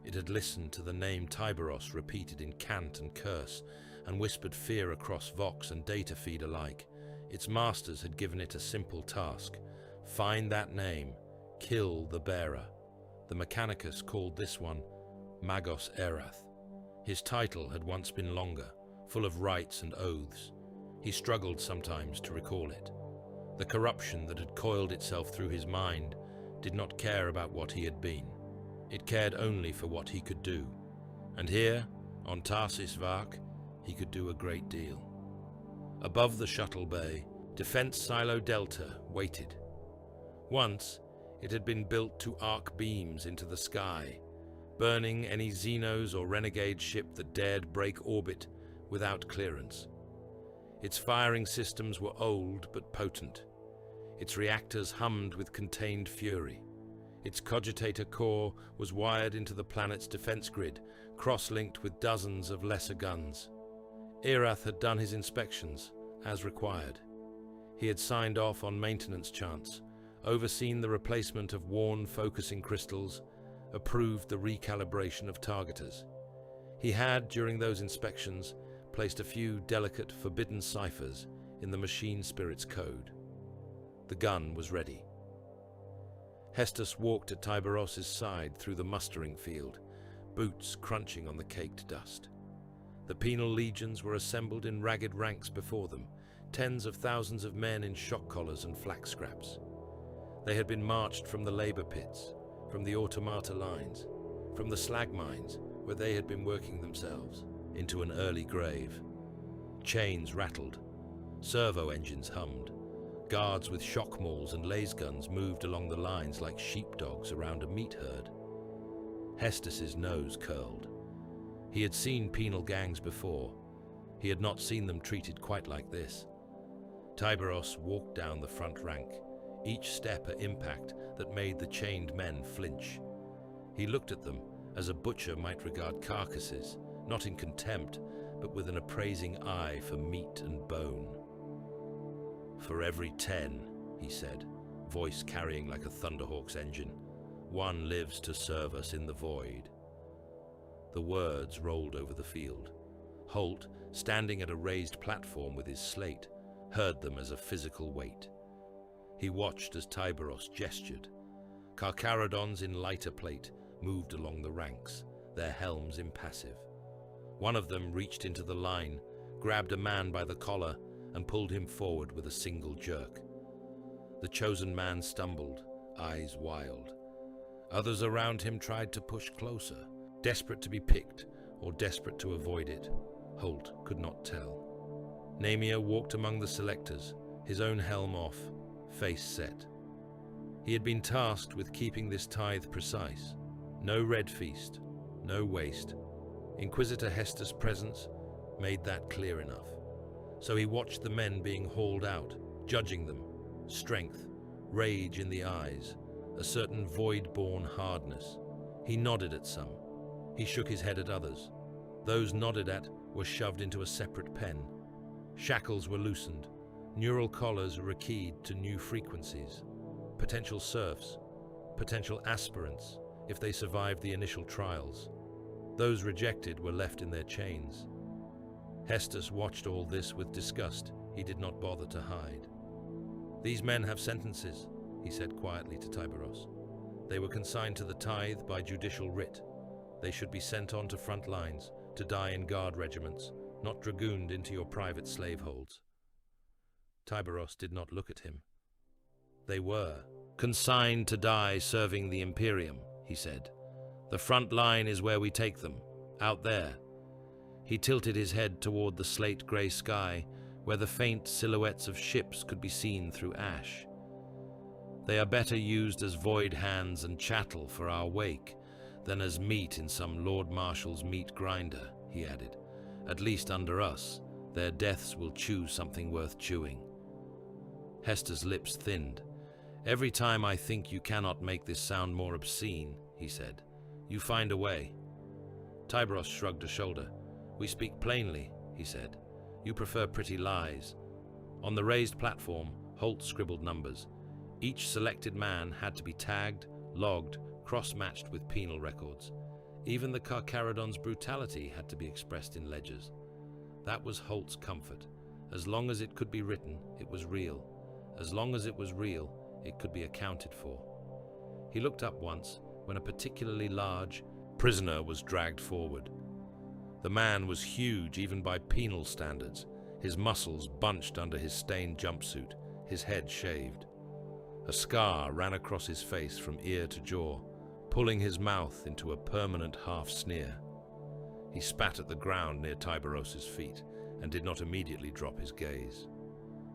It had listened to the name Tiberos repeated in cant and curse, and whispered fear across Vox and data feed alike. Its masters had given it a simple task: find that name, kill the bearer. The Mechanicus called this one Magos Erath. His title had once been longer, full of rites and oaths. He struggled sometimes to recall it. The corruption that had coiled itself through his mind did not care about what he had been. It cared only for what he could do. And here, on Tarsis Vark, he could do a great deal. Above the shuttle bay, Defense Silo Delta waited. Once, it had been built to arc beams into the sky, burning any Xenos or renegade ship that dared break orbit without clearance. Its firing systems were old but potent. Its reactors hummed with contained fury. Its cogitator core was wired into the planet's defense grid, cross-linked with dozens of lesser guns. Erath had done his inspections, as required. He had signed off on maintenance chants, overseen the replacement of worn focusing crystals, approved the recalibration of targeters. He had, during those inspections, placed a few delicate, forbidden ciphers in the machine spirit's code. The gun was ready. Hestus walked at Tyberos's side through the mustering field, boots crunching on the caked dust. The penal legions were assembled in ragged ranks before them, tens of thousands of men in shock collars and flak scraps. They had been marched from the labor pits, from the automata lines, from the slag mines, where they had been working themselves, into an early grave. Chains rattled, servo engines hummed, guards with shock mauls and laser guns moved along the lines like sheepdogs around a meat herd. Hestus's nose curled. He had seen penal gangs before. He had not seen them treated quite like this. Tyberos walked down the front rank, each step an impact that made the chained men flinch. He looked at them as a butcher might regard carcasses, not in contempt, but with an appraising eye for meat and bone. "For every 10, he said, voice carrying like a Thunderhawk's engine, "one lives to serve us in the void." The words rolled over the field. Holt, standing at a raised platform with his slate, heard them as a physical weight. He watched as Tyberos gestured. Carcharodons in lighter plate moved along the ranks, their helms impassive. One of them reached into the line, grabbed a man by the collar, and pulled him forward with a single jerk. The chosen man stumbled, eyes wild. Others around him tried to push closer, desperate to be picked or desperate to avoid it. Holt could not tell. Namir walked among the selectors, his own helm off, face set. He had been tasked with keeping this tithe precise. No red feast, no waste. Inquisitor Hestus' presence made that clear enough. So he watched the men being hauled out, judging them. Strength, rage in the eyes, a certain void-born hardness. He nodded at some. He shook his head at others. Those nodded at were shoved into a separate pen. Shackles were loosened. Neural collars rekeyed to new frequencies. Potential serfs, potential aspirants, if they survived the initial trials. Those rejected were left in their chains. Hestus watched all this with disgust he did not bother to hide. "These men have sentences," he said quietly to Tyberos. "They were consigned to the tithe by judicial writ. They should be sent on to front lines, to die in guard regiments, not dragooned into your private slave holds." Tyberos did not look at him. "They were consigned to die serving the Imperium," he said. "The front line is where we take them, out there." He tilted his head toward the slate-grey sky, where the faint silhouettes of ships could be seen through ash. "They are better used as void hands and chattel for our wake than as meat in some Lord Marshal's meat grinder," he added. "At least under us, their deaths will chew something worth chewing." Hester's lips thinned. "Every time I think you cannot make this sound more obscene," he said, "you find a way." Tyberos shrugged a shoulder. "We speak plainly," he said. "You prefer pretty lies." On the raised platform, Holt scribbled numbers. Each selected man had to be tagged, logged, cross-matched with penal records. Even the Carcharodons' brutality had to be expressed in ledgers. That was Holt's comfort. As long as it could be written, it was real. As long as it was real, it could be accounted for. He looked up once when a particularly large prisoner was dragged forward. The man was huge even by penal standards, his muscles bunched under his stained jumpsuit, his head shaved. A scar ran across his face from ear to jaw, pulling his mouth into a permanent half-sneer. He spat at the ground near Tiberos's feet and did not immediately drop his gaze.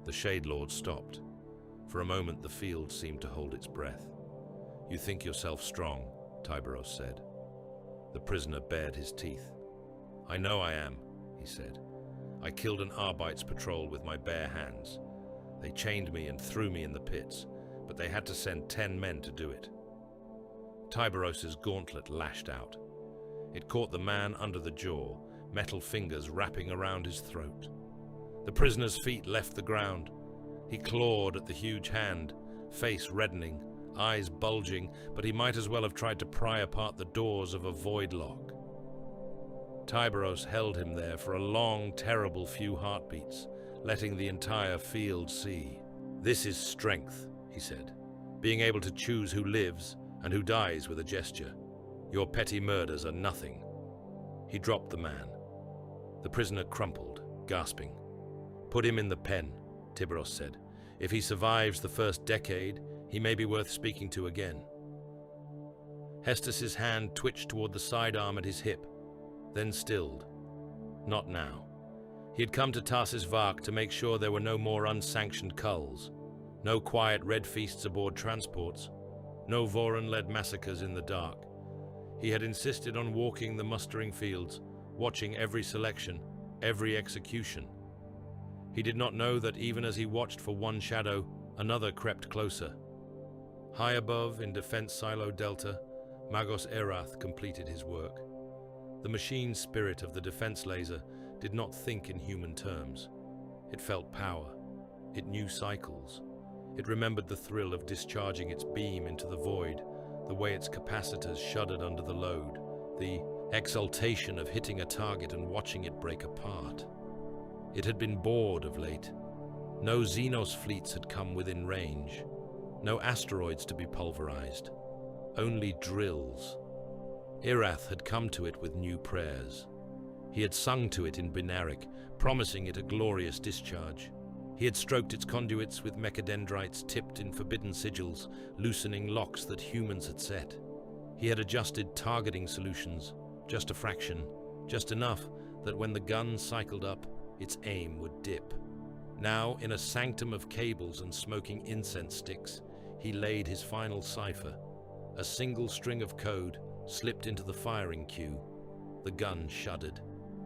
The Shade Lord stopped. For a moment the field seemed to hold its breath. "You think yourself strong," Tiberos said. The prisoner bared his teeth. "I know I am," he said. "I killed an Arbites patrol with my bare hands. They chained me and threw me in the pits, but they had to send 10 men to do it." Tiberos's gauntlet lashed out. It caught the man under the jaw, metal fingers wrapping around his throat. The prisoner's feet left the ground. He clawed at the huge hand, face reddening, eyes bulging, but he might as well have tried to pry apart the doors of a void lock. Tiberos held him there for a long, terrible few heartbeats, letting the entire field see. "This is strength," he said, "being able to choose who lives and who dies with a gesture. Your petty murders are nothing." He dropped the man. The prisoner crumpled, gasping. "Put him in the pen," Tiberos said. "If he survives the first decade, he may be worth speaking to again." Hestus's hand twitched toward the sidearm at his hip, then stilled. Not now. He had come to Tarsis Vark to make sure there were no more unsanctioned culls, no quiet red feasts aboard transports, no Voron-led massacres in the dark. He had insisted on walking the mustering fields, watching every selection, every execution. He did not know that even as he watched for one shadow, another crept closer. High above, in Defense Silo Delta, Magos Erath completed his work. The machine spirit of the defense laser did not think in human terms. It felt power. It knew cycles. It remembered the thrill of discharging its beam into the void, the way its capacitors shuddered under the load, the exultation of hitting a target and watching it break apart. It had been bored of late. No Xenos fleets had come within range. No asteroids to be pulverized. Only drills. Erath had come to it with new prayers. He had sung to it in Binaric, promising it a glorious discharge. He had stroked its conduits with mechadendrites tipped in forbidden sigils, loosening locks that humans had set. He had adjusted targeting solutions, just a fraction, just enough that when the gun cycled up, its aim would dip. Now, in a sanctum of cables and smoking incense sticks, he laid his final cipher. A single string of code slipped into the firing queue. The gun shuddered.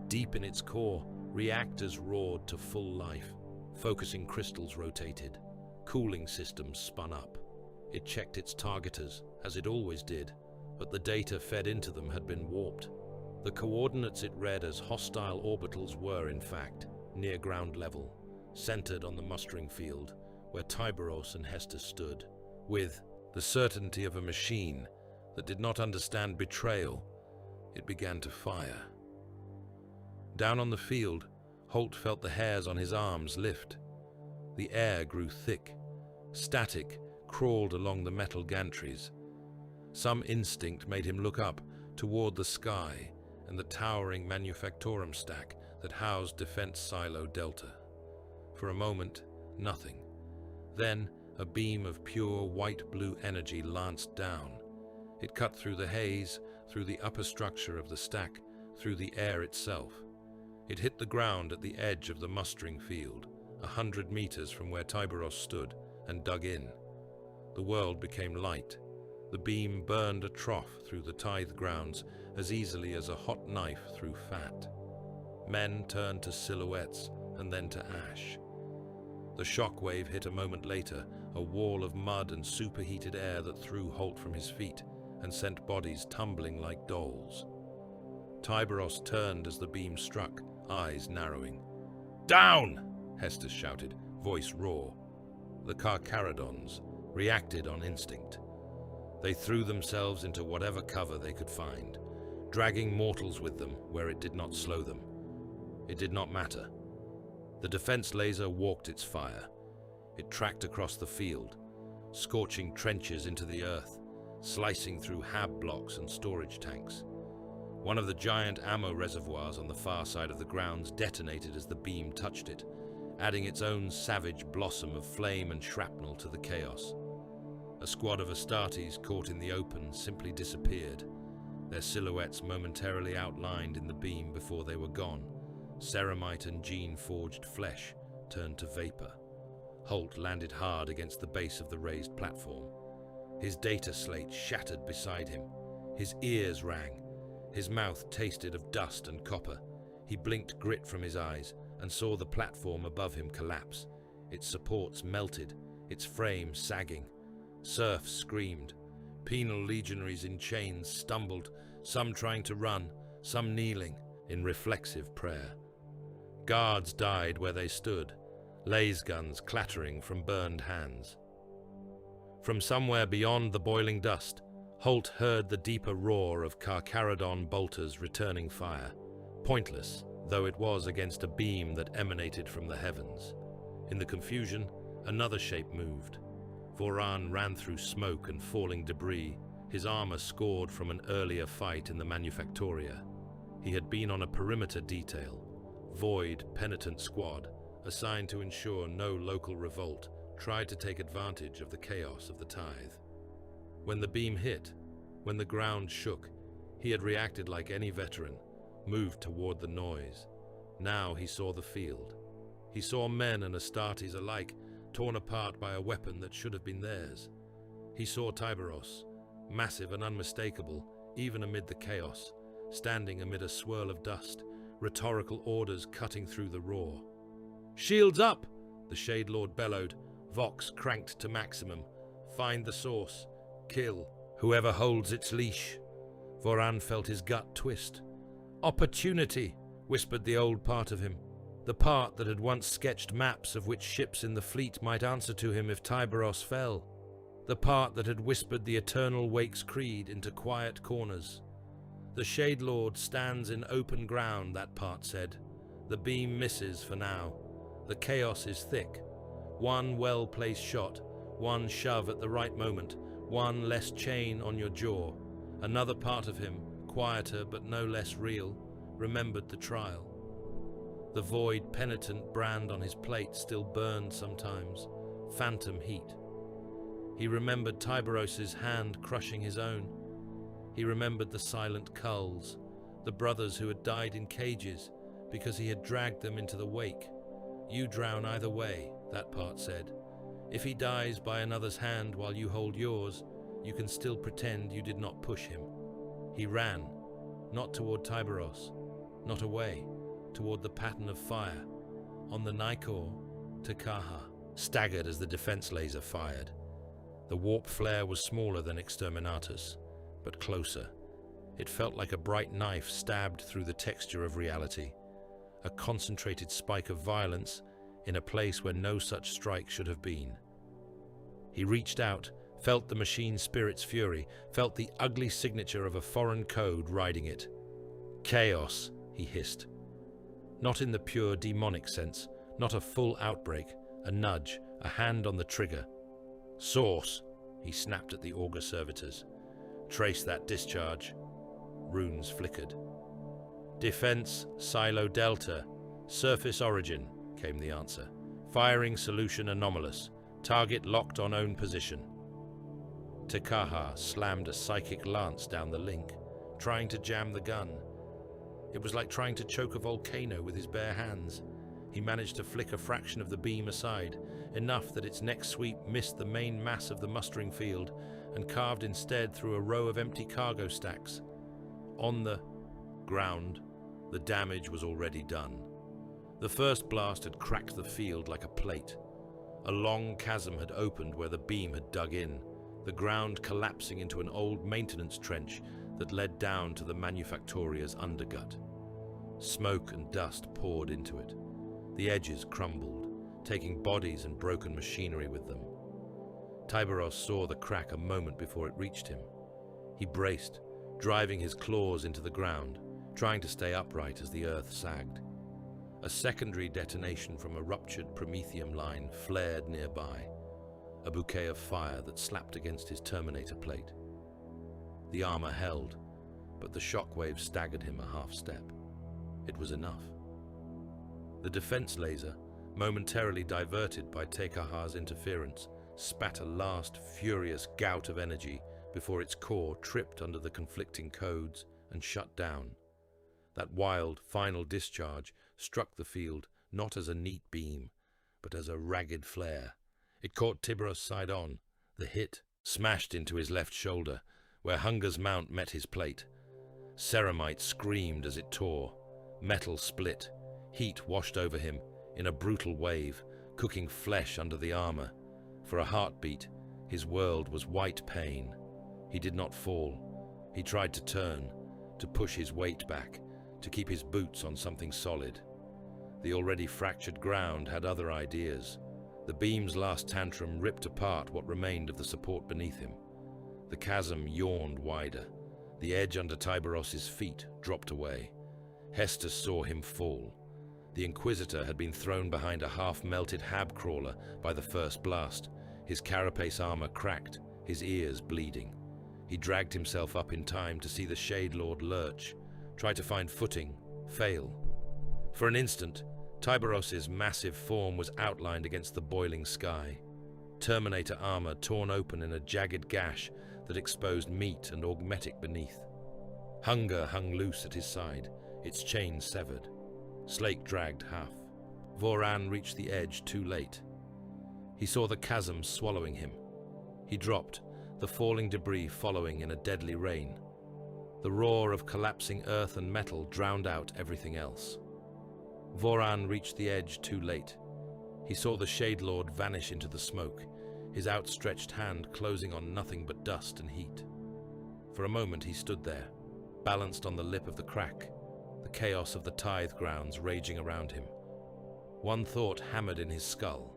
Deep in its core, reactors roared to full life. Focusing crystals rotated. Cooling systems spun up. It checked its targeters, as it always did, but the data fed into them had been warped. The coordinates it read as hostile orbitals were, in fact, near ground level, centered on the mustering field, where Tiberos and Hestus stood, with the certainty of a machine that did not understand betrayal. It began to fire. Down on the field, Holt felt the hairs on his arms lift. The air grew thick. Static crawled along the metal gantries. Some instinct made him look up toward the sky and the towering Manufactorum stack that housed Defense Silo Delta. For a moment, nothing. Then, a beam of pure white-blue energy lanced down. It cut through the haze, through the upper structure of the stack, through the air itself. It hit the ground at the edge of the mustering field, 100 meters from where Tiberos stood, and dug in. The world became light. The beam burned a trough through the tithe grounds as easily as a hot knife through fat. Men turned to silhouettes and then to ash. The shockwave hit a moment later, a wall of mud and superheated air that threw Holt from his feet and sent bodies tumbling like dolls. Tiberos turned as the beam struck, eyes narrowing. "Down!" Hestus shouted, voice raw. The Carcharodons reacted on instinct. They threw themselves into whatever cover they could find, dragging mortals with them where it did not slow them. It did not matter. The defense laser walked its fire. It tracked across the field, scorching trenches into the earth, slicing through hab blocks and storage tanks. One of the giant ammo reservoirs on the far side of the grounds detonated as the beam touched it, adding its own savage blossom of flame and shrapnel to the chaos. A squad of Astartes caught in the open simply disappeared, their silhouettes momentarily outlined in the beam before they were gone. Ceramite and gene-forged flesh turned to vapor. Holt landed hard against the base of the raised platform. His data slate shattered beside him. His ears rang. His mouth tasted of dust and copper. He blinked grit from his eyes and saw the platform above him collapse. Its supports melted, its frame sagging. Serfs screamed. Penal legionaries in chains stumbled, some trying to run, some kneeling in reflexive prayer. Guards died where they stood, laser guns clattering from burned hands. From somewhere beyond the boiling dust, Holt heard the deeper roar of Carcharodon bolters returning fire, pointless though it was against a beam that emanated from the heavens. In the confusion, another shape moved. Voran ran through smoke and falling debris, his armor scored from an earlier fight in the Manufactoria. He had been on a perimeter detail, Void Penitent Squad, assigned to ensure no local revolt tried to take advantage of the chaos of the tithe. When the beam hit, when the ground shook, he had reacted like any veteran, moved toward the noise. Now he saw the field. He saw men and Astartes alike, torn apart by a weapon that should have been theirs. He saw Tyberos, massive and unmistakable, even amid the chaos, standing amid a swirl of dust, rhetorical orders cutting through the roar. "Shields up!" the Shade Lord bellowed, Vox cranked to maximum. "Find the source. Kill whoever holds its leash." Voran felt his gut twist. "Opportunity," whispered the old part of him, the part that had once sketched maps of which ships in the fleet might answer to him if Tyberos fell, the part that had whispered the eternal Wake's creed into quiet corners. "The Shade Lord stands in open ground," that part said. "The beam misses for now. The chaos is thick. One well-placed shot, one shove at the right moment, one less chain on your jaw." Another part of him, quieter but no less real, remembered the trial. The Void Penitent brand on his plate still burned sometimes, phantom heat. He remembered Tyberos's hand crushing his own. He remembered the silent culls, the brothers who had died in cages because he had dragged them into the wake. "You drown either way," that part said. "If he dies by another's hand while you hold yours, you can still pretend you did not push him." He ran, not toward Tyberos, not away, toward the pattern of fire, on the Nikor to Kaha, staggered as the defense laser fired. The warp flare was smaller than Exterminatus, but closer. It felt like a bright knife stabbed through the texture of reality, a concentrated spike of violence in a place where no such strike should have been. He reached out, felt the machine spirit's fury, felt the ugly signature of a foreign code riding it. "Chaos," he hissed. Not in the pure demonic sense, not a full outbreak, a nudge, a hand on the trigger. "Source," he snapped at the auger servitors. "Trace that discharge." Runes flickered. "Defense, Silo Delta. Surface origin," came the answer. "Firing solution anomalous. Target locked on own position." Tekaha slammed a psychic lance down the link, trying to jam the gun. It was like trying to choke a volcano with his bare hands. He managed to flick a fraction of the beam aside, enough that its next sweep missed the main mass of the mustering field and carved instead through a row of empty cargo stacks. On the ground, the damage was already done. The first blast had cracked the field like a plate. A long chasm had opened where the beam had dug in, the ground collapsing into an old maintenance trench that led down to the Manufactoria's undergut. Smoke and dust poured into it. The edges crumbled, taking bodies and broken machinery with them. Tyberos saw the crack a moment before it reached him. He braced, driving his claws into the ground, trying to stay upright as the earth sagged. A secondary detonation from a ruptured promethium line flared nearby, a bouquet of fire that slapped against his Terminator plate. The armor held, but the shockwave staggered him a half step. It was enough. The defense laser, momentarily diverted by Tekaha's interference, spat a last furious gout of energy before its core tripped under the conflicting codes and shut down. That wild, final discharge struck the field not as a neat beam, but as a ragged flare. It caught Tiberos side on. The hit smashed into his left shoulder, where Hunger's mount met his plate. Ceramite screamed as it tore. Metal split. Heat washed over him in a brutal wave, cooking flesh under the armor. For a heartbeat, his world was white pain. He did not fall. He tried to turn, to push his weight back, to keep his boots on something solid. The already fractured ground had other ideas. The beam's last tantrum ripped apart what remained of the support beneath him. The chasm yawned wider. The edge under Tiberos's feet dropped away. Hestus saw him fall. The Inquisitor had been thrown behind a half-melted hab-crawler by the first blast, his carapace armor cracked, his ears bleeding. He dragged himself up in time to see the Shade Lord lurch, try to find footing, fail. For an instant, Tiberos's massive form was outlined against the boiling sky. Terminator armor torn open in a jagged gash that exposed meat and augmetic beneath. Hunger hung loose at his side, its chain severed. Slake dragged half. Voran reached the edge too late. He saw the chasm swallowing him. He dropped, the falling debris following in a deadly rain. The roar of collapsing earth and metal drowned out everything else. Voran reached the edge too late. He saw the Shade Lord vanish into the smoke, his outstretched hand closing on nothing but dust and heat. For a moment he stood there, balanced on the lip of the crack, the chaos of the tithe grounds raging around him. One thought hammered in his skull.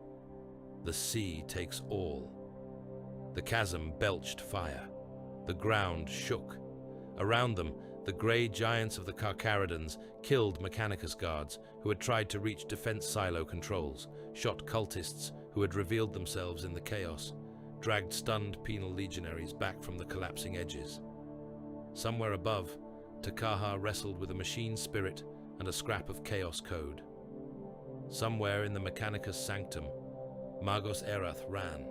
The sea takes all. The chasm belched fire. The ground shook. Around them, the grey giants of the Carcharodons killed Mechanicus guards who had tried to reach defense silo controls, shot cultists who had revealed themselves in the chaos, dragged stunned penal legionaries back from the collapsing edges. Somewhere above, Tekaha wrestled with a machine spirit and a scrap of chaos code. Somewhere in the Mechanicus sanctum, Magos Erath ran,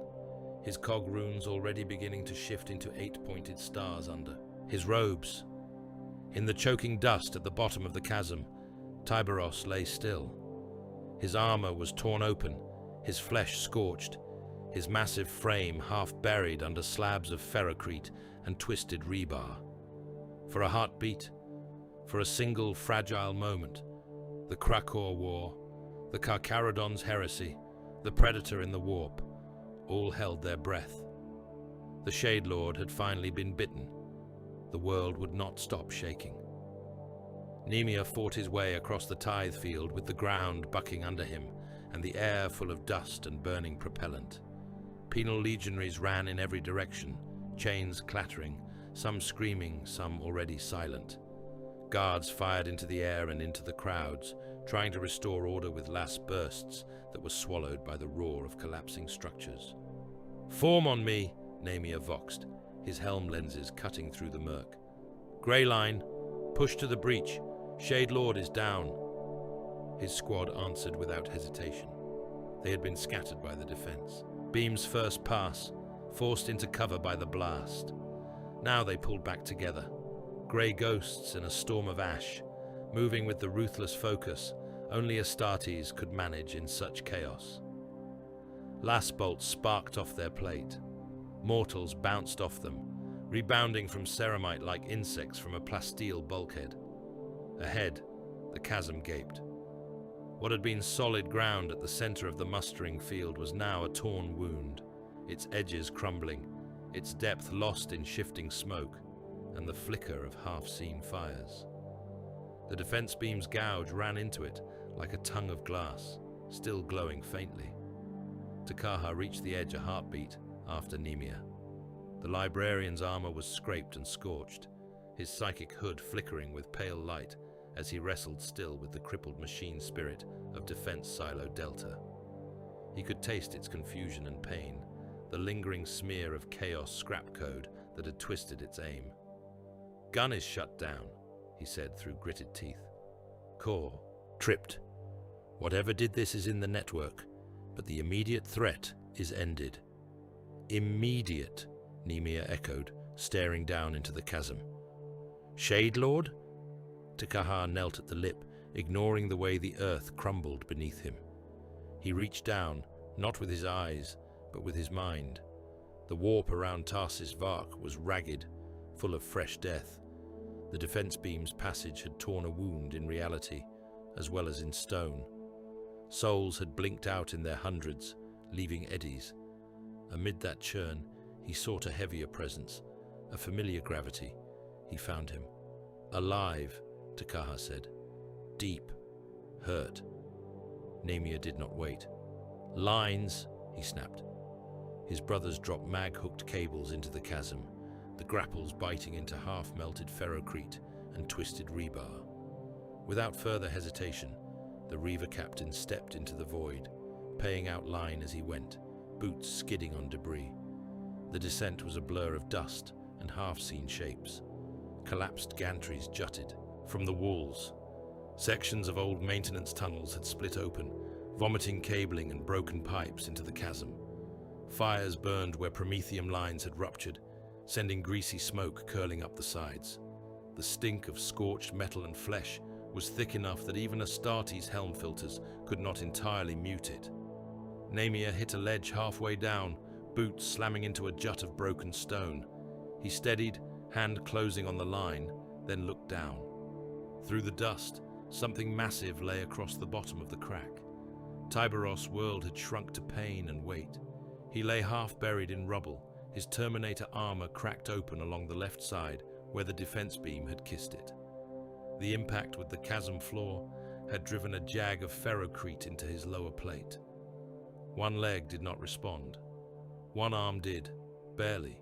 his cog runes already beginning to shift into 8-pointed stars under his robes. In the choking dust at the bottom of the chasm, Tiberos lay still. His armor was torn open, his flesh scorched, his massive frame half buried under slabs of ferrocrete and twisted rebar. For a heartbeat, for a single fragile moment, the Krakor War, the Carcharodons Heresy, the Predator in the Warp, all held their breath. The Shade Lord had finally been bitten. The world would not stop shaking. Nemia fought his way across the tithe field with the ground bucking under him and the air full of dust and burning propellant. Penal legionaries ran in every direction, chains clattering, some screaming, some already silent. Guards fired into the air and into the crowds, trying to restore order with last bursts that were swallowed by the roar of collapsing structures. "Form on me," Nemia voxed, his helm lenses cutting through the murk. "Grey line, push to the breach. Shade Lord is down." His squad answered without hesitation. They had been scattered by the defense. Beam's first pass, forced into cover by the blast. Now they pulled back together, grey ghosts in a storm of ash, moving with the ruthless focus only Astartes could manage in such chaos. Last bolts sparked off their plate. Mortals bounced off them, rebounding from ceramite like insects from a plasteel bulkhead. Ahead, the chasm gaped. What had been solid ground at the center of the mustering field was now a torn wound, its edges crumbling, its depth lost in shifting smoke and the flicker of half-seen fires. The defense beam's gouge ran into it like a tongue of glass, still glowing faintly. Tekaha reached the edge a heartbeat after Nemia. The librarian's armor was scraped and scorched, his psychic hood flickering with pale light as he wrestled still with the crippled machine spirit of Defense Silo Delta. He could taste its confusion and pain, the lingering smear of chaos scrap code that had twisted its aim. Gun is shut down, he said through gritted teeth. Core, tripped. Whatever did this is in the network, but the immediate threat is ended. Immediate, Nemia echoed, staring down into the chasm. Shade Lord? Takahar knelt at the lip, ignoring the way the earth crumbled beneath him. He reached down, not with his eyes, but with his mind. The warp around Tarsis Vark was ragged, full of fresh death. The defense beam's passage had torn a wound in reality, as well as in stone. Souls had blinked out in their hundreds, leaving eddies. Amid that churn, he sought a heavier presence, a familiar gravity. He found him. Alive, Takahar said. Deep. Hurt. Nemia did not wait. Lines, he snapped. His brothers dropped mag-hooked cables into the chasm, the grapples biting into half-melted ferrocrete and twisted rebar. Without further hesitation, the Reaver captain stepped into the void, paying out line as he went, boots skidding on debris. The descent was a blur of dust and half-seen shapes. Collapsed gantries jutted from the walls. Sections of old maintenance tunnels had split open, vomiting cabling and broken pipes into the chasm. Fires burned where promethium lines had ruptured, sending greasy smoke curling up the sides. The stink of scorched metal and flesh was thick enough that even Astartes' helm filters could not entirely mute it. Nemia hit a ledge halfway down, boots slamming into a jut of broken stone. He steadied, hand closing on the line, then looked down. Through the dust, something massive lay across the bottom of the crack. Tyberos' world had shrunk to pain and weight. He lay half buried in rubble, his Terminator armor cracked open along the left side where the defense beam had kissed it. The impact with the chasm floor had driven a jag of ferrocrete into his lower plate. One leg did not respond. One arm did, barely,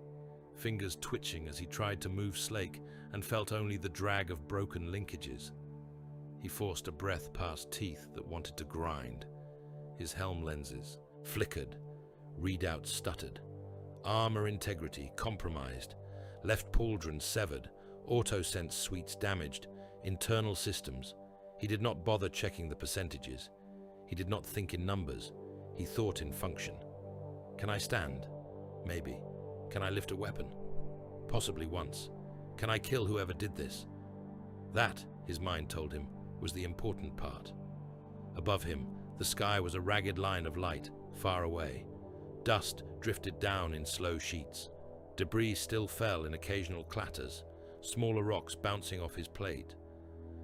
fingers twitching as he tried to move Slake and felt only the drag of broken linkages. He forced a breath past teeth that wanted to grind. His helm lenses flickered, readout stuttered. Armor integrity compromised, left pauldron severed, autosense suites damaged, internal systems. He did not bother checking the percentages. He did not think in numbers. He thought in function. Can I stand? Maybe. Can I lift a weapon? Possibly once. Can I kill whoever did this? That, his mind told him, was the important part. Above him, the sky was a ragged line of light, far away. Dust drifted down in slow sheets. Debris still fell in occasional clatters, smaller rocks bouncing off his plate.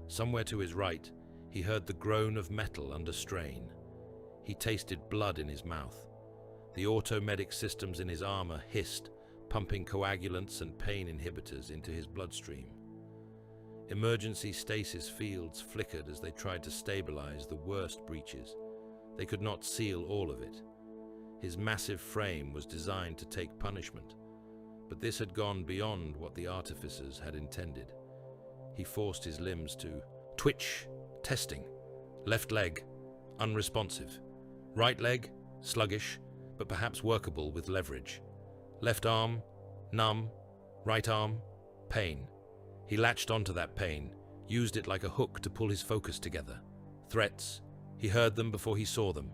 Somewhere to his right, he heard the groan of metal under strain. He tasted blood in his mouth. The automedic systems in his armor hissed, pumping coagulants and pain inhibitors into his bloodstream. Emergency stasis fields flickered as they tried to stabilize the worst breaches. They could not seal all of it. His massive frame was designed to take punishment, but this had gone beyond what the artificers had intended. He forced his limbs to twitch, testing. Left leg, unresponsive. Right leg, sluggish, but perhaps workable with leverage. Left arm, numb. Right arm, pain. He latched onto that pain, used it like a hook to pull his focus together. Threats. He heard them before he saw them.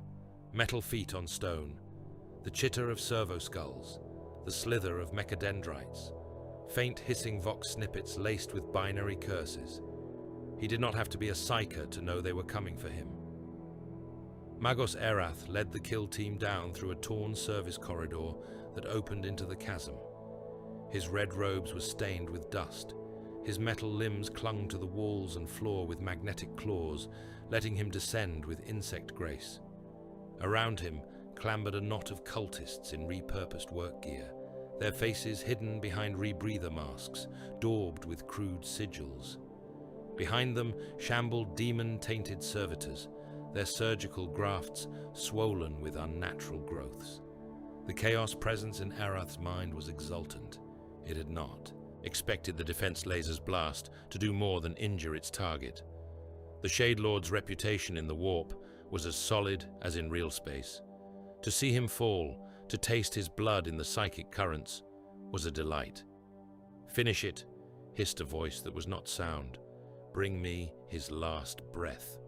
Metal feet on stone. The chitter of servo skulls. The slither of mechadendrites. Faint hissing vox snippets laced with binary curses. He did not have to be a psyker to know they were coming for him. Magos Erath led the kill team down through a torn service corridor that opened into the chasm. His red robes were stained with dust. His metal limbs clung to the walls and floor with magnetic claws, letting him descend with insect grace. Around him clambered a knot of cultists in repurposed work gear, their faces hidden behind rebreather masks, daubed with crude sigils. Behind them shambled demon-tainted servitors, their surgical grafts swollen with unnatural growths. The chaos presence in Arath's mind was exultant. It had not expected the defense laser's blast to do more than injure its target. The Shade Lord's reputation in the warp was as solid as in real space. To see him fall, to taste his blood in the psychic currents, was a delight. Finish it, hissed a voice that was not sound. "Bring me his last breath."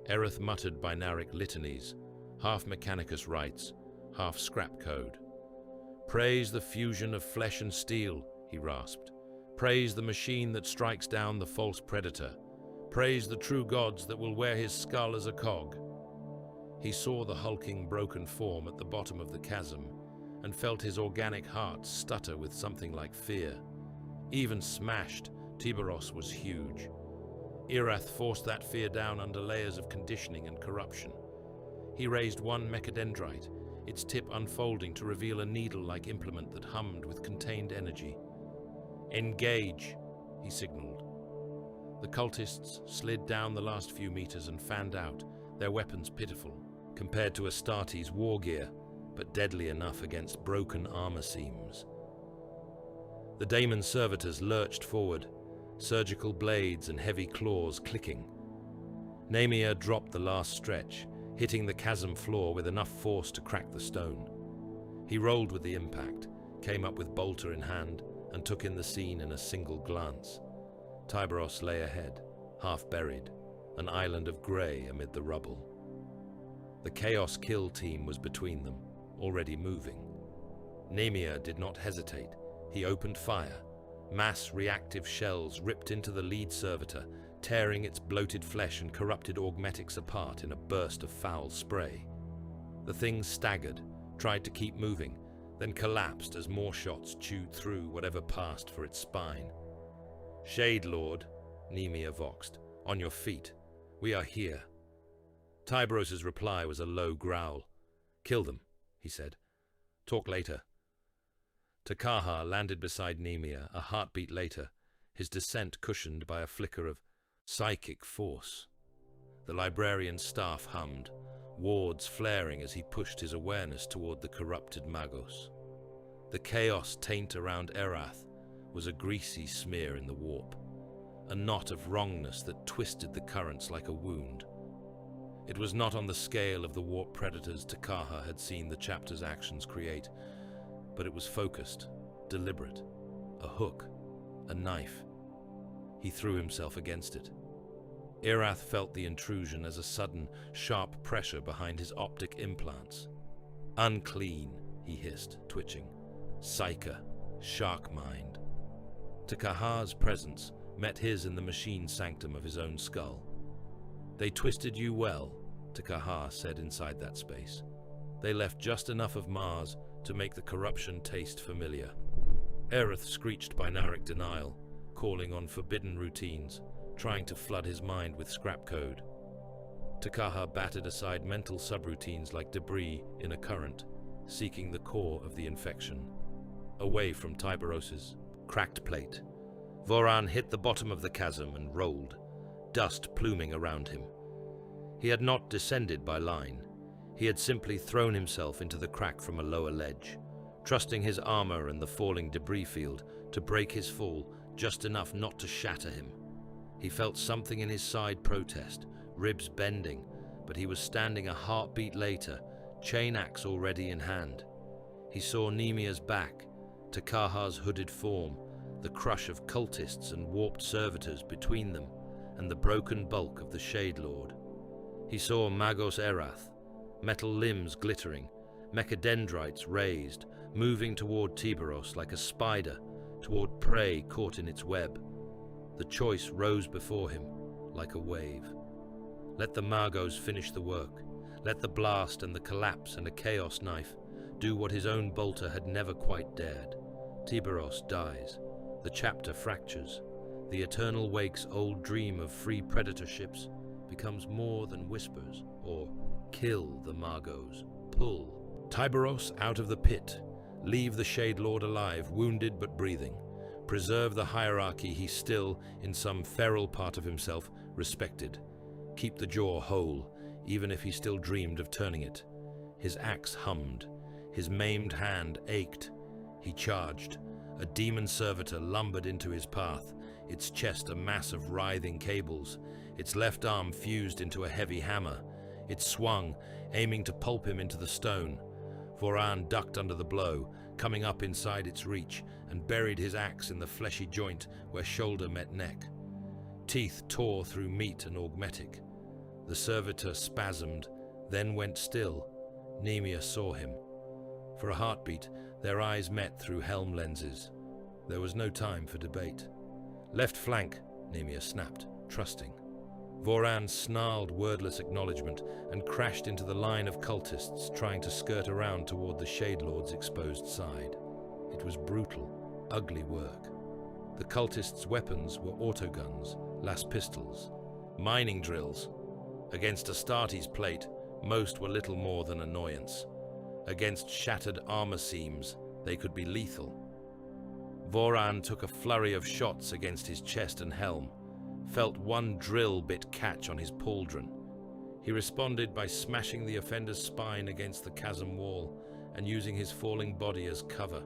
Ereth muttered binaric litanies, half Mechanicus rites, half scrap code. "Praise the fusion of flesh and steel," he rasped. "Praise the machine that strikes down the false predator. Praise the true gods that will wear his skull as a cog." He saw the hulking, broken form at the bottom of the chasm and felt his organic heart stutter with something like fear. Even smashed, Tiberos was huge. Erath forced that fear down under layers of conditioning and corruption. He raised one mechadendrite, its tip unfolding to reveal a needle-like implement that hummed with contained energy. "Engage," he signaled. The cultists slid down the last few meters and fanned out, their weapons pitiful, compared to Astartes' war gear, but deadly enough against broken armor seams. The Daemon servitors lurched forward, surgical blades and heavy claws clicking. Nemia dropped the last stretch, hitting the chasm floor with enough force to crack the stone. He rolled with the impact, came up with bolter in hand, and took in the scene in a single glance. Tiberos lay ahead, half buried, an island of grey amid the rubble. The Chaos Kill team was between them, already moving. Nemia did not hesitate. He opened fire. Mass reactive shells ripped into the lead servitor, tearing its bloated flesh and corrupted augmetics apart in a burst of foul spray. The thing staggered, tried to keep moving, then collapsed as more shots chewed through whatever passed for its spine. "Shade Lord," Nemia voxed, "on your feet. We are here." Tiberos's reply was a low growl. "Kill them," he said. "Talk later." Takaha landed beside Nemia a heartbeat later, his descent cushioned by a flicker of psychic force. The librarian's staff hummed, wards flaring as he pushed his awareness toward the corrupted Magos. The chaos taint around Erath was a greasy smear in the warp, a knot of wrongness that twisted the currents like a wound. It was not on the scale of the warp predators Takaha had seen the chapter's actions create, but it was focused, deliberate, a hook, a knife. He threw himself against it. Erath felt the intrusion as a sudden, sharp pressure behind his optic implants. "Unclean," he hissed, twitching. "Psyker, shark mind." Takaha's presence met his in the machine sanctum of his own skull. "They twisted you well," Takaha said inside that space. "They left just enough of Mars to make the corruption taste familiar." Erath screeched binaric denial, calling on forbidden routines, trying to flood his mind with scrap code. Takaha batted aside mental subroutines like debris in a current, seeking the core of the infection. Away from Tiberos's cracked plate, Voran hit the bottom of the chasm and rolled, dust pluming around him. He had not descended by line. He had simply thrown himself into the crack from a lower ledge, trusting his armor and the falling debris field to break his fall just enough not to shatter him. He felt something in his side protest, ribs bending, but he was standing a heartbeat later, chain axe already in hand. He saw Nemia's back, Takaha's hooded form, the crush of cultists and warped servitors between them, and the broken bulk of the Shade Lord. He saw Magos Erath, metal limbs glittering, mechadendrites raised, moving toward Tiberos like a spider, toward prey caught in its web. The choice rose before him, like a wave. Let the Magos finish the work. Let the blast and the collapse and a chaos knife do what his own bolter had never quite dared. Tiberos dies. The chapter fractures. The Eternal Wake's old dream of free predator ships becomes more than whispers, or kill the Magos, pull Tiberos out of the pit, leave the Shade Lord alive, wounded but breathing, preserve the hierarchy he still, in some feral part of himself, respected, keep the jaw whole, even if he still dreamed of turning it. His axe hummed, his maimed hand ached. He charged. A demon servitor lumbered into his path, its chest a mass of writhing cables, its left arm fused into a heavy hammer. It swung, aiming to pulp him into the stone. Voran ducked under the blow, coming up inside its reach, and buried his axe in the fleshy joint where shoulder met neck. Teeth tore through meat and augmetic. The servitor spasmed, then went still. Nemia saw him. For a heartbeat, their eyes met through helm lenses. There was no time for debate. Left flank, Nemia snapped, trusting. Voran snarled wordless acknowledgement and crashed into the line of cultists trying to skirt around toward the Shade Lord's exposed side. It was brutal, ugly work. The cultists' weapons were autoguns, las pistols, mining drills. Against Astartes' plate, most were little more than annoyance. Against shattered armor seams, they could be lethal. Voran took a flurry of shots against his chest and helm, felt one drill bit catch on his pauldron. He responded by smashing the offender's spine against the chasm wall and using his falling body as cover.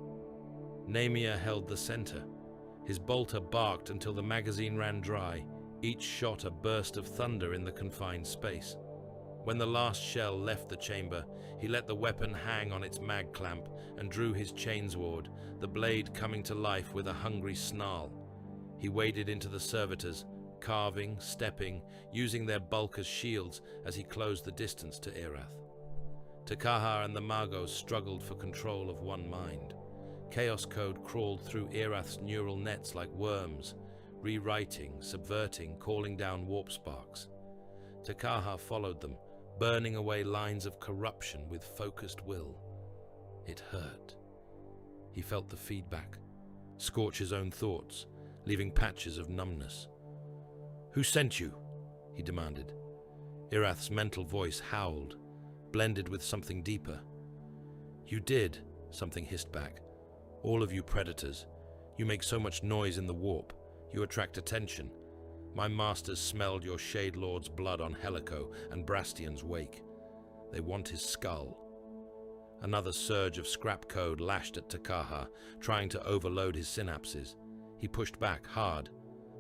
Nemia held the center. His bolter barked until the magazine ran dry, each shot a burst of thunder in the confined space. When the last shell left the chamber, he let the weapon hang on its mag clamp and drew his chainsword, the blade coming to life with a hungry snarl. He waded into the servitors, carving, stepping, using their bulk as shields as he closed the distance to Erath. Takaha and the Magos struggled for control of one mind. Chaos code crawled through Erath's neural nets like worms, rewriting, subverting, calling down warp sparks. Takaha followed them, burning away lines of corruption with focused will. It hurt. He felt the feedback, scorch his own thoughts, leaving patches of numbness. "Who sent you?" he demanded. Erath's mental voice howled, blended with something deeper. "You did," something hissed back. "All of you predators. You make so much noise in the warp. You attract attention. My masters smelled your Shade Lord's blood on Helico and Brastian's wake. They want his skull." Another surge of scrap code lashed at Takaha, trying to overload his synapses. He pushed back hard.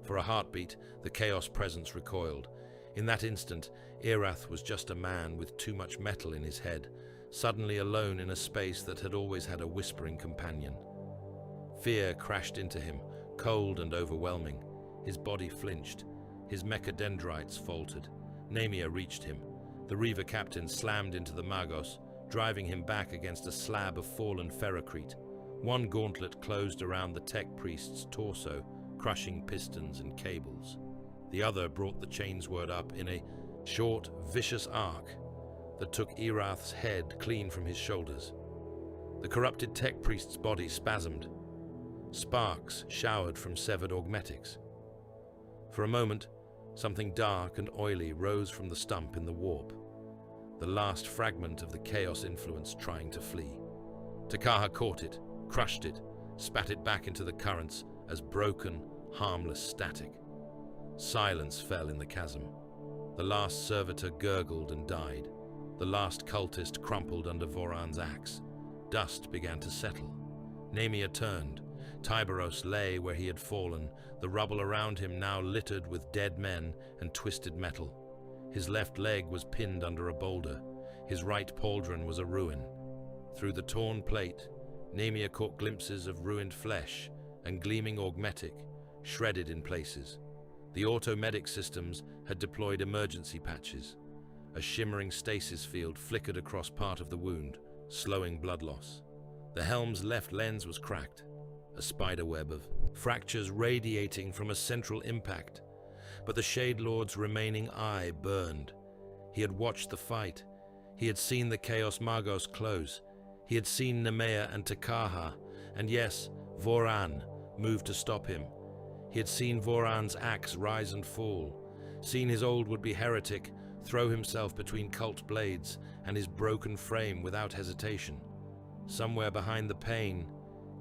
For a heartbeat, the Chaos presence recoiled. In that instant, Erath was just a man with too much metal in his head, suddenly alone in a space that had always had a whispering companion. Fear crashed into him, cold and overwhelming. His body flinched. His mechadendrites faltered. Nemia reached him. The Reaver captain slammed into the Magos, driving him back against a slab of fallen ferrocrete. One gauntlet closed around the tech priest's torso, crushing pistons and cables. The other brought the chainsword up in a short, vicious arc that took Erath's head clean from his shoulders. The corrupted tech priest's body spasmed. Sparks showered from severed augmetics. For a moment, something dark and oily rose from the stump in the warp, the last fragment of the chaos influence trying to flee. Takaha caught it, crushed it, spat it back into the currents as broken, harmless static. Silence fell in the chasm. The last servitor gurgled and died. The last cultist crumpled under Voran's axe. Dust began to settle. Nemia turned. Tyberos lay where he had fallen, the rubble around him now littered with dead men and twisted metal. His left leg was pinned under a boulder. His right pauldron was a ruin. Through the torn plate, Nemia caught glimpses of ruined flesh and gleaming augmetic, shredded in places. The auto-medic systems had deployed emergency patches. A shimmering stasis field flickered across part of the wound, slowing blood loss. The helm's left lens was cracked, a spiderweb of fractures radiating from a central impact. But the Shade Lord's remaining eye burned. He had watched the fight. He had seen the Chaos Magos close. He had seen Nemea and Takaha, and yes, Voran, move to stop him. He had seen Voran's axe rise and fall, seen his old would-be heretic throw himself between cult blades and his broken frame without hesitation. Somewhere behind the pain,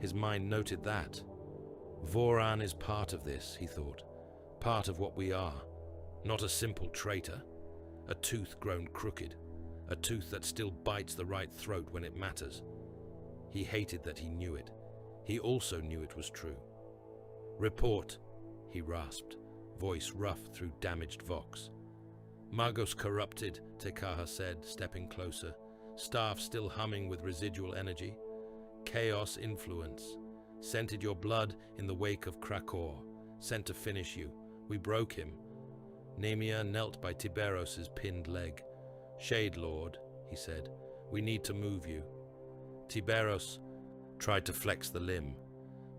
his mind noted that. Voran is part of this, he thought, part of what we are, not a simple traitor, a tooth grown crooked, a tooth that still bites the right throat when it matters. He hated that he knew it. He also knew it was true. "Report," he rasped, voice rough through damaged vox. "Magos corrupted," Takaha said, stepping closer, staff still humming with residual energy. "Chaos influence. scented your blood in the wake of Krakor, sent to finish you. We broke him. Nemia knelt by Tiberos's pinned leg. Shade Lord, he said, we need to move you. Tiberos tried to flex the limb.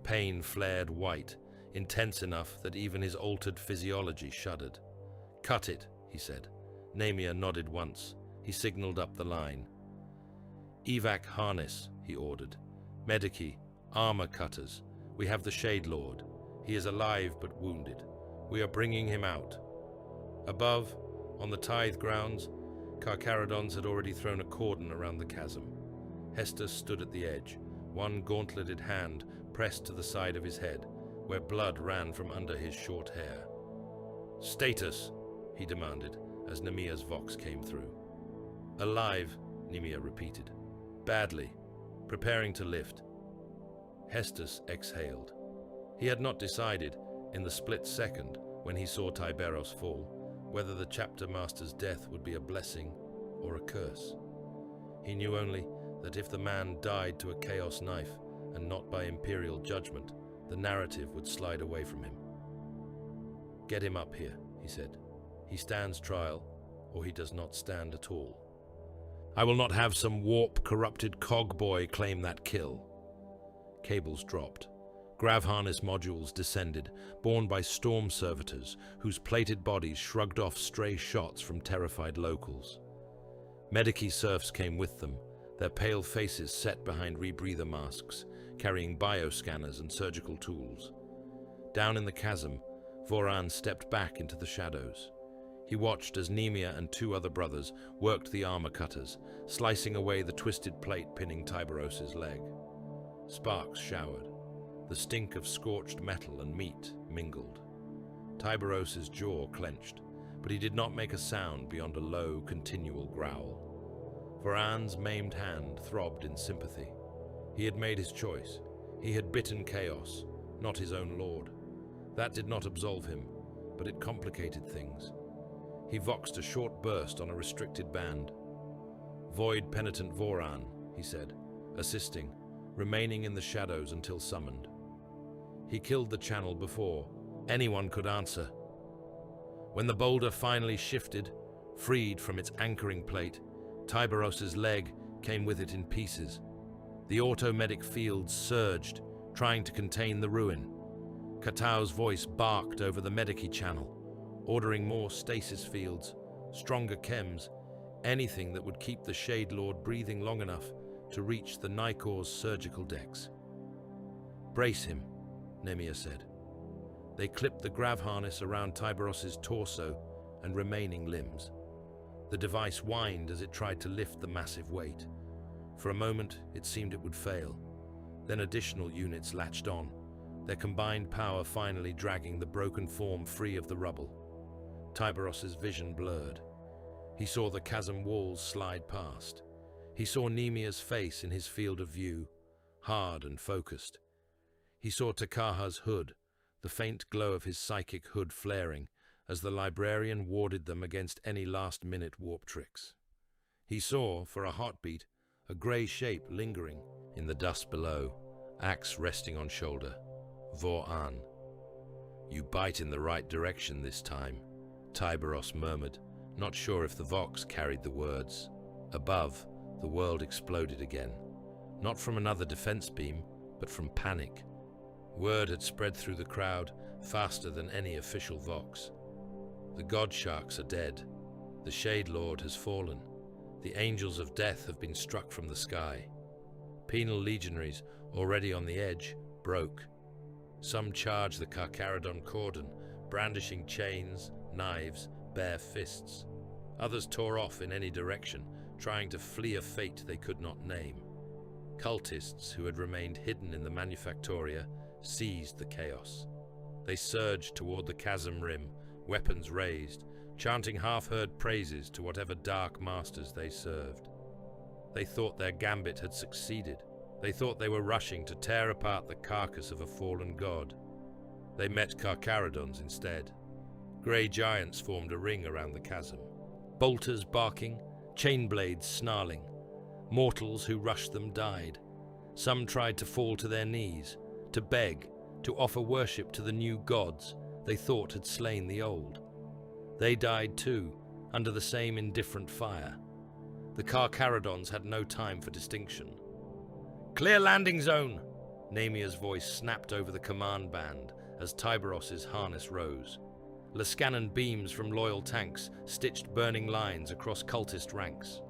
Pain flared white, intense enough that even his altered physiology shuddered. Cut it, he said. Nemia nodded once. He signaled up the line. Evac harness, he ordered. Medici, armor cutters. We have the Shade Lord. He is alive but wounded. We are bringing him out. Above, on the tithe grounds, Carcharodons had already thrown a cordon around the chasm. Hestus stood at the edge, one gauntleted hand pressed to the side of his head, where blood ran from under his short hair. Status, he demanded, as Nemia's vox came through. Alive, Nemia repeated. Badly, preparing to lift. Hestus exhaled. He had not decided, in the split second when he saw Tiberos fall, whether the chapter master's death would be a blessing or a curse. He knew only that if the man died to a chaos knife and not by imperial judgment, the narrative would slide away from him. Get him up here, he said. He stands trial, or he does not stand at all. I will not have some warp-corrupted cog-boy claim that kill. Cables dropped. Grav harness modules descended, borne by storm servitors whose plated bodies shrugged off stray shots from terrified locals. Medici serfs came with them, their pale faces set behind rebreather masks, carrying bioscanners and surgical tools. Down in the chasm, Voran stepped back into the shadows. He watched as Nemia and two other brothers worked the armor cutters, slicing away the twisted plate pinning Tiberos's leg. Sparks showered. The stink of scorched metal and meat mingled. Tiberos's jaw clenched, but he did not make a sound beyond a low, continual growl. Voran's maimed hand throbbed in sympathy. He had made his choice. He had bitten chaos, not his own lord. That did not absolve him, but it complicated things. He voxed a short burst on a restricted band. Void penitent Voran, he said, assisting, remaining in the shadows until summoned. He killed the channel before anyone could answer. When the boulder finally shifted, freed from its anchoring plate, Tiberos's leg came with it in pieces. The auto-medic fields surged, trying to contain the ruin. Katao's voice barked over the Medici channel, ordering more stasis fields, stronger chems, anything that would keep the Shade Lord breathing long enough to reach the Nikor's surgical decks. Brace him, Nemia said. They clipped the grav harness around Tiberos's torso and remaining limbs. The device whined as it tried to lift the massive weight. For a moment, it seemed it would fail. Then additional units latched on, their combined power finally dragging the broken form free of the rubble. Tiberos's vision blurred. He saw the chasm walls slide past. He saw Nemia's face in his field of view, hard and focused. He saw Takaha's hood, the faint glow of his psychic hood flaring as the librarian warded them against any last-minute warp tricks. He saw, for a heartbeat, a grey shape lingering in the dust below, axe resting on shoulder. Voran. You bite in the right direction this time, Tiberos murmured, not sure if the vox carried the words. Above, the world exploded again. Not from another defense beam, but from panic. Word had spread through the crowd faster than any official vox. The god sharks are dead. The Shade Lord has fallen. The angels of death have been struck from the sky. Penal legionaries, already on the edge, broke. Some charged the Carcharodon cordon, brandishing chains, knives, bare fists. Others tore off in any direction, trying to flee a fate they could not name. Cultists who had remained hidden in the Manufactoria seized the chaos. They surged toward the chasm rim, weapons raised, chanting half-heard praises to whatever dark masters they served. They thought their gambit had succeeded. They thought they were rushing to tear apart the carcass of a fallen god. They met Carcharodons instead. Grey giants formed a ring around the chasm. Bolters barking, chain blades snarling. Mortals who rushed them died. Some tried to fall to their knees. to beg, to offer worship to the new gods they thought had slain the old. They died too, under the same indifferent fire. The Carcharodons had no time for distinction. "Clear landing zone!" Namia's voice snapped over the command band as Tiberos's harness rose. Lascanon beams from loyal tanks stitched burning lines across cultist ranks.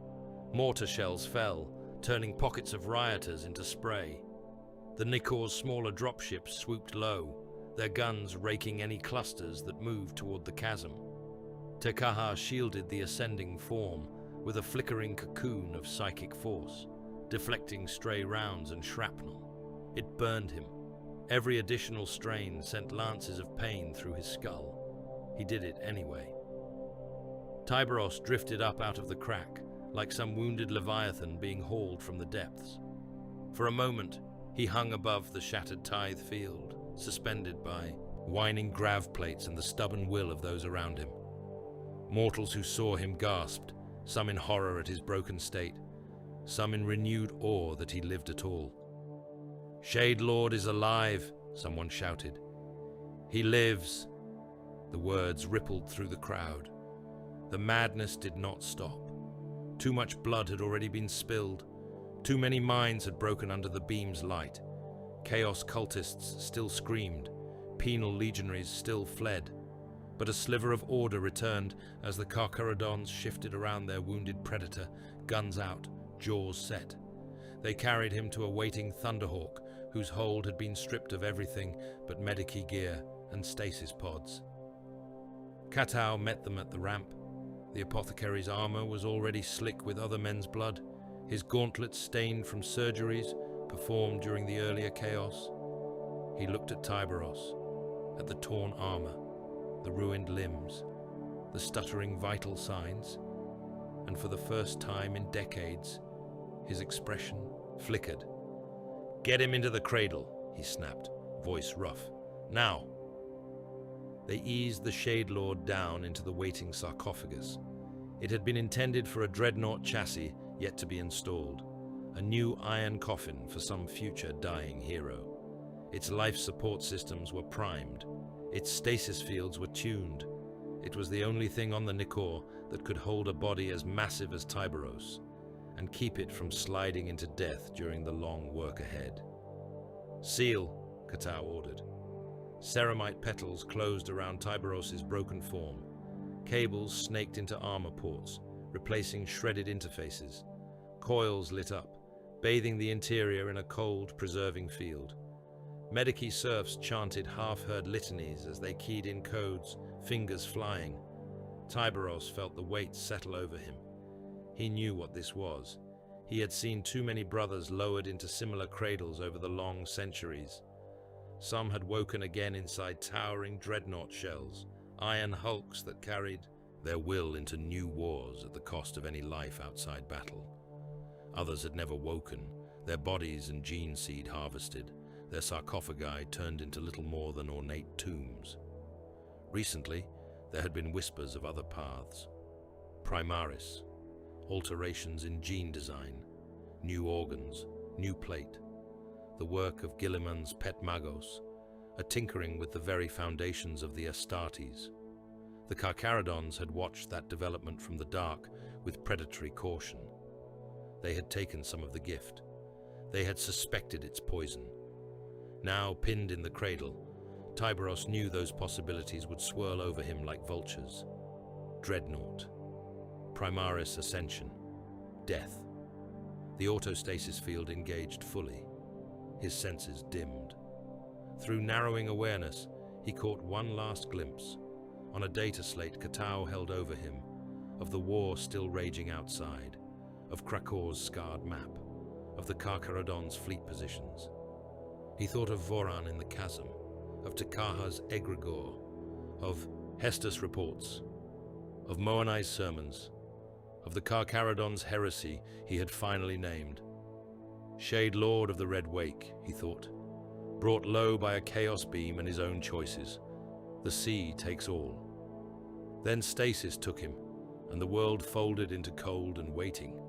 Mortar shells fell, turning pockets of rioters into spray. The Nikor's smaller dropships swooped low, their guns raking any clusters that moved toward the chasm. Tekaha shielded the ascending form with a flickering cocoon of psychic force, deflecting stray rounds and shrapnel. It burned him. Every additional strain sent lances of pain through his skull. He did it anyway. Tiberos drifted up out of the crack, like some wounded leviathan being hauled from the depths. For a moment, he hung above the shattered tithe field, suspended by whining grav plates and the stubborn will of those around him. Mortals who saw him gasped, some in horror at his broken state, some in renewed awe that he lived at all. "Shade Lord is alive," someone shouted. "He lives." The words rippled through the crowd. The madness did not stop. Too much blood had already been spilled. Too many minds had broken under the beam's light. Chaos cultists still screamed. Penal legionaries still fled. But a sliver of order returned as the Carcharodons shifted around their wounded predator, guns out, jaws set. They carried him to a waiting Thunderhawk, whose hold had been stripped of everything but medici gear and stasis pods. Katau met them at the ramp. The apothecary's armor was already slick with other men's blood, his gauntlets stained from surgeries performed during the earlier chaos. He looked at Tiberos, at the torn armor, the ruined limbs, the stuttering vital signs, and for the first time in decades, his expression flickered. "Get him into the cradle," he snapped, voice rough. "Now!" They eased the Shade Lord down into the waiting sarcophagus. It had been intended for a dreadnought chassis yet to be installed, a new iron coffin for some future dying hero. Its life support systems were primed. Its stasis fields were tuned. It was the only thing on the Nikor that could hold a body as massive as Tiberos and keep it from sliding into death during the long work ahead. "Seal," Katau ordered. Ceramite petals closed around Tiberos's broken form. Cables snaked into armor ports, replacing shredded interfaces. Coils lit up, bathing the interior in a cold, preserving field. Medici serfs chanted half-heard litanies as they keyed in codes, fingers flying. Tiberos felt the weight settle over him. He knew what this was. He had seen too many brothers lowered into similar cradles over the long centuries. Some had woken again inside towering dreadnought shells, iron hulks that carried their will into new wars at the cost of any life outside battle. Others had never woken, their bodies and gene seed harvested, their sarcophagi turned into little more than ornate tombs. Recently, there had been whispers of other paths. Primaris, alterations in gene design, new organs, new plate, the work of Gilliman's pet magos, a tinkering with the very foundations of the Astartes. The Carcharodons had watched that development from the dark with predatory caution. They had taken some of the gift. They had suspected its poison. Now, pinned in the cradle, Tiberos knew those possibilities would swirl over him like vultures. Dreadnought, Primaris Ascension, death. The autostasis field engaged fully. His senses dimmed. Through narrowing awareness, he caught one last glimpse, on a data slate Katau held over him, of the war still raging outside, of Krakor's scarred map, of the Carcharodons' fleet positions. He thought of Voran in the chasm, of Tekaha's egregore, of Hestus reports, of Moanai's sermons, of the Carcharodons Heresy he had finally named. Shade Lord of the Red Wake, he thought, brought low by a chaos beam and his own choices. The sea takes all. Then stasis took him, and the world folded into cold and waiting.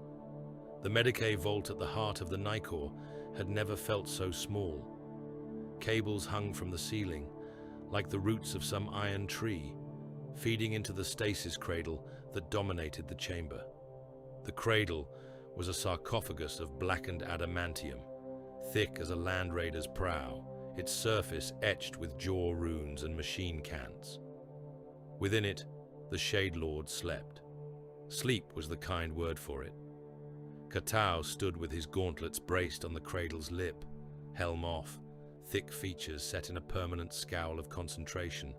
The Medicae vault at the heart of the Nikor had never felt so small. Cables hung from the ceiling, like the roots of some iron tree, feeding into the stasis cradle that dominated the chamber. The cradle was a sarcophagus of blackened adamantium, thick as a land raider's prow, its surface etched with jaw runes and machine cants. Within it, the Shade Lord slept. Sleep was the kind word for it. Katao stood with his gauntlets braced on the cradle's lip, helm off, thick features set in a permanent scowl of concentration.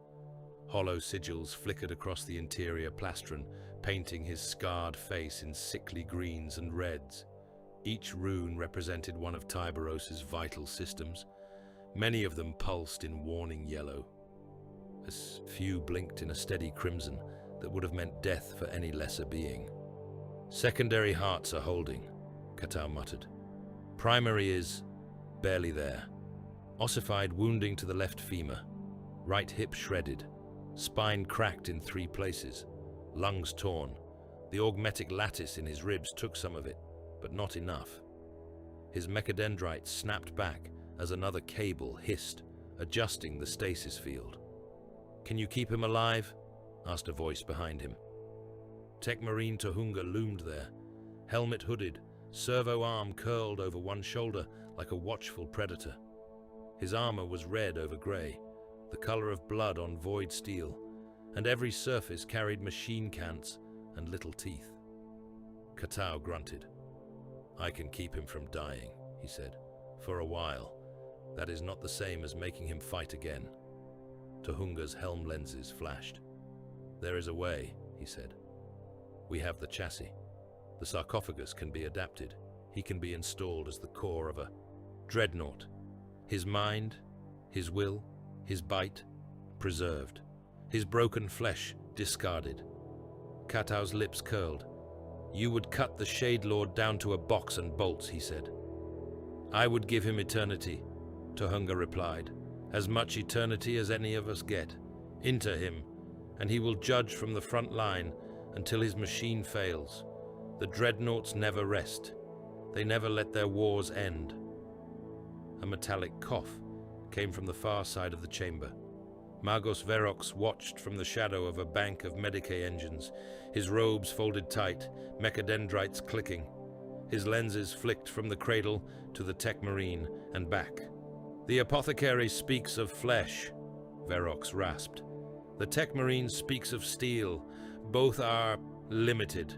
Hollow sigils flickered across the interior plastron, painting his scarred face in sickly greens and reds. Each rune represented one of Tyberos's vital systems. Many of them pulsed in warning yellow. As few blinked in a steady crimson that would have meant death for any lesser being. Secondary hearts are holding, Katao muttered. Primary is barely there. Ossified wounding to the left femur, right hip shredded, spine cracked in 3 places, lungs torn. The augmetic lattice in his ribs took some of it, but not enough. His mechadendrites snapped back as another cable hissed, adjusting the stasis field. "Can you keep him alive?" asked a voice behind him. Tech Marine Tohunga loomed there, helmet hooded, servo arm curled over one shoulder like a watchful predator. His armor was red over grey, the color of blood on void steel, and every surface carried machine cants and little teeth. Katao grunted. "I can keep him from dying," he said. "For a while. That is not the same as making him fight again." Tohunga's helm lenses flashed. "There is a way," he said. "We have the chassis. The sarcophagus can be adapted. He can be installed as the core of a dreadnought. His mind, his will, his bite, preserved. His broken flesh discarded." Katao's lips curled. "You would cut the Shade Lord down to a box and bolts," he said. "I would give him eternity," Tohunga replied. "As much eternity as any of us get. Into him, and he will judge from the front line until his machine fails. The dreadnoughts never rest. They never let their wars end." A metallic cough came from the far side of the chamber. Magos Verox watched from the shadow of a bank of Medicae engines, his robes folded tight, mechadendrites clicking. His lenses flicked from the cradle to the Tech Marine and back. "The apothecary speaks of flesh," Verox rasped. "The Tech Marine speaks of steel. Both are limited.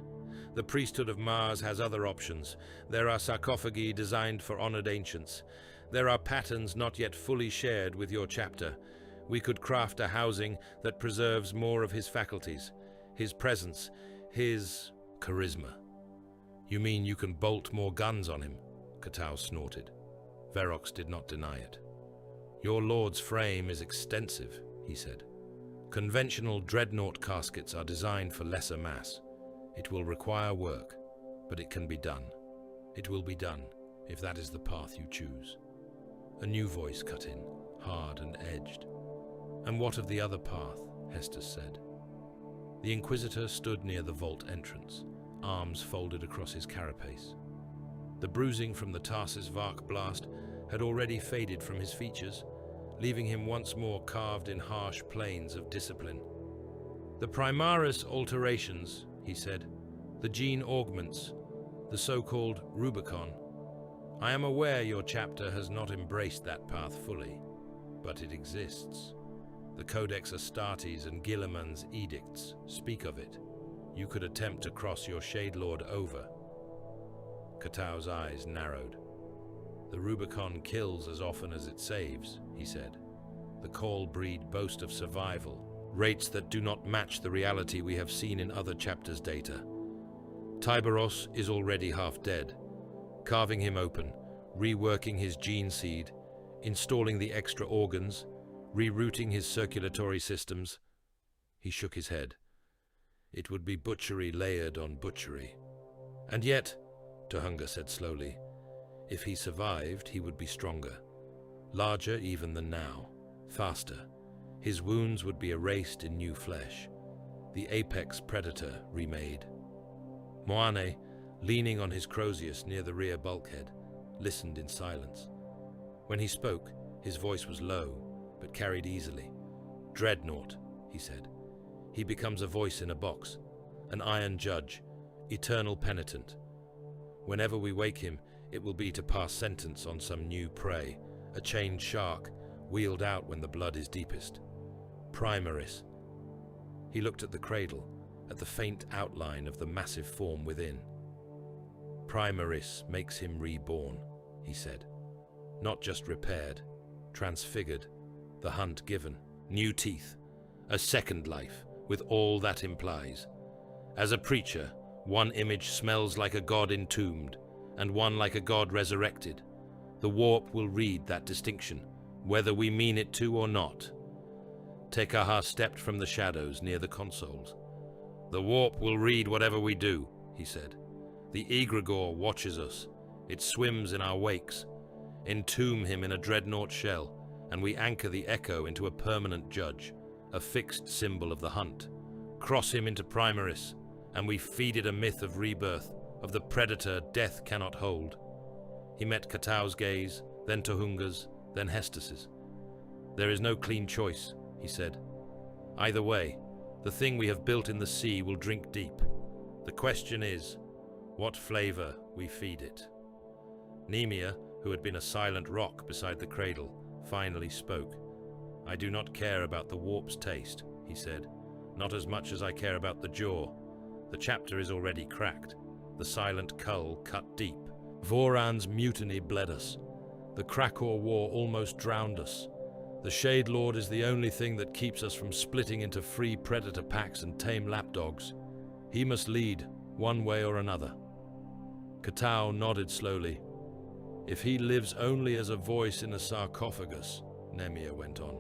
The priesthood of Mars has other options. There are sarcophagi designed for honored ancients. There are patterns not yet fully shared with your chapter. We could craft a housing that preserves more of his faculties, his presence, his charisma." "You mean you can bolt more guns on him?" Katao snorted. Verox did not deny it. "Your lord's frame is extensive," he said. "Conventional dreadnought caskets are designed for lesser mass. It will require work, but it can be done. It will be done, if that is the path you choose." A new voice cut in, hard and edged. "And what of the other path?" Hestus said. The Inquisitor stood near the vault entrance, arms folded across his carapace. The bruising from the Tarsus Vark blast had already faded from his features, leaving him once more carved in harsh planes of discipline. "The Primaris alterations," he said, "the gene augments, the so-called Rubicon. I am aware your chapter has not embraced that path fully, but it exists. The Codex Astartes and Guilliman's edicts speak of it. You could attempt to cross your Shade Lord over." Katao's eyes narrowed. "The Rubicon kills as often as it saves," he said. "The Call breed boast of survival, rates that do not match the reality we have seen in other chapters' data. Tyberos is already half dead. Carving him open, reworking his gene seed, installing the extra organs, rerouting his circulatory systems." He shook his head. "It would be butchery layered on butchery." "And yet," Tohunga said slowly, "if he survived, he would be stronger. Larger even than now. Faster. His wounds would be erased in new flesh. The apex predator remade." Moane, leaning on his Crozius near the rear bulkhead, listened in silence. When he spoke, His voice was low, but carried easily. "Dreadnought," he said. "He becomes a voice in a box, an iron judge, eternal penitent. Whenever we wake him, it will be to pass sentence on some new prey, a chained shark, wheeled out when the blood is deepest. Primaris." He looked at the cradle, at the faint outline of the massive form within. "Primaris makes him reborn," he said. "Not just repaired, transfigured, the hunt given, new teeth, a second life, with all that implies. As a preacher, one image smells like a god entombed, and one like a god resurrected. The warp will read that distinction, whether we mean it to or not." Te-Kaha stepped from the shadows near the consoles. "The warp will read whatever we do," he said. "The egregore watches us. It swims in our wakes. Entomb him in a dreadnought shell, and we anchor the echo into a permanent judge, a fixed symbol of the hunt. Cross him into Primaris, and we feed it a myth of rebirth, of the predator death cannot hold." He met Katao's gaze, then Tohunga's, then Hestus's. "There is no clean choice," he said. "Either way, the thing we have built in the sea will drink deep. The question is, what flavor we feed it." Nemia, who had been a silent rock beside the cradle, finally spoke. "I do not care about the warp's taste," he said. "Not as much as I care about the jaw. The chapter is already cracked, the silent cull cut deep. Voran's mutiny bled us. The Krakor War almost drowned us. The Shade Lord is the only thing that keeps us from splitting into free predator packs and tame lapdogs. He must lead, one way or another." Katao nodded slowly. "If he lives only as a voice in a sarcophagus," Nemia went on,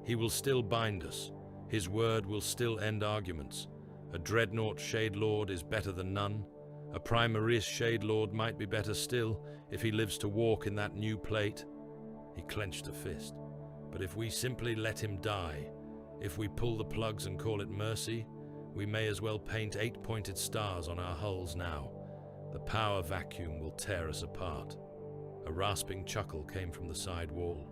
"he will still bind us. His word will still end arguments. A dreadnought Shade Lord is better than none. A Primaris Shade Lord might be better still, if he lives to walk in that new plate." He clenched a fist. "But if we simply let him die, if we pull the plugs and call it mercy, we may as well paint 8-pointed stars on our hulls now. The power vacuum will tear us apart." A rasping chuckle came from the side wall.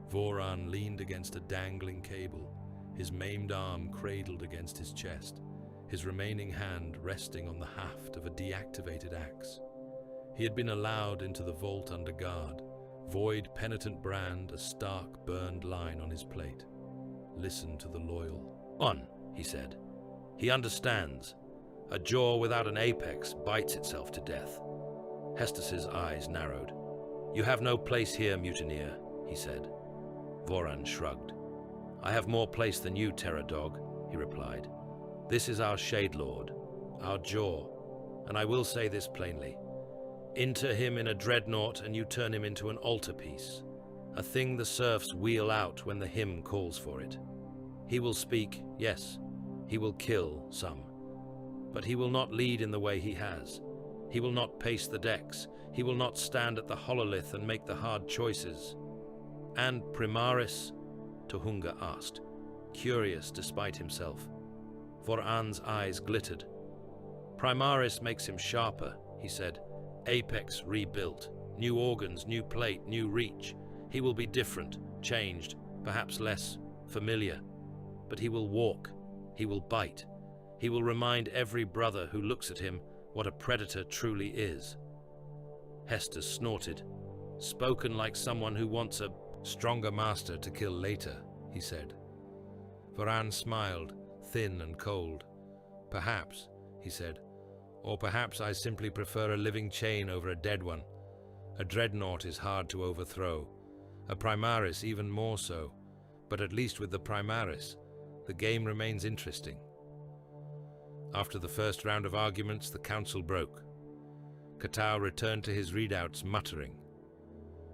Voran leaned against a dangling cable, his maimed arm cradled against his chest, his remaining hand resting on the haft of a deactivated axe. He had been allowed into the vault under guard, void penitent brand a stark burned line on his plate. "Listen to the loyal." "On," he said. "He understands. A jaw without an apex bites itself to death." Hestus's eyes narrowed. "You have no place here, mutineer," he said. Voran shrugged. "I have more place than you, Terror Dog," he replied. "This is our Shade Lord, our jaw, and I will say this plainly. Enter him in a dreadnought and you turn him into an altarpiece, a thing the serfs wheel out when the hymn calls for it. He will speak, yes, he will kill some, but he will not lead in the way he has. He will not pace the decks, he will not stand at the hololith and make the hard choices." "And Primaris?" Tohunga asked, curious despite himself. Voran's eyes glittered. "Primaris makes him sharper," he said. "Apex rebuilt, new organs, new plate, new reach. He will be different, changed, perhaps less familiar. But he will walk, he will bite. He will remind every brother who looks at him what a predator truly is." Hester snorted. "Spoken like someone who wants a stronger master to kill later," he said. Voran smiled, thin and cold. "Perhaps," he said. "Or perhaps I simply prefer a living chain over a dead one. A dreadnought is hard to overthrow. A Primaris even more so. But at least with the Primaris, the game remains interesting." After the first round of arguments, the council broke. Katao returned to his readouts, muttering.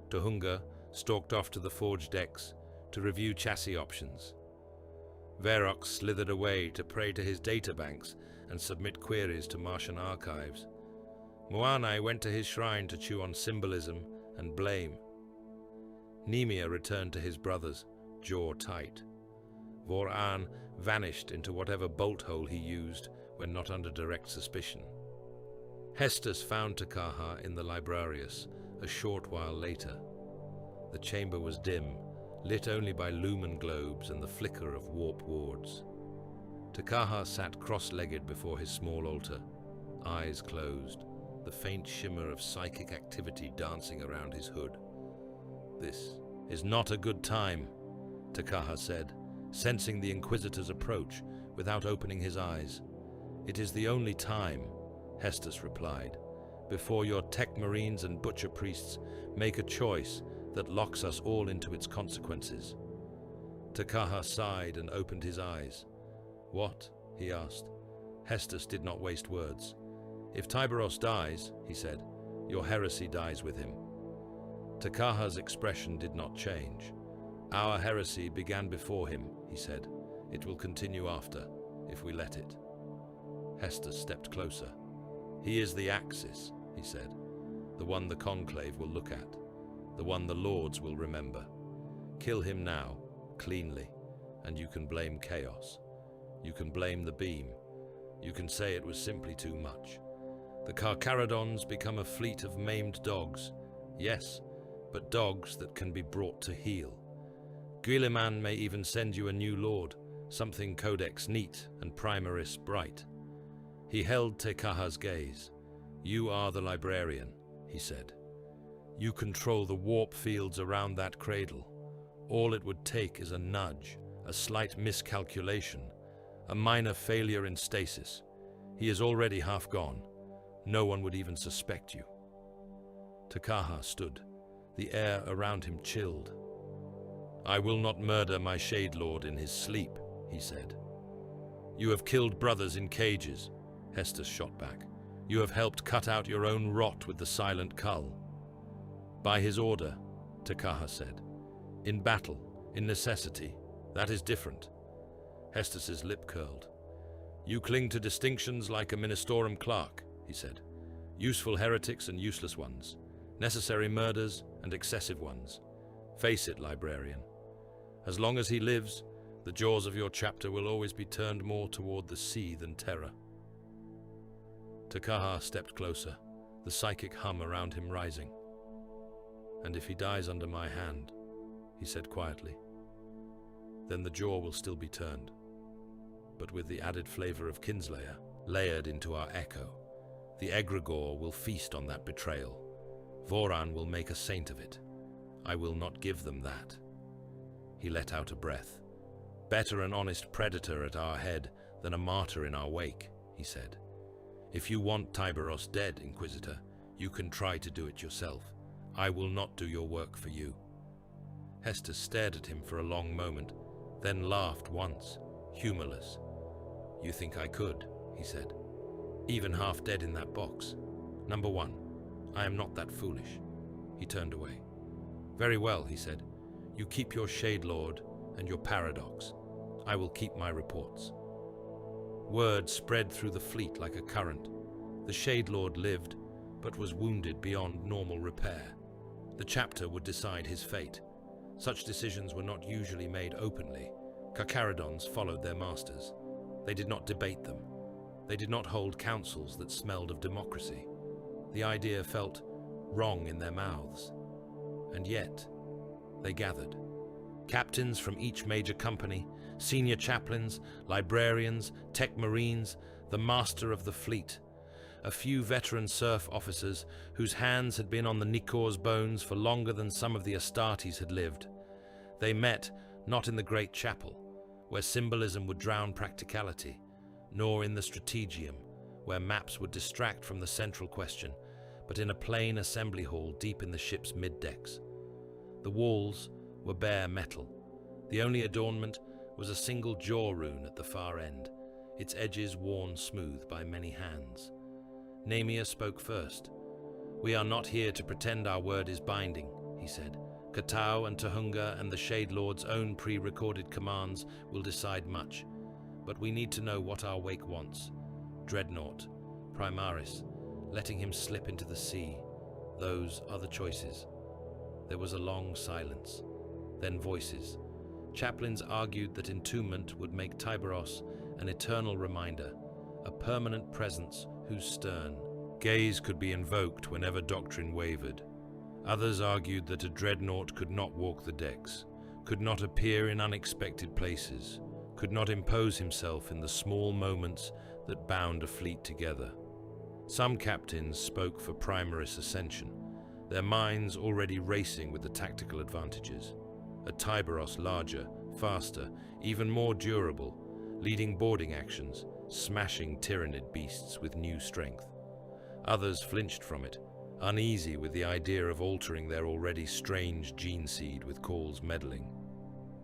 Tohunga stalked off to the forge decks to review chassis options. Verox slithered away to pray to his databanks and submit queries to Martian archives. Moanai went to his shrine to chew on symbolism and blame. Nemia returned to his brothers, jaw tight. Voran vanished into whatever bolt hole he used when not under direct suspicion. Hestus found Te-Kaha in the Librarius a short while later. The chamber was dim, lit only by lumen globes and the flicker of warp wards. Takaha sat cross-legged before his small altar, eyes closed, the faint shimmer of psychic activity dancing around his hood. "This is not a good time," Takaha said, sensing the Inquisitor's approach without opening his eyes. "It is the only time," Hestus replied, "before your tech marines and butcher priests make a choice that locks us all into its consequences." Takaha sighed and opened his eyes. "What?" he asked. Hestus did not waste words. "If Tyberos dies," he said, "your heresy dies with him." Takaha's expression did not change. "Our heresy began before him," he said. "It will continue after, if we let it." Hestus stepped closer. "He is the Axis," he said, "the one the Conclave will look at, the one the Lords will remember. Kill him now, cleanly, and you can blame chaos. You can blame the beam. You can say it was simply too much. The Carcharodons become a fleet of maimed dogs, yes, but dogs that can be brought to heel. Guilliman may even send you a new lord, something Codex neat and Primaris bright." He held Tekaha's gaze. "You are the librarian," he said. "You control the warp fields around that cradle. All it would take is a nudge, a slight miscalculation, a minor failure in stasis. He is already half gone. No one would even suspect you." Takaha stood. The air around him chilled. "I will not murder my Shade Lord in his sleep," he said. "You have killed brothers in cages," Hestus shot back. "You have helped cut out your own rot with the Silent Cull." "By his order," Takaha said. "In battle, in necessity, that is different." Hestus's lip curled. "You cling to distinctions like a Ministorum clerk," he said. "Useful heretics and useless ones, necessary murders and excessive ones. Face it, librarian. As long as he lives, the jaws of your chapter will always be turned more toward the sea than terror." Takaha stepped closer, the psychic hum around him rising. "And if he dies under my hand," he said quietly, "then the jaw will still be turned, but with the added flavor of Kinslayer layered into our echo. The egregore will feast on that betrayal. Voran will make a saint of it. I will not give them that." He let out a breath. "Better an honest predator at our head than a martyr in our wake," he said. "If you want Tyberos dead, Inquisitor, you can try to do it yourself. I will not do your work for you." Hestus stared at him for a long moment, then laughed once, humorless. "You think I could," he said. "Even half dead in that box. Number one, I am not that foolish." He turned away. "Very well," he said. "You keep your Shade Lord and your paradox. I will keep my reports." Word spread through the fleet like a current. The Shade Lord lived, but was wounded beyond normal repair. The chapter would decide his fate. Such decisions were not usually made openly. Carcharodons followed their masters. They did not debate them. They did not hold councils that smelled of democracy. The idea felt wrong in their mouths. And yet, they gathered. Captains from each major company, senior chaplains, librarians, tech marines, the master of the fleet, a few veteran serf officers whose hands had been on the Nikor's bones for longer than some of the Astartes had lived. They met not in the great chapel, where symbolism would drown practicality, nor in the strategium, where maps would distract from the central question, but in a plain assembly hall deep in the ship's mid-decks. The walls were bare metal. The only adornment was a single jaw rune at the far end, its edges worn smooth by many hands. Nemia spoke first. "We are not here to pretend our word is binding," he said. "Katau and Tahunga and the Shade Lord's own pre-recorded commands will decide much, but we need to know what our wake wants. Dreadnought, Primaris, letting him slip into the sea. Those are the choices." There was a long silence, then voices. Chaplains argued that entombment would make Tyberos an eternal reminder, a permanent presence whose stern gaze could be invoked whenever doctrine wavered. Others argued that a dreadnought could not walk the decks, could not appear in unexpected places, could not impose himself in the small moments that bound a fleet together. Some captains spoke for Primaris ascension, their minds already racing with the tactical advantages. A Tyberos larger, faster, even more durable, leading boarding actions, smashing tyrannid beasts with new strength. Others flinched from it, uneasy with the idea of altering their already strange gene seed with Call's meddling.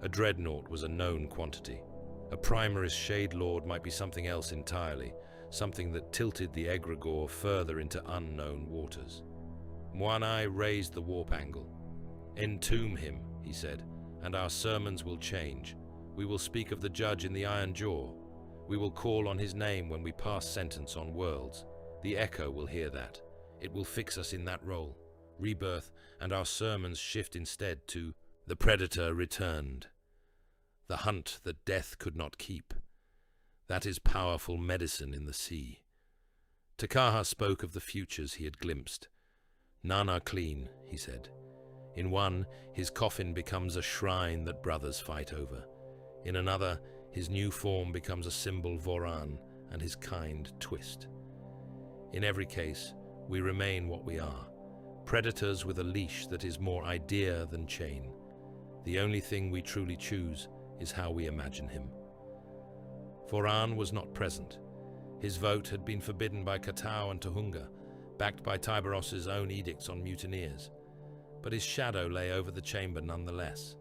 A dreadnought was a known quantity. A Primaris Shade Lord might be something else entirely, something that tilted the egregore further into unknown waters. Moanai raised the warp angle. "Entomb him," he said, "and our sermons will change. We will speak of the judge in the Iron Jaw. We will call on his name when we pass sentence on worlds. The Echo will hear that. It will fix us in that role. Rebirth, and our sermons shift instead to the Predator returned. The hunt that death could not keep. That is powerful medicine in the sea." Takaha spoke of the futures he had glimpsed. "None are clean," he said. In one, his coffin becomes a shrine that brothers fight over. In another, his new form becomes a symbol Voran and his kind twist. In every case, we remain what we are, predators with a leash that is more idea than chain. The only thing we truly choose is how we imagine him. Voran was not present. His vote had been forbidden by Katau and Tohunga, backed by Tyberos's own edicts on mutineers. But his shadow lay over the chamber nonetheless.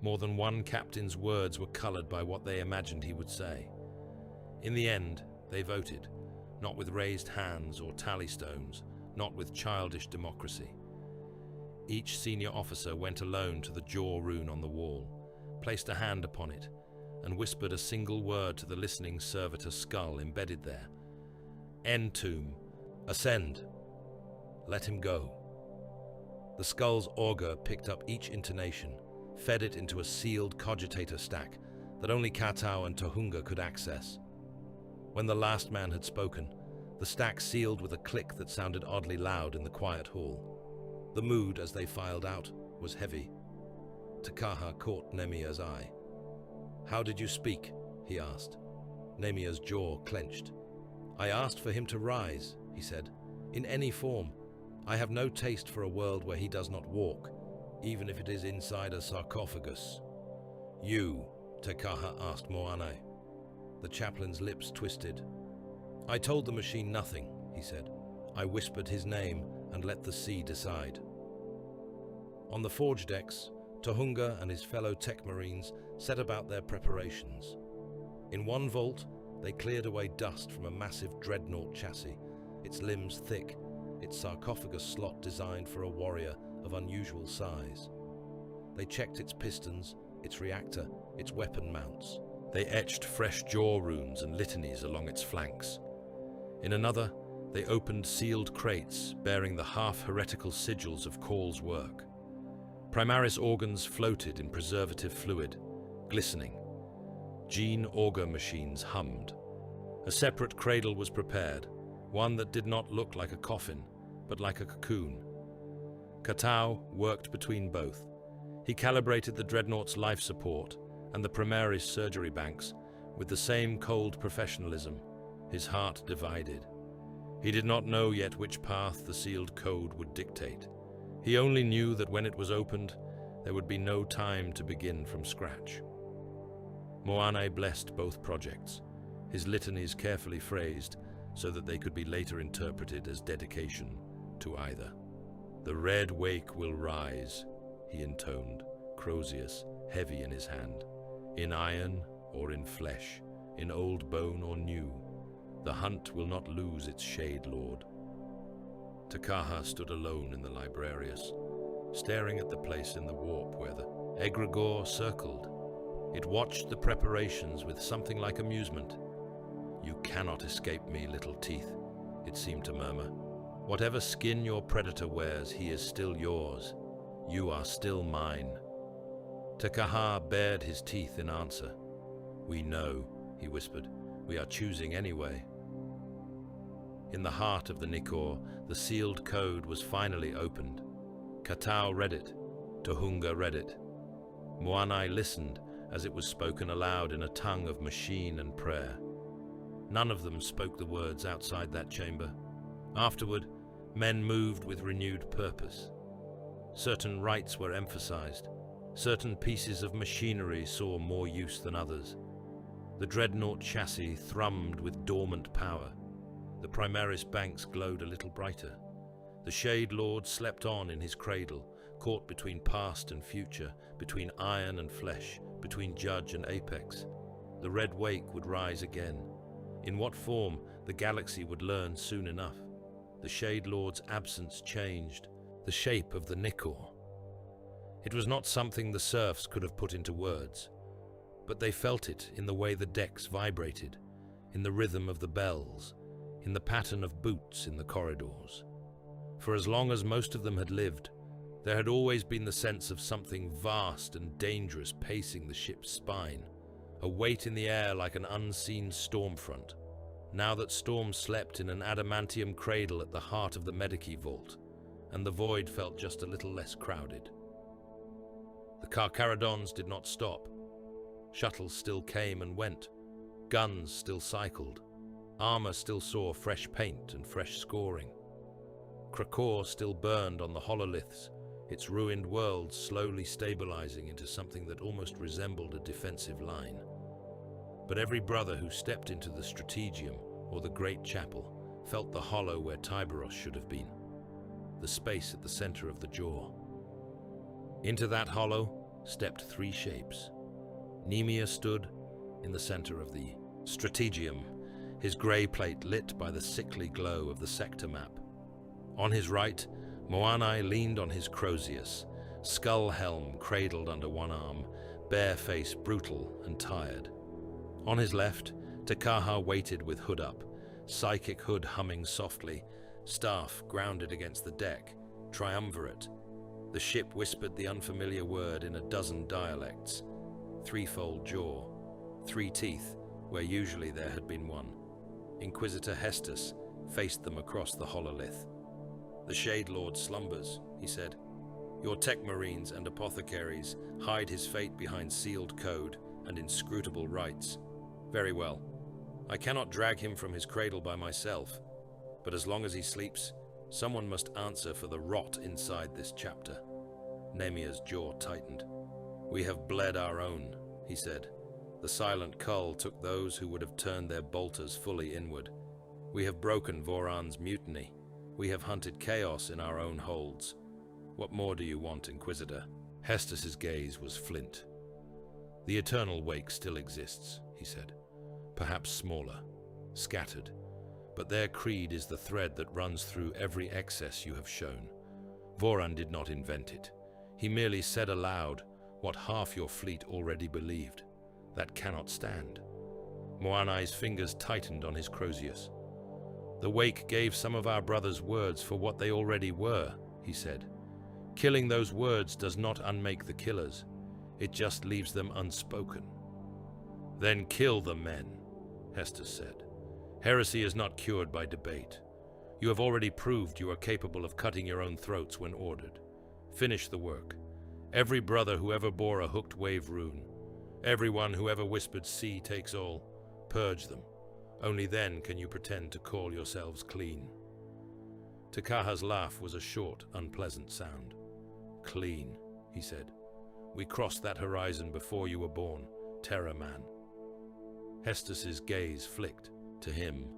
More than one captain's words were colored by what they imagined he would say. In the end, they voted, not with raised hands or tally stones, not with childish democracy. Each senior officer went alone to the jaw rune on the wall, placed a hand upon it, and whispered a single word to the listening servitor skull embedded there. "Entomb, ascend. Let him go." The skull's auger picked up each intonation, fed it into a sealed cogitator stack that only Katau and Tohunga could access. When the last man had spoken, the stack sealed with a click that sounded oddly loud in the quiet hall. The mood, as they filed out, was heavy. Takaha caught Nemia's eye. "How did you speak?" he asked. Nemia's jaw clenched. "I asked for him to rise," he said, "in any form. I have no taste for a world where he does not walk, even if it is inside a sarcophagus." "You?" Takaha asked Moanai. The chaplain's lips twisted. "I told the machine nothing," he said. "I whispered his name and let the sea decide." On the forge decks, Tohunga and his fellow tech marines set about their preparations. In one vault, they cleared away dust from a massive dreadnought chassis, its limbs thick, its sarcophagus slot designed for a warrior of unusual size. They checked its pistons, its reactor, its weapon mounts. They etched fresh jaw runes and litanies along its flanks. In another, they opened sealed crates bearing the half-heretical sigils of Call's work. Primaris organs floated in preservative fluid, glistening. Gene auger machines hummed. A separate cradle was prepared, one that did not look like a coffin, but like a cocoon. Katau worked between both. He calibrated the dreadnought's life support and the Primaris surgery banks with the same cold professionalism, his heart divided. He did not know yet which path the sealed code would dictate. He only knew that when it was opened, there would be no time to begin from scratch. Moanai blessed both projects, his litanies carefully phrased so that they could be later interpreted as dedication to either. "The red wake will rise," he intoned, Crozius heavy in his hand. "In iron or in flesh, in old bone or new, the hunt will not lose its shade lord." Takaha stood alone in the librarius, staring at the place in the warp where the egregore circled. It watched the preparations with something like amusement. "You cannot escape me, little teeth," it seemed to murmur. "Whatever skin your predator wears, he is still yours. You are still mine." Takaha bared his teeth in answer. "We know," he whispered. "We are choosing anyway." In the heart of the Nikor, the sealed code was finally opened. Katao read it. Tohunga read it. Moanai listened as it was spoken aloud in a tongue of machine and prayer. None of them spoke the words outside that chamber. Afterward, men moved with renewed purpose. Certain rites were emphasized. Certain pieces of machinery saw more use than others. The dreadnought chassis thrummed with dormant power. The Primaris banks glowed a little brighter. The Shade Lord slept on in his cradle, caught between past and future, between iron and flesh, between judge and apex. The red wake would rise again. In what form, the galaxy would learn soon enough. The Shade Lord's absence changed the shape of the Nikor. It was not something the serfs could have put into words, but they felt it in the way the decks vibrated, in the rhythm of the bells, in the pattern of boots in the corridors. For as long as most of them had lived, there had always been the sense of something vast and dangerous pacing the ship's spine, a weight in the air like an unseen storm front. Now that Storm slept in an adamantium cradle at the heart of the Medici vault, and the void felt just a little less crowded. The Carcharodons did not stop. Shuttles still came and went. Guns still cycled. Armor still saw fresh paint and fresh scoring. Krakow still burned on the hololiths, its ruined world slowly stabilizing into something that almost resembled a defensive line. But every brother who stepped into the Strategium or the Great Chapel felt the hollow where Tiberos should have been, the space at the center of the jaw. Into that hollow stepped three shapes. Nemia stood in the center of the Strategium, his grey plate lit by the sickly glow of the sector map. On his right, Moanai leaned on his Crozius, skull helm cradled under one arm, bare face brutal and tired. On his left, Takaha waited with hood up, psychic hood humming softly, staff grounded against the deck, triumvirate. The ship whispered the unfamiliar word in a dozen dialects. Threefold jaw, three teeth where usually there had been one. Inquisitor Hestus faced them across the hololith. "The Shade Lord slumbers," he said. "Your tech marines and apothecaries hide his fate behind sealed code and inscrutable rites. Very well. I cannot drag him from his cradle by myself, but as long as he sleeps, someone must answer for the rot inside this chapter." Nemia's jaw tightened. "We have bled our own," he said. The silent cull took those who would have turned their bolters fully inward. "We have broken Voran's mutiny. We have hunted chaos in our own holds. What more do you want, Inquisitor?" Hestus's gaze was flint. "The eternal wake still exists," he said. "Perhaps smaller, scattered, but their creed is the thread that runs through every excess you have shown. Voran did not invent it. He merely said aloud what half your fleet already believed. That cannot stand." Moanai's fingers tightened on his Crozius. "The wake gave some of our brothers words for what they already were," he said. "Killing those words does not unmake the killers. It just leaves them unspoken." "Then kill the men," Hestus said. "Heresy is not cured by debate. You have already proved you are capable of cutting your own throats when ordered. Finish the work. Every brother who ever bore a hooked wave rune, everyone who ever whispered sea takes all, purge them. Only then can you pretend to call yourselves clean." Takaha's laugh was a short, unpleasant sound. "Clean," he said. "We crossed that horizon before you were born, Terror Man." Hestus's gaze flicked to him.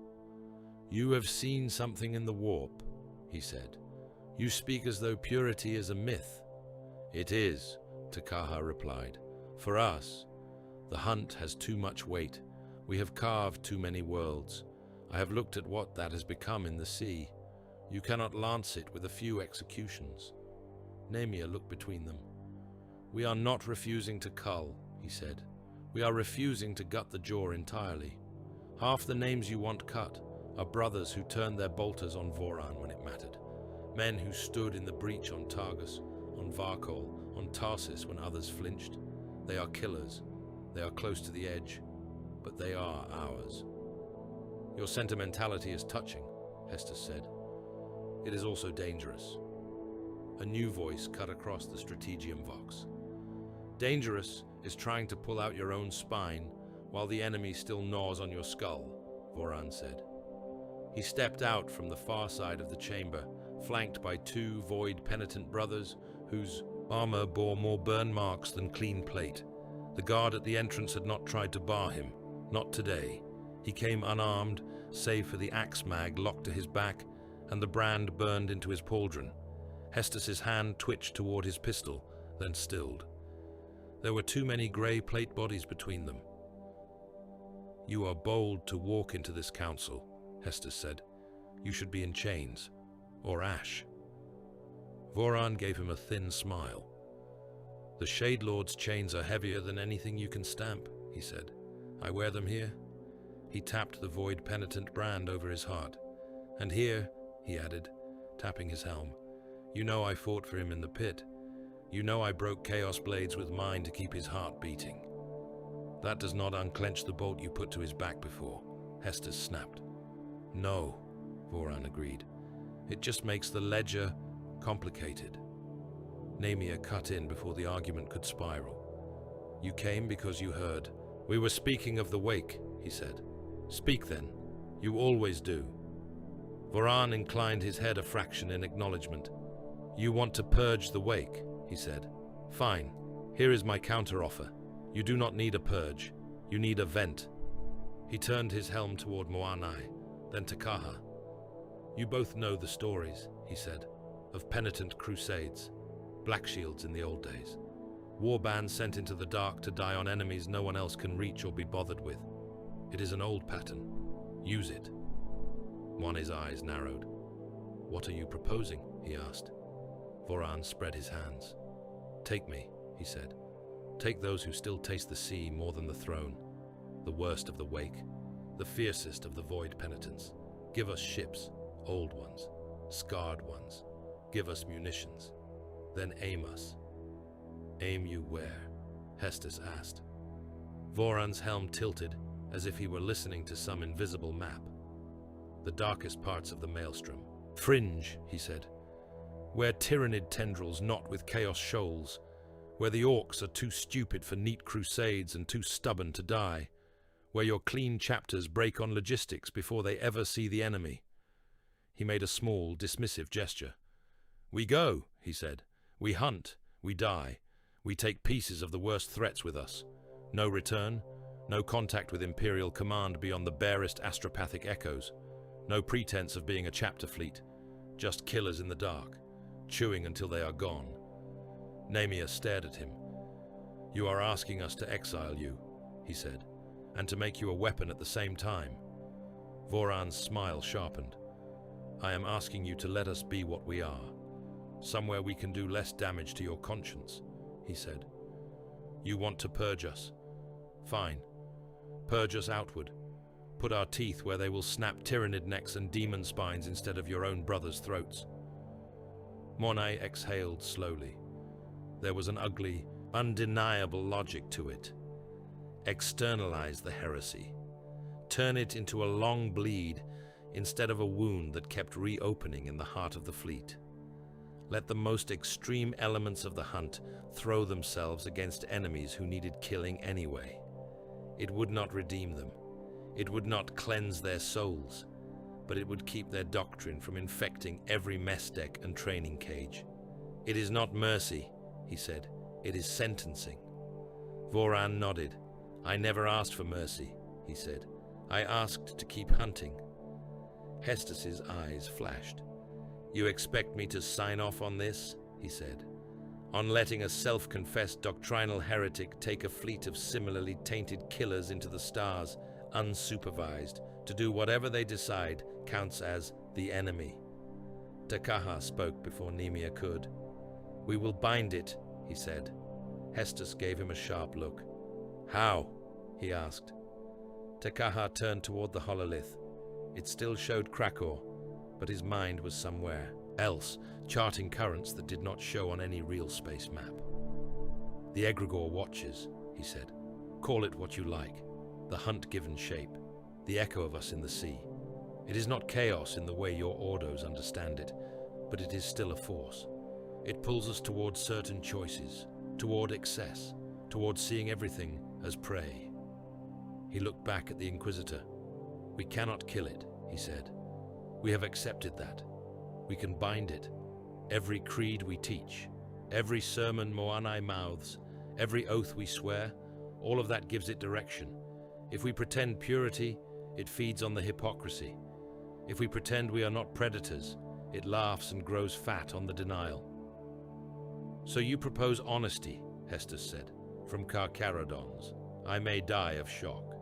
"You have seen something in the warp," he said. "You speak as though purity is a myth." "It is," Takaha replied. "For us, the hunt has too much weight. We have carved too many worlds. I have looked at what that has become in the sea. You cannot lance it with a few executions." Nemia looked between them. "We are not refusing to cull," he said. "We are refusing to gut the jaw entirely. Half the names you want cut are brothers who turned their bolters on Voran when it mattered. Men who stood in the breach on Targus, on Varkol, on Tarsis when others flinched. They are killers. They are close to the edge, but they are ours." "Your sentimentality is touching," Hestus said. "It is also dangerous." A new voice cut across the Strategium Vox. Dangerous is trying to pull out your own spine while the enemy still gnaws on your skull, Voran said. He stepped out from the far side of the chamber, flanked by two void penitent brothers whose armor bore more burn marks than clean plate. The guard at the entrance had not tried to bar him. Not today. He came unarmed, save for the axe mag locked to his back and the brand burned into his pauldron. Hestus's hand twitched toward his pistol, then stilled. There were too many grey plate bodies between them. "You are bold to walk into this council," Hestus said. "You should be in chains, or ash." Voran gave him a thin smile. "The Shade Lord's chains are heavier than anything you can stamp," he said. "I wear them here." He tapped the void penitent brand over his heart. "And here," he added, tapping his helm, "you know I fought for him in the pit. You know I broke Chaos Blades with mine to keep his heart beating. That does not unclench the bolt you put to his back before," Hestus snapped. "No," Voran agreed. "It just makes the ledger complicated." Namia cut in before the argument could spiral. "You came because you heard. We were speaking of the wake," he said. "Speak then. You always do." Voran inclined his head a fraction in acknowledgement. "You want to purge the wake," he said. "Fine. Here is my counteroffer. You do not need a purge. You need a vent." He turned his helm toward Moanai, then to Kaha. "You both know the stories," he said, "of penitent crusades, black shields in the old days. Warbands sent into the dark to die on enemies no one else can reach or be bothered with. It is an old pattern. Use it." Moanai's eyes narrowed. "What are you proposing?" he asked. Voran spread his hands. "Take me," he said. "Take those who still taste the sea more than the throne, the worst of the wake, the fiercest of the void penitents. Give us ships, old ones, scarred ones. Give us munitions. Then aim us." "Aim you where?" Hestus asked. Voran's helm tilted, as if he were listening to some invisible map. "The darkest parts of the maelstrom. Fringe," he said. "Where tyrannid tendrils knot with chaos shoals. Where the orcs are too stupid for neat crusades and too stubborn to die. Where your clean chapters break on logistics before they ever see the enemy." He made a small, dismissive gesture. "We go," he said. "We hunt. We die. We take pieces of the worst threats with us. No return. No contact with Imperial Command beyond the barest astropathic echoes. No pretense of being a chapter fleet. Just killers in the dark, chewing until they are gone." Namia stared at him. "You are asking us to exile you," he said, "and to make you a weapon at the same time." Voran's smile sharpened. "I am asking you to let us be what we are. Somewhere we can do less damage to your conscience," he said. "You want to purge us? Fine. Purge us outward. Put our teeth where they will snap tyrannid necks and demon spines instead of your own brothers' throats." Moanai exhaled slowly. There was an ugly, undeniable logic to it. Externalize the heresy. Turn it into a long bleed instead of a wound that kept reopening in the heart of the fleet. Let the most extreme elements of the hunt throw themselves against enemies who needed killing anyway. It would not redeem them. It would not cleanse their souls, but it would keep their doctrine from infecting every mess deck and training cage. "It is not mercy," he said. "It is sentencing." Voran nodded. "I never asked for mercy," he said. "I asked to keep hunting." Hestus's eyes flashed. "You expect me to sign off on this?" he said. "On letting a self-confessed doctrinal heretic take a fleet of similarly tainted killers into the stars, unsupervised, to do whatever they decide counts as the enemy." Takaha spoke before Nemia could. "We will bind it," he said. Hestus gave him a sharp look. "How?" he asked. Takaha turned toward the hololith. It still showed Krakow, but his mind was somewhere else, charting currents that did not show on any real space map. "The egregore watches," he said. "Call it what you like. The hunt given shape. The echo of us in the sea. It is not chaos in the way your Ordos understand it, but it is still a force. It pulls us towards certain choices, toward excess, toward seeing everything as prey. He looked back at the Inquisitor. We cannot kill it, he said. We have accepted that. We can bind it. Every creed we teach, every sermon Moanai mouths, every oath we swear, all of that gives it direction. If we pretend purity, it feeds on the hypocrisy. If we pretend we are not predators, it laughs and grows fat on the denial. So you propose honesty, Hestus said, from Carcharodons. I may die of shock.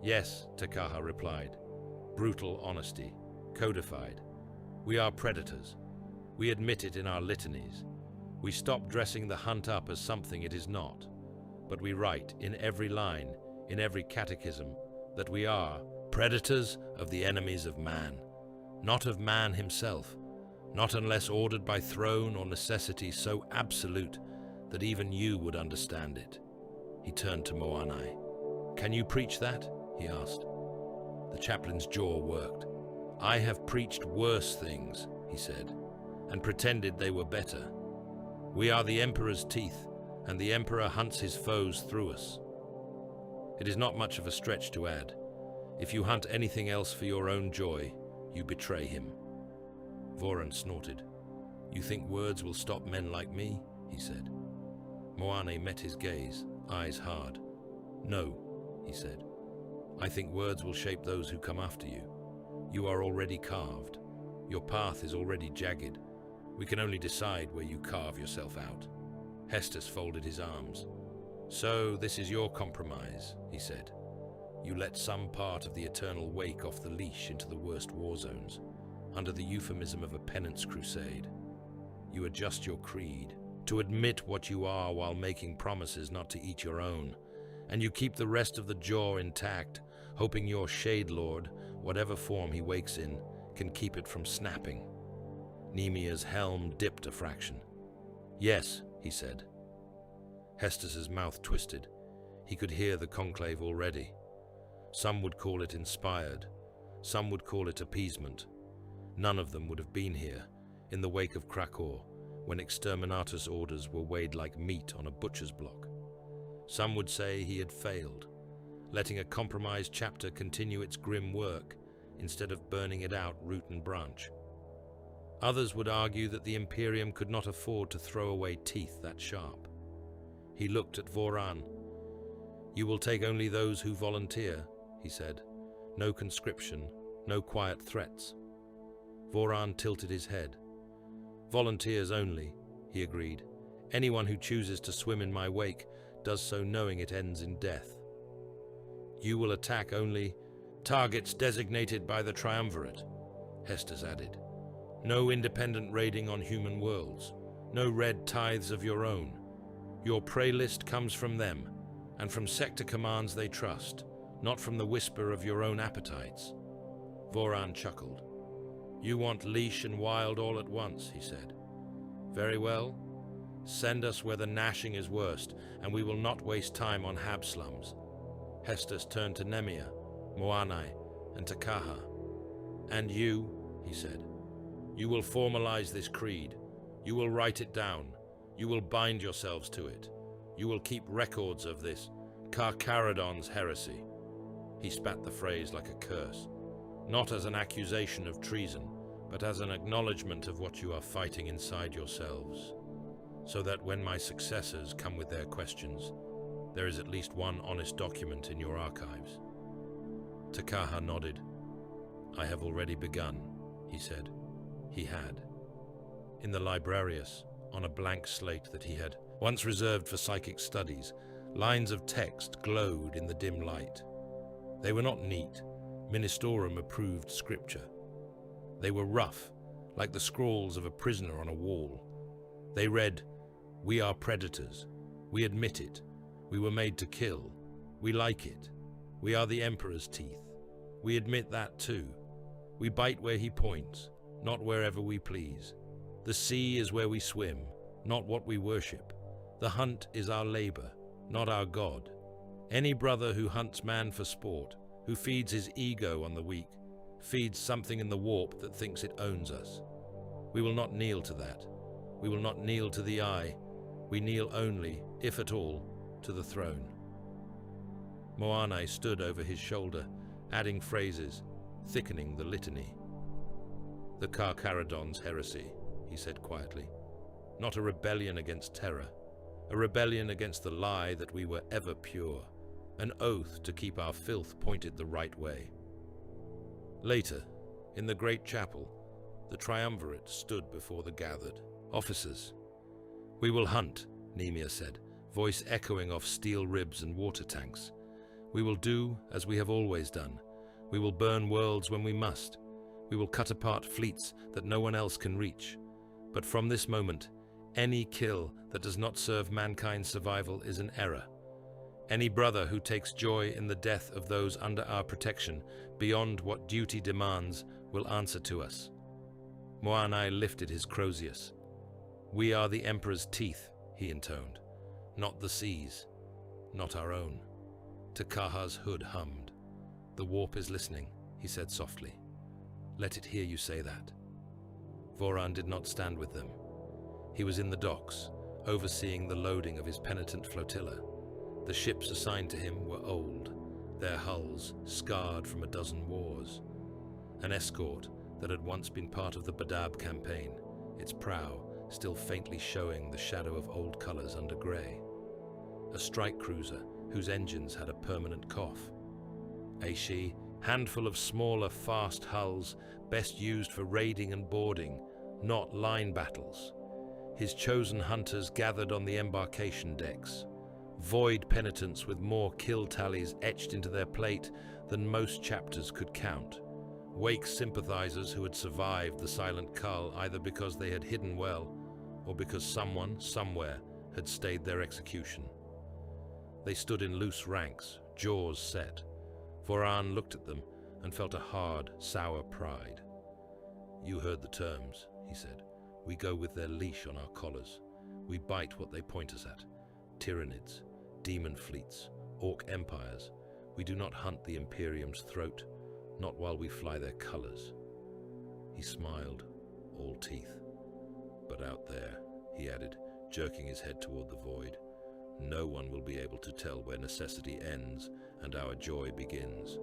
Yes, Takaha replied. Brutal honesty, codified. We are predators. We admit it in our litanies. We stop dressing the hunt up as something it is not. But we write in every line, in every catechism, that we are predators of the enemies of man, not of man himself, not unless ordered by throne or necessity so absolute that even you would understand it. He turned to Moanai. Can you preach that? He asked. The chaplain's jaw worked. I have preached worse things, he said, and pretended they were better. We are the Emperor's teeth, and the Emperor hunts his foes through us. It is not much of a stretch to add. If you hunt anything else for your own joy, you betray him. Voran snorted. You think words will stop men like me? He said. Moane met his gaze, eyes hard. No, he said. I think words will shape those who come after you. You are already carved. Your path is already jagged. We can only decide where you carve yourself out. Hestus folded his arms. So this is your compromise, he said. You let some part of the eternal wake off the leash into the worst war zones, under the euphemism of a penance crusade. You adjust your creed, to admit what you are while making promises not to eat your own, and you keep the rest of the jaw intact, hoping your Shade Lord, whatever form he wakes in, can keep it from snapping. Nemia's helm dipped a fraction. Yes, he said. Hestus's mouth twisted. He could hear the conclave already. Some would call it inspired. Some would call it appeasement. None of them would have been here, in the wake of Krakow, when exterminatus orders were weighed like meat on a butcher's block. Some would say he had failed, letting a compromised chapter continue its grim work instead of burning it out root and branch. Others would argue that the Imperium could not afford to throw away teeth that sharp. He looked at Voran. You will take only those who volunteer, he said. No conscription, no quiet threats. Voran tilted his head. Volunteers only, he agreed. Anyone who chooses to swim in my wake does so knowing it ends in death. You will attack only targets designated by the Triumvirate, Hestus added. No independent raiding on human worlds. No red tithes of your own. Your prey list comes from them, and from sector commands they trust, not from the whisper of your own appetites. Voran chuckled. You want leash and wild all at once, he said. Very well. Send us where the gnashing is worst, and we will not waste time on hab slums. Hestus turned to Nemia, Moanai, and Takaha. And you, he said. You will formalize this creed. You will write it down. You will bind yourselves to it. You will keep records of this Carcharodons Heresy. He spat the phrase like a curse, not as an accusation of treason, but as an acknowledgement of what you are fighting inside yourselves, so that when my successors come with their questions, there is at least one honest document in your archives. Takaha nodded. I have already begun, he said. He had. In the Librarius, on a blank slate that he had once reserved for psychic studies, lines of text glowed in the dim light. They were not neat, Ministorum-approved scripture. They were rough, like the scrawls of a prisoner on a wall. They read, We are predators. We admit it. We were made to kill. We like it. We are the Emperor's teeth. We admit that too. We bite where he points, not wherever we please. The sea is where we swim, not what we worship. The hunt is our labor, not our God. Any brother who hunts man for sport, who feeds his ego on the weak, feeds something in the warp that thinks it owns us. We will not kneel to that. We will not kneel to the eye. We kneel only, if at all, to the throne. Moanai stood over his shoulder, adding phrases, thickening the litany. The Carcharodons Heresy, he said quietly. Not a rebellion against terror, a rebellion against the lie that we were ever pure, an oath to keep our filth pointed the right way. Later, in the great chapel, the triumvirate stood before the gathered officers. We will hunt, Nemia said, voice echoing off steel ribs and water tanks. We will do as we have always done. We will burn worlds when we must. We will cut apart fleets that no one else can reach. But from this moment, any kill that does not serve mankind's survival is an error. Any brother who takes joy in the death of those under our protection, beyond what duty demands, will answer to us. Moanai lifted his Crozius. We are the Emperor's teeth, he intoned. Not the seas, not our own. Takaha's hood hummed. The warp is listening, he said softly. Let it hear you say that. Voran did not stand with them. He was in the docks, overseeing the loading of his penitent flotilla. The ships assigned to him were old, their hulls scarred from a dozen wars. An escort that had once been part of the Badab campaign, its prow still faintly showing the shadow of old colors under grey. A strike cruiser whose engines had a permanent cough. A she, handful of smaller, fast hulls, best used for raiding and boarding, not line battles. His chosen hunters gathered on the embarkation decks. Void penitents with more kill tallies etched into their plate than most chapters could count. Wake sympathizers who had survived the silent cull either because they had hidden well or because someone, somewhere, had stayed their execution. They stood in loose ranks, jaws set. Voran looked at them and felt a hard, sour pride. You heard the terms, he said. We go with their leash on our collars. We bite what they point us at. Tyranids, demon fleets, orc empires. We do not hunt the Imperium's throat, not while we fly their colors. He smiled, all teeth. But out there, he added, jerking his head toward the void, no one will be able to tell where necessity ends and our joy begins.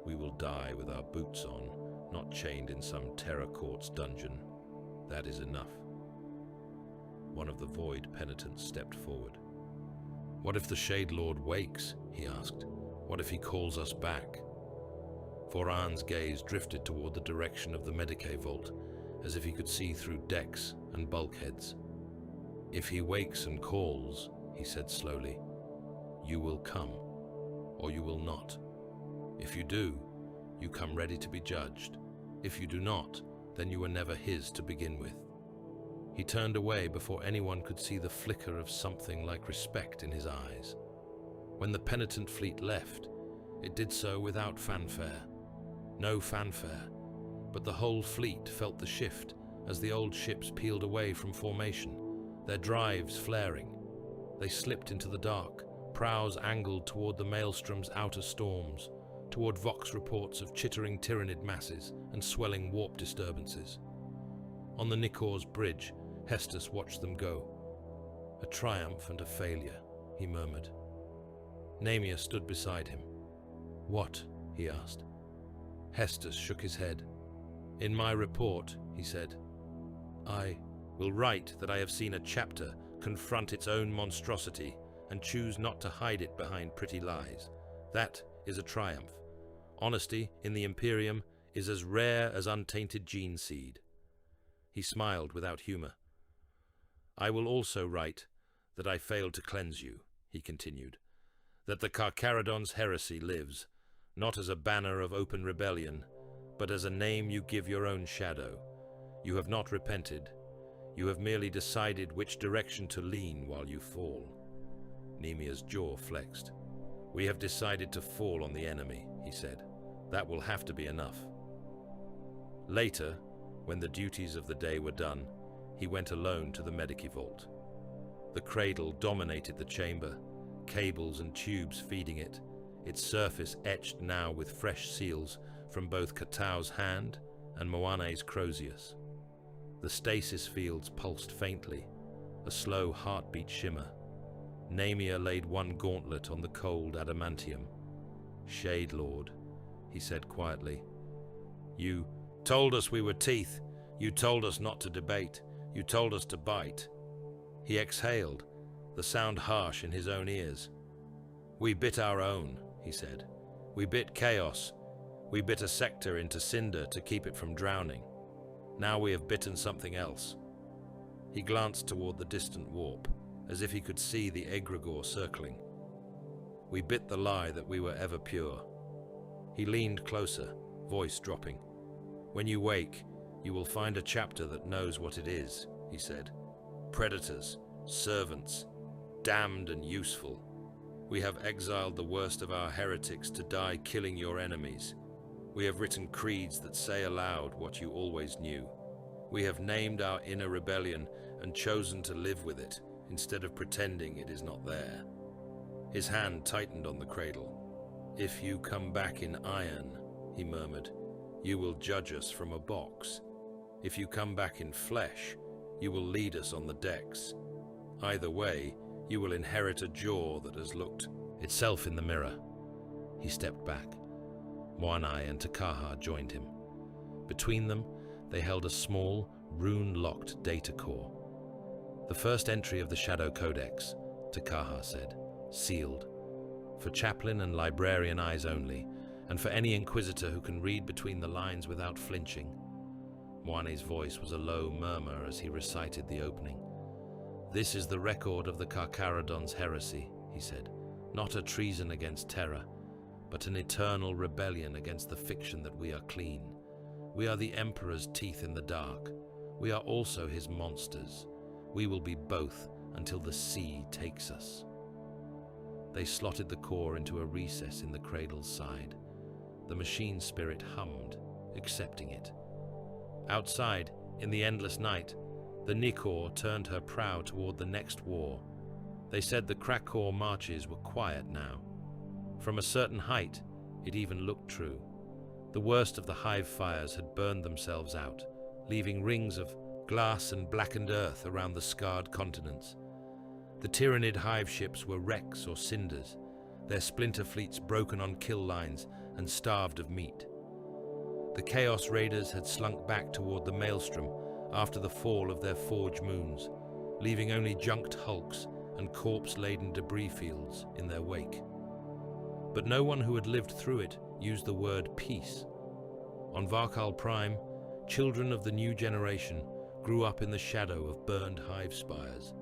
We will die with our boots on, not chained in some terror court's dungeon. That is enough. One of the void penitents stepped forward. What if the Shade Lord wakes? He asked. What if he calls us back? Voran's gaze drifted toward the direction of the Medicae vault, as if he could see through decks and bulkheads. If he wakes and calls, he said slowly, you will come, or you will not. If you do, you come ready to be judged. If you do not, then you were never his to begin with. He turned away before anyone could see the flicker of something like respect in his eyes. When the penitent fleet left, it did so without fanfare. No fanfare, but the whole fleet felt the shift as the old ships peeled away from formation, their drives flaring. They slipped into the dark, prows angled toward the maelstrom's outer storms, toward Vox reports of chittering Tyranid masses and swelling warp disturbances. On the Nikor's bridge, Hestus watched them go. A triumph and a failure, he murmured. Nemia stood beside him. What? He asked. Hestus shook his head. In my report, he said, I will write that I have seen a chapter confront its own monstrosity and choose not to hide it behind pretty lies. That is a triumph. Honesty in the Imperium is as rare as untainted gene seed. He smiled without humor. I will also write that I failed to cleanse you, he continued, that the Carcharodons Heresy lives, not as a banner of open rebellion, but as a name you give your own shadow. You have not repented. You have merely decided which direction to lean while you fall. Nemia's jaw flexed. We have decided to fall on the enemy, he said. That will have to be enough. Later, when the duties of the day were done, he went alone to the Medicae vault. The cradle dominated the chamber, cables and tubes feeding it, its surface etched now with fresh seals from both Katau's hand and Moanai's Crozius. The stasis fields pulsed faintly, a slow heartbeat shimmer. Namia laid one gauntlet on the cold adamantium. "Shade Lord," he said quietly. "You told us we were teeth. You told us not to debate. You told us to bite." He exhaled, the sound harsh in his own ears. "We bit our own," he said. "We bit chaos. We bit a sector into cinder to keep it from drowning. Now we have bitten something else." He glanced toward the distant warp, as if he could see the egregore circling. "We bit the lie that we were ever pure." He leaned closer, voice dropping. "When you wake, you will find a chapter that knows what it is," he said. "Predators, servants, damned and useful. We have exiled the worst of our heretics to die killing your enemies. We have written creeds that say aloud what you always knew. We have named our inner rebellion and chosen to live with it, instead of pretending it is not there." His hand tightened on the cradle. "If you come back in iron," he murmured, "you will judge us from a box. If you come back in flesh, you will lead us on the decks. Either way, you will inherit a jaw that has looked itself in the mirror." He stepped back. Moanai and Takaha joined him. Between them, they held a small, rune-locked data core. "The first entry of the Shadow Codex," Takaha said, "sealed. For chaplain and librarian eyes only, and for any inquisitor who can read between the lines without flinching." Moanai's voice was a low murmur as he recited the opening. "This is the record of the Carcharodons Heresy," he said. "Not a treason against Terra, but an eternal rebellion against the fiction that we are clean. We are the Emperor's teeth in the dark. We are also his monsters. We will be both until the sea takes us." They slotted the core into a recess in the cradle's side. The machine spirit hummed, accepting it. Outside, in the endless night, the Nikor turned her prow toward the next war. They said the Krakow marches were quiet now. From a certain height, it even looked true. The worst of the hive fires had burned themselves out, leaving rings of glass and blackened earth around the scarred continents. The Tyrannid hive ships were wrecks or cinders, their splinter fleets broken on kill lines and starved of meat. The Chaos Raiders had slunk back toward the Maelstrom after the fall of their forge moons, leaving only junked hulks and corpse-laden debris fields in their wake. But no one who had lived through it used the word peace. On Varkal Prime, children of the new generation grew up in the shadow of burned hive spires,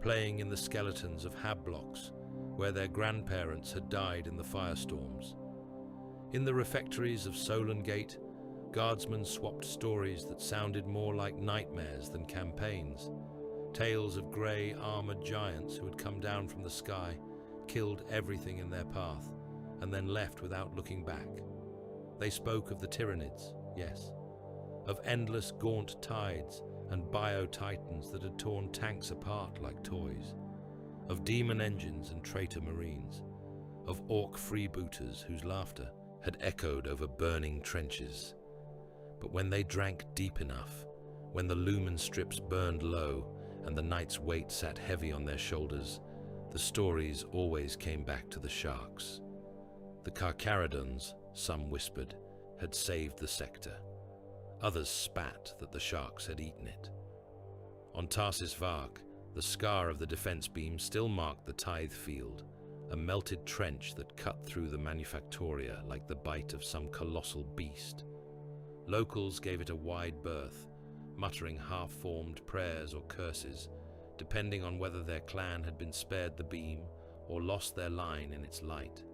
playing in the skeletons of hab blocks where their grandparents had died in the firestorms. In the refectories of Solon Gate, guardsmen swapped stories that sounded more like nightmares than campaigns. Tales of grey, armoured giants who had come down from the sky, killed everything in their path, and then left without looking back. They spoke of the Tyrannids, yes, of endless gaunt tides and bio-titans that had torn tanks apart like toys, of demon engines and traitor marines, of orc freebooters whose laughter had echoed over burning trenches. But when they drank deep enough, when the lumen strips burned low and the night's weight sat heavy on their shoulders, the stories always came back to the sharks. The Carcharodons, some whispered, had saved the sector. Others spat that the sharks had eaten it. On Tarsis Vark, the scar of the defense beam still marked the tithe field, a melted trench that cut through the manufactoria like the bite of some colossal beast. Locals gave it a wide berth, muttering half-formed prayers or curses, depending on whether their clan had been spared the beam or lost their line in its light.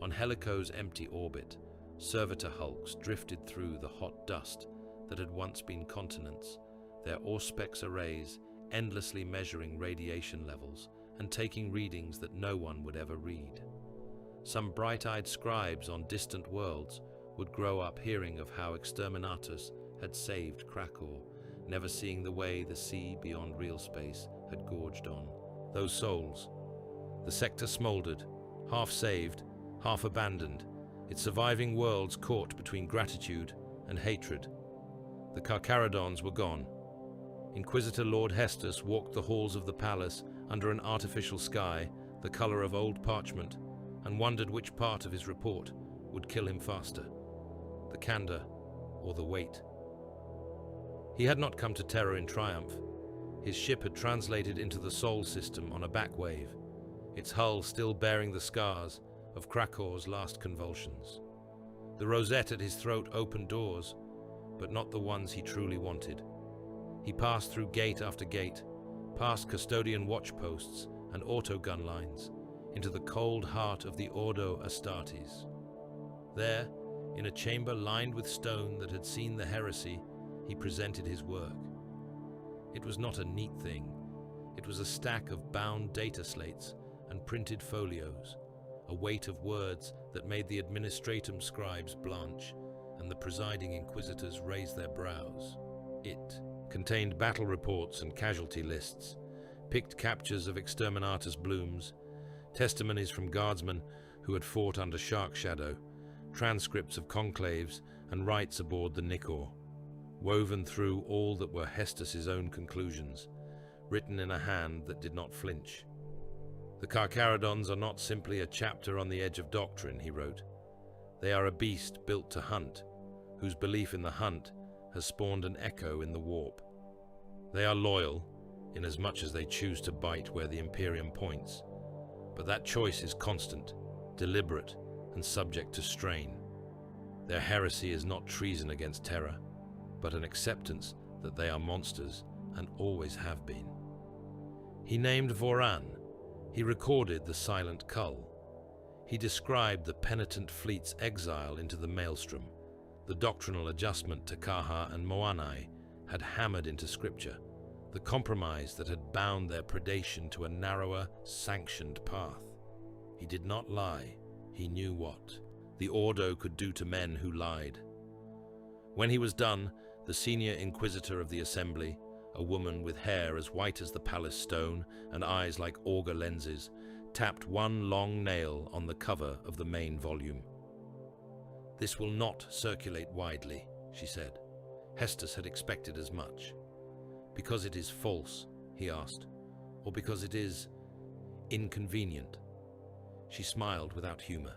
On Helico's empty orbit, servitor hulks drifted through the hot dust that had once been continents, their Auspex arrays endlessly measuring radiation levels and taking readings that no one would ever read. Some bright-eyed scribes on distant worlds would grow up hearing of how exterminatus had saved Krakow, never seeing the way the sea beyond real space had gorged on. Those souls. The sector smoldered, half saved, half abandoned, its surviving worlds caught between gratitude and hatred. The Carcharodons were gone, Inquisitor Lord Hestus walked the halls of the palace under an artificial sky, the color of old parchment, and wondered which part of his report would kill him faster, the candor or the weight. He had not come to Terra in triumph. His ship had translated into the Sol system on a backwave, its hull still bearing the scars of Krakor's last convulsions. The rosette at his throat opened doors, but not the ones he truly wanted. He passed through gate after gate, past custodian watchposts and autogun lines, into the cold heart of the Ordo Astartes. There, in a chamber lined with stone that had seen the heresy, he presented his work. It was not a neat thing. It was a stack of bound data slates and printed folios, a weight of words that made the administratum scribes blanch and the presiding inquisitors raise their brows. It contained battle reports and casualty lists, picked captures of exterminatus blooms, testimonies from guardsmen who had fought under Shark Shadow, transcripts of conclaves and rites aboard the Nicor, woven through all that were Hestus's own conclusions, written in a hand that did not flinch. The Carcharodons are not simply a chapter on the edge of doctrine, he wrote. They are a beast built to hunt, whose belief in the hunt has spawned an echo in the warp. They are loyal, inasmuch as they choose to bite where the Imperium points, but that choice is constant, deliberate, and subject to strain. Their heresy is not treason against Terra, but an acceptance that they are monsters and always have been. He named Voran. He recorded the silent cull. He described the penitent fleet's exile into the maelstrom. The doctrinal adjustment to Kaha and Moanai had hammered into scripture, the compromise that had bound their predation to a narrower, sanctioned path. He did not lie. He knew what the Ordo could do to men who lied. When he was done, the senior inquisitor of the assembly, a woman with hair as white as the palace stone and eyes like auger lenses, tapped one long nail on the cover of the main volume. "This will not circulate widely," she said. Hestus had expected as much. "Because it is false?" he asked. "Or because it is inconvenient?" She smiled without humor.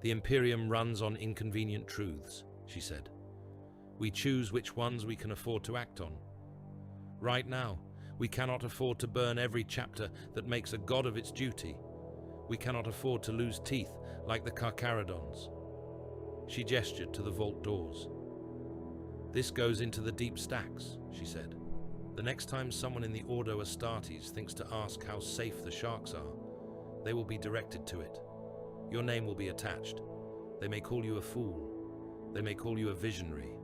"The Imperium runs on inconvenient truths," she said. "We choose which ones we can afford to act on. Right now, we cannot afford to burn every chapter that makes a god of its duty. We cannot afford to lose teeth like the Carcharodons." She gestured to the vault doors. "This goes into the deep stacks," she said. "The next time someone in the Ordo Astartes thinks to ask how safe the sharks are, they will be directed to it. Your name will be attached. They may call you a fool. They may call you a visionary.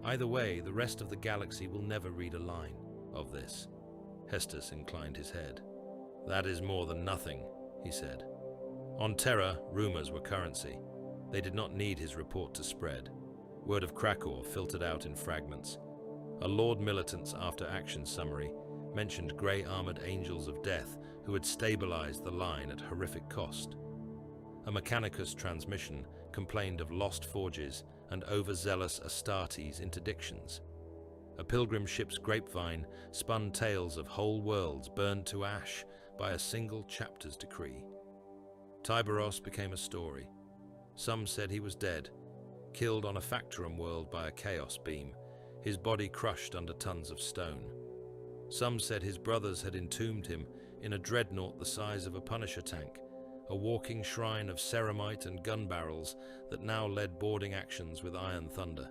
Either way, the rest of the galaxy will never read a line of this." Hestus inclined his head. "That is more than nothing," he said. On Terra, rumors were currency. They did not need his report to spread. Word of Krakor filtered out in fragments. A Lord Militant's after-action summary mentioned grey-armored angels of death who had stabilized the line at horrific cost. A Mechanicus transmission complained of lost forges and overzealous Astartes interdictions. A pilgrim ship's grapevine spun tales of whole worlds burned to ash by a single chapter's decree. Tyberos became a story. Some said he was dead, killed on a Factorum world by a chaos beam, his body crushed under tons of stone. Some said his brothers had entombed him in a dreadnought the size of a Punisher tank, a walking shrine of ceramite and gun barrels that now led boarding actions with Iron Thunder.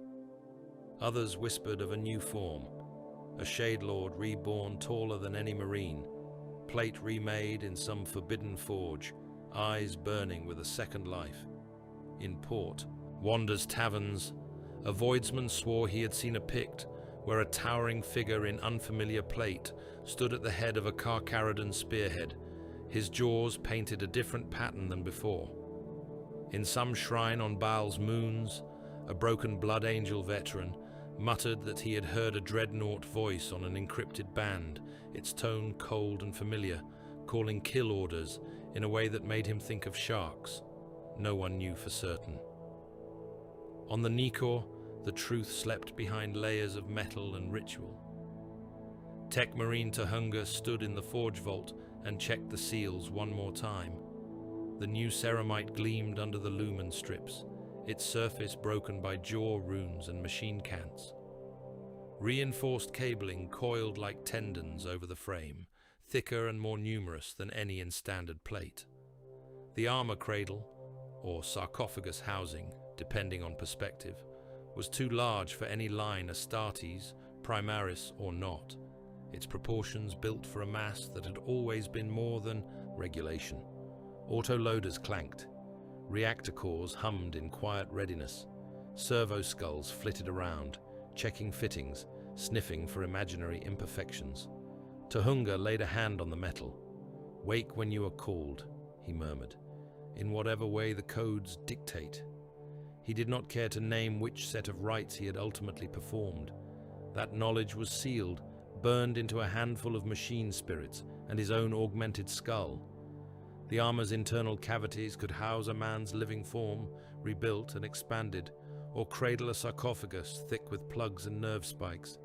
Others whispered of a new form, a Shade Lord reborn taller than any marine, plate remade in some forbidden forge, eyes burning with a second life. In port, Wander's taverns, a voidsman swore he had seen a Pict where a towering figure in unfamiliar plate stood at the head of a Carcharodon spearhead, his jaws painted a different pattern than before. In some shrine on Baal's moons, a broken Blood Angel veteran muttered that he had heard a dreadnought voice on an encrypted band, its tone cold and familiar, calling kill orders in a way that made him think of sharks. No one knew for certain. On the Nicor, the truth slept behind layers of metal and ritual. Tech Marine Tahunga stood in the forge vault and checked the seals one more time. The new ceramite gleamed under the lumen strips, its surface broken by jaw runes and machine cants. Reinforced cabling coiled like tendons over the frame, thicker and more numerous than any in standard plate. The armor cradle, or sarcophagus housing, depending on perspective, was too large for any line Astartes, Primaris or not, its proportions built for a mass that had always been more than regulation. Autoloaders clanked. Reactor cores hummed in quiet readiness. Servo skulls flitted around, checking fittings, sniffing for imaginary imperfections. Tahunga laid a hand on the metal. "Wake when you are called," he murmured, "in whatever way the codes dictate." He did not care to name which set of rites he had ultimately performed. That knowledge was sealed, burned into a handful of machine spirits and his own augmented skull. The armor's internal cavities could house a man's living form, rebuilt and expanded, or cradle a sarcophagus thick with plugs and nerve spikes.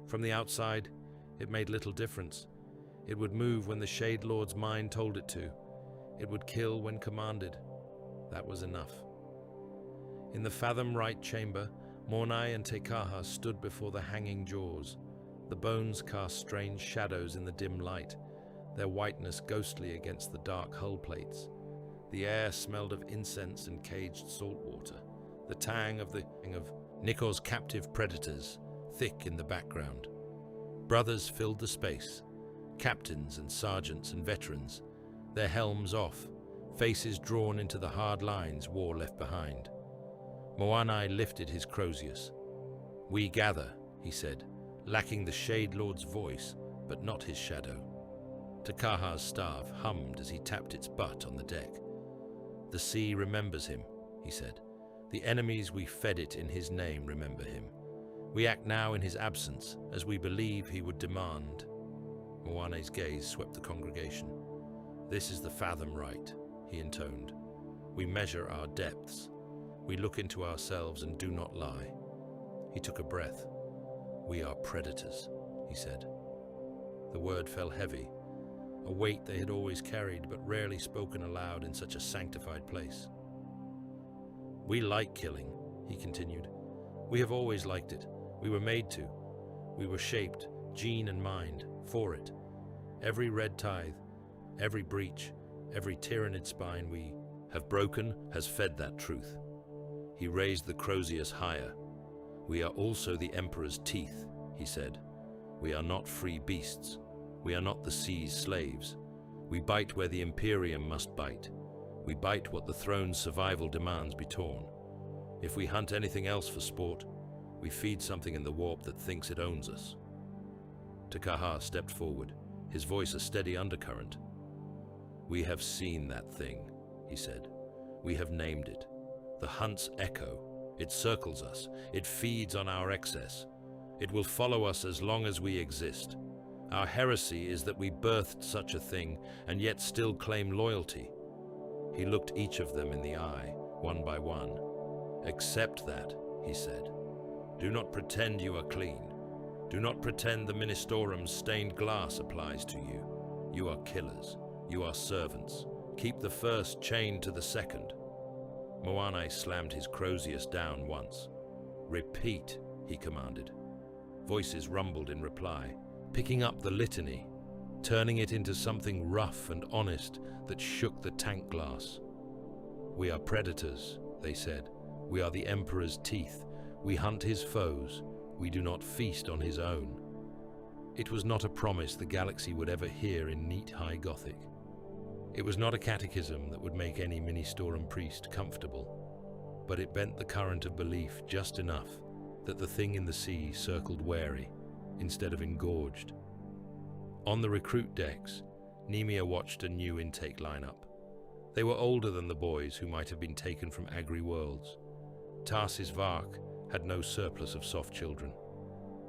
From the outside, it made little difference. It would move when the Shade Lord's mind told it to. It would kill when commanded. That was enough. In the Fathom Right chamber, Mornai and Tekaha stood before the hanging jaws. The bones cast strange shadows in the dim light, their whiteness ghostly against the dark hull plates. The air smelled of incense and caged saltwater, the tang of Nikor's captive predators, thick in the background. Brothers filled the space, captains and sergeants and veterans, their helms off, faces drawn into the hard lines war left behind. Moanai lifted his Crozius. "We gather," he said, lacking the Shade Lord's voice, but not his shadow. Tekaha's staff hummed as he tapped its butt on the deck. "The sea remembers him," he said. "The enemies we fed it in his name remember him. We act now in his absence, as we believe he would demand." Moanai's gaze swept the congregation. "This is the Fathom Right," he intoned. "We measure our depths. We look into ourselves and do not lie." He took a breath. "We are predators," he said. The word fell heavy, a weight they had always carried but rarely spoken aloud in such a sanctified place. "We like killing," he continued. "We have always liked it. We were made to. We were shaped, gene and mind, for it. Every red tithe, every breach, every tyrannid spine we have broken has fed that truth." He raised the Crozius higher. "We are also the Emperor's teeth," he said. "We are not free beasts. We are not the sea's slaves. We bite where the Imperium must bite. We bite what the throne's survival demands be torn. If we hunt anything else for sport, we feed something in the warp that thinks it owns us." Tekaha stepped forward, his voice a steady undercurrent. "We have seen that thing," he said. "We have named it. The hunt's echo. It circles us. It feeds on our excess. It will follow us as long as we exist. Our heresy is that we birthed such a thing and yet still claim loyalty." He looked each of them in the eye, one by one. "Accept that," he said. "Do not pretend you are clean. Do not pretend the Ministerum's stained glass applies to you. You are killers. You are servants. Keep the first chained to the second." Moanai slammed his Crozius down once. "Repeat," he commanded. Voices rumbled in reply, picking up the litany, turning it into something rough and honest that shook the tank glass. "We are predators," they said. "We are the Emperor's teeth. We hunt his foes. We do not feast on his own." It was not a promise the galaxy would ever hear in neat high Gothic. It was not a catechism that would make any Ministerum priest comfortable, but it bent the current of belief just enough that the thing in the sea circled wary, instead of engorged. On the recruit decks, Nemia watched a new intake lineup. They were older than the boys who might have been taken from Agri Worlds. Tarsis Vark had no surplus of soft children.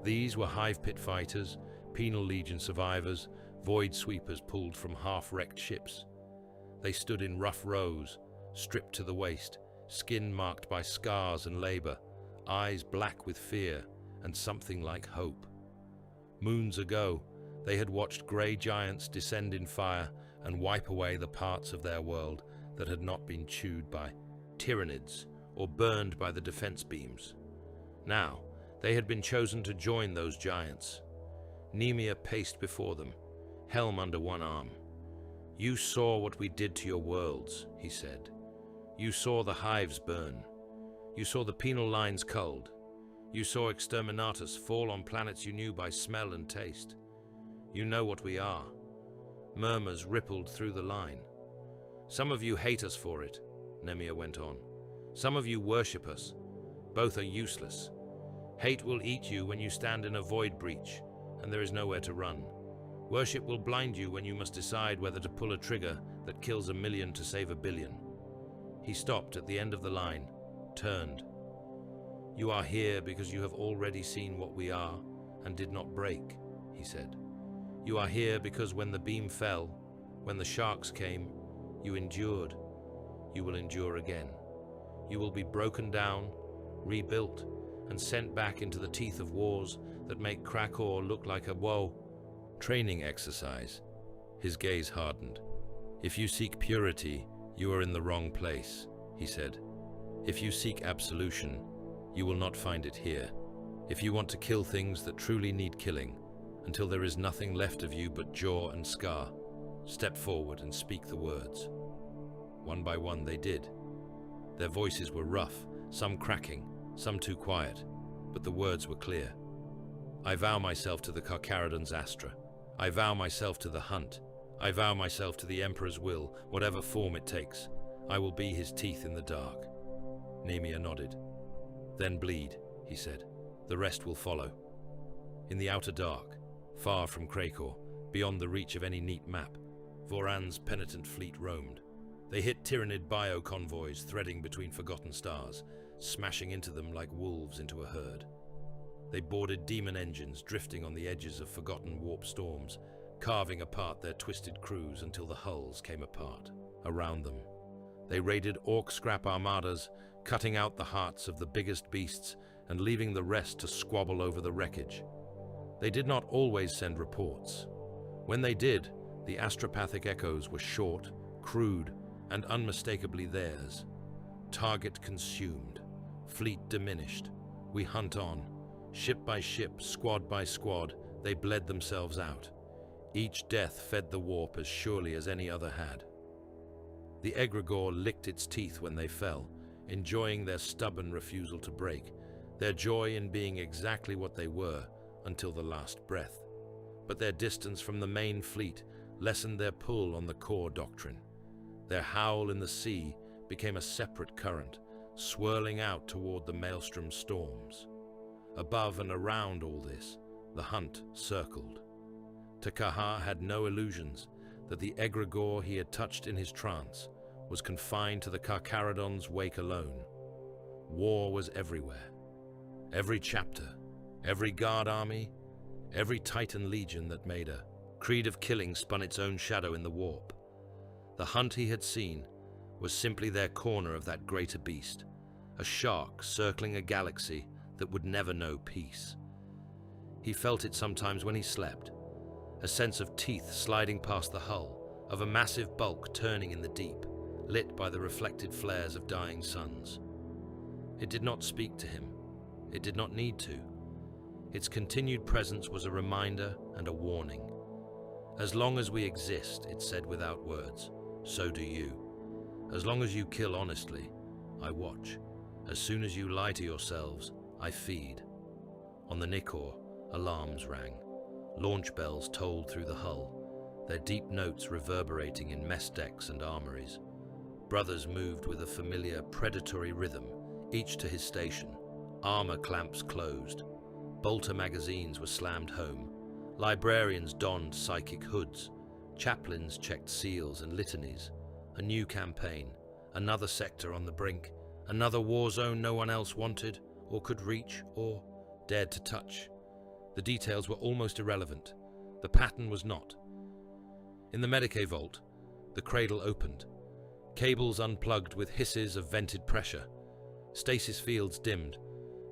These were hive pit fighters, penal legion survivors, void sweepers pulled from half-wrecked ships. They stood in rough rows, stripped to the waist, skin marked by scars and labor, eyes black with fear and something like hope. Moons ago, They had watched grey giants descend in fire and wipe away the parts of their world that had not been chewed by Tyranids or burned by the defense beams. Now, they had been chosen to join those giants. Nemia paced before them, helm under one arm. "You saw what we did to your worlds," he said. "You saw the hives burn. You saw the penal lines culled. You saw exterminatus fall on planets you knew by smell and taste. You know what we are." Murmurs rippled through the line. "Some of you hate us for it," Nemia went on. "Some of you worship us. Both are useless. Hate will eat you when you stand in a void breach, and there is nowhere to run. Worship will blind you when you must decide whether to pull a trigger that kills 1,000,000 to save 1,000,000,000. He stopped at the end of the line, turned. "You are here because you have already seen what we are, and did not break," he said. "You are here because when the beam fell, when the sharks came, you endured. You will endure again. You will be broken down, rebuilt, and sent back into the teeth of wars that make Krakow look like a training exercise." His gaze hardened. "If you seek purity, you are in the wrong place," he said. "If you seek absolution, you will not find it here. If you want to kill things that truly need killing, until there is nothing left of you but jaw and scar, step forward and speak the words." One by one they did. Their voices were rough, some cracking, some too quiet, but the words were clear. "I vow myself to the Carcharodons Astra. I vow myself to the hunt. I vow myself to the Emperor's will, whatever form it takes. I will be his teeth in the dark." Nemia nodded. "Then bleed," he said. "The rest will follow." In the outer dark, far from Krakow, beyond the reach of any neat map, Voran's penitent fleet roamed. They hit Tyranid bio-convoys threading between forgotten stars, smashing into them like wolves into a herd. They boarded demon engines drifting on the edges of forgotten warp storms, carving apart their twisted crews until the hulls came apart around them. They raided orc scrap armadas, cutting out the hearts of the biggest beasts and leaving the rest to squabble over the wreckage. They did not always send reports. When they did, the astropathic echoes were short, crude, and unmistakably theirs. Target consumed, fleet diminished. We hunt on. Ship by ship, squad by squad, they bled themselves out. Each death fed the warp as surely as any other had. The egregore licked its teeth when they fell, enjoying their stubborn refusal to break, their joy in being exactly what they were until the last breath. But their distance from the main fleet lessened their pull on the core doctrine. Their howl in the sea became a separate current, swirling out toward the maelstrom storms. Above and around all this, the hunt circled. Takaha had no illusions that the egregore he had touched in his trance was confined to the Carcharodons' wake alone. War was everywhere. Every chapter, every guard army, every Titan legion that made a creed of killing spun its own shadow in the warp. The hunt he had seen was simply their corner of that greater beast, a shark circling a galaxy that would never know peace. He felt it sometimes when he slept, a sense of teeth sliding past the hull, of a massive bulk turning in the deep, lit by the reflected flares of dying suns. It did not speak to him. It did not need to. Its continued presence was a reminder and a warning. As long as we exist, it said without words, so do you. As long as you kill honestly, I watch. As soon as you lie to yourselves, I feed. On the Nikor, alarms rang. Launch bells tolled through the hull, their deep notes reverberating in mess decks and armories. Brothers moved with a familiar predatory rhythm, each to his station. Armor clamps closed. Bolter magazines were slammed home. Librarians donned psychic hoods. Chaplains checked seals and litanies. A new campaign, another sector on the brink, another war zone no one else wanted, or could reach, or dared to touch. The details were almost irrelevant. The pattern was not. In the Medicae vault, the cradle opened. Cables unplugged with hisses of vented pressure. Stasis fields dimmed.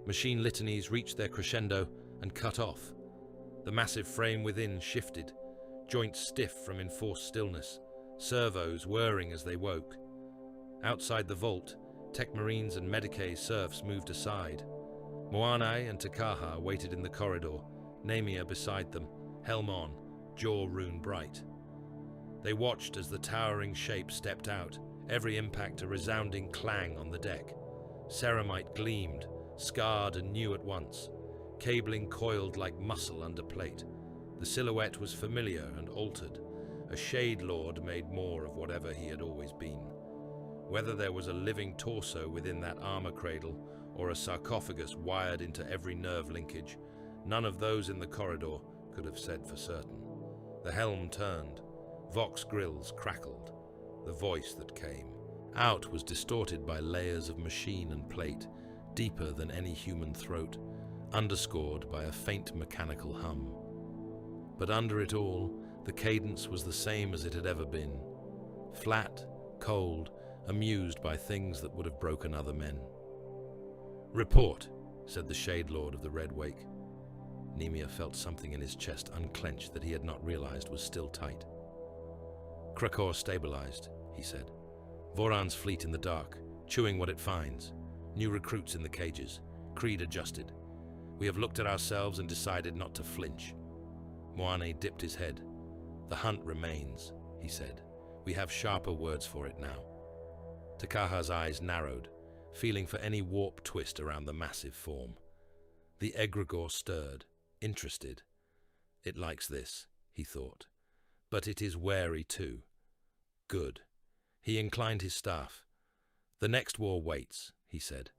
Machine litanies reached their crescendo and cut off. The massive frame within shifted, joints stiff from enforced stillness, servos whirring as they woke. Outside the vault, Tech Marines and Medicae serfs moved aside. Moanai and Takaha waited in the corridor, Nemia beside them, helm on, jaw rune bright. They watched as the towering shape stepped out, every impact a resounding clang on the deck. Ceramite gleamed, scarred and new at once, cabling coiled like muscle under plate. The silhouette was familiar and altered, a Shade Lord made more of whatever he had always been. Whether there was a living torso within that armor cradle, or a sarcophagus wired into every nerve linkage, none of those in the corridor could have said for certain. The helm turned, Vox grills crackled. The voice that came out was distorted by layers of machine and plate, deeper than any human throat, underscored by a faint mechanical hum. But under it all, the cadence was the same as it had ever been. Flat, cold, amused by things that would have broken other men. "Report," said the Shade Lord of the Red Wake. Nemia felt something in his chest unclench that he had not realized was still tight. "Krakow stabilized," he said. "Voran's fleet in the dark, chewing what it finds. New recruits in the cages. Creed adjusted. We have looked at ourselves and decided not to flinch." Moane dipped his head. "The hunt remains," he said. "We have sharper words for it now." Takaha's eyes narrowed, feeling for any warp twist around the massive form. The egregore stirred, interested. "It likes this," he thought. "But it is wary too." "Good." He inclined his staff. "The next war waits," he said.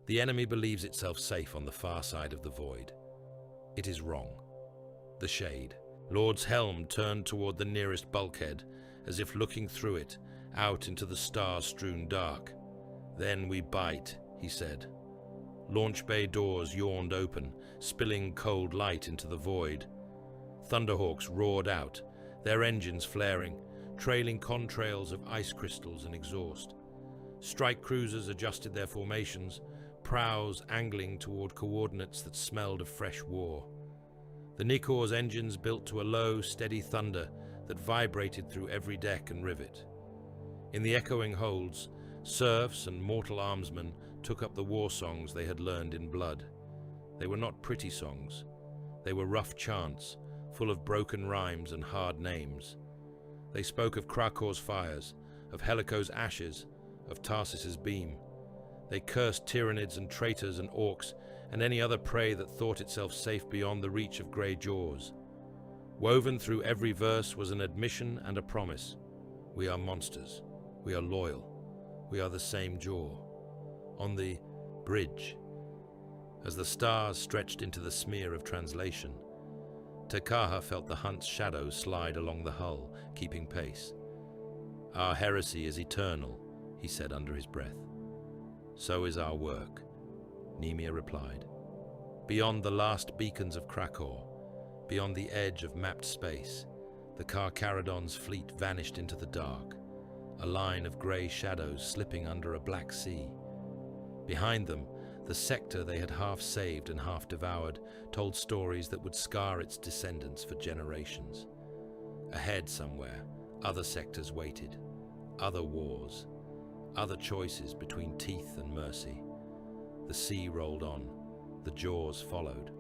"The enemy believes itself safe on the far side of the void. It is wrong." The Shade Lord's helm turned toward the nearest bulkhead, as if looking through it, out into the star-strewn dark. "Then we bite," he said. Launch bay doors yawned open, spilling cold light into the void. Thunderhawks roared out, their engines flaring, trailing contrails of ice crystals and exhaust. Strike cruisers adjusted their formations, prows angling toward coordinates that smelled of fresh war. The Nikor's engines built to a low, steady thunder that vibrated through every deck and rivet. In the echoing holds, serfs and mortal armsmen took up the war songs they had learned in blood. They were not pretty songs. They were rough chants, full of broken rhymes and hard names. They spoke of Krakow's fires, of Helico's ashes, of Tarsus's beam. They cursed tyrannids and traitors and orcs and any other prey that thought itself safe beyond the reach of grey jaws. Woven through every verse was an admission and a promise. We are monsters. We are loyal. We are the same jaw. On the bridge, as the stars stretched into the smear of translation, Takaha felt the hunt's shadow slide along the hull, keeping pace. "Our heresy is eternal," he said under his breath. "So is our work," Nemia replied. Beyond the last beacons of Krakow, beyond the edge of mapped space, the Carcharodons' fleet vanished into the dark, a line of grey shadows slipping under a black sea. Behind them, the sector they had half saved and half devoured told stories that would scar its descendants for generations. Ahead somewhere, other sectors waited, other wars, other choices between teeth and mercy. The sea rolled on, the jaws followed.